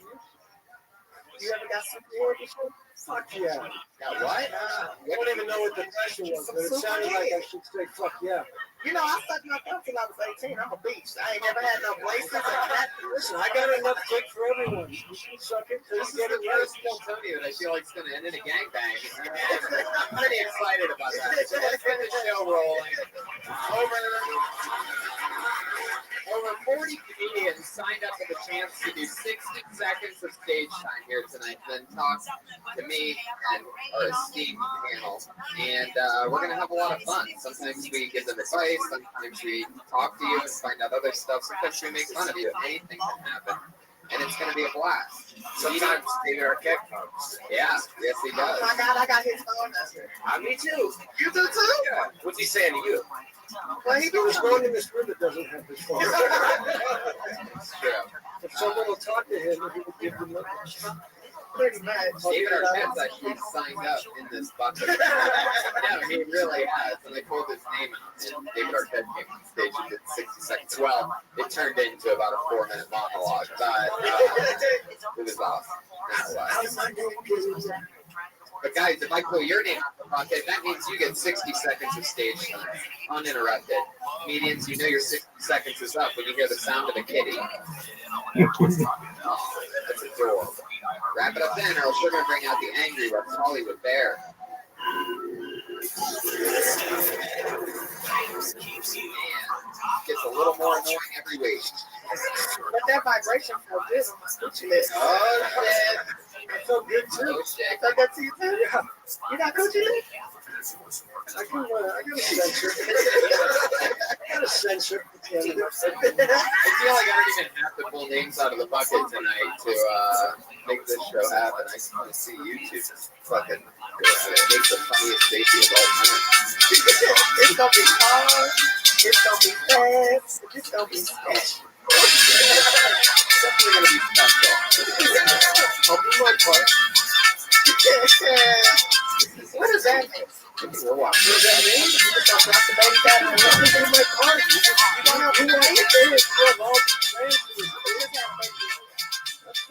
You ever got super before? Fuck yeah. Got what? I don't even know what the question was, but it sounded like I should say fuck yeah. You know, I sucked my thumb till I was 18. I'm a beast. I ain't never had no braces or nothing. Listen, I got enough dick for everyone. You can suck it till you get it right. Still telling you that I feel like it's going to end in a gangbang. I'm pretty excited about that. So let's get the show rolling. Over 40 comedians signed up for the chance to do 60 seconds of stage time here tonight, then talk to me and our esteemed panel. And we're going to have a lot of fun. Sometimes we give them advice, sometimes we talk to you and find out other stuff, sometimes we make fun of you. Anything can happen. And it's going to be a blast. Sometimes David Arquette comes. Yeah, yes he does. Oh my God, I got his phone number. Me too. You do too? Yeah. What's he saying to you? Well, he There's was no one in this room that doesn't have this phone. If someone will talk to him, he will give them numbers. pretty much. David Arquette's actually signed up in this bucket. Yeah, he really has. And they pulled his name out. And David Arquette came on stage and did 60 seconds. Well, it turned into about a 4-minute monologue. But it was awesome. But guys, if I pull your name out the bucket, that means you get 60 seconds of stage time, uninterrupted. Comedians, you know your 60 seconds is up when you hear the sound of a kitty. Oh, that's adorable. Wrap it up then, or else we're going to bring out the angry Hollywood bear. Gets a little more annoying every week. But that vibration felt good on my coochie list. Oh, shit. It felt good too. Oh, shit. I thought that to you too? Yeah. You got coochie list? I got a censor. I got a censor. I feel like I already even have to pull names out of the bucket tonight to make this show happen. I just want to see you two just fucking go at it. Make the funniest debut of all time. It's gonna be hard. It's gonna be fast. It's gonna be special. Definitely gonna be special. I'll do my part. What does that mean? We're watching. What does that mean? If I drop the baby down and let me in my car, you don't know who I am. That's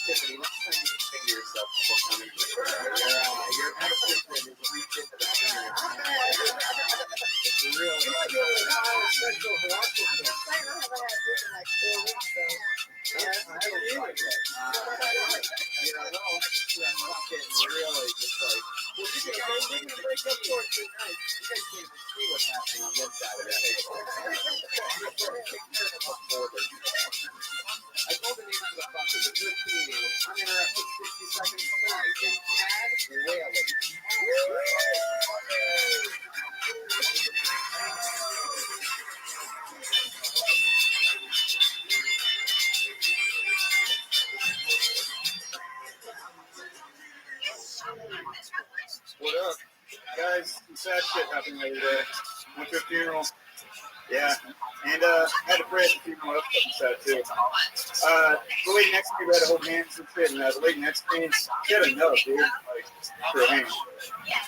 Tiffany, next time you can figure yourself before coming to the show. Your ex-husband is reaching into the finger. It's real. you might be able to call a sexual harassment. I haven't had this in like 4 weeks, so. Yeah, I haven't tried yet. You know, no, I just fucking really just like. Well, you can break up for it tonight. You guys can't even see what's happening on this side of the table. I told the name of the bucket with good comedian with uninterrupted 60 seconds tonight is Tad Whaley. What up? Guys, some sad shit happened the other day. Went to a funeral. Yeah. And I had to pray at the funeral. That's fucking sad too. The lady next to me read a whole hands and shit, and the lady next to me, she had a nub, dude. Like, for a hand.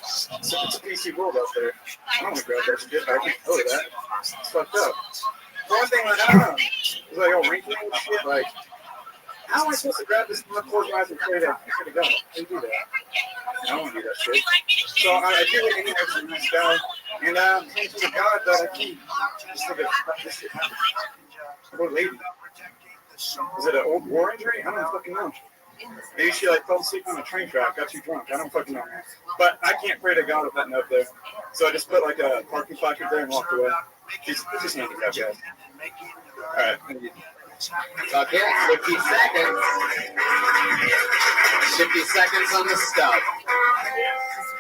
So it's a PC world out there. I don't want to grab that shit. I can't go to that. It's fucked up. The one thing, like, I don't know. It's like, oh, wrinkly and shit, like, How am I supposed to grab this nut, close my eyes, and play that? How do you do that? I don't want to do that shit. So I do it anyway for the next guy. And I'm praying to God that I keep just like this shit happen. What lady? Was it an old war injury? I don't fucking know. Maybe she like fell asleep on a train track, got too drunk. I don't fucking know. But I can't pray to God with that note there. So I just put like a parking placard there and walked away. She's just handicapped, guys. Alright. Okay, 50 seconds. 50 seconds on the stub.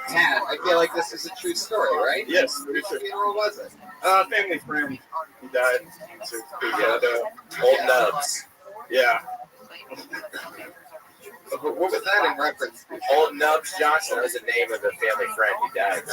Tad, I feel like this is a true story, right? Yes, Whose funeral was it? Family friend. He died. Old Nubs. Yeah. What was that in reference to? Old Nubs Johnson was the name of the family friend who died.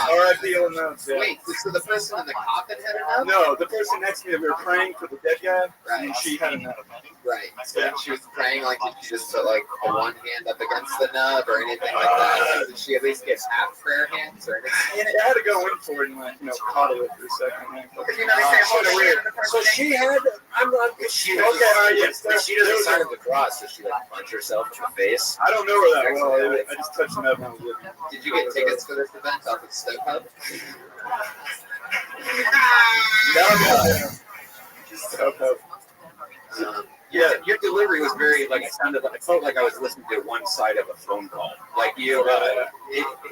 R.I.P. Old Nubs. Yeah. Wait, so the person in the coffin had a nub? No, the person next to me, we were praying for the dead guy, and she had a nub. Right. So when she was praying, like, did she just put like the one hand up against the nub or anything like that? Did she at least get half prayer hands or anything? Yeah, I had to go in for it and like, coddle it for a second. So she had. I'm not. She yes. She doesn't sign of the cross, so she like punch herself in the face. I don't know her that well. I just touched the nub and I was with her. Did you get tickets for this event off of Stoke Hub? No. Yeah, your delivery was very like it sounded. I felt like I was listening to one side of a phone call. Like you,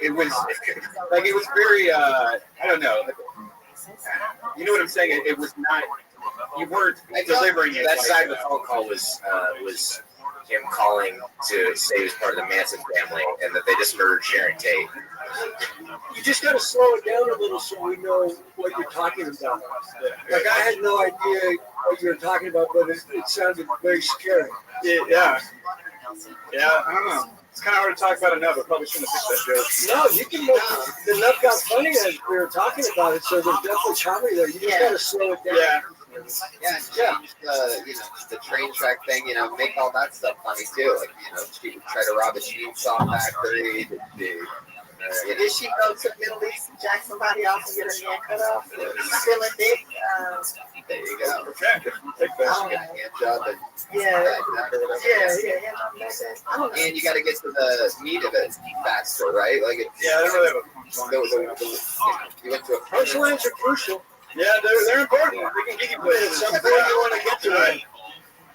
it was like it was very. I don't know. You know what I'm saying? It was not. You weren't delivering it. That side of the phone call was him calling to say he was part of the Manson family and that they just murdered Sharon Tate. You just got to slow it down a little so we know what you're talking about. Like I had no idea what you were talking about, but it sounded very scary. Yeah. I don't know. It's kind of hard to talk about a nub. I probably shouldn't have picked that joke. No, you can make the nub got funny as we were talking about it, so there's definitely comedy there. You just got to slow it down. Yeah. The train track thing, make all that stuff funny too. Like, she would try to rob a chainsaw factory. Did she go to the Middle East and jack somebody off and get her hand cut off? Still a dick? There you go. Take that. Hand job and Yeah. And you got to get to the meat of it faster, right? Like it's, yeah, they really have you went to a punchlines are crucial. Yeah, they're important. They can get you put at some point you want to get to it.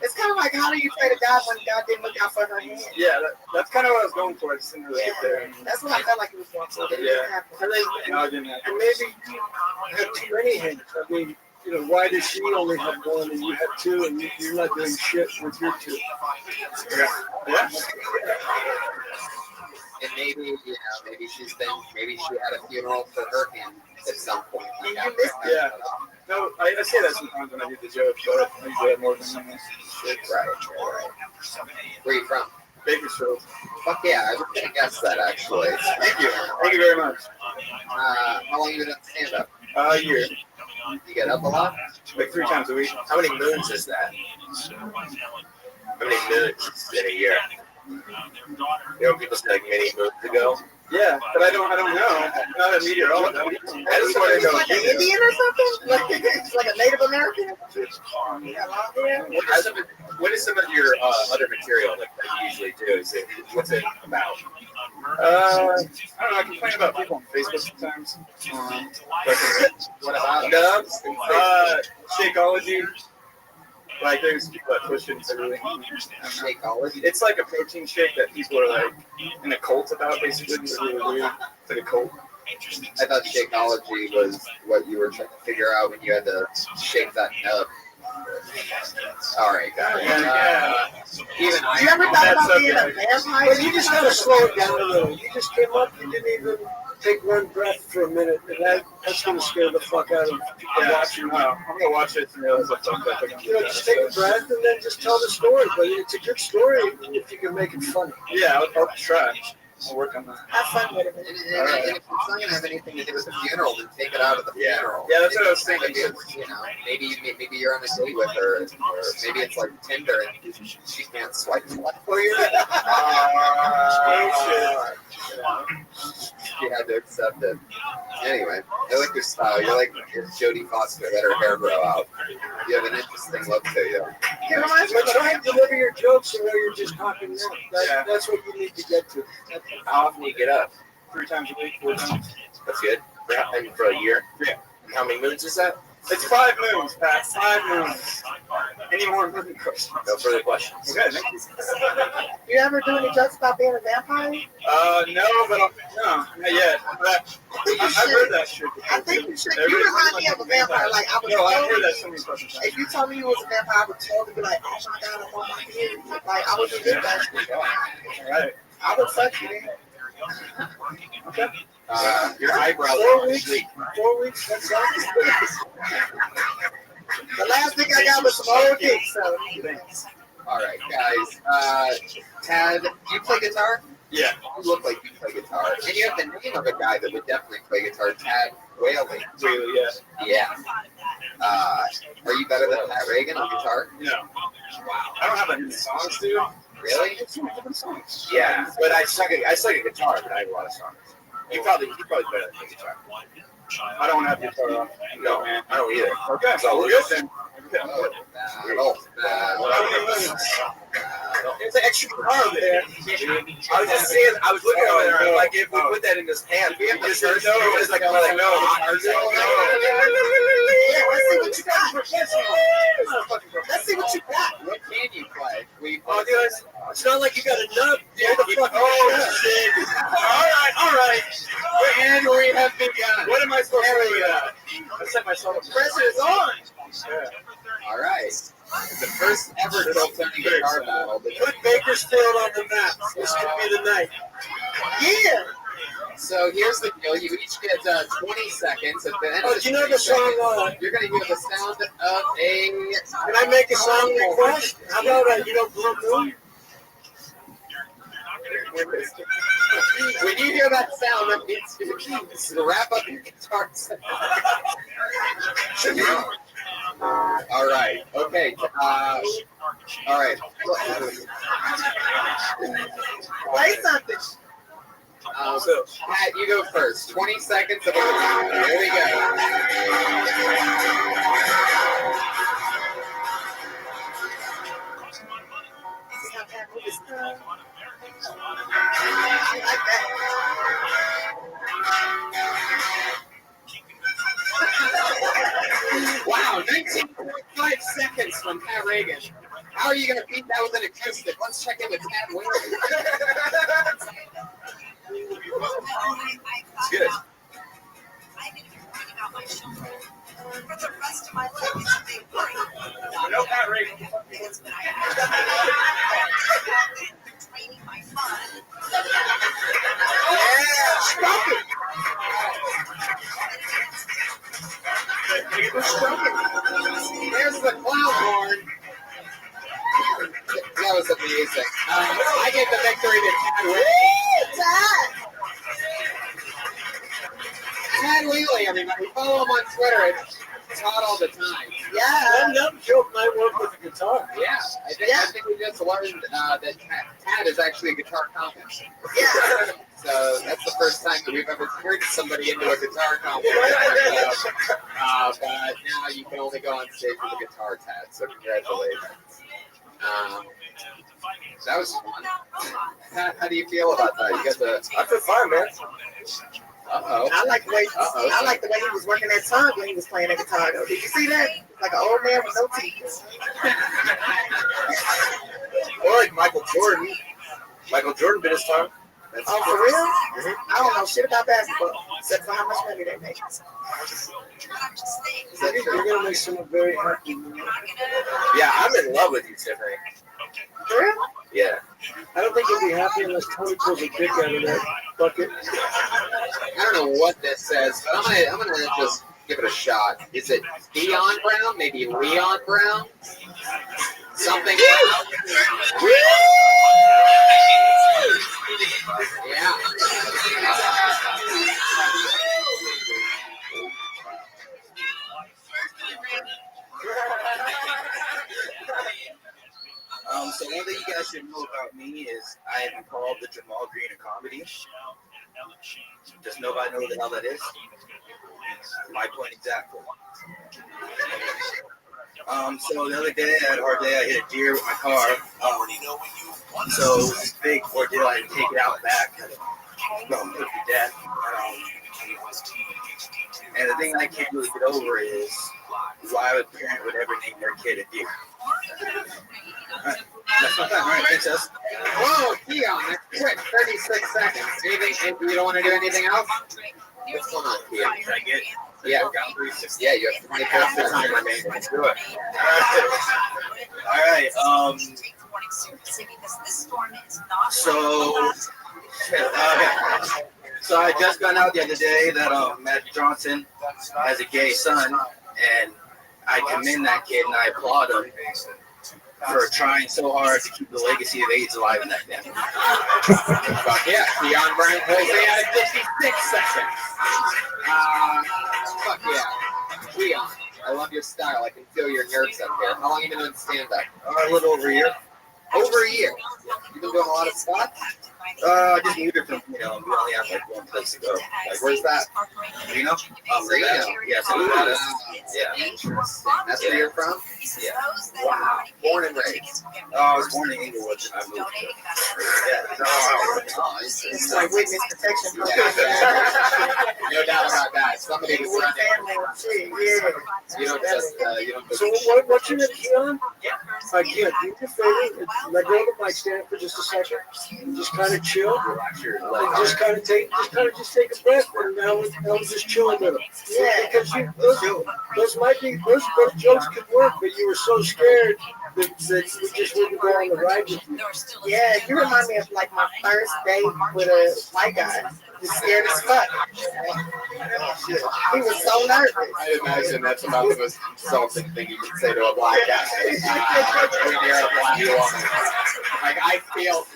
It's kind of like, how do you pray to God when God didn't look out for her hand? Yeah, that's kind of what I was going for. I just didn't really get there. That's what I felt like it was going for. Yeah. No, it didn't happen. And maybe you had too many hands. I mean, why does she only have one and you have two and you're not doing shit with your two? Yeah. And maybe, maybe she had a funeral for her hand at some point. Yeah. No, I say that sometimes when I do the joke, but I usually have more than someone. Right. Where are you from? Bakersfield. Fuck yeah, I would have guessed that actually. Thank you. Thank you very much. How long have you been on stand up? A year. You get up a lot? Like 3 times a week. How many moons is that? How many moons in a year? People say like many moons ago. Yeah, but I don't know. I'm not a meteorologist. I just want to know. Like an Indian or something? Like a Native American? What is some of your other material that you usually do? What's it about? I don't know. I complain about people on Facebook sometimes. What about Nubs? Shakeology. Like there's people that push it into everything. Shakeology? It's like a protein shake that people are like in a cult about, basically. It's really weird. It's like a cult. I thought Shakeology was what you were trying to figure out when you had to shake that nub. All right, got it. You ever thought about being a vampire? But you just got to slow it down a little. You just came up, you didn't even take one breath for a minute, and that's going to scare the fuck out of watching. I'm going to watch it and realize I fucked up. Just take a breath and then just tell the story. But it's a good story if you can make it funny. Yeah, I'll try. I'll work on that. Have fun with it. And if it's not gonna have anything to do with the funeral, then take it out of the funeral. Yeah, that's what I was thinking. You know, maybe you're on a date with her, or maybe it's like Tinder and she can't swipe for you. She had to accept it. Anyway, I like your style. You're like Jodie Foster, let her hair grow out. You have an interesting look to you. But try and deliver your jokes the way you're just talking now. That's what you need to get to. How often do you get up? 3 times a week, 4 times. That's good. For a year? Yeah. And how many moons is that? It's 5 moons, Pat. 5 moons. Any more further questions? No further questions. Okay, thank you. You ever do any jokes about being a vampire? No, but no, not yet. But I've heard that shit before. I think you should. You remind me of a vampire. Like I would. No, I've heard that so many fucking times. If you told me you was a vampire, I would totally be like, oh my god, I'm on my period. Like I would do that shit. All right. I would fuck you. Okay. Your eyebrows 4 are weeks. sweet. 4 weeks. That's all. The last thing I got was some old dicks. So. All right, guys. Tad, do you play guitar? Yeah. You look like you play guitar, and you have the name of a guy that would definitely play guitar. Tad Whaley. Really, yeah. Yeah. Are you better than Pat Reagan on guitar? No. Wow. I don't have any songs, dude. Really? Different songs. Yeah, but I suck at guitar, but I have a lot of songs. You probably better than guitar. I don't have guitar. No, man. I don't either. Okay, so we're good then. There's an extra guitar there. I was just saying, I was looking over there, like, if we put that in his hand, we just heard no. It was like, no. Let's see what you got. What can you play? Oh, dude, it's not like you got a nub. Oh, shit. All right. And we have begun. What am I supposed to do? I set myself up. Pressure is on. Yeah. All right. The first ever Tiltonian guitar battle. Put Bakersfield on the map. This could be the night. Yeah. So here's the deal. You each get 20 seconds. At the end Oh, of do you know the song? you're going to hear the sound of a... Can I make a song request? How about you know Blue Moon? When you hear that sound, that means it's to wrap up your guitar set. All right. Okay. All right. Play something. So, Pat, you go first. 20 seconds of overtime. Here we go. Wow, 19.5 seconds from Pat Reagan. How are you going to beat that with an acoustic? Let's check in with Pat Whaley. It's good. For the rest of my life, it's a big worry. No, Pat Reagan. Training my fun. Yeah, stop it. There's the clown horn. That was amazing. I get the victory to Tad Whaley. Tad Whaley, everybody. Follow him on Twitter. It's hot all the time. Yeah. That nub joke might work with a guitar. Yeah. I think we just learned that Tad is actually a guitar comic. Yeah. So that's the first time that we've ever turned somebody into a guitar comic. But now you can only go on stage with a guitar, Tad. So congratulations. That was fun. How do you feel about that? You got the. I feel fine, man. Uh-oh. I like the way he was working that tongue when he was playing the guitar. Though. Did you see that? Like an old man with no teeth. Or like Michael Jordan. Michael Jordan bit his tongue. Oh, for real? I don't know shit about basketball except for how much money they make. You're gonna make someone very happy. Yeah, I'm in love with you, Tiffany. For real? Yeah. I don't think you'll be happy unless Tony pulls a dick out of that bucket. I don't know what this says, but I'm gonna just give it a shot. Is it Dion Brown? Maybe Leon Brown? Something. Yeah. So one thing you guys should know about me is I have been called the Jamal Green of comedy. Does nobody know what the hell that is? My point exactly. So the other day, I had a hard day. I hit a deer with my car. So this big ordeal, I had to take it out back. Well, put it to death. And the thing I can't really get over is why a parent would ever name their kid a deer. That's my time. All right, thanks, us. Whoa, Dion, that's quick. 36 seconds. Anything? You don't want to do anything else? What's going on, Dion? Should I get? Yeah, yeah, you have to make half the time remaining. Let's do it. All right. So I just found out the other day that Magic Johnson has a gay son, and I commend that kid and I applaud him for trying so hard to keep the legacy of AIDS alive in that family. Yeah, Dion Brown Jose out of 56 seconds. Fuck yeah. Dion, I love your style. I can feel your nerves up here. How long have you been doing stand-up? A little over a year. Over a year. You've been doing a lot of spots? Just moved it from, we only have like one place to go. Like, where's that? Reno? Reno. Yeah, so yeah. Interesting. That's where you're from? Yeah. Wow. Born and raised. I was born in Inglewood and I moved here. Yeah. It's like witness protection. No doubt about that. Somebody was running. You don't just, So what's your name, Keon? Yeah. Keon, do me a favor. Let go of the mic stand for just a second. Just kind of chill. And just kind of take a breath, and now just chilling with them. Yeah. Because those jokes could work, but you were so scared that we just wouldn't go on the ride with you. Yeah, you remind me of like my first date with a white guy. He was scared as fuck. He was so nervous. I imagine that's about the most insulting thing you can say to a black guy. When you're a black woman. Like, I feel...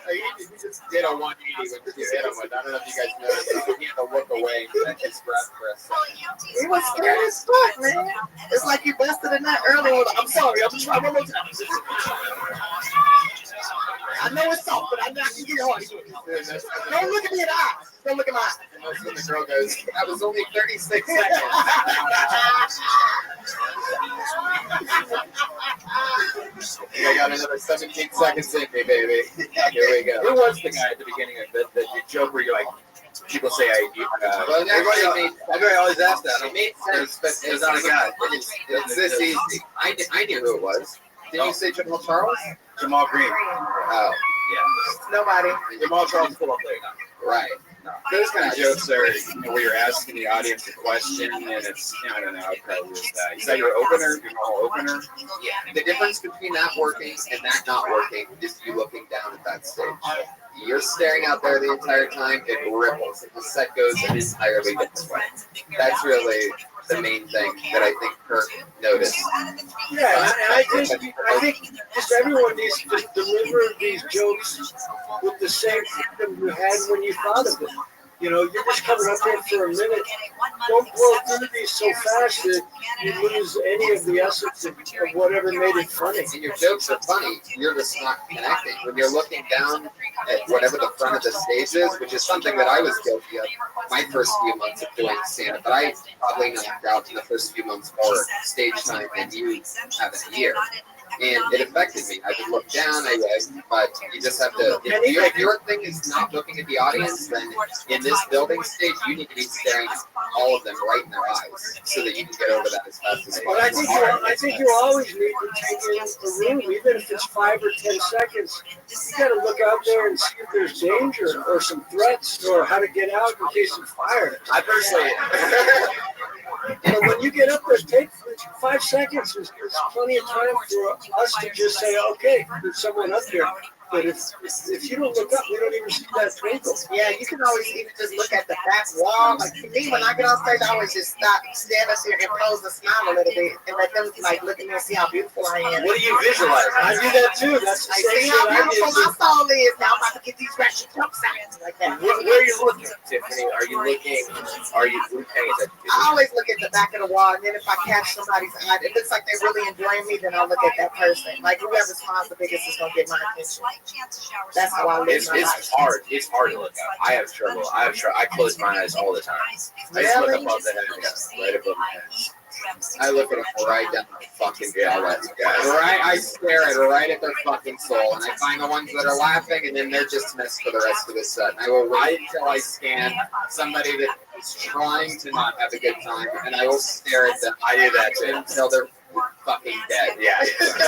He just did a 180 when you hit him with. I don't know if you guys noticed. He had to look away and catch his breath for a second. He was scared as fuck, man. It's like you busted a nut earlier. I'm sorry. I'm trying one more time. I know it's soft, but I'm not going to get hard. Don't look at me in the eyes. Don't look at my eyes. And that's when the girl goes, that was only 36 seconds. I got another 17 seconds in me, baby. Here we go. Who was the guy at the beginning of the joke where you're like, people say everybody always asks that. It made sense, but it's not a guy. It's this easy. I knew who it was. Did you say Jamal Charles? Jamal Green. Oh, yeah. Nobody. Jamal Charles is full up there now. Right. Those kind of jokes are where you're asking the audience a question, and it's, I don't know, how crowd is that? Is that your opener, your normal opener? Yeah. The difference between that working and that not working is you looking down at that stage. You're staring out there the entire time, it ripples. If the set goes an entirely different way. That's really the main thing that I think Kirk noticed. Yeah, and I think just everyone needs to deliver these jokes with the same freedom you had when you thought of them. You're just coming up there for a minute. Don't blow through these so fast that you lose any of the essence of whatever made it funny. And your jokes are funny, you're just not connecting. When you're looking down at whatever the front of the stage is, which is something that I was guilty of my first few months of doing stand-up, but I probably knocked out in the first few months more stage time than you have in a year. And it affected me. I would look down, but you just have to, if your thing is not looking at the audience, then in this building stage, you need to be staring all of them right in their eyes so that you can get over that as fast as possible. But I think you always need to take in the room, even if it's 5 or 10 seconds. You got to look out there and see if there's danger or some threats or how to get out in case of fire. I personally... When you get up there, take 5 seconds. There's plenty of time for us to just say, okay, there's someone up there. But if you don't look up, we don't even see that twinkle. Yeah, you can always even just look at the back wall. Like for me, when I get on stage, I always just stop, stand up here, and pose and smile a little bit, and let them like look at me and see how beautiful I am. What do you visualize? I do that too. That's the Like, same see shit how I beautiful do. my soul is. Now I'm about to get these ratchet jumps out like that. Where are you looking, Tiffany? Are you paying attention? I always look at the back of the wall, and then if I catch somebody's eye, it looks like they're really enjoying me, then I'll look at that person. Like whoever smiles the biggest is gonna get my attention. That's how I live my life. It's hard. It's hard to look up. I have trouble. I close my eyes all the time. I just look above the head, right above the head. I look at them right down the fucking gullet. Right, I stare at right at their fucking soul, and I find the ones that are laughing, and then they're dismissed for the rest of the set. And I will wait until I scan somebody that is trying to not have a good time, and I will stare at them. I do that too. Until they're fucking dead. Yeah.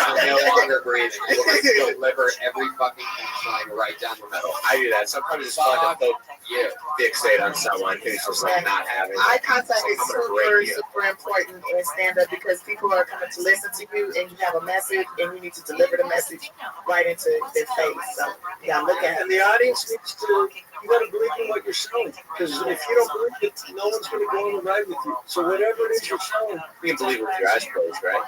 I'm no longer breathing. I will just deliver every fucking punchline right down the middle. I do that. Sometimes it's fun to fixate on someone who's just like not having. Eye contact is super important in stand-up because people are coming to listen to you, and you have a message, and you need to deliver the message right into their face. So yeah, look at it. And the audience needs to. You got to believe in what you're selling, because if you don't believe it, no one's going to go on the ride with you. So whatever it is you're selling, you can believe it with your eyes closed, right?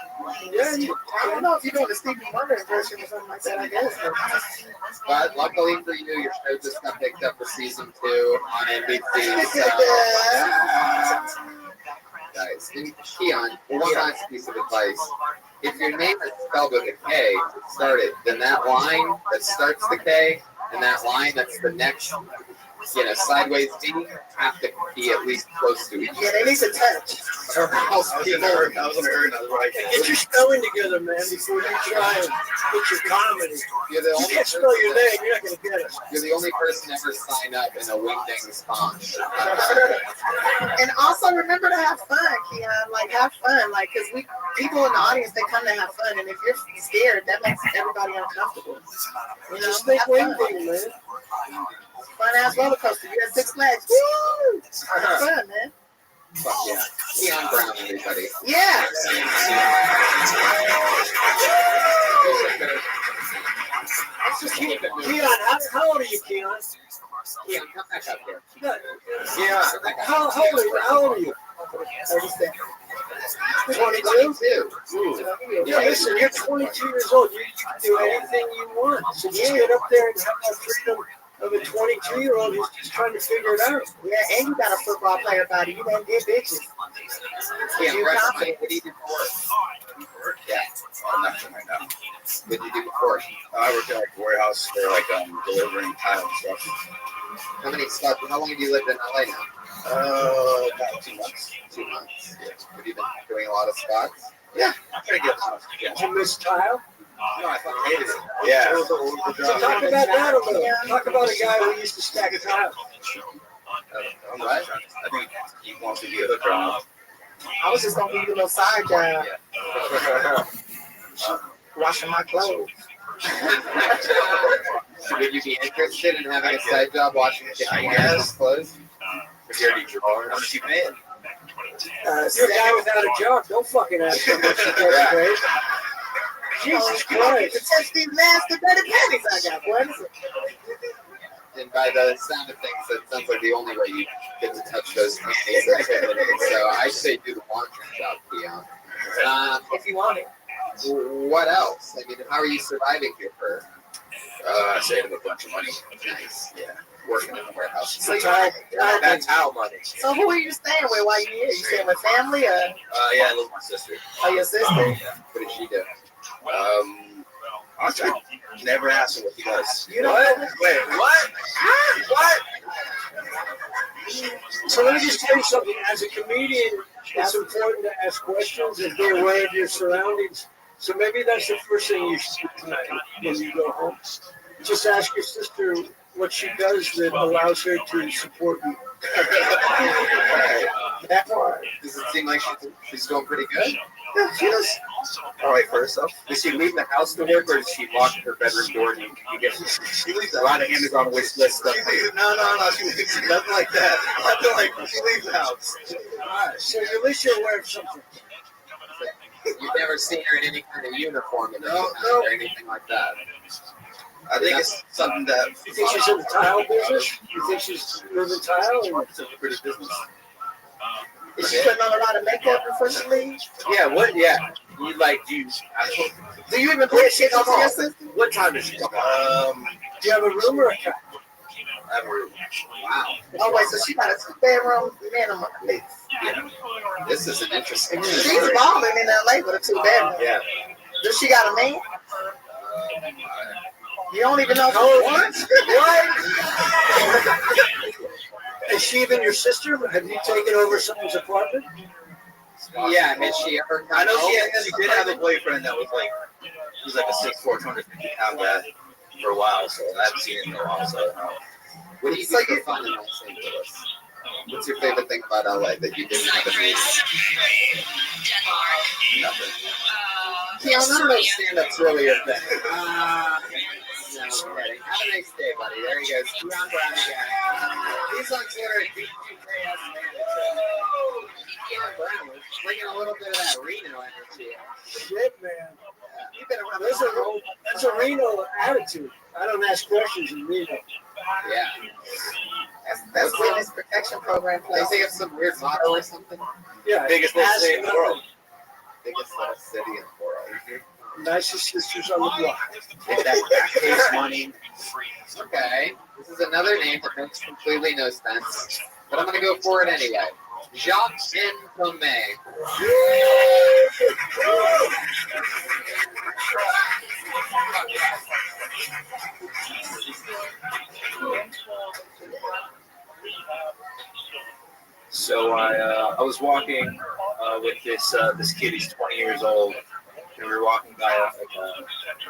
Yeah, I don't know if you're doing a Stevie Wonder impression or something like that. I guess. But luckily for you, your show just got picked up for season 2 on NBC. So, guys, and Keon, one last piece of advice. If your name is spelled with a K, start it. Then that line that starts the K and that line that's the next, sideways D have to be at least close to each other. Yeah, they need to touch. Or else people get your spelling together, man, before you try and put your comedy. You're the You only can't spell your name, you're not going to get it. You're the only person ever signed up in a wingding sponsor. And also remember to have fun, Keon. Like have fun, like because people in the audience they come to have fun, and if you're scared, that makes everybody uncomfortable. Just think have fun. wingding, man. Fun ass roller coaster. You got 6 Flags. Woo! Have fun, man. Fuck yeah. Keon Brown, everybody. Yeah. Keon, how old are you, Keon? Keon, come back up here. Yeah. How old are you? 22? Yeah, listen, you're 22 years old. You can do anything you want. So just get up there and have that freedom of a 22-year-old who's just trying to figure it out. Yeah, and you got a football player body. You don't get bitches. Yeah, what do you do for work? Yeah, nothing right now. What did you do before? I worked at like a warehouse. They're like delivering tile and stuff. How long have you lived in LA now? About 2 months. 2 months. Yeah. Have you been doing a lot of spots? Yeah, I'm pretty good. Did you miss tile? No, I fucking hated it. Yeah. So talk about that a little. Talk about a guy who used to stack tile. I'm right. I think he wants to be a job. I was just gonna give you a little side job. Washing my clothes. Would you be interested in having a side job washing clothes? If you're already drawing, how much you paying? You're a guy without a job. Don't fucking ask him what you get paid. Jesus Christ. To touch these nasty dirty panties I got, boy. And by the sound of things, that sounds like the only way you get to touch those panties. So I say do the laundry job, Keon. If you want it. What else? I mean, how are you surviving here for? Saving a bunch of money. Nice. Yeah. Working in the warehouse. So That's how money. So who are you staying with while you're here? You staying with family or? Yeah, I live with my sister. Oh, your sister? Yeah. What did she do? I never asked him what he does. You don't What? know? Wait, what? What? So let me just tell you something. As a comedian, it's important to ask questions and be aware of your surroundings. So maybe that's the first thing you should do when you go home. Just ask your sister what she does that allows her to support you. That part. Does it seem like she's doing pretty good? Yeah, she does. All right for herself. Does she leave the house to work, or does she lock her bedroom door and you get? She leaves a lot of Amazon wish list stuff. No. She leaves nothing like that. I feel like she leaves the house. So at least you're aware of something. You've never seen her in any kind of uniform or anything like that. I think it's something that. You think she's in the tile business? You think she's moving tile? Or it's a lucrative business. Is she putting on a lot of makeup before she leaves? Yeah, what? Yeah. You like, do you even put shit on your sister? What time does she come on? Do you have a room or a cat? I have a room. Wow. Oh, wait, so she got a 2-bedroom minimum, at least. Yeah. This is an interesting. She's balling in LA with a 2-bedroom. Yeah. Does she got a man? You don't even know what? Is she even your sister? Have you taken over someone's apartment? Yeah, has she ever? I know she did have a boyfriend that was like, he was like a 6'4", 250-pound guy for a while, so I haven't seen him in a while, so I don't know. What do you think for fun in Los Angeles? What's your favorite thing about LA that you didn't have in Nothing. Yeah, none of those stand-ups really your thing. No, kidding. Have a nice day, buddy. There he goes. Brown again. He's on Twitter at DQKS Manager. Brown was bringing a little bit of that Reno energy. Shit, man. You've been around. That's a Reno attitude. I don't ask questions in Reno. Yeah. That's witness protection program. They say it's some weird motto or something. Yeah. Biggest little city in the world. Biggest little city in the world. Nicest sisters on the block. Get that case money. Okay. This is another name that makes completely no sense, but I'm going to go for it anyway. Jacques N. Tomei. So I was walking with this kid. He's 20 years old, and we were walking by a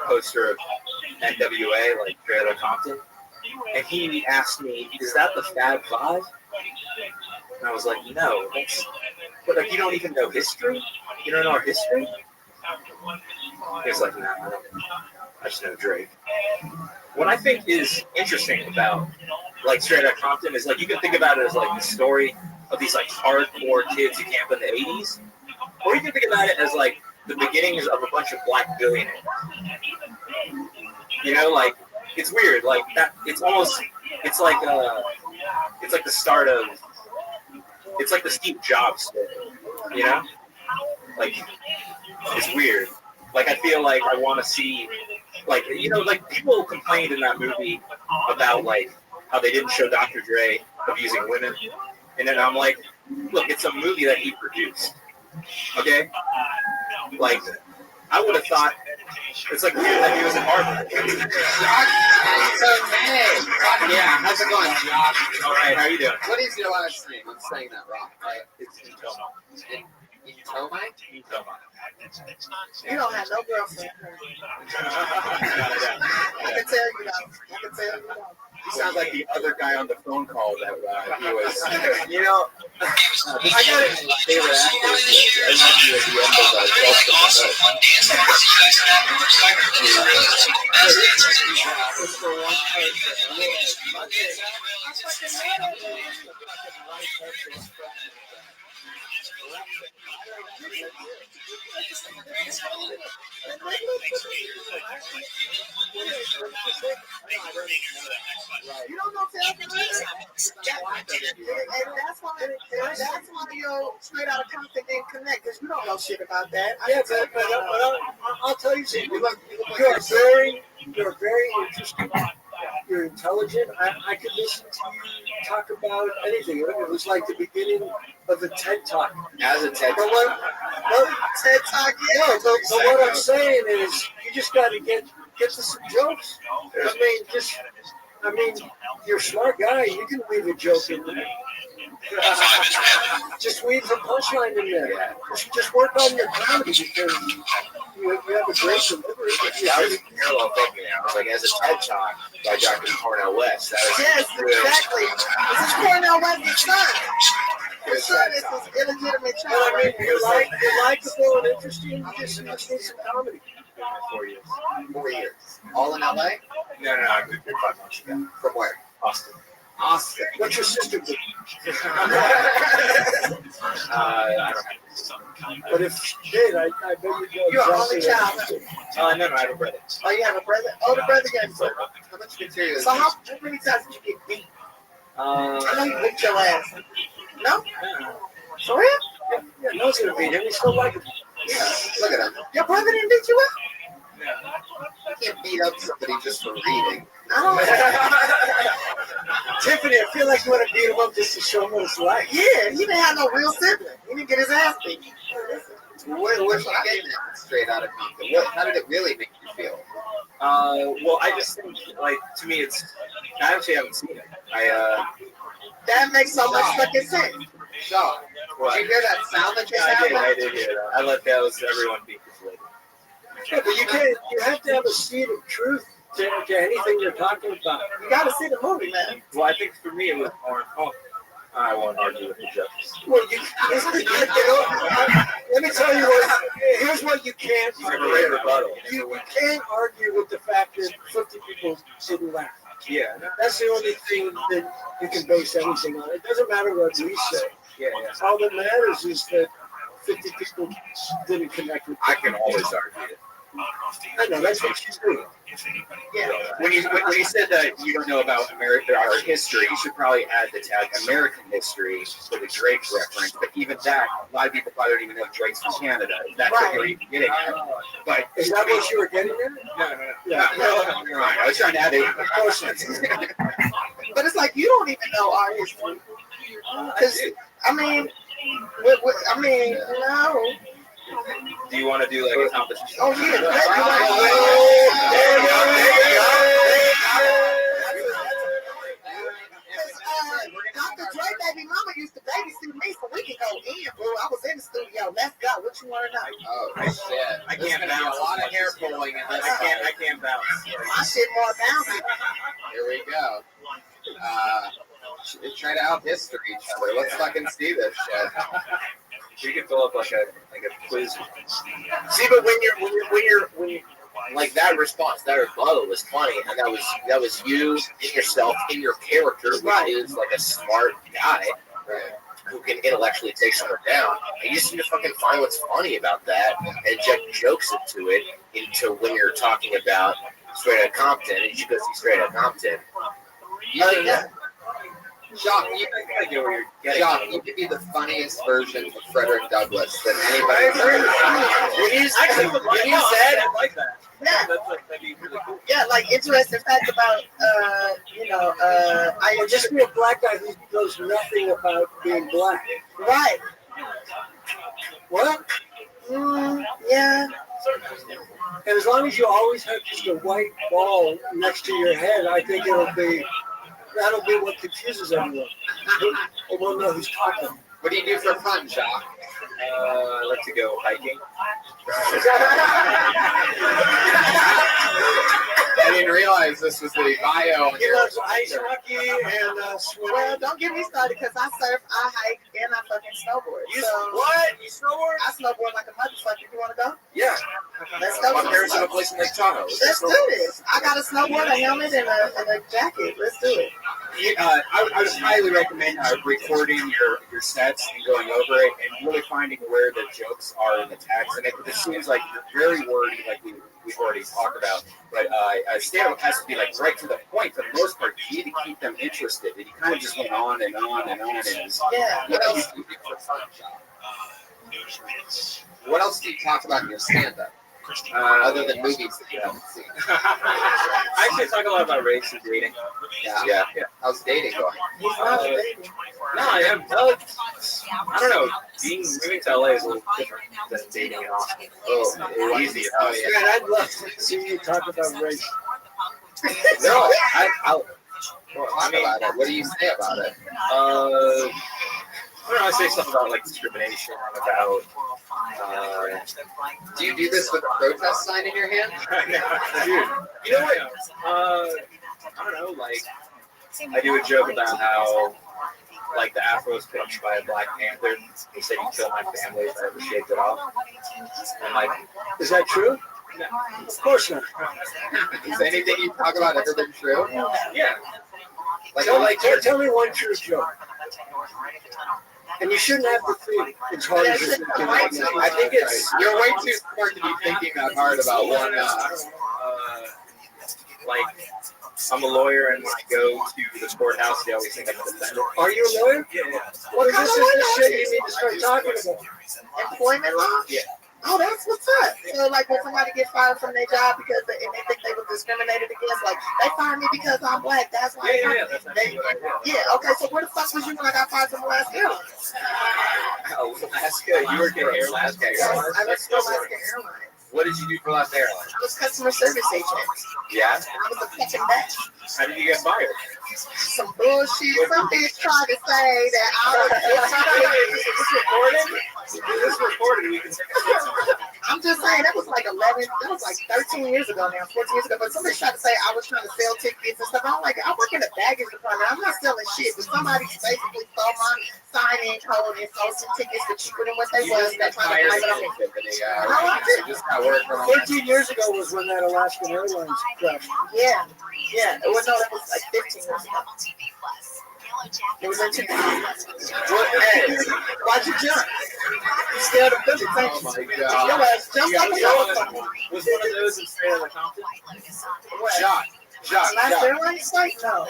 poster of NWA, like Trailer Compton, and he asked me, "Is that the Fab Five?" And I was like, "No, that's." But like, you don't even know history. You don't know our history. He was like, "No, I don't. I just know Drake." What I think is interesting about like Straight Outta Compton is like you can think about it as like the story of these like hardcore kids who came up in the 80s, or you can think about it as like the beginnings of a bunch of black billionaires. You know, like it's weird, like that. It's almost, it's like the start of, it's like the Steve Jobs story. You know, like it's weird. Like I feel like I want to see, like you know, like people complained in that movie about like how they didn't show Dr. Dre abusing women. And then I'm like, look, it's a movie that he produced. Okay? Like, I would have thought, it's like weird that he was in Harvard. Yeah, how's it going, Josh? All right, how you doing? What is your last name? I'm saying that wrong, right? It's Itoma. You don't have no girlfriend. I can tell you that. I can tell you that. He sounds like the other guy on the phone call that he was, you know, I got it. Favorite actor. I met you at the end of You don't know Falcon either? And that's why your Straight Outta Compton didn't connect, because you don't know shit about that. Yeah, but I'll tell you something. You're very interesting. You're intelligent. I could listen to you talk about anything. It was like the beginning of a TED Talk. As a TED Talk. TED Talk, yeah. No, but what I'm saying is, you just got to get to some jokes. I mean, you're a smart guy. You can weave a joke in there. Just weave the punchline in there. Just work on your comedy because you have a great delivery. That was a parallel thinking. I was like, as a TED Talk by Dr. Cornel West. Yes, exactly. This is Cornel West's son. His son is his illegitimate child. But I mean, you're likable and interesting. You just need some comedy. 4 years. 4 years. All in LA? No, I moved here 5 months ago. From where? Austin. Austin. What's your sister do? I don't have But if she did, I bet you'd go. You're an only exactly child. No, I have a brother. Oh, you have a brother? Oh, the brother gets so. How much material? So how many times did you get beat? I know you whipped your ass. No? For real? Yeah, no one's gonna beat him. He's still like him. Yeah, look at him. Your brother didn't beat you up? You can't beat up somebody just for reading. Tiffany, I feel like you want to beat him up just to show him what it's like. Yeah, he didn't have no real sibling. He didn't get his ass beat. What are you getting at straight out of me? How did it really make you feel? Well, I just think, like, to me, it's. I actually haven't seen it. That makes so much fucking sense. Sean, did you hear that sound that just I happened? did hear that. I let everyone beat this lady. Yeah, but you can't. You have to have a seed of truth to anything you're talking about. You got to see the movie, man. Well, I think for me it was more. I won't argue with the judges. Well, let me tell you what. Here's what you can't. You can't argue with the fact that 50 people didn't laugh. Yeah. That's the only thing that you can base everything on. It doesn't matter what we say. Yeah. All that matters is that 50 people didn't connect with. I can always argue it. I know that's what she's doing. Yeah. When you said that you don't know about America or history, you should probably add the tag American history for the Drake reference. But even that, a lot of people probably don't even know Drake's from Canada. That's what you're even getting at. But is that what you were getting at? No. I was trying to add it. But it's like you don't even know our history. Because I mean, no. Do you want to do like a competition? Oh yeah. Dr. Dre baby mama used to babysit me so we can go in, bro. I was in the studio. Let's go. What you want to know? Oh shit! I can't bounce. A lot of hair pulling in this. I can't bounce. My shit more bouncy. Here we go. Try to out history each other. Let's fucking see this shit. You can fill up like a quiz. See, but when you're like that response, that rebuttal was funny, and that was you in yourself, in your character, which is like a smart guy who can intellectually take someone down. And you just need to fucking find what's funny about that and inject jokes into when you're talking about Straight Outta Compton, and you should go see Straight Outta Compton. Jacques, you could be the funniest version of Frederick Douglass that anybody has heard. When you said I like that. Yeah. That'd be really cool. Yeah, like interesting fact about I just be a black guy who knows nothing about being black. Right. What? Yeah. And as long as you always have just a white ball next to your head, I think that'll be what confuses everyone. They won't know who's talking. What do you do for fun, Jacques? I like to go hiking. I didn't realize this was the bio. He loves ice hockey and swimming. Well, don't get me started because I surf, I hike, and I fucking snowboard. What? You snowboard? I snowboard like a motherfucker. You want to go? Yeah. Let's go. My parents have a place in Lake Tahoe. Let's do this. I got a snowboard, a helmet, and a jacket. Let's do it. I would highly recommend recording your sets and going over it and really finding where the jokes are in the text. And it seems like you're very wordy, like we've already talked about. But stand-up has to be like right to the point for the most part. You need to keep them interested. And you kind of just went on and on and on. And yeah. What else do you do for fun, Jacques? What else do you talk about in your stand-up? Other than movies that you haven't seen. I actually talk a lot about race and dating. Yeah. How's dating going? No, I am. I don't know. Moving to LA is a little different than dating in Austin. Oh, easy. Man, I'd love to see you talk about race. No, I'll talk about it. What do you say about it? I don't know, I say stuff about like discrimination, about do you do this with a protest sign in your hand? Dude, you know what? I don't know, like I do a joke about how like the afro was pinched by a Black Panther. He said he'd kill my family if I ever shaved it off. And like, is that true? No. Of course not. Is anything you talk about ever been true? Yeah. Like, tell me one true joke. And you shouldn't have to think as hard as you think. I think you're way too smart to be thinking that hard about one. Like, I'm a lawyer, and when I go to the courthouse, they always think I'm a defendant. Are you a lawyer? Yeah. Well, this is the shit you need to start talking about. Employment law? Yeah. Oh, that's what's up. So, like, when somebody gets fired from their job because they think they were discriminated against, like, they fired me because I'm black. That's why. That's actually what I did. Yeah. Okay. So where the fuck was you when I got fired from Alaska Airlines? Alaska, you worked at Alaska Airlines? I worked for Alaska Airlines. What did you do for Alaska Airlines? I was customer service agent. Yeah? I was a fucking bitch. How did you get fired? Some bullshit. Some bitch tried to say that I was. Is this recorded? Is this recorded? We can take a I'm just saying, that was like 13 years ago now, 14 years ago. But somebody tried to say I was trying to sell tickets and stuff. I'm like, I work in the baggage department. I'm not selling shit. But somebody basically stole my sign-in code and sold some tickets for cheaper than what they was. That's why they blame it on me. Just got work from 14 years ago was when that Alaskan Airlines crashed. Yeah. Yeah. Well, no, that was like 15 years ago. It was in 2000. Why'd you jump? You scared of physics, ain't you? Oh my God. Your ass jumped like a motherfucker. Was one of those in straight out of Compton? Jacques. Last Airlines flight? No.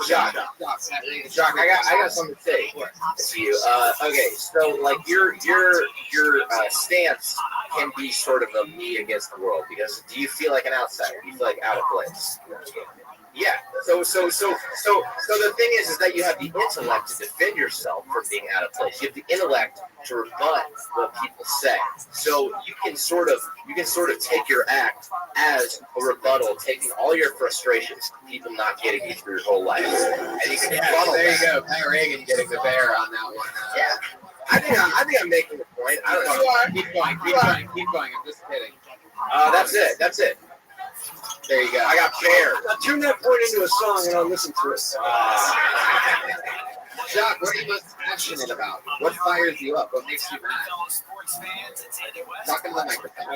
Jacques, I got something to say to you. Okay, so like your stance can be sort of a me against the world, because do you feel like an outsider? Do you feel like out of place? Yeah. So the thing is that you have the intellect to defend yourself from being out of place. You have the intellect to rebut what people say. So you can sort of take your act as a rebuttal, taking all your frustrations, people not getting you through your whole life, and you can funnel there you that. go. Pat Reagan getting the bear on that one. Yeah. I think I'm making the point. I don't know. You are. Keep going. I'm just kidding. That's it. There you go. I got bear. Now turn that point into a song and I'll listen to it. Jacques, what are you most passionate about? What fires you up? What makes you mad? Talking to the microphone. I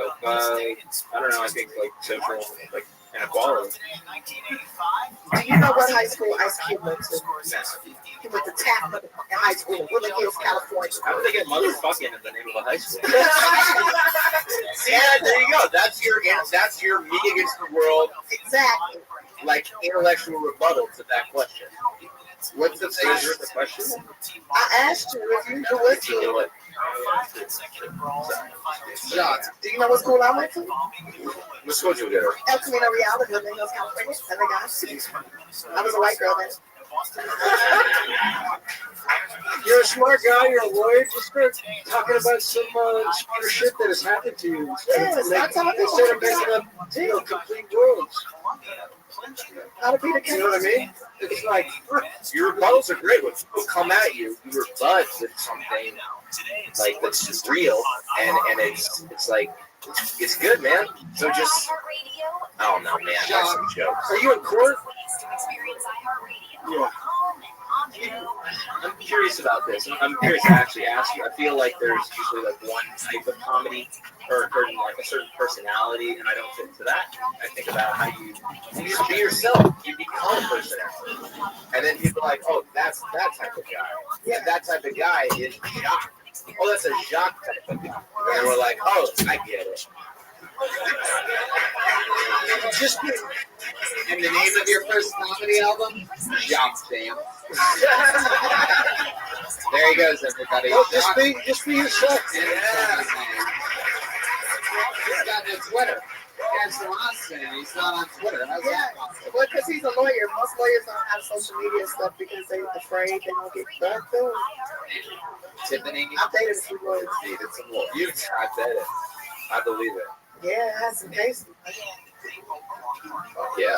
don't know. I think like social, like inequality. Do you know what high school Ice Cube went to? He went to Taft High School, Woodland Hills, California. How would they get motherfucking in the name of a high school? Yeah, there you go. That's your me against the world. Exactly. Like intellectual rebuttal to that question. What's the thing? Is the question? I asked you if you knew what school. Jacques, Do you know what school I went to? What school did you go to? El Camino Real in Woodland Hills, California. And I was a white girl then. You're a smart guy, you're a lawyer, just start talking about some smarter shit that has happened to you. Yes, that's how people instead of making up complete worlds. How to be the You know what I mean? It's like, Your rebuttals are great. When people come at you, you rebut with something like that's just real, and it's like it's good, man. So just I don't know, man. That's some jokes. are you in court? Yeah. I'm curious about this. I'm curious to actually ask you. I feel like there's usually like one type of comedy or like a certain personality, and I don't fit into that. I think about how you just be yourself. You become a personality, and then people are like, oh, that's that type of guy. Yeah, that type of guy is Jacques. Oh, that's a Jacques type of guy. And we're like, oh, I get it. just in the name of your first comedy album, Jacques Stamp. There he goes, everybody. Oh, just be yourself. Yeah. He's got no Twitter. That's the last thing. He's not on Twitter. How's that possible? Well, because he's a lawyer. Most lawyers don't have social media stuff because they're afraid they don't get fucked up. Tiffany, I've dated a few lawyers. Dated some lawyers. I bet it. I believe it. Yeah, I had some cases. Yeah.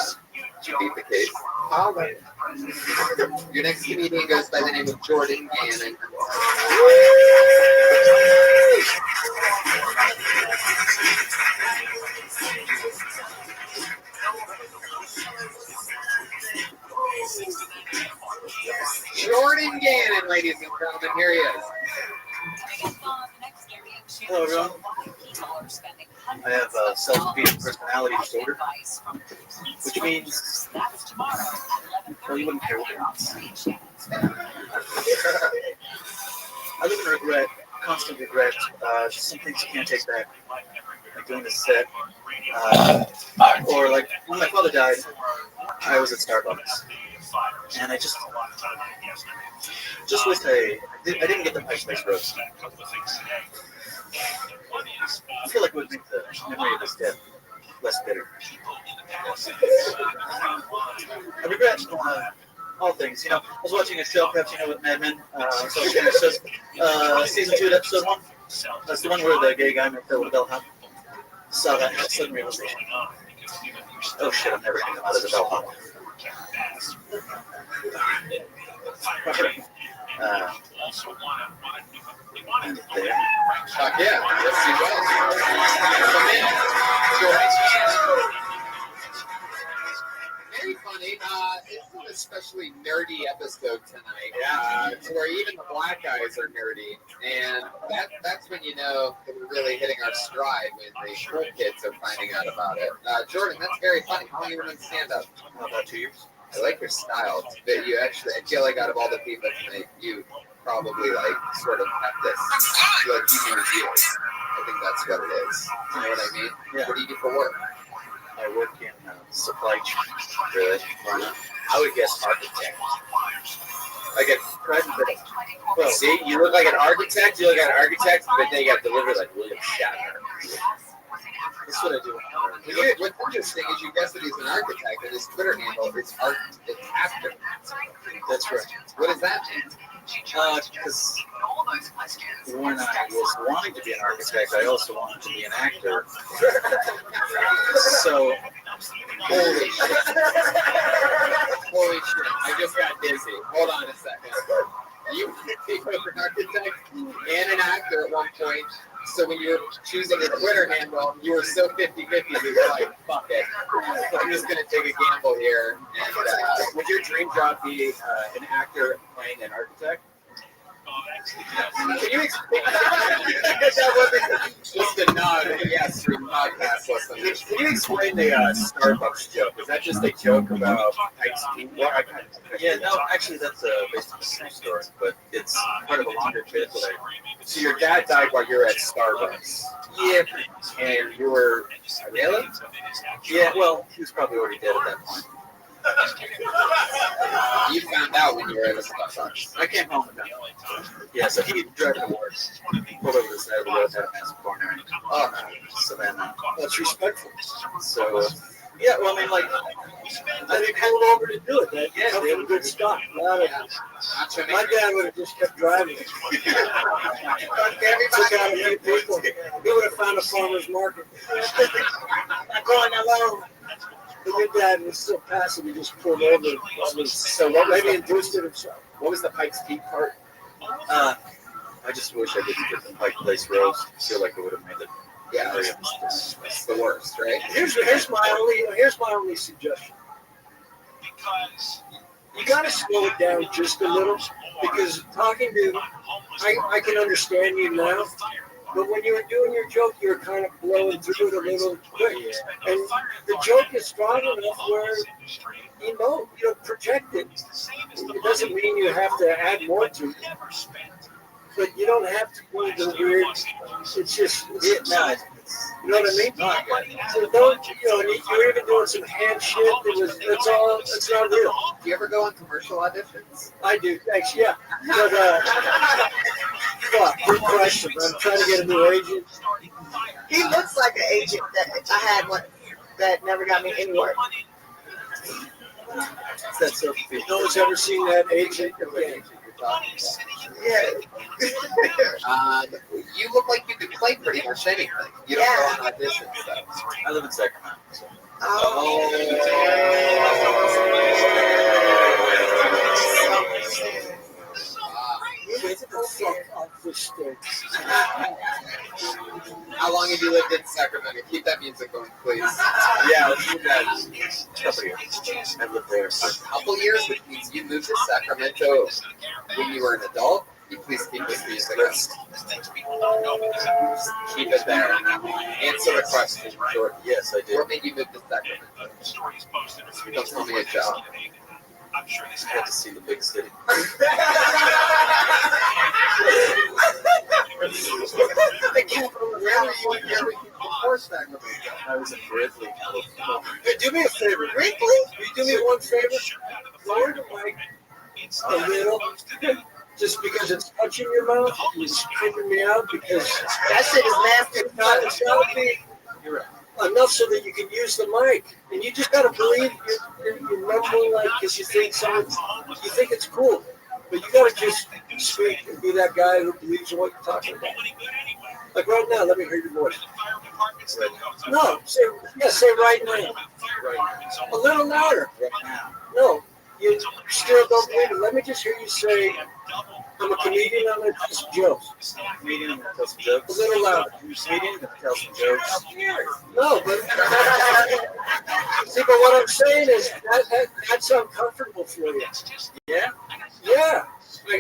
Did you beat the case? Always. Your next comedian goes by the name of Jordan Gannon. Jordan Gannon, ladies and gentlemen, here he is. Hello, everyone. I have self-defeating personality disorder, which means, well, you wouldn't care what it is. I live in regret, constant regret. Just some things you can't take back, like doing this set, or like when my father died, I was at Starbucks, and I just wish I didn't get the Pike Place roast. I feel like it would make the memory of his death less bitter. I regret all things. I was watching a show, perhaps with Mad Men. Season 2, episode 1. That's the one where the gay guy met with a bellhop. Saw that sudden realization. Oh shit, I'm never gonna come out as a bellhop. There. Fuck yeah. Yes, he was. Very funny. It's an especially nerdy episode tonight. To where even the black guys are nerdy. And that's when you know that we're really hitting our stride when the cool kids are finding out about it. Jordan, that's very funny. How long have you been stand-up? About 2 years. I like your style. That you actually, I feel like out of all the people tonight, you probably like sort of have this. Like you know deals. I think that's what it is. You know what I mean? Yeah. What do you do for work? I work in supply chain. Really? I would guess architect. Like a president. Well, see, you look like an architect, but then you got delivered like William Shatner. That's what I do. What's interesting is you guessed that he's an architect, and his Twitter handle is actor. That's right. What does that mean? Because when I was wanting to be an architect, I also wanted to be an actor. So, holy shit. Holy shit. I just got dizzy. Hold on a second. You became an architect and an actor at one point. So when you were choosing your Twitter handle, you were so 50-50, you were like, fuck it. I'm just going to take a gamble here. And, would your dream job be an actor playing an architect? Can you explain that wasn't just a nod? Yes, through podcast listeners. Can you explain the Starbucks joke? Is that just a joke about Pike's Peak? Yeah, no, actually, that's based on the same story, but it's part of a longer bit. So your dad died while you were at Starbucks. Yeah, and you were really? Yeah, well, he was probably already dead at that point. You found out when you were at the Starbucks. I came home with him. Yeah, so he driving to work, pulled over the side of the road, had a massive coronary. Oh, so then that's respectful. So yeah, well, I mean, like, they pulled over to do it. They had a good stop. My dad would have just kept driving. Took out a few people. He would have found a farmer's market. I'm going alone. But your dad was still passive. He just pulled over. So what was maybe induced it himself. What was the Pike's Peak part? I just wish I didn't get the Pike Place roast. I feel like it would have made it. Yeah, it's the worst, right? Here's my only suggestion. You got to slow it down just a little, because talking to, I can understand you now, but when you were doing your joke, you were kind of blowing through it a little quick, and the joke is strong enough where you project it. It doesn't mean you have to add more to it. But you don't have to do the weird. It's just, you know what I mean? So don't, you're even doing some hand shit. It's not real. Do you ever go on commercial auditions? I do, thanks, yeah. But, good question. I'm trying to get a new agent. He looks like an agent that I had one that never got me anywhere. That's so if no one's ever seen that agent again. Yeah. You look like you could play pretty much anything. You don't go on auditions stuff. I live in Sacramento. So. How long have you lived in Sacramento? Keep that music going, please. Yeah, let's do that. A couple years. I've lived there for a couple years, which means you moved to Sacramento when you were an adult. You please keep this music going. Keep it there. Answer the question, Jordan. Yes, I did. What made you move to Sacramento? Don't tell me a job. I had to see the big city. The capital of California. Horseback. I was in Grizzly. Hey, do me a favor. Wrigley? Will you do me one favor? Lower the mic a little. Just because it's touching your mouth, it's creeping me out because That shit is nasty. it's gotta be enough so that you can use the mic. And you just gotta believe you're mumbling like because you think it's cool. But you gotta just speak and be that guy who believes in what you're talking about. Like right now, let me hear your voice. No, say right now. A little louder. No, you still don't believe it. Let me just hear you say, I'm a comedian, I'm going to tell some jokes. Comedian, I'm going to tell some jokes. A little louder. Comedian, I'm going to tell some jokes. No, but see, but what I'm saying is that's uncomfortable for you. Yeah? Yeah.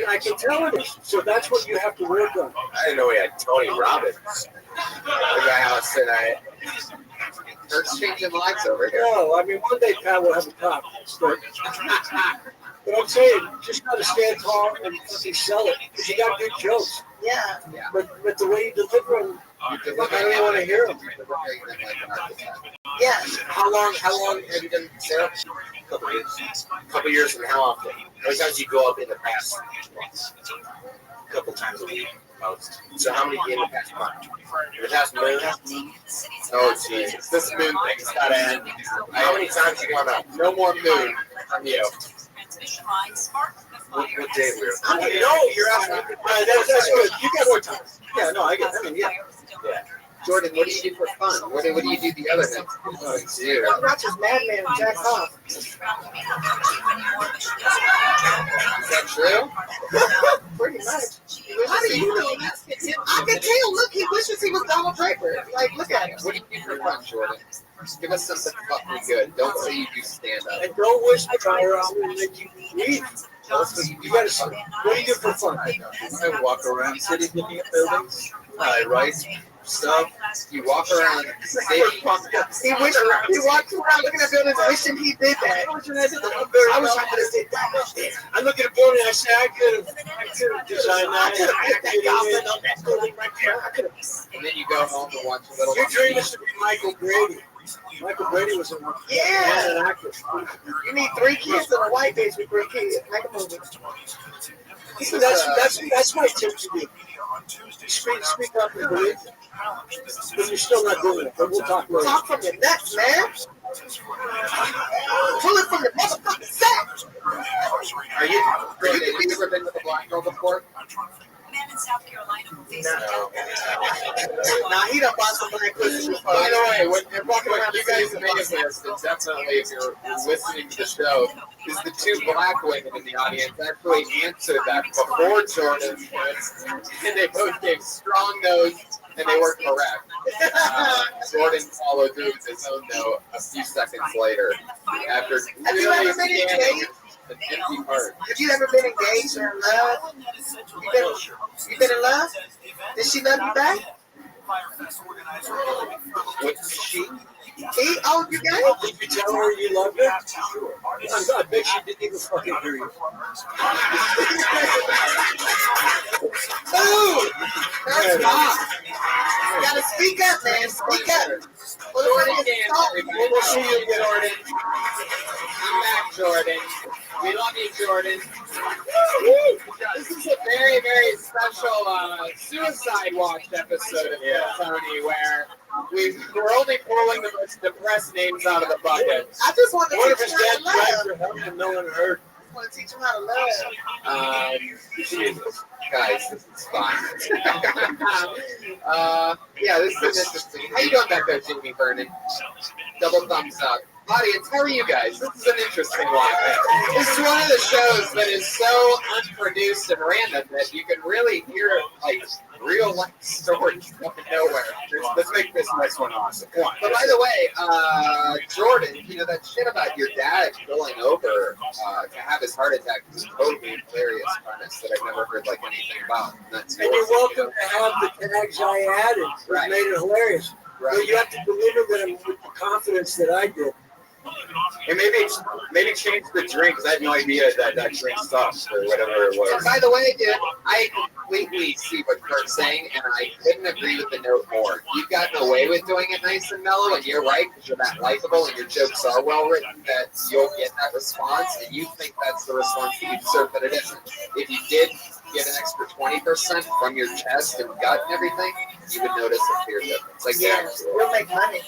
I can tell it is. So that's what you have to work on. I didn't know we had Tony Robbins. The guy out tonight. They're changing lights over here. No, I mean, one day Pat will have a cop. But I'm saying, you just got to stand tall and fucking sell it. Because you got good jokes. Yeah. But the way you deliver them, I don't even want to hear them. Yeah. How long have you done stand-up? Couple years and how often? How many times do you go up in the past months? A couple times a week, most. So how many in the past month? In the past moon? Oh, Jesus. This moon thing's got to end. How many times you gone up? No more moon from you. What day we're on? No, you're asking. That's good. You got more time. Yeah, no, I get it. I mean, yeah. Jordan, what do you do for fun? What do you do the other night? What watches Mad Men and Jack off? Is that true? Pretty much. How do you know? I can tell. Look, he wishes he was Donald Draper. Like, look at him. What do you do for fun, Jordan? Give us something fucking good. Don't say you do stand up. And don't wish the power out and make you leave. You gotta say, what do you do for fun? I walk around the city looking at buildings. I write stuff. You walk around the city. He walks around looking at buildings wishing he did that. I wish I could have did that. I look at a building and I say, I could have designed that. I could have put that goblin on that building right there. I could have. And then you go home and watch a little. Your dream is to be Michael Brady. Michael Brady was an actor. You need 3 kids and a white bitch with 3 kids. Make a movie. So that's my tip to you. Speak up and believe it. But you're still not doing it. But we'll talk later. Talk from your nuts, man. Pull it from the motherfucking sack. Are you ever been with a black girl before? Man in South Carolina will face Nah, he done bought some black pussy before. By the way, what you guys may have missed, and definitely if you're listening to the show, is the 2 black women in the audience actually answered that before Jordan's quiz, and they both gave strong no's, and they were correct. Jordan followed through with his own no a few seconds later. After Have you ever been engaged? An empty heart. Have you ever been engaged or in love? You been in love? Did she love you back? What's she? Oh, you got it? Did you tell her you loved her? I bet she didn't even fucking hear you. Ooh, that's hot. You gotta speak up, man. Speak up. We'll see you, Jordan. I'm back, Jordan. We love you, Jordan. This is a very, very special Suicide Watch episode of Tony, where we're only pulling the most depressed names out of the bucket. I just want to What if teach his him how dad to love. tried for help and no one heard? I want to teach him how to love. Jesus. Guys, this is fun. Yeah, this is interesting. How you doing back there, Jimmy Vernon? Double thumbs up. Audience, how are you guys? This is an interesting one. This is one of the shows that is so unproduced and random that you can really hear like real life stories out of nowhere. Let's make this next one awesome. Come on. But by the way, Jordan, you know that shit about your dad going over to have his heart attack is a totally hilarious premise that I've never heard like anything about. And you're welcome to have the tags I added. That made it hilarious. Right. But you have to deliver them with the confidence that I did. And maybe change the drink, because I had no idea that drink sucks or whatever it was. By the way, dude, I completely see what Kurt's saying, and I couldn't agree with the note more. You've gotten away with doing it nice and mellow, and you're right, because you're that likable and your jokes are well written, that you'll get that response, and you think that's the response that you deserve, but it isn't. If you did get an extra 20% from your chest and gut and everything, you would notice a clear difference. Like, Yeah, you'll make money.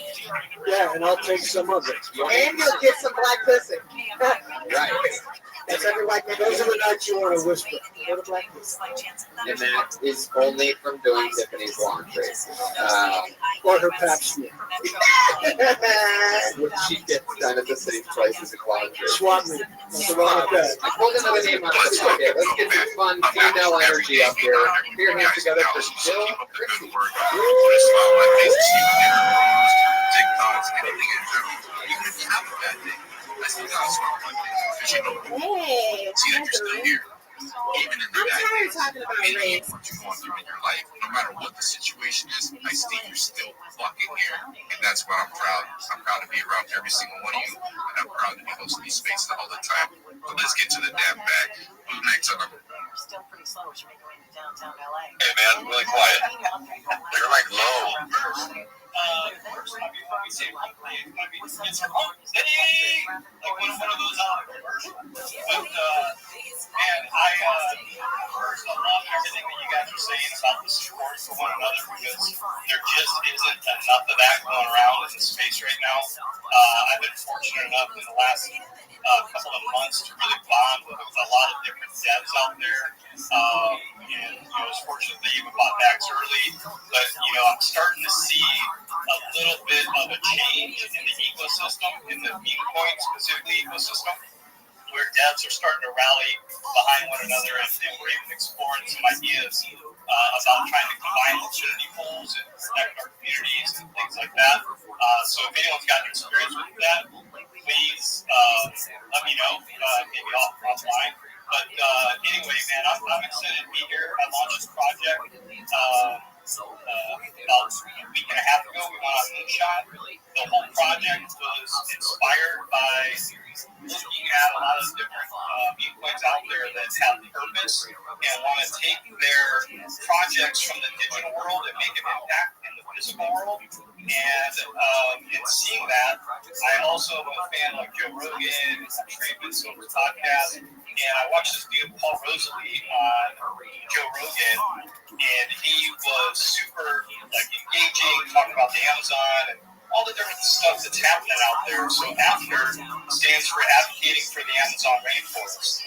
Yeah, and I'll take some of it. And you'll get some black pussy. Right. That's every white man. Those are the nights you want to whisper. And that is only from doing Tiffany's laundry. Or her pap smear. Which she gets done at the same place as a laundry. Swap me. What's wrong with that? I pulled another name on the pocket. Let's get some fun female energy up here. Put your hands together for Jill Christie. Hey, Even in the I'm tired of talking about race. what you're going through in your life, no matter what the situation is, I see you're still fucking here. And that's why I'm proud. I'm proud to be around every single one of you. And I'm proud to be hosting these spaces all the time. But let's get to the damn bag. Who's next on them? Still pretty slow as you make your way into downtown LA. Hey man, really quiet. You're like low. One of those commercials. But man, I love everything that you guys are saying about the support for one another, because there just isn't enough of that going around in the space right now. I've been fortunate enough in the last couple of months to really bond with a lot of different devs out there. And I was fortunate they even bought backs early. But I'm starting to see a little bit of a change in the ecosystem, in the meme coin specifically ecosystem, where devs are starting to rally behind one another, and we're even exploring some ideas about trying to combine liquidity pools and protect our communities and things like that. So if anyone's got experience with that, please let me know, maybe offline. But anyway, man, I'm excited to be here. I launched this project about a week and a half ago. We went on Moonshot. The whole project was inspired by looking at a lot of different meme coins out there that have purpose and want to take their projects from the digital world and make an impact in the physical world. And in seeing that, I also am a fan of Joe Rogan and Treatment Silver's podcast. And I watched this dude, Paul Rosalie, on Joe Rogan, and he was super engaging, talking about the Amazon and all the different stuff that's happening out there. So AFTER stands for Advocating for the Amazon Rainforest.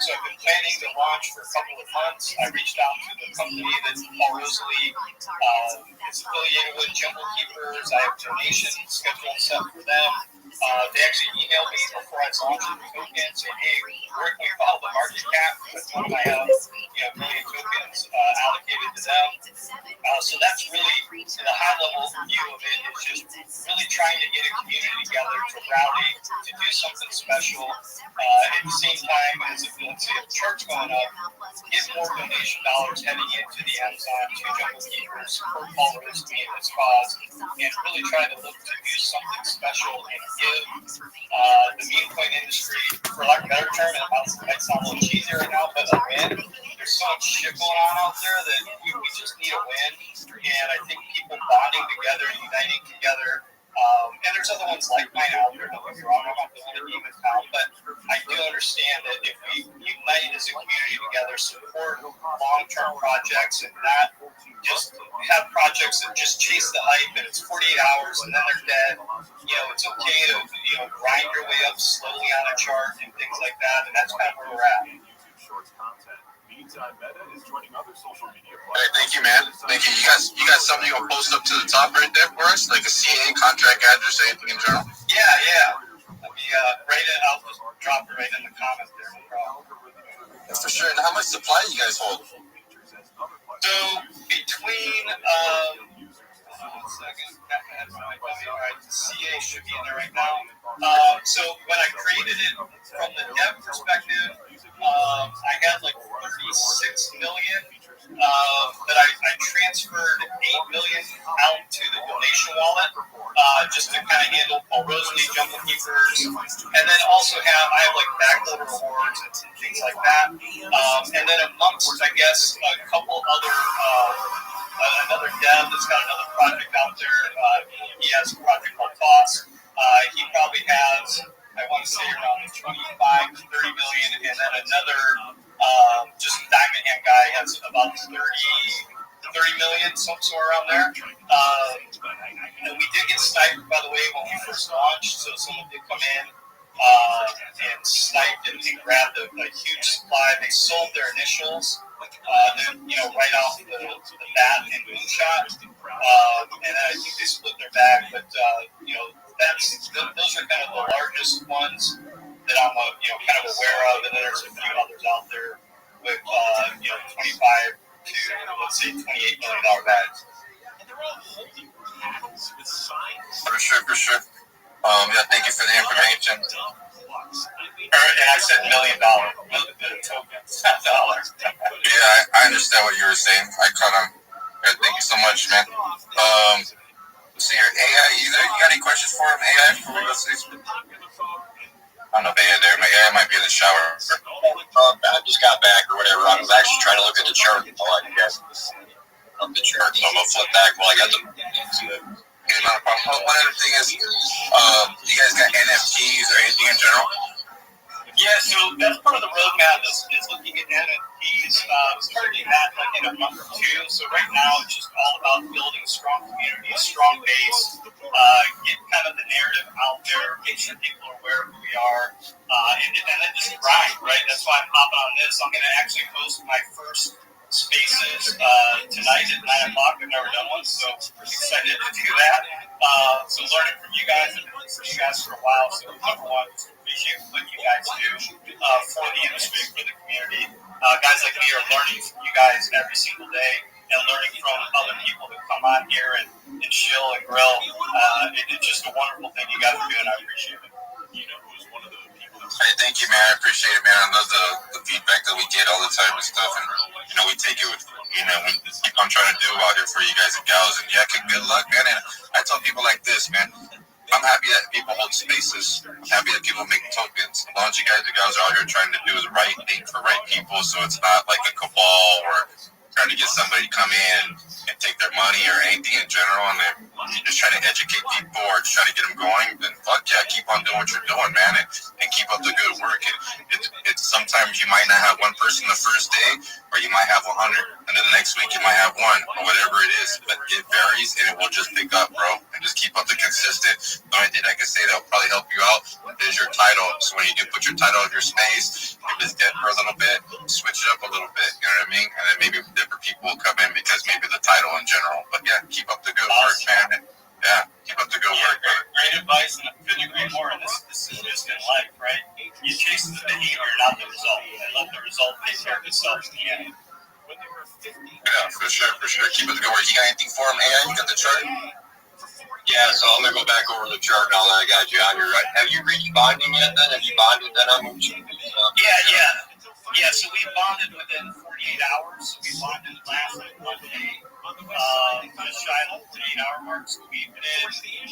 So I've been planning to launch for a couple of months. I reached out to the company that Paul Rosalie is affiliated with, Jungle Keepers. I have donations scheduled set for them. They actually emailed me before I launched the token saying, hey, where can we follow the market cap? Because I have million tokens allocated to them. So that's really the high level view of it, is just really trying to get a community together to rally, to do something special. At the same time as if let's say a church going up, get more donation dollars heading into the Amazon to Jungle Keepers, support Paul Rosalie and his cause, and really try to look to do something special and give the meme coin industry, for lack of a better term, and it might sound a little cheesy right now, but a win. There's so much shit going on out there that we just need a win. And I think people bonding together, uniting together, and there's other ones like mine out there, don't get me wrong, I'm not the only demon town, but I do understand that if we unite as a community together, support long-term projects and not just have projects that just chase the hype and it's 48 hours and then they're dead, it's okay to, grind your way up slowly on a chart and things like that, and that's kind of where we're at. Hey, thank you, man. Thank you. You got something you gonna post up to the top right there for us, like a CA, contract address, anything in general? Yeah. Let me write it. I'll just drop it right in the comments there. No problem. That's for sure. And how much supply do you guys hold? So between one second. All right, the CA should be in there right now. So when I created it from the dev perspective, I had like 36 million, but I transferred 8 million out to the donation wallet, just to kind of handle Paul Rosalie, Jungle Keepers, and then also I have like backload rewards and things like that. And then amongst, I guess, a couple other, another dev that's got another project out there. He has a project called Toss. He probably has, I want to say, around 25 to 30 million, and then another, just Diamond Hand guy has about 30 million, somewhere around there. And we did get sniped, by the way, when we first launched, so someone did come in and sniped and grabbed a huge supply. They sold their initials, right off the bat in Moonshot, and I think they split their bag, but those are kind of the largest ones that I'm kind of aware of, and then there's a few others out there with 25 to let's say $28 million bags. For sure. Yeah, thank you for the information. And I said $1 million tokens, not dollars. Yeah, I understand what you were saying. I caught on. Yeah, thank you so much, man. Let's see here. AI, you got any questions for him? AI, before we go to this? I don't know if AI there. My AI might be in the shower. I just got back or whatever. I was actually trying to look at the chart. I like you guys. The chart, so I'm gonna flip back while I got the. Okay, not a problem. One other thing is, you guys got NFTs or anything in general? Yeah, so that's part of the roadmap is looking at NFTs. Starting that like in a month or two. So right now it's just all about building a strong community, a strong base, get kind of the narrative out there, make sure people are aware of who we are, and then just grind, right? That's why I'm hopping on this. I'm going to actually host my first spaces tonight at 9 o'clock. I've never done one, so I'm excited to do that. So learning from you guys, I've been listening to you guys for a while, so number one, just appreciate what you guys do for the industry, for the community. Guys like me are learning from you guys every single day and learning from other people that come on here and chill and grill. It's just a wonderful thing you guys are doing. I appreciate it. Hey, thank you, man. I appreciate it, man. I love the feedback that we get all the time and stuff, and we take it with, we keep on trying to do out here for you guys and gals, and yeah, good luck, man. And I tell people like this, man, I'm happy that people hold spaces. I'm happy that people make tokens. As long as you guys and gals are out here trying to do the right thing for right people, so it's not like a cabal or trying to get somebody to come in and take their money or anything in general, and you're just trying to educate people or just trying to get them going, then fuck yeah, keep on doing what you're doing, man, and keep up the good work. It's sometimes you might not have one person the first day, or you might have 100, and then the next week you might have one, or whatever it is, but it varies, and it will just pick up, bro, and just keep up the consistent. The only thing I can say that will probably help you out is your title. So when you do put your title in your space, if it's dead for a little bit, switch it up a little bit, you know what I mean? And then maybe different people will come in because maybe the title in general. But yeah, keep up the good work, man. Yeah, keep up the good work. Great advice, and I couldn't agree more. And this is just in life, right? You chase the behavior, not the result. I love the result take care of itself in the end. Yeah, for sure. Keep up the good work. You got anything for him, AI? You got the chart? Yeah, so I'm going to go back over the chart now that I got you on here. Have you reached bonding yet then? Have you bonded then on Moonshot? Yeah, so we bonded within 48 hours. We bonded last Monday, just shy of the 48-hour mark. So we basically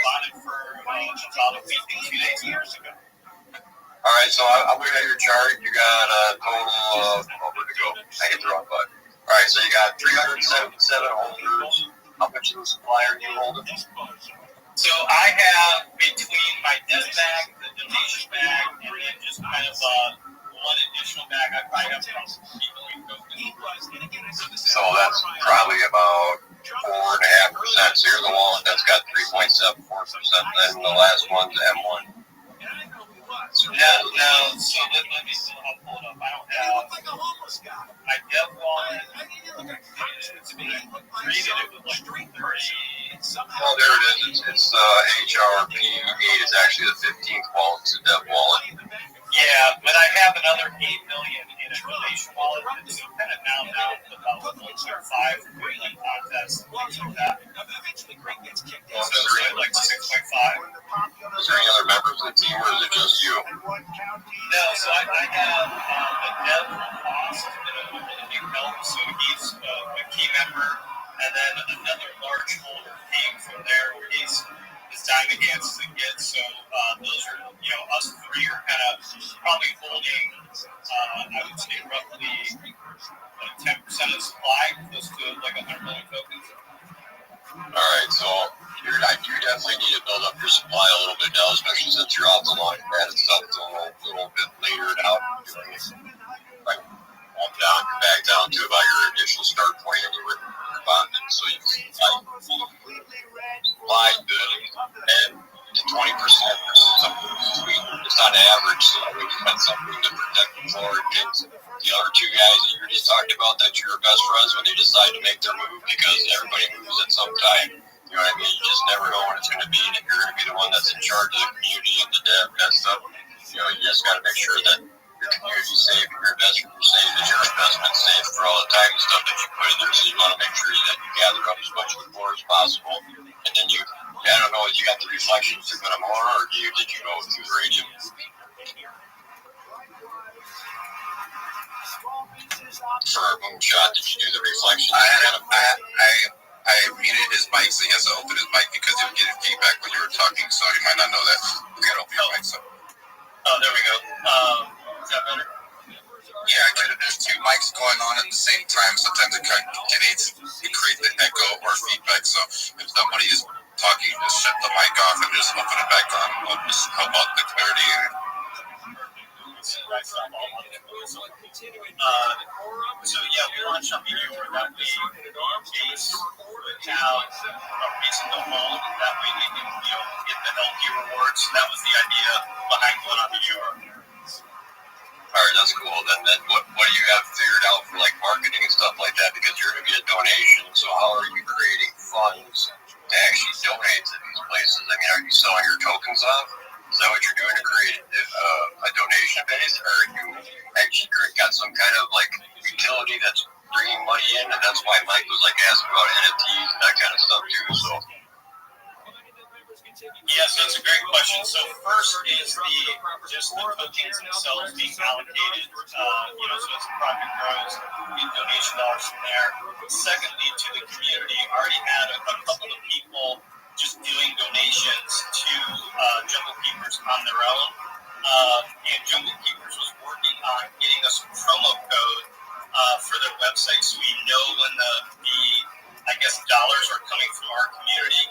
bonded for about a week and 2 days years ago. All right, so I'm looking at your chart. You got a total of, where'd it go? I hit the wrong button. All right, so you got 377 holders. How much of the supply are you holding? So I have between my dev bag, the donation bag, and then just kind of one additional bag I probably have from people we go to. So that's probably about 4.5%. So you're the one that's got 3.74%. Then the last one's M1. No, so let me I'll pull it up. I don't have my dev wallet. It's being created with like 30. Oh, there it is. It's HRP 8 is actually the 15th wallet. It's a dev wallet. Yeah, but I have another 8 million in a donation wallet that's kind of now about 1.5 for doing like contests and things like that. So it's like 6.5. Is there any other members of the team, or is it just you? No, so I have a dev from Lost that a really big help. So he's a key member, and then another large holder, Ping, from there in case as time advances it gets. So those are, us three are kind of probably holding, I would say, roughly 10% of the supply, close to like 100 million tokens. All right, so you definitely need to build up your supply a little bit now, especially since you're off the launch pad and stuff a little bit later now. Like, back down to about your initial start point anyway. So you can buy good and 20% versus something sweet. It's not average, so we got something to protect the floor against the other two guys that you just talked about that you're best friends when they decide to make their move, because everybody moves at some time. You know what I mean? You just never know when it's going to be, and if you're going to be the one that's in charge of the community and the dev and stuff, you just got to make sure that your community's safe, your investment is safe, and your investment's safe for all the time and stuff that you put in there. So you want to make sure that you gather up as much of the floor as possible, and then I don't know, you got the reflections through Minamora, or did you go through the radium? For a moonshot, did you do the reflections? I muted his mic, so he has to open his mic because he was getting feedback when you were talking, so you might not know that. You gotta open your mic, so. Oh, there we go. Is that better? Yeah, there's two mics going on at the same time. Sometimes it creates the echo or feedback, so if somebody is talking, just shut the mic off and just open it back on. It'll just help out the clarity. So yeah, we launched something new where that we base without a reason to hold. That way we can, get the LP rewards. That was the idea behind going on the Euro. All right, that's cool. Then what do you have figured out for like marketing and stuff like that? Because you're going to be a donation. So how are you creating funds to actually donate to these places? I mean, are you selling your tokens off? Is that what you're doing to create a donation base, or you actually got some kind of like utility that's bringing money in? And that's why Mike was like asking about NFTs and that kind of stuff too. So. Yes, that's a great question. So first is just the tokens themselves being allocated. So as the project grows, we get donation dollars from there. Secondly, to the community, I already had a couple of people just doing donations to Jungle Keepers on their own. And Jungle Keepers was working on getting us a promo code for their website, so we know when the dollars are coming from our community.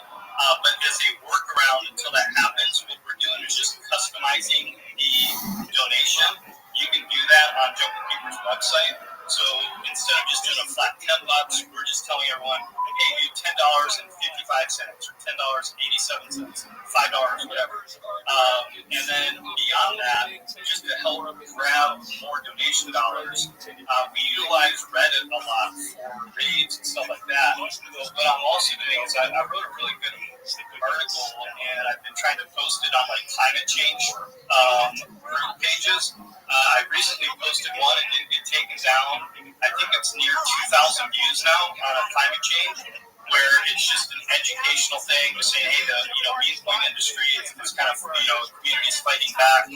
But as a workaround until that happens, what we're doing is just customizing the donation. You can do that on Jungle Keeper's website. So instead of just doing a flat $10, we're just telling everyone, hey, do $10.55 or $10.87, $5, whatever. And then beyond that, just to help grab more donation dollars, we utilize Reddit a lot for raids and stuff like that. But what I'm also doing is I wrote a really good article, and I've been trying to post it on like climate change group pages. I recently posted one and didn't get taken down. I think it's near 2,000 views now on climate change, where it's just an educational thing to say, hey, the meat point industry is kind of communities fighting back.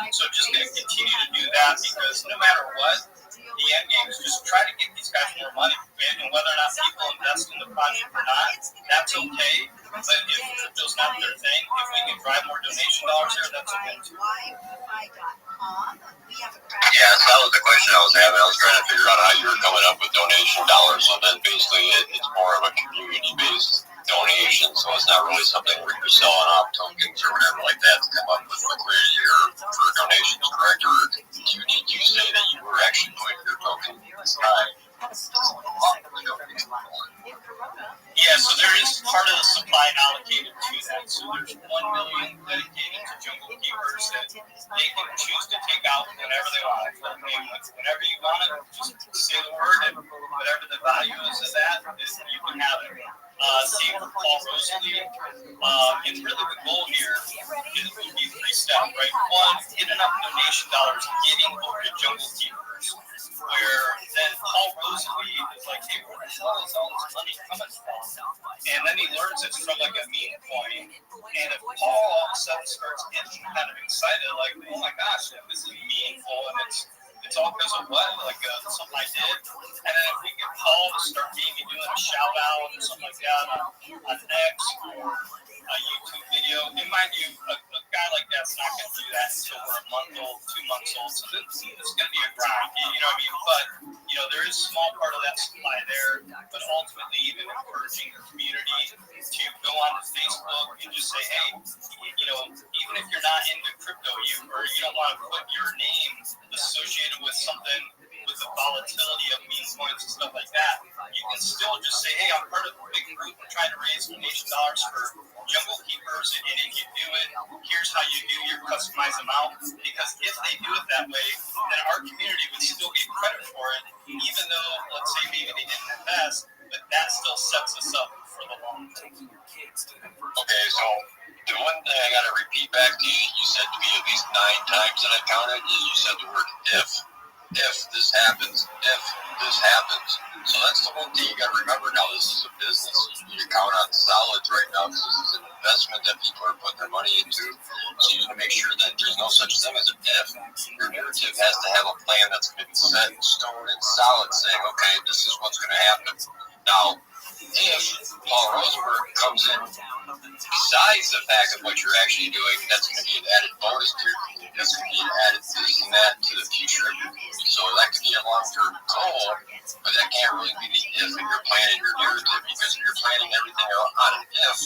So just going to continue to do that, because no matter what, the end game is just try to get these guys more money. And whether or not people invest in the project or not, that's okay. But if crypto's not their thing, if we can drive more donation dollars there, that's a win too. Yeah, so that was the question I was having. I was trying to figure out how you were coming up with donation dollars. So then basically it's more of a community-based donation. So it's not really something where you're selling off tokens or whatever like that to come up with liquidity or for donations, correct? Or did you say that you were actually putting your token aside? Yeah, so there is part of the supply allocated to that. So there's 1 million dedicated to Jungle Keepers that they can choose to take out whenever they want. Whenever you want it, just say the word, and whatever the value is of that, you can have it. Same for Paul Rosalie. And really the goal here would be 3 steps, right? One, get enough donation dollars getting over to Jungle Keepers, where then Paul Rosalie is like, hey, where the hell is all this money coming from? And then he learns it's from like a meme coin. And if Paul all of a sudden starts getting kind of excited, like, oh my gosh, this is meaningful, and it's all because of what? Like something I did. And then if we get call to start maybe doing a shout out or something like that on X or a YouTube video. And mind you, a guy like that's not going to do that until we're a month old, 2 months old. So it's going to be a grind. You know what I mean? But there is a small part of that supply there. But ultimately, even encouraging your community to go onto Facebook and just say, hey, even if you're not into crypto, or you don't want to put your name associated with something with the volatility of meme coins and stuff like that, you can still just say, hey, I'm part of a big group and trying to raise donation dollars for jungle keepers, and if you do it, here's how you do your customized amount. Because if they do it that way, then our community would still get credit for it, even though, let's say, maybe they didn't invest, but that still sets us up for the long term. Okay, so the one thing I got to repeat back to you, you said to me at least 9 times that I counted, is you said the word if. If this happens, if this happens. So that's the one thing you got to remember now. This is a business. You need to count on solids right now because this is an investment that people are putting their money into. So you need to make sure that there's no such thing as an if. Your narrative has to have a plan that's been set in stone and solid, saying, okay, this is what's going to happen. Now, if Paul Rosenberg comes in, besides the fact of what you're actually doing, that's going to be an added bonus to your community. That's going to be an added this and that to the future of your community. So that could be a long-term goal, but that can't really be the if in your plan and your narrative, because if you're planning everything on an if,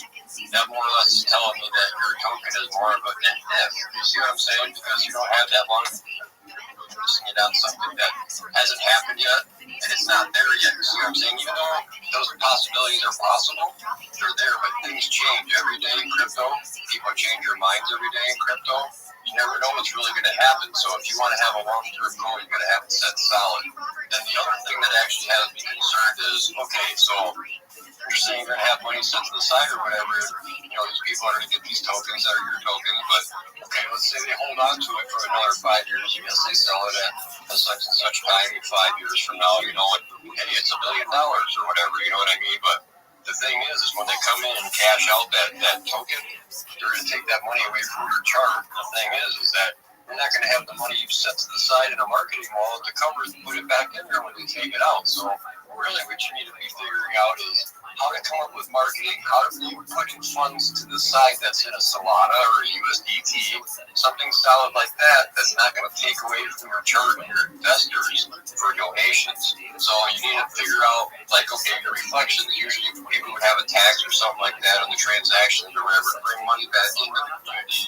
that more or less is telling me that your token is more of an if. You see what I'm saying? Because you don't have that long basing it on something that hasn't happened yet, and it's not there yet. You see what I'm saying? Even though those possibilities are possible, they're there, but things change every day in crypto. People change their minds every day in crypto. You never know what's really going to happen. So if you want to have a long-term goal, you got to have it set solid. Then the other thing that actually has me concerned is, okay, so you're saying you're going to have money set to the side or whatever. These people are going to get these tokens that are your tokens, but okay, let's say they hold on to it for another 5 years. Yes, they sell it at such and such time. 5 years from now, hey, it's $1 billion or whatever. You know what I mean? But the thing is when they come in and cash out that token, they're going to take that money away from your chart. The thing is that you're not going to have the money you've set to the side in a marketing wallet to cover it and put it back in there when they take it out. So really what you need to be figuring out is how to come up with marketing, how to be putting funds to the side that's in a Solana or a USDT, something solid like that that's not going to take away from your chart and your investors for donations. So you need to figure out, like, okay, your reflections, usually people would have a tax or something like that on the transactions or whatever to bring money back into the community,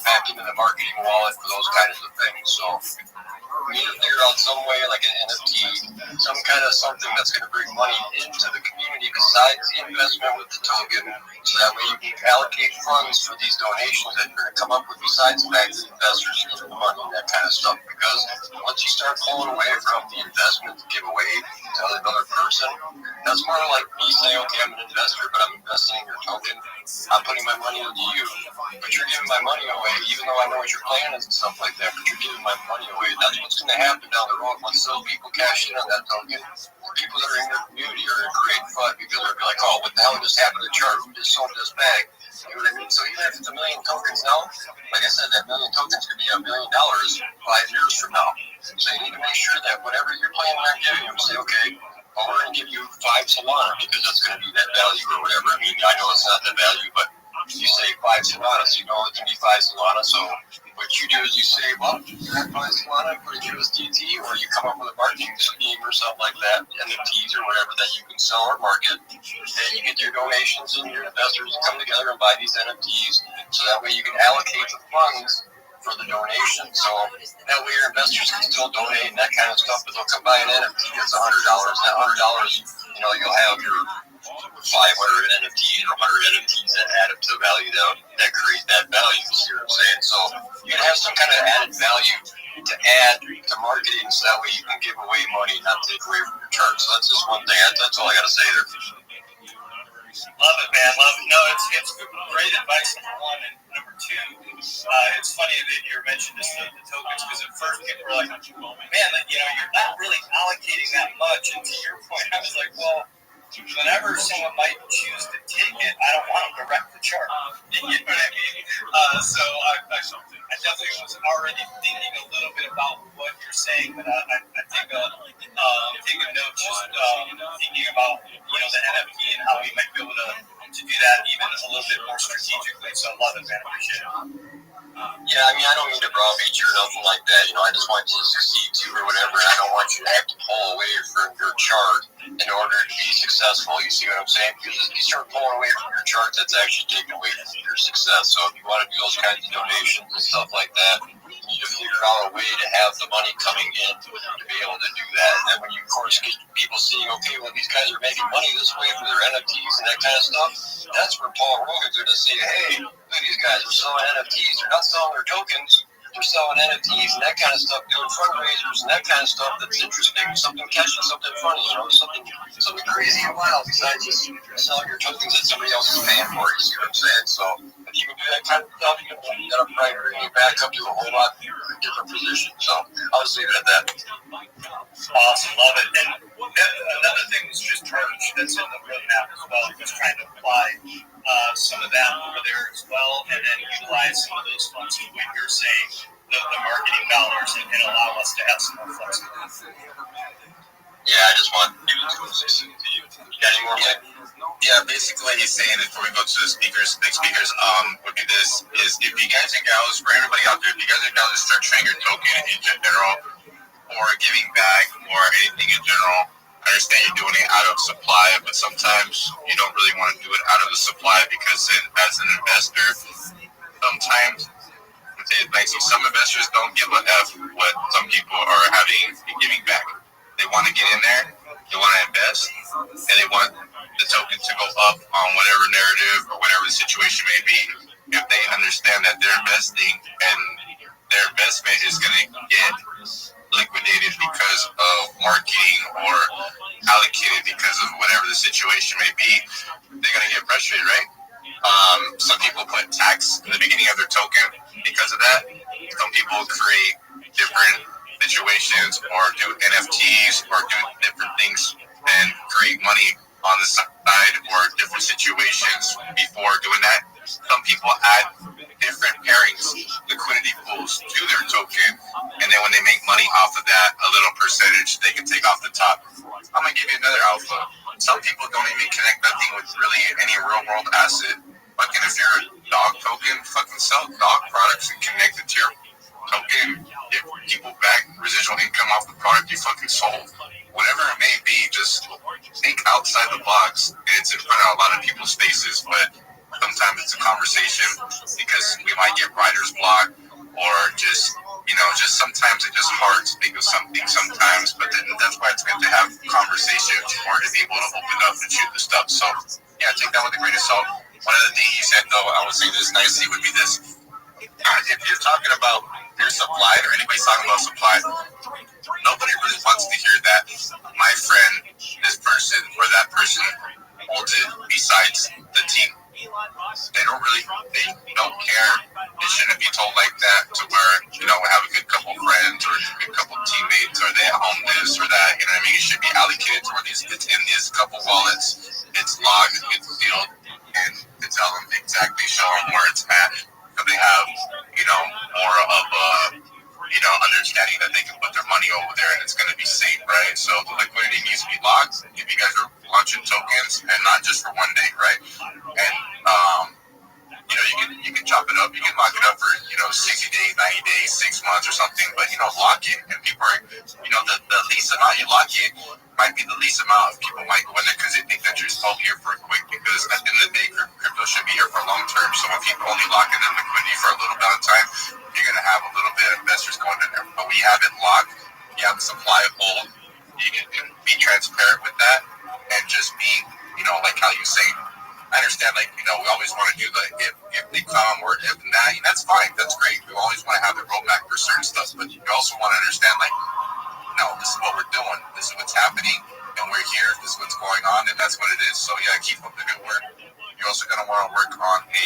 back into the marketing wallet for those kinds of things. So we need to figure out some way, like an NFT, some kind of something that's going to bring money into the community besides the investment with the token, so that way you can allocate funds for these donations that you're going to come up with besides the fact that investors use the money and that kind of stuff. Because once you start pulling away from the investment to give away to another person, that's more like me saying, okay, I'm an investor, but I'm investing in your token. I'm putting my money into you, but you're giving my money away, even though I know what your plan is and stuff like that, but you're giving my money away. That's what's going to happen down the road. Once those people cash in on that token, the people that are in your community are going to create FUD because they're going to be like, oh, what the hell just happened to the chart? Who just sold this bag? You know what I mean? So even if it's 1 million tokens now, like I said, that 1 million tokens could be $1 million 5 years from now. So you need to make sure that whatever you're planning on giving them, say, okay, well, we're going to give you 5 Solana because that's going to be that value or whatever. I mean, I know it's not that value, but you say 5 Solana, so you know it's going to be 5 Solana. So what you do is you say, well, you're not 5 Solana for USDT, or you come up with a marketing scheme or something like that, NFTs or whatever that you can sell or market, and you get your donations and your investors to come together and buy these NFTs, so that way you can allocate the funds for the donation. So that way your investors can still donate and that kind of stuff, but they'll come buy an NFT that's $100. That $100, you'll have your 500 NFTs or 100 NFTs that add up to the value that create that value. You see what I'm saying? So you can have some kind of added value to add to marketing, so that way you can give away money, not take away from your chart. So that's just one thing. That's all I got to say there. Love it, man. Love it. No, it's great advice, number one. And number two, it's funny that you mentioned the tokens, because at first people were like, man, you're not really allocating that much. And to your point, I was like, well, whenever someone might choose to take it, I don't want them to wreck the chart. You know what I mean? So I definitely was already thinking a little bit about what you're saying, but I take a note just do that even a little bit more strategically. So I love it, man. Appreciate it. Yeah, I mean, I don't mean to browbeat you or nothing like that. You know, I just want you to succeed too or whatever. And I don't want you to have to pull away from your chart in order to be successful. You see what I'm saying? Because if you start pulling away from your chart, that's actually taking away from your success. So if you want to do those kinds of donations and stuff like that, you need to figure out a way to have the money coming in to be able to do that. And then when you, of course, get people seeing, okay, well, these guys are making money this way for their NFTs and that kind of stuff, that's where Paul Rogan's going to say, hey, look, these guys are selling NFTs. They're not selling their tokens. They're selling NFTs and that kind of stuff, doing fundraisers and that kind of stuff that's interesting. Something catchy, something funny, you know, something crazy and wild besides just selling your tokens that somebody else is paying for. You see what I'm saying? So if you can do that kind of stuff, that'll probably bring you back up to a whole lot different position. So I'll just leave it at that. Awesome, love it. And another thing was just merch that's in the roadmap as well. Just trying to apply some of that over there as well, and then utilize some of those funds for what you're saying, the marketing dollars, and allow us to have some more flexibility. Yeah, I just want you to succeed to you. You got any more? Yeah, basically he's saying before we go to the speakers, next speakers, would be this, is if you guys and gals, for everybody out there, if you guys are down to structuring your token in general, or giving back, or anything in general, I understand you're doing it out of supply, but sometimes you don't really want to do it out of the supply because as an investor, sometimes like some investors don't give a F what some people are giving back. They want to get in there, they want to invest, and they want the token to go up on whatever narrative or whatever the situation may be. If they understand that they're investing and their investment is going to get liquidated because of marketing or allocated because of whatever the situation may be, they're going to get frustrated, right? Some people put tax in the beginning of their token because of that. Some people create different situations or do NFTs or do different things and create money on the side or different situations before doing that. Some people add different pairings, liquidity pools to their token, and then when they make money off of that, a little percentage they can take off the top. I'm gonna give you another alpha. Some people don't even connect nothing with really any real world asset. Fucking if you're a dog token, fucking sell dog products and connect it to your token, get people back residual income off the product you fucking sold. Whatever it may be, just think outside the box. It's in front of a lot of people's faces, but sometimes it's a conversation because we might get writer's block or just sometimes it's just hard to think of something sometimes, but then that's why it's good to have conversations or to be able to open up and shoot the stuff. So yeah, take that with a grain of salt. One of the things you said though, I would say this nicely, would be this. If you're talking about your supply or anybody's talking about supply, nobody really wants to hear that my friend, this person or that person holds it besides the team. They don't care. It shouldn't be told like that to where, we have a good couple friends or a good couple teammates or they own this or that, you know what I mean? It should be allocated toward it's in these couple wallets, it's logged, it's sealed, and to tell them exactly, show them where it's at, so they have, more of a, understanding that they can put their money over there and it's going to be safe, right? So the liquidity needs to be locked if you guys are launching tokens and not just for one day, right? And, you can chop it up, you can lock it up for, 60 days, 90 days, 6 months or something, but, lock it. And people are, the least amount you lock it might be the least amount of people might go in there because they think that you're still here for a quick, because at the end of the day, crypto should be here for long term. So when people only lock in their liquidity for a little bit of time, you're going to have a little bit of investors going in there. But when you have it locked, you have the supply of gold, you can be transparent with that and just be, like how you say, I understand, we always want to do the if they come or if not, that's fine, that's great. We always want to have the roadmap for certain stuff, but you also want to understand, no, this is what we're doing, this is what's happening, and we're here, this is what's going on, and that's what it is. So yeah, keep up the good work. You're also going to want to work on a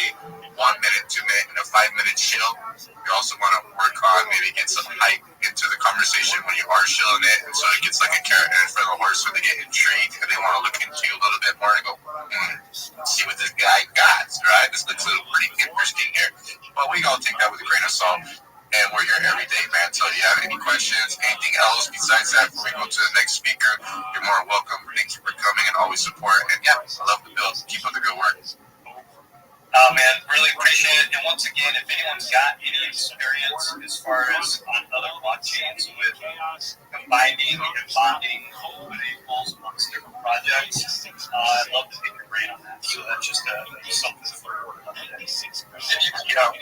1 minute, 2 minute, and a 5 minute chill. You also want to work on maybe get some hype into the conversation when you are chilling it, and so it gets like a carrot in front of the horse, so they get intrigued and they want to look into you a little bit more and go, see what this guy got, right? This looks pretty interesting here. But we gonna take that with a grain of salt, and we're here every day, man. So if you have any questions, anything else besides that, before we go to the next speaker, you're more welcome. Thank you for coming and always support. And yeah, I love the build. Keep up the good work. once again, if anyone's got any experience as far as on other blockchains with combining and bonding variables amongst different projects, I'd love to pick your brain on that. So that's just something to learn about today. Go ahead.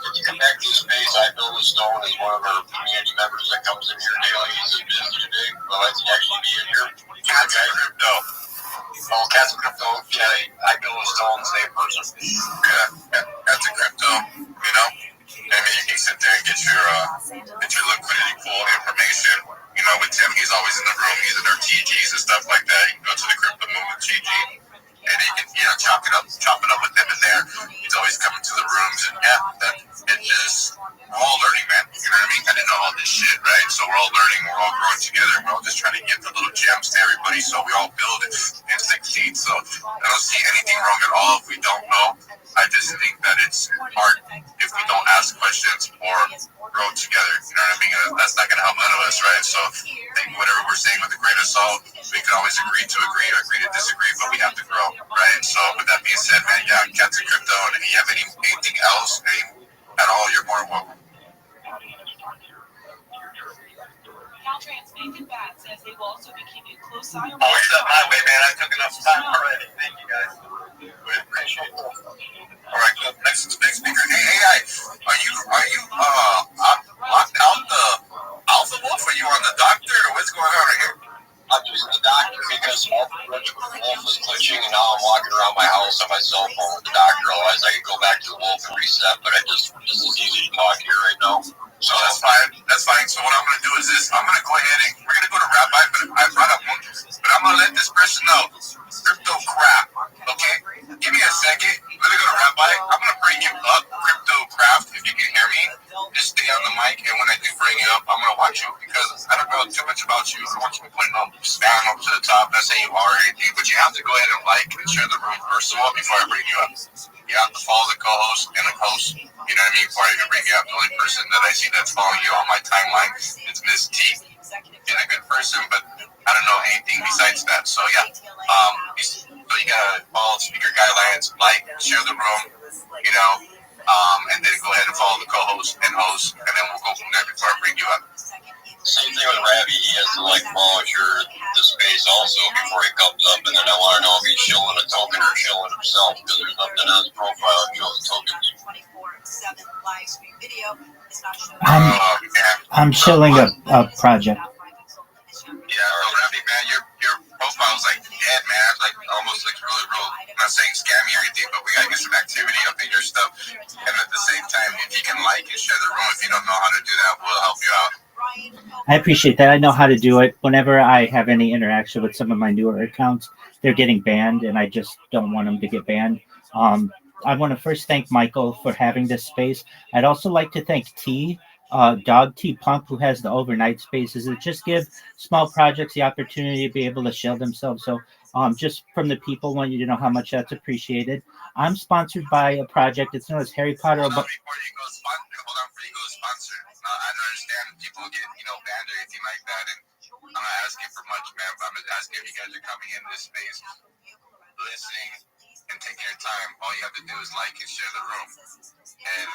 If you come back to the space, I Bill Stone is one of our community members that comes in here daily. He's a busy today, but I think actually be in here. Cats and Crypto. Oh, Cats and Crypto. Yeah, I Bill Stone, same person. Yeah, Cats and Crypto, you know? I mean, you can sit there and get your liquidity pool information. You know, with Tim, he's always in the room. He's in our TGs and stuff like that. You can go to the Crypto Movement TG. And he can, chop it up with them in there. He's always coming to the rooms, and it's just, we're all learning, man. You know what I mean? I didn't know all this shit, right? So we're all learning, we're all growing together, we're all just trying to give the little gems to everybody, so we all build it and succeed. So I don't see anything wrong at all if we don't know. I just think that it's hard if we don't ask questions or grow together. You know what I mean? That's not going to help none of us, right? So I think whatever we're saying with a grain of salt, we can always agree to disagree, but we have to grow, right? So with that being said, man, Cats and Crypto, and if you have anything else at all, you're more welcome. Caltrans Nathan Bat says they will also be keeping a close eye on. Oh, it's up my way, man. I took enough time already. Thank you, guys. We appreciate it. All right, good. Next speaker. Hey, are you locked out the Alpha Wolf? Are you on the doctor, or what's going on right here? I'm using the doctor because Wolf was glitching, and now I'm walking around my house on my cell phone with the doctor. Otherwise, I could go back to the Wolf and reset, but this is easy to talk here right now. So that's fine. So what I'm going to do is this. I'm going to go ahead and we're going to go to Rabbi, but I brought up one. But I'm going to let this person know. Crypto crap. Okay? Give me a second. Let me go to Rabbi. I'm going to bring you up. Crypto craft, if you can hear me. Just stay on the mic, and when I do bring you up, I'm going to watch you because I don't know too much about you. I want you to put spam up to the top. Not saying you are or anything, but you have to go ahead and like and share the room first of all before I bring you up. You have to follow the co-host and the host. You know what I mean? Before I even bring you up, the only person that I see that's following you on my timeline is Miss T. She's a good person, but I don't know anything besides that. So yeah, so you gotta follow speaker guidelines, like, share the room, and then go ahead and follow the co-host and host, and then we'll go from there before I bring you up. Same thing with Rabbi. He has to monitor the space also before he comes up, and then I want to know if he's showing a token or showing himself because there's nothing on his profile that shows tokens. I'm shilling a project. Yeah, Rabbi, man, your profile's dead, man. Almost looks really real. I'm not saying scammy or anything, but we gotta get some activity up in your stuff. And at the same time, if you can like and share the room, if you don't know how to do that, we'll help you out. I appreciate that. I know how to do it. Whenever I have any interaction with some of my newer accounts, they're getting banned, and I just don't want them to get banned. I want to first thank Michael for having this space. I'd also like to thank Dog T Punk, who has the overnight spaces. It just give small projects the opportunity to be able to shell themselves. So just from the people, want you to know how much that's appreciated. I'm sponsored by a project. It's known as Harry Potter. Hold on before you go sponsor. I don't understand people get banned or anything like that, and I'm not asking for much, man. But I'm just asking if you guys are coming in this space, listening, and taking your time. All you have to do is like and share the room. And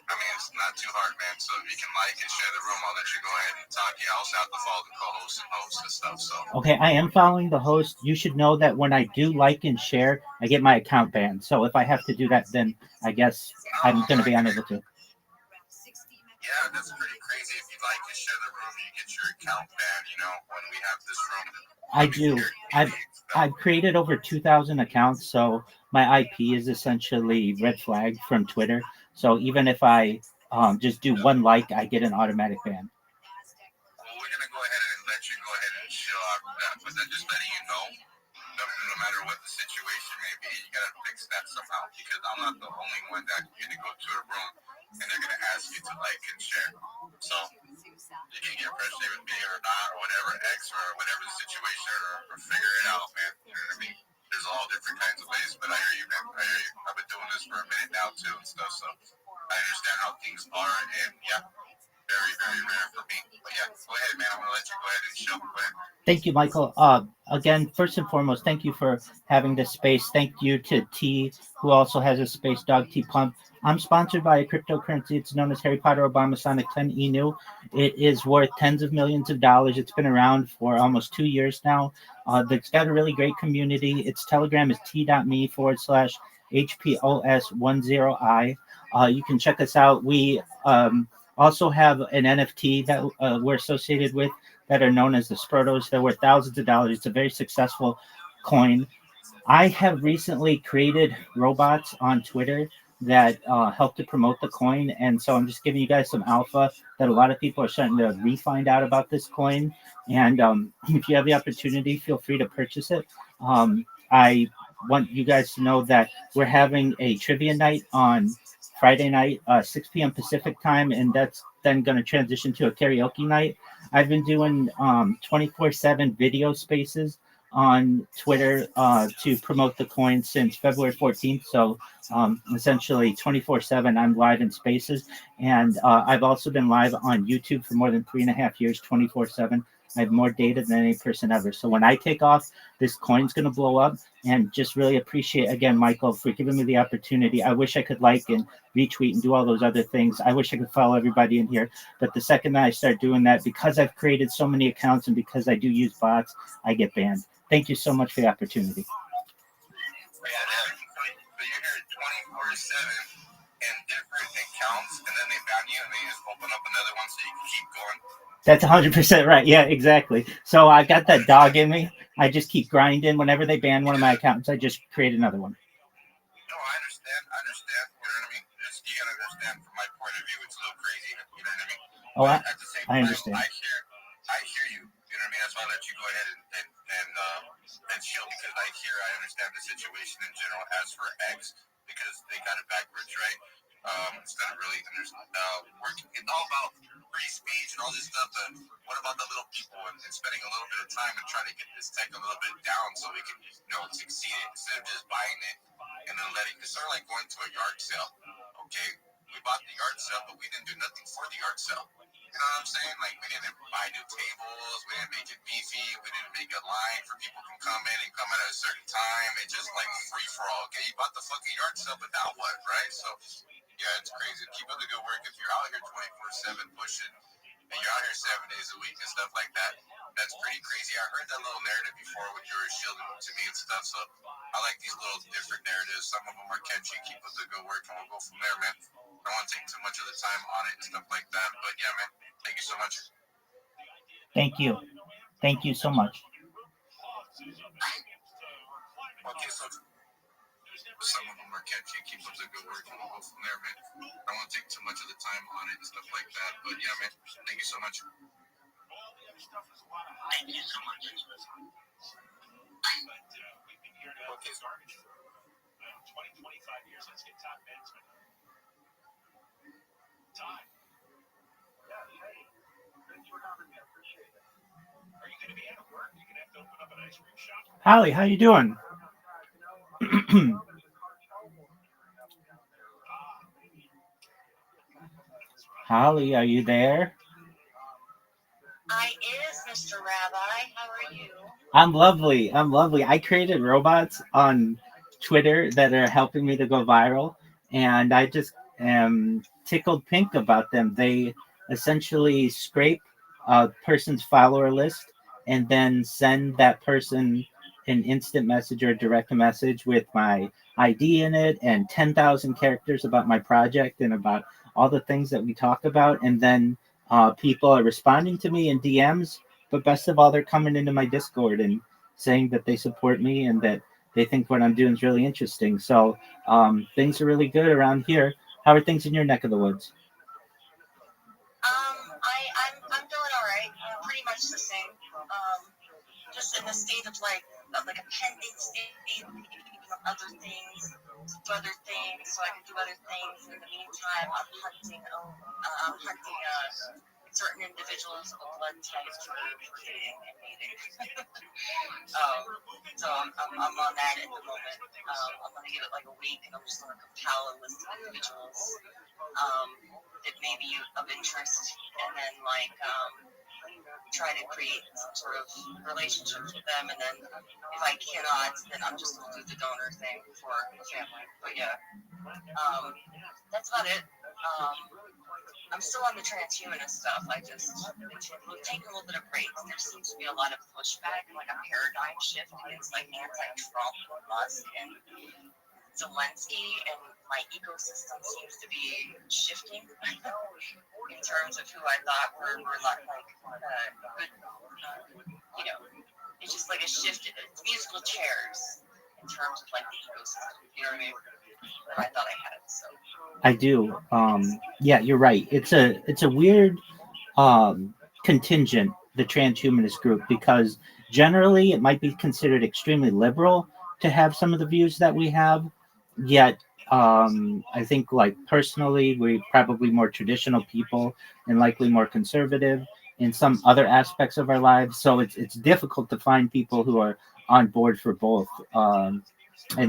I mean, it's not too hard, man. So if you can like and share the room, I'll let you go ahead and talk. You also have to follow the co-hosts and hosts and stuff. So okay, I am following the host. You should know that when I do like and share, I get my account banned. So if I have to do that, then I guess I'm going to be unable to. Yeah, that's pretty crazy. If you like and share the room, you get your account banned. When we have this room. I do. I've created over 2,000 accounts, so my IP is essentially red flagged from Twitter. So even if I just do one like, I get an automatic ban. Well, we're gonna go ahead and let you go ahead and chill out with that, but then just letting you know, no matter what the situation may be, you gotta fix that somehow because I'm not the only one that you're gonna go to a room and they're gonna ask you to like and share. So you can get frustrated with me or not, or whatever, X or whatever the situation, or figure it out, man. You know what I mean? There's all different kinds of ways, but I hear you, man. I hear you. I've been doing this for a minute now too and stuff, so I understand how things are, and yeah, very, very rare for me. But yeah, go ahead, man. I'm gonna let you go ahead and show. Go ahead. Thank you, Michael. Again, first and foremost, thank you for having this space. Thank you to T, who also has a space, Dog T Pump. I'm sponsored by a cryptocurrency. It's known as Harry Potter Obama Sonic 10 ENU. It is worth tens of millions of dollars. It's been around for almost 2 years now. It's got a really great community. Its Telegram is t.me/HPOS10I. You can check us out. We also have an NFT that we're associated with that are known as the Sprotos. They're worth thousands of dollars. It's a very successful coin. I have recently created robots on Twitter that help to promote the coin, and so I'm just giving you guys some alpha that a lot of people are starting to re-find out about this coin. And if you have the opportunity, feel free to purchase it. I want you guys to know that we're having a trivia night on Friday night, 6 p.m. Pacific time, and that's then going to transition to a karaoke night. I've been doing 24/7 video spaces on Twitter to promote the coin since February 14th. So essentially 24/7, I'm live in spaces. And I've also been live on YouTube for more than 3.5 years, 24/7. I have more data than any person ever. So when I take off, this coin's going to blow up. And just really appreciate, again, Michael, for giving me the opportunity. I wish I could like and retweet and do all those other things. I wish I could follow everybody in here. But the second that I start doing that, because I've created so many accounts and because I do use bots, I get banned. Thank you so much for the opportunity. So you're here 24/7 in different accounts, and then they ban you, and they just open up another one so you can keep going. That's 100% right. Yeah, exactly. So I got that dog in me. I just keep grinding. Whenever they ban one of my accounts, I just create another one. No, I understand. You know what I mean? You gotta understand from my point of view, it's a little crazy. You know what I mean? Oh, But at the same I time, understand. I hear you. You know what I mean? That's why I let you go ahead and chill, because I understand the situation in general. As for X, because they got it backwards, right? Instead of really working, it's all about free speech and all this stuff. But what about the little people and spending a little bit of time and trying to get this tech a little bit down so we can, succeed instead of just buying it and then letting it? It's sort of like going to a yard sale. Okay, we bought the yard sale, but we didn't do nothing for the yard sale. You know what I'm saying? Like, we didn't buy new tables, we didn't make it beefy, we didn't make a line for people to come in and come at a certain time. It's just like free for all. Okay, you bought the fucking yard sale, but now what, right? So, yeah, it's crazy. Keep up the good work. If you're out here 24/7 pushing, and you're out here 7 days a week and stuff like that, that's pretty crazy. I heard that little narrative before when you were shielding to me and stuff, so I like these little different narratives. Some of them are catchy. Keep up the good work, and we'll go from there, man. I don't want to take too much of the time on it and stuff like that, but yeah, man, thank you so much. Thank you. Thank you so much. Okay, so some of them are catchy. Keep up the good work, and we'll go from there, man. I don't want to take too much of the time on it and stuff like that, but yeah, man, thank you so much. Thank you so much. Okay. 20-25 years, let's get top management. Time. Yeah, hey, thanks for having me. I appreciate it. Are you going to be at work? You're going to have to open up an ice cream shop. Holly, how you doing? Holly, are you there? I is, Mr. Rabbi. How are you? I'm lovely. I created robots on Twitter that are helping me to go viral, and I just am tickled pink about them. They essentially scrape a person's follower list and then send that person an instant message or direct message with my ID in it and 10,000 characters about my project and about all the things that we talk about. And then people are responding to me in DMs, but best of all, they're coming into my Discord and saying that they support me and that they think what I'm doing is really interesting. So things are really good around here. How are things in your neck of the woods? I'm doing all right. Pretty much the same. Just in the state of like a pending state, other things, so I can do other things. In the meantime, I'm hunting certain individuals of a blood type for dating and mating. So I'm on that at the moment. I'm gonna give it like a week, and I'm just gonna compile a list of individuals that may be of interest, and then try to create some sort of relationships with them, and then if I cannot, then I'm just going to do the donor thing for the family. But yeah, that's about it. I'm still on the transhumanist stuff. I just been taking a little bit of breaks. There seems to be a lot of pushback, like a paradigm shift against like anti-Trump, Musk, and Zelensky, and my ecosystem seems to be shifting in terms of who I thought were like good, you know, it's just like a shift. It's musical chairs in terms of like the ecosystem. You know what I mean? That I thought I had. So. I do. Yeah, you're right. It's a weird contingent, the transhumanist group, because generally it might be considered extremely liberal to have some of the views that we have. Yet, I think, like personally, we're probably more traditional people and likely more conservative in some other aspects of our lives. So it's difficult to find people who are on board for both, and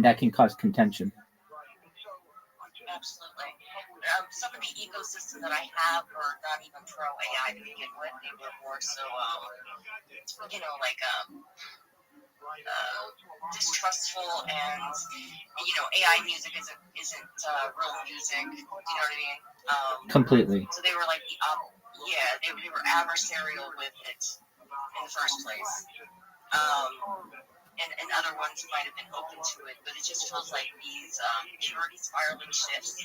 that can cause contention. Absolutely. Some of the ecosystems that I have were not even pro AI to begin with. They were more so, you know, like distrustful, and you know, AI music isn't real music. You know what I mean? Completely. So they were like they were adversarial with it in the first place. And other ones might have been open to it, but it just feels like these purity spiraling shifts.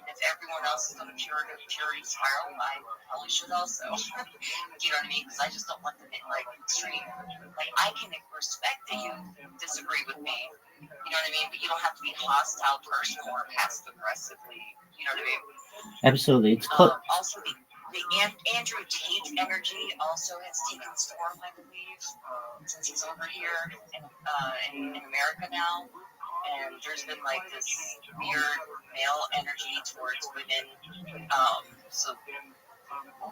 If everyone else is on a purity spiral, I probably should also. You know what I mean? Because I just don't want them in like extreme. Like I can respect that you disagree with me. You know what I mean? But you don't have to be hostile, personal, or passive aggressively. You know what I mean? Absolutely. It's Also the Andrew Tate energy also has taken storm, I believe, since he's over here in America now. And there's been like this weird male energy towards women. So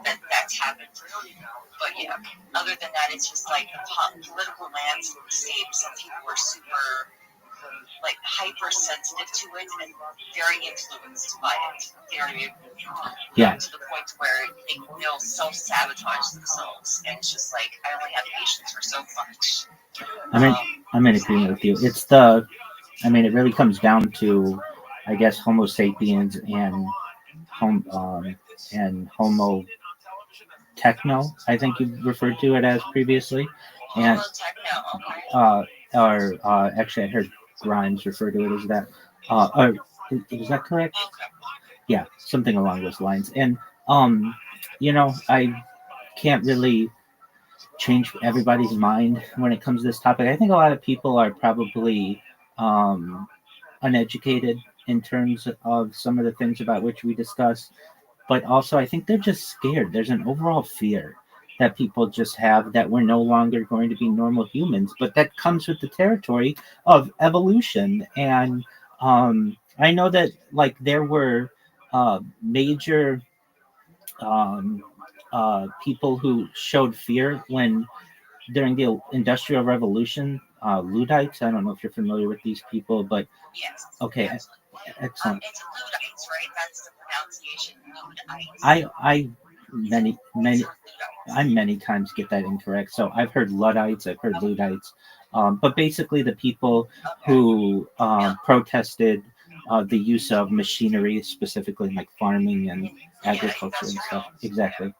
that's happened. But yeah, other than that, it's just like the political landscape. Some people were super like hypersensitive to it and very influenced by it. You know what I mean? Yeah. To the point where they'll self-sabotage themselves, and it's just like I only have patience for so much. I'm in agreement with you. It really comes down to, I guess, Homo sapiens and Homo techno. I think you referred to it as previously, and actually, I heard Grimes refer to it as that. Is that correct? Yeah, something along those lines. And I can't really change everybody's mind when it comes to this topic. I think a lot of people are probably uneducated in terms of some of the things about which we discuss, but also I think they're just scared. There's an overall fear that people just have that we're no longer going to be normal humans, but that comes with the territory of evolution. And I know that like there were major people who showed fear when during the Industrial Revolution, Luddites. I don't know if you're familiar with these people, but yes, okay, excellent. It's Luddites, right? That's the pronunciation, Luddites. I many times get that incorrect. So I've heard Luddites, I've heard Luddites, but basically the people who protested the use of machinery, specifically like farming and agriculture and stuff. Exactly.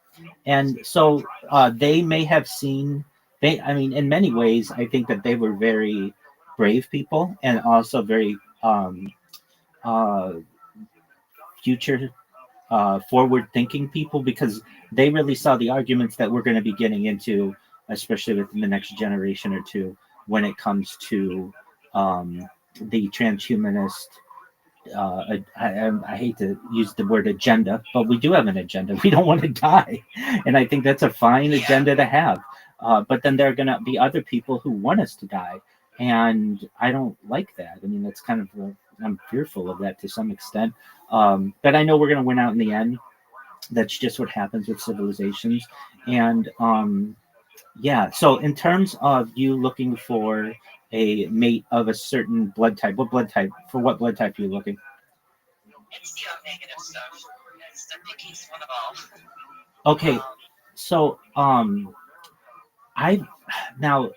And so they may have seen. In many ways, I think that they were very brave people and also very future forward-thinking people, because they really saw the arguments that we're going to be getting into, especially within the next generation or two, when it comes to the transhumanist. I hate to use the word agenda, but we do have an agenda. We don't want to die, and I think that's a fine agenda to have. But then there are going to be other people who want us to die, and I don't like that. I mean, that's kind of I'm fearful of that to some extent. But I know we're going to win out in the end. That's just what happens with civilizations. And yeah, so in terms of you looking for a mate of a certain blood type, what blood type are you looking? It's the negative stuff. It's the pickiest one of all. Okay, So I now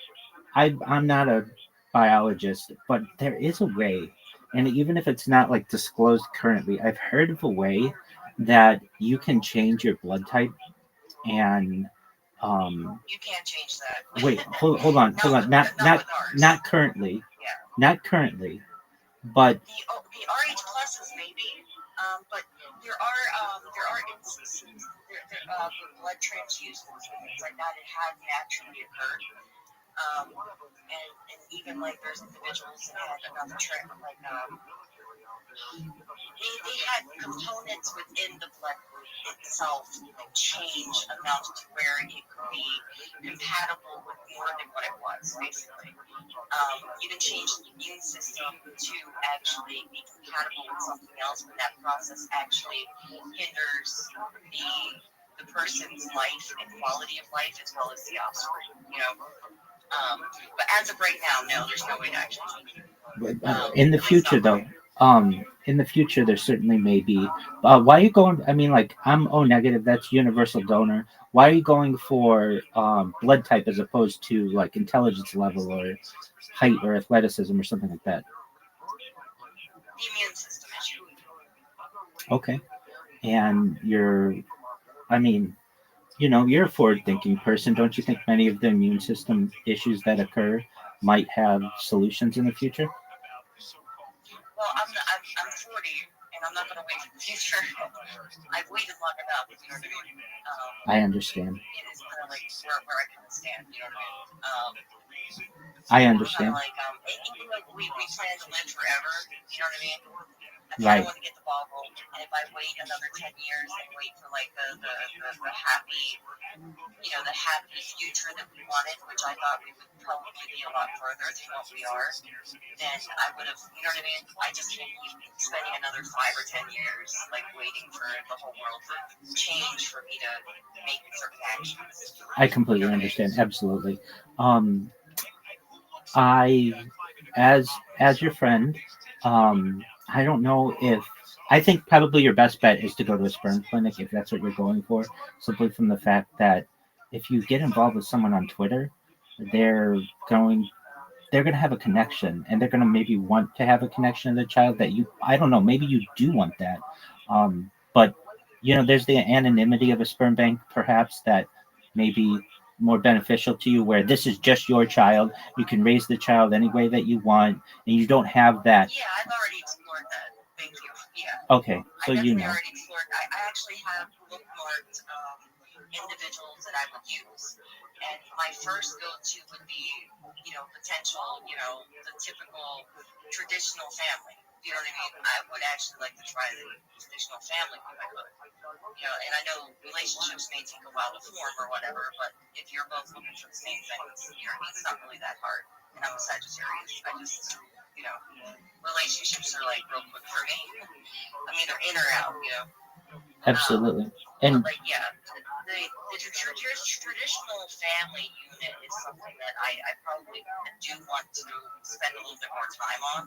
I'm not a biologist, but there is a way, and even if it's not like disclosed currently, I've heard of a way that you can change your blood type and You can't change that. wait, hold on, not currently, not currently, but The RH pluses maybe, but there are instances with blood transfusions and things like that. It has naturally occurred, and even like there's individuals that had enough they had components within the blood group itself change enough to where it could be compatible with more than what it was, basically. You can change the immune system to actually be compatible with something else, but that process actually hinders the person's life and quality of life as well as the offspring, you know. But as of right now, no, there's no way to actually change it. in the future though, in the future there certainly may be. Why are you going? I mean, like I'm O negative. That's universal donor. Why are you going for blood type as opposed to like intelligence level or height or athleticism or something like that? The immune system issue. Okay, and I mean, you're a forward-thinking person. Don't you think many of the immune system issues that occur might have solutions in the future? Well, I'm 40, and I'm not going to wait for the future. I've waited long enough, you know what I mean? I understand. It is kind of like where I kind of stand, you know what I mean? I understand. Kind of like, even like we plan to live forever, you know what I mean? I kind Right. of want to get the ball rolling, and if I wait another 10 years and wait for like the happy, the happy future that we wanted, which I thought we would probably be a lot further than what we are, then I would have, you know what I mean? I just can't keep spending another 5 or 10 years like waiting for the whole world to change for me to make certain actions. I completely understand. Absolutely. I, as your friend, I don't know if I think probably your best bet is to go to a sperm clinic if that's what you're going for. Simply from the fact that if you get involved with someone on Twitter, they're going they're going to have a connection, and they're going to maybe want to have a connection to the child that I don't know, maybe you do want that. But there's the anonymity of a sperm bank perhaps that may be more beneficial to you, where this is just your child. You can raise the child any way that you want, and you don't have that. Yeah, I've already explored that. Thank you. Yeah. Okay, so I you definitely know. already explored. I actually have bookmarked individuals that I would use, and my first go-to would be, potential, the typical traditional family. You know what I mean? I would actually like to try the traditional family if I could. And I know relationships may take a while to form or whatever, but if you're both looking for the same things, it's not really that hard. And I'm a Sagittarius. I just, relationships are like real quick for me. I'm either in or out, Absolutely. And But yeah, the traditional family unit is something that I probably do want to spend a little bit more time on,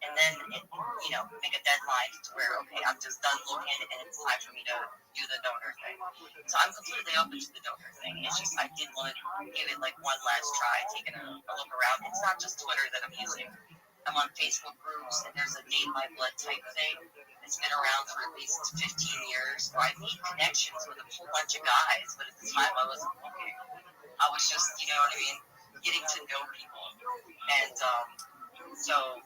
and then make a deadline to where I'm just done looking and it's time for me to do the donor thing. So I'm completely open to the donor thing. It's just I did want to give it like one last try, taking a look around. It's not just Twitter that I'm using. I'm on Facebook groups, and there's a Date My Blood type thing. It's been around for at least 15 years. So I made connections with a whole bunch of guys, but at the time I wasn't looking. I was just, getting to know people. And so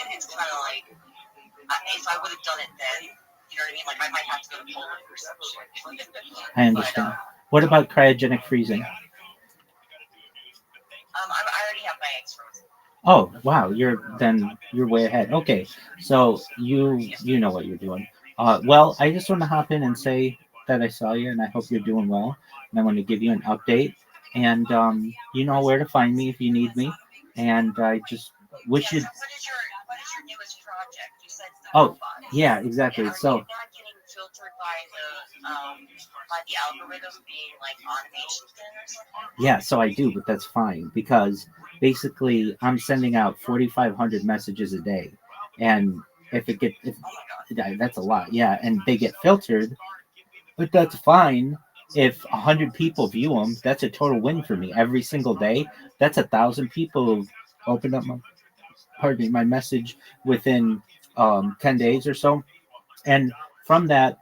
it's kind of like, if I would have done it then, you know what I mean? Like I might have to go to Poland or some shit. I understand. What about cryogenic freezing? I already have my eggs frozen. Oh wow, you're way ahead. Okay, so you know what you're doing. Well, I just want to hop in and say that I saw you, and I hope you're doing well. And I want to give you an update, and you know where to find me if you need me. And I just wish you. What is your newest project? You said the Oh robot. yeah, exactly. Are So. you not getting filtered by the algorithm being like automation thing or something? Yeah, so I do, but that's fine because basically I'm sending out 4,500 messages a day, and if that's a lot, yeah, and they get filtered, but that's fine if 100 people view them, that's a total win for me every single day. That's 1,000 people who've opened up my message within 10 days or so. And from that,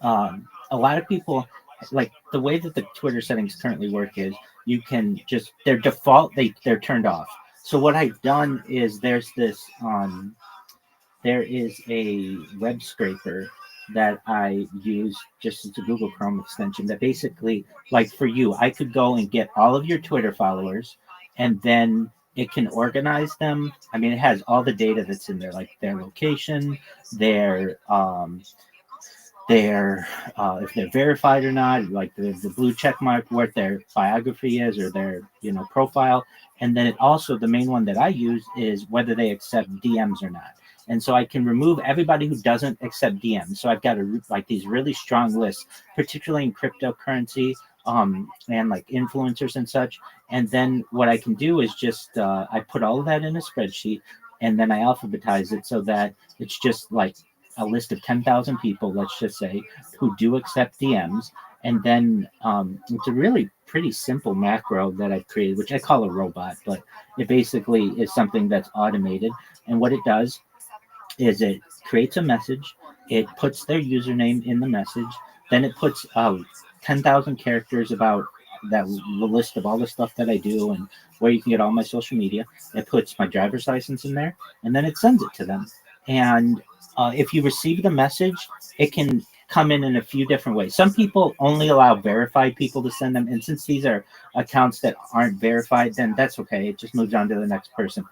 a lot of people, like the way that the Twitter settings currently work is you can just, their default, they're turned off. So what I've done is there is a web scraper that I use just as a Google Chrome extension that basically, like for you, I could go and get all of your Twitter followers, and then it can organize them. I mean, it has all the data that's in there, like their location, their if they're verified or not, like the blue check mark, what their biography is or their profile. And then it also, the main one that I use is whether they accept DMs or not. And so I can remove everybody who doesn't accept DMs. So I've got like these really strong lists, particularly in cryptocurrency, and like influencers and such. And then what I can do is just I put all of that in a spreadsheet, and then I alphabetize it so that it's just like a list of 10,000 people, let's just say, who do accept DMs. And then it's a really pretty simple macro that I've created, which I call a robot, but it basically is something that's automated. And what it does is it creates a message, it puts their username in the message, then it puts 10,000 characters about that the list of all the stuff that I do and where you can get all my social media. It puts my driver's license in there, and then it sends it to them. And if you receive the message, it can come in a few different ways. Some people only allow verified people to send them, and since these are accounts that aren't verified, then that's okay. It just moves on to the next person.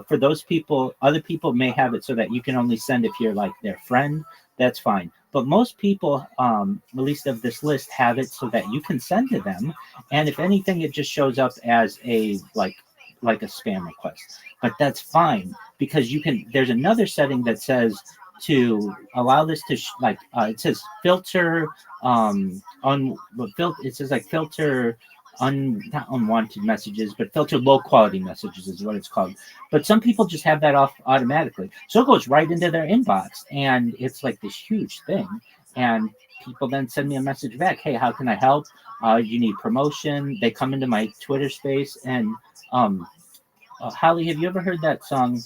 For those people, other people may have it so that you can only send if you're like their friend. That's fine. But most people, at least of this list, have it so that you can send to them, and if anything, it just shows up as a like a spam request. But that's fine because you can. There's another setting that says to allow this to it says filter it says like filter not unwanted messages, but filter low quality messages is what it's called. But some people just have that off automatically, so it goes right into their inbox, and it's like this huge thing. And people then send me a message back, hey, how can I help? You need promotion? They come into my Twitter space. And Holly, have you ever heard that song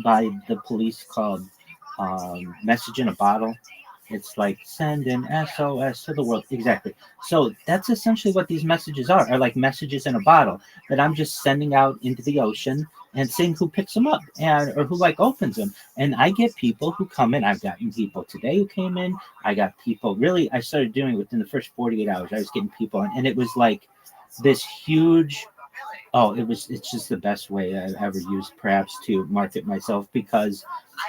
by the Police called Message in a Bottle? It's like send an SOS to the world. Exactly. So that's essentially what these messages are like messages in a bottle that I'm just sending out into the ocean and seeing who picks them up or who like opens them. And I get people who come in. I've gotten people today who came in. I got people I started doing within the first 48 hours. I was getting people in, and it was like this huge. It's just the best way I've ever used perhaps to market myself, because I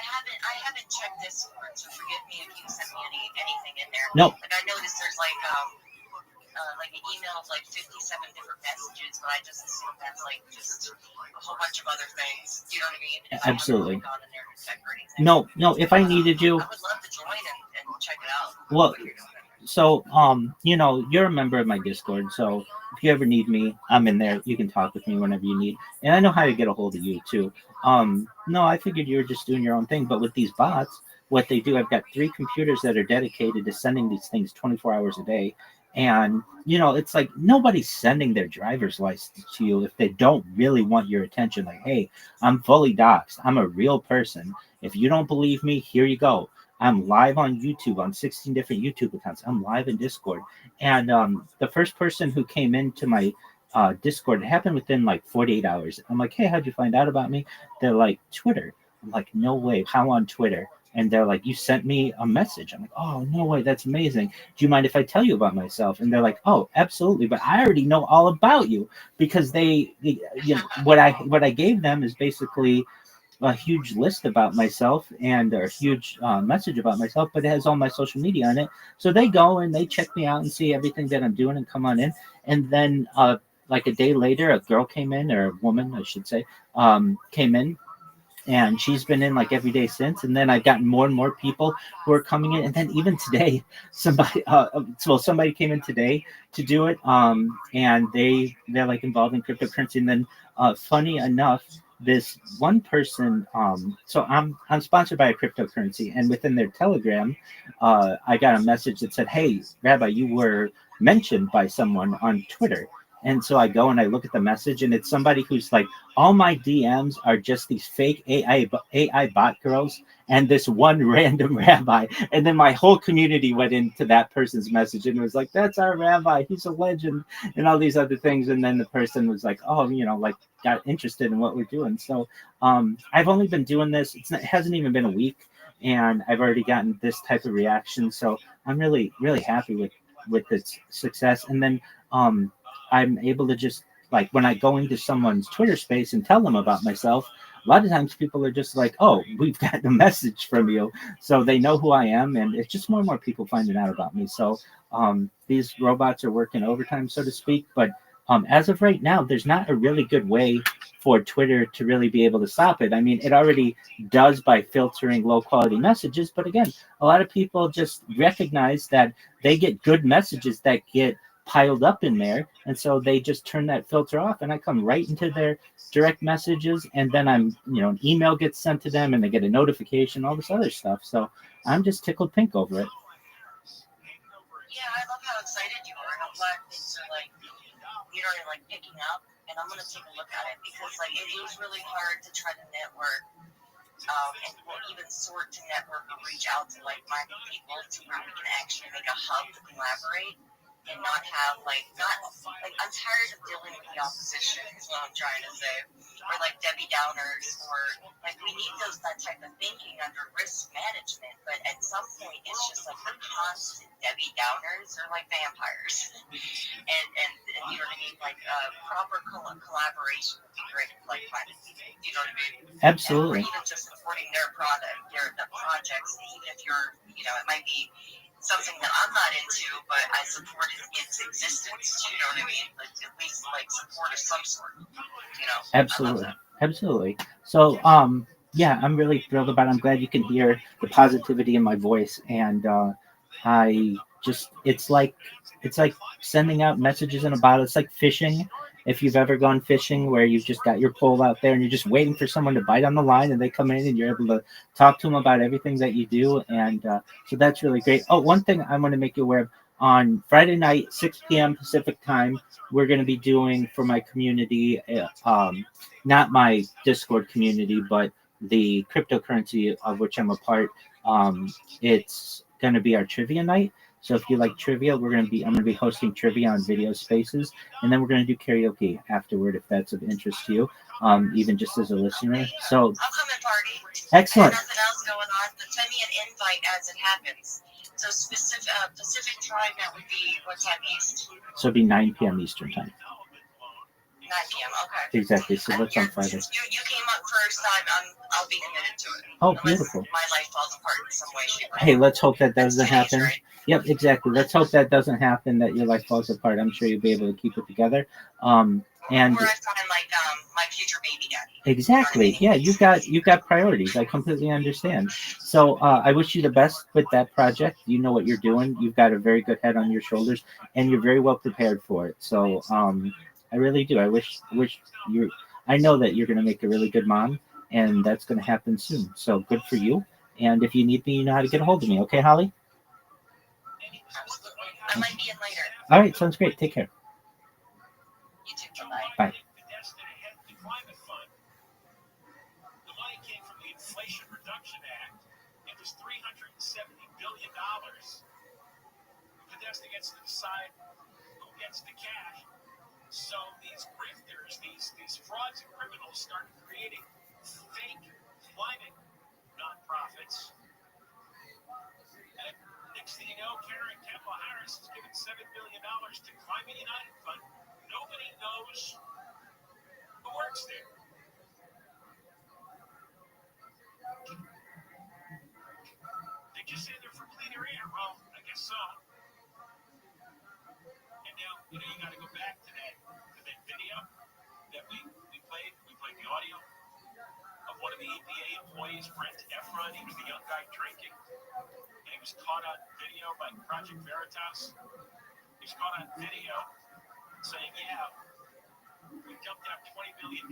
haven't checked this, so forgive me if you sent me anything in there. No. Like I noticed there's like an email of like 57 different messages, but I just assume that's like just a whole bunch of other things. You know what I mean? Absolutely. No, if I needed you, I would love to join and check it out. Well, so you're a member of my Discord, so if you ever need me, I'm in there. You can talk with me whenever you need, and I know how to get a hold of you too. No, I figured you were just doing your own thing, but with these bots, what they do, I've got 3 computers that are dedicated to sending these things 24 hours a day. And it's like nobody's sending their driver's license to you if they don't really want your attention. Like, hey, I'm fully doxxed, I'm a real person. If you don't believe me, here you go. I'm live on YouTube on 16 different YouTube accounts. I'm live in Discord. And the first person who came into my Discord, it happened within like 48 hours. I'm like, hey, how'd you find out about me? They're like, Twitter. I'm like, no way. How on Twitter? And they're like, you sent me a message. I'm like, oh, no way. That's amazing. Do you mind if I tell you about myself? And they're like, oh, absolutely. But I already know all about you, because what I gave them is basically a huge list about myself and a huge message about myself, but it has all my social media on it. So they go and they check me out and see everything that I'm doing and come on in. And then like a day later, a girl came in, or a woman, I should say, came in, and she's been in like every day since. And then I've gotten more and more people who are coming in. And then even today, somebody came in today to do it. And they're like involved in cryptocurrency. And then funny enough, this one person. So I'm sponsored by a cryptocurrency, and within their Telegram, I got a message that said, "Hey, Rabbi, you were mentioned by someone on Twitter." And so I go and I look at the message, and it's somebody who's like, all my DMs are just these fake AI bot girls and this one random rabbi. And then my whole community went into that person's message and was like, that's our rabbi. He's a legend and all these other things. And then the person was like, oh, like got interested in what we're doing. So I've only been doing this. It hasn't even been a week and I've already gotten this type of reaction. So I'm really, really happy with its success. And then I'm able to just like when I go into someone's Twitter space and tell them about myself, a lot of times people are just like, oh, we've gotten a message from you. So they know who I am. And it's just more and more people finding out about me. So these robots are working overtime, so to speak. But as of right now, there's not a really good way for Twitter to really be able to stop it. I mean, it already does by filtering low quality messages. But again, a lot of people just recognize that they get good messages that get piled up in there, and so they just turn that filter off, and I come right into their direct messages, and then an email gets sent to them, and they get a notification, all this other stuff. So I'm just tickled pink over it. Yeah, I love how excited you are, and I'm glad things are picking up. And I'm gonna take a look at it because it is really hard to try to network. Or even sort to network or reach out to like-minded people to where we can actually make a hub to collaborate and not have I'm tired of dealing with the opposition is what I'm trying to say, or like Debbie Downers, or we need that type of thinking under risk management, but at some point it's just like the constant Debbie Downers are like vampires, and you know what I mean, proper collaboration would be great with like-minded people, you know what I mean? Absolutely. Or even just supporting their product, the projects, even if you're, it might be something that I'm not into, but I support its existence. You know what I mean? At least support of some sort. Absolutely. So yeah, I'm really thrilled about it. I'm glad you can hear the positivity in my voice, and I just it's like sending out messages in a bottle. It's like fishing. If you've ever gone fishing where you've just got your pole out there and you're just waiting for someone to bite on the line and they come in and you're able to talk to them about everything that you do. And so that's really great. Oh, one thing I want to make you aware of, on Friday night, 6 p.m. Pacific time, we're going to be doing for my community, not my Discord community, but the cryptocurrency of which I'm a part. It's going to be our trivia night. So if you like trivia, I'm going to be hosting trivia on Video Spaces, and then we're going to do karaoke afterward if that's of interest to you, even just as a listener. So I'll come and party. Excellent. I have nothing else going on, but send me an invite as it happens. So Pacific time, that would be what time East? So it'd be 9 p.m. Eastern time. 9 p.m. Okay. Exactly. So that's on Friday. Since you came up first, I'll be committed to it. Oh, unless beautiful. my life falls apart in some way, shape, or Hey, form. let's hope that doesn't That's 2 days, happen. right? Yep, exactly. Let's hope that doesn't happen, that your life falls apart. I'm sure you'll be able to keep it together. And Or I find my future baby daddy. exactly. Yeah, you got priorities. I completely understand. So I wish you the best with that project. You know what you're doing. You've got a very good head on your shoulders, and you're very well prepared for it. So I really do. I wish you. I know that you're going to make a really good mom, and that's going to happen soon. So good for you. And if you need me, you know how to get a hold of me. Okay, Holly? Absolutely. I might be in later. All right, sounds great. Take care. You too. Bye-bye. Bye. The money came from the Inflation Reduction Act. It was $370 billion. Podesta gets to decide who gets the cash. So these grifters, these frauds and criminals started creating fake climate nonprofits. And next thing you know, Kamala Harris has given $7 billion to Climate United Fund. Nobody knows who works there. They just say they're for cleaner air. Well, I guess so. And now, you got to go back to that video that we played. We played the audio of one of the EPA employees, Brent Efron. He was the young guy drinking, and he was caught on video by Project Veritas. He was caught on video saying, "Yeah, we dumped out $20 billion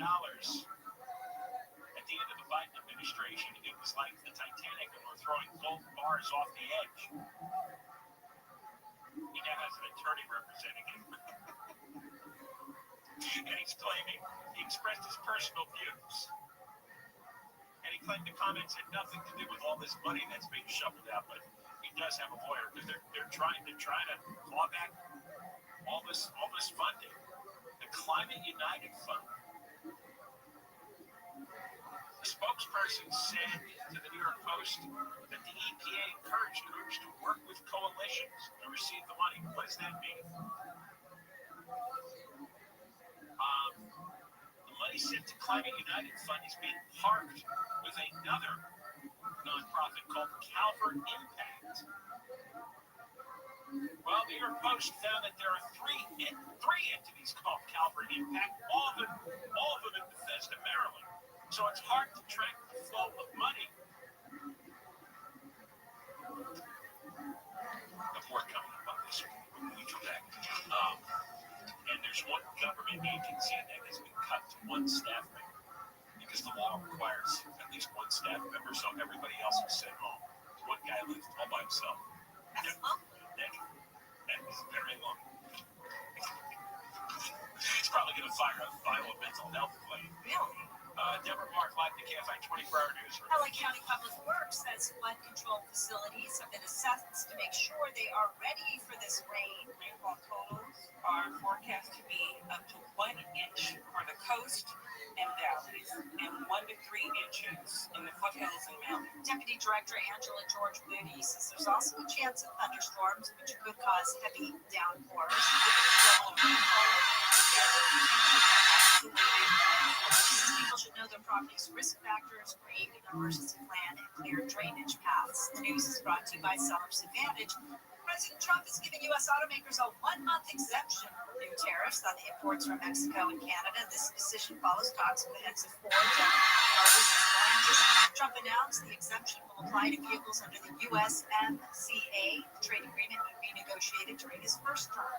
At the end of the Biden administration, it was like the Titanic when we're throwing gold bars off the edge. He now has an attorney representing him. And he's claiming he expressed his personal views. And he claimed the comments had nothing to do with all this money that's being shoveled out, but he does have a lawyer because they're trying to claw back all this funding. The Climate United Fund. A spokesperson said to the New York Post that the EPA encouraged groups to work with coalitions to receive the money. What does that mean? The money sent to Climate United Fund is being parked with another nonprofit called Calvert Impact. Well, the New York Post found that there are three entities called Calvert Impact, all of them in Bethesda, Maryland. So it's hard to track the flow of money. More coming up on this when we come back. And there's one government agency that has been cut to one staff member because the law requires at least one staff member, so everybody else is sent home. One guy lives all by himself. That is very long. It's probably going to file a mental health claim. Really? Deborah Mark, live to KFI 24-hour news. LA County Public Works says flood control facilities have been assessed to make sure they are ready for this rain. Rainfall totals are forecast to be up to 1 inch for the coast and valleys, and 1 to 3 inches in the foothills and mountains. Deputy Director Angela George Moody says there's also a chance of thunderstorms, which could cause heavy downpours. People should know their property's risk factors, create an emergency plan, and clear drainage paths. The news is brought to you by Seller's Advantage. President Trump is giving U.S. automakers a 1-month exemption from new tariffs on the imports from Mexico and Canada. This decision follows talks with the heads of Ford, General Motors, and Stellantis. Trump announced the exemption will apply to vehicles under the USMCA. The trade agreement would be negotiated during his first term.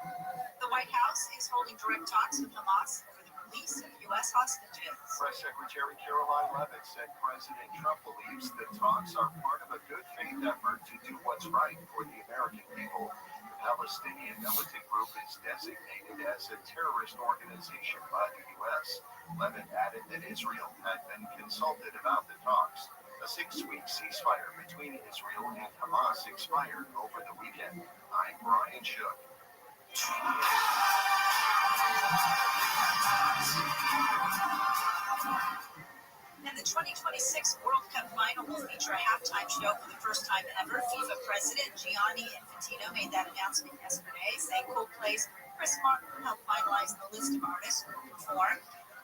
The White House is holding direct talks with Hamas over the release of U.S. hostages. Press Secretary Caroline Leavitt said President Trump believes the talks are part of a good faith effort to do what's right for the American people. The Palestinian militant group is designated as a terrorist organization by the U.S. Leavitt added that Israel had been consulted about the talks. A 6-week ceasefire between Israel and Hamas expired over the weekend. I'm Brian Shook. And the 2026 World Cup final will feature a halftime show for the first time ever. FIFA President Gianni Infantino made that announcement yesterday, saying Coldplay's Chris Martin helped finalize the list of artists who will perform.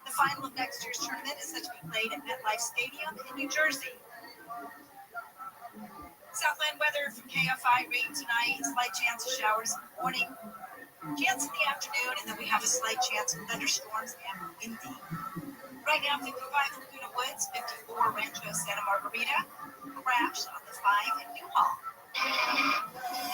The final of next year's tournament is set to be played at MetLife Stadium in New Jersey. Southland weather from KFI, rain tonight, slight chance of showers in the morning, chance in the afternoon, and then we have a slight chance of thunderstorms and windy. Right now, 55 Laguna Woods, 54 Rancho Santa Margarita, crash on the 5 in Newhall.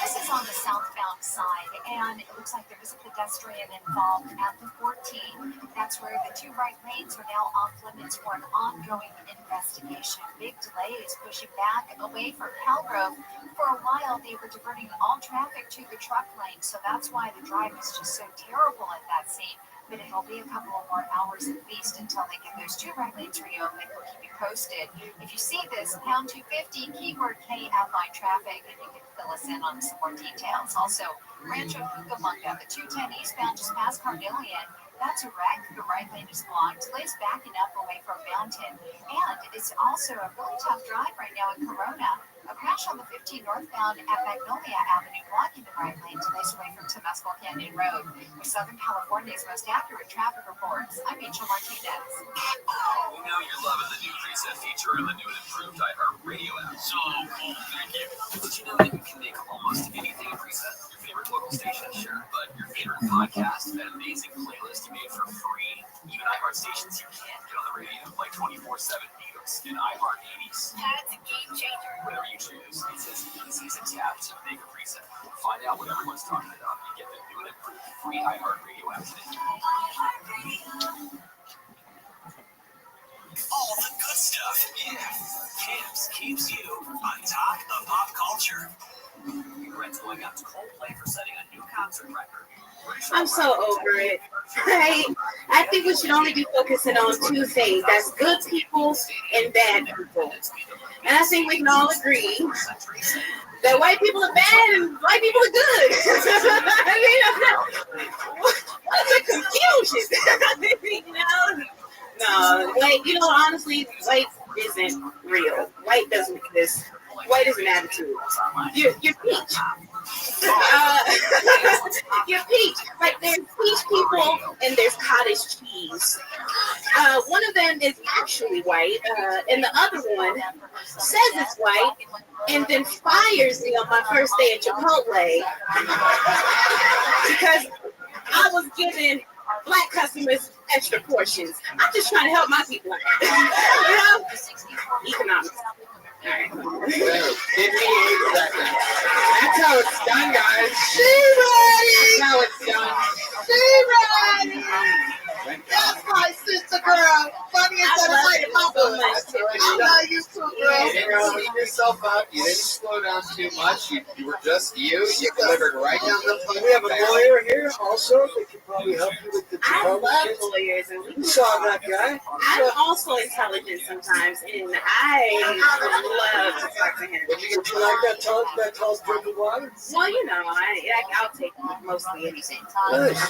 This is on the southbound side, and it looks like there is a pedestrian involved at the 14. That's where the 2 right lanes are now off limits for an ongoing investigation. Big delays pushing back away from Calgrove. For a while, they were diverting all traffic to the truck lane, so that's why the drive is just so terrible at that scene. But it'll be a couple of more hours at least until they get those 2 right lanes reopened. We'll keep you posted. If you see this, pound 250, keyword KFI traffic, and you can fill us in on some more details. Also, Rancho Cucamonga, the 210 eastbound just past Carnelian. That's a wreck. The right lane is blocked. Delays backing up away from Mountain. And it's also a really tough drive right now in Corona. A crash on the 15 northbound at Magnolia Avenue, blocking the right lane. Delays away from Temescal Canyon Road. With Southern California's most accurate traffic reports, I'm Rachel Martinez. We know you're loving the new preset feature of the new and improved iHeartRadio app. So cool, thank you. Did you know that you can make almost anything a preset? Your favorite local station, sure, but your favorite podcast, that amazing playlist you made for free. Even iHeart stations you can't get on the radio, like 24/7 News and iHeart 80s. That's a game changer. Whatever you choose, it's as easy as a tap to make a preset. Find out what everyone's talking about and get the new and improved free iHeartRadio app today. All the good stuff. stuff. Yeah. Camps keeps you on top of pop culture. Congrats going out to Coldplay for setting a new concert record. I'm so over it. Right? I think we should only be focusing on two things. That's good people and bad people. And I think we can all agree that white people are bad and white people are good. I mean, what's the confusion? No, white, honestly, white isn't real. White doesn't exist. White is an attitude. You're peach. You're peach. Like there's peach people and there's cottage cheese. One of them is actually white, and the other one says it's white, and then fires me on my first day at Chipotle because I was giving black customers extra portions. I'm just trying to help my people out. Economics. All right. Give me 8 seconds. That's how it's done, guys. She ready. That's how it's done. She ready. That's my sister girl. Funniest that I like in my book. I love you too, girl. You didn't beat yourself up. You didn't slow down too much. You were just you. You delivered right down the phone. We have a lawyer here also that can probably help you with the I Chipotle love kids. lawyers, and You saw that guy. I'm also intelligent sometimes, and I love to talk to him. Would you like that tall drink of water? Well, I'll take mostly anything. Nice.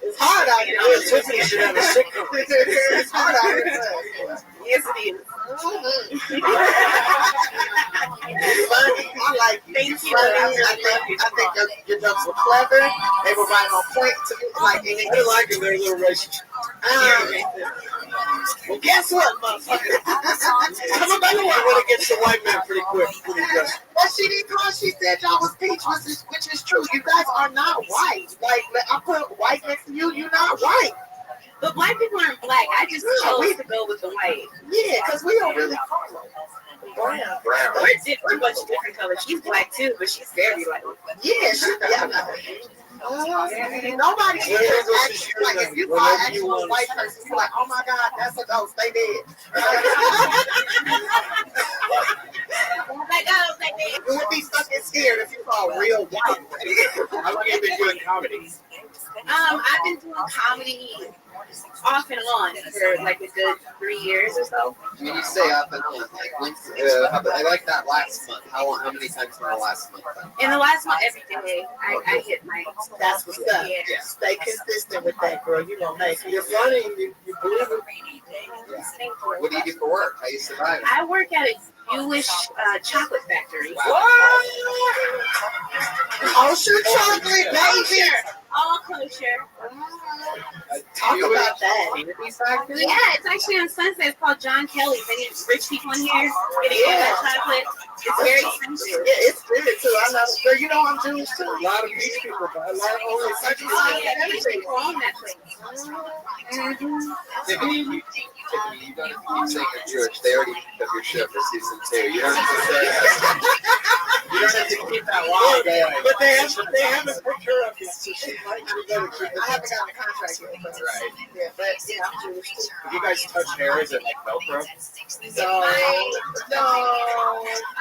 It's hard out here. Tiffany should have a sitcom. It's hard out here. Yes, it is. Funny. I like you. Thank you. Funny. I think your jokes were clever. They were right on point to me. I didn't like them. They're a little racist. Well, guess what, motherfucker? Come on, by the way, I want to get the white man pretty quick. Pretty aggressive. Well, she didn't call. She said y'all was peach, which is true. You guys are not white. Like, I put white next to you. You're not white. But black people aren't black. I just chose to go with the white. Yeah, because we don't really follow. Brown. We're a bunch of different colors. She's black too, but she's very light. Yeah, nobody cares. Like, if you call an actual white person, you're like, oh my God, that's a ghost. They did. You would be fucking scared if you call real white. How long have you been doing comedy? I've been doing comedy off and on for like a good 3 years or so. When you say up and on, like I like that last month. How many times in the last month? In the last month, every day, I hit my. That's what's up. Yeah. Stay consistent with that, girl. You gonna make it. You're funny. You believe it. Yeah. What do you do for work? How you survive? I work at a Jewish chocolate factory. Wow. Kosher chocolate, baby. All kosher. Talk about that. Yeah, it's actually on Sunset. It's called John Kelly's. Any rich people in here getting that chocolate. It's very expensive. Yeah, it's good too. I know. Girl, you know I'm Jewish too. A lot of peach people, but a lot of only countries. Oh yeah, everything wrong that place. Tiffany, you don't have to say you're Jewish. They already picked up your show for season 2. You don't have to say that. You don't have to keep that line going. But they haven't picked her up yet, so she might be better keep it. I haven't gotten a contract yet. But Right. Yeah, but yeah, I'm Jewish too. Have you guys touched hair? Is it like Velcro? No.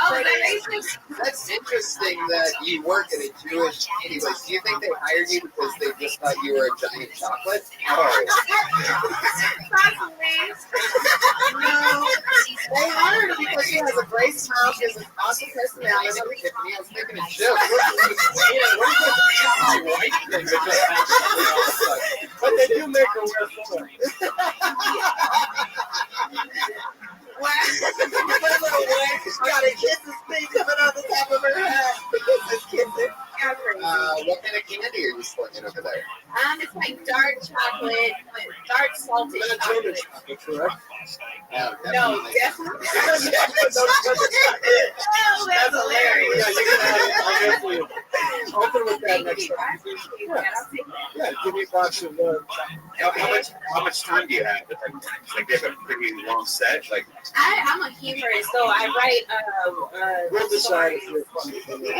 Oh, is that racist? That's interesting that you work at a Jewish anyways. Do you think they hired you because they just thought you were a giant chocolate? Possibly. No. They hired her because she has a great smile. She has an awesome personality. I was making a joke. What is this anti-white thing that just happened? But they do make her wear fur. Wow. That little way. She's got a kisses thing coming on the top of her head. Kisses. What kind of candy are you smoking over there? It's like dark chocolate, dark salted chocolate. Correct? No, definitely. Oh, That's that's hilarious. Yeah, you can have it. I'll get for you. Open with that Thank next you. I time. appreciate that. I'll take that. Yeah, give 3 blocks of. How much time do you have? Like they have a pretty long set. Like I'm a humorist, so I write. We'll decide if stories. you're funny.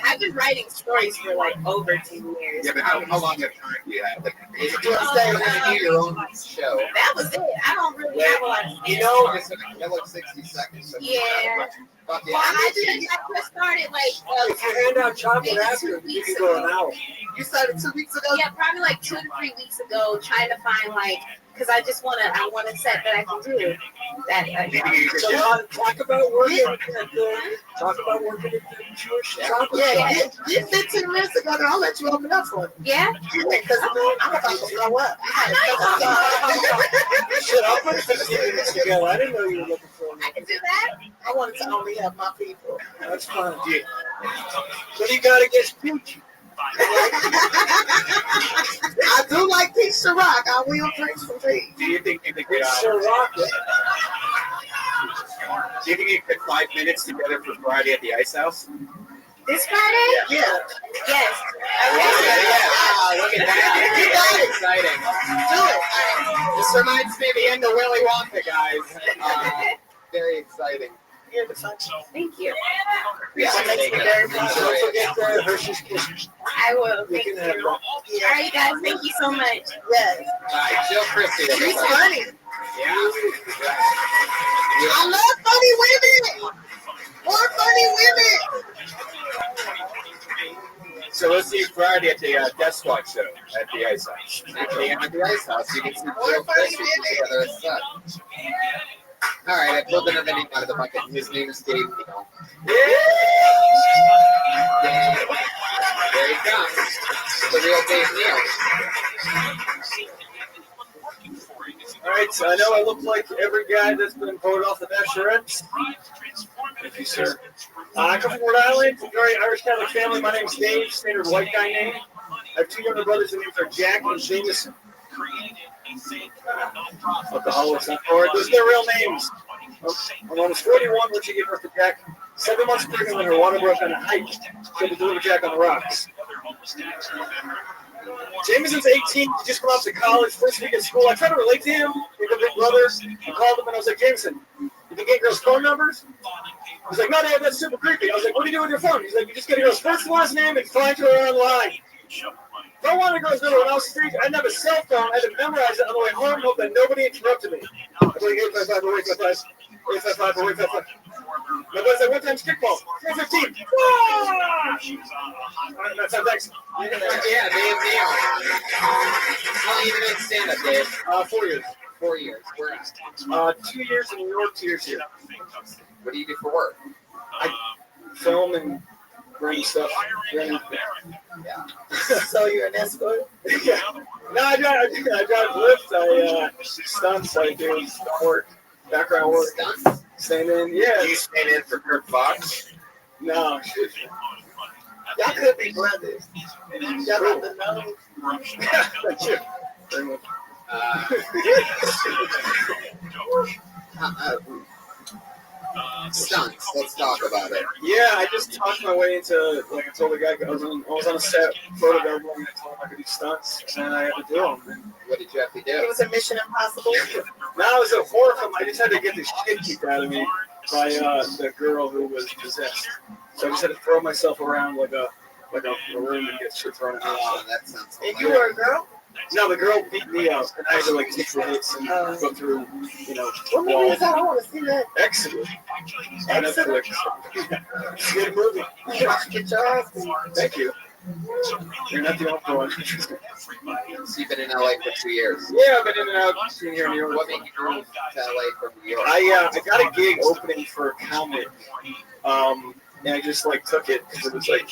I've been writing stories for like over 10 years. yeah, but how long of time do you have? Like, You just do your own show. That was it. I don't really have a lot of You know, just in a kill 60 seconds. Yeah. Fuck Well, I just started like. If you hand out chocolate after, you can go an hour. You started 2 weeks ago? Yeah, probably like 2 to 3 weeks ago, trying to find like, because I want a set that I can do. That So talk about working at the Jewish chocolate shop. You 15 minutes ago, I'll let you open up for me. Yeah? Because I'm about to blow up. Shit, I'll put 15 minutes together. I didn't know you were looking for me. I can do that. I wanted to only have my people. That's fine. Yeah. What do you got against peach? I do like peach Ciroc. I will drink some peach. do you think you could Peach get Ciroc. Do you think you could 5 minutes together for Friday at the Ice House? This Friday? Yeah. Yes. Yeah, look at that. You got it. Exciting. Do it. This reminds me of the end of Willy Wonka, guys. Very exciting. You're the fun. Thank you. Yeah, that makes me very proud. Don't forget the Hershey's Kisses. I will. You Thank can you. have All one. right, guys. Thank you so much. Yes. All right, Jill Christie. She's funny. Yeah. I love funny women. More funny women. So let's see Friday at the Death Squad show at the Ice House. At the end of the Ice House, you can see Jill Christie together as such. All right, I pulled another name out of the bucket. His name is Dave Neal. Dave. There he comes. The real Dave Neal. All right, so I know I look like every guy that's been voted off the Bachelorettes. Thank you, sir. I come from Rhode Island, a very Irish Catholic family. My name's Dave, standard white guy name. I have 2 younger brothers. Their names are Jack and Jameson. Alcoholics on board. Those are their real names. When I was 41, when she gave birth to Jack, 7 months pregnant when her water broke on a hike. She had to deliver Jack on the rocks. Jameson's 18. He just come off to college, first week at school. I tried to relate to him. He's a big brother. I called him and I was like, Jameson, you can get girls' phone numbers? He's like, no, Dad, that's super creepy. I was like, what do you do with your phone? He's like, you just get a girl's first and last name and find her online. If I wanted a girl's number when I was 3, I didn't have a cell phone. I had to memorize it on the way home, hope that nobody interrupted me. I was like, 855, 855, 855. My boy said, what time's kickball? 4:15. That's how thanks. Yeah, Dave Neal. How long you been in stand-up, Dave? 4 years. 4 years. Where at? 2 years in New York, 2 years here. What do you do for work? I film and bring stuff. Yeah. So you're an escort? Yeah. No, I drive Lyft. I stunts. I do work, background work. Stunts? Stand in. Yeah. Do you stand in for Kirk Fox? No. Y'all could be brothers. Y'all got the nose. That's you. Very much. Stunts. Let's talk about it. Yeah, I just talked my way into, like I told the guy, I was on a set, photo double, and I told him I could do stunts, and I had to do them. And What did you have to do? It was a Mission Impossible. now it was a horror film. I just had to get the shit kicked out of me by the girl who was possessed. So I just had to throw myself around like a room and get shit thrown at me. Oh, that sounds And you were a girl? No, the girl beat me up, and I had to like take the hits and go through, What movie is that? I want to see that. Exodus. Excellent. Good movie. Get your ass beat. Thank you. You're not the only one. So you've been in LA for 2 years. Yeah, I've been in and out between here and New York. What made you move to LA from New York? I got a gig opening for a comic, and I just like took it because it was like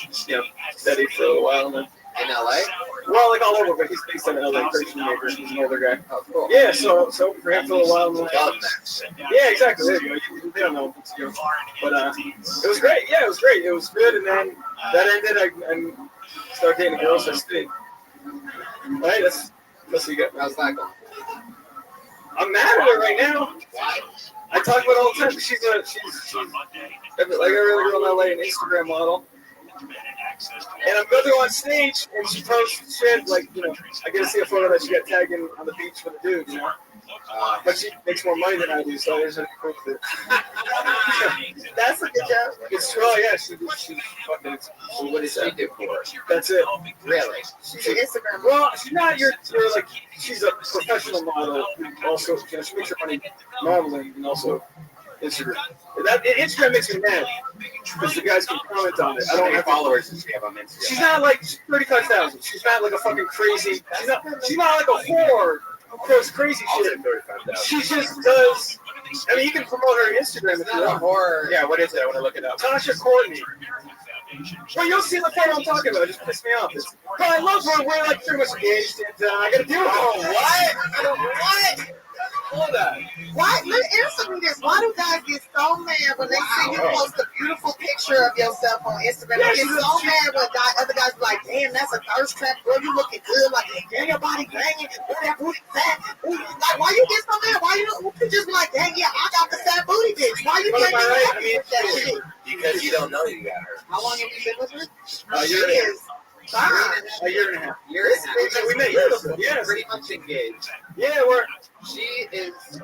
steady for a while. And then, in LA? well, like all over, but he's based in LA. Christian Maker, he's an older guy. Oh, cool. Yeah, so for him for a while. And Love that. yeah, exactly. There you go. They don't know, but it was great. Yeah, it was great. It was good, and then that ended. I started dating a girl, so I stayed. Right, that's what you got. How's that going? I'm mad at her right now. Why? I talk about it all the time. She's like every other girl in LA, an Instagram model. And I'm going to go on stage, and she posts shit like, you know, I get to see a photo that she got tagged in on the beach with a dude, you know. But she makes more money than I do, so there's a proof that. That's a good job. It's well, yeah. She fucking. So what does she do for it? That's it. Really? She's an Instagram. Well, she's not your like. She's a professional model. Who also, you know, she makes her money modeling and also Instagram. Instagram makes me mad because the guys can comment on it. I don't have followers does she have on Instagram? She's not like 35,000. She's not like a fucking crazy. She's not like a whore who posts crazy shit. She just does. I mean, you can promote her Instagram if you want. Horror. Yeah, what is it? I want to look it up. Tasha Courtney. Well, you'll see the photo I'm talking about. It just pissed me off. I love her. We're like pretty much engaged, and I gotta deal with it. Oh, what? Hold on. Why? Answer me this. Why do guys get so mad when they see you post a beautiful picture of yourself on Instagram? They get so mad when other guys be like, damn, that's a thirst trap, girl. You looking good. Like, damn, your body banging. Oh, that booty fat. Ooh. Like, why you get so mad? Why you just be like, dang, yeah, I got the fat booty bitch. Why you getting happy with that shit? Because you don't know you got her. How long have you been with her? She is. A year and a half. We met years ago. Yeah, pretty much engaged. Yeah, she is.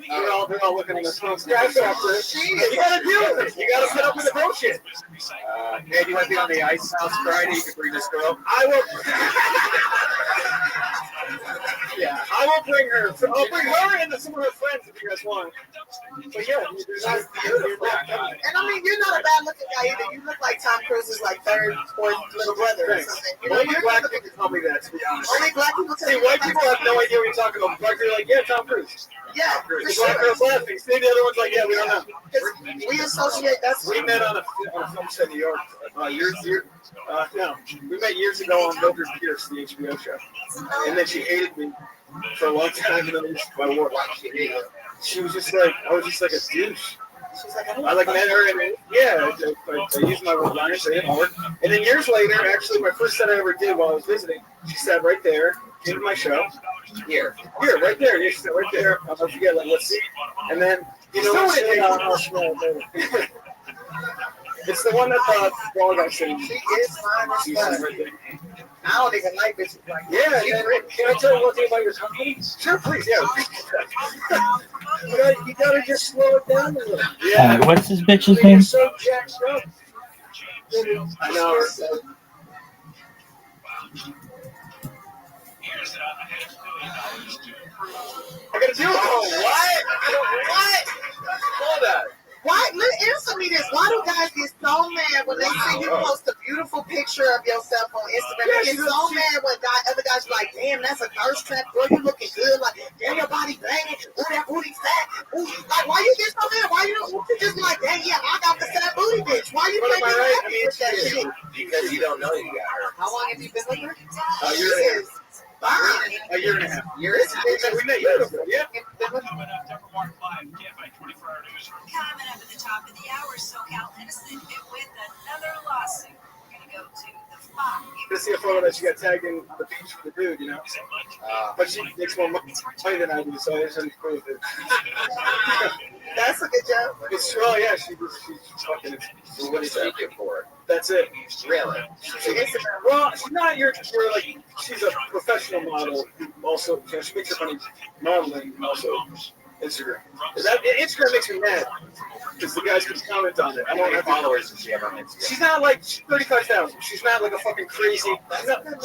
They're all looking at us. You gotta deal with it. You gotta put up with the bullshit. Hey, do you want to be on the Ice House Friday? You can bring this girl. I will. Yeah, I will bring her. I'll bring her and some of her friends if you guys want. But yeah, and I mean, you're not a bad looking guy either. You look like Tom Cruise's like third, fourth little brother or something. You know, only black people tell me that, to be honest. Only black people tell me. you. White people have no idea what you're talking about. Black people are like, yeah, Tom Cruise. Yeah, for sure. Black girls laughing. See, the other one's like, yeah, we don't know. We associate. We met on a film set in New York. No, we met years ago on Mildred Pierce, the HBO show, and then she hated me for a long time. And then she was just like, I was just like a douche. I like met her, and I used my one-liner, so it didn't work. And then years later, actually, my first set I ever did while I was visiting, she sat right there, came to my show. Here, right there. She sat right there. I'll never forget, like, let's see. And then, you know what it is? It's the one that the ball guy said. She is fine as fuck. I don't even like bitches like that. Yeah, can I tell you one thing about your company? Sure, please, yeah. You gotta just slow it down a little. Yeah. What's this bitch's name? So jacked up. I know. I gotta do it. Oh, what? Hold on. Why? Answer me this. Why do guys get so mad when they see you post a beautiful picture of yourself on Instagram? They get so mad when other guys be like, damn, that's a thirst trap, girl. You looking good. Like, damn, your body banging. Ooh, that booty fat. Ooh. Like, why you get so mad? Why you just be like, dang, yeah, I got the fat booty bitch. Why you getting happy with that shit? Because you don't know you got her. How long have you been with her? A year and a half. A year and a half. We met years ago, yeah. Coming up at the top of the hour, SoCal Edison hit with another lawsuit. We're going to go to the Fox. To see a photo that she got tagged in on the beach with a dude, you know. But she makes more money than I do, so there's nothing cool with it. That's a good job. It's well, yeah. She's fucking. So what does she do for it? That's it. Really? Well, she's not your like. She's a professional model who also, you know, she makes her money modeling and also Instagram. Instagram makes me mad because the guys can comment on it. I don't have followers does she have on Instagram? She's not like 35,000. She's not like a fucking crazy.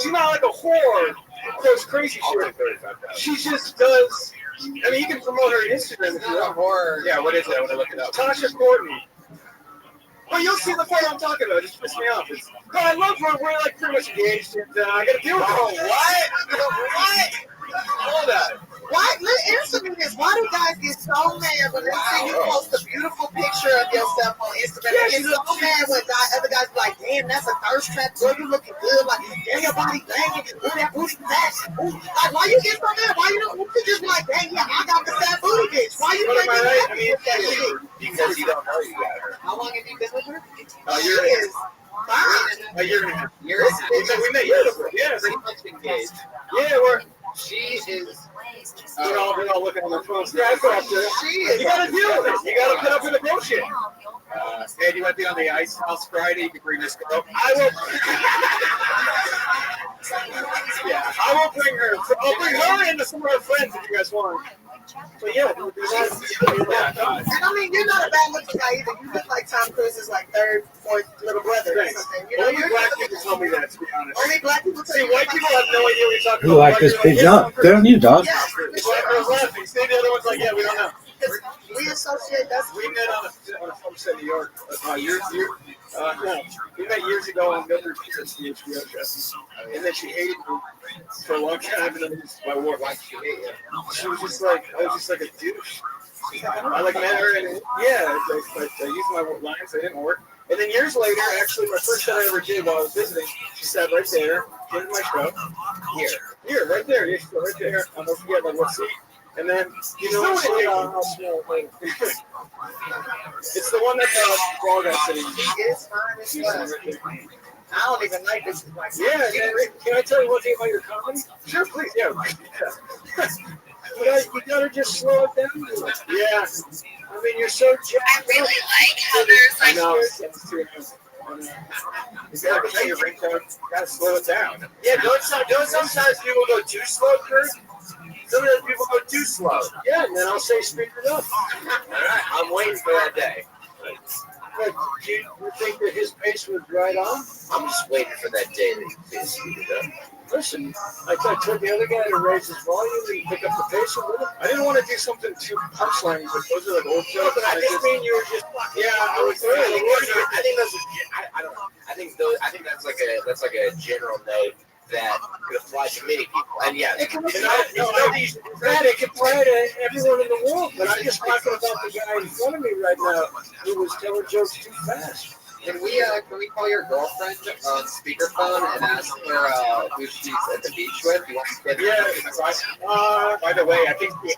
She's not like a whore who posts crazy shit. She just does. I mean, you can promote her Instagram if you want. Yeah, what is it? I want to look it up. Tasha Courtney. Well, you'll see the photo I'm talking about. It just pissed me off. I love her. We're like pretty much engaged, and I gotta deal with it. Oh, what? Hold on. Why? Answer me this. Why do guys get so mad when they see you post a beautiful picture of yourself on Instagram? They get so mad when other guys be like, damn, that's a thirst trap, girl. You looking good. Like, damn, your body banging. Ooh, that booty fat. Ooh. Like, why you get so mad? Why you just be like, dang, yeah, I got the fat booty bitch. Why you getting happy with that shit? Because you don't know you got her. How long have you been with her? A year and a half. A year and a half. We met years ago. Yeah, pretty much engaged. Yeah, she is. They're all looking on their phones. Yeah, I thought you gotta deal with it. You gotta put up with the bullshit. Hey, do you want to be on the Ice House Friday? You can bring this girl. I will. Yeah, I will bring her. I'll bring her and some of her friends if you guys want. But yeah, it would be nice. And I mean, you're not a bad looking guy either. You look like Tom Cruise's like third, fourth little brother or something. You know, only black people tell me that, to be honest. Only black people tell See, you. white people have no idea what you're talking You about. like this big dog? Good on you, dog. Yeah, I was laughing. See, the other one's like, yeah, we don't know. we associate. That's We met on a film set in New York. No, we met years ago on Mildred Pierce, the HBO show. And then she hated me for a long time, and then my war. Why did she hate you? She was just like, I was just like a douche. I like met her, and yeah, I used my lines, they didn't work. And then years later, actually, my first shot I ever did while I was visiting, she sat right there, in my show. Here, right there. Yeah, she sat right there. I'll never forget, like, what seat. And then, you know what? It's the one that Ball got sitting. It's fine as well. I don't even like this. Yeah, can I tell you one thing about your comedy? Sure, please. Yeah. You gotta just slow it down. Yeah. I mean, you're so jacked. I really like how there's like. I know. You gotta say your ringtone. You gotta slow it down. Yeah, don't sometimes people go too slow, Kurt? Sometimes people go too slow. Yeah, and then I'll say speed it up. All right, I'm waiting for that day. But do you think that his pace was right on? I'm just waiting for that day that he speed it up. Listen, I told the other guy to raise his volume and pick up the pace a little. I didn't want to do something too punchline, but those are like old jokes. But I just mean you were just. Yeah, I was. I think that's. I don't know. I think that's like a general note that could apply to many people. And yeah, it can apply to everyone in the world. But I'm just talking about the guy in front of me right now who was telling jokes too fast. Can we call your girlfriend on speakerphone and ask her who she's at the beach with? You want to get Yeah. By the way, I think she's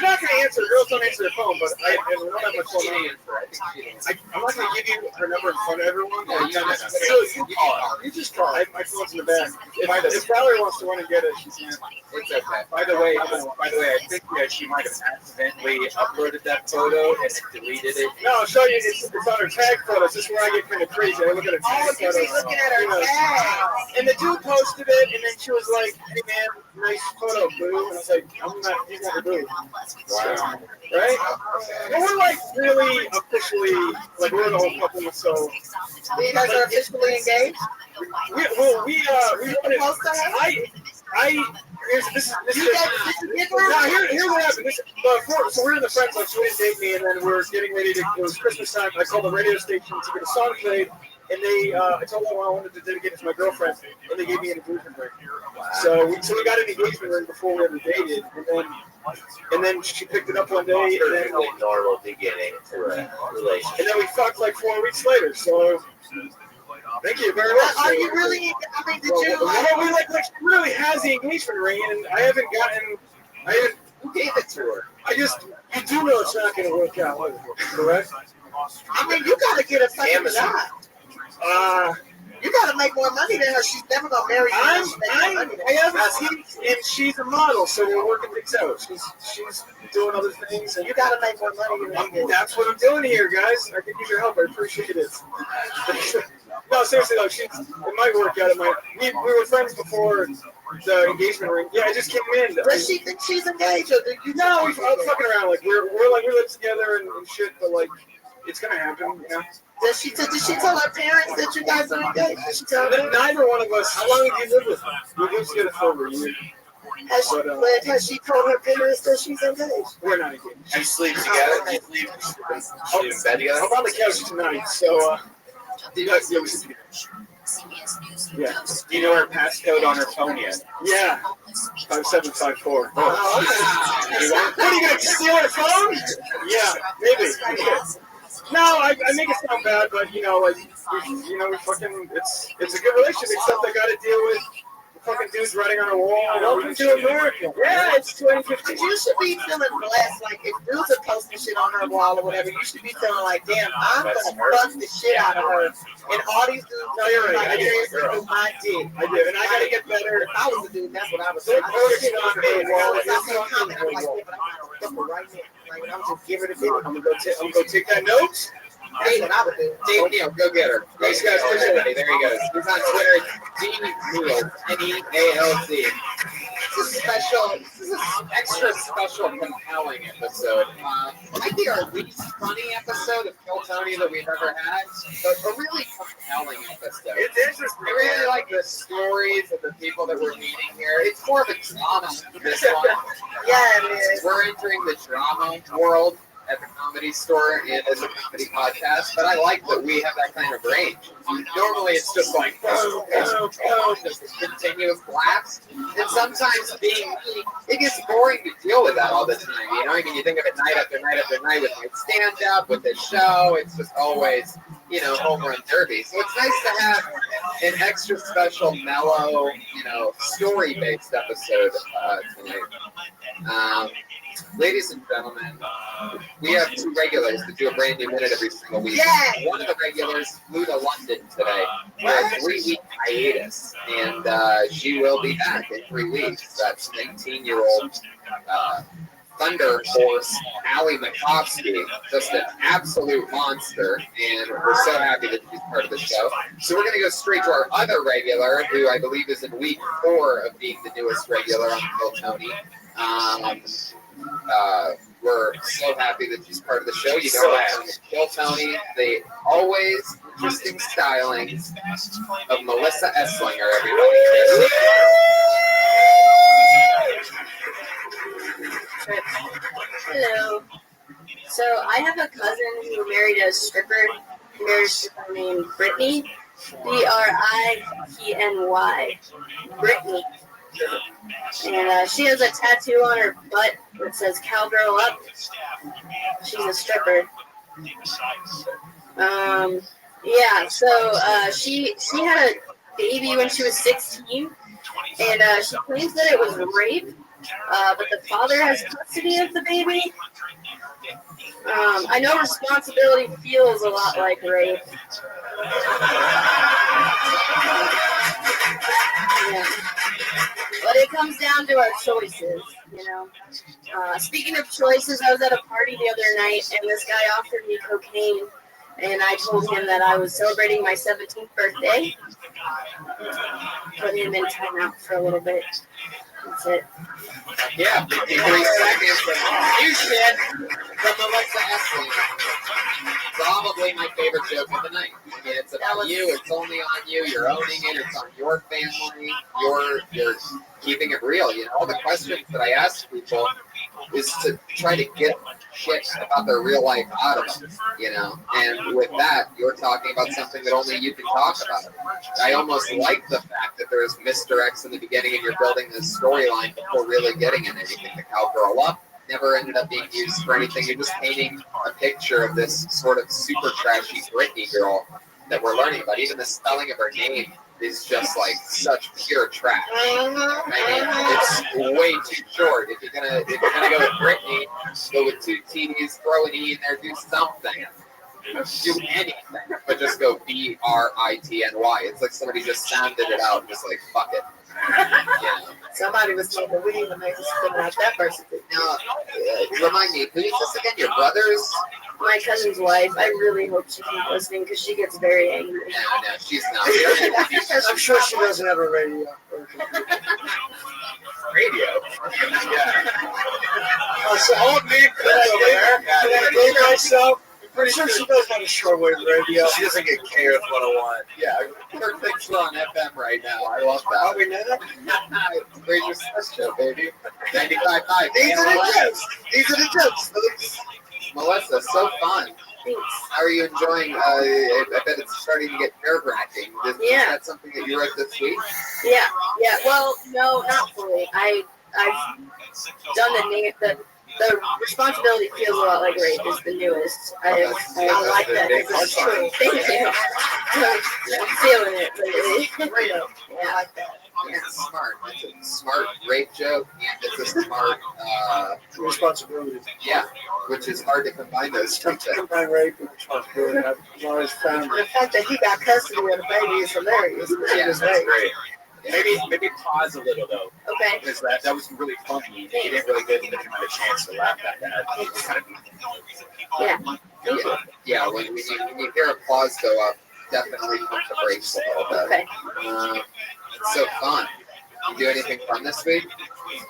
not going to answer. Girls don't answer the phone, but we don't have much phone answer. I'm not going to give you her number in front of everyone. So you call her. You just call her. My phone's in the back. If Valerie wants to run and get it, she can. It's okay. By the way, I think that she might have accidentally uploaded that photo and deleted it. No, I'll show you. It's on her tag photos. This is where I get kind of crazy. I look at her tag photos. Looking at her tag. And the dude posted it, and then she was like, "Hey man, nice photo, boo." And I was like, "He's not a boo." Wow. Right? But we're like really officially, like we're the whole couple. So you guys are officially engaged. Here's what happened. So we're in the friends like she didn't date me, and then we're getting ready to. It was Christmas time. I called the radio station to get a song played, and I told them I wanted to dedicate it to my girlfriend, and they gave me an engagement ring. So we got an engagement ring before we ever dated, and then she picked it up one day, and then normal beginning to a relationship. And then we fucked like 4 weeks later. So. Thank you very much. Are you really? I mean, did you? She really has the engagement ring, and I haven't. Who gave it to her? You do know it's not going to work out, correct? I mean, you got to get a fucking job. You got to make more money than her. She's never going to marry you. I have a team, and she's a model, so we're working things out. She's doing other things, and you got to make more money. That's what I'm doing here, guys. I can use your help. I appreciate it. No, seriously though, it might work out. We were friends before the engagement ring. Yeah, I just came in. Does she think she's engaged? Or no, we're fucking around. Like we live together and shit, but like it's gonna happen, you know. Did she tell her parents that you guys are engaged? Did she tell them? Neither one of us. How long have you lived with her? We lived together for over a year. Has she told her parents that she's engaged? We're not engaged. You sleep together? You sleep in bed together? I'm on the couch tonight, so. Yeah. Do you know her passcode on her phone yet? Yeah. 5754. Oh. What are you going to steal her phone? Yeah, maybe. No, I make it sound bad, but we fucking it's a good relationship, except I got to deal with fucking dudes writing on a wall. Welcome to America. Yeah, it's 2015. You should be feeling blessed. Like, if dudes are posting shit on her wall or whatever, you should be feeling like, damn, I'm going to bust the shit out of her. And all these dudes are like, seriously, do my dick. I do, and I got to get better. If I was a dude, that's what I was saying. I shit on her wall. I comment, I'm like, yeah, but I'm right now. Like, I'm just giving it a bit. I'm going to go take that note. That's what I would do. Dave Neal, go get her. Thanks, guys. Appreciate it. There he goes. He's on Twitter. D Neal, Nealz. This is an extra special, compelling episode. Might be our least funny episode of Kill Tony that we've ever had, but a really compelling episode. It's interesting. I really like the stories of the people that we're meeting here. It's more of a drama, this one. Yeah, it is. We're entering the drama world at the Comedy Store and as a comedy podcast, but I like that we have that kind of range. Normally it's just like just continuous laughs, and sometimes it gets boring to deal with that all the time. You know, I mean, you think of it night after night after night with my stand-up, with the show. It's just always, you know, home run derby. So it's nice to have an extra special, mellow, you know, story-based episode tonight. Ladies and gentlemen, we have two regulars that do a brand new minute every single week. Yeah. One of the regulars flew to London today for a 3-week hiatus, and she will be back in 3 weeks. That's 19-year-old Thunder Horse Allie Makovsky, just an absolute monster, and we're so happy that she's part of the show. So we're going to go straight to our other regular, who I believe is in week 4 of being the newest regular on Kill Tony. We're so happy that she's part of the show. You know, Kill Tony, the always interesting stylings of Melissa Esslinger, everybody. Hello. So I have a cousin who married a stripper. He married a stripper named Brittany. Britny. Brittany. And she has a tattoo on her butt that says "Cowgirl Up." She's a stripper. Yeah. So she had a baby when she was 16, and she claims that it was rape. But the father has custody of the baby. I know responsibility feels a lot like rape. Yeah. But it comes down to our choices, you know. Speaking of choices, I was at a party the other night, and this guy offered me cocaine, and I told him that I was celebrating my 17th birthday. Put him in timeout for a little bit. That's it. Yeah, 53 seconds from you said from Melissa Esslinger. Probably my favorite joke of the night. I mean, it's about you. It's only on you. You're owning it. It's on your family. You're keeping it real. You know, all the questions that I ask people is to try to get shit about their real life out of them. You know, and with that, you're talking about something that only you can talk about. I almost like the fact that there's misdirects in the beginning and you're building this storyline before really getting in anything. The Cowgirl Up never ended up being used for anything. You're just painting a picture of this sort of super trashy Britney girl that we're learning about. Even the spelling of her name is just like such pure trash. I mean, it's way too short. If you're gonna go with Britney, go with 2 T's, throw an E in there, do something. Do anything, but just go Britny. It's like somebody just sounded it out and just like, fuck it. Yeah. Somebody was smoking weed when they was filling out that person. Now, remind me, who is this again? Your brother's? My cousin's wife. I really hope she's not listening because she gets very angry. No, she's not. I'm sure she doesn't have a radio. Radio? Yeah. So old man over there. Can I name myself? Pretty sure she does have a shortwave radio. She doesn't get KF 101. Yeah, perfect on FM right now. I love that. Oh, we know that? Raise your show, baby. 95.5. These are the jokes. These are the jokes. Melissa, so fun. Thanks. How are you enjoying? I bet it's starting to get nerve-wracking. Is that something that you wrote this week? Yeah. Well, no, not fully. I've done the name. The responsibility feels a lot like rape is the newest. I like that. It's true. Thank you. I'm feeling it lately. Yeah, I like that. Yeah, it's smart. It's a smart rape joke, and it's a smart responsibility. Yeah, which is hard to combine those two things. Combine rape and responsibility. I've always found The fact that he got custody of the baby is hilarious. Yeah, that's great. Maybe pause a little though. Okay. Because that was really funny. You didn't really give him a chance to laugh at that. Yeah. yeah, when you hear applause go up, definitely pump the brakes a little bit. Okay. It's so fun. You do anything fun this week?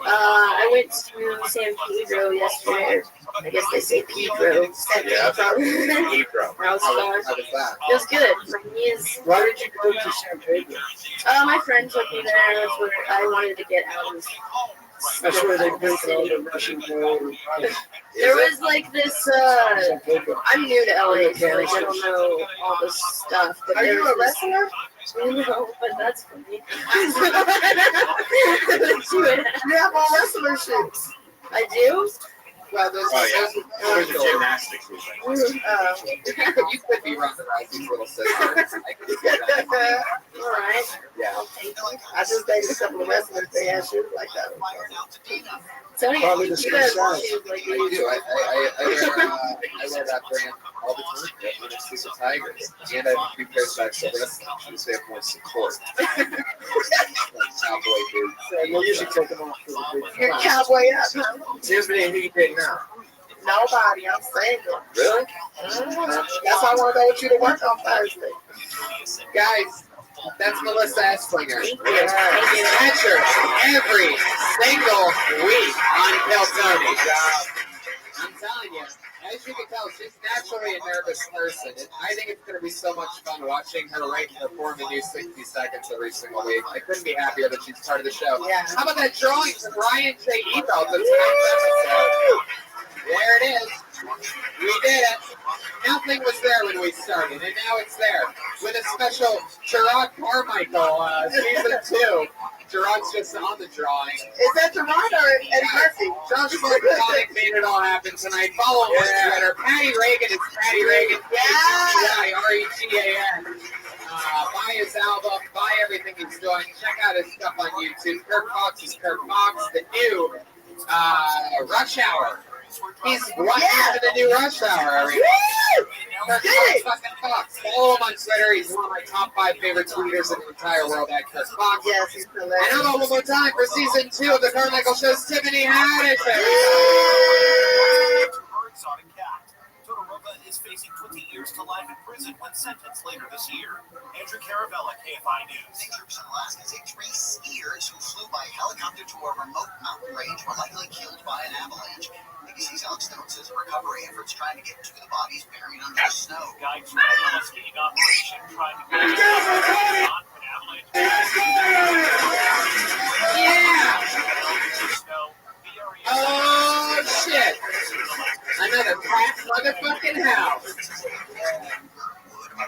I went to San Pedro yesterday. I guess they say Pedro. Yeah. Pedro. That was fun. How was that? It was good. My knees. Why did you go to San Pedro? My friend took me there. That's where I wanted to get out of. That's where they built all the Russian road. There was like this. I'm new to LA, so like, I don't know all this stuff. But Are there you was a wrestler? No, but that's funny. You have all wrestler shoes. I do? Well, there's There's a gymnastics room. You could be Ronda Rousey's little sister. I could see that. All right. Yeah. I just dated a couple of wrestlers. They had shoes like that. Tony, Probably you the same guys size. shoes like I do. I wear that brand all the time. When it's the Tigers. And I have a few pairs of actual wrestling shoes. They have more support. Like cowboy boots. So you usually take them off for the big You're cowboy up, huh? Here's what you did now. Nobody. I'm single. Really? That's why I want to go with you to work on Thursday. Guys, that's Melissa Esslinger. Catcher every single week on Kill Tony. I'm telling you, as you can tell, she's naturally a nervous person. And I think it's going to be so much fun watching her perform the new 60 seconds every single week. I couldn't be happier that she's part of the show. Yeah. How about that drawing from Ryan J. Ebel this episode? There it is. We did it. Nothing was there when we started, and now it's there. With a special Gerard Carmichael season 2. Gerard's just on the drawing. Is that Gerard or Eddie Murphy? Josh Markovic made it all happen tonight. Follow him on Twitter. Patty Reagan is Patty Reagan. Regan. Buy his album. Buy everything he's doing. Check out his stuff on YouTube. Kirk Fox is Kirk Fox. The new Rush Hour. He's watching the new Rush Hour. Kirk Fox. Follow him on Twitter. He's one of my top 5 favorite tweeters in the entire world at Kirk Fox. Yes, he's hilarious. And how about one more time for season 2 of the Carmichael Show's Tiffany Haddish. Exotic cat. Todoroba is facing 20 years to life in prison when sentenced later this year. Andrew Caravella, KFI News. Troops in Alaska say 3 skiers who flew by helicopter to a remote mountain range were likely killed by an avalanche. ABC's Alex Stone says recovery efforts trying to get to the bodies buried under the snow. Guides from the investigating operation trying to get an avalanche. Oh, shit. Another packed motherfucking house.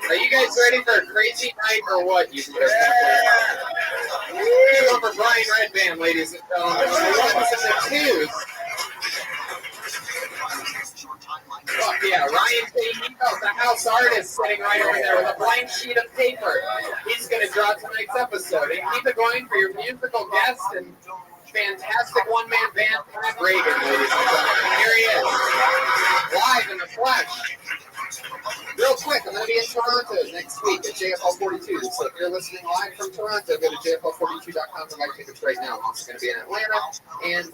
Are you guys ready for a crazy night or what? You guys for Brian Redband, ladies and gentlemen. The ones and the twos. Fuck yeah, Ryan J. Ebel, the house artist, sitting right over there with a blank sheet of paper. He's going to draw tonight's episode. And keep it going for your musical guest and fantastic one-man band, Pat Reagan, ladies and gentlemen. Here he is, live in the flesh. Real quick, I'm going to be in Toronto next week at JFL 42. So if you're listening live from Toronto, go to JFL42.com to buy tickets right now. I'm also going to be in Atlanta and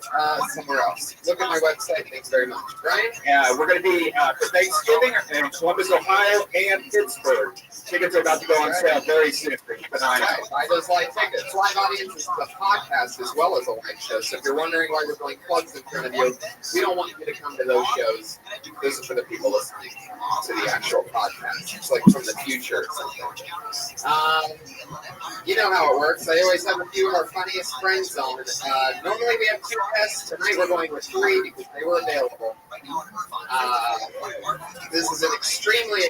somewhere else. Look at my website. Thanks very much. Brian? Yeah, we're going to be for Thanksgiving in Columbus, Ohio, and Pittsburgh. Tickets are about to go on sale very soon. Keep an eye out. Buy those live tickets. Live audience is a podcast as well as a live show. So if you're wondering why we're doing plugs in front of you, we don't want you to come to those shows. Those are for the people listening to the actual podcast. It's like from the future or something. You know how it works. I always have a few of our funniest friends on. Normally we have 2 guests. Tonight we're going with 3 because they were available. This is an extremely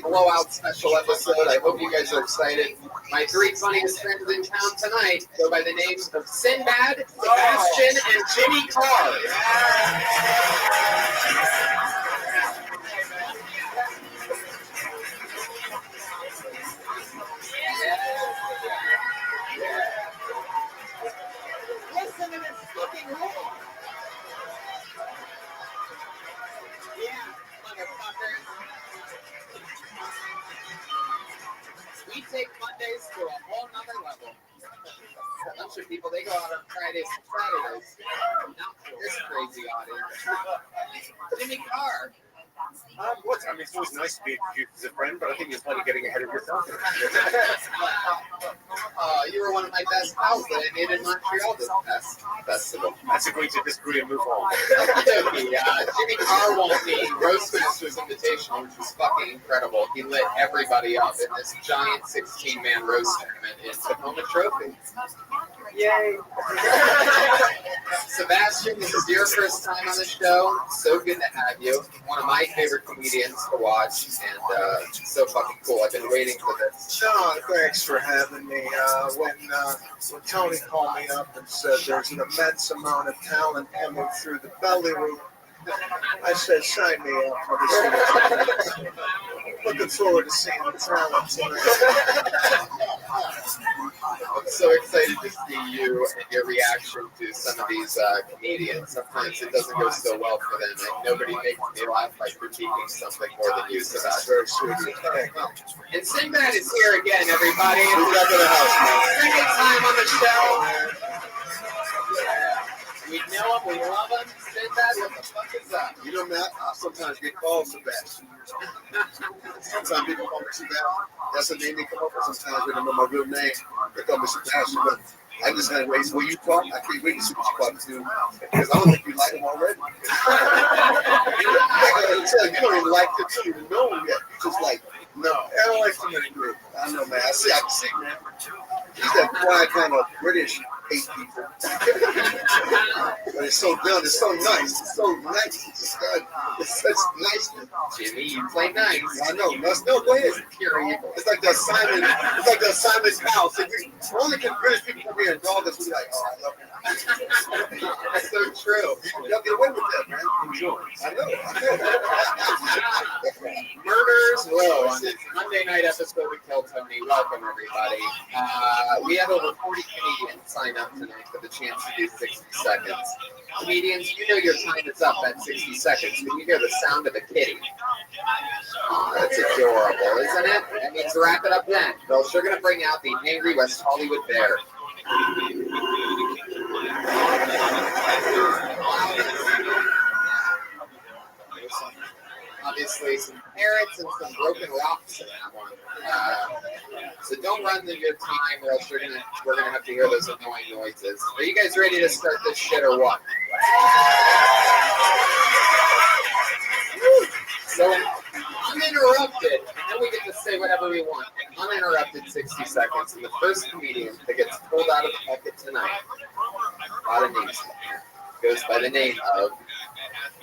blowout special episode. I hope you guys are excited. My 3 funniest friends in town tonight go by the names of Sinbad, Sebastian, and Jimmy Carr. Listen to this fucking roll. Yeah, motherfuckers. We take Mondays to a whole nother level. A bunch of people, they go out on Fridays and Saturdays. Not this crazy audience. Jimmy Carr. I mean, it's always nice to be introduced as a friend, but I think you're kind of getting ahead of yourself. You were one of my best pals that I made in Montreal this past festival. Let's agree to disagree and move on. Jimmy Carr won the Roastmaster's invitation, which was fucking incredible. He lit everybody up in this giant 16-man roast tournament in Tacoma Trophy. Yay. Sebastian, this is your first time on the show. So good to have you. One of my favorite comedians to watch, and so fucking cool. I've been waiting for this. Sean, thanks for having me. When Tony called me up and said there's an immense amount of talent coming through the belly room, I said, sign me up for this. Looking forward to seeing the talent tonight. I'm so excited to see you and your reaction to some of these comedians. Sometimes it doesn't go so well for them. Like, nobody makes me laugh by critiquing something more than you, so that's very sweet. And Sinbad is here again, everybody. Second time on the show. We know him, we love him. Sinbad, what the fuck is up? You know, Matt, I sometimes get called Sebastian. Sometimes people call me Sebastian. That's the name they come up with. Sometimes they don't know my real name. They call me Sebastian. But I just had ways where you talk. I can't wait to see what you're about to do. Because I don't think you like him already. I gotta tell you, you don't even like him. You don't even know him yet. You just like, no, I don't like him anymore. I know, man. I can see, man. He's that quiet kind of British hate people. But it's so done. It's so nice. It's so nice. It's such niceness. Jimmy, you play nice. I know. No, go ahead. It's like that Simon. It's like that Simon Cowell. So only can British people come here and dog us. We're like, oh, I love him. That's so true. Y'all get away with that, man. Enjoy. I know. Murders Row on this Monday night episode of Kill Tony. Welcome, everybody. We have over 40 comedians sign up tonight for the chance to do 60 seconds. Comedians, you know your time is up at 60 seconds when you hear the sound of a kitty. Oh, that's adorable, isn't it? That means wrap it up then. They're sure going to bring out the angry West Hollywood bear. Obviously, some parrots and some broken rocks in that one. So don't run your time, or else we're gonna have to hear those annoying noises. Are you guys ready to start this shit, or what? So uninterrupted, and then we get to say whatever we want. Uninterrupted 60 seconds, and the first comedian that gets pulled out of the bucket tonight, a lot of names, goes by the name of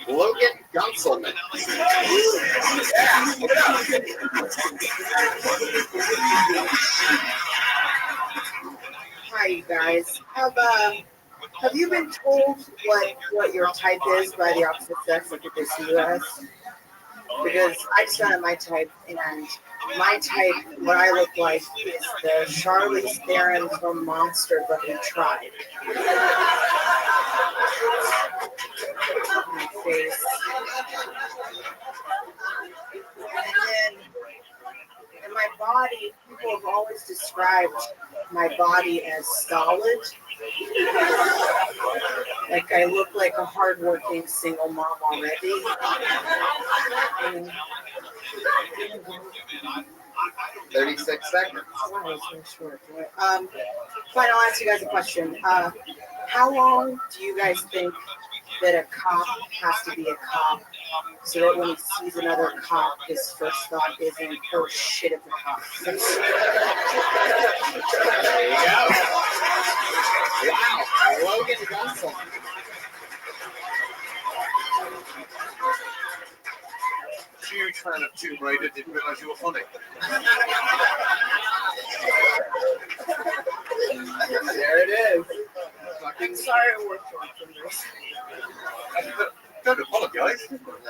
Logan Gunselman. Hi, you guys. Have you been told what your type is by the opposite sex, like if they see you as? Because I just found out my type, and my type, what I look like, is the Charlize Theron from Monster, but who tried. My face. And my body, people have always described my body as solid. Like I look like a hardworking single mom already. And 36 seconds. Wow, so short. Fine, I'll ask you guys a question. How long do you guys think that a cop has to be a cop so that when he sees another cop, his first thought isn't, oh shit, it's a cop? There you go. Wow, Logan Gunselman. Huge fan of Tomb Raider. Didn't realize you were funny. There it is. I'm sorry I worked on this. Don't apologize.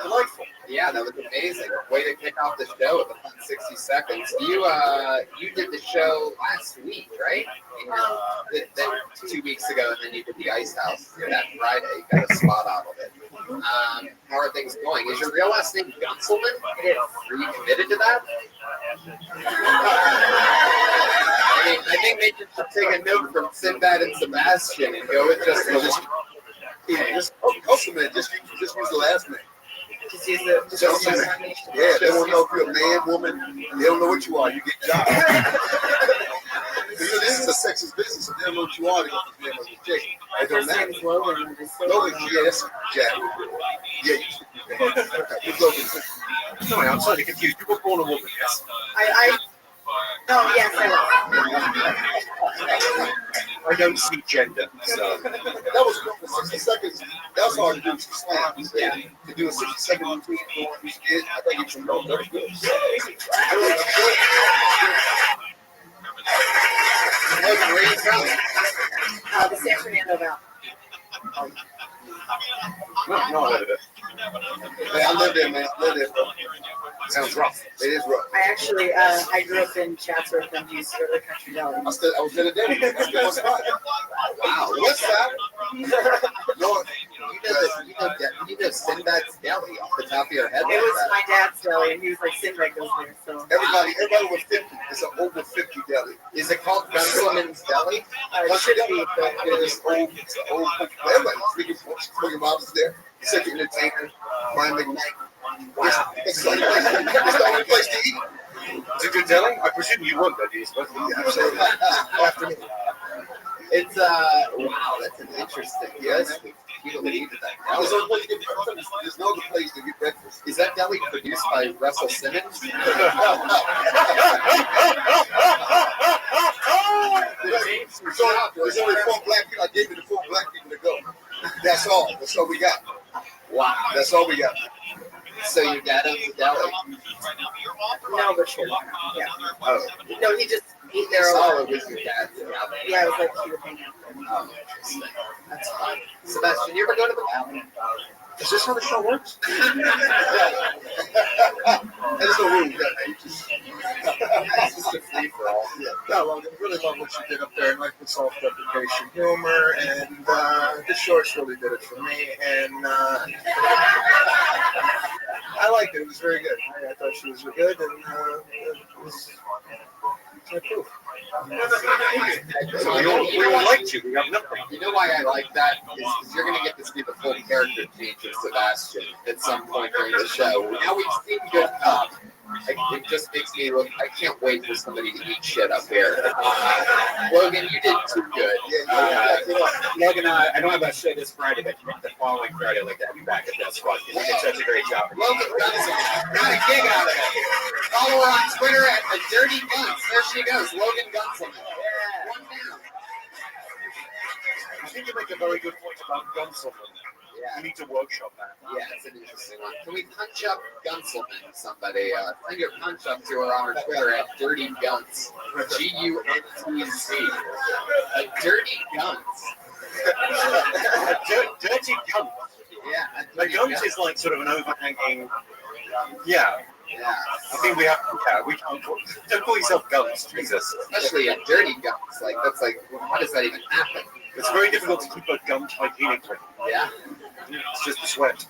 Delightful. Yeah, that was amazing. Way to kick off the show with a fun 60 seconds. You did the show last week, right? Then 2 weeks ago, and then you did the Ice House that Friday. You got a spot out of it. How are things going? Is your real last name Gunselman? Are you committed to that? I think they should take a note from Sinbad and Sebastian and go with just the one. Yeah, just Gunselman. Just use the last name. Just use the Yeah, they won't know if you're a man, woman. They don't know what you are. You get jobs. This is a sexist business. If they don't know what you are, they don't know what you're chick. It don't matter. Logan, yeah, that's Jack. Yeah, it's Logan. No, I'm slightly confused. You were born a woman, yes? Oh, yes, I I don't see gender, so. That was good for 60 seconds. That was hard to do. Slam. Yeah. To do a 60-second routine for one of these kids, I think it's from that was good. The San Fernando Valley. No, I heard of it. Hey, I live there, man. I live there, bro. Sounds rough. It is rough. I actually, I grew up in Chatsworth and used to go to the country deli. I was there today. That's my spot. Wow. What's that? No, You know Sinbad's Deli off the top of your head. It was my dad's deli, and he was like, Sinbad goes there. So everybody was 50. It's an over 50 deli. Is it called Gunselman's Deli? It should be, but it's old. Everybody speaking Bob's there. Such an entertainer. Brian McKnight. It's the only place to eat. Is it good deli? I presume you would, but you're supposed to eat. Absolutely. After me. It's wow, that's an interesting. Yes, people that eat at that. There's no place to get breakfast. There's no other place to get breakfast. Is that deli produced by Russell Simmons? There's only 4 black people. I gave you the 4 black people to go. That's all. That's all we got. Wow. That's all we got. So your dad owns a deli? no, but sure. Yeah. Oh. No, he just ate there. Oh, it was your dad's. Yeah, it was like he would hang out there. Oh, interesting. That's fun. Sebastian, you ever go to the valley? Is this how the show works? There's no room. It's just a free for all. Yeah. No, well, I really love what you did up there. I like the self-deprecation humor, and the shorts really did it for me. And I liked it. It was very good. I thought she was good, and it was cool. So we all liked you. We have nothing. You know why I like that? Is because you're going to get to see the full character change of Sebastian at some point during the show. Now we've seen Good Cop. It just makes me look. I can't wait for somebody to eat shit up here. Logan, you did too good. Logan, I don't have a show this Friday, but the following Friday, I'd like to have you back at that squad because you did such a great job. Logan got a gig out of it. Follow her on Twitter at the Dirty Guns. There she goes, Logan Gunselman. I think you make a very good point about Gunselman. Yeah. We need to workshop that. Yeah, it's an interesting one. Can we punch up Gunselman, somebody? Send your punch up to her on her Twitter at Dirty Guns. Guntz. Dirty Guns. Dirty Guns. Yeah. The Guns is like sort of an overhanging. Yeah. Yeah. I think we have. Yeah, we can't. Don't call yourself Guns, Jesus. Especially a Dirty Guns. Like, that's like, how does that even happen? It's very difficult to keep a gun hygienically. Yeah. It's just the sweat.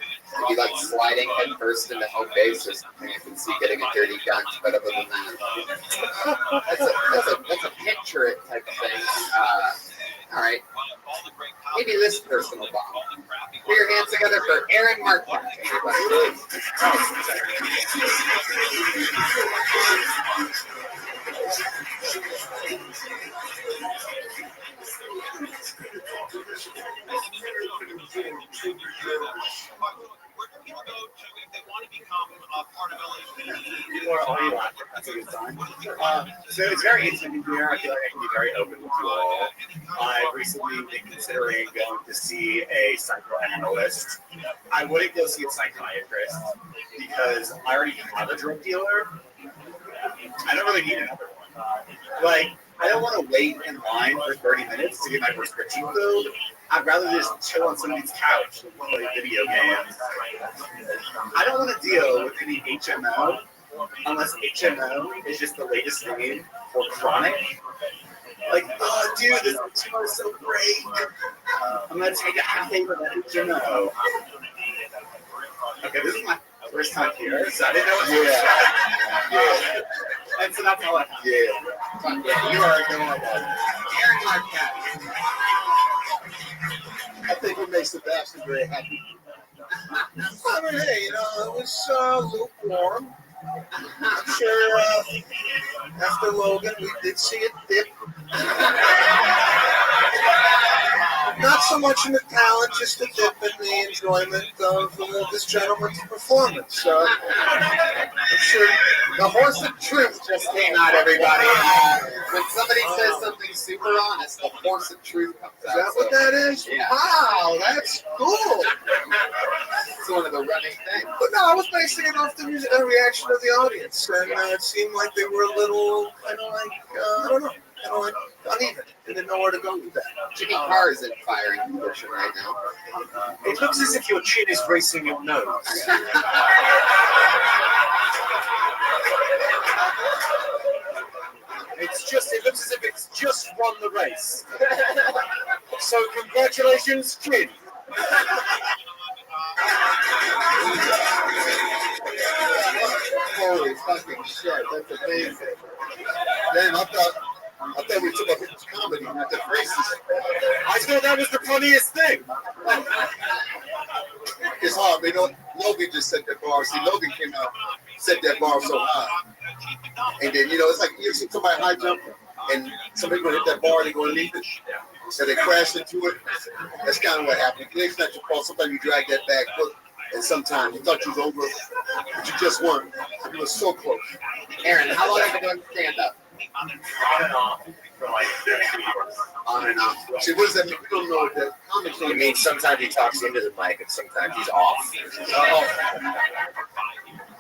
You'd be like sliding head first into home base or something. You can see getting a dirty gun, but other than that, that's a picture it type of thing. All right. Maybe this person will bomb. Put your hands together for Aaron Marquardt, everybody. That's a good sign. So it's very intimate here. I feel like I can be very open with you all. I've recently been considering going to see a psychoanalyst. I wouldn't go see a psychiatrist because I already have a drug dealer. I don't really need another one. Like, I don't want to wait in line for 30 minutes to get my prescription filled. I'd rather just chill on somebody's couch and play video games. I don't want to deal with any HMO unless HMO is just the latest name for chronic. Like, oh, dude, this HMO is so great. I'm going to take a half thing for that HMO. Okay, this is my first time here, so I didn't know what Yeah. And so that's all I have. Yeah. You are going like that. Aaron Marquardt. I think it makes Sebastian very happy. I mean, hey, you know, it was lukewarm. I'm sure after Logan, we did see it dip. Not so much in the talent, just a dip in the enjoyment of this gentleman's performance. I'm sure The horse of truth just came out, everybody. When somebody says something super honest, the horse of truth comes out. Is that what that is? Yeah. Wow, that's cool. It's one of the running things. But no, I was basing it off the reaction of the audience, and it seemed like they were a little kind of like, I don't know, kind of like uneven. They didn't know where to go with that. Jimmy Carr is in firing position right now. It looks as if your chin is racing your nose. It looks as if it's just won the race. So congratulations, Chin. Holy fucking shit, that's amazing. Damn, I thought we took up his comedy, not the phrases. I thought that was the funniest thing. It's hard, you know. Logan just set that bar. See, Logan came out, set that bar so high. And then, you know, it's like you see somebody high jump and somebody going to hit that bar and they're going to leave it. So they crash into it. That's kind of what happened. It's not your fault. Sometimes you drag that back foot. And sometimes you thought you was over, but you just weren't. You were so close. Aaron, how long have you been doing stand-up? On and off for like 2 years. On and off. See, what does that mean? We don't know what that comment It means sometimes he talks into the mic and sometimes he's off.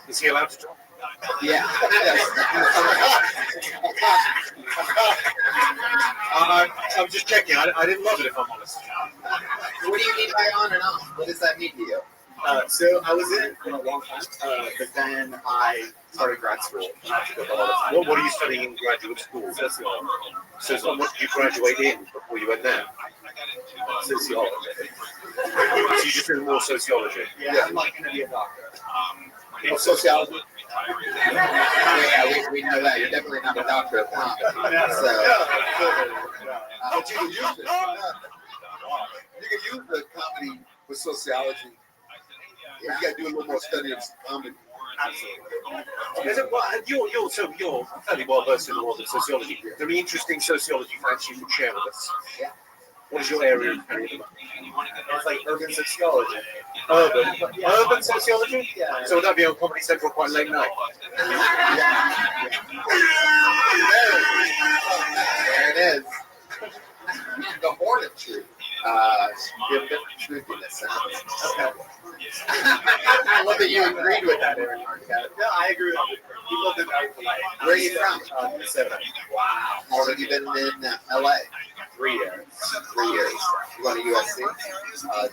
Is he allowed to talk? Yeah. I'm just checking. I didn't love it, if I'm honest. What do you mean by on and off? What does that mean to you? So I was in it for a long time, but then I started grad school. What are you studying in graduate school? Sociology. So what did you graduate in before you went there? Sociology. So you just did more sociology? Yeah, I'm like going to be a doctor. Sociology. Yeah, we know that. You're definitely not a doctor of comedy. But you can use it. You can use the comedy with sociology. You got to do a little more study of comedy. Absolutely. You're fairly well versed in all the sociology. Is there any interesting sociology facts you could share with us? Yeah. What is your area of study? It's like urban sociology. Urban sociology? Yeah. So would that be on Comedy Central quite late night? There it is. The horn of truth. Give a bit of truth in this sound. Okay. I love that you agreed with that, Aaron. No, I agree with you. People did that. Where are you from? Minnesota. Wow. How long have you been in LA? 3 years. 3 years. You going to USC?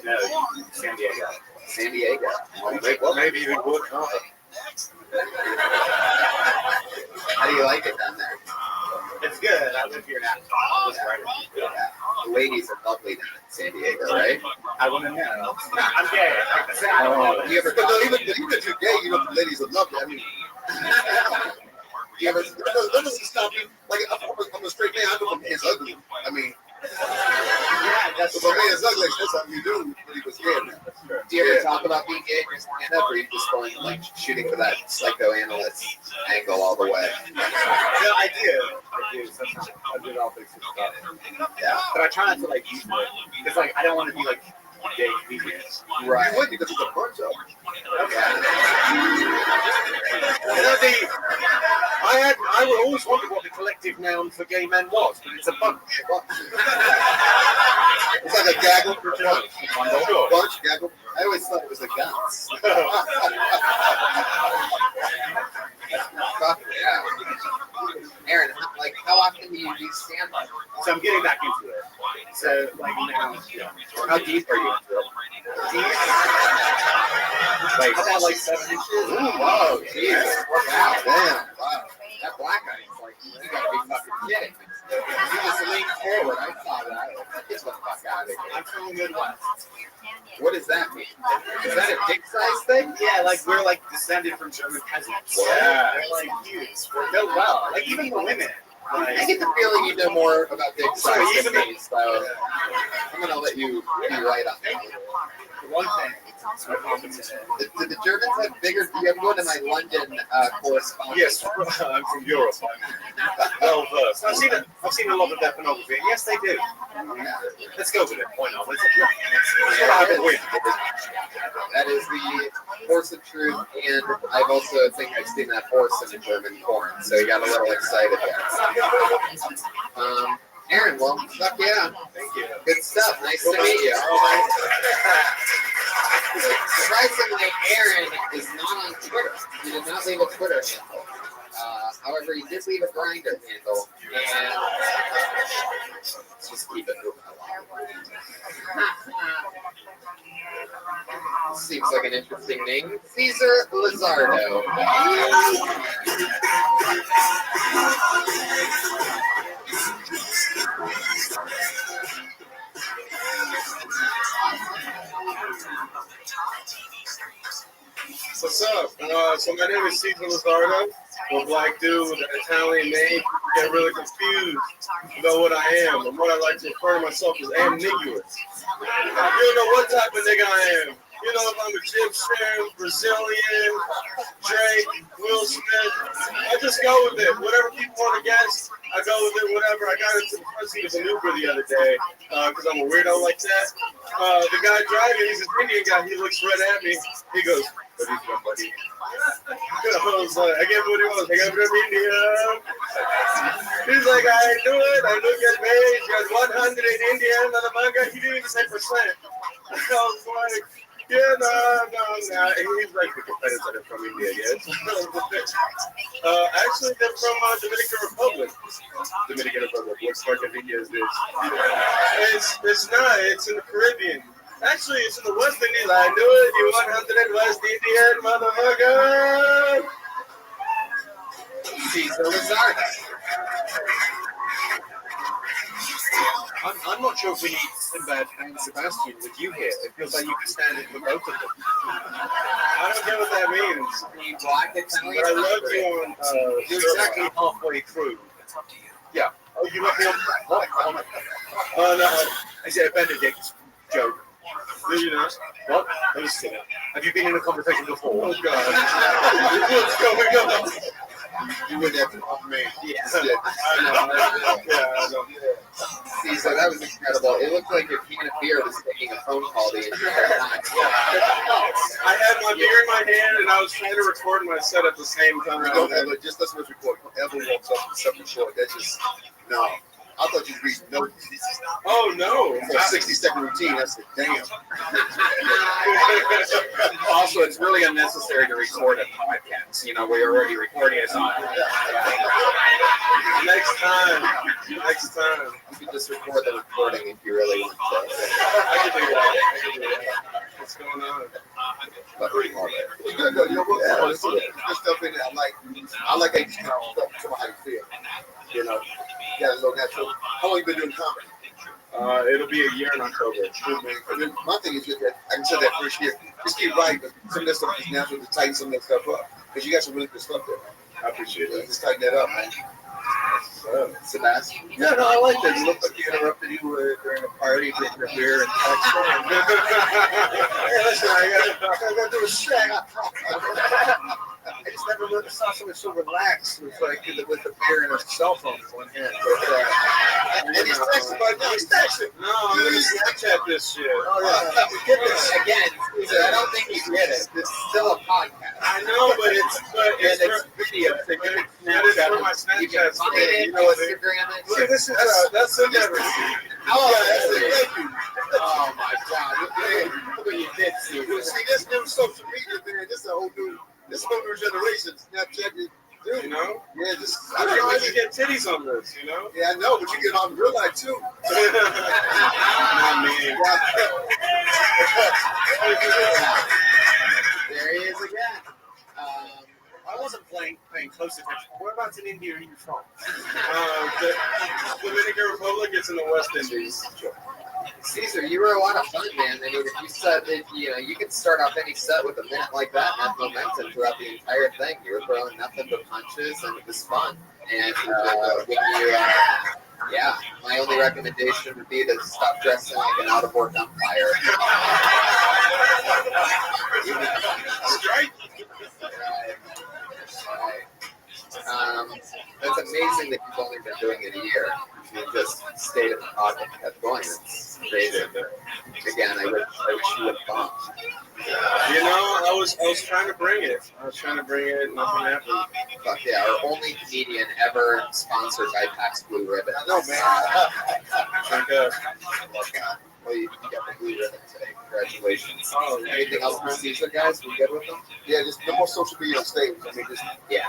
No, San Diego. San Diego. Well, maybe even work harder. How do you like it down there? It's good. I live here now. Yeah. The ladies are lovely down in San Diego, right? I want to know. I'm gay. You ever? But no, even if you're gay, you know the ladies are lovely. I mean, you ever? That doesn't stop you. Like I'm a straight man. I know a man's ugly. I mean, Yeah, that's if a man's ugly, that's something you do when he was gay. Do you ever talk about being gay in your stand-up, or are you just going like shooting for that psychoanalyst angle all the way? No, I do. Sometimes I do all this stuff. Yeah. But I try not to like use it. It's like I don't want to be like gay comedians. Right. You would because it's a bunch of. I would always wonder what the collective noun for gay men was, but it's a bunch. It's like a gaggle. Bunch, gaggle. I always thought it was a guns. Yeah. Aaron, how often do you do stand-up? So I'm getting back into it. So like now, How deep are you into it? like about like 7 inches. Ooh, whoa, Jesus. Wow, damn. Wow. That black eye is like, you gotta be fucking kidding. You just leaned forward. I saw that. Get the fuck out of here. I'm feeling good one. What does that mean? Is that a dick size thing? Yeah, like we're like descended from German peasants. Yeah. They're like huge. We're built well. Like even the women. I get the feeling you know more about dick size So than me, so I'm gonna let you be right on that. The one thing Did the Germans have bigger? Do you have one of my London correspondents? Yes, I'm from Europe. I'm well versed. I've seen a lot of their pornography. Yes, they do. Let's go with it. Why not? That is the horse of truth, and I've also think I've seen that horse in the German porn, so you got a little excited there. Aaron, well, fuck yeah. Thank you. Good stuff. Nice to meet you. Surprisingly, Aaron is not on Twitter. He did not leave a Twitter handle. However, he did leave a Grindr handle, and let's just keep it moving along. Seems like an interesting name. Caesar Lizardo. What's up? So my name is Caesar Lizardo. I'm a black dude with an Italian name. I get really confused about what I am and what I like to refer to myself as ambiguous. You don't know what type of nigga I am. You know, if I'm Egyptian, Brazilian, Drake, Will Smith, I just go with it. Whatever people want to guess, I go with it, whatever. I got into the front seat of an Uber the other day because I'm a weirdo like that. The guy driving, he's an Indian guy. He looks right at me. He goes, "What are you doing, buddy?" I was like, I gave him what he was. I got from India. He's like, I knew it. I look at me. You got 100 in India, motherfucker. He didn't even say percent. I was like, yeah, no. He's like the competitors that are from India, yes. Actually, they're from Dominican Republic. Dominican Republic. What part of India is this? It's not. It's in the Caribbean. Actually, it's in the West Indies. I knew it. You 100 West Indian, motherfucker. Caesar Lizardo. I'm not sure if we need Sinbad and Sebastian with you here. It feels like you can stand in for both of them. I don't get what that means. The black Italian. But I love you on. You're exactly halfway through. It's up to you. Yeah. Oh, you left me on what? Oh, no. I said a Benedict joke. Did you not? What? Let me see that. Have you been in a conversation before? Oh, God. What's going on? You would have to help me. Yeah. I know. See, so that was incredible. It looked like your can of beer was taking a phone call the entire time. I had my beer in my hand and I was trying to record my set at the same time. Don't ever, just listen to this record. Don't ever walk up to something short. That's just, no. I thought you'd read notes. Oh, no. For a 60-second routine, that's it. Damn. Also, it's really unnecessary to record a podcast. You know, we're already recording it on. Next time. You could just record the recording if you really want to. I can do that. What's going on? But pretty hard. You know what? There's stuff in there. I like that kind of stuff. Tell me how you feel. You know, you got a little natural. How long you been doing comedy? It'll be a year in October. Good, man. And then my thing is just that I can say that first year, just keep writing. But some of that stuff is natural to tighten some of that stuff up. Because you got some really good stuff there, man. I appreciate that. Just tighten that up, man. Sebastian? Yeah, no, I like that. You look like you interrupted you during a party, drinking a beer and talking. Hey, listen, I got to do a shit. I just never really saw someone so relaxed with the beer and a cell phone in one hand. And he's texting, but no, he's texting. No, I'm going to Snapchat this shit. Oh, yeah. Get this again. I don't think you get it. It's still a podcast. I know, but it's video. So you can Snapchat for my Snapchat story. You know Instagram is. See, this is that's the difference. Oh my God! Look what you did, see this new social media, man. This is a whole new generation. Snapchat, dude. You know? Yeah, just I don't know how you get titties on this. You know? Yeah, I know, but you get on real life too. Not me. There he is again. I wasn't paying close attention. Whereabouts in India are you from? The Dominican Republic. It's in the West Indies. Caesar, you were a lot of fun, man. I mean, if you said that, you could start off any set with a minute like that and have momentum throughout the entire thing. You were throwing nothing but punches, and it was fun. And Yeah, my only recommendation would be to stop dressing like an out of work umpire. Right? It's amazing that you've only been doing it a year. You just stayed in the pocket and kept going. It's crazy. Again, I wish you would have gone. You know, I was trying to bring it. Nothing happened. Fuck yeah, our only comedian ever sponsored by Pax Blue Ribbon. No, man. Thank God. Well, you got the blue ribbon today. Congratulations. Oh, anything else from Caesar, guys? We good with them? Yeah, just no more social media on stage. I mean, just yeah,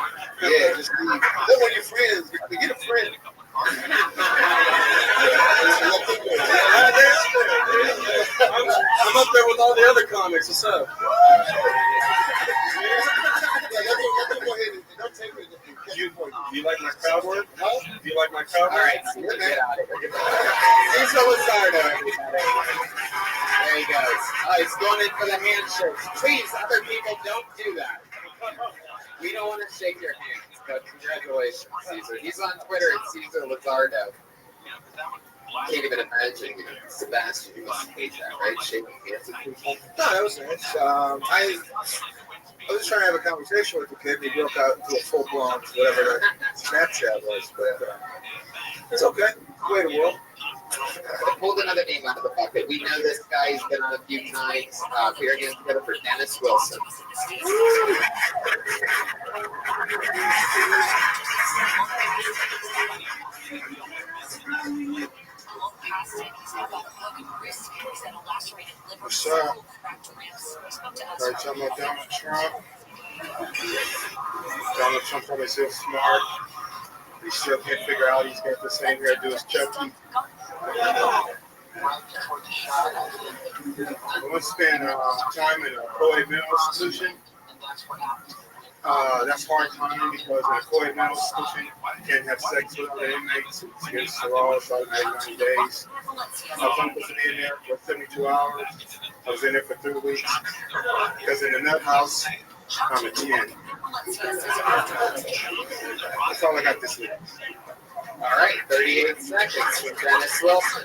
just leave. Then when your friends, you get a friend. I'm up there with all the other comics. What's up? Do you like my crowd work? Huh? Do you like my crowd work? All right, so get out of here. Here's Lizardo, everybody. There he goes. He's going in for the handshakes. Please, other people, don't do that. We don't want to shake your hands, but congratulations, Caesar. He's on Twitter at Caesar Lizardo. Can't even imagine, Sebastian, you must hate that, right? Shaking hands with people. No, that was nice. I was trying to have a conversation with the kid, and he broke out into a full-blown whatever the Snapchat was, but it's okay. Way the world. I pulled another name out of the bucket. We know this guy. He's been on a few times. We are getting together for Dennis Wilson. What's up? Are you talking about Donald Trump? Donald Trump probably still smart. He still can't figure out he's got this thing here to do his Chucky. I want to spend time in a co-ed mental institution. That's hard time because in a co-ed mental institution, you can't have sex with other inmates. It's against the law. It's automatic 90 days. I was only supposed to be in there for 72 hours. I was in there for 3 weeks. Because in the nut house, I'm a 10. That's all I got this week. All right, 38 seconds with Dennis Wilson.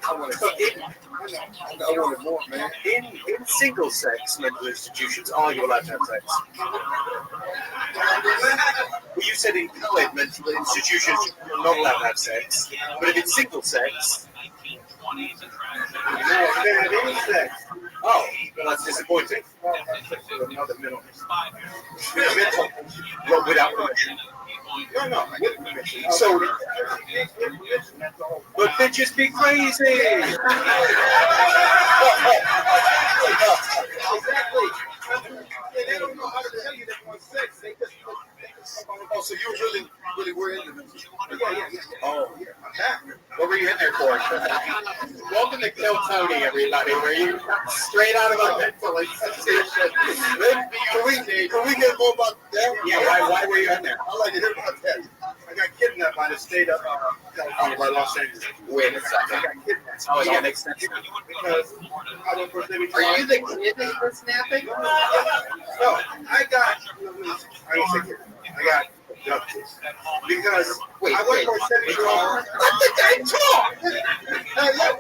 I wanted more, man. In single sex mental institutions, all you're allowed to have sex. Well, you said in co-ed mental institutions, you're not allowed to have sex. But if it's single sex, you can't have any sex. Oh, well, that's disappointing. Well, that's another mental. Well, without permission. No, I get permission. So, but bitches be crazy. Exactly. They don't know how to tell you they want sex. They just. Oh, so you really were into them? Yeah. Oh, yeah. I'm back. What were you in there for? Welcome to Kill Tony, everybody. Were you straight out of a mental institution? Can we get more about that? Yeah, why were you in there? I'd like to hear about that. I got kidnapped by the state of California, by Los Angeles. Wait a second. I got kidnapped. Oh, yeah, makes sense. Because I went for 72 Are you the kid that you were snapping? No, I got abducted. Because I went for 72 hours. Let the guy talk!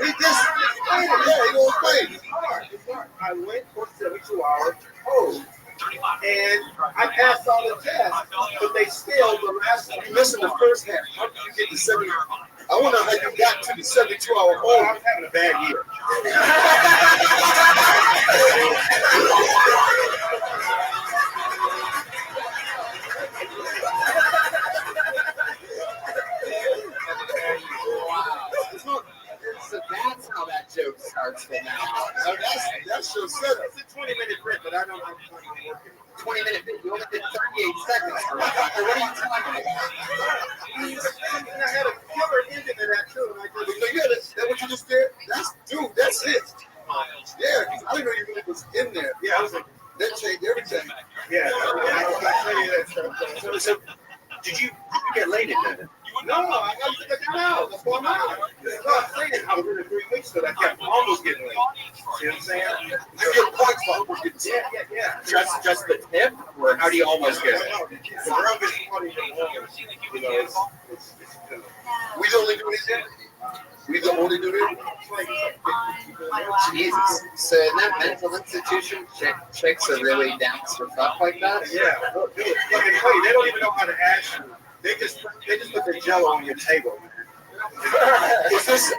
He just explained it. Yeah, he will explain it. I went for 72 hours. Oh. And I passed all the tests, but they still, you missing the first half. How did you get to 70? I wonder how you got to the 72-hour hold. I was having a bad year. So that's how that joke starts from now on. That's your setup. It's a 20-minute print, but I don't know how to work it. 20-minute bit. You only did 38 seconds. What are you talking about? And I had a killer ending to that too. And I just, is that what you just did? That's it. Yeah, I didn't know you really was in there. Yeah, I was like, that changed everything. Yeah, I tell you that stuff. So did you get laid in there? No, I got to get out. That's why I'm out. No, I'm saying I was in 3 weeks, so I kept almost getting late. See what I'm saying? I get points for almost getting yeah. Just the tip, or how do you almost get it? The girl gets money from home. You know, it's we only do this. We the only do this. Jesus. So in that mental institution, chicks are really down for fuck like that? Yeah, look, dude, fucking play. They don't even know how to ask you. They just put the jello on your table. Is this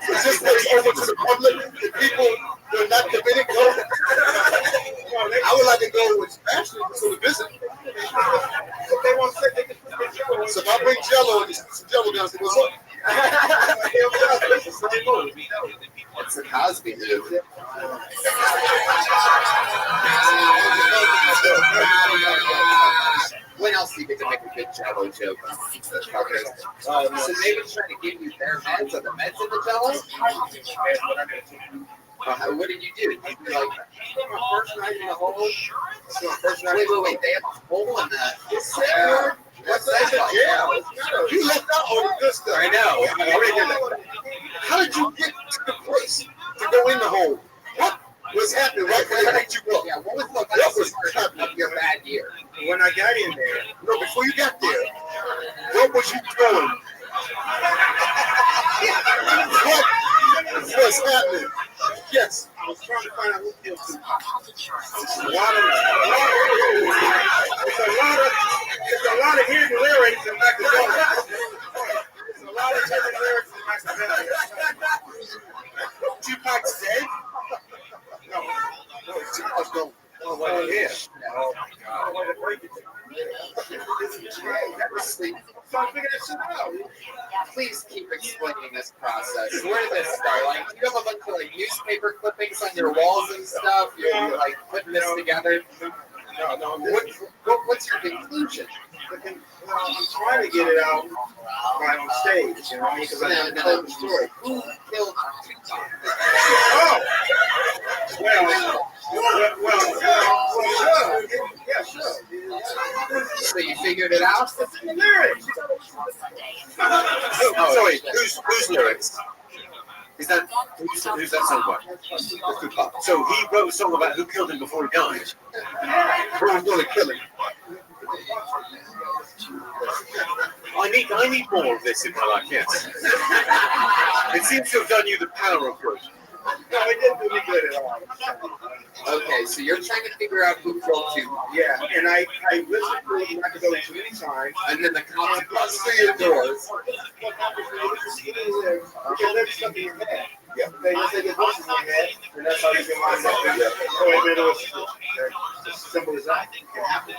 open to the public? The people who are not committed go? I would like to go with Ashley to the visit. If they want to say they just put their jello on. So if I bring jello and some jello down, say what's up? It's the Cosby dude. When else do you get to make a good jello joke? So they were trying to give you their meds or the meds in the jello? What did you do? Did you like first night in the hole? Wait. They have a hole in the. What's that? Yeah. You left out all the good stuff. I know. I already did that. How did you get to the place to go in the hole? What was happening right when they picked you up? Yeah, what was happening of your bad year? When I got in there, no, before you got there, what was you doing? What was happening? Yes, I was trying to find out who killed you. There's a lot of hidden lyrics in Machiavelli. There's a lot of hidden lyrics in Machiavelli. Tupac's dead? No, Tupac's gone. Oh, well, yeah. Oh, my God. So I'm figuring this shit out. Please keep explaining this process. Where did this start? Like, do you have a bunch of like newspaper clippings on your walls and stuff? You're like putting this together. No. What's your conclusion? I'm trying to get it out right on stage, you know, because I haven't told the story. Who killed Oh! Well, yeah, sure. So you figured it out? Lyrics. Sorry, whose lyrics? Is that who's that song by? So he wrote a song about who killed him before he died. Who was going to kill him? I need more of this in my life, yes. It seems to have done you the power of good. No, it didn't do me good at all. Okay, so you're trying to figure out who killed you. Yeah, and I listened to it and I could go too many times. And then the cops bust through your doors. Yeah, they just say the voices in your head, and that's how you can line up. It's as simple as that.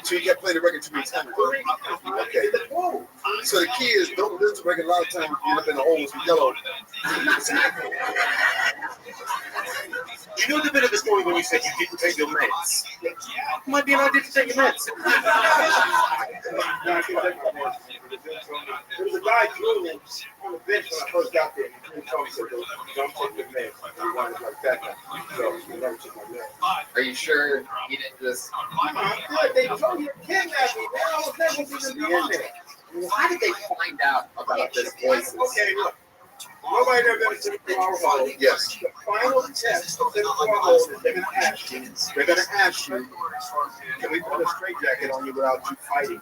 So you got to play the record too many times. Okay. So the key is don't listen to the record a lot of times. You end up in the holes with yellow. You know the bit of the story when you said you didn't take your meds? It might be an idea to take your meds. There was a guy drooling on the bench when I first got there. He told me, don't take the meds. He wanted like that. So he never took my meds. Are you sure he didn't just... They told you to kidnap me, man. I was never even be in there. How did they find out about this voices? Okay, look. Nobody ever got a 24-hour hold. Yes. The final test of 24-hour hold is they're going to ask you. They're going to ask you, can we put a straitjacket on you without you fighting?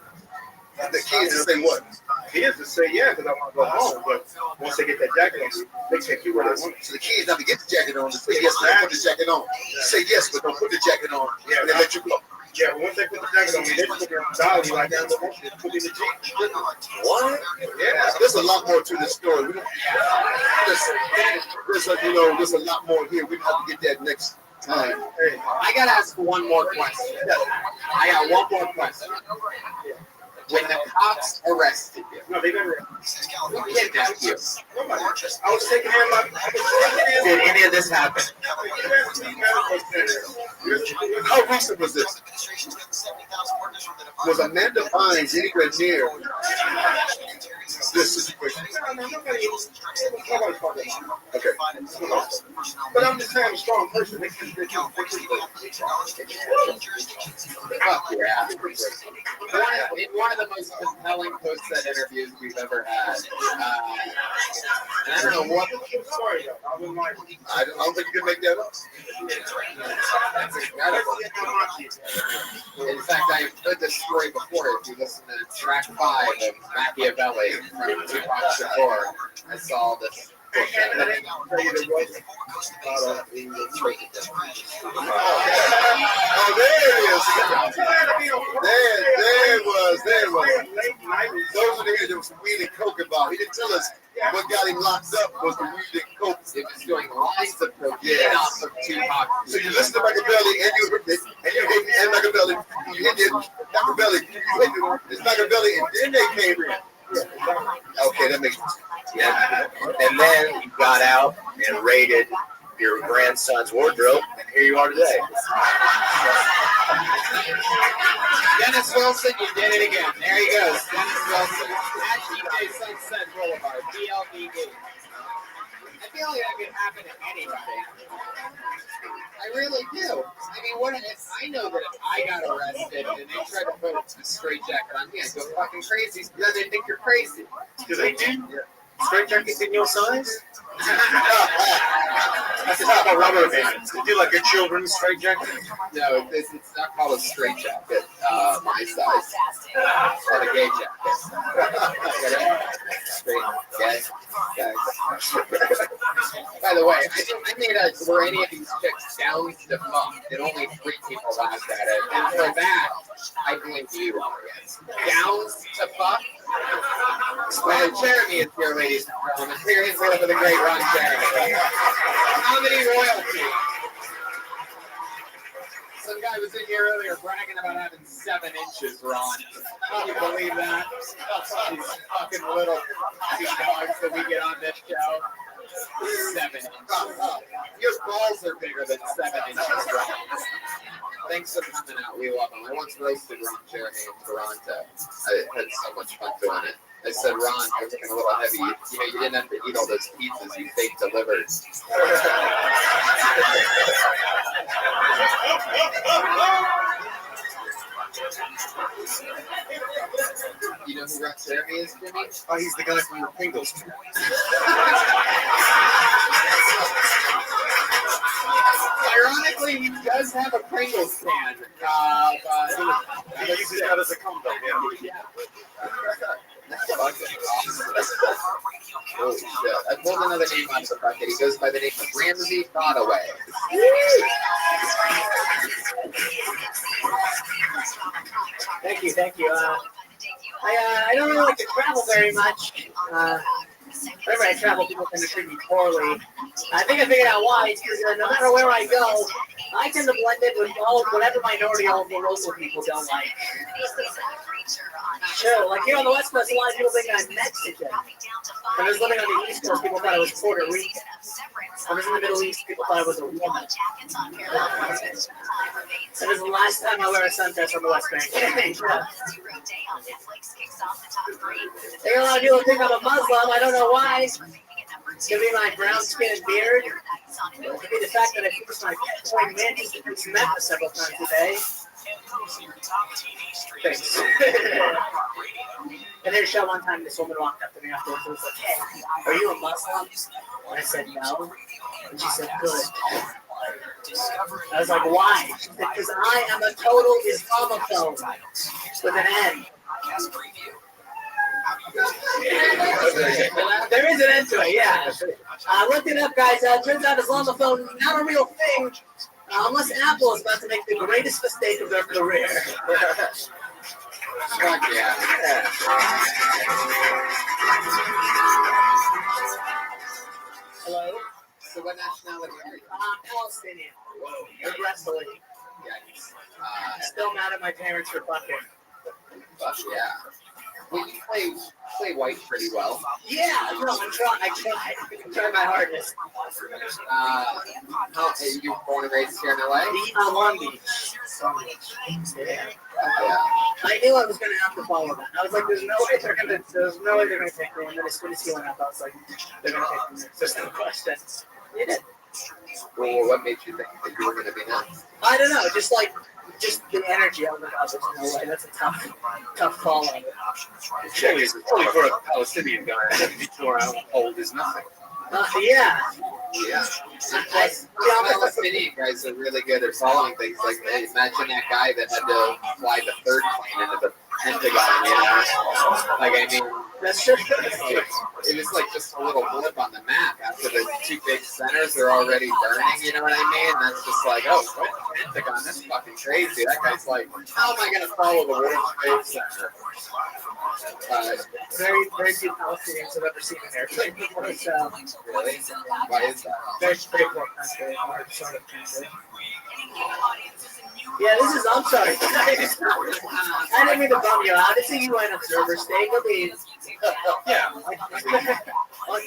And the key is to say what? The key is to say yeah, because I want to go home. But once they get that jacket on you, they take you where they want. So the key is not to get the jacket on. Say yes, but put the jacket on. Say yes, but don't put the jacket on. Yeah, and they let you go. Yeah, but once they put the jacket on me, they put it on dolly like that. They put in the Jeep. What? Yeah, there's a lot more to this story. There's a lot more here. We have to get that next time. Hey. I got to ask one more question. I got one more question. When the cops arrested you, no, they never arrested you. Who kidnapped you? Nobody. I was taking him up. Did any of this happen? How recent was this? Was Amanda Bynes anywhere near this situation. Okay. But I'm just saying I'm a strong person. Yeah. One of the most compelling post-set interviews we've ever had. And I don't know what. I don't think you can make that up. That's incredible. In fact, I heard this story before. If you listen to track 5 of Machiavelli from Tupac Shakur, I saw this. Oh, there it is. There it was. Those were the years there was some weed and coke involved. He didn't tell us what got him locked up was the weed and coke. It was doing lines of cocaine off of Tupac. So you listen to Machiavelli and you hate me and Machiavelli. You hit Machiavelli. It's Machiavelli and then they came in. Okay, that makes sense. Yeah. And then you got out and raided your grandson's wardrobe, and here you are today. Dennis Wilson, you did it again. There he goes. Dennis Wilson. At DJ Sunset Boulevard, BLBD. I feel like that could happen to anybody. I really do. I mean, what if I know that if I got arrested and they tried to put a straight jacket on me, I'd go fucking crazy because they think you're crazy. Do they do straight jackets in your size? That's not a rubber band. They do like a children's straight jacket? No, it's not called a straight jacket. My size. It's called a gay jacket. Straight gay. By the way, I made were any of these chicks down to fuck, and only 3 people laughed at it. And for that, I blame you, audience. Downs to fuck? Well, Jeremy is here, ladies and gentlemen. Here is one of the great Ron Jeremy. Comedy royalty. Some guy was in here earlier bragging about having 7 inches, Ron. Can you believe that? These fucking little dogs that we get on this show. 7 inches. Your balls are bigger than 7 inches, Ron. Thanks for coming out. We love him. I once roasted Ron Jeremy in Toronto. I had so much fun doing it. I said, Ron, you're looking a little heavy. You didn't have to eat all those pizzas you fake delivered. You know who Ron Jeremy is, Jimmy? Oh, he's the guy from the Pringles. Ironically, he does have a Pringles can. He uses that as a combo, yeah. That's fucking awesome. Holy shit. I pulled another name out of the bucket. He goes by the name of Ramsey Thought-Away. Thank you. I don't really like to travel very much. Whenever I travel, people tend to treat me poorly. I think I figured out why. It's because no matter where I go, I tend to blend in with whatever minority all of the local people don't like. Sure, like here on the West Coast, a lot of people think I'm Mexican. When I was living on the East Coast, people thought I was Puerto Rican. When I was in the Middle East, people thought I was a woman. That is the last time I wear a sundress on the West Bank. I think a lot of people think I'm a Muslim. I don't know why. It could be my brown skin and beard. It could be the fact that I fixed my coin mantis to preach Memphis several times a day. Thanks. And there's a show one time, this woman walked up to me afterwards and was like, "Hey, are you a Muslim?" And I said, "No." And she said, "Good." I was like, "Why?" She said, "Because I am a total Islamophobe with an N." There is an end to it, yeah. Look it up, guys. Turns out Islamophone not a real thing, unless Apple is about to make the greatest mistake of their career. Fuck yeah. Hello? So what nationality are you? Palestinian. Aggressively. Yikes. Still mad at my parents for fucking. Fuck yeah. Well, you play white pretty well. Yeah, no, I try my hardest. You born and raised here in LA? Long Beach. sandwich. Yeah. I knew I was gonna have to follow that. I was like, there's no way they're gonna pick me. And then as soon as he went up, I was like, they're gonna pick me. There's no question. You did. Well, what made you think that you were going to be next? I don't know, just the energy. I was like, oh, there's no way. That's a tough call on it. Only for a Palestinian guy, 74 hours old is nothing. Yeah. Yeah. Palestinian guys are really good at following things. Like, imagine that guy that had to fly the third plane into the Pentagon, you know? Like, I mean, that's true. It was like just a little blip on the map after the two big centers are already burning, you know what I mean? That's just like, oh, what? Pentagon, that's fucking crazy. That guy's like, how am I going to follow the World Trade Center? Very few Palestinians have ever seen an airplane before, so. Really? Why is that? Very poor country, hard sort of country. Yeah, I'm sorry. I didn't mean to bum you out. It's a UN observer state. Yeah.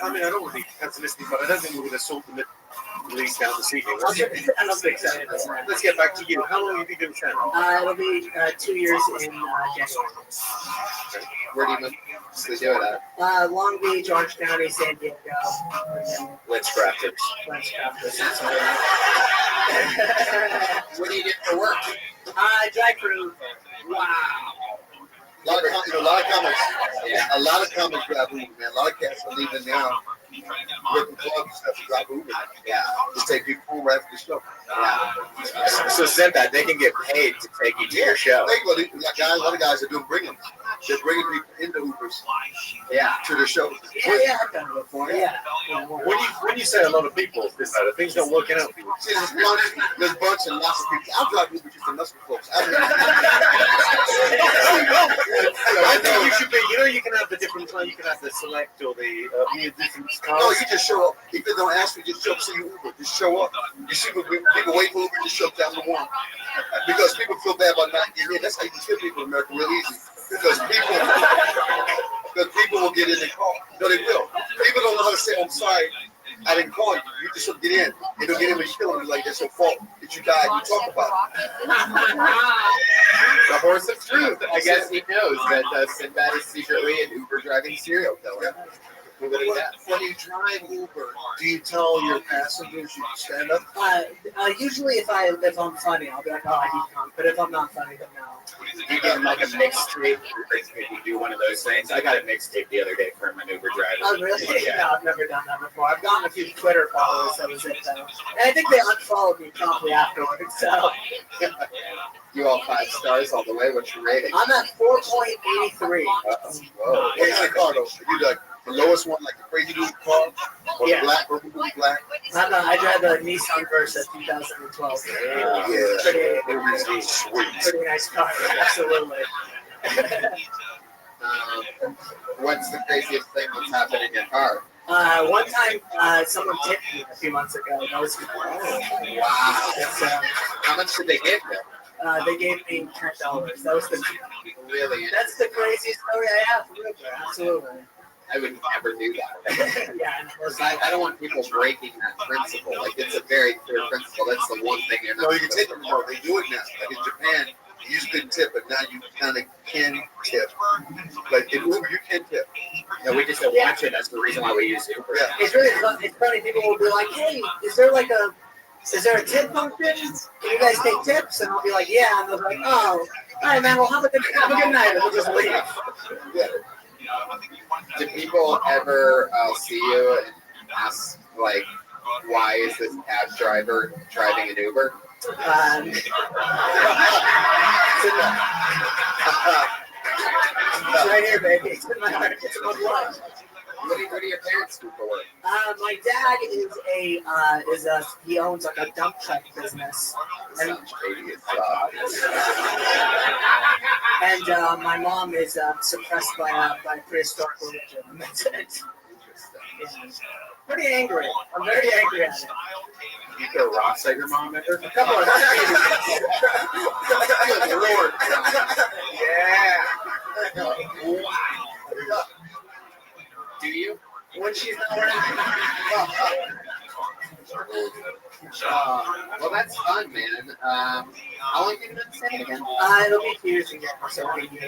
I mean, I don't want to be pessimistic, but I don't think we're going to sort the Middle East down the sea. I don't think so. Let's get back to you. How long have you been doing channel? It'll be 2 years in January. Where do you mostly do it at? Long Beach, Orange County, San Diego. Lenscrafters. What do you do for work? Dry crew. Wow. A lot of comments. Yeah. A lot of comments grab Uber, man. A lot of cats are leaving now. Working clubs and stuff to grab Uber. Yeah. Just take people home right after the show. Yeah. So said that they can get paid to take you to your show. A lot of guys are doing bringing. They're bringing people into Ubers. Yeah. To their show. Yeah, I've done it before. Yeah. When you say a lot of people, things not working out for you. See, there's bunch and lots of people. I'll drive Uber just to mess with folks. I think you should be. You know, you can have the different kind. You can have the select or the different cars. No, you just show up. If they don't ask you, just show up. See Uber. Just show up. You see people wait for Uber. Just show up down the one. Because people feel bad about not getting in. That's how you can kill people in America real easy. Because people will get in and call. No, they will. People don't know how to say, I'm sorry, I didn't call you. You just don't get in. And they'll get in and kill them. Like, that's your fault that you died. You talk about it. The horse of truth. I guess he knows that Sinbad is secretly an Uber driving serial killer. When you drive Uber, do you tell your passengers you stand up? Usually if I'm funny, I'll be like, oh, I need to come. But if I'm not funny, then no. You get like a mixtape. You do one of those things. I got a mixtape the other day from an Uber driver. Oh, really? Yeah. No, I've never done that before. I've gotten a few Twitter followers. That was it, though. And I think they unfollowed me promptly afterwards. So. You all 5 stars all the way. What's your rating? I'm at 4.83. Whoa. What kind of car though? You like the lowest one, like the crazy dude car, or Yeah. the black, or black? I drive a Nissan Versa 2012. Pretty nice car. Absolutely. What's the craziest thing that's happened in your car? One time, someone tipped me a few months ago. That was Wow. How much did they give you? They gave me $10. That was Really? That's the craziest story I have. Absolutely. I would never do that. Yeah, I don't want people breaking that principle. Like, it's a very clear principle. That's the one thing you're not. No, you can take them more. They do it now. Like in Japan, you used to tip, but now you kind of can tip. Like in Uber, you can tip. No, we just don't want to. That's the reason why we use Uber. Yeah. It's really fun. It's funny. People will be like, "Hey, is there a tip function? Can you guys take tips?" And I'll be like, "Yeah." And they'll be like, "Oh, all right, man. Well, have a good night." And we'll just leave. Yeah. Do people ever see you and ask, like, why is this cab driver driving an Uber? It's right here, baby. It's in my heart. It's in my blood. What do your parents do for work? My dad he owns like a dump truck business, and my mom is suppressed by prehistoric religion. That's it. Yeah. Pretty angry. I'm very angry at it. You throw rocks at your mom ever? A couple of Good Lord. Yeah. Do you? When she's not wearing Well, that's fun, man. How long have you been saying again? It'll be 2 years again, so it'll be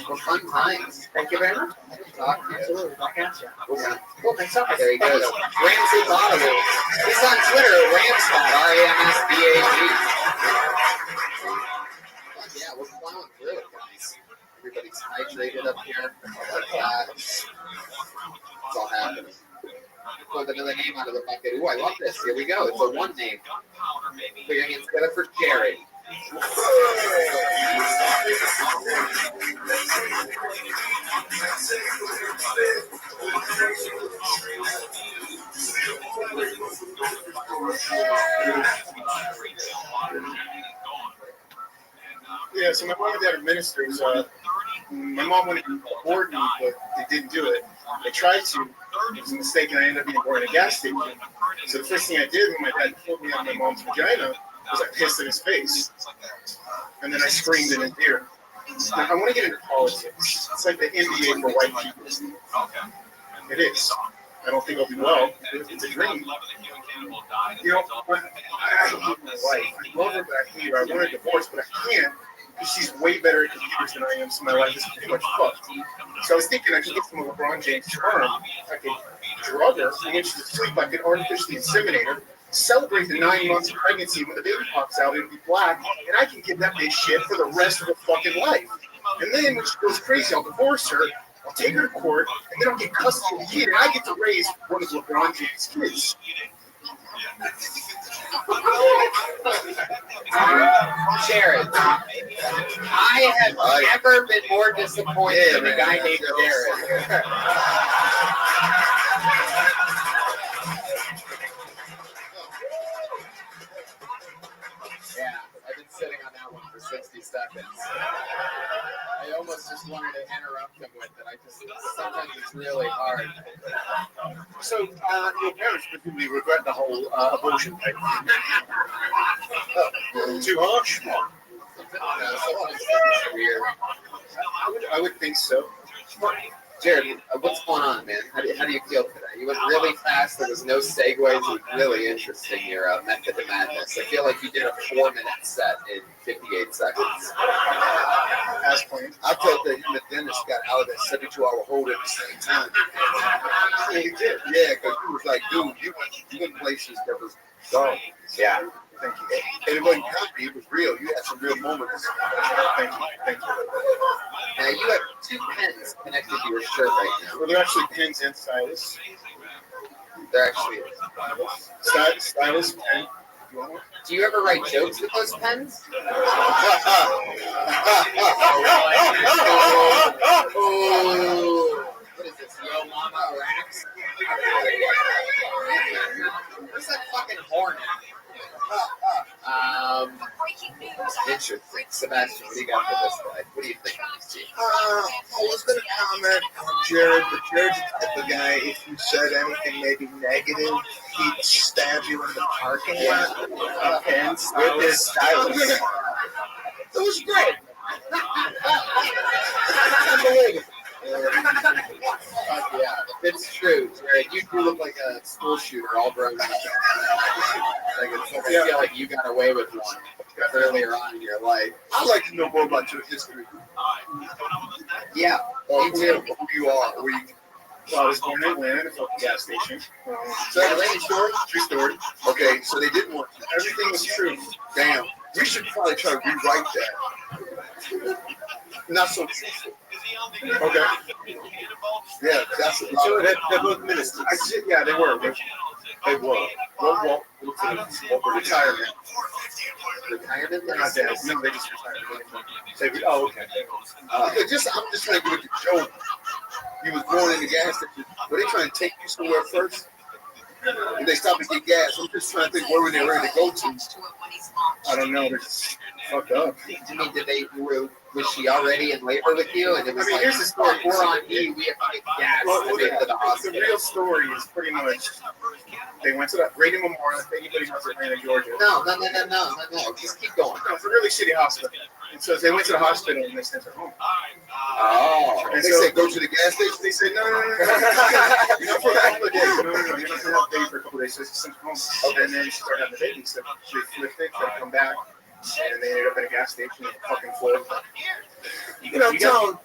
Well, fun times. Thank you very much. Talk to you. Absolutely, back at you. Okay. Cool, thanks so much. There you go. Ramsey Bottle. He's on Twitter at Ramsbot, RAMSBAG. Yeah, we're plowing through it, guys. Everybody's hydrated up here. It's all happening. Pulled another name out of the bucket. Ooh, I love this. Here we go. It's a one name. Put your hands together for Jared. Yeah, so my mom and dad are ministers. My mom wanted to abort me, but they didn't do it. They tried to. It was a mistake, and I ended up being born in a gas station. So the first thing I did when my dad pulled me out of my mom's vagina was I pissed in his face. And then I screamed in his ear. Now, I want to get into politics. It's like the NBA for white people. It is. I don't think I'll do well. It's a dream. You know, I hate my wife. I love her, but I hate her. I want a divorce, but I can't because she's way better at computers than I am, so my life is pretty much fucked. So I was thinking I could get some of LeBron James' charm. I could drug her, and when she's asleep, I could artificially inseminate her, celebrate the 9 months of pregnancy. When the baby pops out, it'll be black, and I can give that bitch shit for the rest of her fucking life. And then when she goes crazy, I'll divorce her, I'll take her to court, and then I'll get custody of the kid, and I get to raise one of LeBron James' kids. Jared, I have never been more disappointed in a guy named Jared. Yeah, I've been sitting on that one for 60 seconds. I almost just wanted to interrupt him with it. Sometimes it's really hard. So, your parents presumably regret the whole abortion thing. Too harsh? Sometimes it's weird. I would think so. Jared, what's going on, man? How do you feel today? You went really fast. There was no segues. It was really interesting, your method of madness. I feel like you did a 4-minute set in 58 seconds. As planned. I felt that him and Dennis got out of that 72-hour hold at the same time. Yeah, you did. Yeah, because he was like, dude, you went places that was dark. Yeah. Thank you. And it wasn't comedy, it was real. You had some real moments. Thank you. Thank you. Now, you have 2 pens connected to your shirt right now. Well, they're actually pens and stylus. They're actually... Stylus, pen. You want one? Do you ever write jokes with those pens? What is this, Yo Mama Rax? Where's that fucking horn at? Interesting. Sebastian, what do you got for this guy? What do you think? I was going to comment on Jared, but Jared's the type of guy, if you said anything maybe negative, he'd stab you in the parking lot. Pens. With his stylus. It was great. Unbelievable. Yeah, if it's true, Jared, you do look like a school shooter all grown up. I feel like you got away with one earlier on in your life. I'd like to know more about your history. Yeah, me too. Who you are. Where you... Well, I was born in Atlanta, at a gas station. So Atlanta story? True story. Okay, so they didn't want everything was true. Damn. We should probably try to rewrite that. Not so truthful. Okay. Yeah, that's So they're both ministers. Yeah, they were. They were. Well, retirement. Retirement? They're not dead. No, they just retired. Oh, okay. I'm just trying to get the joke. You was born in the gas station. Were they trying to take you somewhere first? And they stopped to get gas. I'm just trying to think where were they ready to go to. I don't know. They're just fucked up. I mean, was she already in labor with you? And it was here's the story. We're on E. We have to get gas to make it to the hospital. The real story is pretty much they went to the Grady Memorial. If anybody knows Atlanta, Georgia. No. Just keep going. No, it's a really shitty hospital. And so they went to the hospital and they sent her home. Oh. They say go to the gas station. They say no. You know, for a couple of days. No. You're not gonna have a baby for a couple of days. So she sent home, and then she started having the baby. So she flipped it, tried to come back, and they ended up at a gas station in fucking Florida. You know, Tom,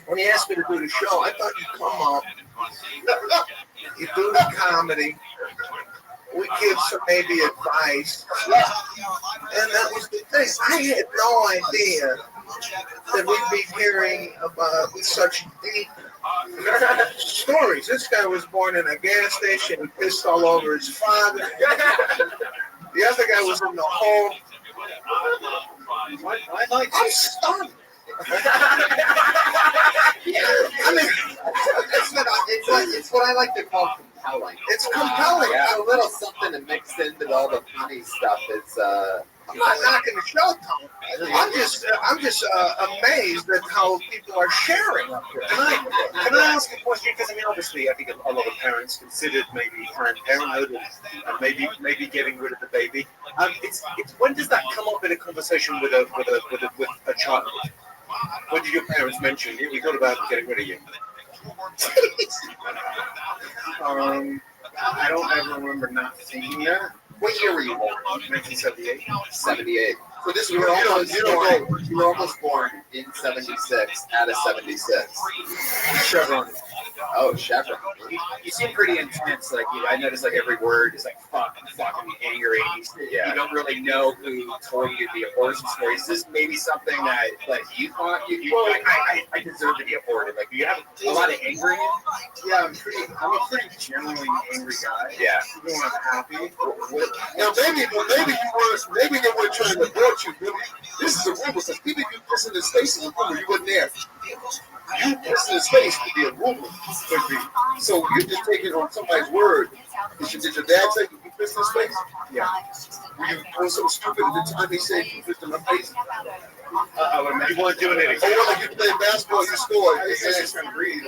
when he asked me to do the show, I thought you'd come up, you do the comedy, we give some maybe advice, and that was the thing. I had no idea that we'd be hearing about such deep stories. This guy was born in a gas station and pissed all over his father. The other guy was in the hole. I'm stunned. Yeah, I mean, it's what I like to call compelling. It's compelling. Yeah, a little something to mix into all the funny stuff. It's I'm not knocking the show, Tom. I'm just amazed at how people are sharing up here. Can I ask a question? Because I mean, obviously, I think a lot of parents considered maybe planned parenthood and maybe getting rid of the baby. It's when does that come up in a conversation with a child? When did your parents mention we thought about getting rid of you? I don't ever remember not thinking that. What year were you born? 1978. 78. So this You were almost born in 76 out of 76. Chevron. Oh, Chevron. You seem pretty intense. Like I noticed, like every word is like fucking angry. You don't really know who told you the abortion story. Is this maybe something that like you thought I deserve to be aborted? Like, do you have a lot of anger in you? Yeah, I'm a pretty genuinely angry guy. Yeah. Even when I'm happy. Now maybe they weren't trying to abort you, Billy. This is a rumor because even you pissing in space is a rumor. You wasn't there. You pissing in space could be a rumor. Could be. So you're just taking on somebody's word. Did your dad say you pissed in space? Yeah. Were you doing something stupid at the time he said you pissed in my face? You weren't doing anything. Oh, like you playing basketball, you scored. I was just gonna breathe.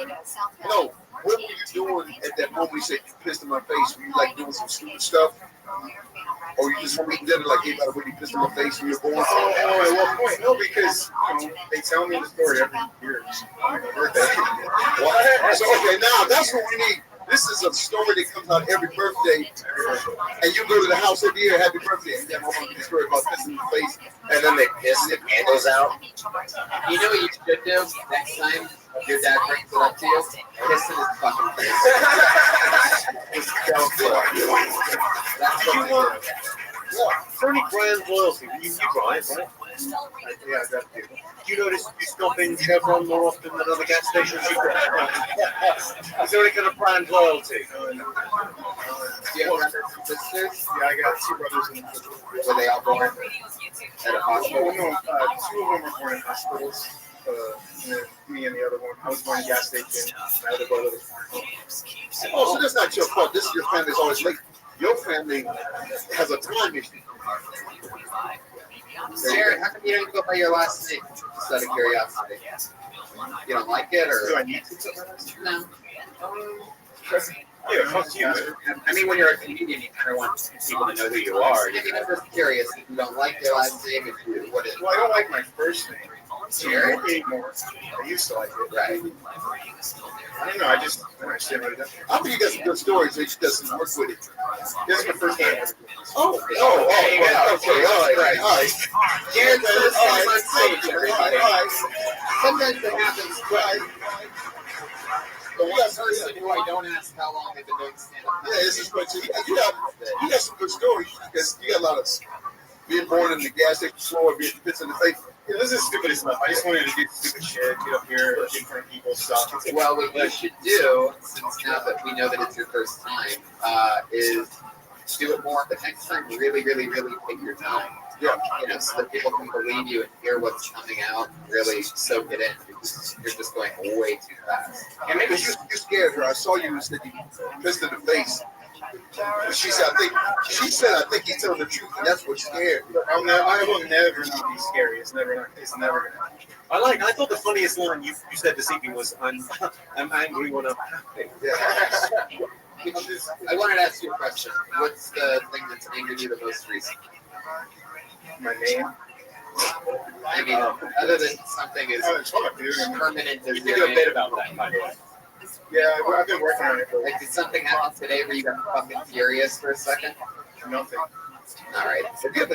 No. What were you doing at that moment he said you pissed in my face? Were you like doing some stupid stuff? Or you just did it like, hey, by the way, you pissed in my face when you were born? Oh, at what point? No, because they tell me the story every year. On my birthday. So, okay, now that's what we need. This is a story that comes out every birthday, and you go to the house every year, happy birthday, and yeah, my mom did a story about pissing in the face, And then they piss the candles out. You know what you should do next time your dad brings it up to you? Piss in his fucking face. Just go for it. That's what I do. For any brand loyalty, you drive, right? Yeah, that's it. Do you notice you stop in Chevron more often than other gas stations? Is there any kind of brand loyalty? Do you have brothers and sisters? Yeah, I got two brothers and sisters. Were they all born at a hospital? No, two of them were born in hospitals. Me and the other one. I was born in a gas station. My other brother was born at home. oh, so that's not your fault. This is your family's always late. Your family has a time issue. Jared, how come you don't go by your last name? Just out of curiosity. You don't like it, or? Do I need to? No. Yeah, fuck you. I mean, when you're a comedian, you kind of want people to know who you are. I mean, I'm just curious. If you don't like your last name, what is it? Well, I don't like my first name. Jared? Anymore. I used to like it. Right. I don't know. I just stand right up. I think you got some good stories. They just doesn't work with it. This is my first time. Oh, okay, all right. Jared's the first All time right. on stage, everybody. All right. Sometimes it happens. Right. The one person who I don't ask how long they've been doing stand-up. Yeah, this is what you got some good stories because you got a lot of being born in the gas station floor, being pissed in the face. Yeah, this is stupid stuff. I just wanted to do stupid shit, get up here, get in front of people, stuff. Well, what you should do, since now that we know that it's your first time, is do it more. But next time, really, really, really take your time. Yeah. You know, so that people can believe you and hear what's coming out. Really soak it in. You're just going way too fast. And maybe you scared her. I saw you said you pissed in the face. She said, I think he's telling the truth, and that's what scared me. I will never not be scary. It's never gonna happen. I thought the funniest line you said this evening was, I'm angry when I'm happy. I wanted to ask you a question. What's the thing that's angered you the most recently? My name. I mean, other than something as permanent as You can do a bit about that, by the way. Yeah, I've been working on it. Like, did something happen today where you got fucking furious for a second? Nothing. All right. So good.